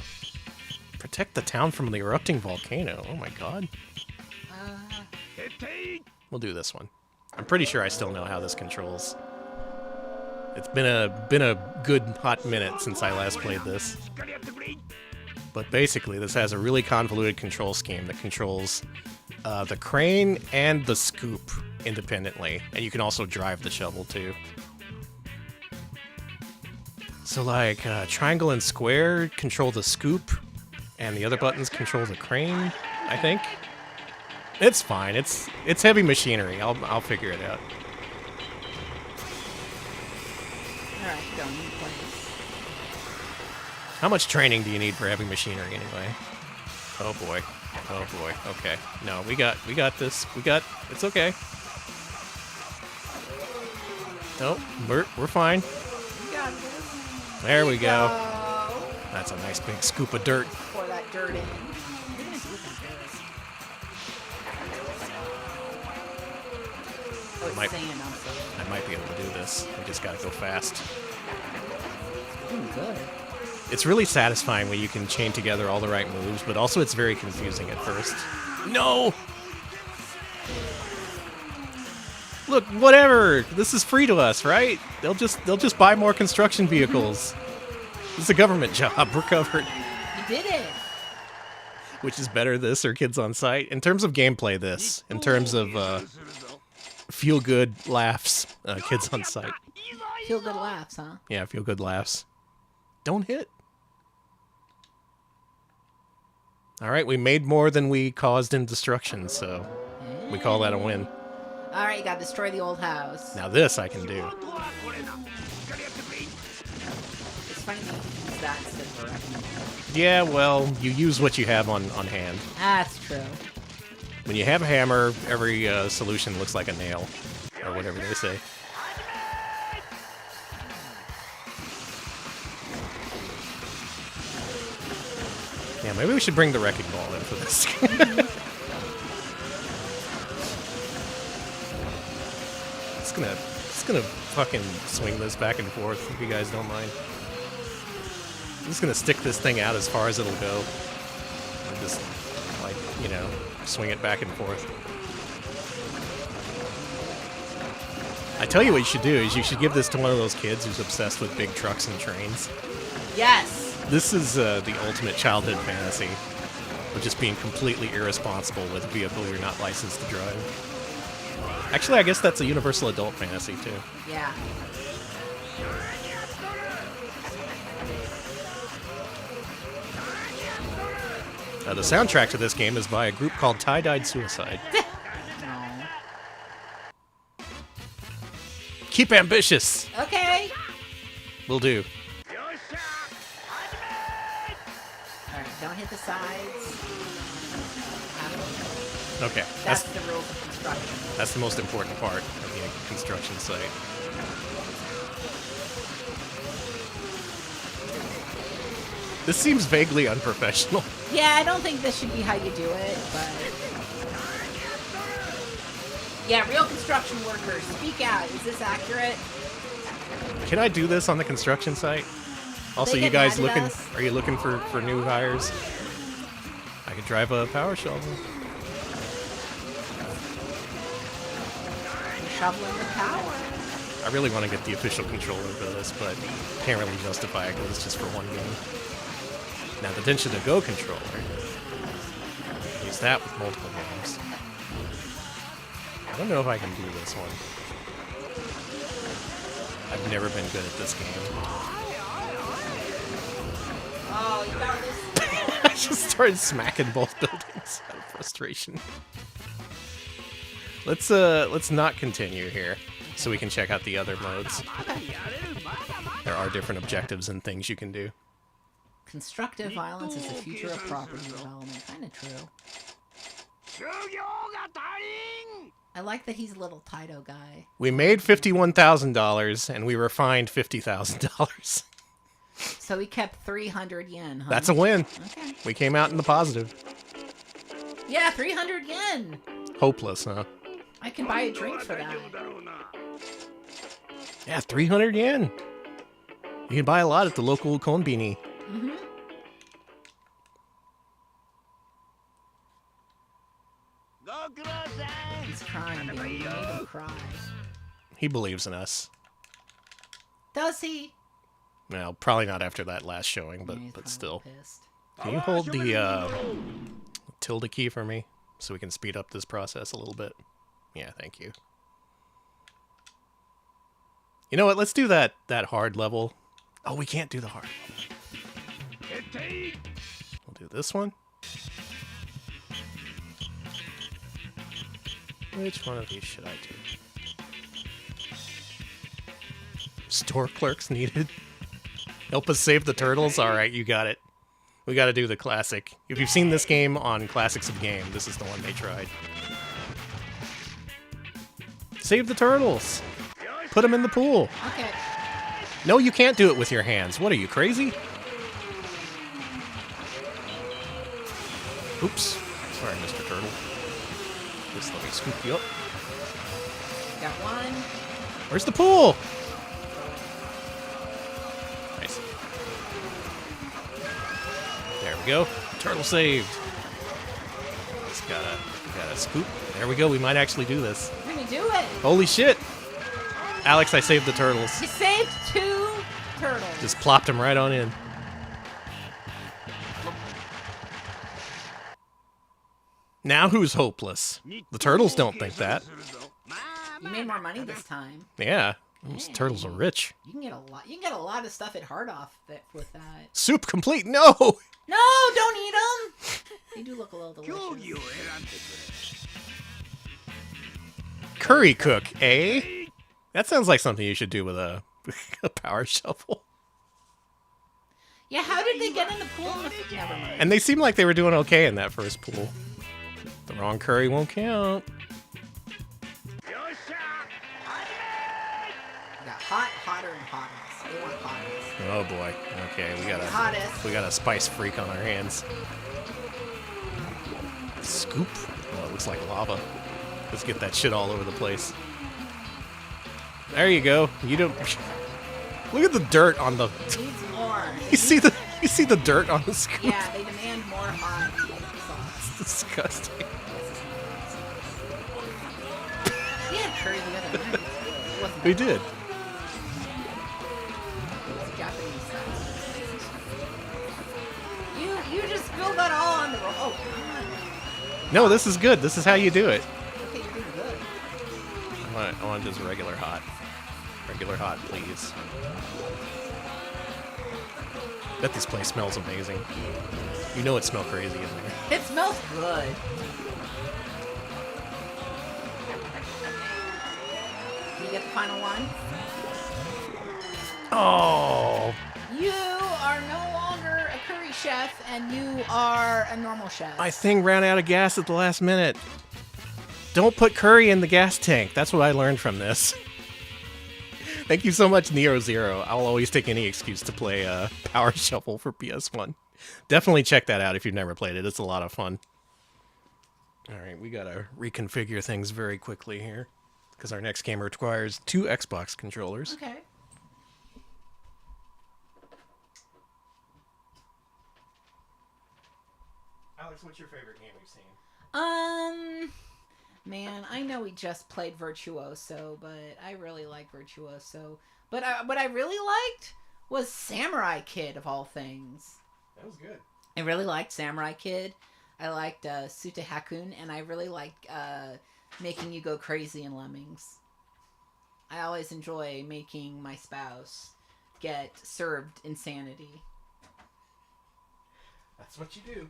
Protect the town from the erupting volcano. Oh my god. We'll do this one. I'm pretty sure I still know how this controls. It's been a good hot minute since I last played this. But basically, this has a really convoluted control scheme that controls the crane and the scoop independently. And you can also drive the shovel, too. So, like, triangle and square control the scoop, and the other buttons control the crane, I think. It's fine. It's heavy machinery. I'll figure it out. Alright, go. New place. How much training do you need for heavy machinery, anyway? Oh boy. Oh boy. Okay. No, we got this. It's okay. Nope. We're fine. You got this. There we go. That's a nice big scoop of dirt. Pour that dirt in. What are you gonna do with this? Oh, it's sand, I'm sorry. I might be able to do this. We just gotta go fast. Doing good. It's really satisfying when you can chain together all the right moves, but also it's very confusing at first. No! Look, whatever. This is free to us, right? They'll just buy more construction vehicles. This is a government job. We're covered. You did it. Which is better, this or Kids on Site? In terms of gameplay, this. In terms of feel-good laughs, Kids on Site. Feel good laughs, huh? Yeah, feel-good laughs. Don't hit. Alright, we made more than we caused in destruction, so we call that a win. Alright, you gotta destroy the old house. Now this I can do. It's funny that you use that instead of a wrecking. Yeah, well, you use what you have on hand. That's true. When you have a hammer, every solution looks like a nail. Or whatever they say. Yeah, maybe we should bring the wrecking ball in for this. It's gonna fucking swing this back and forth, if you guys don't mind. I'm just gonna stick this thing out as far as it'll go. And just, like, you know, swing it back and forth. I tell you what you should do is you should give this to one of those kids who's obsessed with big trucks and trains. Yes! This is the ultimate childhood fantasy of just being completely irresponsible with a vehicle you're not licensed to drive. Actually, I guess that's a universal adult fantasy, too. Yeah. The soundtrack to this game is by a group called Tie-Dyed Suicide. Keep ambitious! Okay. Will do. Alright, don't hit the sides. Okay. That's the rules of construction. That's the most important part of the construction site. This seems vaguely unprofessional. Yeah, I don't think this should be how you do it, but... Yeah, real construction workers, speak out. Is this accurate? Can I do this on the construction site? Also, you guys looking? Are you looking for new hires? I could drive a power shovel. Shoveling the power. I really want to get the official controller for this, but can't really justify it because it's just for one game. Now the Densha to Go controller. Use that with multiple games. I don't know if I can do this one. I've never been good at this game. Oh, you got this. I just started smacking both buildings out of frustration. Let's not continue here, so we can check out the other modes. There are different objectives and things you can do. Constructive violence is the future of property development. Kind of true. I like that he's a little Taito guy. We made $51,000 and we were fined $50,000. So he kept 300 yen, huh? That's a win. Okay. We came out in the positive. Yeah, 300 yen. Hopeless, huh? I can buy a drink for that. Yeah, 300 yen. You can buy a lot at the local konbini. Mm-hmm. He's crying, baby. You made him cry. He believes in us. Does he? Well, probably not after that last showing, but still. Can you hold the tilde key for me so we can speed up this process a little bit? Yeah, thank you. You know what? Let's do that hard level. Oh, we can't do the hard level. We'll do this one. Which one of these should I do? Store clerks needed. Help us save the turtles? Alright, you got it. We gotta do the classic. If you've seen this game on Classics of Game, this is the one they tried. Save the turtles! Put them in the pool! Okay. No, you can't do it with your hands. What are you, crazy? Oops. Sorry, Mr. Turtle. Just let me scoop you up. Got one. Where's the pool? Nice. There we go. Turtle saved. Just gotta scoop. There we go. We might actually do this. We're gonna do it. Holy shit! Alex, I saved the turtles. You saved 2 turtles. Just plopped them right on in. Now who's hopeless? The turtles don't think that. You made more money this time. Yeah, those turtles are rich. You can get a lot. You can get a lot of stuff at Hard Off with that. Soup complete. No. No, don't eat them. They do look a little delicious. Curry cook, eh? That sounds like something you should do with a power shovel. Yeah, how did they get in the pool? Never mind. And they seemed like they were doing okay in that first pool. The wrong curry won't count. Got hot, hotter, and hottest. They want hottest. Oh boy. Okay, Hottest. we got a spice freak on our hands. Scoop. Oh, it looks like lava. Let's get that shit all over the place. There you go. You don't. Look at the dirt on the. Needs more. You see the dirt on the scoop. Yeah, they demand more hot sauce. It's disgusting. We had curry the other night. It wasn't that We did. It's Japanese sauce. You just spilled that all on the roll. Oh, God. No, this is good. This is how you do it. Okay, you're doing good. I want just regular hot. Regular hot, please. Bet this place smells amazing. You know it smells crazy in there. It smells good. Did you get the final one? Oh. You are no longer a curry chef, and you are a normal chef. My thing ran out of gas at the last minute. Don't put curry in the gas tank. That's what I learned from this. Thank you so much, Neo Zero. I'll always take any excuse to play Power Shuffle for PS1. Definitely check that out if you've never played it. It's a lot of fun. Alright, we gotta reconfigure things very quickly here, because our next game requires 2 Xbox controllers. Okay. Alex, what's your favorite game you've seen? Man, I know we just played Virtuoso, but I really like Virtuoso. But what I really liked was Samurai Kid, of all things. That was good. I really liked Samurai Kid. I liked Sute Hakun, and I really like Making You Go Crazy in Lemmings. I always enjoy making my spouse get served insanity. That's what you do.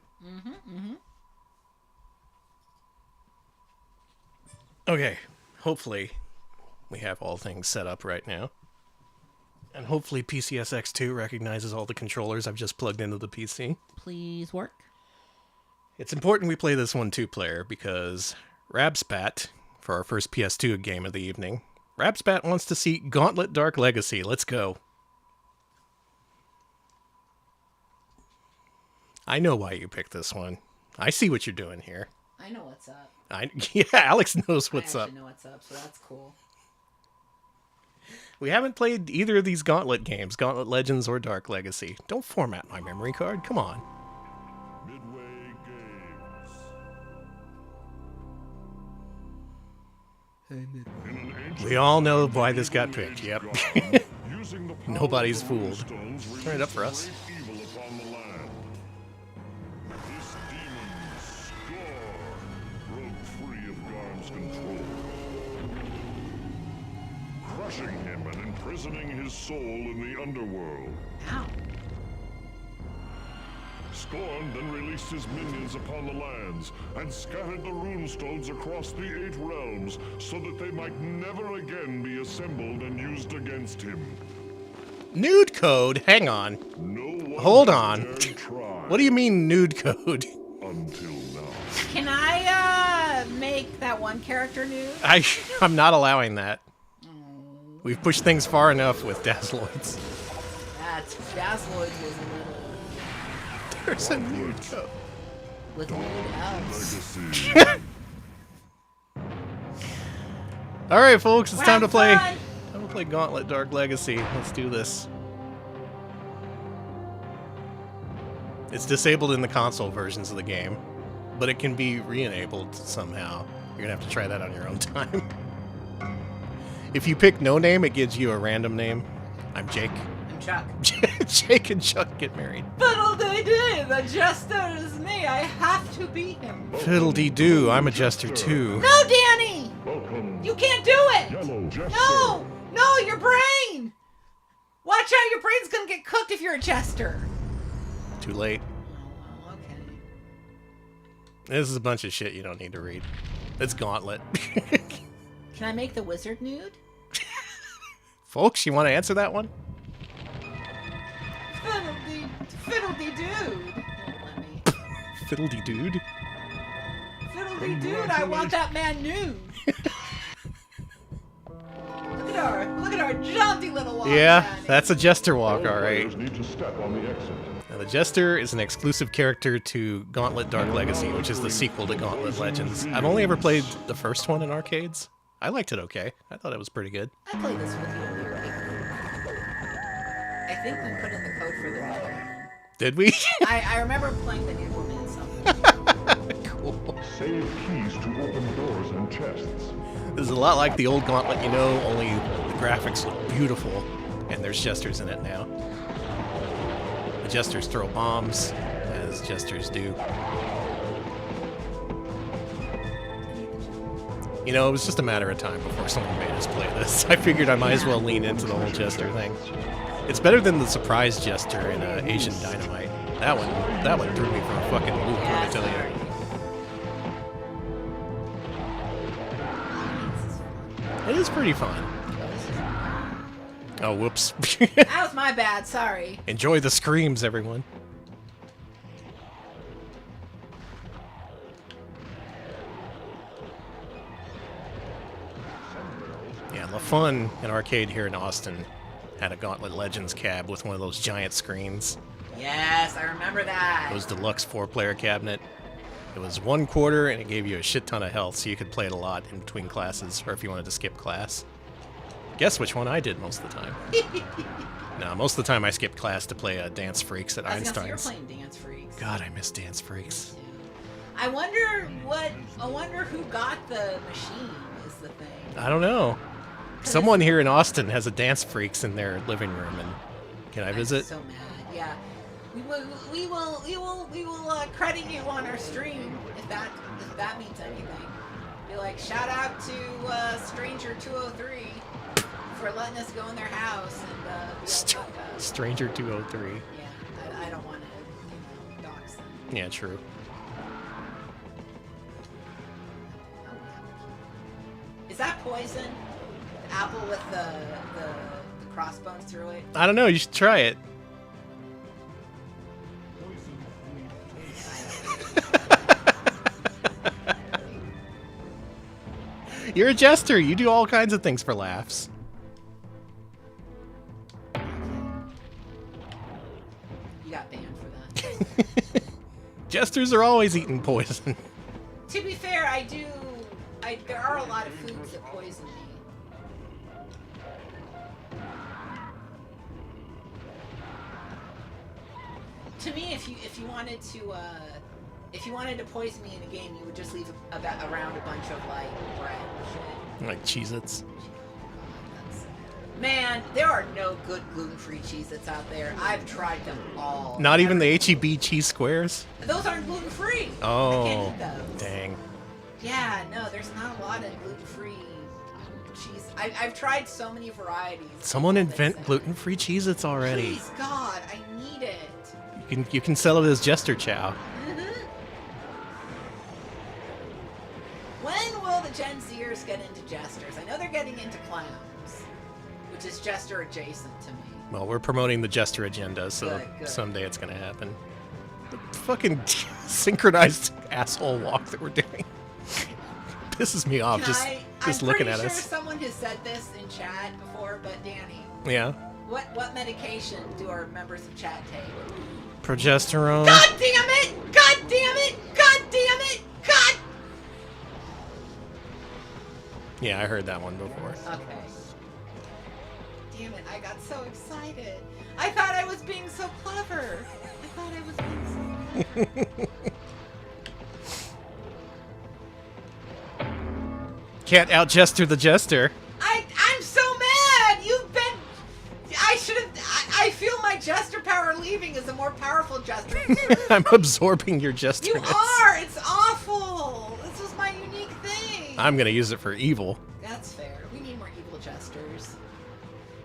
Okay, hopefully we have all things set up right now. And hopefully PCSX2 recognizes all the controllers I've just plugged into the PC. Please work. It's important we play this one 2-player because Rabspat, for our first PS2 game of the evening, Rabspat wants to see Gauntlet Dark Legacy. Let's go. I know why you picked this one. I see what you're doing here. I know what's up. Yeah, Alex knows what's up. I know what's up, so that's cool. We haven't played either of these Gauntlet games, Gauntlet Legends or Dark Legacy. Don't format my memory card, come on. Midway Games. We all know why this got picked, yep. Nobody's fooled. Turn it up for us. Crushing him and imprisoning his soul in the underworld. Ow. Scorn then released his minions upon the lands and scattered the runestones across the 8 realms so that they might never again be assembled and used against him. Nude code? Hang on. No Hold on. What do you mean nude code? Until now. Can I make that one character nude? I'm not allowing that. We've pushed things far enough with Dazzloids. Dazzloids was a little... There's a nude code. With nude elves. Alright, folks, it's time to play. Fun. Time to play Gauntlet Dark Legacy. Let's do this. It's disabled in the console versions of the game, but it can be re-enabled somehow. You're gonna have to try that on your own time. If you pick no name, it gives you a random name. I'm Jake. I'm Chuck. Jake and Chuck get married. Fiddle-dee-dee, the jester is me. I have to be him. Fiddle-dee-doo, I'm a jester too. No, Danny! Welcome. You can't do it! Yellow Jester. No! No, your brain! Watch out, your brain's gonna get cooked if you're a jester. Too late. Oh, okay. This is a bunch of shit you don't need to read. It's Gauntlet. Can I make the wizard nude? Folks, you want to answer that one? Fiddle-dee-dude. Don't let me. Fiddle-dee-dude? Fiddle-dee-dude, I want that man nude. Look at our jaunty little walk. Yeah, Danny. that's a jester walk, alright. Players need to step on the exit. Now, the Jester is an exclusive character to Gauntlet Dark Legacy, which is the sequel to Gauntlet Legends. I've only ever played the first one in arcades. I liked it okay. I thought it was pretty good. I played this with you. I think we put in the code for the nude woman. Did we? I remember playing the nude woman in something. Cool. Save keys to open doors and chests. This is a lot like the old Gauntlet, you know, only the graphics look beautiful, and there's jesters in it now. The jesters throw bombs, as jesters do. You know, it was just a matter of time before someone made us play this. I figured I might as well lean into the whole jester thing. It's better than the surprise jester in Asian Dynamite. That one threw me for a fucking loop, let me tell you. It is pretty fun. Oh, whoops. That was my bad, sorry. Enjoy the screams, everyone. Fun, an arcade here in Austin, had a Gauntlet Legends cab with one of those giant screens. Yes, I remember that. It was deluxe 4-player cabinet. It was 1 quarter, and it gave you a shit ton of health, so you could play it a lot in between classes, or if you wanted to skip class. Guess which one I did most of the time. No, most of the time I skipped class to play Dance Freaks at Einstein's. You're playing Dance Freaks. God, I miss Dance Freaks. I wonder who got the machine is the thing. I don't know. Someone here in Austin has a Dance Freaks in their living room, and can I visit? I'm so mad. Yeah, we will credit you on our stream if that means anything. Be like, shout out to Stranger 203 for letting us go in their house and Stranger 203. Yeah, I don't want to dox them. Yeah, true. Is that poison? The apple with the crossbones through it? I don't know. You should try it. You're a jester. You do all kinds of things for laughs. You got banned for that. Jesters are always eating poison. To be fair, there are a lot of foods that poison me. To me, if you wanted to poison me in a game, you would just leave around a bunch of like bread and shit. Like Cheez-Its. Man, there are no good gluten-free Cheez-Its out there. I've tried them all. Not even the H-E-B cheese squares? Those aren't gluten-free. Oh, I can't eat those. dang. Yeah, no, there's not a lot of gluten-free cheese. I've tried so many varieties. Someone invent gluten-free Cheez-Its already. Please, God, I need it. You can sell it as Jester Chow. When will the Gen Zers get into jesters? I know they're getting into clowns, which is jester adjacent to me. Well, we're promoting the Jester agenda, so Good. someday it's gonna happen. The fucking synchronized asshole walk that we're doing pisses me off just looking at us. I'm pretty sure someone has said this in chat before, but Danny. Yeah. What medication do our members of chat take? Progesterone. God damn it! God damn it! God damn it! God! Yeah, I heard that one before. Okay. Damn it, I got so excited. I thought I was being so clever. I thought I was being so clever. Can't out-jester the jester. I'm so mad! You've been... I feel my jester power leaving as a more powerful jester. I'm absorbing your jester. You are! It's awful! This was my unique thing. I'm gonna use it for evil. That's fair. We need more evil jesters.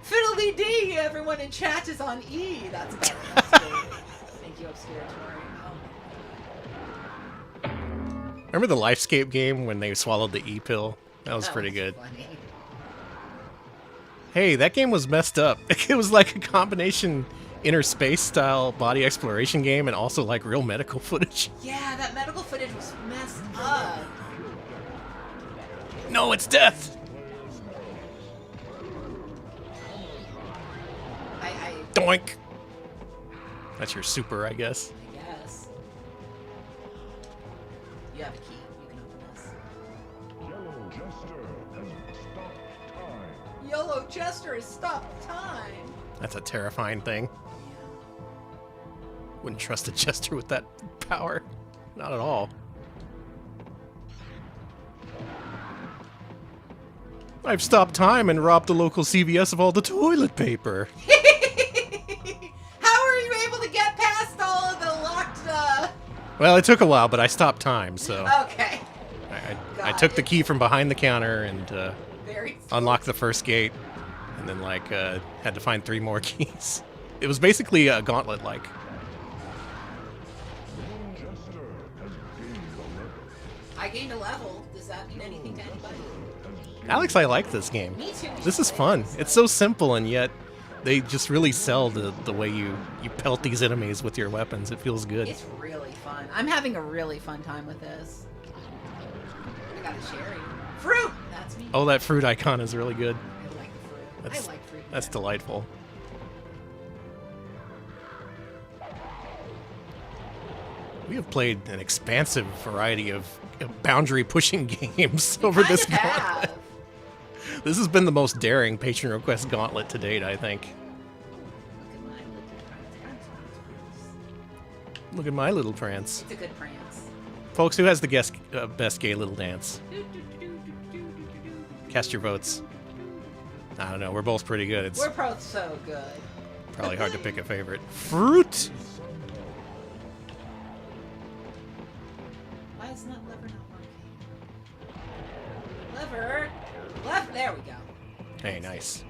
Fiddly-dee! Everyone in chat is on E. That's better. That's good. Thank you, Obscuratory. Oh. Remember the Lifescape game when they swallowed the E pill? That was pretty good. Funny. Hey, that game was messed up. It was like a combination inner space style body exploration game and also like real medical footage. Yeah, that medical footage was messed up. No, it's death! Doink! That's your super, I guess. I guess. You have a key. You can open this. Yellow Jester has stopped time. That's a terrifying thing. Wouldn't trust a jester with that power. Not at all. I've stopped time and robbed the local CVS of all the toilet paper. How are you able to get past all of the locked, Well, it took a while, but I stopped time, so... Okay. I took the key from behind the counter and Very unlocked the first gate, and then had to find 3 more keys. It was basically a gauntlet-like. I gained a level. Does that mean anything to anybody? Alex, I like this game. Me too. This is fun. It's so simple, and yet they just really sell the way you pelt these enemies with your weapons. It feels good. It's really fun. I'm having a really fun time with this. I got a cherry. Fruit! That's me. Oh, that fruit icon is really good. I That's, I like freaking that's delightful. We have played an expansive variety of boundary-pushing games over this gauntlet. This has been the most daring Patron Request Gauntlet to date, I think. Look at my little prance. It's a good prance. Folks, who has the best gay little dance? Cast your votes. I don't know. We're both pretty good. It's We're both so good. probably hard to pick a favorite. Fruit! Why is not lever not working? Lever! Left! There we go. Hey, nice.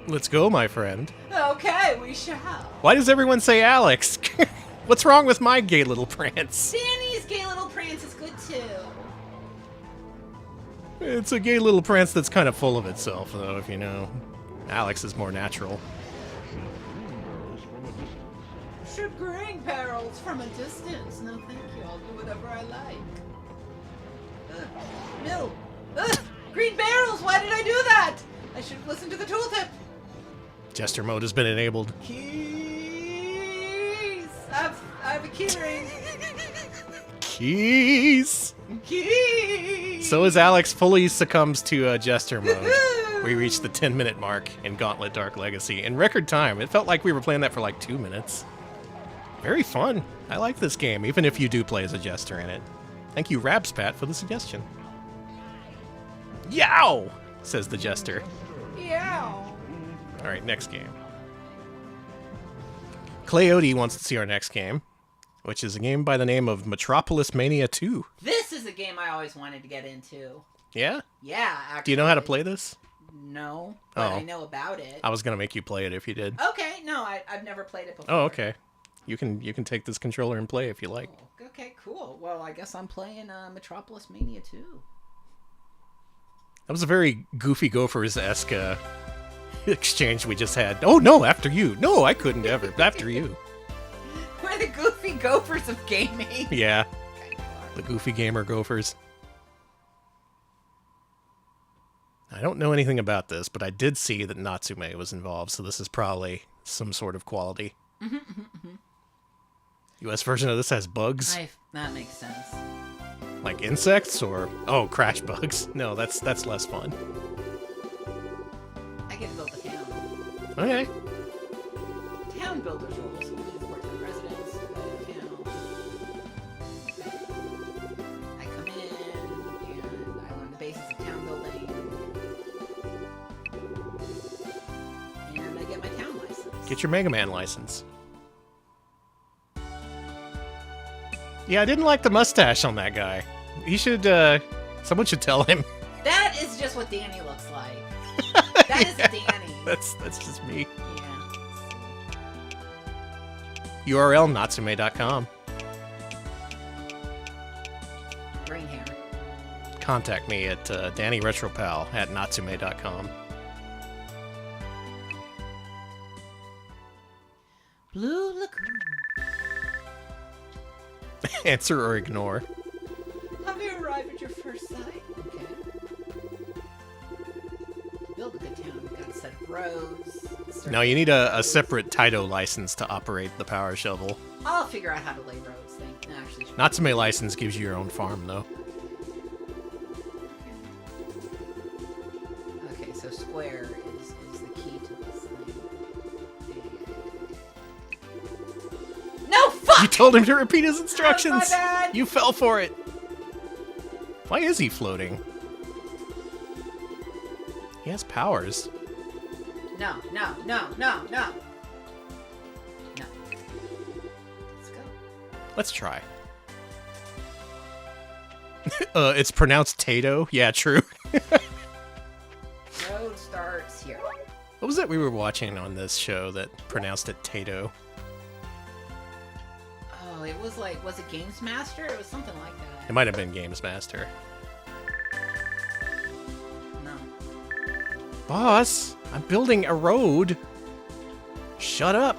Let's go, my friend. Okay, we shall. Why does everyone say Alex? What's wrong with my gay little prance? Danny's gay little prance is good too. It's a gay little prance that's kind of full of itself, though, if you know. Alex is more natural. Should grain barrels from a distance. No, thank you. I'll do whatever I like. No. Green barrels. Why did I do that? I should have listened to the tooltip. Jester mode has been enabled. Keys. I have a key ring. Keys! Keys. So as Alex fully succumbs to Jester mode, we reached the 10-minute mark in Gauntlet Dark Legacy in record time. It felt like we were playing that for like 2 minutes. Very fun. I like this game, even if you do play as a Jester in it. Thank you, Rabspat, for the suggestion. Yow! Says the Jester. Yow. Alright, next game. Clayody wants to see our next game, which is a game by the name of Metropolis Mania 2. This is a game I always wanted to get into. Yeah? Yeah, actually. Do you know how to play this? No, but Oh. I know about it. I was going to make you play it if you did. Okay, no, I've never played it before. Oh, okay. You can take this controller and play if you like. Okay, cool. Well, I guess I'm playing Metropolis Mania 2. That was a very Goofy Gophers-esque exchange we just had. Oh, no, after you. No, I couldn't ever. After you. We're the Goofy Gophers of gaming. Yeah. The Goofy Gamer Gophers. I don't know anything about this, but I did see that Natsume was involved, so this is probably some sort of quality. US version of this has bugs? That makes sense. Like insects or crash bugs? No, that's less fun. I get to build a town. Okay. Town builders rules. We live for the residents of the town. I come in and I learn the basics of town building. And I get my town license. Get your Mega Man license. Yeah, I didn't like the mustache on that guy. He should, someone should tell him. That is just what Danny looks like. That is Danny. That's just me. Yeah. URL natsume.com. Green hair. Contact me at DannyRetroPal@natsume.com. Blue Lagoon. Answer or ignore. Have you arrived at your first sight? Okay. Build a good town. We've got a set of roads. No, you need a separate Taito license to operate the power shovel. I'll figure out how to lay roads. Actually, Natsume license gives you your own farm, though. okay, so square is the key to this thing. No, fuck! You told him to repeat his instructions! My bad. You fell for it! Why is he floating? He has powers. No. Let's go. Let's try. It's pronounced Tato? Yeah, true. Road starts here. What was that we were watching on this show that pronounced it Tato? Oh, it was like, was it Games Master? It was something like that. It might have been Games Master. No. Boss, I'm building a road. Shut up.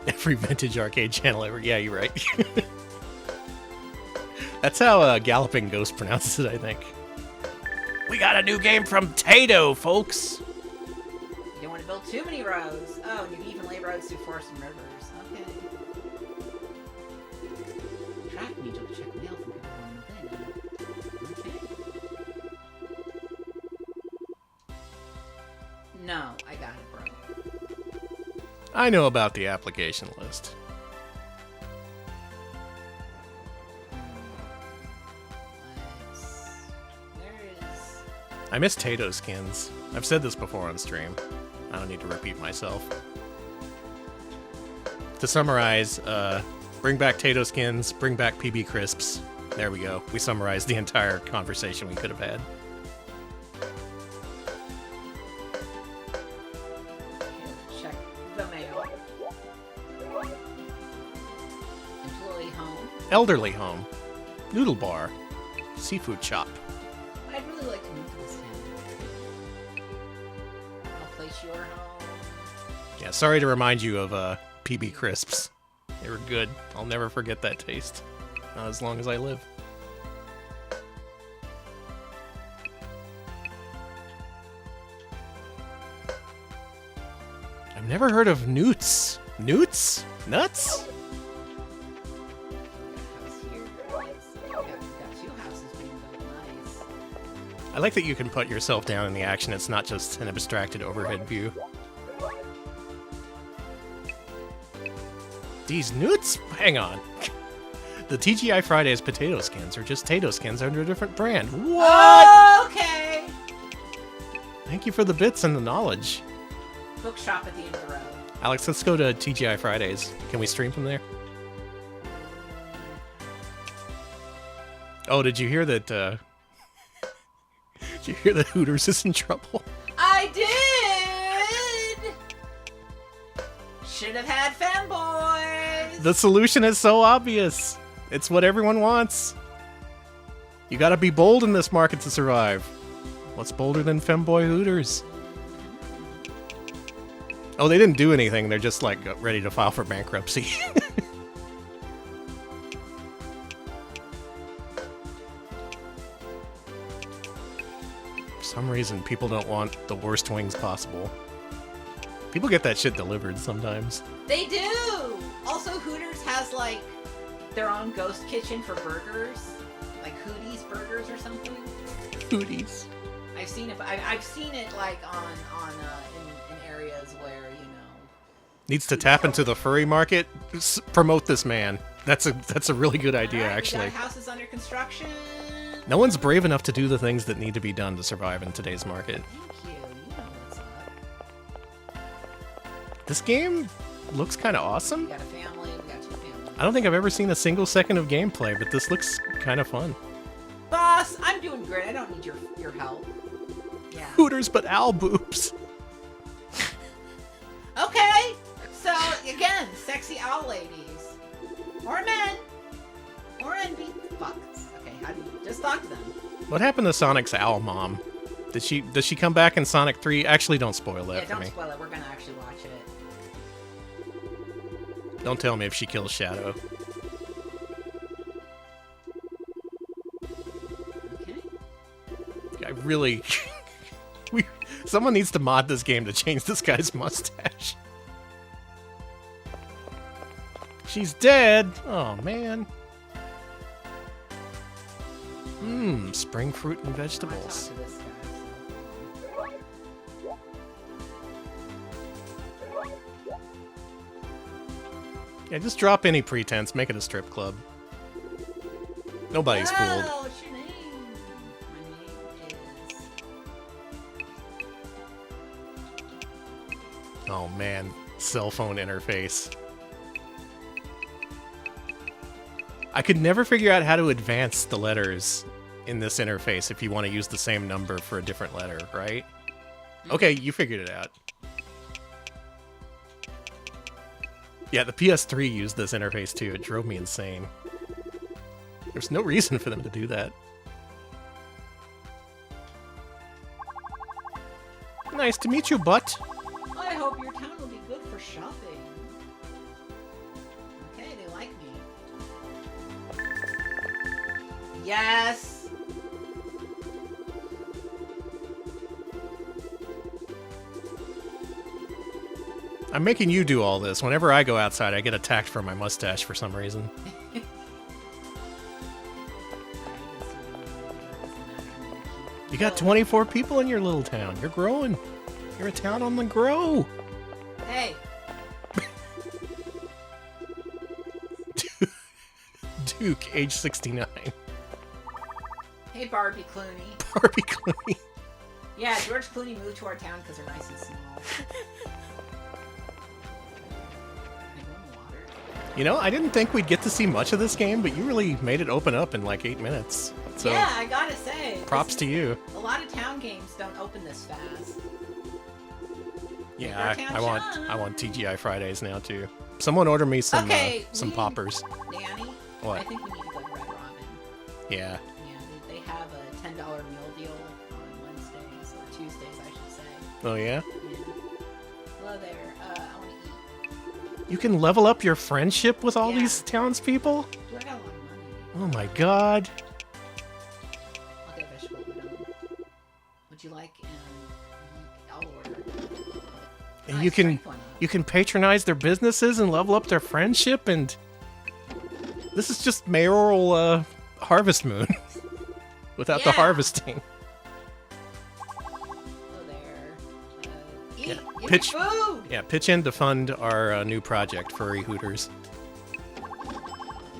Every vintage arcade channel ever. Yeah, you're right. That's how Galloping Ghost pronounces it, I think. We got a new game from Tato, folks. You don't want to build too many roads. Oh, and you can even lay roads through forests and rivers. Okay. Track me to check mail from people on the thing. Okay. No, I got it, bro. I know about the application list. I miss Tato skins. I've said this before on stream. I don't need to repeat myself. To summarize, bring back Tato skins, bring back PB Crisps. There we go. We summarized the entire conversation we could have had. Check the mail. Employee home. Elderly home. Noodle bar. Seafood shop. I'd really like to move to this town. I'll place your home. Yeah, sorry to remind you of PB Crisps. They were good. I'll never forget that taste. Not as long as I live. I've never heard of Newts. Newts? Nuts? I like that you can put yourself down in the action. It's not just an abstracted overhead view. These Newts? Hang on. The TGI Fridays potato skins are just Tato skins under a different brand. What? Okay. Thank you for the bits and the knowledge. Bookshop at the end of the road. Alex, let's go to TGI Fridays. Can we stream from there? Oh, did you hear that, Did you hear that Hooters is in trouble? I did! Should have had fanboys! The solution is so obvious. It's what everyone wants. You gotta be bold in this market to survive. What's bolder than femboy Hooters? Oh, they didn't do anything. They're just, like, ready to file for bankruptcy. For some reason, people don't want the worst wings possible. People get that shit delivered sometimes. They do! Also, Hooters has, like, their own ghost kitchen for burgers. Like Hooties Burgers or something. Hooties. I've seen it, but I've seen it, like, in areas where, you know... Needs to tap into the furry market. Promote this man. That's a really good idea, actually. We got houses under construction. No one's brave enough to do the things that need to be done to survive in today's market. Thank you. You know what's up. This game looks kind of awesome. We got a family. We got two families. I don't think I've ever seen a single second of gameplay, but this looks kind of fun. Boss, I'm doing great. I don't need your help. Yeah. Hooters, but owl boobs. Okay. So again, sexy owl ladies, or men, or NB fucks. Okay, how do you just talk to them? What happened to Sonic's owl mom? Does she come back in Sonic 3? Actually, don't spoil that for don't me. spoil it. We're gonna actually watch it. Don't tell me if she kills Shadow. Okay. I really... Someone needs to mod this game to change this guy's mustache. She's dead! Oh, man. Spring fruit and vegetables. Yeah, just drop any pretense, make it a strip club. Nobody's fooled. What's your name? My name is... Oh man, cell phone interface. I could never figure out how to advance the letters in this interface if you want to use the same number for a different letter, right? Okay, you figured it out. Yeah, the PS3 used this interface too. It drove me insane. There's no reason for them to do that. Nice to meet you, butt. I hope your town will be good for shopping. Okay, they like me. Yes. I'm making you do all this. Whenever I go outside, I get attacked for my mustache for some reason. You got 24 people in your little town. You're growing. You're a town on the grow. Hey. Duke, age 69. Hey, Barbie Clooney. Barbie Clooney. Yeah, George Clooney moved to our town because they're nice and small. You know, I didn't think we'd get to see much of this game, but you really made it open up in like 8 minutes. So yeah, I gotta say. Props to you. A lot of town games don't open this fast. Yeah, I want TGI Fridays now too. Someone order me some poppers. Danny, What? I think we need to go to Red Robin. Yeah. Yeah, they have a $10 meal deal on Wednesdays or Tuesdays, I should say. Oh yeah? Yeah. Hello there. I want to eat. You can level up your friendship with all these townspeople? Do I got a lot of money? Oh my god. I'll get vegetable udon. Would you like? I'll order. And you can patronize their businesses and level up their friendship, and this is just mayoral Harvest Moon without the harvesting. Hello there. Eat. Yeah. Give me food. Yeah, pitch in to fund our new project, Furry Hooters.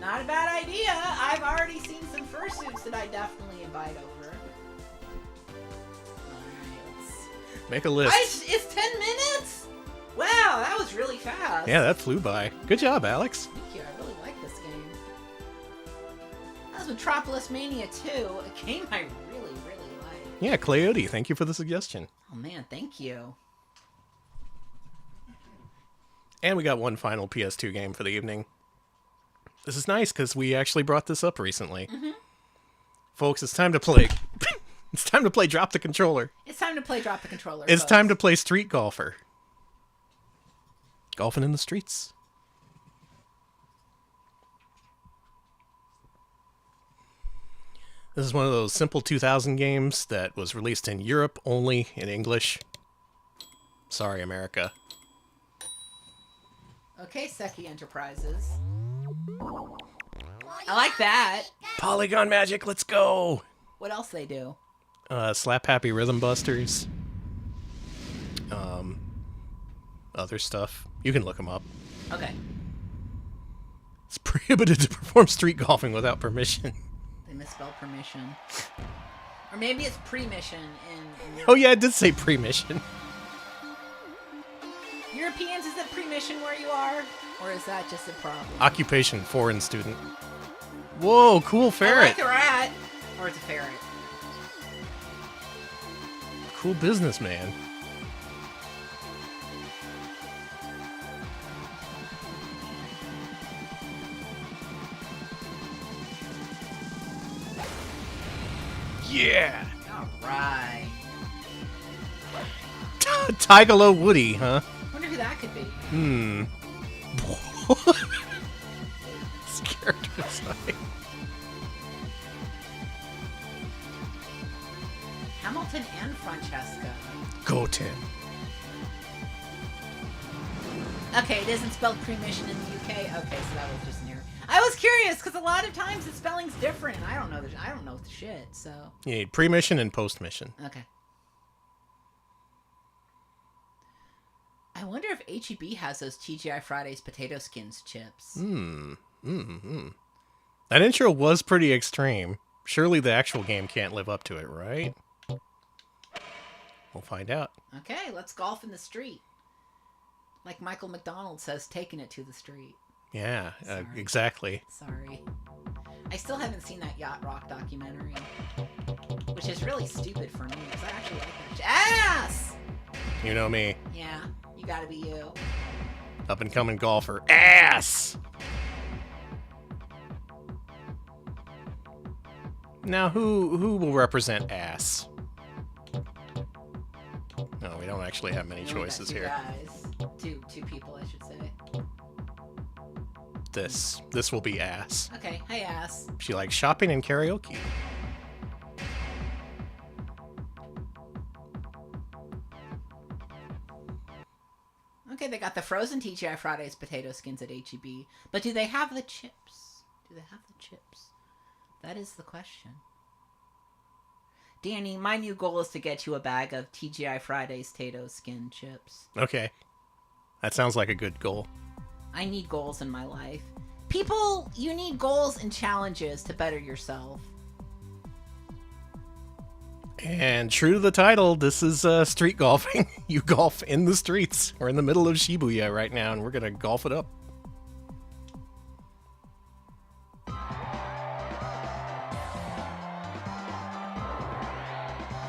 Not a bad idea. I've already seen some fursuits that I definitely invite over. Alright, Make a list. It's 10 minutes? Wow, that was really fast. Yeah, that flew by. Good job, Alex. Thank you. I really like this game. That was Metropolis Mania 2, a game I really, really like. Yeah, Coyote, thank you for the suggestion. Oh man, thank you. And we got one final PS2 game for the evening. This is nice because we actually brought this up recently. Mm-hmm. Folks, it's time to play. It's time to play Drop the Controller. It's time to play Drop the Controller. It's folks. time to play Street Golfer. Golfing in the streets. This is one of those simple 2000 games that was released in Europe only in English. Sorry, America. Okay, Seki Enterprises. I like that. Polygon Magic, let's go! What else they do? Slap Happy Rhythm Busters. Other stuff. You can look them up. Okay. It's prohibited to perform street golfing without permission. They misspelled permission. Or maybe it's pre-mission in Oh yeah, it did say pre-mission. Europeans, is it pre-mission where you are? Or is that just a problem? Occupation, foreign student. Whoa, cool ferret. I like a rat. Or it's a ferret. Cool businessman. Yeah! Alright. Tigalo Woody, huh? Wonder who that could be. This character design. Hamilton and Francesca. Goten. Okay, it isn't spelled pre-mission in the UK. Okay, so that was just near. I was curious because a lot of times the spelling's different. I don't know the shit. So You need pre-mission and post-mission. okay. I wonder if HEB has those TGI Fridays potato skins chips. That intro was pretty extreme. Surely the actual game can't live up to it, right? We'll find out. Okay, let's golf in the street. Like Michael McDonald says, taking it to the street. Yeah, exactly. Sorry. I still haven't seen that Yacht Rock documentary. Which is really stupid for me, because I actually like that. Ass! You know me. Yeah, you gotta be you. Up and coming golfer. Ass! Now, who will represent ass? No, we don't actually have many choices here. Guys. Two people, I should say. this. This will be ass. Okay, hi ass. She likes shopping and karaoke. Okay, they got the frozen TGI Fridays potato skins at HEB. But do they have the chips? Do they have the chips? That is the question. Danny, my new goal is to get you a bag of TGI Fridays potato skin chips. Okay. That sounds like a good goal. I need goals in my life. People, you need goals and challenges to better yourself. And true to the title, this is street golfing. You golf in the streets. We're in the middle of Shibuya right now, and we're going to golf it up.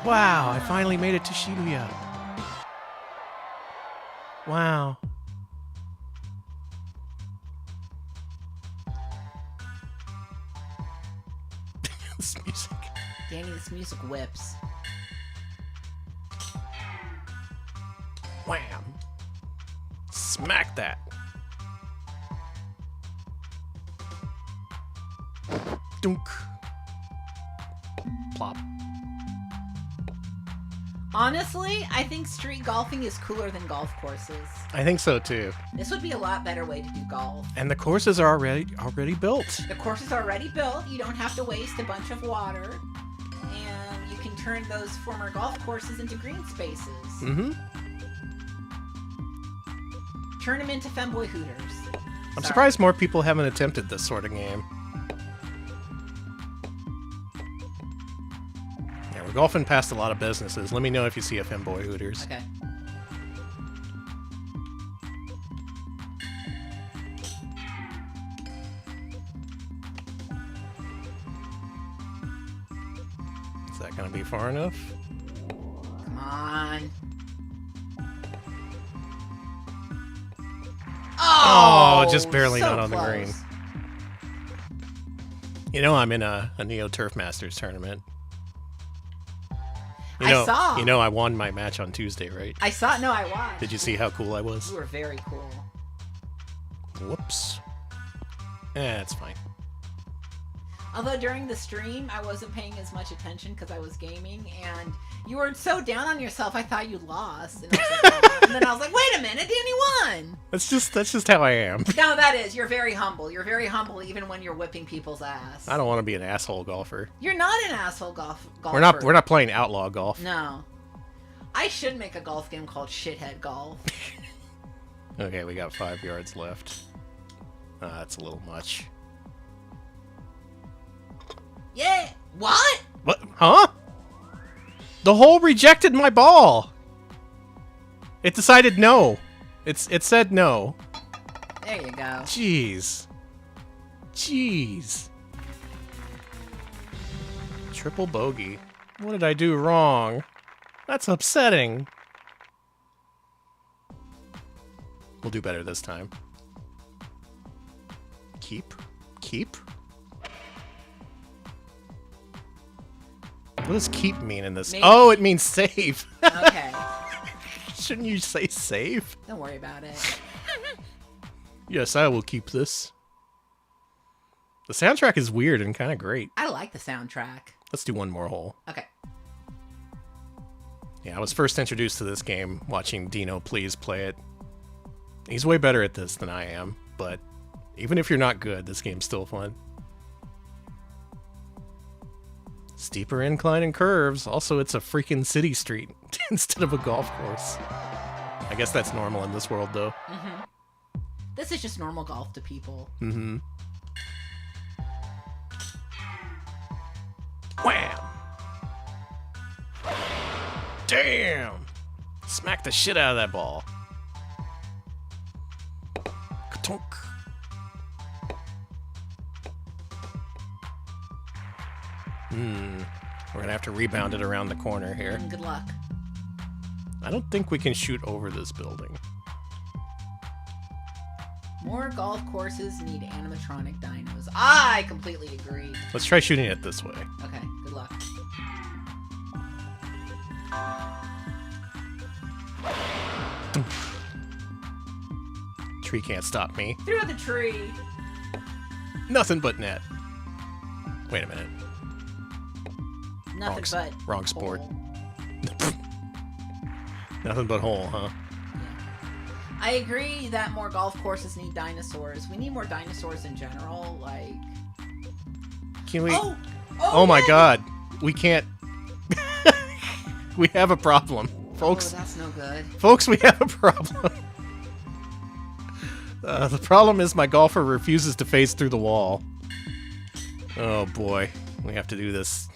Wow, I finally made it to Shibuya. Wow. This music. Danny, this music whips. Wham! Smack that! Dunk! Plop. Honestly, I think street golfing is cooler than golf courses. I think so too. This would be a lot better way to do golf. And the courses are already built. The course is already built. You don't have to waste a bunch of water. And you can turn those former golf courses into green spaces. Mm-hmm. Turn them into femboy hooters. I'm surprised more people haven't attempted this sort of game. Yeah, we're golfing past a lot of businesses. Let me know if you see a femboy hooters. Okay. Is that going to be far enough? Come on. Oh, just barely so not on close. the green. You know I'm in a Neo Turf Masters tournament. I saw. You know I won my match on Tuesday, right? I saw. No, I watched. Did you see how cool I was? You were very cool. Whoops. It's fine. Although during the stream, I wasn't paying as much attention because I was gaming, and you were so down on yourself, I thought you lost. And, I was like, oh. And then I was like, wait a minute, Danny won! That's just how I am. No, that is. You're very humble. You're very humble even when you're whipping people's ass. I don't want to be an asshole golfer. You're not an asshole golfer. We're not playing outlaw golf. No. I should make a golf game called Shithead Golf. Okay, we got 5 yards left. That's a little much. Yeah. What? What? Huh? The hole rejected my ball. It decided no. It said no. There you go. Jeez. Triple bogey. What did I do wrong? That's upsetting. We'll do better this time. Keep. What does keep mean in this? Maybe. Oh, it means save. Okay. Shouldn't you say save? Don't worry about it. Yes, I will keep this. The soundtrack is weird and kind of great. I like the soundtrack. Let's do one more hole. Okay. Yeah, I was first introduced to this game watching Dino Please play it. He's way better at this than I am, but even if you're not good, this game's still fun. Steeper incline and curves. Also, it's a freaking city street instead of a golf course. I guess that's normal in this world, though. Mm-hmm. This is just normal golf to people. Mm-hmm. Wham! Damn! Smack the shit out of that ball. Ka-tunk. We're gonna have to rebound it around the corner here. Good luck. I don't think we can shoot over this building. More golf courses need animatronic dinos. I completely agree. Let's try shooting it this way. Okay, good luck. Tree can't stop me. Through the tree. Nothing but net. Wait a minute. Nothing but wrong sport. Nothing but hole, huh? I agree that more golf courses need dinosaurs. We need more dinosaurs in general. Like, can we? Oh my yeah. God, we can't. We have a problem, folks. Oh, that's no good. Folks, we have a problem. The problem is my golfer refuses to face through the wall. Oh boy, we have to do this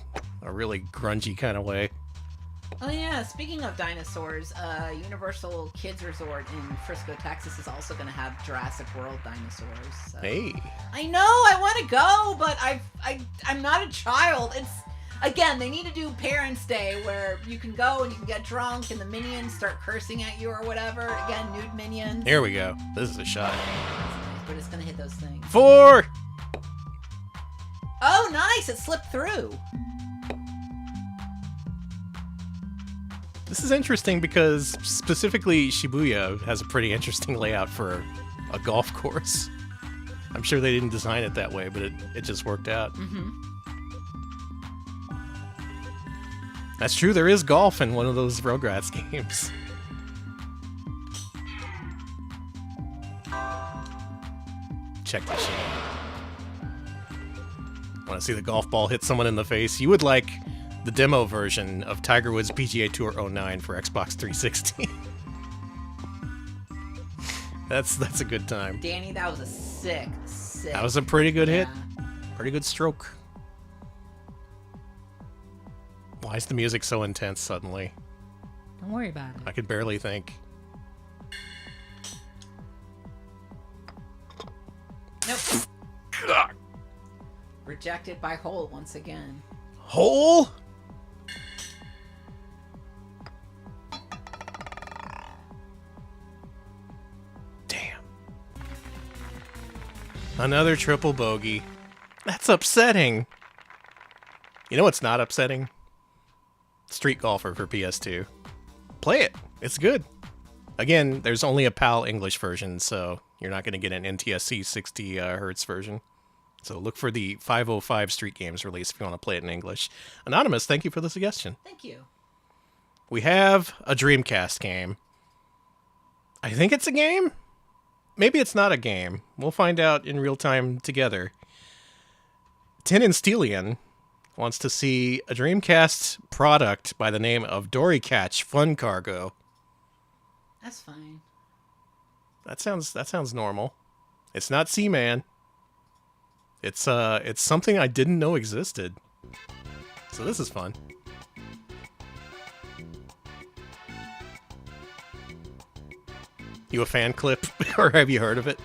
a really grungy kind of way. Oh yeah, speaking of dinosaurs, Universal Kids Resort in Frisco, Texas is also going to have Jurassic World dinosaurs. So. Hey. I know, I want to go, but I'm not a child. It's again, they need to do Parents' Day where you can go and you can get drunk and the minions start cursing at you or whatever. Again, nude minions. Here we go. This is a shot. But it's going to hit those things. 4. Oh, nice! It slipped through. This is interesting because specifically Shibuya has a pretty interesting layout for a golf course. I'm sure they didn't design it that way, but it just worked out. Mm-hmm. That's true, there is golf in one of those Rugrats games. Check this shit out. Want to see the golf ball hit someone in the face? You would like the demo version of Tiger Woods PGA Tour 09 for Xbox 360. That's a good time. Danny, that was a sick. That was a pretty good hit. Pretty good stroke. Why is the music so intense suddenly? Don't worry about it. I could barely think. Nope. Rejected by Hole once again. Hole? Damn. Another triple bogey. That's upsetting. You know what's not upsetting? Street Golfer for PS2. Play it. It's good. Again, there's only a PAL English version, so you're not going to get an NTSC 60 hertz version. So look for the 505 Street Games release if you want to play it in English. Anonymous, thank you for the suggestion. Thank you. We have a Dreamcast game. I think it's a game? Maybe it's not a game. We'll find out in real time together. Tin and Stelian wants to see a Dreamcast product by the name of Dory Catch Fun Cargo. That's fine. That sounds normal. It's not Seaman. It's something I didn't know existed. So this is fun. You a fan clip, or have you heard of it?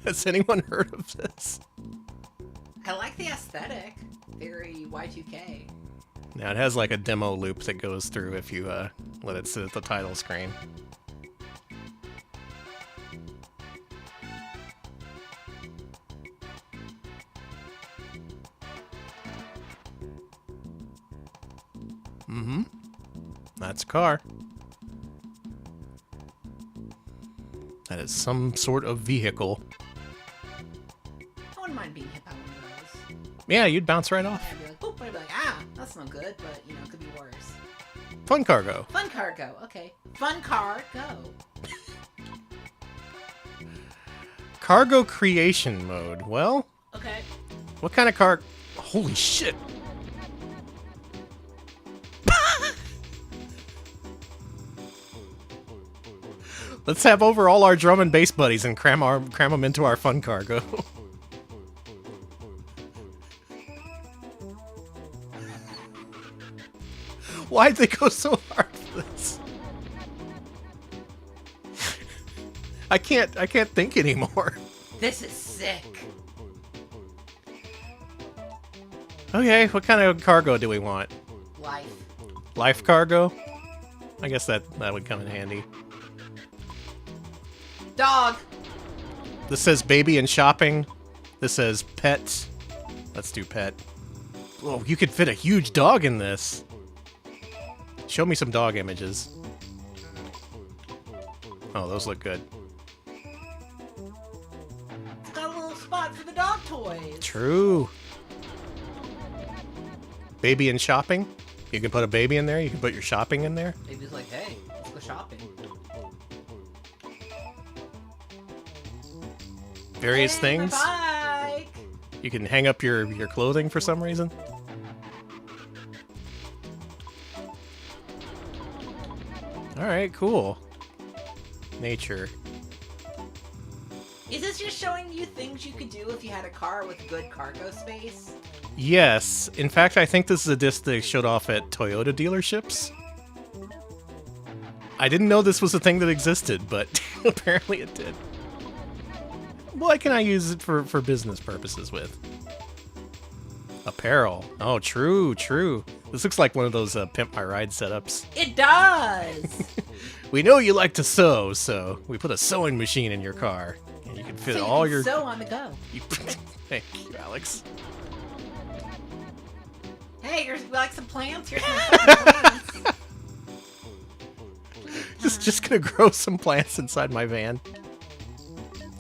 Has anyone heard of this? I like the aesthetic. Very Y2K. Now it has like a demo loop that goes through if you let it sit at the title screen. Mm-hmm. That's a car. That is some sort of vehicle. I wouldn't mind being hit by one of those. Yeah, you'd bounce right off. I'd be like, boop, I'd be like, ah, that's no good, but, you know, it could be worse. Fun Cargo. Fun Cargo, okay. Fun Car, go. Cargo creation mode. Well, Okay. what kind of car? Holy shit. Let's have over all our drum and bass buddies and cram them into our Fun Cargo. Why'd they go so hard for this? I can't think anymore. This is sick. Okay, what kind of cargo do we want? Life. Life cargo? I guess that would come in handy. Dog. This says baby and shopping. This says pet. Let's do pet. Oh, you could fit a huge dog in this. Show me some dog images. Oh, those look good. It's got a little spot for the dog toy. True. Baby and shopping. You can put a baby in there. You can put your shopping in there. Baby's like, hey, let's go shopping. Various Hey, things. my bike. You can hang up your clothing for some reason. All right, cool. Nature. Is this just showing you things you could do if you had a car with good cargo space? Yes. In fact, I think this is a disc they showed off at Toyota dealerships. I didn't know this was a thing that existed, but apparently it did. What can I use it for business purposes with? Apparel. Oh, true, true. This looks like one of those Pimp My Ride setups. It does! We know you like to sew, so we put a sewing machine in your car. And you can fit so all you your... can sew on the go. Thank you, Alex. Hey, you like some plants? Here's some fucking plants. Just gonna grow some plants inside my van.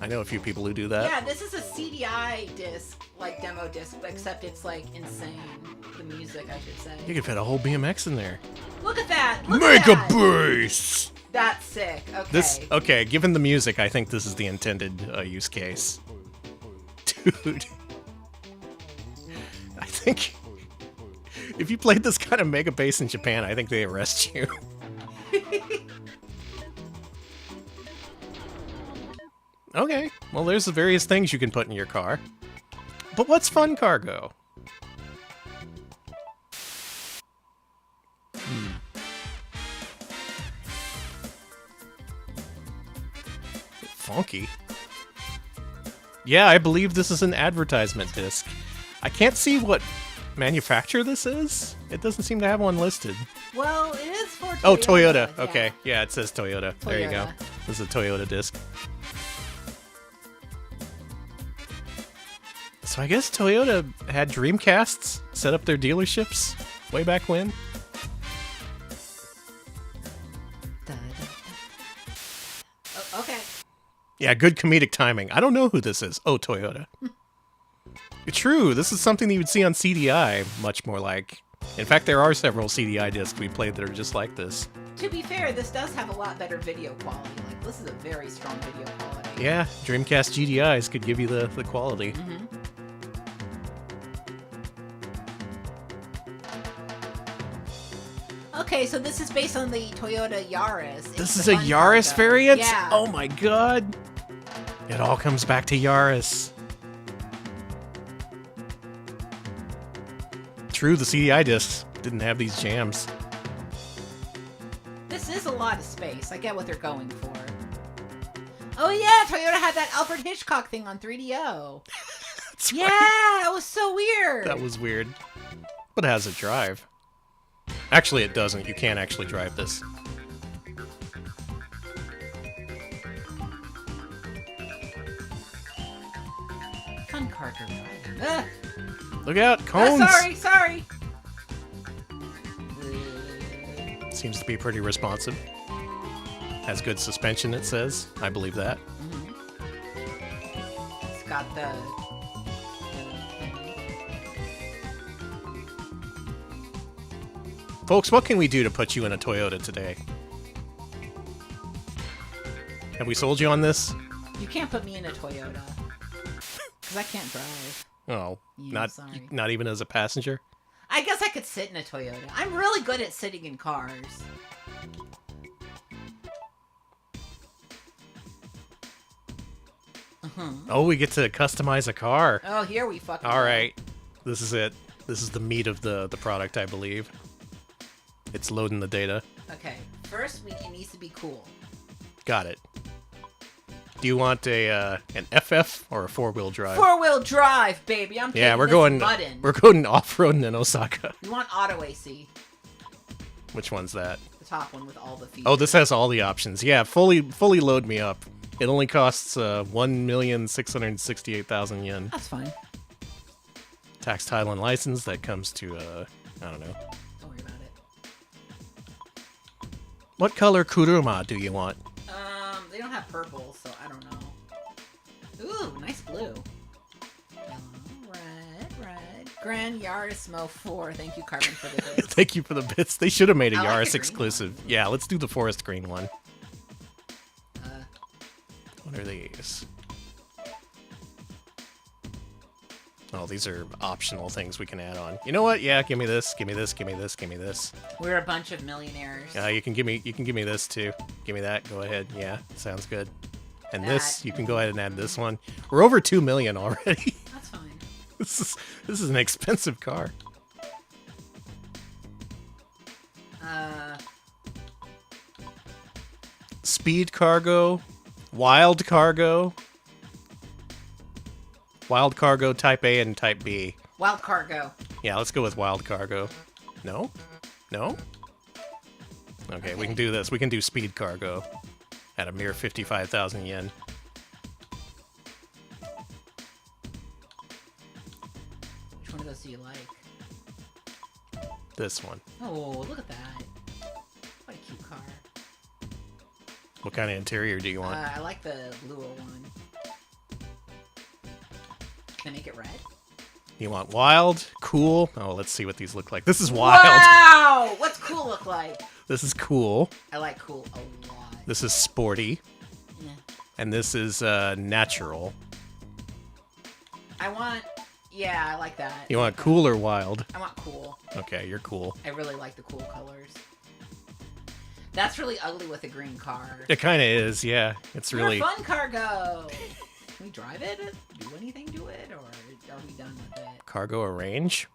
I know a few people who do that. Yeah, this is a CDI disc, like demo disc, except it's like insane. The music, I should say. You can fit a whole BMX in there. Look at that! Look Make at a that. bass! That's sick. Okay. Okay, given the music, I think this is the intended use case. Dude. I think if you played this kind of mega bass in Japan, I think they arrest you. Okay, well there's the various things you can put in your car. But what's fun cargo? Funky. Yeah, I believe this is an advertisement disc. I can't see what manufacturer this is. It doesn't seem to have one listed. Well, it is for Toyota. Oh, Toyota. Yeah. Okay. Yeah, it says Toyota. There you go. Toyota. This is a Toyota disc. So I guess Toyota had Dreamcasts set up their dealerships way back when. Oh, okay. Yeah, good comedic timing. I don't know who this is. Oh, Toyota. True, this is something that you would see on CDI, much more like. In fact, there are several CDI discs we played that are just like this. To be fair, this does have a lot better video quality. Like, this is a very strong video quality. Yeah, Dreamcast GDIs could give you the quality. Mm-hmm. Okay, so this is based on the Toyota Yaris. This It's is a the fun Yaris cargo. variant? Yeah. Oh my god. It all comes back to Yaris. True, the CDI discs didn't have these jams. This is a lot of space. I get what they're going for. Oh yeah, Toyota had that Alfred Hitchcock thing on 3DO. Yeah, that was so weird. That was weird. But it has a drive. Actually, it doesn't. You can't actually drive this. Fun cargo driving. Look out, cones! Sorry. Seems to be pretty responsive. Has good suspension, it says. I believe that. It's got the... Folks, what can we do to put you in a Toyota today? Have we sold you on this? You can't put me in a Toyota. Because I can't drive. Oh, Yeah, sorry. not even as a passenger? I guess I could sit in a Toyota. I'm really good at sitting in cars. Oh, we get to customize a car. Oh, here we fucking All go. right. This is it. This is the meat of the product, I believe. It's loading the data. Okay, first it needs to be cool. Got it. Do you want an FF or a 4-wheel drive? 4-wheel drive, baby. I'm Yeah, taking we're this going button. we're going off-roading in Osaka. You want auto AC, Which one's that? the top one with all the features. Oh, this has all the options. Yeah, fully load me up. It only costs 1,668,000 yen. That's fine. Tax, title, and license. That comes to I don't know. Don't worry about it. What color kuruma do you want? They don't have purple, so I don't know. Ooh, nice blue. Yellow, red. Grand Yarismo 4. Thank you, Carbon, for the bits. Thank you for the bits. They should have made a I like the Yaris green exclusive. Yeah, let's do the forest green one. What are these? Oh, these are optional things we can add on. You know what? Yeah, give me this. Give me this. Give me this. Give me this. We're a bunch of millionaires. You can give me this too. Give me that. Go ahead. Yeah, sounds good. And this, you can go ahead and add this one. We're over 2 million already. That's fine. This is an expensive car. Speed cargo, wild cargo, type A and type B. Wild cargo. Yeah, let's go with wild cargo. No? No? Okay, we can do this. We can do speed cargo at a mere 55,000 yen. Which one of those do you like? This one. Oh, look at that. What a cute car. What kind of interior do you want? I like the bluer one. Can I make it red? You want wild, cool? Oh, let's see what these look like. This is wild. Wow! What's cool look like? This is cool. I like cool a lot. This is sporty. Yeah. And this is natural. I like that. You want cool or wild? I want cool. Okay, you're cool. I really like the cool colors. That's really ugly with a green car. It kind of is, yeah. It's really... More fun cargo! Can we drive it? Do anything to it? Or are we done with it? Cargo arrange?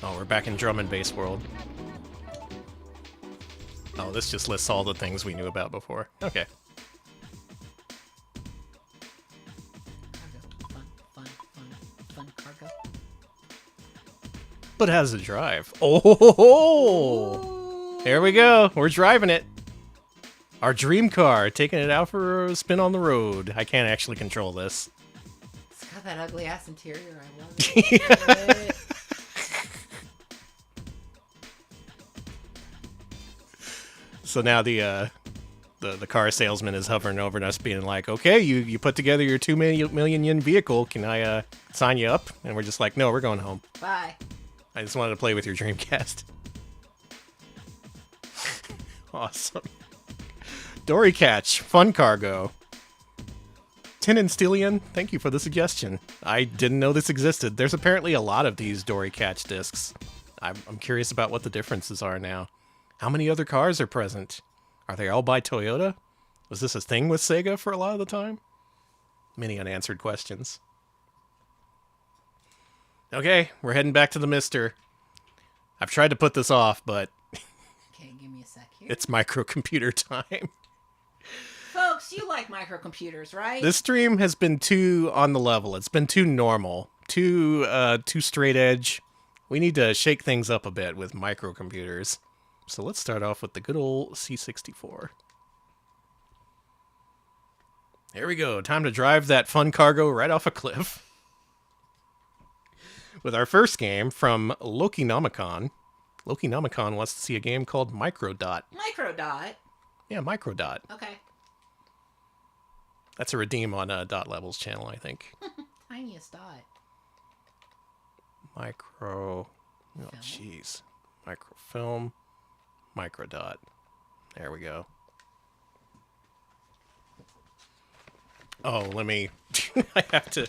Oh, we're back in drum and bass world. Oh, this just lists all the things we knew about before. Okay. Fun cargo. But how does it drive? Oh! There we go. We're driving it. Our dream car, taking it out for a spin on the road. I can't actually control this. It's got that ugly ass interior. I love it. So now the car salesman is hovering over us, being like, "Okay, you put together your 2 million yen vehicle. Can I sign you up?" And we're just like, "No, we're going home." Bye. I just wanted to play with your Dreamcast. Awesome. Dory Catch, fun cargo. Tin and Stillion, thank you for the suggestion. I didn't know this existed. There's apparently a lot of these Dory Catch discs. I'm curious about what the differences are now. How many other cars are present? Are they all by Toyota? Was this a thing with Sega for a lot of the time? Many unanswered questions. Okay, we're heading back to the Mister. I've tried to put this off, but... Okay, give me a sec here. It's microcomputer time. Folks, you like microcomputers, right? This stream has been too on the level. It's been too normal. Too straight edge. We need to shake things up a bit with microcomputers. So let's start off with the good old C64. Here we go. Time to drive that fun cargo right off a cliff. With our first game from Loki Nomicon. Loki Nomicon wants to see a game called Microdot. Microdot? Yeah, Microdot. Okay. That's a redeem on Dot Level's channel, I think. Tiniest dot. Micro... Oh, jeez. Microfilm. Microdot. There we go. Oh, let me... I have to...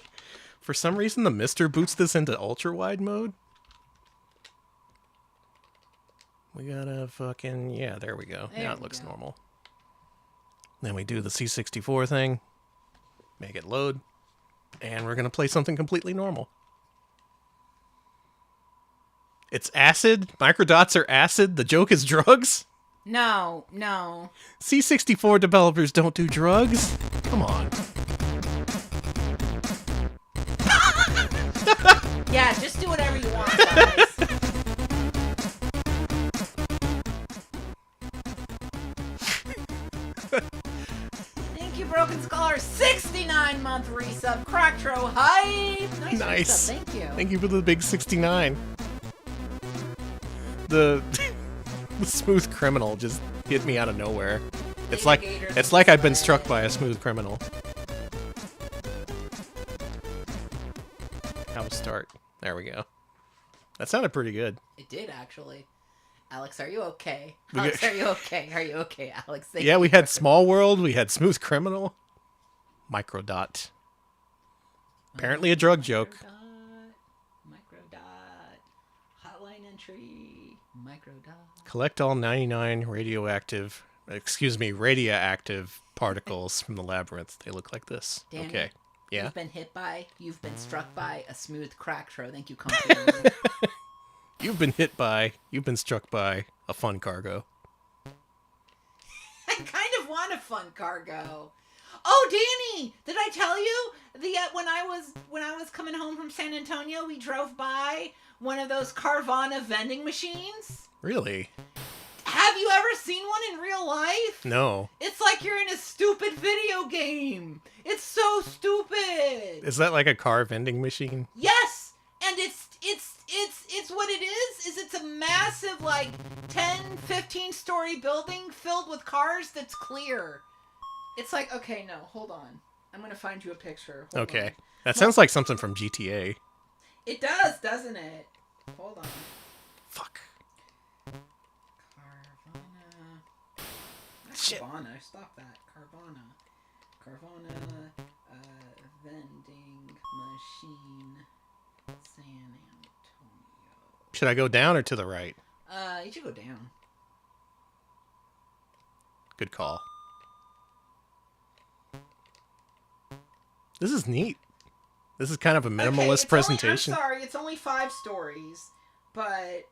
For some reason, the Mister boots this into ultra-wide mode. We gotta fucking... Yeah, there we go. Now it looks normal. Then we do the C64 thing. Make it load. And we're gonna play something completely normal. It's acid? Microdots are acid? The joke is drugs? No, no. C64 developers don't do drugs? Come on. Yeah, just do whatever you want, guys. Thank you, Broken Scholar. 69-month resub. Cracktro hype. Nice. Resub. Thank you. Thank you for the big 69. The smooth criminal just hit me out of nowhere. It's like I've been struck by a smooth criminal. How auto start. There we go. That sounded pretty good. It did, actually. Alex, are you okay? We Alex, get- are you okay? Are you okay, Alex? Thank Yeah, you we had for- Small World, we had Smooth Criminal, Microdot. Apparently a drug joke. Microdot. Hotline entry. Microdot. Collect all 99 radioactive particles from the labyrinth. They look like this. Danny, Okay. Yeah. You've been struck by a smooth crack throw. Thank you, computer. You've been struck by a fun cargo. I kind of want a fun cargo. Oh, Danny, did I tell you when I was coming home from San Antonio, we drove by one of those Carvana vending machines? Really? Have you ever seen one in real life? No. It's like you're in a stupid video game. It's so stupid. Is that like a car vending machine? Yes, and it's what it is it's a massive, like, 10, 15-story building filled with cars that's clear. It's like, okay, no, hold on. I'm going to find you a picture. Hold Okay. on. That sounds like something from GTA. It does, doesn't it? Hold on. Fuck. Carvana. Not Carvana. Stop that. Carvana vending machine. San Antonio. Should I go down or to the right? You should go down. Good call. This is neat. This is kind of a minimalist presentation. I'm sorry, it's only 5 stories, but...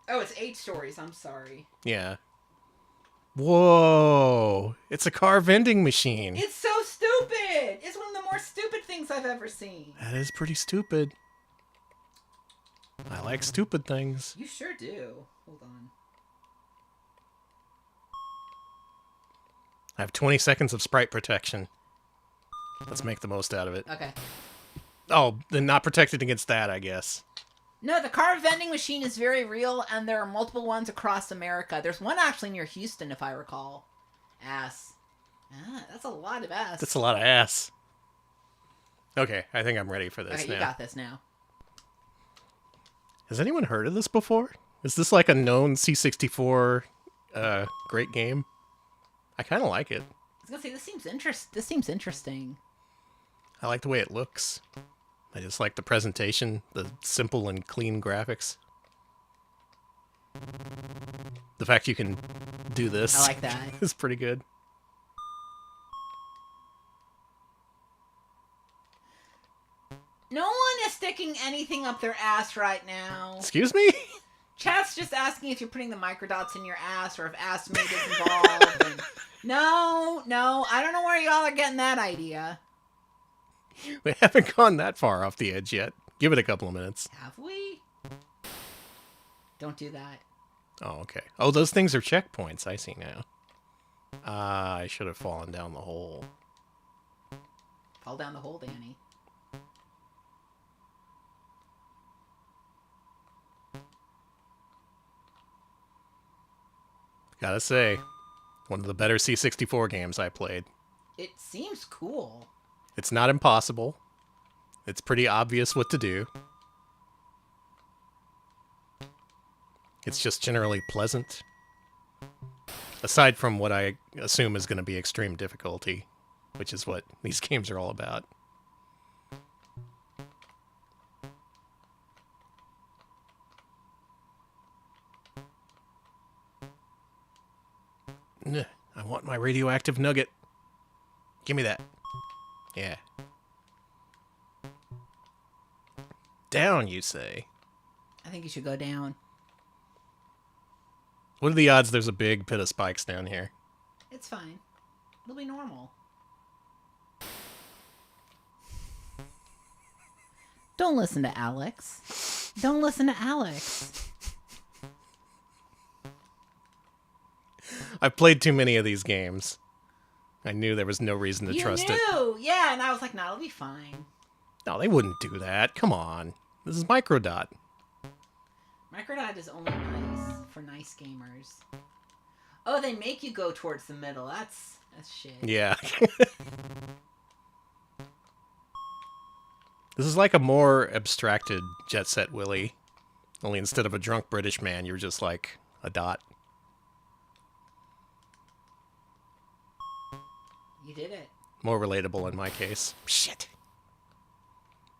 Oh, it's 8 stories, I'm sorry. Yeah. Whoa! It's a car vending machine. It's so stupid! It's one of the more stupid things I've ever seen. That is pretty stupid. I like stupid things. You sure do. Hold on. I have 20 seconds of sprite protection. Let's make the most out of it. Okay. Oh, then not protected against that, I guess. No, the car vending machine is very real, and there are multiple ones across America. There's one actually near Houston, if I recall. Ass. Ah, that's a lot of ass. That's a lot of ass. Okay, I think I'm ready for this Okay, now. you got this now. Has anyone heard of this before? Is this like a known C64 great game? I kind of like it. I was gonna say, this seems interesting. I like the way it looks. I just like the presentation, the simple and clean graphics. The fact you can do this I like that. is pretty good. No one is sticking anything up their ass right now. Excuse me? Chat's just asking if you're putting the microdots in your ass or if ass meat is involved. And no, I don't know where y'all are getting that idea. We haven't gone that far off the edge yet. Give it a couple of minutes. Have we? Don't do that. Oh, okay. Oh, those things are checkpoints. I see now. I should have fallen down the hole. Fall down the hole, Danny. Gotta say, one of the better C64 games I played. It seems cool. It's not impossible. It's pretty obvious what to do. It's just generally pleasant. Aside from what I assume is going to be extreme difficulty, which is what these games are all about. I want my radioactive nugget. Give me that. Yeah. Down, you say? I think you should go down. What are the odds there's a big pit of spikes down here? It's fine. It'll be normal. Don't listen to Alex. Don't listen to Alex. I've played too many of these games. I knew there was no reason to trust it. Yeah, and I was like, no, it'll be fine. No, they wouldn't do that. Come on. This is Microdot. Microdot is only nice for nice gamers. Oh, they make you go towards the middle. That's shit. Yeah. This is like a more abstracted Jet Set Willy. Only instead of a drunk British man, you're just like a dot. You did it. More relatable in my case. Shit.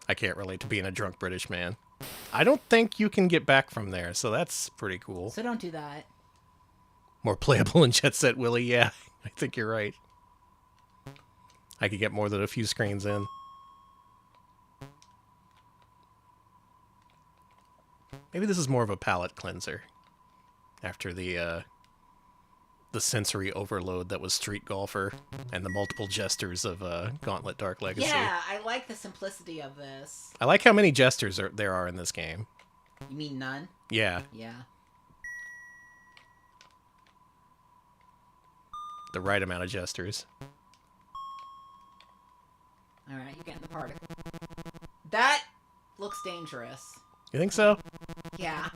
I can't relate to being a drunk British man. I don't think you can get back from there, so that's pretty cool. So don't do that. More playable in Jet Set Willy, yeah. I think you're right. I could get more than a few screens in. Maybe this is more of a palate cleanser. After the sensory overload that was Street Golfer and the multiple gestures of Gauntlet Dark Legacy. Yeah, I like the simplicity of this. I like how many gestures there are in this game. You mean none? Yeah. Yeah. The right amount of gestures. Alright, you're getting the particle. That looks dangerous. You think so? Yeah.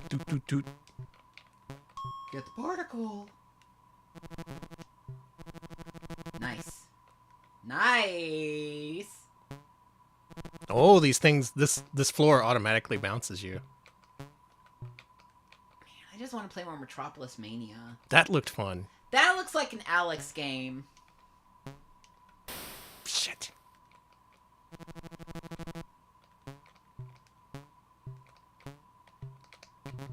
Doot, doot, doot. Get the particle. Nice. Nice. Oh, these things, this floor automatically bounces you. I just want to play more Metropolis Mania. That looked fun. That looks like an Alex game. Shit.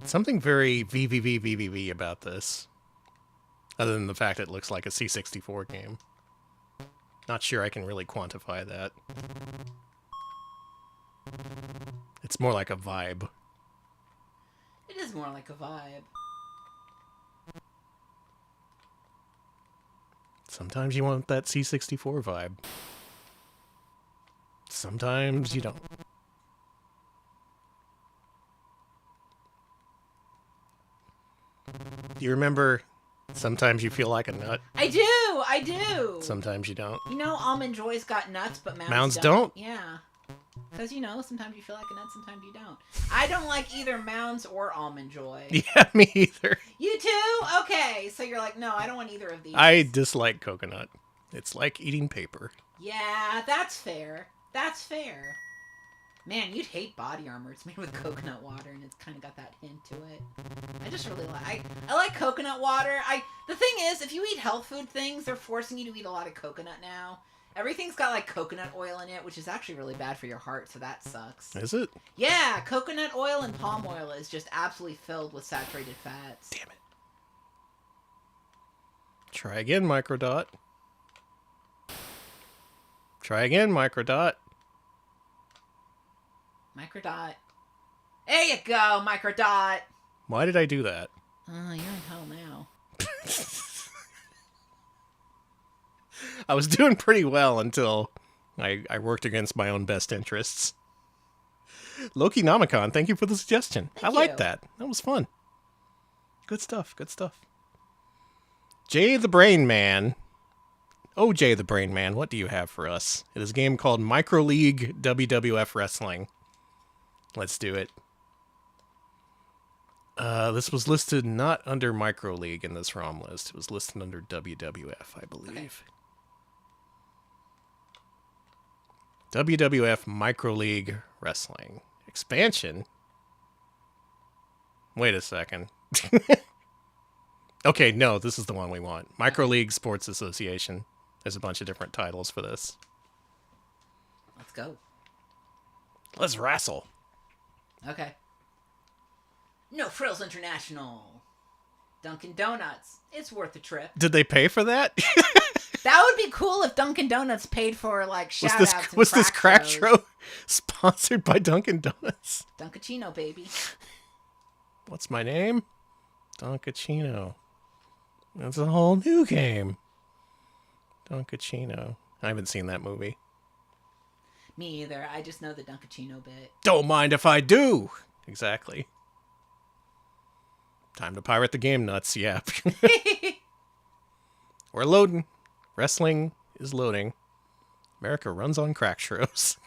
Something very VVV about this. Other than the fact it looks like a C64 game. Not sure I can really quantify that. It's more like a vibe. It is more like a vibe. Sometimes you want that C64 vibe. Sometimes you don't. Do you remember sometimes you feel like a nut? I do! Sometimes you don't. You know, Almond Joy's got nuts, but Mounds don't. don't? Yeah. Because, you know, sometimes you feel like a nut, sometimes you don't. I don't like either Mounds or Almond Joy. Yeah, me either. You too? Okay, so you're like, no, I don't want either of these. I dislike coconut. It's like eating paper. Yeah, that's fair. That's fair. Man, you'd hate body armor. It's made with coconut water, and it's kind of got that hint to it. I just really like... I like coconut water. The thing is, if you eat health food things, they're forcing you to eat a lot of coconut now. Everything's got, like, coconut oil in it, which is actually really bad for your heart, so that sucks. Is it? Yeah, coconut oil and palm oil is just absolutely filled with saturated fats. Damn it. Try again, Microdot. Try again, Microdot. Microdot. There you go, Microdot. Why did I do that? You're in hell now. I was doing pretty well until I worked against my own best interests. Loki Namicon, thank you for the suggestion. I like that. That was fun. Good stuff, good stuff. Jay the Brain Man. Oh, Jay the Brain Man, what do you have for us? It is a game called Micro League WWF Wrestling. Let's do it. This was listed not under Micro League in this ROM list. It was listed under WWF, I believe. Okay. WWF Micro League Wrestling. Expansion? Wait a second. Okay, no, this is the one we want. Micro League Sports Association. There's a bunch of different titles for this. Let's go. Let's wrestle. Okay. No Frills International. Dunkin' Donuts. It's worth the trip. Did they pay for that? That would be cool if Dunkin' Donuts paid for, like, shout-outs and Was this crack shows. show sponsored by Dunkin' Donuts? Dunkachino, baby. What's my name? Dunkachino. That's a whole new game. Dunkachino. I haven't seen that movie. Me either. I just know the Dunkachino bit. Don't mind if I do. Exactly. Time to pirate the game, nuts. Yeah. We're loading. Wrestling is loading. America runs on crack shows.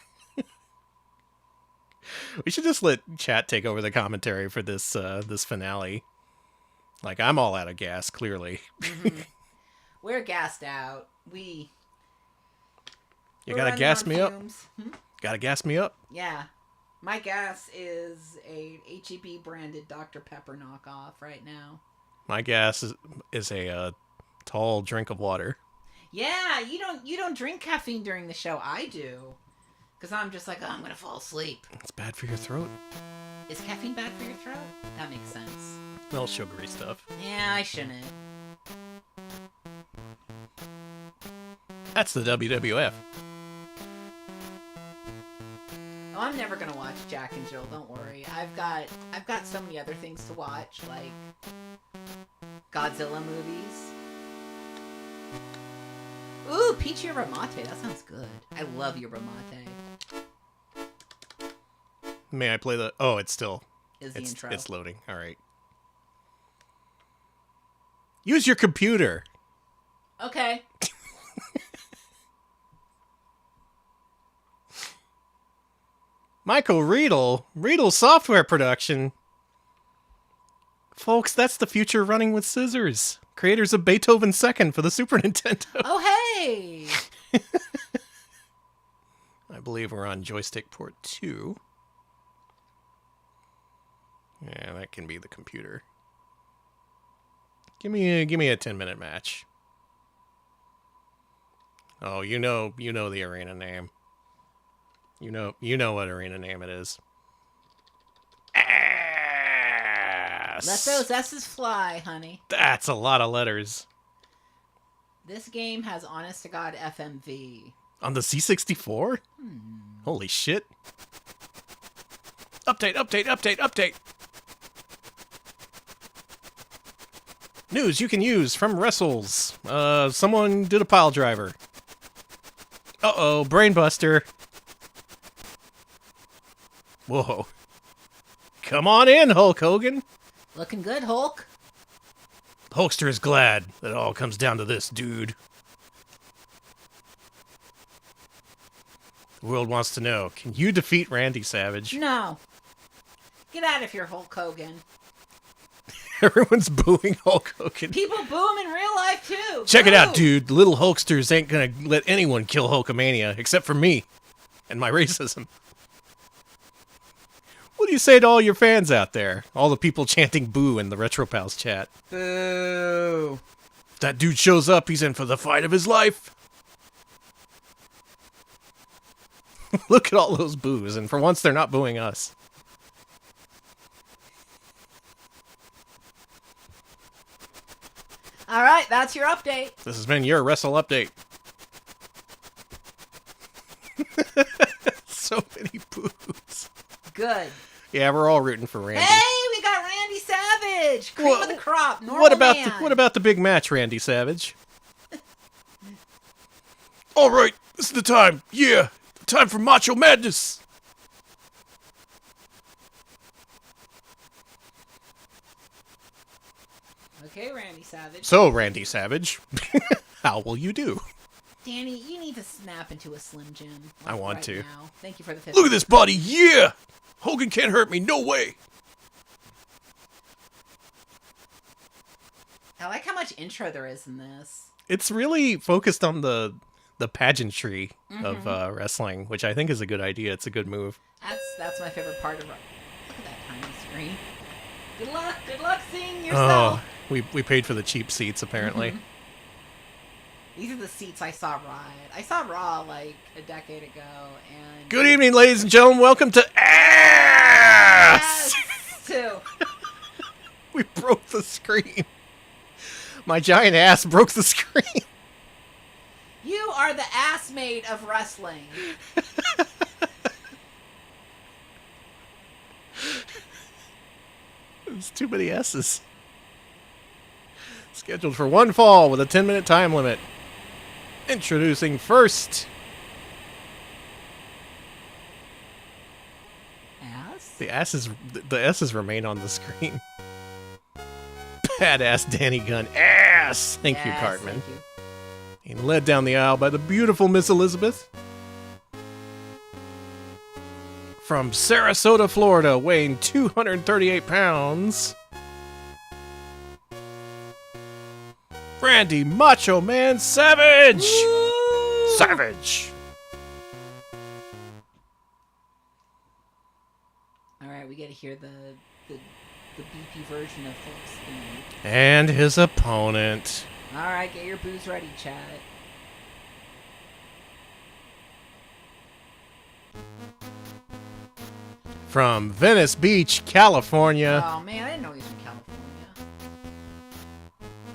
We should just let chat take over the commentary for this this finale. Like, I'm all out of gas, clearly. We're gassed out. You we're gotta running gas on me up. fumes. Gotta gas me up. Yeah. My gas is a HEB branded Dr. Pepper knockoff right now. My gas is a tall drink of water. Yeah, you don't drink caffeine during the show. I do. Because I'm just like, oh, I'm going to fall asleep. It's bad for your throat. Is caffeine bad for your throat? That makes sense. Well, sugary stuff. Yeah, I shouldn't. That's the WWF. Oh, I'm never gonna watch Jack and Jill. Don't worry. I've got so many other things to watch, like Godzilla movies. Ooh, peach yerba mate. That sounds good. I love yerba mate. May I play the... Oh, it's still... Is the intro. It's loading. All right. Use your computer. Okay. Michael Riedel software production. Folks, that's the future running with scissors. Creators of Beethoven 2nd for the Super Nintendo. Oh, hey! I believe we're on joystick port 2. Yeah, that can be the computer. Give me a 10-minute match. Oh, you know the arena name. You know what arena name it is. Ass. Let those S's fly, honey. That's a lot of letters. This game has honest to God FMV. On the C64? Holy shit. Update. News you can use from Wrestles. Someone did a pile driver. Uh-oh, brainbuster. Whoa. Come on in, Hulk Hogan. Looking good, Hulk. Hulkster is glad that it all comes down to this, dude. The world wants to know, can you defeat Randy Savage? No. Get out of here, Hulk Hogan. Everyone's booing Hulk Hogan. People boo him in real life, too. Check it out, Boo! dude. The little Hulksters ain't gonna let anyone kill Hulkamania, except for me and my racism. What do you say to all your fans out there? All the people chanting boo in the RetroPals chat. Boo. If that dude shows up, he's in for the fight of his life. Look at all those boos, and for once they're not booing us. All right, that's your update. This has been your Wrestle Update. So many boos. Good. Yeah, we're all rooting for Randy. Hey, we got Randy Savage. Cream of the crop. Normal What about the big match, Randy Savage? All right, this is the time. Yeah, the time for Macho Madness. Okay, Randy Savage. So, Randy Savage, how will you do? Danny, you need to snap into a Slim Jim. I want right to. Now. Thank you for the 50. Look at this body, yeah! Hogan can't hurt me, no way! I like how much intro there is in this. It's really focused on the pageantry of wrestling, which I think is a good idea. It's a good move. That's my favorite part of it. Look at that tiny screen. Good luck seeing yourself. Oh, we paid for the cheap seats, apparently. These are the seats I saw Raw at. I saw Raw like a decade ago, and Good evening, ladies and gentlemen. Welcome to Ass! Yes, too. We broke the screen. My giant ass broke the screen. You are the ass maid of wrestling. There's too many S's. Scheduled for one fall with a 10-minute time limit. Introducing first. Ass? The S's remain on the screen. Badass Danny Gunn. Ass! Thank you, Cartman. Thank you. And led down the aisle by the beautiful Miss Elizabeth. From Sarasota, Florida, weighing 238 pounds. Randy Macho Man Savage! Savage! Alright, we gotta hear the beepy version of Hulk's theme. And his opponent. Alright, get your booze ready, chat. From Venice Beach, California. Oh man, I didn't know he was from California.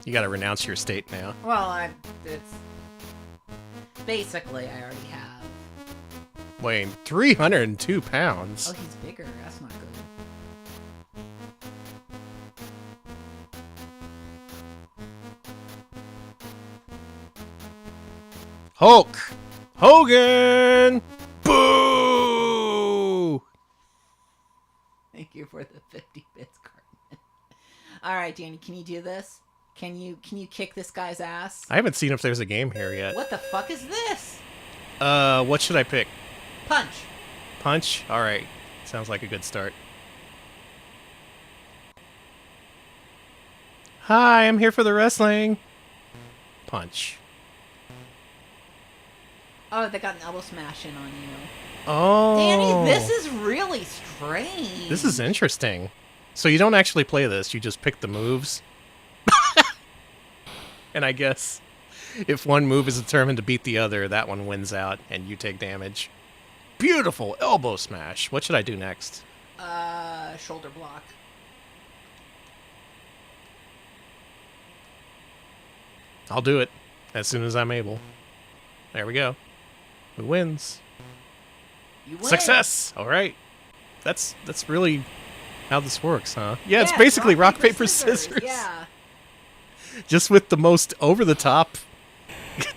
You gotta renounce your state now. Well, it's... Basically, I already have. Weighing 302 pounds. Oh, he's bigger. That's not good. Hulk Hogan! Boo! Thank you for the 50 bits, Cartman. Alright, Danny, can you do this? Can you kick this guy's ass? I haven't seen if there's a game here yet. What the fuck is this? What should I pick? Punch. Punch? Alright. Sounds like a good start. Hi, I'm here for the wrestling. Punch. Oh, they got an elbow smash in on you. Oh. Danny, this is really strange. This is interesting. So you don't actually play this, you just pick the moves? And I guess if one move is determined to beat the other, that one wins out and you take damage. Beautiful elbow smash. What should I do next? Shoulder block. I'll do it as soon as I'm able. There we go. Who wins? You win. Success! Alright. That's really how this works, huh? Yeah, it's basically rock, paper, scissors. Yeah. Just with the most over-the-top,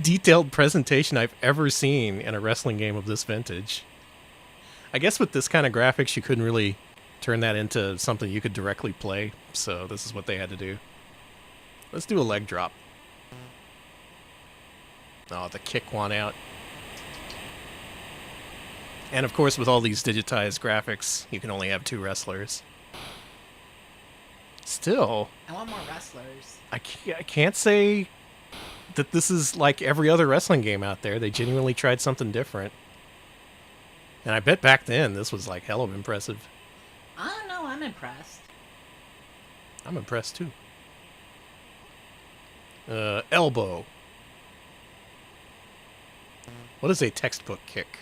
detailed presentation I've ever seen in a wrestling game of this vintage. I guess with this kind of graphics, you couldn't really turn that into something you could directly play, so this is what they had to do. Let's do a leg drop. Oh, the kick won out. And of course, with all these digitized graphics, you can only have 2 wrestlers. Still, I want more wrestlers. I can't say that this is like every other wrestling game out there. They genuinely tried something different. And I bet back then this was like hell of impressive. I don't know, I'm impressed. I'm impressed too. Elbow. What is a textbook kick?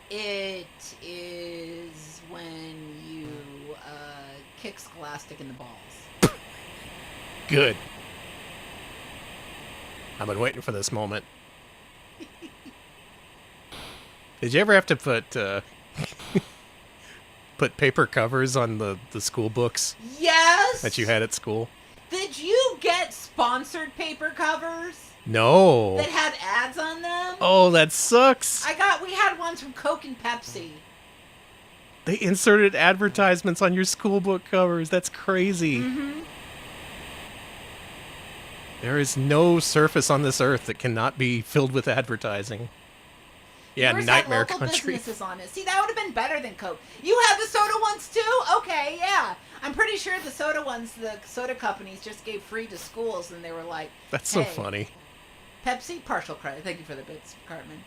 It is when you kick Scholastic in the balls. Good. I've been waiting for this moment. Did you ever have to put paper covers on the school books? Yes! That you had at school? Did you get sponsored paper covers? No. That had ads on them? Oh, that sucks. We had ones from Coke and Pepsi. They inserted advertisements on your school book covers. That's crazy. Mm-hmm. There is no surface on this earth that cannot be filled with advertising. Yeah, Yours Nightmare had local Country. businesses on it. See, that would have been better than Coke. You have the soda ones too? Okay, yeah. I'm pretty sure the soda ones, the soda companies just gave free to schools, and they were like, That's hey, so funny. Pepsi, partial credit. Thank you for the bits, Cartman.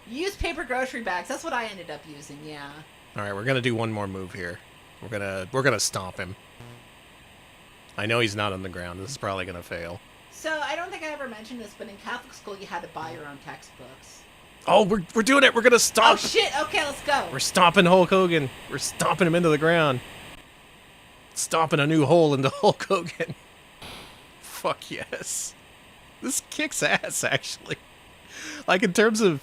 You use paper grocery bags. That's what I ended up using, yeah. All right, we're gonna do one more move here. We're gonna stomp him. I know he's not on the ground. This is probably gonna fail. So, I don't think I ever mentioned this, but in Catholic school, you had to buy your own textbooks. Oh, we're doing it. We're gonna Oh, stomp. shit. Okay, let's go. We're stomping Hulk Hogan. We're stomping him into the ground. Stomping a new hole into Hulk Hogan. Fuck yes. This kicks ass, actually. Like, in terms of,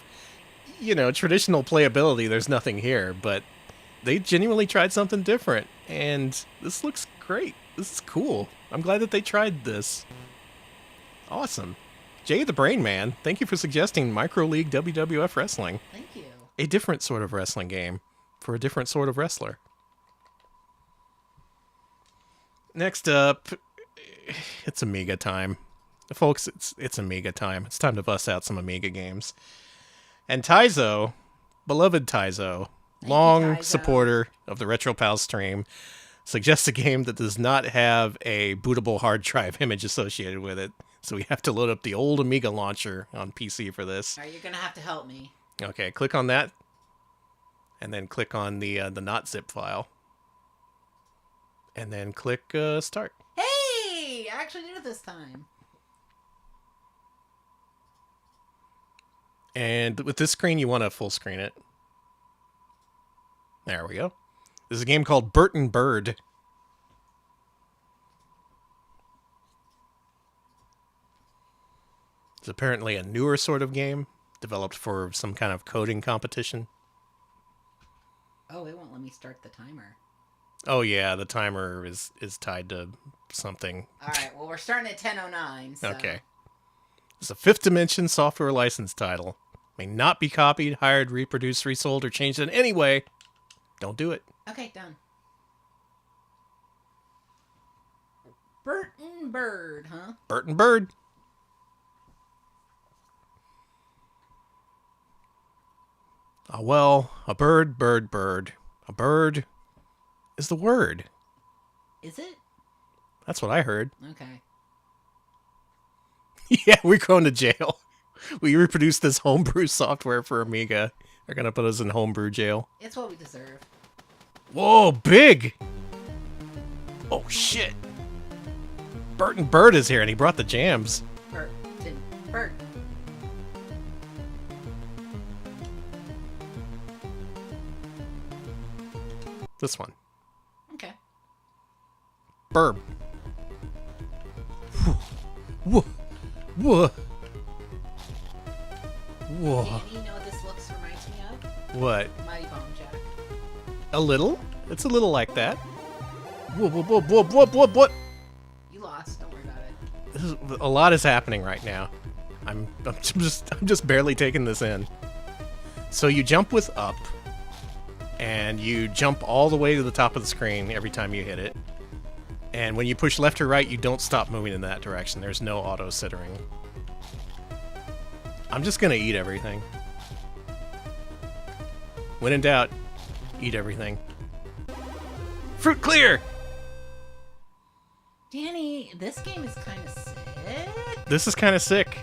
traditional playability, there's nothing here, but they genuinely tried something different, and this looks great. This is cool. I'm glad that they tried this. Awesome. Jay the Brain Man, thank you for suggesting Micro League WWF Wrestling. Thank you. A different sort of wrestling game for a different sort of wrestler. Next up, it's Amiga time. Folks, it's Amiga time. It's time to bust out some Amiga games. And Taizo, beloved Taizo, long supporter of the Retro Pals stream, suggests a game that does not have a bootable hard drive image associated with it. So we have to load up the old Amiga launcher on PC for this. Alright, you're gonna have to help me. Okay, click on that. And then click on the not zip file. And then click start. Hey! I actually did it this time. And with this screen, you want to full screen it. There we go. This is a game called Burton Bird. It's apparently a newer sort of game, developed for some kind of coding competition. Oh, it won't let me start the timer. Oh yeah, the timer is tied to something. Alright, well we're starting at 10:09, so... Okay. It's a fifth dimension software license title. May not be copied, hired, reproduced, resold, or changed in any way. Don't do it. Okay, done. Burton Bird, huh? Burton Bird. Ah, well, a bird, bird, bird. A bird is the word. Is it? That's what I heard. Okay. Yeah, we're going to jail. We reproduced this homebrew software for Amiga. They're going to put us in homebrew jail. It's what we deserve. Whoa, big! Oh, shit. Burton Bird is here, and he brought the jams. Burton Bird. This one. Okay. Burb. Whoa. Whoa. Whoa. Danny, you know what this looks reminds me of? What? Mighty Bone Jack. A little? It's a little like that. Whoa, whoa, whoa, whoa, whoa, whoa, whoa. You lost. Don't worry about it. This is, a lot is happening right now. I'm just barely taking this in. So you jump with up, and you jump all the way to the top of the screen every time you hit it. And when you push left or right, you don't stop moving in that direction. There's no auto-sittering. I'm just gonna eat everything. When in doubt, eat everything. Fruit clear! Danny, this game is kind of sick. This is kind of sick.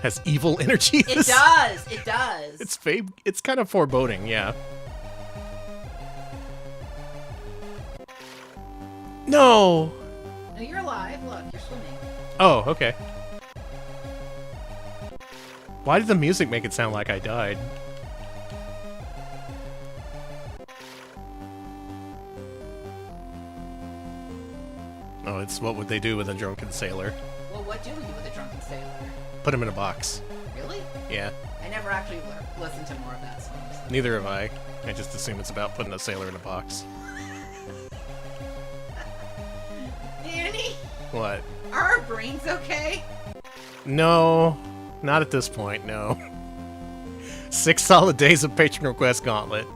Has evil energy. It does. It does. It's kind of foreboding, yeah. No! No, you're alive. Look, you're swimming. Oh, okay. Why did the music make it sound like I died? Oh, it's what would they do with a drunken sailor? Well, what do we do with a drunken sailor? Put him in a box. Really? Yeah. I never actually listened to more of that song. So. Neither have I. I just assume it's about putting a sailor in a box. Danny? What? Are our brains okay? No. Not at this point, no. 6 solid days of Patron Request Gauntlet.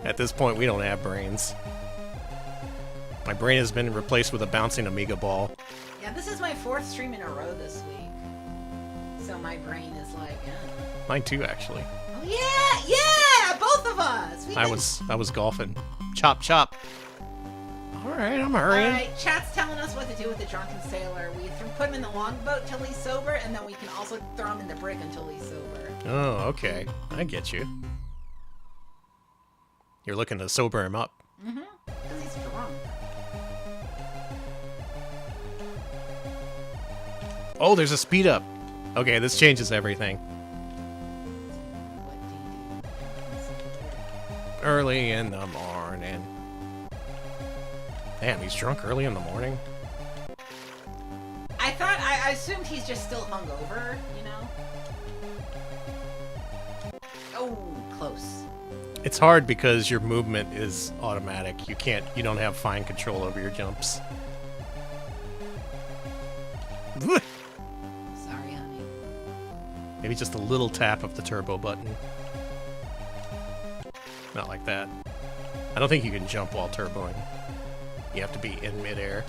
At this point, we don't have brains. My brain has been replaced with a bouncing Amiga ball. Yeah, this is my 4th stream in a row this week. So my brain is like, Mine too, actually. Oh yeah, yeah, both of us. I was golfing. Chop, chop. All right, I'm hurrying. All right, chat's telling us what to do with the drunken sailor. We put him in the longboat till he's sober, and then we can also throw him in the brig until he's sober. Oh, okay. I get you. You're looking to sober him up. Mm-hmm. Because he's drunk. Oh, there's a speed up. Okay, this changes everything. Early in the morning. Damn, he's drunk early in the morning. I assumed he's just still hungover, you know? Oh, close. It's hard because your movement is automatic. You don't have fine control over your jumps. Sorry, honey. Maybe just a little tap of the turbo button. Not like that. I don't think you can jump while turboing. You have to be in midair.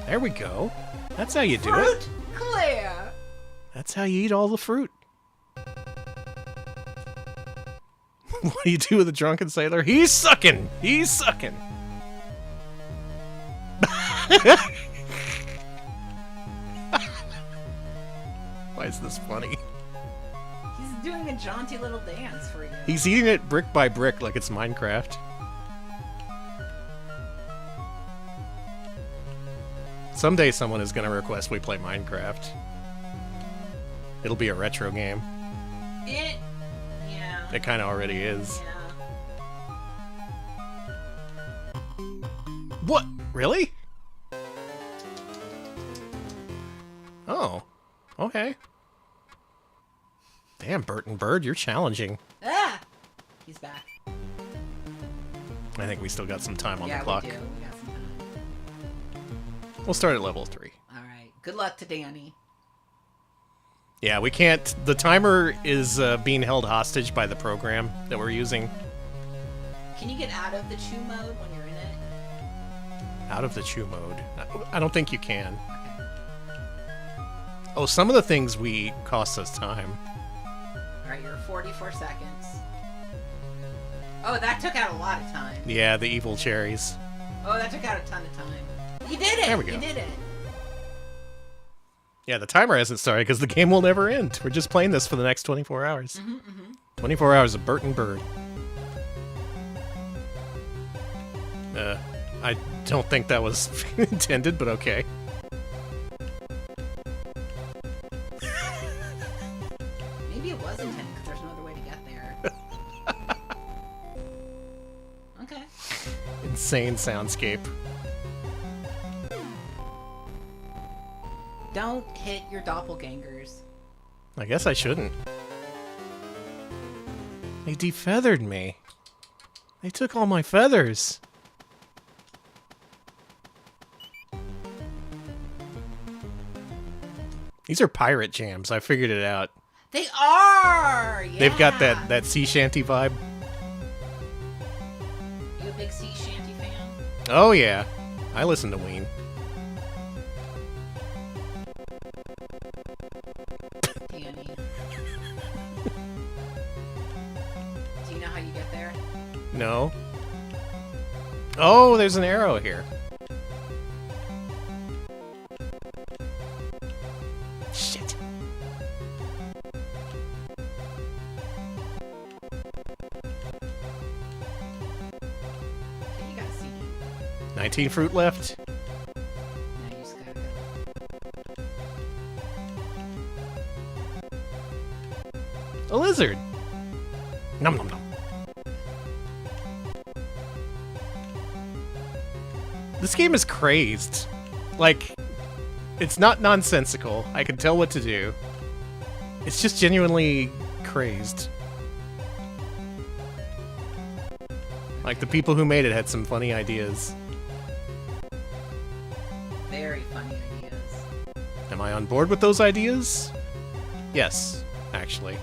There we go. That's how you do it. Fruit clear. That's how you eat all the fruit. What do you do with a drunken sailor? He's sucking! He's sucking! Why is this funny? He's doing a jaunty little dance for you. He's eating it brick by brick like it's Minecraft. Someday someone is going to request we play Minecraft. It'll be a retro game. Yeah. It kind of already is. What? Really? Oh. Okay. Damn, Burton Bird, you're challenging. Ah! He's back. I think we still got some time on the Yeah, clock. we do. We got some time. We'll start at level 3. Alright. Good luck to Danny. Yeah, we can't... The timer is being held hostage by the program that we're using. Can you get out of the chew mode when you're in it? Out of the chew mode. I don't think you can. Oh, some of the things we cost us time. Alright, you're 44 seconds. Oh, that took out a lot of time. Yeah, the evil cherries. Oh, that took out a ton of time. You did it! There we go. You did it! Yeah, the timer hasn't started because the game will never end. We're just playing this for the next 24 hours. 24 hours of Burton Bird. I don't think that was intended, but okay. Maybe it was intended because there's no other way to get there. Okay. Insane soundscape. Don't hit your doppelgangers. I guess I shouldn't. They defeathered me. They took all my feathers. These are pirate jams. I figured it out. They are! Yeah. They've got that sea shanty vibe. You a big sea shanty fan? Oh yeah. I listen to Ween. Danny. Do you know how you get there? No. Oh, there's an arrow here. Shit. Okay, you got a CD. 19 fruit left. Now you just gotta go. A lizard. Nom nom nom. This game is crazed. Like, it's not nonsensical. I can tell what to do. It's just genuinely crazed. Like, the people who made it had some funny ideas. Very funny ideas. Am I on board with those ideas? Yes, actually.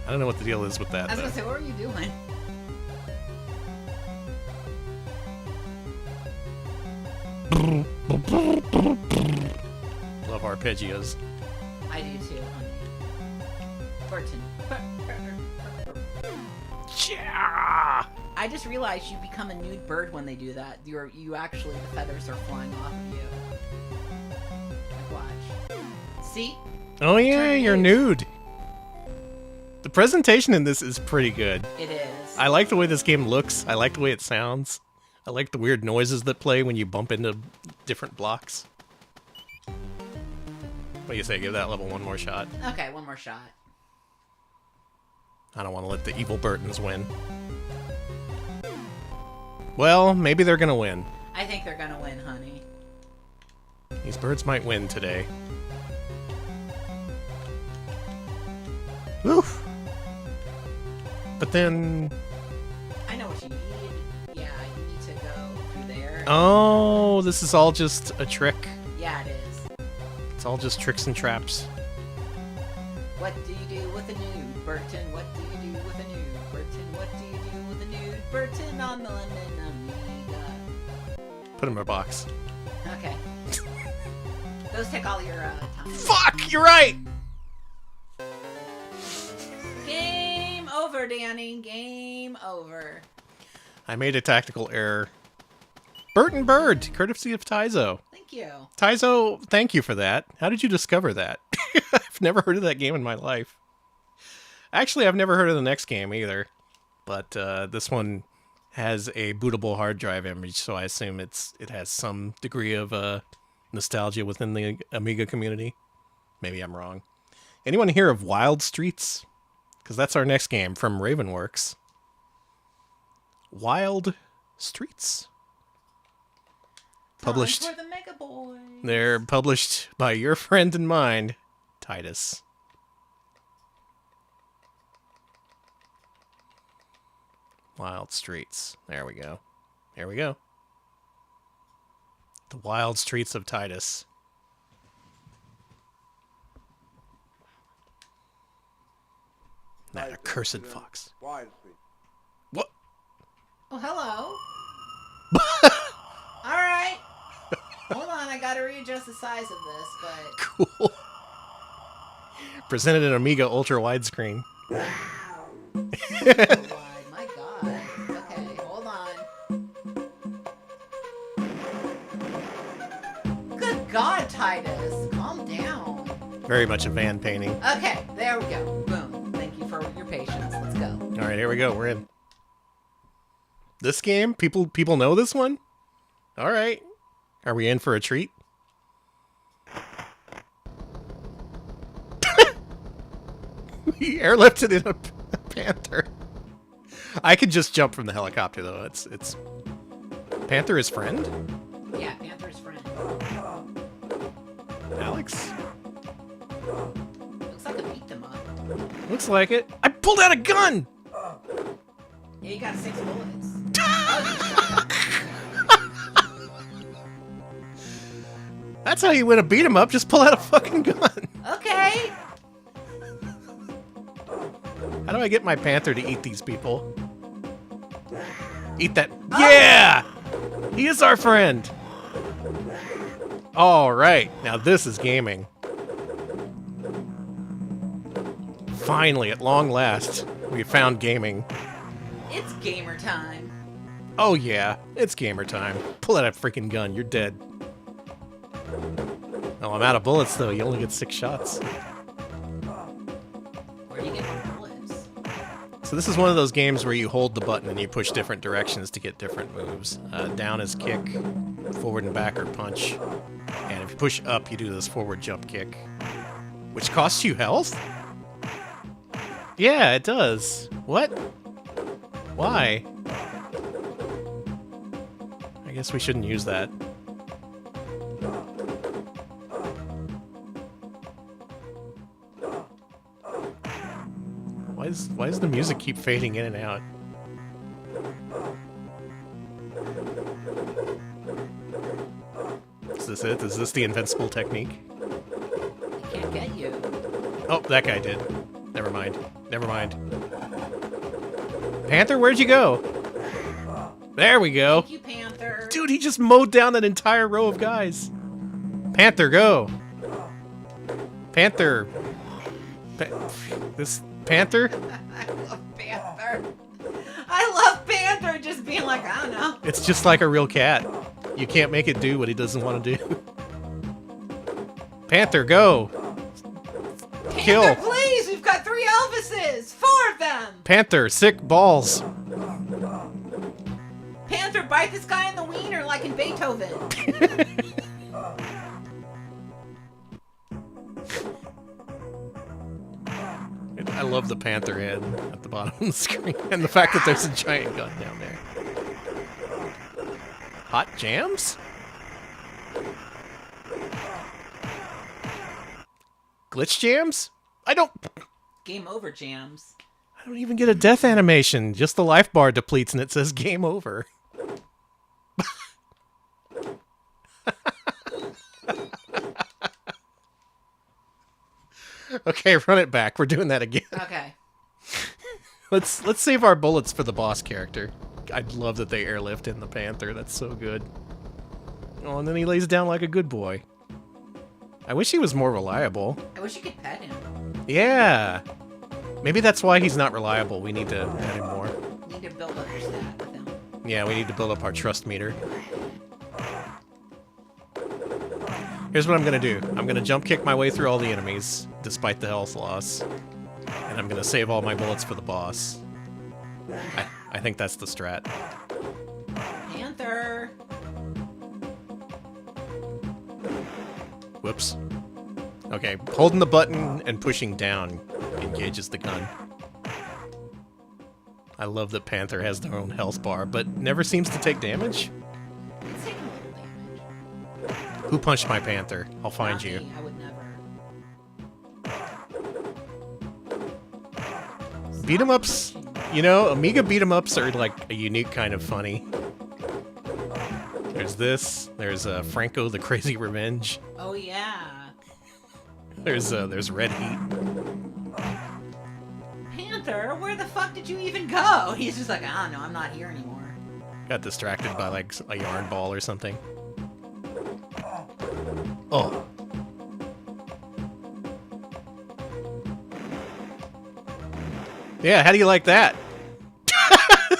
I don't know what the deal is with that, I was though. gonna say, what were you doing? Love arpeggios. I do too, honey. Burton. Yeah. I just realized you become a nude bird when they do that. You actually, the feathers are flying off of you. Like, watch. See? Oh yeah, you're nude. The presentation in this is pretty good. It is. I like the way this game looks. I like the way it sounds. I like the weird noises that play when you bump into different blocks. What do you say? Give that level one more shot. Okay, one more shot. I don't want to let the evil Burtons win. Well, maybe they're gonna win. I think they're gonna win, honey. These birds might win today. Oof. But then... I know what you need. Yeah, you need to go through there. Oh, this is all just a trick. Yeah, it is. It's all just tricks and traps. What do you do with a nude, Burton? What do you do with a nude, Burton? What do you do with a nude, Burton on the London Amiga? Put him in a box. Okay. Those take all your time. Fuck! You're right! Game over, Danny. Game over. I made a tactical error. Burton Bird, courtesy of Taizo. Thank Thank you. Taizo, thank you for that. How did you discover that? I've never heard of that game in my life. Actually, I've never heard of the next game either. But this one has a bootable hard drive image, so I assume it has some degree of nostalgia within the Amiga community. Maybe I'm wrong. Anyone hear of Wild Streets? Because that's our next game from Ravenworks. Wild Streets. Published. Time for the Mega Boys. They're published by your friend and mine, Titus. Wild Streets. There we go. Here we go. The Wild Streets of Titus. That accursed fox. What? Oh, hello. All right. Hold on, I gotta readjust the size of this, but... Cool. Presented in Amiga Ultra Widescreen. Wow. So wide. My God. Okay, hold on. Good God, Titus. Calm down. Very much a van painting. Okay, there we go. Boom. Thank you for your patience. Let's go. All right, here we go. We're in. This game? People know this one? All right. Are we in for a treat? He airlifted in a panther. I could just jump from the helicopter though. It's Panther is friend? Yeah, Panther's friend. Alex? Looks like a beat them up. Looks like it. I pulled out a gun! Yeah, you got 6 bullets. That's how you win a beat 'em up. Just pull out a fucking gun. Okay. How do I get my panther to eat these people? Eat that. Oh. Yeah! He is our friend. All right. Now this is gaming. Finally, at long last, we found gaming. It's gamer time. Oh yeah, it's gamer time. Pull out a freaking gun. You're dead. Oh, I'm out of bullets though. You only get 6 shots. Where do you get the bullets? So this is one of those games where you hold the button and you push different directions to get different moves. Down is kick, forward and back are punch. And if you push up, you do this forward jump kick. Which costs you health? Yeah, it does. What? Why? I guess we shouldn't use that. Why does the music keep fading in and out? Is this it? Is this the invincible technique? He can't get you. Oh, that guy did. Never mind. Never mind. Panther, where'd you go? There we go. Thank you, Panther. Dude, he just mowed down that entire row of guys. Panther, go. Panther. This Panther? I love Panther. I love Panther just being like, I don't know. It's just like a real cat. You can't make it do what he doesn't want to do. Panther, go. Panther, Kill. please. We've got 3 Elvises. 4 of them. Panther, sick balls. Panther, bite this guy in the wiener like in Beethoven. I love the Panther head at the bottom of the screen and the fact that there's a giant gun down there. Hot jams? Glitch jams? I don't... Game over, Jams. I don't even get a death animation. Just the life bar depletes and it says game over. Okay, run it back. We're doing that again. Okay. Let's save our bullets for the boss character. I'd love that they airlift in the Panther. That's so good. Oh, and then he lays down like a good boy. I wish he was more reliable. I wish you could pet him. Yeah. Maybe that's why he's not reliable. We need to pet him more. Need to build up your stat with him. Yeah, we need to build up our trust meter. Here's what I'm gonna do. I'm gonna jump kick my way through all the enemies, despite the health loss. And I'm gonna save all my bullets for the boss. I think that's the strat. Panther! Whoops. Okay, holding the button and pushing down engages the gun. I love that Panther has their own health bar, but never seems to take damage. It's taking a little damage. Who punched my Panther? I'll find Not you. me, I would never. Beat 'em ups, you know, Amiga beat 'em ups are like a unique kind of funny. There's this. There's Franco the Crazy Revenge. Oh yeah. There's Red Heat. Panther, where the fuck did you even go? He's just like, I don't know, I'm not here anymore. Got distracted by like a yarn ball or something. Oh. Yeah, how do you like that?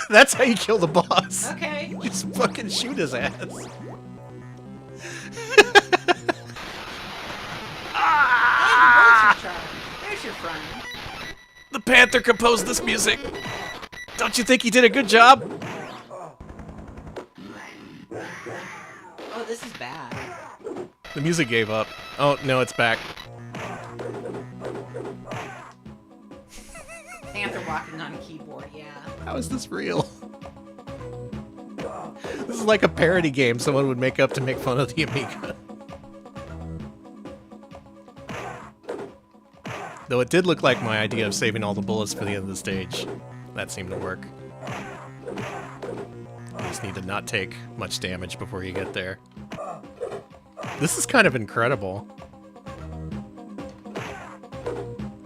That's how you kill the boss. Okay. You just fucking shoot his ass. There's your friend. The Panther composed this music. Don't you think he did a good job? Oh, this is bad. The music gave up. Oh, no, it's back. Panther walking on a keyboard, yeah. How is this real? This is like a parody game someone would make up to make fun of the Amiga. Though it did look like my idea of saving all the bullets for the end of the stage. That seemed to work. You just need to not take much damage before you get there. This is kind of incredible.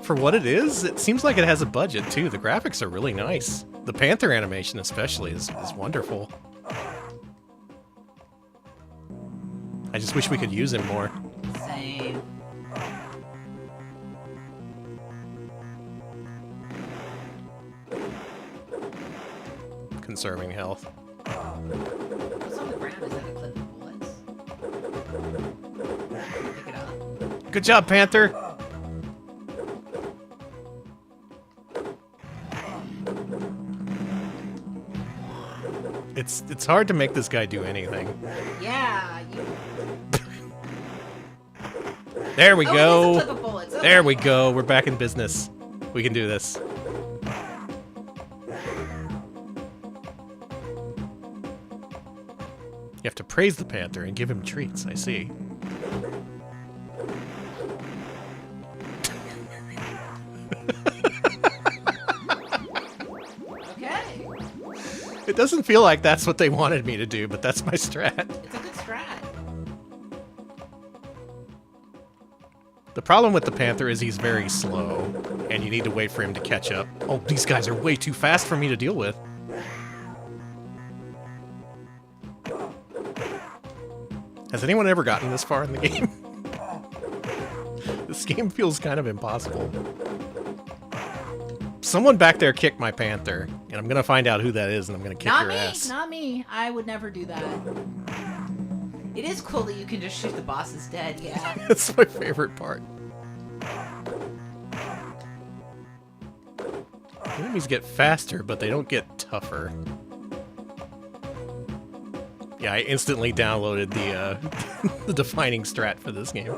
For what it is, it seems like it has a budget too. The graphics are really nice. The Panther animation especially is wonderful. I just wish we could use him more. Same. Conserving health. What's on the ground? Is that a clip of bullets? Pick it up. Good job, Panther! It's hard to make this guy do anything. Yeah, you... There we Oh, go! it is a clip of bullets. Okay. There we go, we're back in business. We can do this. You have to praise the Panther and give him treats, I see. Okay. It doesn't feel like that's what they wanted me to do, but that's my strat. It's a good strat. The problem with the Panther is he's very slow, and you need to wait for him to catch up. Oh, these guys are way too fast for me to deal with. Has anyone ever gotten this far in the game? This game feels kind of impossible. Someone back there kicked my Panther, and I'm gonna find out who that is, and I'm gonna kick your ass. Not me. I would never do that. It is cool that you can just shoot the bosses dead, yeah. That's my favorite part. Enemies get faster, but they don't get tougher. Yeah, I instantly downloaded the the defining strat for this game.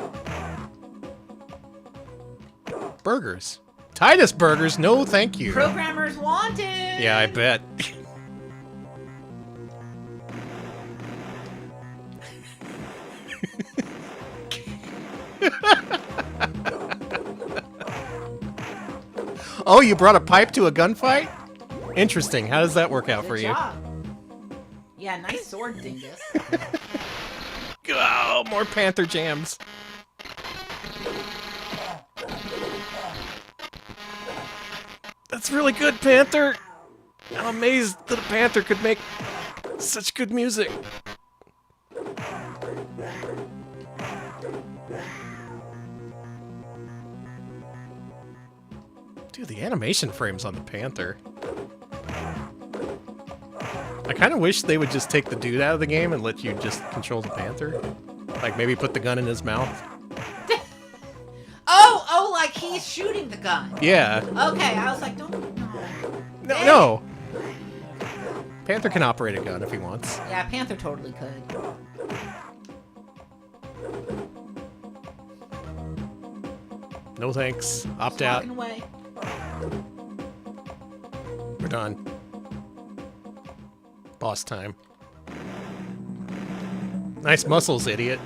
Burgers. Titus burgers, no thank you. Programmers wanted! Yeah, I bet. Oh, you brought a pipe to a gunfight? Interesting. How does that work out for Good you? job. Yeah, nice sword, dingus. Oh, more Panther jams. That's really good, Panther. I'm amazed that a Panther could make such good music. Dude, the animation frames on the Panther. I kind of wish they would just take the dude out of the game and let you just control the Panther. Like maybe put the gun in his mouth? Oh, like he's shooting the gun. Yeah. Okay, I was like, don't. No. Panther can operate a gun if he wants. Yeah, Panther totally could. No thanks. Opt Just out. walking away. We're done. Boss time. Nice muscles, idiot.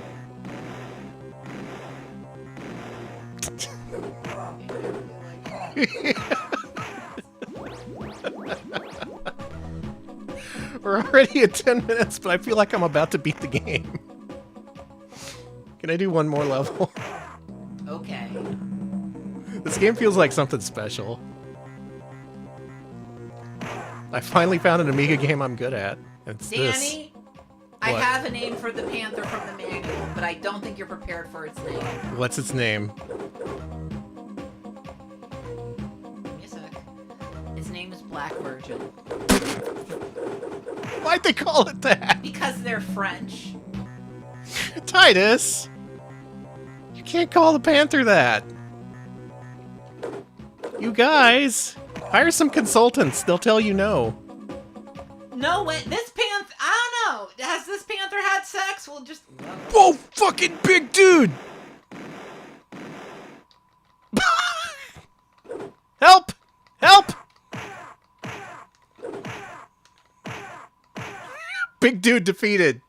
We're already at 10 minutes, but I feel like I'm about to beat the game. Can I do one more level? Okay. This game feels like something special. I finally found an Amiga game I'm good at. It's this. Danny, I What? have a name for the Panther from the manual, but I don't think you're prepared for its name. What's its name? Give me a sec. Its name is Black Virgin. Why'd they call it that? Because they're French. Titus! You can't call the Panther that. You guys, hire some consultants. They'll tell you no. No way. This Panther, I don't know. Has this Panther had sex? We'll just. Whoa, fucking big dude! Help! Help! Big dude defeated.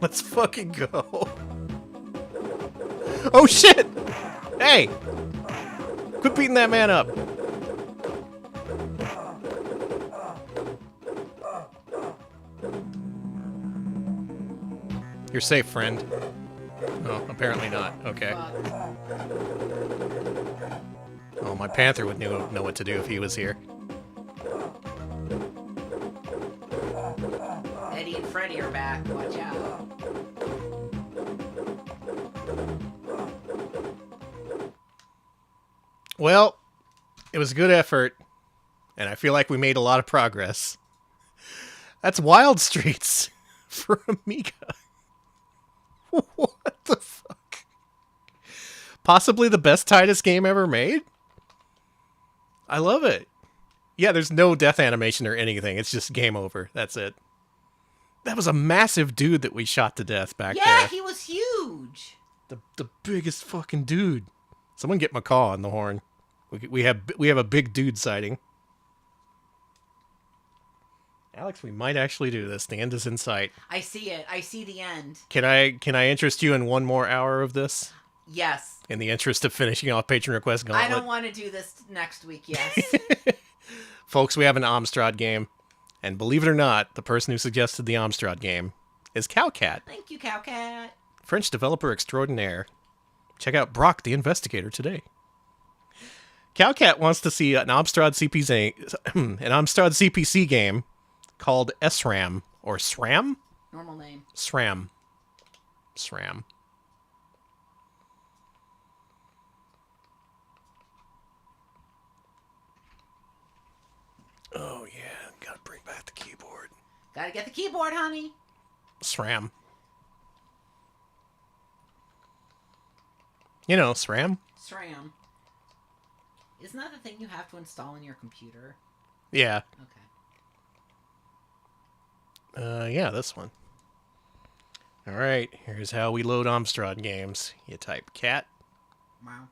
Let's fucking go. Oh shit! Hey! Quit beating that man up. You're safe, friend. Oh, apparently not. Okay. Oh, my Panther would know what to do if he was here. Eddie and Freddy are back. Watch out. Well, it was a good effort, and I feel like we made a lot of progress. That's Wild Streets for Amiga. What the fuck? Possibly the best Titus game ever made? I love it. Yeah, there's no death animation or anything. It's just game over. That's it. That was a massive dude that we shot to death back there. Yeah, he was huge. The biggest fucking dude. Someone get McCaw on the horn. We have a big dude sighting. Alex, we might actually do this. The end is in sight. I see it. I see the end. Can I interest you in one more hour of this? Yes. In the interest of finishing off Patron Request Gauntlet? I don't want to do this next week, yes. Folks, we have an Amstrad game. And believe it or not, the person who suggested the Amstrad game is Cowcat. Thank you, Cowcat. French developer extraordinaire. Check out Brock the Investigator today. Cowcat wants to see an Amstrad CPC game called SRAM or SRAM? Normal name. SRAM. Oh yeah, gotta bring back the keyboard. Gotta get the keyboard, honey. SRAM. You know, SRAM? SRAM. Isn't that the thing you have to install in your computer? Yeah. Okay. Yeah, this one. Alright, here's how we load Amstrad games. You type cat. Wow.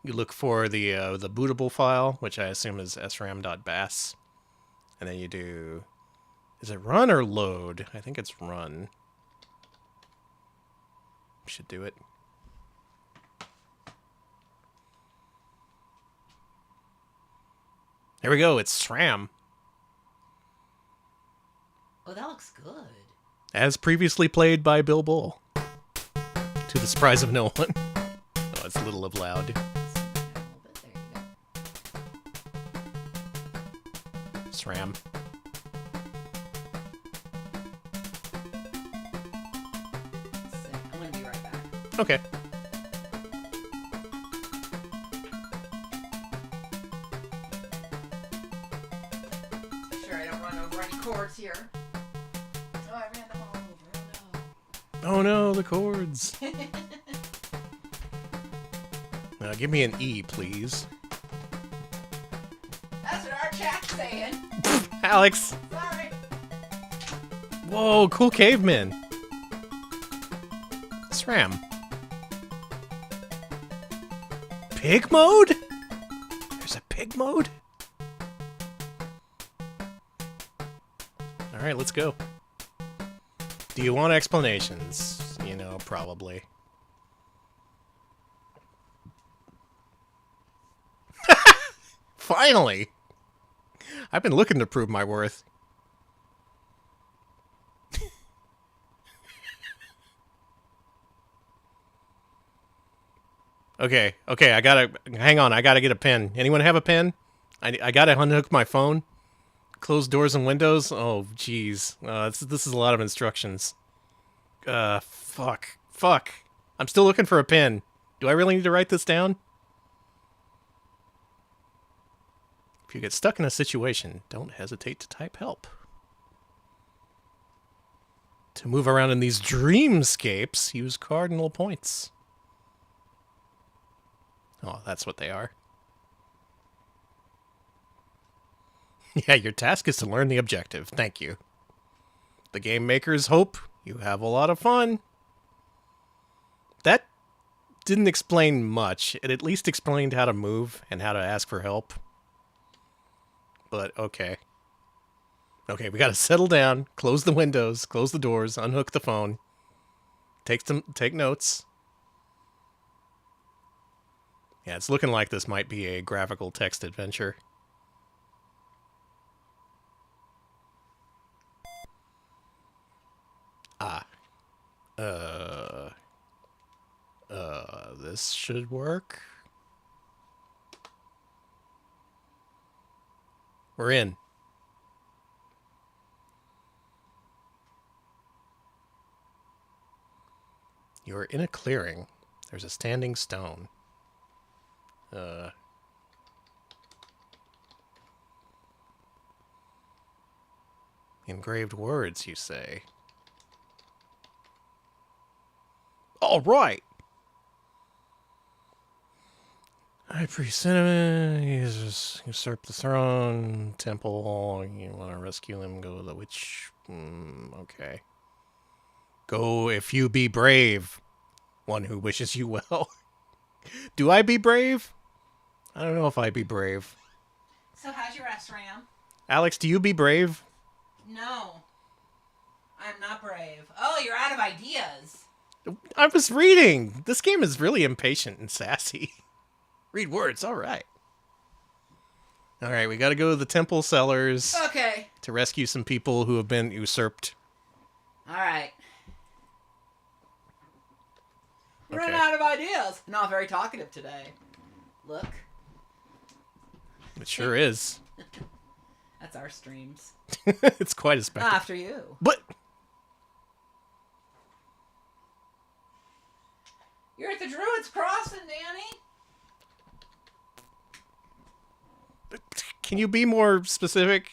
You look for the bootable file, which I assume is sram.bas. And then you do... Is it run or load? I think it's run. Should do it. There we go, it's SRAM. Oh, that looks good. As previously played by Bill Bull. To the surprise of no one. Oh, it's a little of loud. SRAM. I'm gonna be right back. Okay. Here. Sure, I don't run over any cords here. Oh, I ran them all over. Oh no, the chords. Give me an E, please. That's what our chat's saying. Alex. Sorry. Whoa, cool caveman. SRAM. Pig mode? There's a pig mode? Alright, let's go. Do you want explanations? You know, probably. Finally! I've been looking to prove my worth. Okay, I gotta... Hang on, I gotta get a pen. Anyone have a pen? I gotta unhook my phone. Close doors and windows? Oh, jeez. This is a lot of instructions. Fuck. I'm still looking for a pen. Do I really need to write this down? If you get stuck in a situation, don't hesitate to type help. To move around in these dreamscapes, use cardinal points. Oh, that's what they are. Yeah, your task is to learn the objective. Thank you. The game makers hope you have a lot of fun. That didn't explain much. It at least explained how to move and how to ask for help. But, okay. Okay, we gotta settle down, close the windows, close the doors, unhook the phone. Take notes. Yeah, it's looking like this might be a graphical text adventure. This should work. We're in. You're in a clearing. There's a standing stone. Engraved words, you say? All right. High Priest Cinnamon, he's usurped the throne, temple, you want to rescue him, go to the witch, okay. Go if you be brave, one who wishes you well. Do I be brave? I don't know if I be brave. So how's your SRAM? Alex, do you be brave? No. I'm not brave. Oh, you're out of ideas. I was reading. This game is really impatient and sassy. Read words, alright. Alright, we gotta go to the temple cellars. Okay. To rescue some people who have been usurped. Alright. Okay. Run out of ideas. Not very talkative today. Look. It sure is. That's our streams. It's quite a spectacle. After you. But you're at the Druid's Crossing, Danny. Can you be more specific?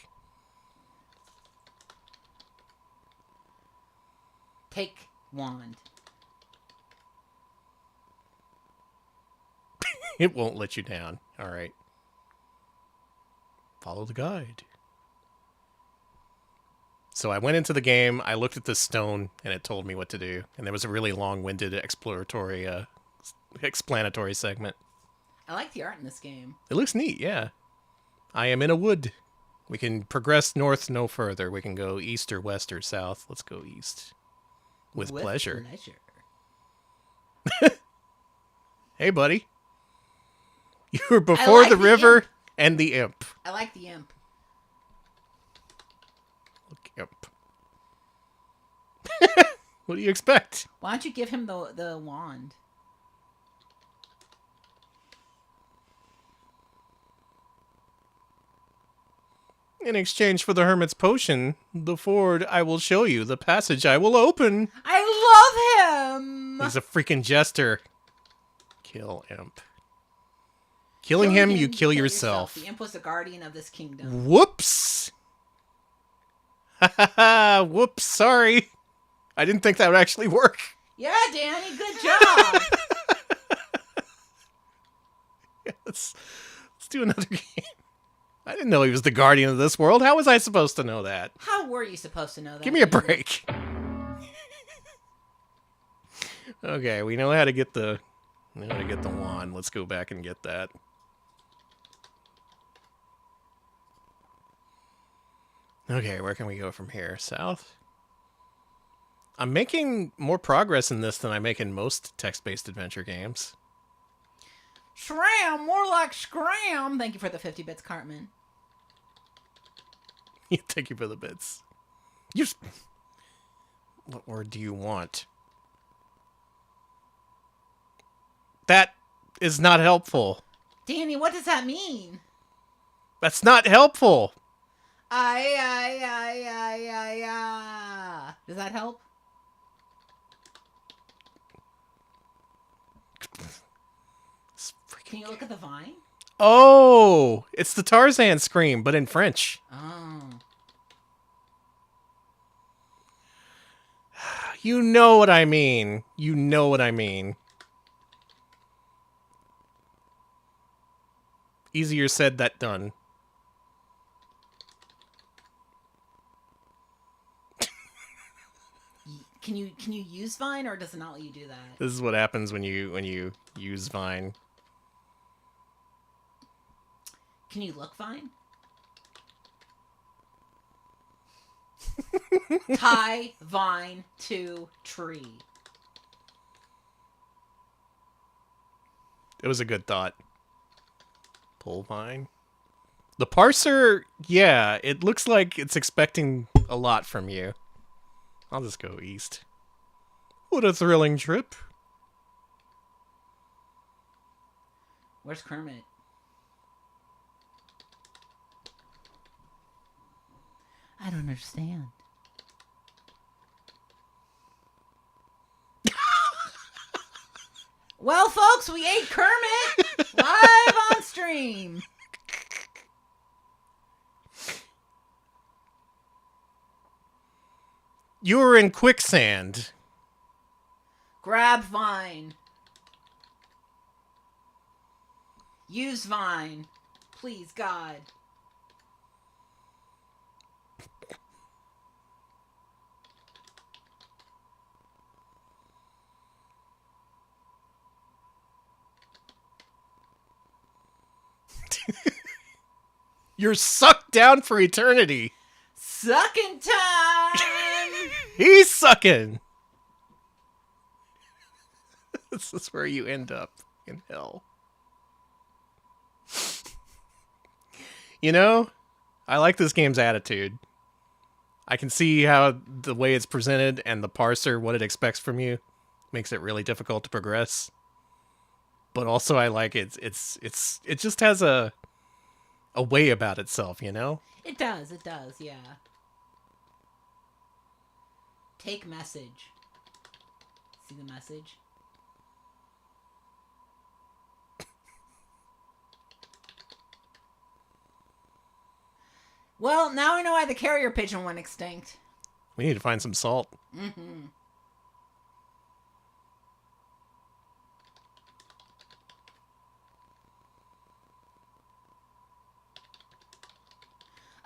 Take wand. It won't let you down. Alright. Follow the guide. So I went into the game, I looked at this stone, and it told me what to do. And there was a really long-winded explanatory segment. I like the art in this game. It looks neat, yeah. I am in a wood. We can progress north no further. We can go east or west or south. Let's go east. With pleasure. Hey, buddy. You were before the river imp. And the imp. I like the imp. Look, imp. What do you expect? Why don't you give him the wand? In exchange for the hermit's potion, the ford I will show you, the passage I will open. I love him! He's a freaking jester. Kill imp. Killing him, you kill yourself. The imp was the guardian of this kingdom. Whoops! Whoops, sorry. I didn't think that would actually work. Yeah, Danny, good job. Let's do another game. I didn't know he was the guardian of this world. How was I supposed to know that? How were you supposed to know that? Give me a break. Okay, we know how to get the wand. Let's go back and get that. Okay, where can we go from here? South? I'm making more progress in this than I make in most text-based adventure games. Shram, more like scram. Thank you for the 50 bits, Cartman. Thank you for the bits. What word do you want? That is not helpful. Danny, what does that mean? That's not helpful. Does that help? Can you look at the vine? Oh, it's the Tarzan scream, but in French. Oh. You know what I mean. You know what I mean. Easier said than done. Can you use Vine, or does it not let you do that? This is what happens when you use Vine. Can you look Vine? Tie vine to tree. It was a good thought. Pull Vine. The parser, yeah, it looks like it's expecting a lot from you. I'll just go east. What a thrilling trip. Where's Kermit? I don't understand. Well, folks, we ate Kermit live on stream. You were in quicksand. Grab Vine. Use Vine. Please, God. You're sucked down for eternity. Sucking time. He's sucking. This is where you end up in hell. You know, I like this game's attitude. I can see how the way it's presented and the parser, what it expects from you, makes it really difficult to progress. But also I like it just has a way about itself, you know? It does, yeah. Take message. See the message? Well, now I know why the carrier pigeon went extinct. We need to find some salt. Mm-hmm.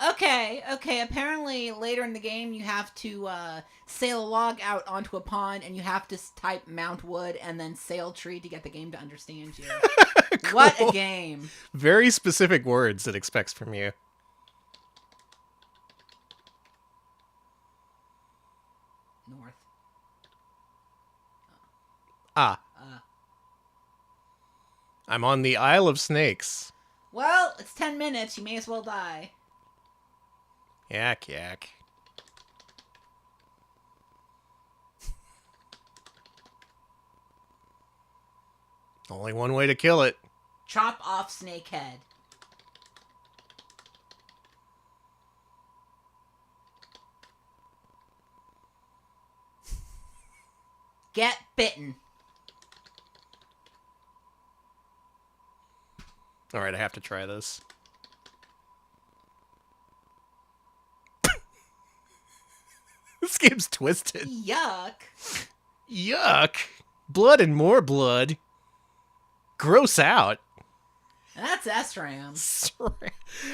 Okay, apparently later in the game you have to sail a log out onto a pond and you have to type Mount Wood and then sail tree to get the game to understand you. Cool. What a game. Very specific words it expects from you. North. I'm on the Isle of Snakes. Well, it's 10 minutes. You may as well die. Yak, yak. Only one way to kill it. Chop off snake head. Get bitten. Alright, I have to try this. This game's twisted. Yuck. Yuck. Blood and more blood. Gross out. That's SRAM.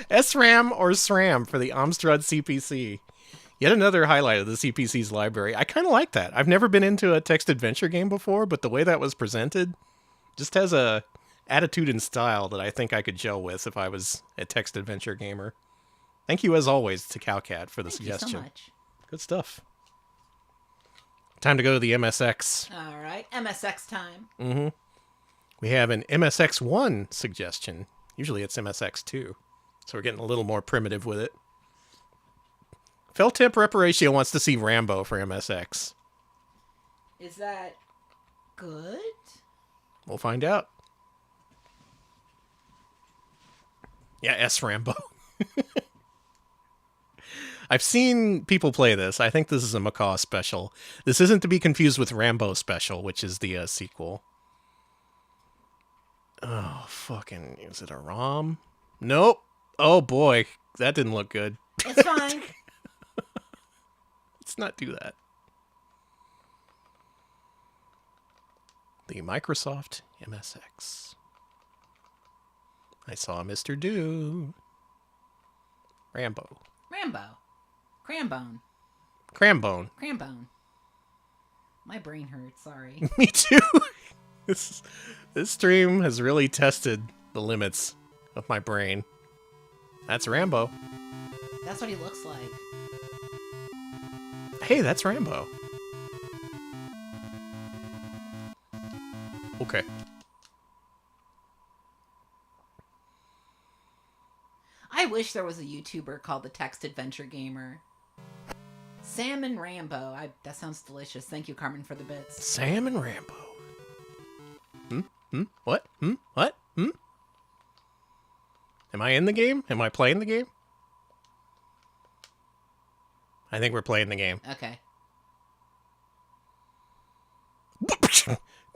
SRAM or SRAM for the Amstrad CPC. Yet another highlight of the CPC's library. I kind of like that. I've never been into a text adventure game before, but the way that was presented just has a attitude and style that I think I could gel with if I was a text adventure gamer. Thank you, as always, to Cowcat for the suggestion. Thank you so much. Good stuff. Time to go to the MSX. All right, MSX time. Mm-hmm. We have an MSX1 suggestion. Usually it's MSX2, so we're getting a little more primitive with it. Feltemp Reparatio wants to see Rambo for MSX. Is that good? We'll find out. Yeah, S Rambo. I've seen people play this. I think this is a Macaw special. This isn't to be confused with Rambo Special, which is the sequel. Oh, fucking... Is it a ROM? Nope. Oh, boy. That didn't look good. It's fine. Let's not do that. The Microsoft MSX. I saw Mr. Do. Rambo. Crambone. Crambone. My brain hurts, sorry. Me too. This stream has really tested the limits of my brain. That's Rambo. That's what he looks like. Hey, that's Rambo. Okay. I wish there was a YouTuber called the Text Adventure Gamer. Sam and Rambo. That sounds delicious. Thank you, Carmen, for the bits. Sam and Rambo. What? What? Am I in the game? Am I playing the game? I think we're playing the game. Okay.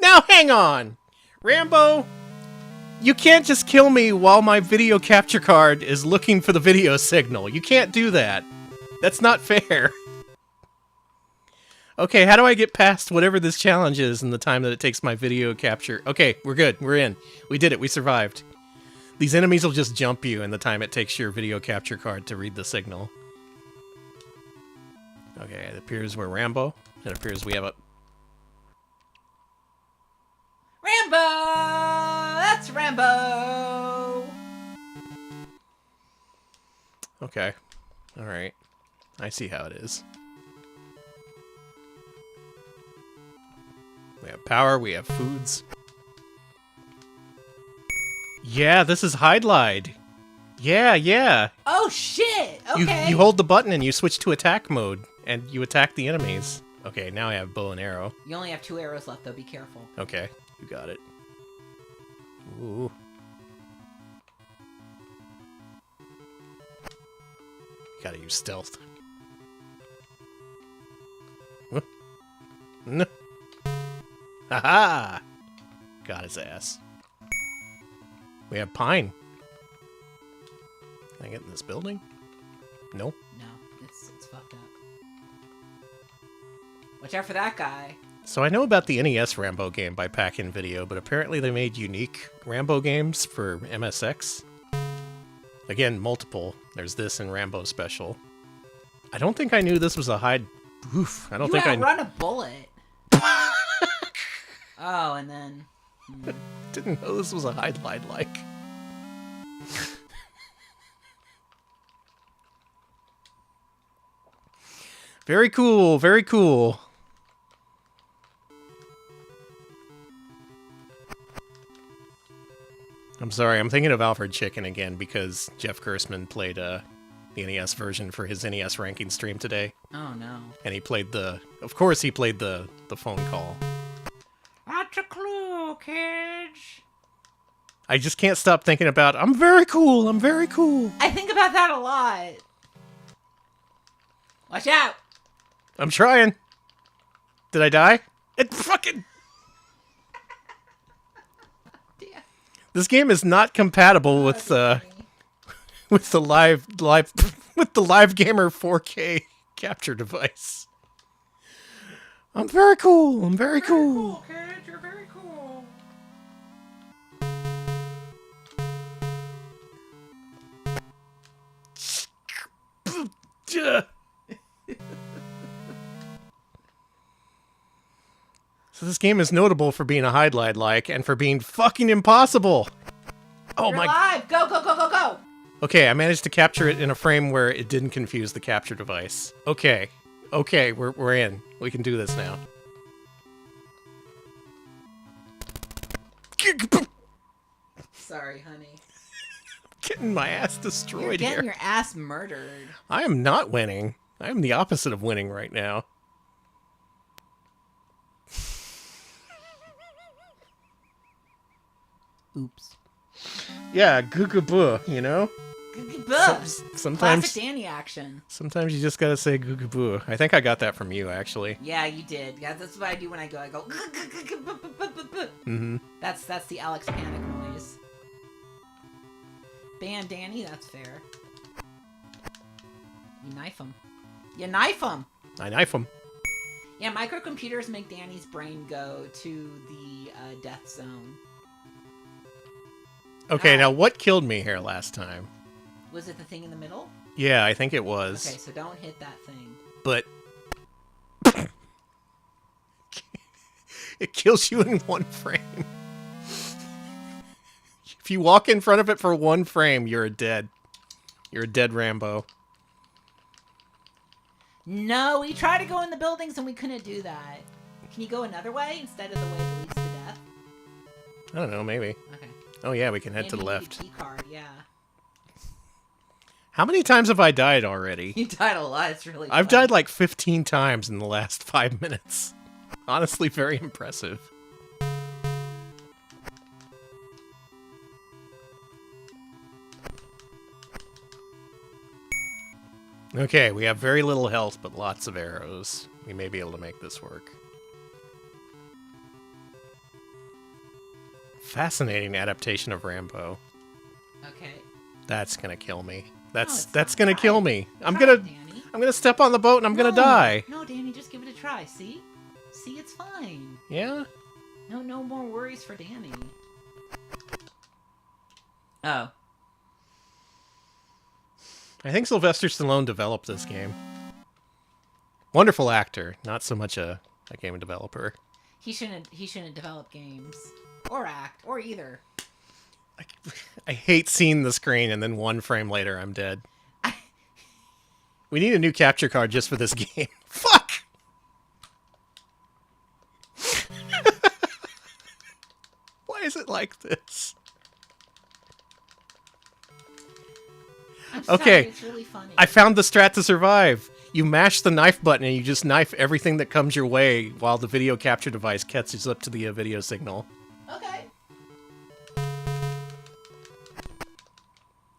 Now hang on! Rambo, you can't just kill me while my video capture card is looking for the video signal. You can't do that. That's not fair. Okay, how do I get past whatever this challenge is in the time that it takes my video capture? Okay, we're good. We're in. We did it. We survived. These enemies will just jump you in the time it takes your video capture card to read the signal. Okay, it appears we're Rambo. It appears we have a... Rambo! That's Rambo! Okay. Alright. I see how it is. We have power, we have foods. Yeah, this is Hide-Lide. Yeah. Oh, shit! Okay. You hold the button and you switch to attack mode, and you attack the enemies. Okay, now I have bow and arrow. You only have 2 arrows left, though. Be careful. Okay, you got it. Ooh. Gotta use stealth. No. Haha! Got his ass. We have pine. Can I get in this building? Nope. No, it's fucked up. Watch out for that guy. So I know about the NES Rambo game by Pack-In Video, but apparently they made unique Rambo games for MSX. Again, multiple. There's this and Rambo Special. I don't think I knew this was a hide... Oof. I don't think I... You outrun a bullet. Oh, and then... Didn't know this was a hide-lide-like. Very cool, very cool. I'm sorry, I'm thinking of Alfred Chicken again because Jeff Gersman played the NES version for his NES ranking stream today. Oh no. And he played of course he played the phone call. What's a clue, kids? I just can't stop thinking about, I'm very cool, I'm very cool. I think about that a lot. Watch out! I'm trying. Did I die? It fucking... This game is not compatible with the Live Gamer 4K capture device. I'm very cool. I'm very cool. Kid, you're very cool. So this game is notable for being a hide-lide-like and for being fucking impossible. Oh You're my... alive. Go, go, go, go, go. Okay, I managed to capture it in a frame where it didn't confuse the capture device. Okay. Okay, we're in. We can do this now. Sorry, honey. Getting my ass You're destroyed getting here. your ass murdered. I am not winning. I am the opposite of winning right now. Oops. Yeah, googaboo, you know? Sometimes Classic Danny action. Sometimes you just gotta say googaboo. I think I got that from you, actually. Yeah, you did. Yeah, that's what I do when I go. I go. Mm-hmm. That's the Alex Panic noise. Ban Danny, that's fair. You knife him. You knife him. I knife him. Yeah, microcomputers make Danny's brain go to the death zone. Okay, now what killed me here last time? Was it the thing in the middle? Yeah, I think it was. Okay, so don't hit that thing. But it kills you in one frame. If you walk in front of it for one frame, you're dead. You're a dead Rambo. No, we tried to go in the buildings and we couldn't do that. Can you go another way instead of the way that leads to death? I don't know, maybe. Okay. Oh yeah, we can head to the Maybe you left. need a key card, yeah. How many times have I died already? You died a lot. It's really. I've fun. died like 15 times in the last 5 minutes. Honestly, very impressive. Okay, we have very little health, but lots of arrows. We may be able to make this work. Fascinating adaptation of Rambo. Okay. That's gonna kill me. That's it's gonna not. kill me. I'm Try gonna it, Danny. I'm gonna step on the boat and I'm gonna die. No, Danny, just give it a try. See? See, it's fine. Yeah? No more worries for Danny. Oh. I think Sylvester Stallone developed this game. Wonderful actor, not so much a game developer. He shouldn't develop games. Or act. Or either. I hate seeing the screen and then one frame later I'm dead. We need a new capture card just for this game. Fuck! Why is it like this? I'm sorry, Okay, it's really funny. I found the strat to survive. You mash the knife button and you just knife everything that comes your way while the video capture device catches up to the video signal. Okay.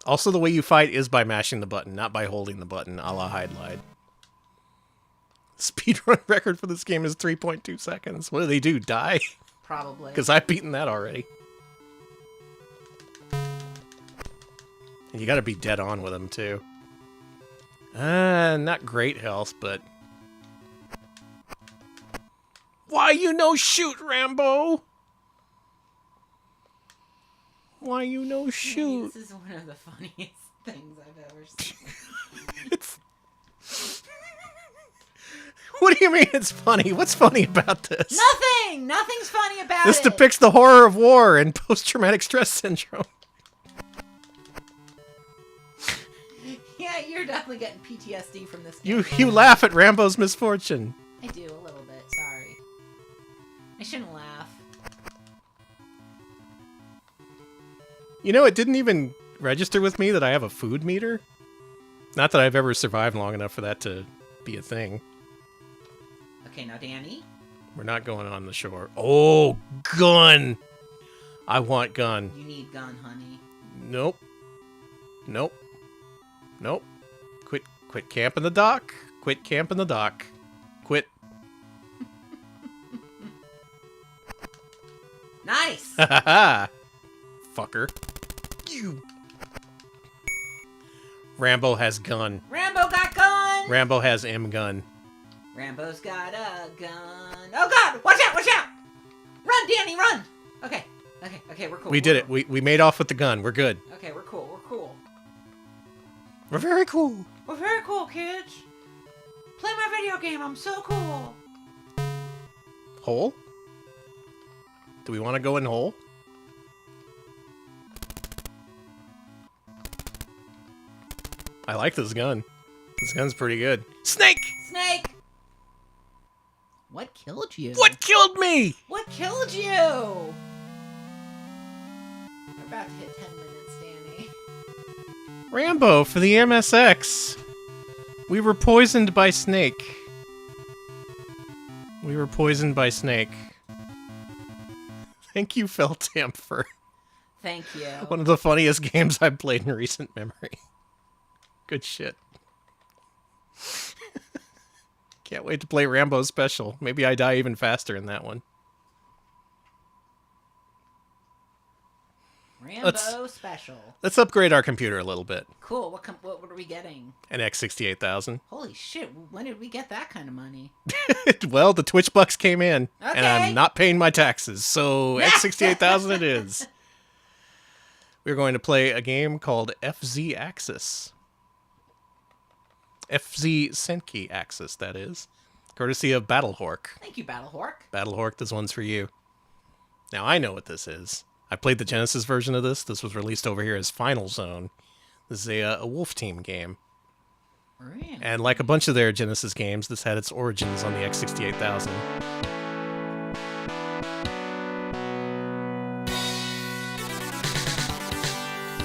Also, the way you fight is by mashing the button, not by holding the button, a la hide-lide. Speedrun record for this game is 3.2 seconds. What do they do, die? Probably. Because I've beaten that already. And you gotta be dead on with them, too. Not great health, but... Why you no shoot, Rambo? Why you no shoot? This is one of the funniest things I've ever seen. What do you mean it's funny? What's funny about this? Nothing! Nothing's funny about This it! depicts the horror of war and post-traumatic stress syndrome. Yeah, you're definitely getting PTSD from this game. You laugh at Rambo's misfortune. I do, a little bit, sorry. I shouldn't laugh. You know, it didn't even register with me that I have a food meter. Not that I've ever survived long enough for that to be a thing. Okay, now Danny. We're not going on the shore. Oh, gun! I want gun. You need gun, honey. Nope. Nope. Nope. Quit camping the dock. Quit camping the dock. Quit. Nice! Ha ha ha! Fucker. You. Rambo has gun. Rambo got gun! Rambo has M gun. Rambo's got a gun. Oh God! Watch out! Watch out! Run, Danny, run! Okay, we're cool. We did it. We made off with the gun. We're good. Okay, we're cool. We're cool. We're very cool. We're very cool, kids. Play my video game. I'm so cool. Hole? Do we want to go in hole? I like this gun. This gun's pretty good. Snake! Snake! What killed you? What killed me? What killed you? We're about to hit 10 minutes, Danny. Rambo for the MSX. We were poisoned by Snake. We were poisoned by Snake. Thank you, Feltamper. Thank you. One of the funniest games I've played in recent memory. Good shit. Can't wait to play Rambo Special. Maybe I die even faster in that one. Rambo Special. Let's upgrade our computer a little bit. Cool. What are we getting? An X68000. Holy shit! When did we get that kind of money? Well, the Twitch bucks came in, Okay. and I'm not paying my taxes, so X68000 it is. We're going to play a game called FZ Axis. FZ Senki Axis, that is. Courtesy of Battlehork. Thank you, Battlehork. Battlehork, this one's for you. Now, I know what this is. I played the Genesis version of this. This was released over here as Final Zone. This is a Wolf Team game. Really? And like a bunch of their Genesis games, this had its origins on the X68000.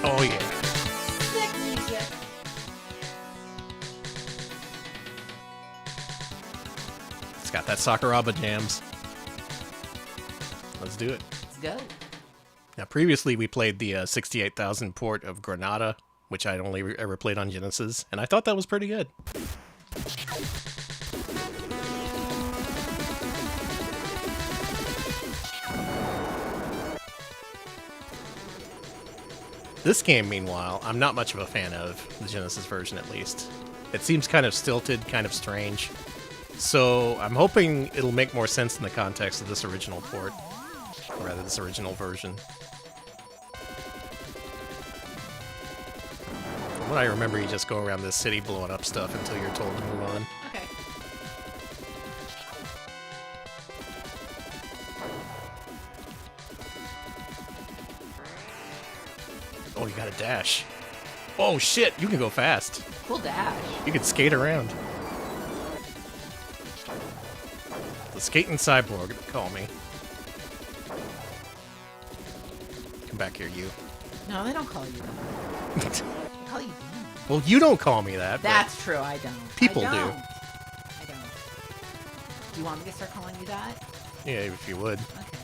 Oh yeah. Sick music. It's got that Sakuraba jams. Let's do it. Let's go. Now, previously we played the 68,000 port of Granada, which I'd only ever played on Genesis, and I thought that was pretty good. This game, meanwhile, I'm not much of a fan of, the Genesis version at least. It seems kind of stilted, kind of strange. So I'm hoping it'll make more sense in the context of this original port, or rather this original version. From what I remember, you just go around this city blowing up stuff until you're told to move on. Okay. Oh, you got a dash. Oh shit, you can go fast. Cool dash. You can skate around. The skating cyborg, call me. Come back here, you. No, they don't call you that. They call you Danny. Well, you don't call me that. But That's true, I don't. people I do. don't. I don't. Do you want me to start calling you that? Yeah, if you would. Okay.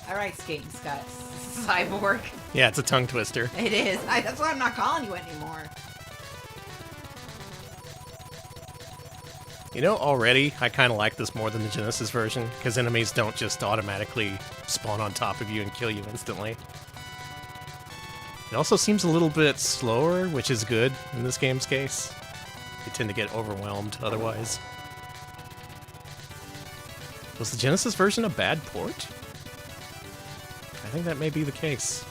Alright, Skating Scott. Cyborg. Yeah, it's a tongue twister. It is. That's why I'm not calling you anymore. You know, already, I kind of like this more than the Genesis version, because enemies don't just automatically spawn on top of you and kill you instantly. It also seems a little bit slower, which is good in this game's case. You tend to get overwhelmed otherwise. Was the Genesis version a bad port? I think that may be the case.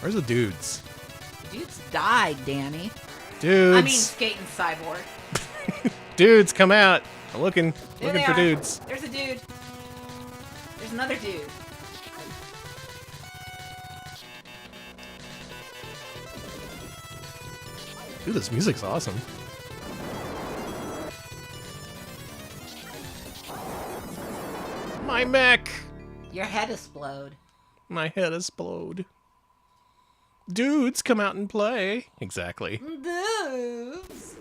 Where's the dudes? The dudes died, Danny. Dudes! I mean, Skating Cyborg. Dudes, come out! I'm looking There for they are. dudes. There's a dude. There's another dude. Dude, this music's awesome. My mech! Your head explode. My head explode. Dudes, come out and play. Exactly. Dudes.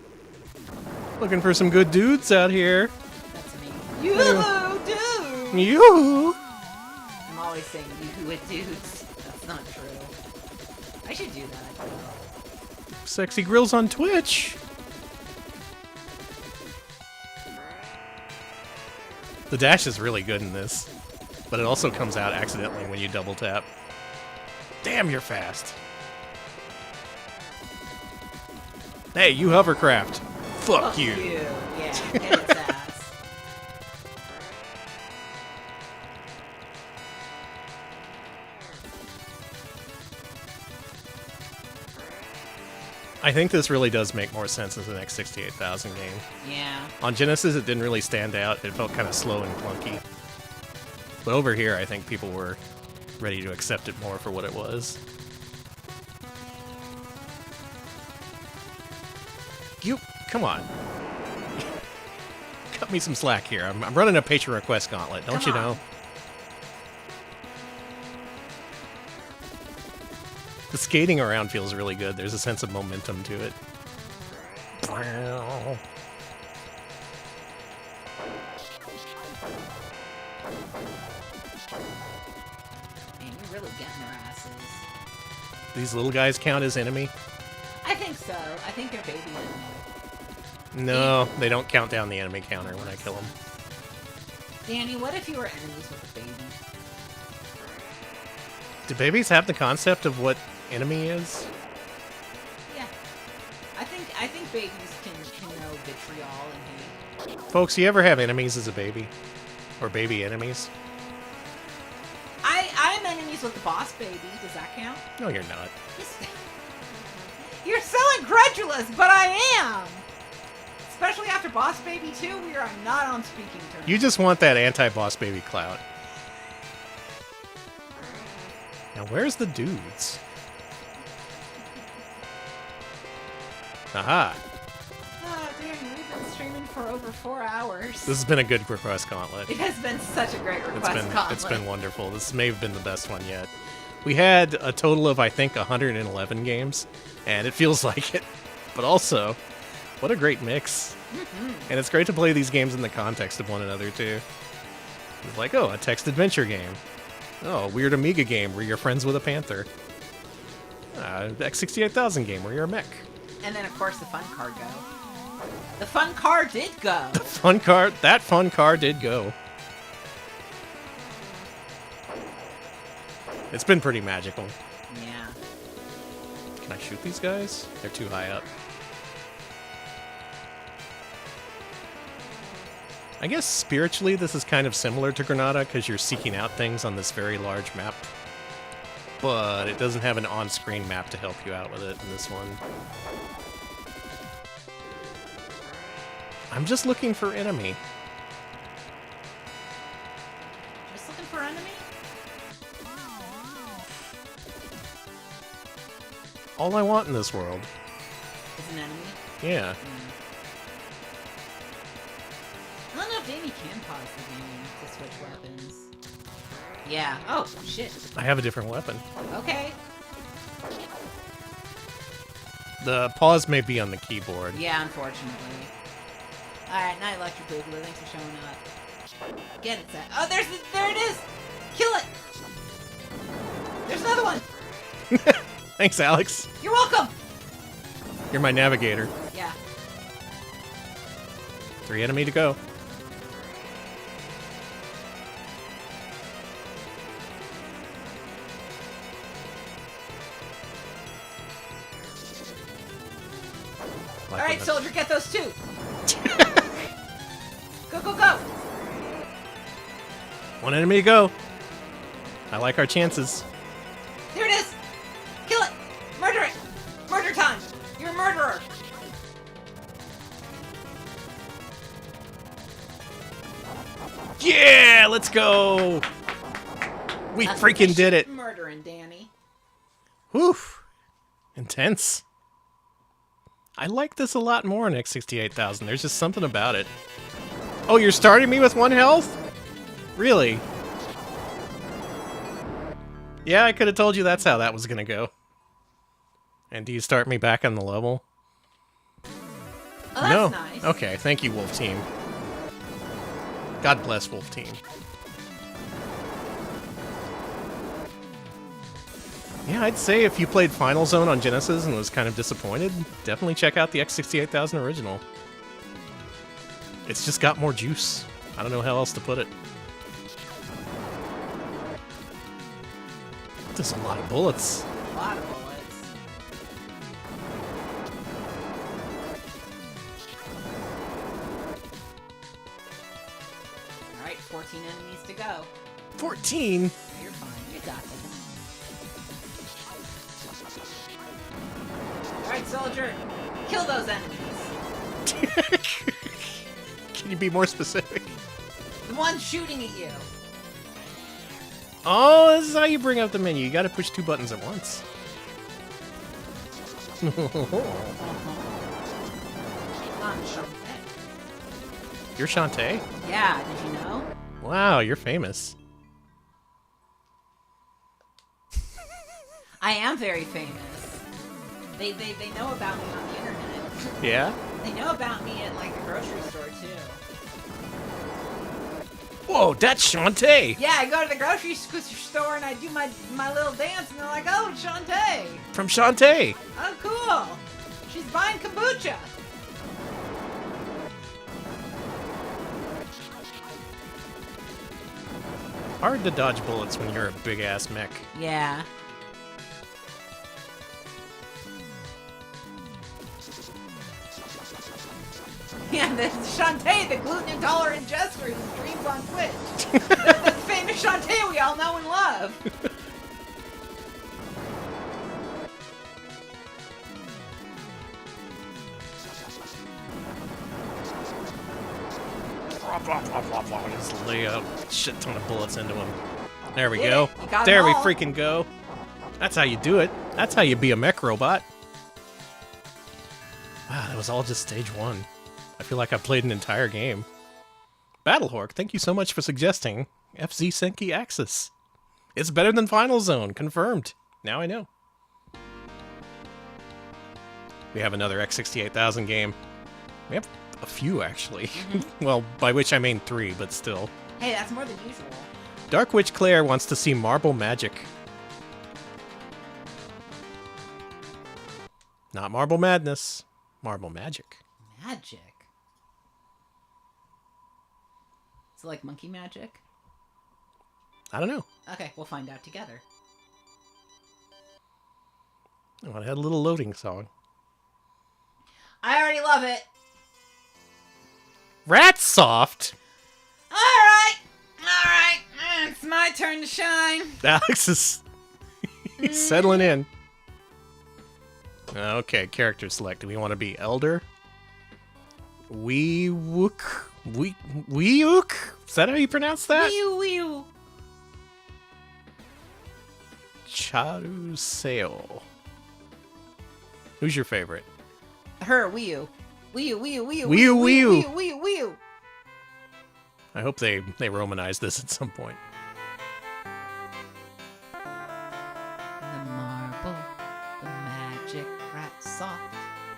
Looking for some good dudes out here. That's me. You dude. You. I'm always saying you with dudes. That's not true. I should do that. Sexy grills on Twitch. The dash is really good in this, but it also comes out accidentally when you double tap. Damn, you're fast. Hey, you hovercraft. Fuck you. Yeah, get its ass. I think this really does make more sense as an X68000 game. Yeah. On Genesis, it didn't really stand out. It felt kind of slow and clunky. But over here, I think people were ready to accept it more for what it was. You, come on. Cut me some slack here. I'm running a Patron Request Gauntlet, don't you know? The skating around feels really good. There's a sense of momentum to it. Man, you're really getting their asses. These little guys count as enemy? I think so. I think they're baby enemy. No, they don't count down the enemy counter when I kill them. Danny, what if you were enemies with a baby? Do babies have the concept of what enemy is? Yeah. I think babies can know vitriol and hate. Folks, you ever have enemies as a baby? Or baby enemies? I'm enemies with the boss baby. Does that count? No, you're not. You're so incredulous, but I am! Especially after Boss Baby 2, we are not on speaking terms. You just want that anti-boss baby clout. Now, where's the dudes? Aha! Oh, Danny, we've been streaming for over 4 hours. This has been a good Request Gauntlet. It has been such a great Request Gauntlet. It's been wonderful. This may have been the best one yet. We had a total of, I think, 111 games, and it feels like it. But also, what a great mix. And it's great to play these games in the context of one another, too. It's like, oh, a text adventure game. Oh, a weird Amiga game where you're friends with a panther. X68000 game where you're a mech. And then, of course, the fun car go. The fun car did go. That fun car did go. It's been pretty magical. Yeah. Can I shoot these guys? They're too high up. I guess spiritually this is kind of similar to Granada because you're seeking out things on this very large map. But it doesn't have an on-screen map to help you out with it in this one. I'm just looking for enemy. Just looking for enemy? All I want in this world. Is an enemy? Yeah. I don't know if Danny can pause the game to switch weapons. Yeah. Oh, shit. I have a different weapon. Okay. The pause may be on the keyboard. Yeah, unfortunately. Alright, Night Electric Boogaloo, thanks for showing up. Get it, Zach. Oh, there it is! Kill it! There's another one! Thanks, Alex. You're welcome! You're my navigator. Yeah. 3 enemy to go. Alright, soldier, get those two! Go, go, go! 1 enemy to go. I like our chances. There it is! Kill it! Murder it! Murder time! You're a murderer! Yeah, let's go! We freaking did it. Murdering, Danny. Whew. Intense. I like this a lot more in X68000. There's just something about it. Oh, you're starting me with 1 health? Really? Yeah, I could have told you that's how that was gonna go. And do you start me back on the level? Oh, that's no. nice. Okay, thank you, Wolf Team. God bless Wolf Team. Yeah, I'd say if you played Final Zone on Genesis and was kind of disappointed, definitely check out the X68000 original. It's just got more juice. I don't know how else to put it. There's a lot of bullets. A lot of bullets. 14. You're fine. You got this. Alright, soldier. Kill those enemies. Can you be more specific? The one shooting at you. Oh, this is how you bring up the menu. You gotta push 2 buttons at once. I'm Shantae. You're Shantae? Yeah, did you know? Wow, you're famous. I am very famous. They know about me on the internet. Yeah? They know about me at like the grocery store too. Whoa, that's Shantae! Yeah, I go to the grocery store and I do my little dance and they're like, oh, it's Shantae. From Shantae! Oh, cool. She's buying kombucha. Hard to dodge bullets when you're a big-ass mech. Yeah. Yeah, there's Shantae, the gluten-intolerant jester who streams on Twitch. The famous Shantae we all know and love. Just lay a shit ton of bullets into him. There we Did go. it. You got There them we all. freaking go. That's how you do it. That's how you be a mech robot. Wow, that was all just stage 1. I feel like I played an entire game. Battlehawk, thank you so much for suggesting FZ Senki Axis. It's better than Final Zone, confirmed. Now I know. We have another X68000 game. We have a few, actually. Well, by which I mean 3, but still. Hey, that's more than usual. Dark Witch Claire wants to see Marble Magic. Not Marble Madness. Marble Magic. Magic? Is it like monkey magic? I don't know. Okay, we'll find out together. Oh, it had a little loading song. I already love it. Ratsoft? Alright! Alright! It's my turn to shine. Alex is he's settling in. Okay, character select. Do we want to be Elder? Weewook? Weewook? Is that how you pronounce that? Wee-oo. Charuseo. Who's your favorite? Her, Wii-oo. Wii-oo, Wii-oo, Wii-oo, Wii-oo, Wii-oo, Wii-oo. Wii-oo, Wii-oo. I hope they romanize this at some point. The marble, the magic, rat soft.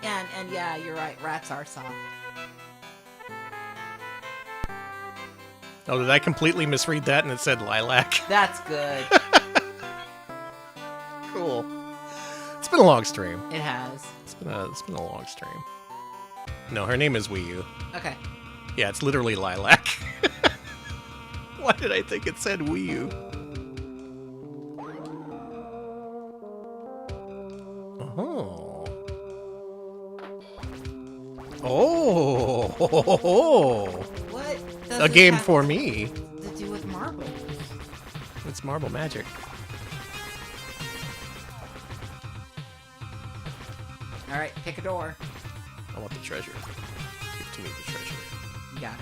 And yeah, you're right, rats are soft. Oh, did I completely misread that and it said lilac? That's good. Cool. It's been a long stream. It has. It's been a long stream. No, her name is Wii U. Okay. Yeah, it's literally lilac. Why did I think it said Wii U? Oh. Oh. What does A this game have for me. to do with marble? It's Marble Magic. Alright, pick a door. I want the treasure. Give to me the treasure. You got it.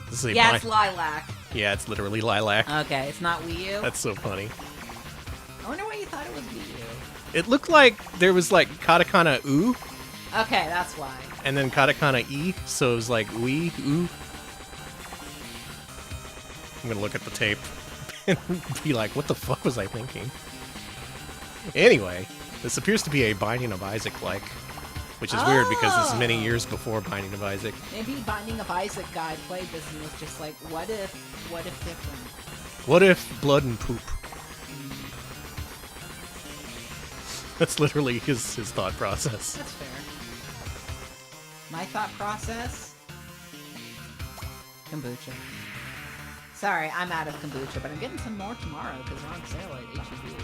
This is Yeah, it's lilac. Yeah, it's literally lilac. Okay, it's not Wii U. That's so funny. I wonder why you thought it was Wii U. It looked like there was like katakana oo, Okay, that's why. and then katakana e, so it was like wee oo. I'm gonna look at the tape and be like, what the fuck was I thinking? Anyway, this appears to be a Binding of Isaac-like, which is weird because this is many years before Binding of Isaac. Maybe Binding of Isaac guy played this and was just like, what if different? What if blood and poop? That's literally his thought process. That's fair. My thought process? Kombucha. Sorry, I'm out of kombucha, but I'm getting some more tomorrow because they're on sale at H-E-B.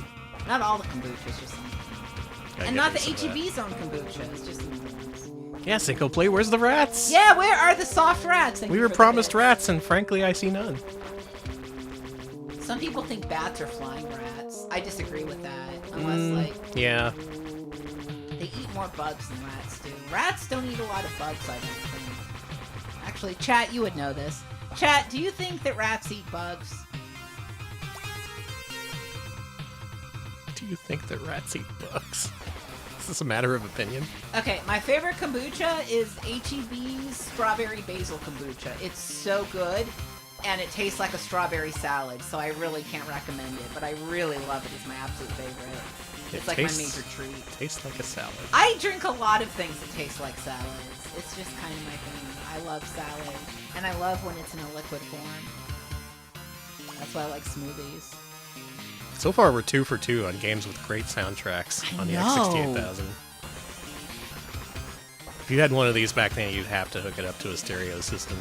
Not all the kombuchas, just some. And not the H-E-B's own kombucha, it's just some ones. Yeah, Cinco Play, where's the rats? Yeah, where are the soft rats? Thank We you were for the promised bits. rats, and frankly, I see none. Some people think bats are flying rats. I disagree with that. Unless, Yeah. they eat more bugs than rats do. Rats don't eat a lot of bugs, I don't think. Actually, chat, you would know this. Chat, do you think that rats eat bugs? Do you think that rats eat bugs? Is this a matter of opinion? Okay, my favorite kombucha is H-E-B's Strawberry Basil Kombucha. It's so good, and it tastes like a strawberry salad, so I really can't recommend it, but I really love it. It's my absolute favorite. It's like my major treat. Tastes like a salad. I drink a lot of things that taste like salads. It's just kind of my thing. I love salad, and I love when it's in a liquid form. That's why I like smoothies. So far, we're 2 for 2 on games with great soundtracks on the X68000. If you had one of these back then, you'd have to hook it up to a stereo system.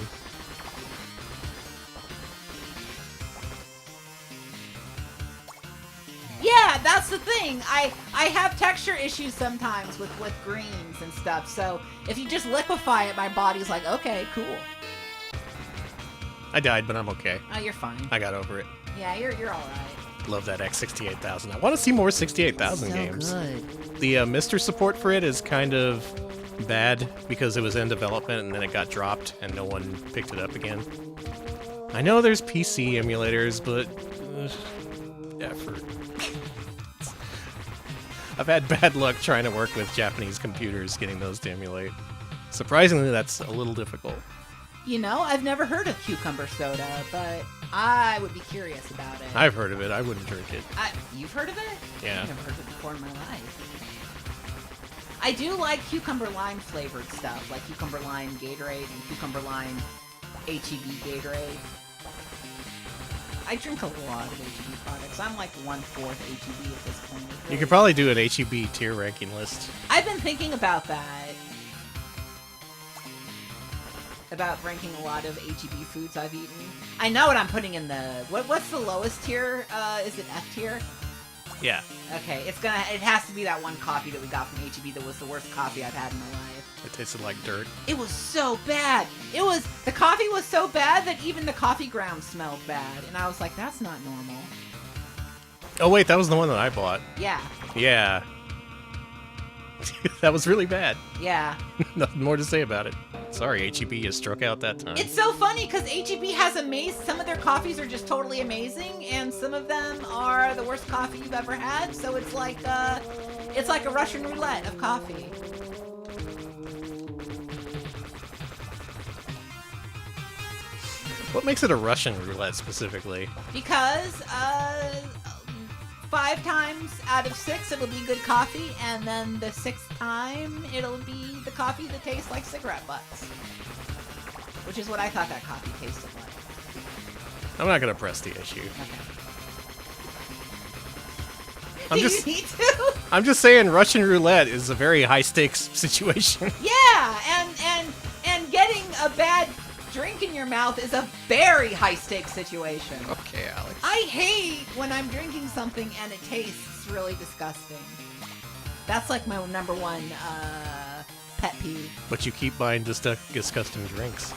Yeah, that's the thing. I have texture issues sometimes with greens and stuff, so if you just liquefy it, my body's like, okay, cool. I died, but I'm okay. Oh, you're fine. I got over it. Yeah, you're all right. Love that X68000. I want to see more 68000 So games. good. The Mr. support for it is kind of bad because it was in development and then it got dropped and no one picked it up again. I know there's PC emulators, but effort. I've had bad luck trying to work with Japanese computers getting those to emulate. Surprisingly, that's a little difficult. You know, I've never heard of cucumber soda, but I would be curious about it. I've heard of it. I wouldn't drink it. You've heard of it? Yeah. I've never heard of it before in my life. I do like cucumber lime flavored stuff, like cucumber lime Gatorade and cucumber lime H-E-B Gatorade. I drink a lot of H-E-B products. I'm like 1/4 H-E-B at this point. You could probably do an H-E-B tier ranking list. I've been thinking about that. About ranking a lot of H-E-B foods I've eaten. I know what I'm putting in the... What's the lowest tier? Is it F tier? Yeah. Okay, it has to be that one coffee that we got from H-E-B that was the worst coffee I've had in my life. It tasted like dirt. It was so bad. The coffee was so bad that even the coffee grounds smelled bad. And I was like, that's not normal. Oh wait, that was the one that I bought. Yeah. Yeah. That was really bad. Yeah. Nothing more to say about it. Sorry, H-E-B, you struck out that time. It's so funny because H-E-B has some of their coffees are just totally amazing, and some of them are the worst coffee you've ever had. So it's like a Russian roulette of coffee. What makes it a Russian roulette specifically? Because 5 times out of 6 it'll be good coffee, and then the 6th time it'll be the coffee that tastes like cigarette butts. Which is what I thought that coffee tasted like. I'm not gonna press the issue. Okay. Do you need to? I'm just saying Russian roulette is a very high stakes situation. Yeah, and getting a bad drink in your mouth is a very high stakes situation. Okay, Alex. I hate when I'm drinking something and it tastes really disgusting. That's like my number one pet peeve. But you keep buying disgusting drinks.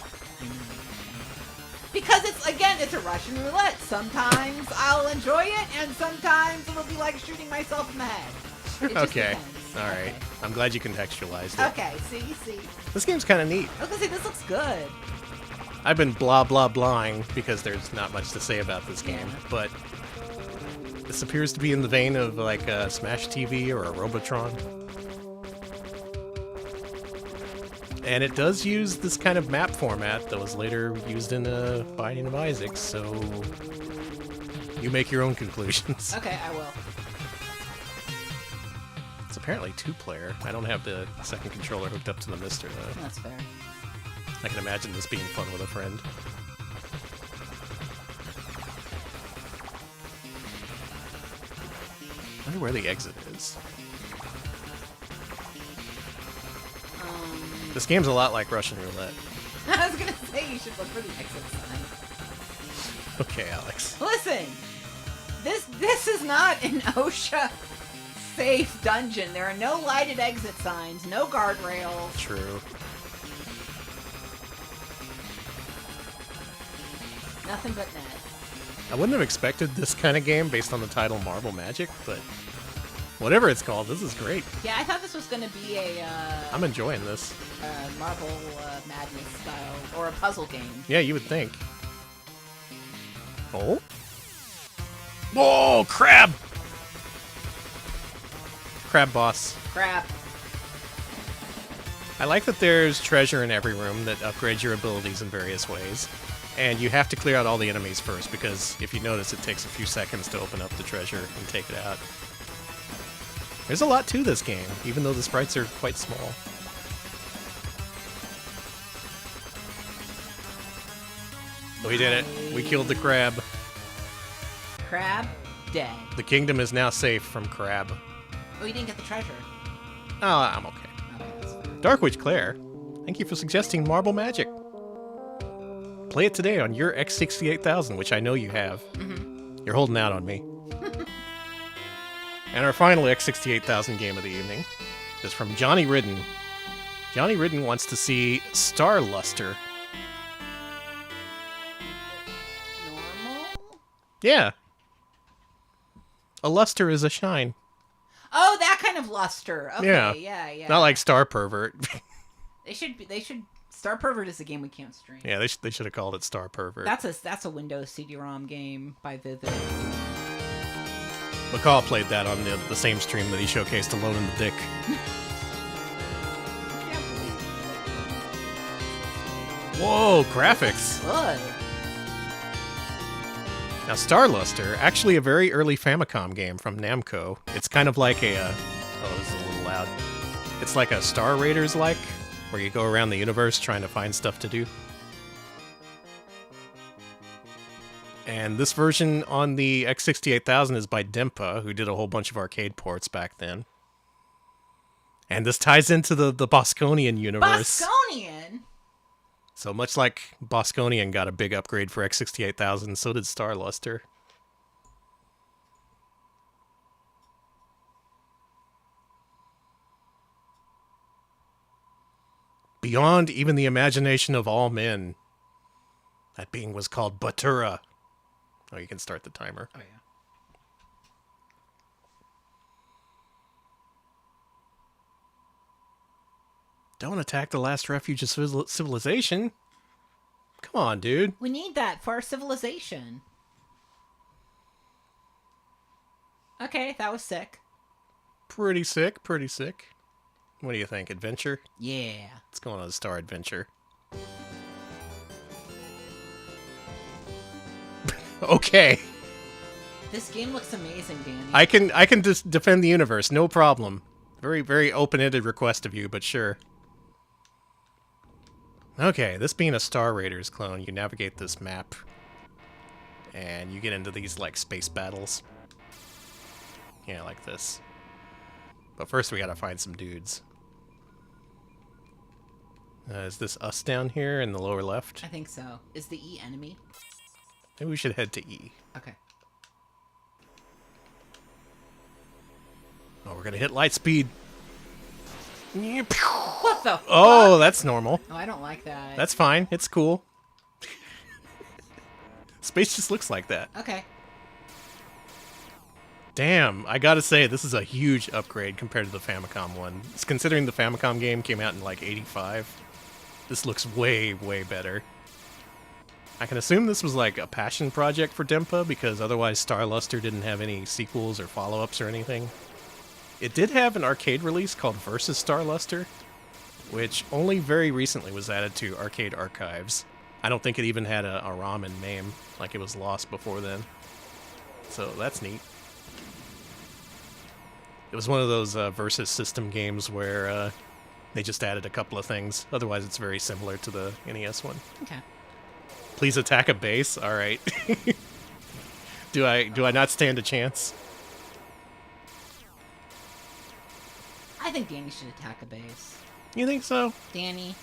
Because it's a Russian roulette. Sometimes I'll enjoy it, and sometimes it'll be like shooting myself in the head. It just Okay. depends. All right. I'm glad you contextualized it. Okay, see. This game's kind of neat. I was gonna say, this looks good. I've been blah blah blahing because there's not much to say about this game, but this appears to be in the vein of like a Smash TV or a Robotron. And it does use this kind of map format that was later used in Binding of Isaac, so you make your own conclusions. Okay, I will. It's apparently 2-player. I don't have the second controller hooked up to the Mister though. That's fair. I can imagine this being fun with a friend. I wonder where the exit is. This game's a lot like Russian roulette. I was gonna say you should look for the exit sign. Okay, Alex. Listen, this is not an OSHA safe dungeon. There are no lighted exit signs, no guardrails. True. Nothing but net. I wouldn't have expected this kind of game based on the title Marble Magic, but whatever it's called, this is great. Yeah, I thought this was going to be a I'm enjoying this. Marble Madness style, or a puzzle game. Yeah, you would think. Oh? Whoa, crab! Crab boss. Crab. I like that there's treasure in every room that upgrades your abilities in various ways. And you have to clear out all the enemies first, because if you notice, it takes a few seconds to open up the treasure and take it out. There's a lot to this game, even though the sprites are quite small. We did it. We killed the crab. Crab dead. The kingdom is now safe from crab. Oh, you didn't get the treasure. Oh, I'm okay. Dark Witch Claire, thank you for suggesting Marble Magic. Play it today on your X68000, which I know you have. Mm-hmm. You're holding out on me. And our final X68000 game of the evening is from Johnny Ridden. Johnny Ridden wants to see Star Luster. Normal? Yeah. A luster is a shine. Oh, that kind of luster. Okay, yeah. Not like Star Pervert. They should. Star Pervert is a game we can't stream. Yeah, they should have called it Star Pervert. That's a Windows CD-ROM game by Vivid. McCall played that on the same stream that he showcased Alone in the Dick. Whoa, graphics. Good. Now, Star Luster, actually a very early Famicom game from Namco. It's kind of like a... oh, this is a little loud. It's like a Star Raiders-like, where you go around the universe trying to find stuff to do. And this version on the X68000 is by Dempa, who did a whole bunch of arcade ports back then. And this ties into the Bosconian universe. Bosconian? So much like Bosconian got a big upgrade for X68000, so did Star Luster. Beyond even the imagination of all men, that being was called Batura. Oh, you can start the timer. Oh, yeah. Don't attack the last refuge of civilization. Come on, dude. We need that for our civilization. Okay, that was sick. Pretty sick, pretty sick. What do you think, adventure? Yeah. Let's go on a Star Adventure. Okay. This game looks amazing, Danny. I can just defend the universe, no problem. Very, very open-ended request of you, but sure. Okay, this being a Star Raiders clone, you navigate this map, and you get into these, like, space battles. Yeah, like this. But first we gotta find some dudes. Is this us down here in the lower left? I think so. Is the E enemy? Maybe we should head to E. Okay. Oh, we're gonna hit light speed. What the fuck? Oh, that's normal. Oh, I don't like that. That's fine. It's cool. Space just looks like that. Okay. Damn, I gotta say, this is a huge upgrade compared to the Famicom one. Considering the Famicom game came out in like 85, this looks way, way better. I can assume this was like a passion project for Dempa, because otherwise Star Luster didn't have any sequels or follow-ups or anything. It did have an arcade release called Versus Star Luster, which only very recently was added to Arcade Archives. I don't think it even had a ROM in name, like it was lost before then. So that's neat. It was one of those Versus system games where they just added a couple of things. Otherwise, it's very similar to the NES one. Okay. Please attack a base? Alright. Do I not stand a chance? I think Danny should attack a base. You think so? Danny.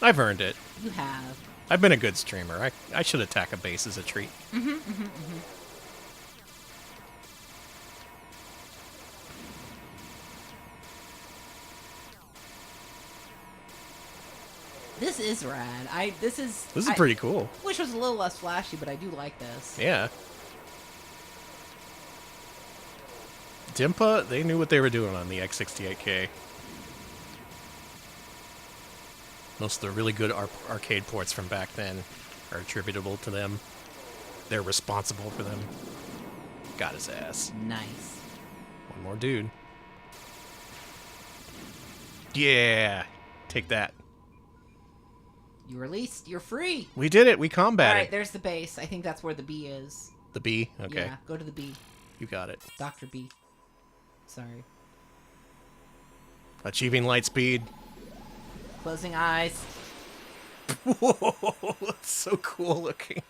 I've earned it. You have. I've been a good streamer. I should attack a base as a treat. This is rad. This is pretty cool. Wish it was a little less flashy, but I do like this. Yeah. Dimpa, they knew what they were doing on the X68K. Most of the really good arcade ports from back then are attributable to them. They're responsible for them. Got his ass. Nice. One more dude. Yeah! Take that. You released. You're free. We did it. We combated. All right, there's the base. I think that's where the B is. The B? Okay. Yeah, go to the B. You got it. Dr. B. Sorry. Achieving light speed. Closing eyes. Whoa, that's so cool looking.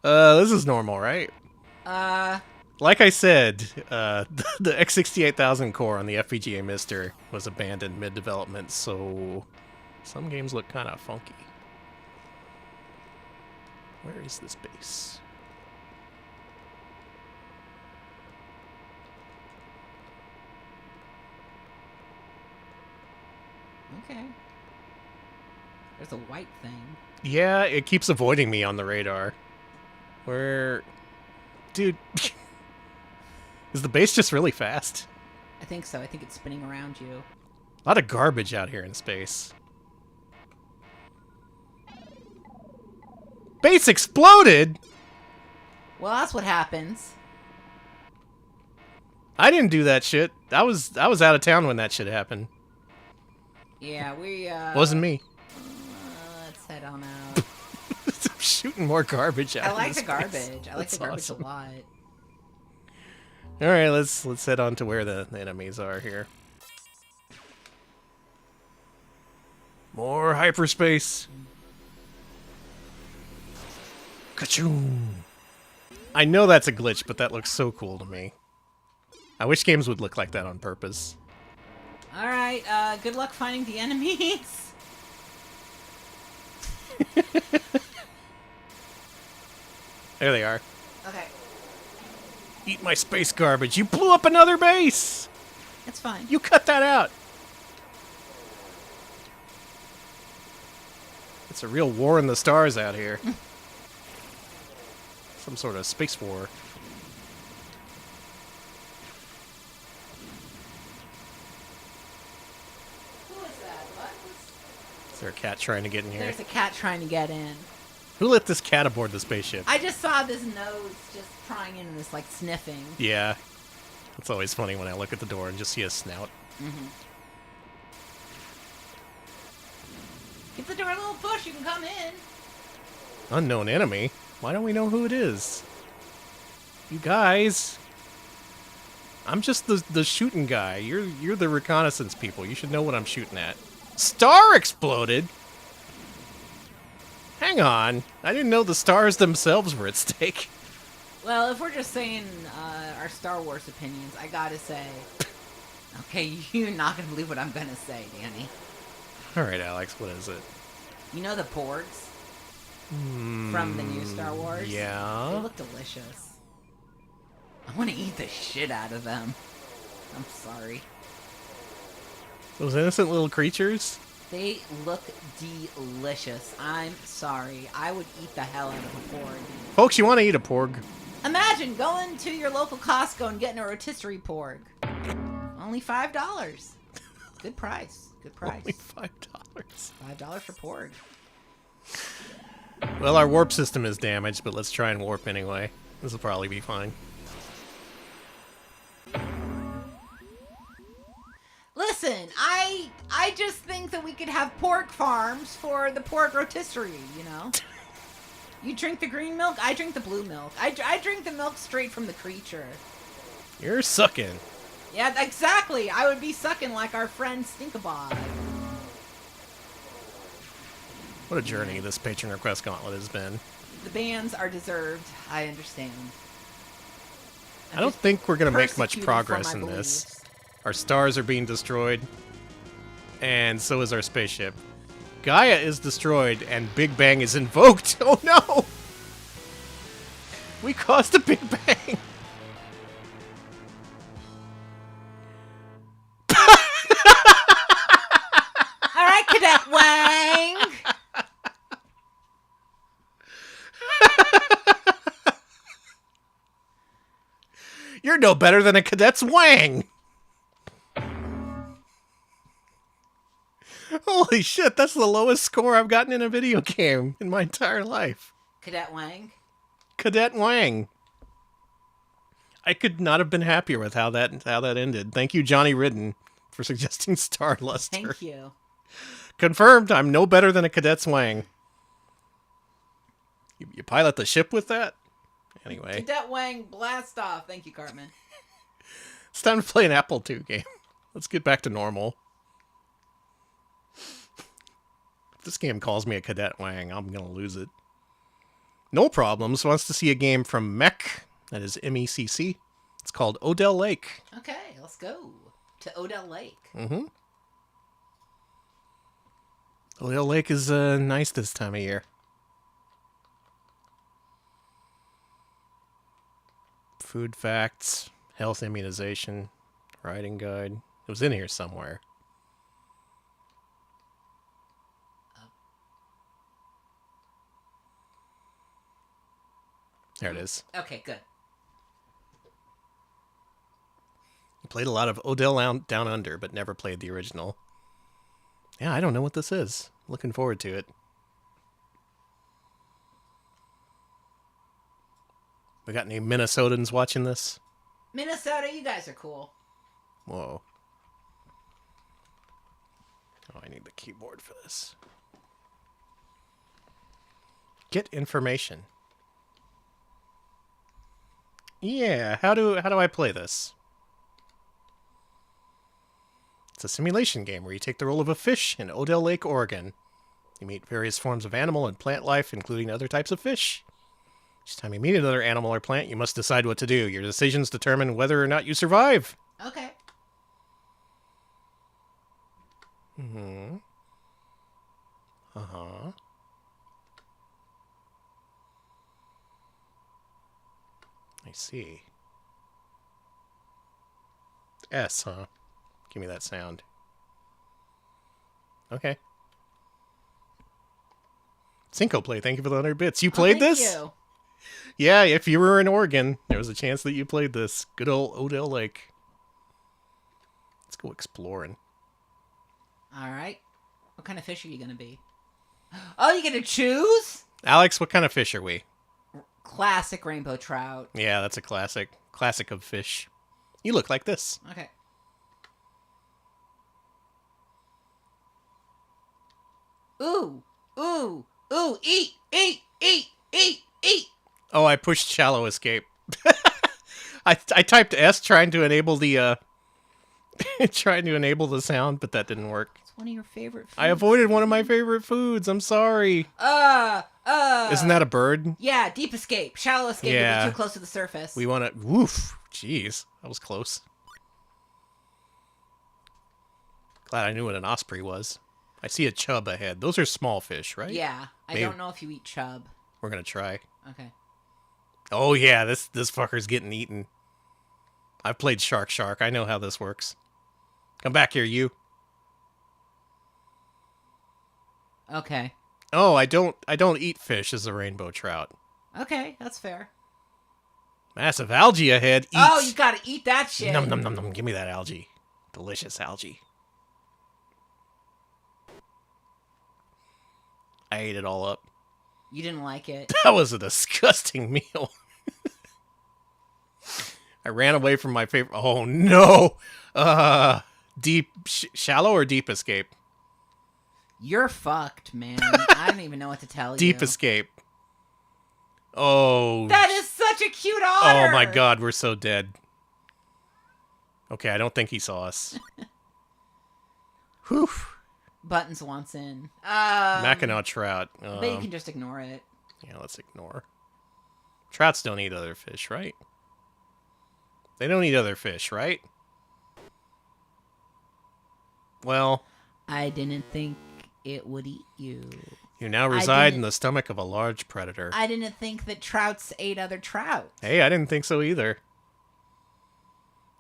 This is normal, right? Like I said, the X68000 core on the FPGA Mister was abandoned mid-development, so some games look kind of funky. Where is this base? Okay. There's a white thing. Yeah, it keeps avoiding me on the radar. Where... Dude... Is the base just really fast? I think so. I think it's spinning around you. A lot of garbage out here in space. Base exploded? Well, that's what happens. I didn't do that shit. I was out of town when that shit happened. Yeah, we, Wasn't me. Let's head on out. I'm shooting more garbage out. I like in the space. garbage. I like That's the garbage awesome. a lot. All right, let's head on to where the enemies are here. More hyperspace. Ka-choom. I know that's a glitch, but that looks so cool to me. I wish games would look like that on purpose. All right, good luck finding the enemies. There they are. Okay. Eat my space garbage. You blew up another base! It's fine. You cut that out! It's a real war in the stars out here. Some sort of space war. Who is that? What? Is there a cat trying to get in here? There's a cat trying to get in. Who let this cat aboard the spaceship? I just saw this nose just prying in and this, like, sniffing. Yeah. It's always funny when I look at the door and just see a snout. Mm-hmm. Give the door a little push, you can come in. Unknown enemy? Why don't we know who it is? You guys. I'm just the shooting guy. You're the reconnaissance people. You should know what I'm shooting at. Star exploded? Hang on. I didn't know the stars themselves were at stake. Well, if we're just saying our Star Wars opinions, I gotta say... Okay, you're not gonna believe what I'm gonna say, Danny. Alright, Alex, what is it? You know the Porgs? From the new Star Wars? Yeah? They look delicious. I want to eat the shit out of them. I'm sorry. Those innocent little creatures? They look delicious. I'm sorry. I would eat the hell out of a porg. Folks, you want to eat a porg? Imagine going to your local Costco and getting a rotisserie porg. Only $5. Good price. Good price. Only $5. $5 for porg. Well, our warp system is damaged, but let's try and warp anyway. This will probably be fine. Listen, I just think that we could have pork farms for the pork rotisserie, you know? You drink the green milk, I drink the blue milk. I drink the milk straight from the creature. You're sucking. Yeah, exactly. I would be sucking like our friend Stinkabog. What a journey this Patron Request Gauntlet has been. The bans are deserved. I understand. I don't think we're going to make much persecuted progress for in my this. beliefs. Our stars are being destroyed, and so is our spaceship. Gaia is destroyed, and Big Bang is invoked. Oh no! We caused a Big Bang! Alright, Cadet Wang! You're no better than a cadet's wang! Holy shit, that's the lowest score I've gotten in a video game in my entire life. Cadet Wang. Cadet Wang. I could not have been happier with how that ended. Thank you, Johnny Ridden, for suggesting Star Luster. Thank you. Confirmed, I'm no better than a cadet's wang. You pilot the ship with that? Anyway. Cadet Wang, blast off. Thank you, Cartman. It's time to play an Apple II game. Let's get back to normal. If this game calls me a cadet wang, I'm going to lose it. No Problems wants to see a game from Mech, that is MECC. It's called Odell Lake. Okay, let's go to Odell Lake. Mm-hmm. Odell Lake is nice this time of year. Food facts, health immunization, riding guide. It was in here somewhere. There it is. Okay, good. I played a lot of Odell Down Under, but never played the original. Yeah, I don't know what this is. Looking forward to it. We got any Minnesotans watching this? Minnesota, you guys are cool. Whoa. Oh, I need the keyboard for this. Get information. Yeah, how do I play this? It's a simulation game where you take the role of a fish in Odell Lake, Oregon. You meet various forms of animal and plant life, including other types of fish. Each time you meet another animal or plant, you must decide what to do. Your decisions determine whether or not you survive. Okay. Mm-hmm. Uh-huh. I see. S, huh? Give me that sound. Okay. Cinco Play, thank you for the 100 bits. You played this? Thank you. Yeah, if you were in Oregon, there was a chance that you played this. Good old Odell Lake. Let's go exploring. All right. What kind of fish are you going to be? Oh, you get to choose? Alex, what kind of fish are we? Classic rainbow trout. Yeah, that's a classic. Classic of fish. You look like this. Okay. Ooh, ooh, ooh, eat, eat, eat, eat, eat. Oh, I pushed shallow escape. I typed S trying to enable the trying to enable the sound, but that didn't work. It's one of your favorite foods. I avoided one of my favorite foods. I'm sorry. Isn't that a bird? Yeah, deep escape. Shallow escape would be too close to the surface. We want to... Woof. Jeez. That was close. Glad I knew what an osprey was. I see a chub ahead. Those are small fish, right? Yeah. I don't know if you eat chub. We're going to try. Okay. Oh, yeah. This fucker's getting eaten. I've played Shark. I know how this works. Come back here, you. Okay. Oh, I don't eat fish as a rainbow trout. Okay, that's fair. Massive algae ahead. Eat. Oh, you gotta eat that shit. Nom nom nom nom. Give me that algae. Delicious algae. I ate it all up. You didn't like it. That was a disgusting meal. I ran away from my favorite. Oh no. Deep, shallow or deep escape? You're fucked, man. I don't even know what to tell you. Deep escape. Oh. That is such a cute otter. Oh my god, we're so dead. Okay, I don't think he saw us. Whew. Buttons wants in. Mackinaw trout. But you can just ignore it. Yeah, let's ignore. Trouts don't eat other fish, right? They don't eat other fish, right? Well... I didn't think it would eat you. You now reside in the stomach of a large predator. I didn't think that trouts ate other trout. Hey, I didn't think so either.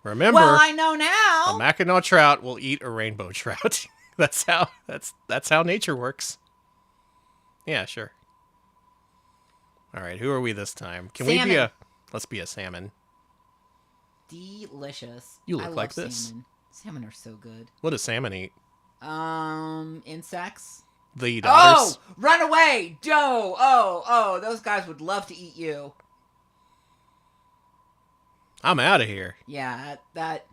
Remember, well, I know now. A Mackinaw trout will eat a rainbow trout. that's how nature works. Yeah, sure. All right, who are we this time? Can we be a... Let's be a salmon. Delicious. You I look love like this. Salmon. Salmon are so good. What does salmon eat? Insects. They eat otters. Oh, run away, Joe! Oh, those guys would love to eat you. I'm out of here. Yeah, that.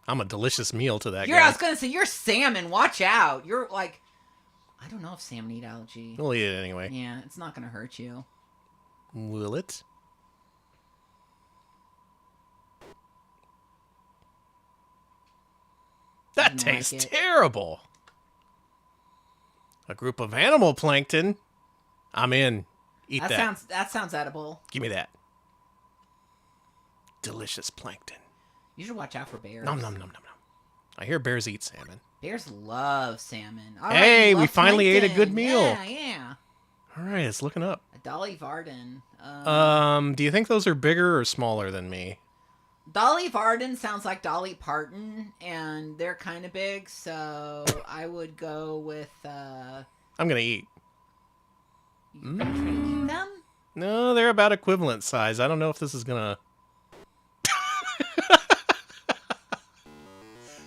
I'm a delicious meal to that I guy. was gonna say you're salmon. Watch out. You're like, I don't know if salmon eat algae. We'll eat it anyway. Yeah, it's not gonna hurt you. Will it? That tastes terrible. A group of animal plankton. I'm in. Eat that. That sounds edible. Give me that. Delicious plankton. You should watch out for bears. Nom nom nom nom nom. I hear bears eat salmon. Bears love salmon. Hey, we finally ate a good meal. Yeah. All right, it's looking up. A Dolly Varden. Do you think those are bigger or smaller than me? Dolly Varden sounds like Dolly Parton, and they're kind of big, so I would go with. I'm gonna eat. You're gonna try to eat them? No, they're about equivalent size. I don't know if this is gonna.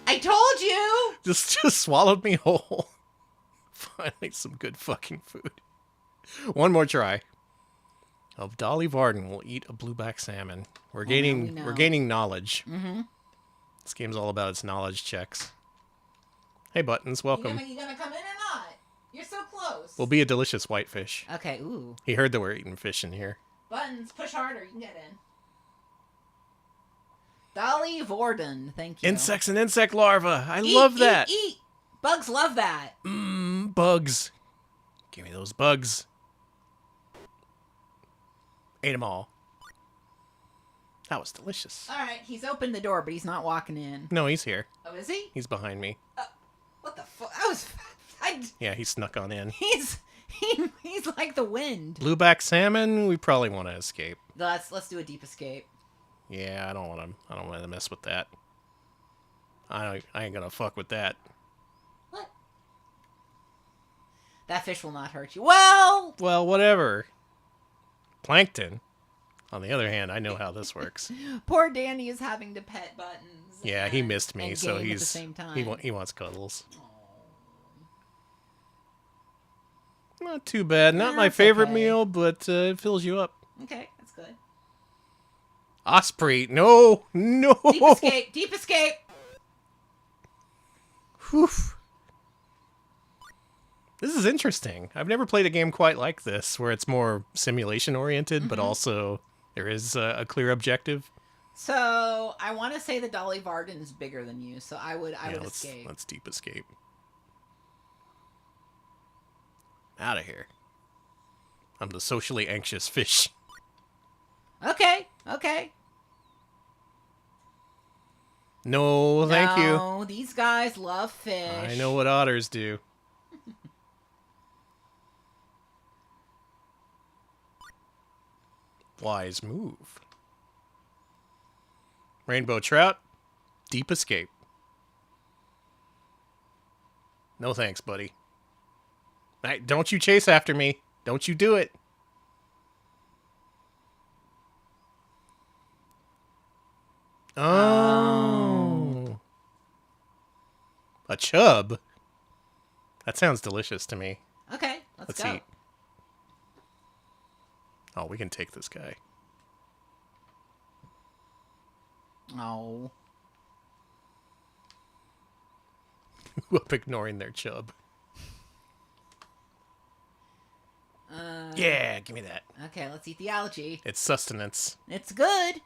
I told you. Just swallowed me whole. Finally, some good fucking food. One more try. Of Dolly Varden will eat a blueback salmon. We're gaining knowledge. Mm-hmm. This game's all about its knowledge checks. Hey, Buttons, welcome. You gonna come in or not? You're so close. We'll be a delicious whitefish. Okay. Ooh. He heard that we're eating fish in here. Buttons, push harder. You can get in. Dolly Varden, thank you. Insects and insect larvae. I love that. Eat. Bugs love that. Bugs. Give me those bugs. Ate them all. That was delicious. All right, he's opened the door, but he's not walking in. No, he's here. Oh, is he? He's behind me. What the fuck? I was. Yeah, he snuck on in. He's like the wind. Blueback salmon. We probably want to escape. Let's do a deep escape. Yeah, I don't want to mess with that. I ain't gonna fuck with that. What? That fish will not hurt you. Well, whatever. Plankton. On the other hand, I know how this works. Poor Danny is having to pet Buttons. Yeah, he missed me, so at the same time. he wants cuddles. Not too bad. Not my favorite meal, but it fills you up. Okay, that's good. Osprey, no. Deep escape. Whew. This is interesting. I've never played a game quite like this, where it's more simulation oriented, but also there is a clear objective. So I want to say the Dolly Varden is bigger than you, so I would escape. Let's deep escape. Out of here. I'm the socially anxious fish. Okay. No, thank you. No, these guys love fish. I know what otters do. Wise move. Rainbow trout. Deep escape. No thanks, buddy. Don't you chase after me. Don't you do it. Oh. A chub? That sounds delicious to me. Okay, let's go. Eat. Oh, we can take this guy. Oh. Whoop, ignoring their chub. Yeah, give me that. Okay, let's eat the algae. It's sustenance. It's good.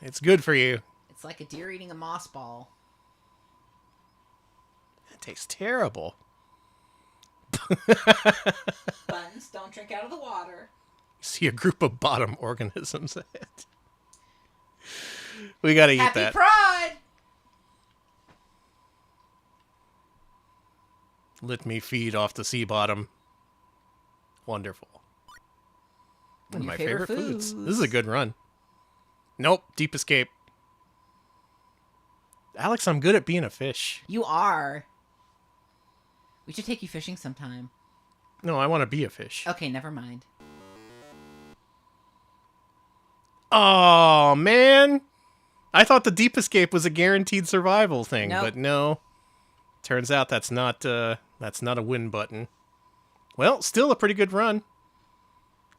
It's good for you. It's like a deer eating a moss ball. It tastes terrible. Buttons, don't drink out of the water. See a group of bottom organisms ahead. We gotta eat that. Happy Pride! Let me feed off the sea bottom. Wonderful. One of my favorite foods. This is a good run. Nope, deep escape. Alex, I'm good at being a fish. You are. We should take you fishing sometime. No, I want to be a fish. Okay, never mind. Oh, man. I thought the Deep Escape was a guaranteed survival thing, Nope. but no. Turns out that's not a win button. Well, still a pretty good run.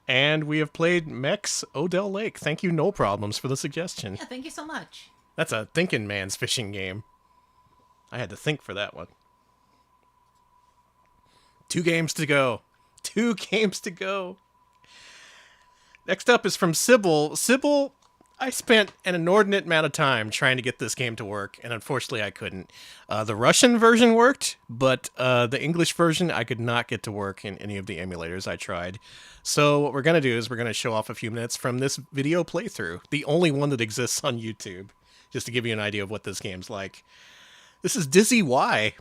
And we have played Mech's Odell Lake. Thank you, No Problems, for the suggestion. Yeah, thank you so much. That's a thinking man's fishing game. I had to think for that one. 2 games to go. 2 games to go. Next up is from Sybil. Sybil, I spent an inordinate amount of time trying to get this game to work, and unfortunately I couldn't. The Russian version worked, but the English version I could not get to work in any of the emulators I tried. So what we're going to do is we're going to show off a few minutes from this video playthrough, the only one that exists on YouTube, just to give you an idea of what this game's like. This is Dizzy Y.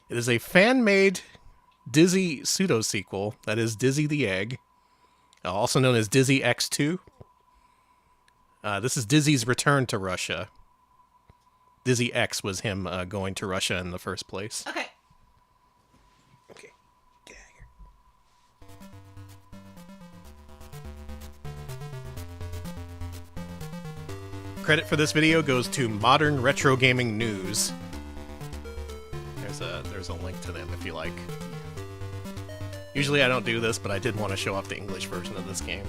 It is a fan-made Dizzy pseudo-sequel, that is Dizzy the Egg, also known as Dizzy X2. This is Dizzy's return to Russia. Dizzy X was him going to Russia in the first place. Okay. Okay, get out of here. Credit for this video goes to Modern Retro Gaming News. There's a link to them if you like. Usually I don't do this, but I did want to show off the English version of this game.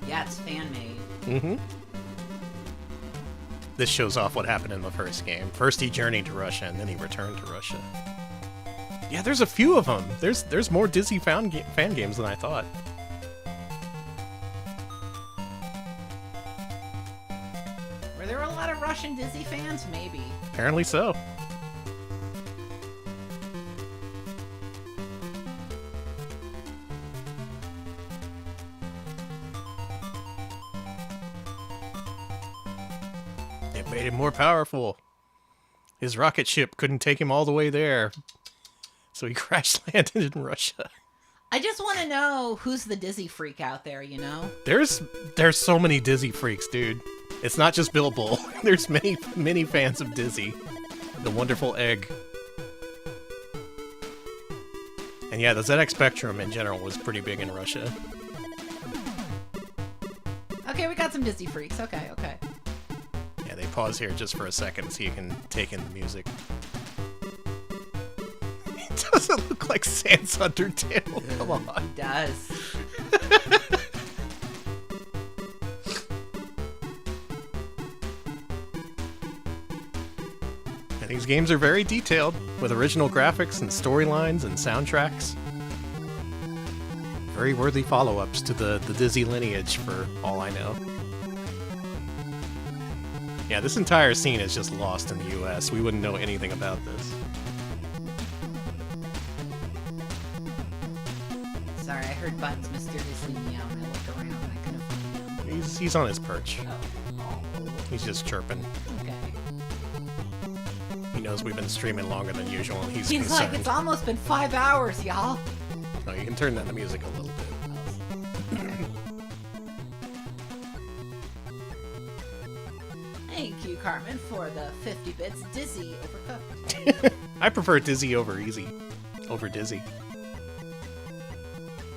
Yeah, it's fan-made. Mm-hmm. This shows off what happened in the first game. First he journeyed to Russia, and then he returned to Russia. Yeah, there's a few of them. There's more Dizzy fan games than I thought. Were there a lot of Russian Dizzy fans? Maybe. Apparently so. It made him more powerful. His rocket ship couldn't take him all the way there, so he crash landed in Russia. I just want to know who's the Dizzy freak out there, you know? There's so many Dizzy freaks, dude. It's not just Bill Bull. There's many fans of Dizzy, the wonderful egg. And yeah, the ZX Spectrum in general was pretty big in Russia. Okay, we got some Dizzy freaks. Okay, okay. Yeah, they pause here just for a second so you can take in the music. It doesn't look like Sans Undertale. Come on. It does. And these games are very detailed, with original graphics and storylines and soundtracks. Very worthy follow-ups to the Dizzy lineage, for all I know. Yeah, this entire scene is just lost in the US. We wouldn't know anything about this. Sorry, I heard Buttons mysteriously meow and I looked around and I couldn't find him. He's on his perch. Oh. He's just chirping. Okay. He knows we've been streaming longer than usual, and he's He's concerned. like, it's almost been 5 hours, y'all. No, you can turn down the music a little bit. Thank you, Carmen, for the 50 bits. Dizzy Overcooked. I prefer Dizzy over Easy. Over Dizzy.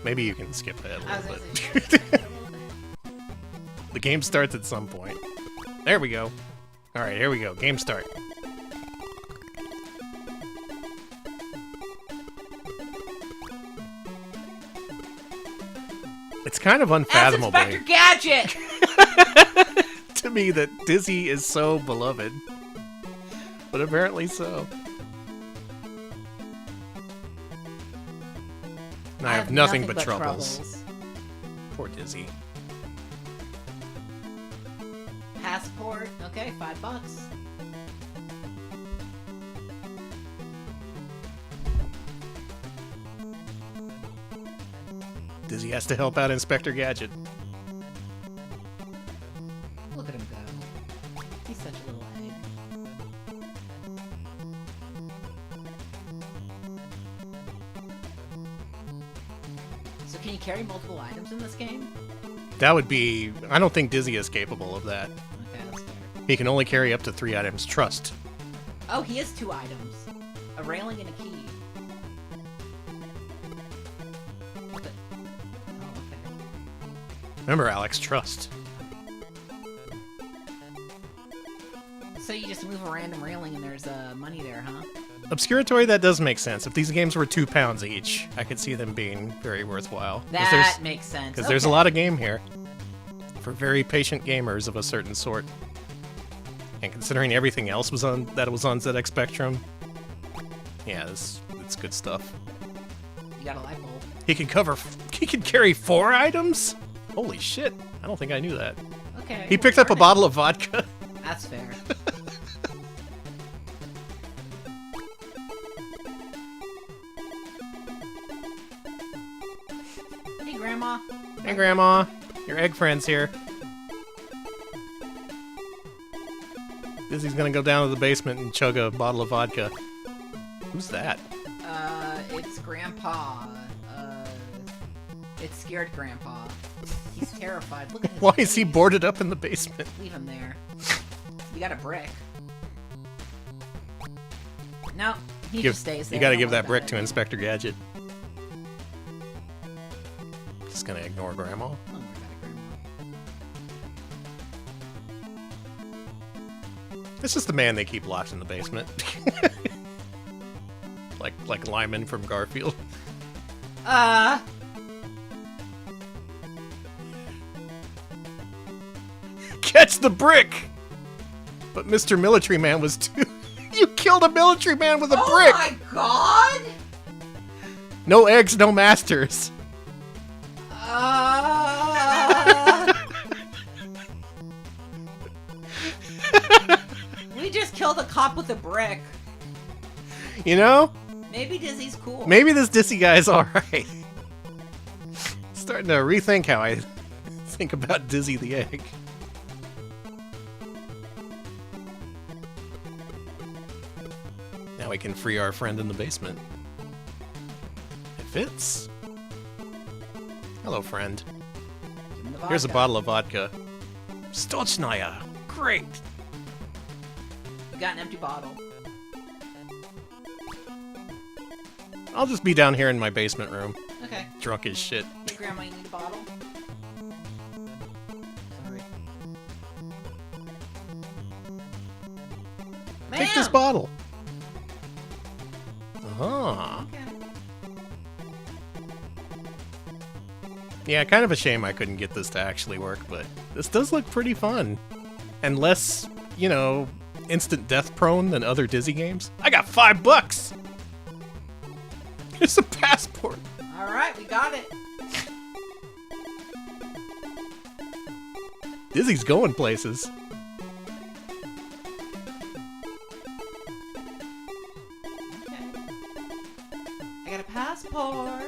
Maybe you can skip ahead a little bit. The game starts at some point. There we go. Alright, here we go. Game start. It's kind of unfathomable That's Inspector Gadget! to me that Dizzy is so beloved. But apparently so. And I have nothing but troubles. Poor Dizzy. Passport. Okay, $5. Dizzy has to help out Inspector Gadget. Look at him go. He's such a little egg. So can you carry multiple items in this game? That would be... I don't think Dizzy is capable of that. Okay, that's fair. He can only carry up to 3 items. Trust. Oh, he has 2 items. A railing and a key. Remember, Alex, trust. So you just move a random railing and there's money there, huh? Obscuratory, that does make sense. If these games were £2 each, I could see them being very worthwhile. That makes sense. Because there's a lot of game here. For very patient gamers of a certain sort. And considering everything else was on ZX Spectrum, yeah, it's good stuff. You got a light bulb. He can carry 4 items? Holy shit. I don't think I knew that. Okay. He picked up a bottle of vodka. That's fair. Hey, Grandma. Hey, Grandma. Your egg friend's here. Dizzy's gonna go down to the basement and chug a bottle of vodka. Who's that? It's Grandpa. It's scared Grandpa. He's terrified. Look at his Why is face. he boarded up in the basement? Leave him there. You got a brick. No, he just stays there. You gotta Don't give worry that brick about to it. Inspector Gadget. Just gonna ignore Grandma. Don't worry about it, Grandma. It's just the man they keep locked in the basement. like Lyman from Garfield. Catch the brick! But Mr. Military Man was too... You killed a military man with a brick! Oh my god! No eggs, no masters. We just killed a cop with a brick. You know? Maybe Dizzy's cool. Maybe this Dizzy guy's alright. Starting to rethink how I think about Dizzy the Egg. Now we can free our friend in the basement. It fits. Hello, friend. Here's a bottle of vodka. Stochnaya. Great. We got an empty bottle. I'll just be down here in my basement room. Okay. Drunk as shit. Hey, Grandma, you need a bottle? Sorry. Take this bottle. Uh-huh. Okay. Yeah, kind of a shame I couldn't get this to actually work, but this does look pretty fun. And less, you know, instant death prone than other Dizzy games. I got $5! Here's a passport. Alright, we got it. Dizzy's going places. I got a passport.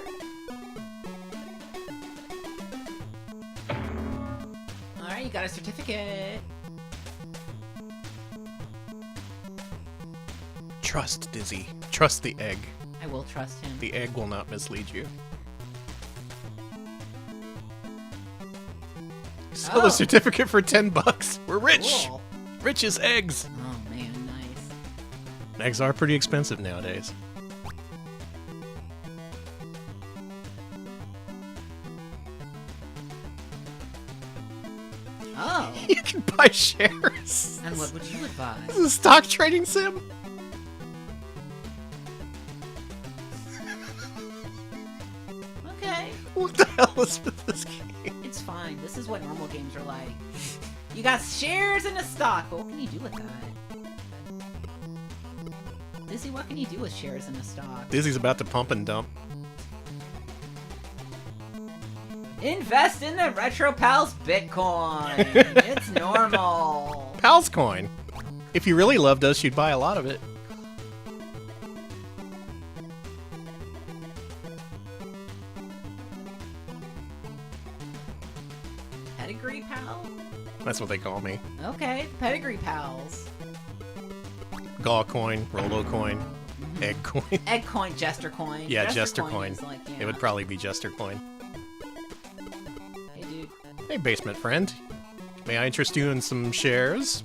Alright, you got a certificate. Trust Dizzy. Trust the egg. I will trust him. The egg will not mislead you. Sell the certificate for $10. We're rich. Cool. Rich as eggs. Oh man, nice. Eggs are pretty expensive nowadays. Oh. You can buy shares. And what would you advise? This is a stock trading sim. Okay. What the hell is with this game? It's fine. This is what normal games are like. You got shares in a stock, but what can you do with that? Dizzy, what can you do with shares in a stock? Dizzy's about to pump and dump. Invest in the Retro Pals Bitcoin. It's normal. Pals coin. If you really loved us, you'd buy a lot of it. Pedigree Pal? That's what they call me. Okay, Pedigree Pals. Gaw coin, Rolo coin, egg coin. Egg coin, Jester coin. Yeah, Jester coin. is like, yeah. It would probably be Jester coin. Hey, dude. Hey, basement friend. May I interest you in some shares?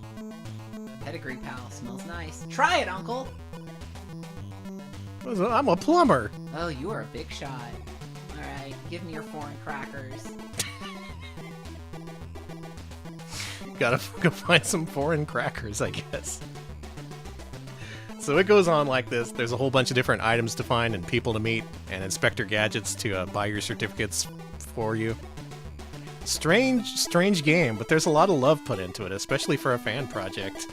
Pedigree Pal smells nice. Try it, Uncle. I'm a plumber. Oh, you are a big shot. Alright, give me your foreign crackers. Gotta go find some foreign crackers, I guess. So it goes on like this. There's a whole bunch of different items to find and people to meet, and Inspector Gadgets to buy your certificates for you. Strange game, but there's a lot of love put into it, especially for a fan project.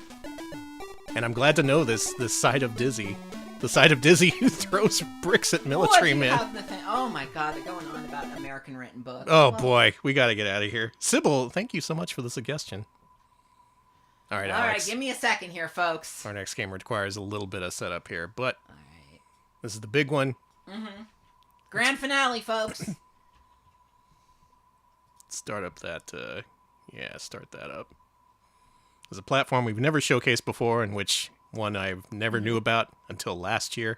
And I'm glad to know this side of Dizzy. The side of Dizzy who throws bricks at military men. Oh my god, they're going on about American written books. Oh boy, we gotta get out of here. Sybil, thank you so much for the suggestion. All right, Alex. Give me a second here, folks. Our next game requires a little bit of setup here, but this is the big one. Mm-hmm. Grand finale, folks. Start up that, start that up. There's a platform we've never showcased before, and which one I never knew about until last year.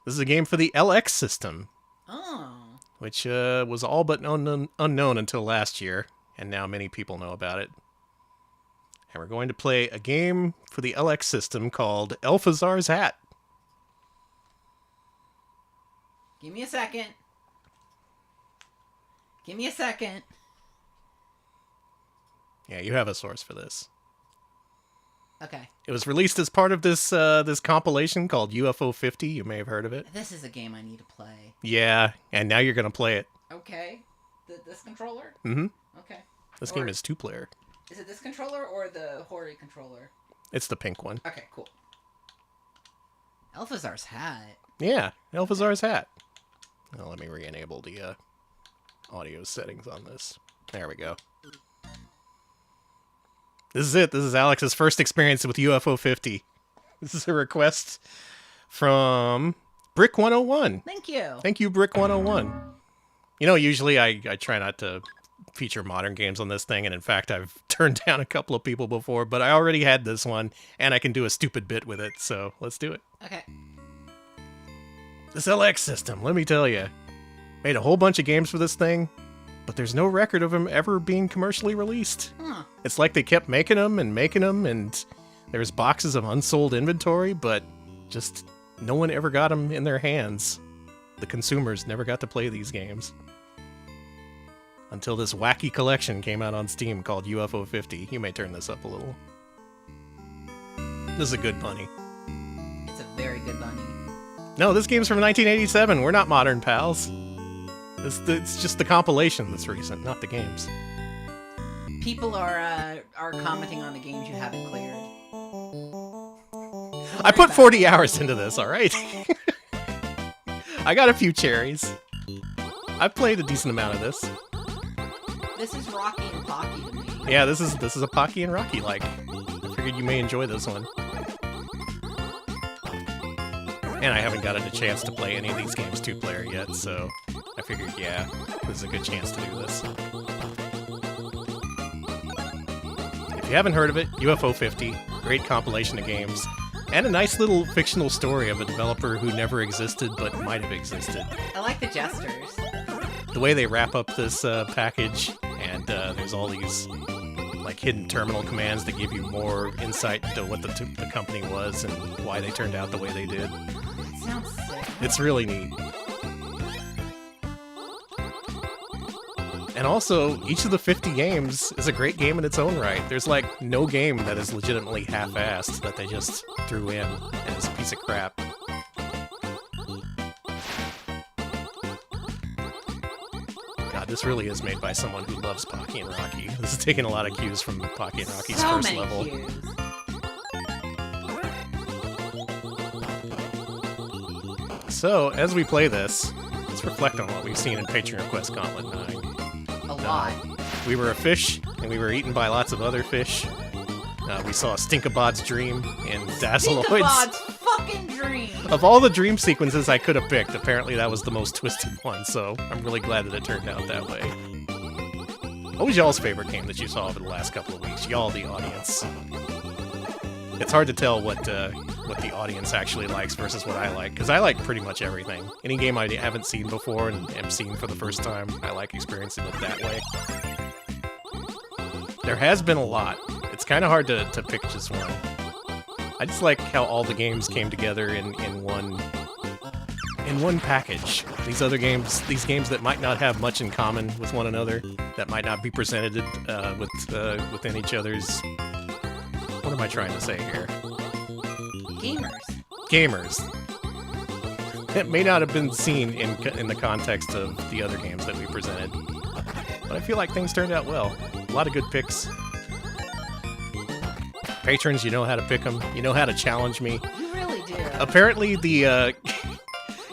This is a game for the LX system. Oh. Which was all but unknown until last year, and now many people know about it. And we're going to play a game for the LX system called Elphazar's Hat. Give me a second. Give me a second. Yeah, you have a source for this. Okay. It was released as part of this this compilation called UFO 50. You may have heard of it. This is a game I need to play. Yeah, and now you're going to play it. Okay. This controller? Mm-hmm. Okay. This game is 2-player. Is it this controller or the Hori controller? It's the pink one. Okay, cool. Elphazar's Hat. Yeah, Elphazar's Hat. Now let me re-enable the audio settings on this. There we go. This is it. This is Alex's first experience with UFO 50. This is a request from Brick 101. Thank you. Thank you, Brick 101. You know, usually I try not to feature modern games on this thing, and in fact, I've turned down a couple of people before, but I already had this one, and I can do a stupid bit with it, so let's do it. Okay. This LX system, let me tell you, made a whole bunch of games for this thing, but there's no record of them ever being commercially released. Huh. It's like they kept making them, and there's boxes of unsold inventory, but just no one ever got them in their hands. The consumers never got to play these games. Until this wacky collection came out on Steam called UFO 50. You may turn this up a little. This is a good bunny. It's a very good bunny. No, this game's from 1987. We're not modern pals. It's just the compilation that's recent, not the games. People are commenting on the games you haven't cleared. I put 40 hours into this, alright? I got a few cherries. I've played a decent amount of this. This is Rocky and Pocky to me. Yeah, this is a Pocky and Rocky like. I figured you may enjoy this one. And I haven't gotten a chance to play any of these games 2-player yet, so I figured, yeah, this is a good chance to do this. If you haven't heard of it, UFO 50, great compilation of games, and a nice little fictional story of a developer who never existed but might have existed. I like the gestures. The way they wrap up this package, and there's all these like hidden terminal commands that give you more insight into what the company was and why they turned out the way they did. That sounds sick. It's really neat. And also, each of the 50 games is a great game in its own right. There's like no game that is legitimately half-assed that they just threw in and is a piece of crap. God, this really is made by someone who loves Pocky and Rocky. This is taking a lot of cues from Pocky and Rocky's first level. Cues. So, as we play this, let's reflect on what we've seen in Patron Request Gauntlet 9. A lot. We were a fish, and we were eaten by lots of other fish. We saw Stinkabod's dream in Dazzleoids. Stinkabod's fucking dream! Of all the dream sequences I could have picked, apparently that was the most twisted one, so I'm really glad that it turned out that way. What was y'all's favorite game that you saw over the last couple of weeks? Y'all, the audience. It's hard to tell what the audience actually likes versus what I like, because I like pretty much everything. Any game I haven't seen before and am seeing for the first time, I like experiencing it that way. There has been a lot. It's kind of hard to pick just one. I just like how all the games came together in in one package. These other games, these games that might not have much in common with one another, that might not be presented within each other's. What am I trying to say here? Gamers. It may not have been seen in the context of the other games that we presented, but I feel like things turned out well. A lot of good picks. Patrons, you know how to pick them. You know how to challenge me. You really do. Apparently,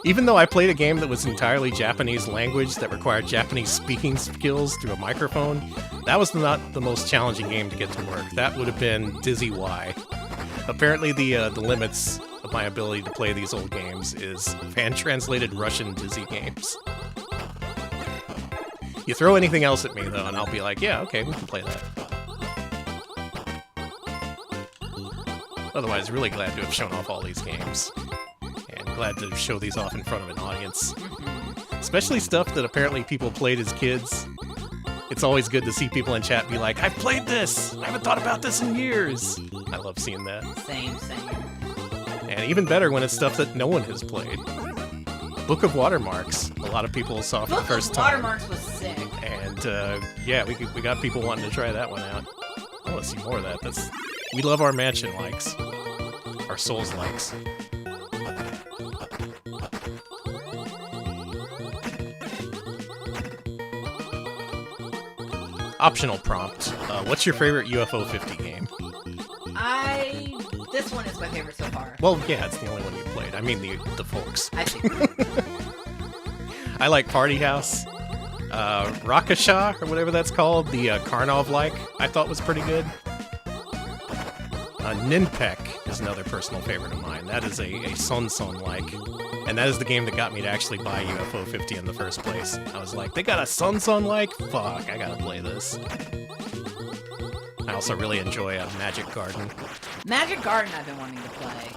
even though I played a game that was entirely Japanese language that required Japanese speaking skills through a microphone, that was not the most challenging game to get to work. That would have been Dizzy Y. Apparently, the limits of my ability to play these old games is fan-translated Russian Dizzy games. You throw anything else at me, though, and I'll be like, yeah, okay, we can play that. Otherwise, really glad to have shown off all these games. And glad to show these off in front of an audience. Especially stuff that apparently people played as kids. It's always good to see people in chat be like, I've played this! I haven't thought about this in years! I love seeing that. Same. And even better when it's stuff that no one has played. Book of Watermarks. A lot of people saw for the first time. Book of Watermarks was sick. And yeah, we got people wanting to try that one out. I want to see more of that. We love our mansion likes. Our Souls likes. Optional prompt. What's your favorite UFO 50 game? This one is my favorite so far. Well, yeah, it's the only one you played. I mean the folks. I think. I like Party House. Rakasha, or whatever that's called, the Karnov-like, I thought was pretty good. Ninpek is another personal favorite of mine. That is a Son-Son-like. And that is the game that got me to actually buy UFO 50 in the first place. I was like, they got a Son-Son-like? Fuck, I gotta play this. I also really enjoy Magic Garden. Magic Garden I've been wanting to play.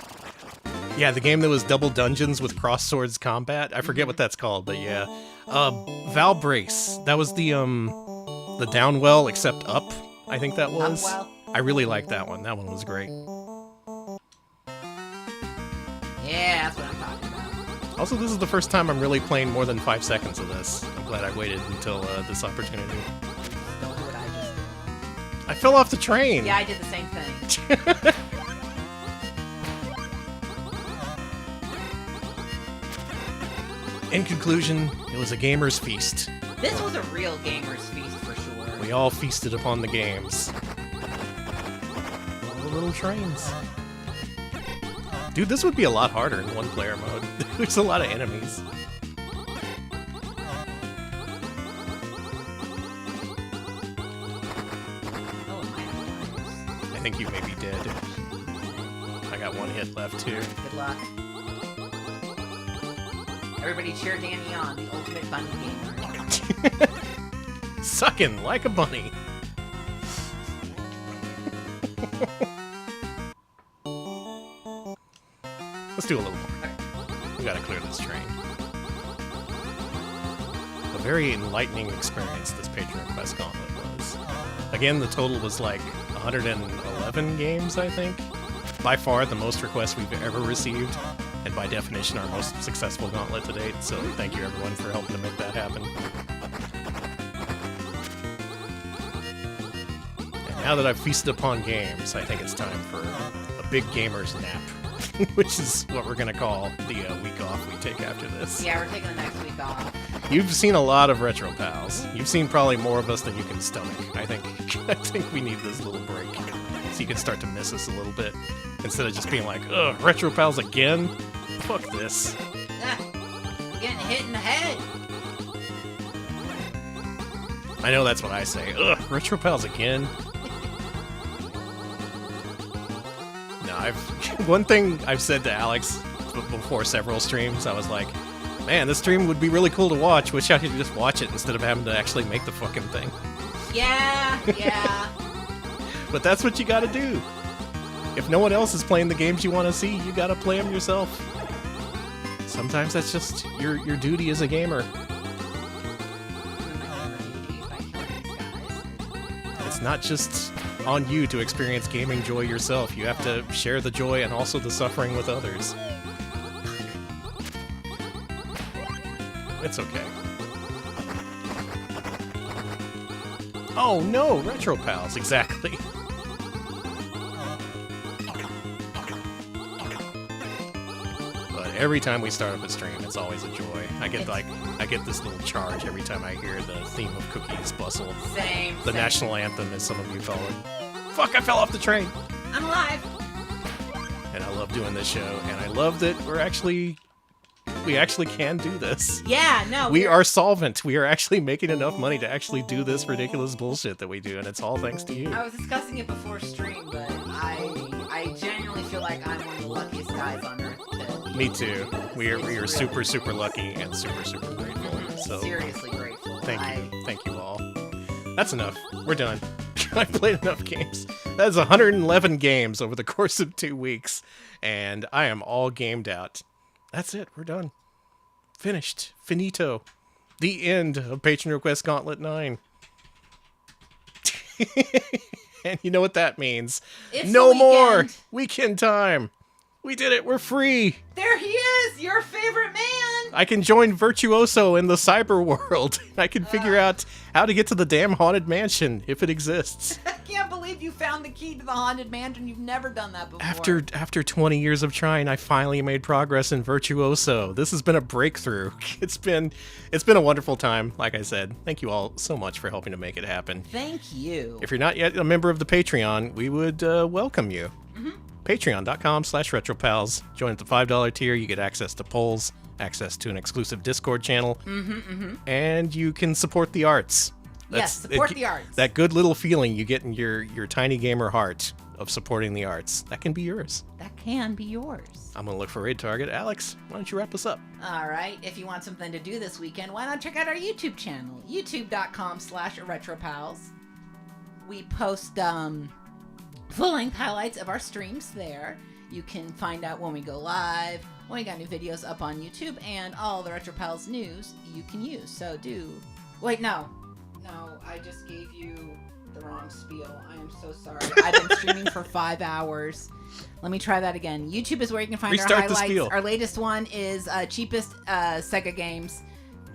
Yeah, the game that was double dungeons with cross swords combat. I forget what that's called, but yeah. Val Brace. That was the Downwell except up, I think that was. Upwell? I really liked that one. That one was great. Yeah, that's what I'm talking about. Also, this is the first time I'm really playing more than 5 seconds of this. I'm glad I waited until this opportunity. Don't do what I just did. I fell off the train! Yeah, I did the same thing. In conclusion, it was a gamer's feast. This was a real gamer's feast for sure. We all feasted upon the games. All the little trains. Dude, this would be a lot harder in one-player mode. There's a lot of enemies. I think you may be dead. I got one hit left, too. Good luck. Everybody cheer Danny on, the ultimate bunny gamer. Sucking like a bunny. Let's do a little more. We gotta clear this train. A very enlightening experience this Patron Request Gauntlet was. Again, the total was like 111 games, I think. By far the most requests we've ever received, and by definition our most successful gauntlet to date, so thank you everyone for helping to make that happen. And now that I've feasted upon games, I think it's time for a big gamer's nap, which is what we're gonna call the week off we take after this. Yeah, we're taking the next week off. You've seen a lot of Retro Pals. You've seen probably more of us than you can stomach. I think we need this little break, so you can start to miss us a little bit. Instead of just being like, ugh, Retro Pals again? Fuck this. Getting hit in the head. I know that's what I say. Ugh, Retro Pals again? No, one thing I've said to Alex before several streams, I was like, man, this stream would be really cool to watch. Wish I could just watch it instead of having to actually make the fucking thing. Yeah. But that's what you gotta do. If no one else is playing the games you want to see, you gotta play them yourself. Sometimes that's just your duty as a gamer. It's not just on you to experience gaming joy yourself. You have to share the joy and also the suffering with others. It's okay. Oh no, Retro Pals, exactly. But every time we start up a stream, it's always a joy. I get this little charge every time I hear the theme of Cookies Bustle. Same. The national anthem, as some of you call it. Fuck, I fell off the train. I'm alive. And I love doing this show, and I love that we actually can do this. Yeah, no. We are solvent. We are actually making enough money to actually do this ridiculous bullshit that we do, and it's all thanks to you. I was discussing it before stream, but I genuinely feel like I'm one of the luckiest guys on earth. Me too. We are super, super lucky and super, super grateful. So Seriously grateful. Thank you all. That's enough. We're done. I played enough games. That's 111 games over the course of 2 weeks, and I am all gamed out. That's it. We're done. Finished. Finito. The end of Patron Request Gauntlet 9. And you know what that means. It's no the more weekend. weekend time. We did it. We're free. There he is, your favorite man. I can join Virtuoso in the cyber world. I can figure out how to get to the damn haunted mansion if it exists. I can't believe you found the key to the haunted mansion. You've never done that before. After 20 years of trying, I finally made progress in Virtuoso. This has been a breakthrough. It's been a wonderful time, like I said. Thank you all so much for helping to make it happen. Thank you. If you're not yet a member of the Patreon, we would welcome you. Patreon.com/RetroPals. Join at the $5 tier. You get access to polls, access to an exclusive Discord channel, and you can support the arts. Yes, support the arts. That good little feeling you get in your tiny gamer heart of supporting the arts. That can be yours. That can be yours. I'm going to look for raid target. Alex, why don't you wrap us up? All right. If you want something to do this weekend, why not check out our YouTube channel, youtube.com/RetroPals. We post full-length highlights of our streams there. You can find out when we go live, when we got new videos up on YouTube, and all the RetroPals news you can use. So wait, no, I just gave you the wrong spiel. I am so sorry. I've been streaming for 5 hours. Let me try that again. YouTube is where you can find our highlights. The spiel. Our latest one is cheapest Sega games.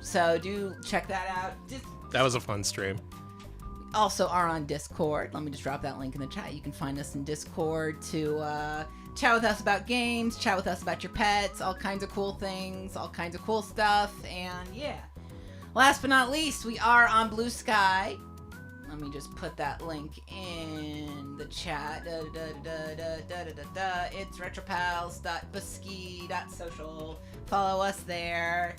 So do check that out. That was a fun stream. Also are on Discord. Let me just drop that link in the chat. You can find us in Discord to chat with us about games, chat with us about your pets, all kinds of cool things, all kinds of cool stuff, and yeah. Last but not least, we are on Blue Sky. Let me just put that link in the chat. It's retropals.busky.social. Follow us there.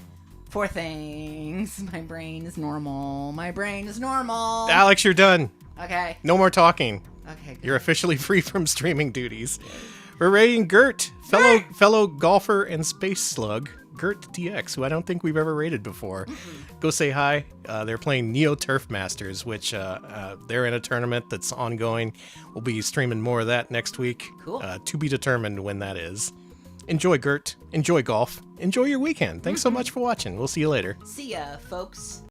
4 things. My brain is normal. Alex, you're done. Okay. No more talking. Okay, good. You're officially free from streaming duties. We're rating Gert, fellow golfer and space slug, Gert DX, who I don't think we've ever rated before. Go say hi. They're playing Neo Turf Masters, which they're in a tournament that's ongoing. We'll be streaming more of that next week. Cool. To be determined when that is. Enjoy Gert. Enjoy golf. Enjoy your weekend. Thanks so much for watching. We'll see you later. See ya, folks.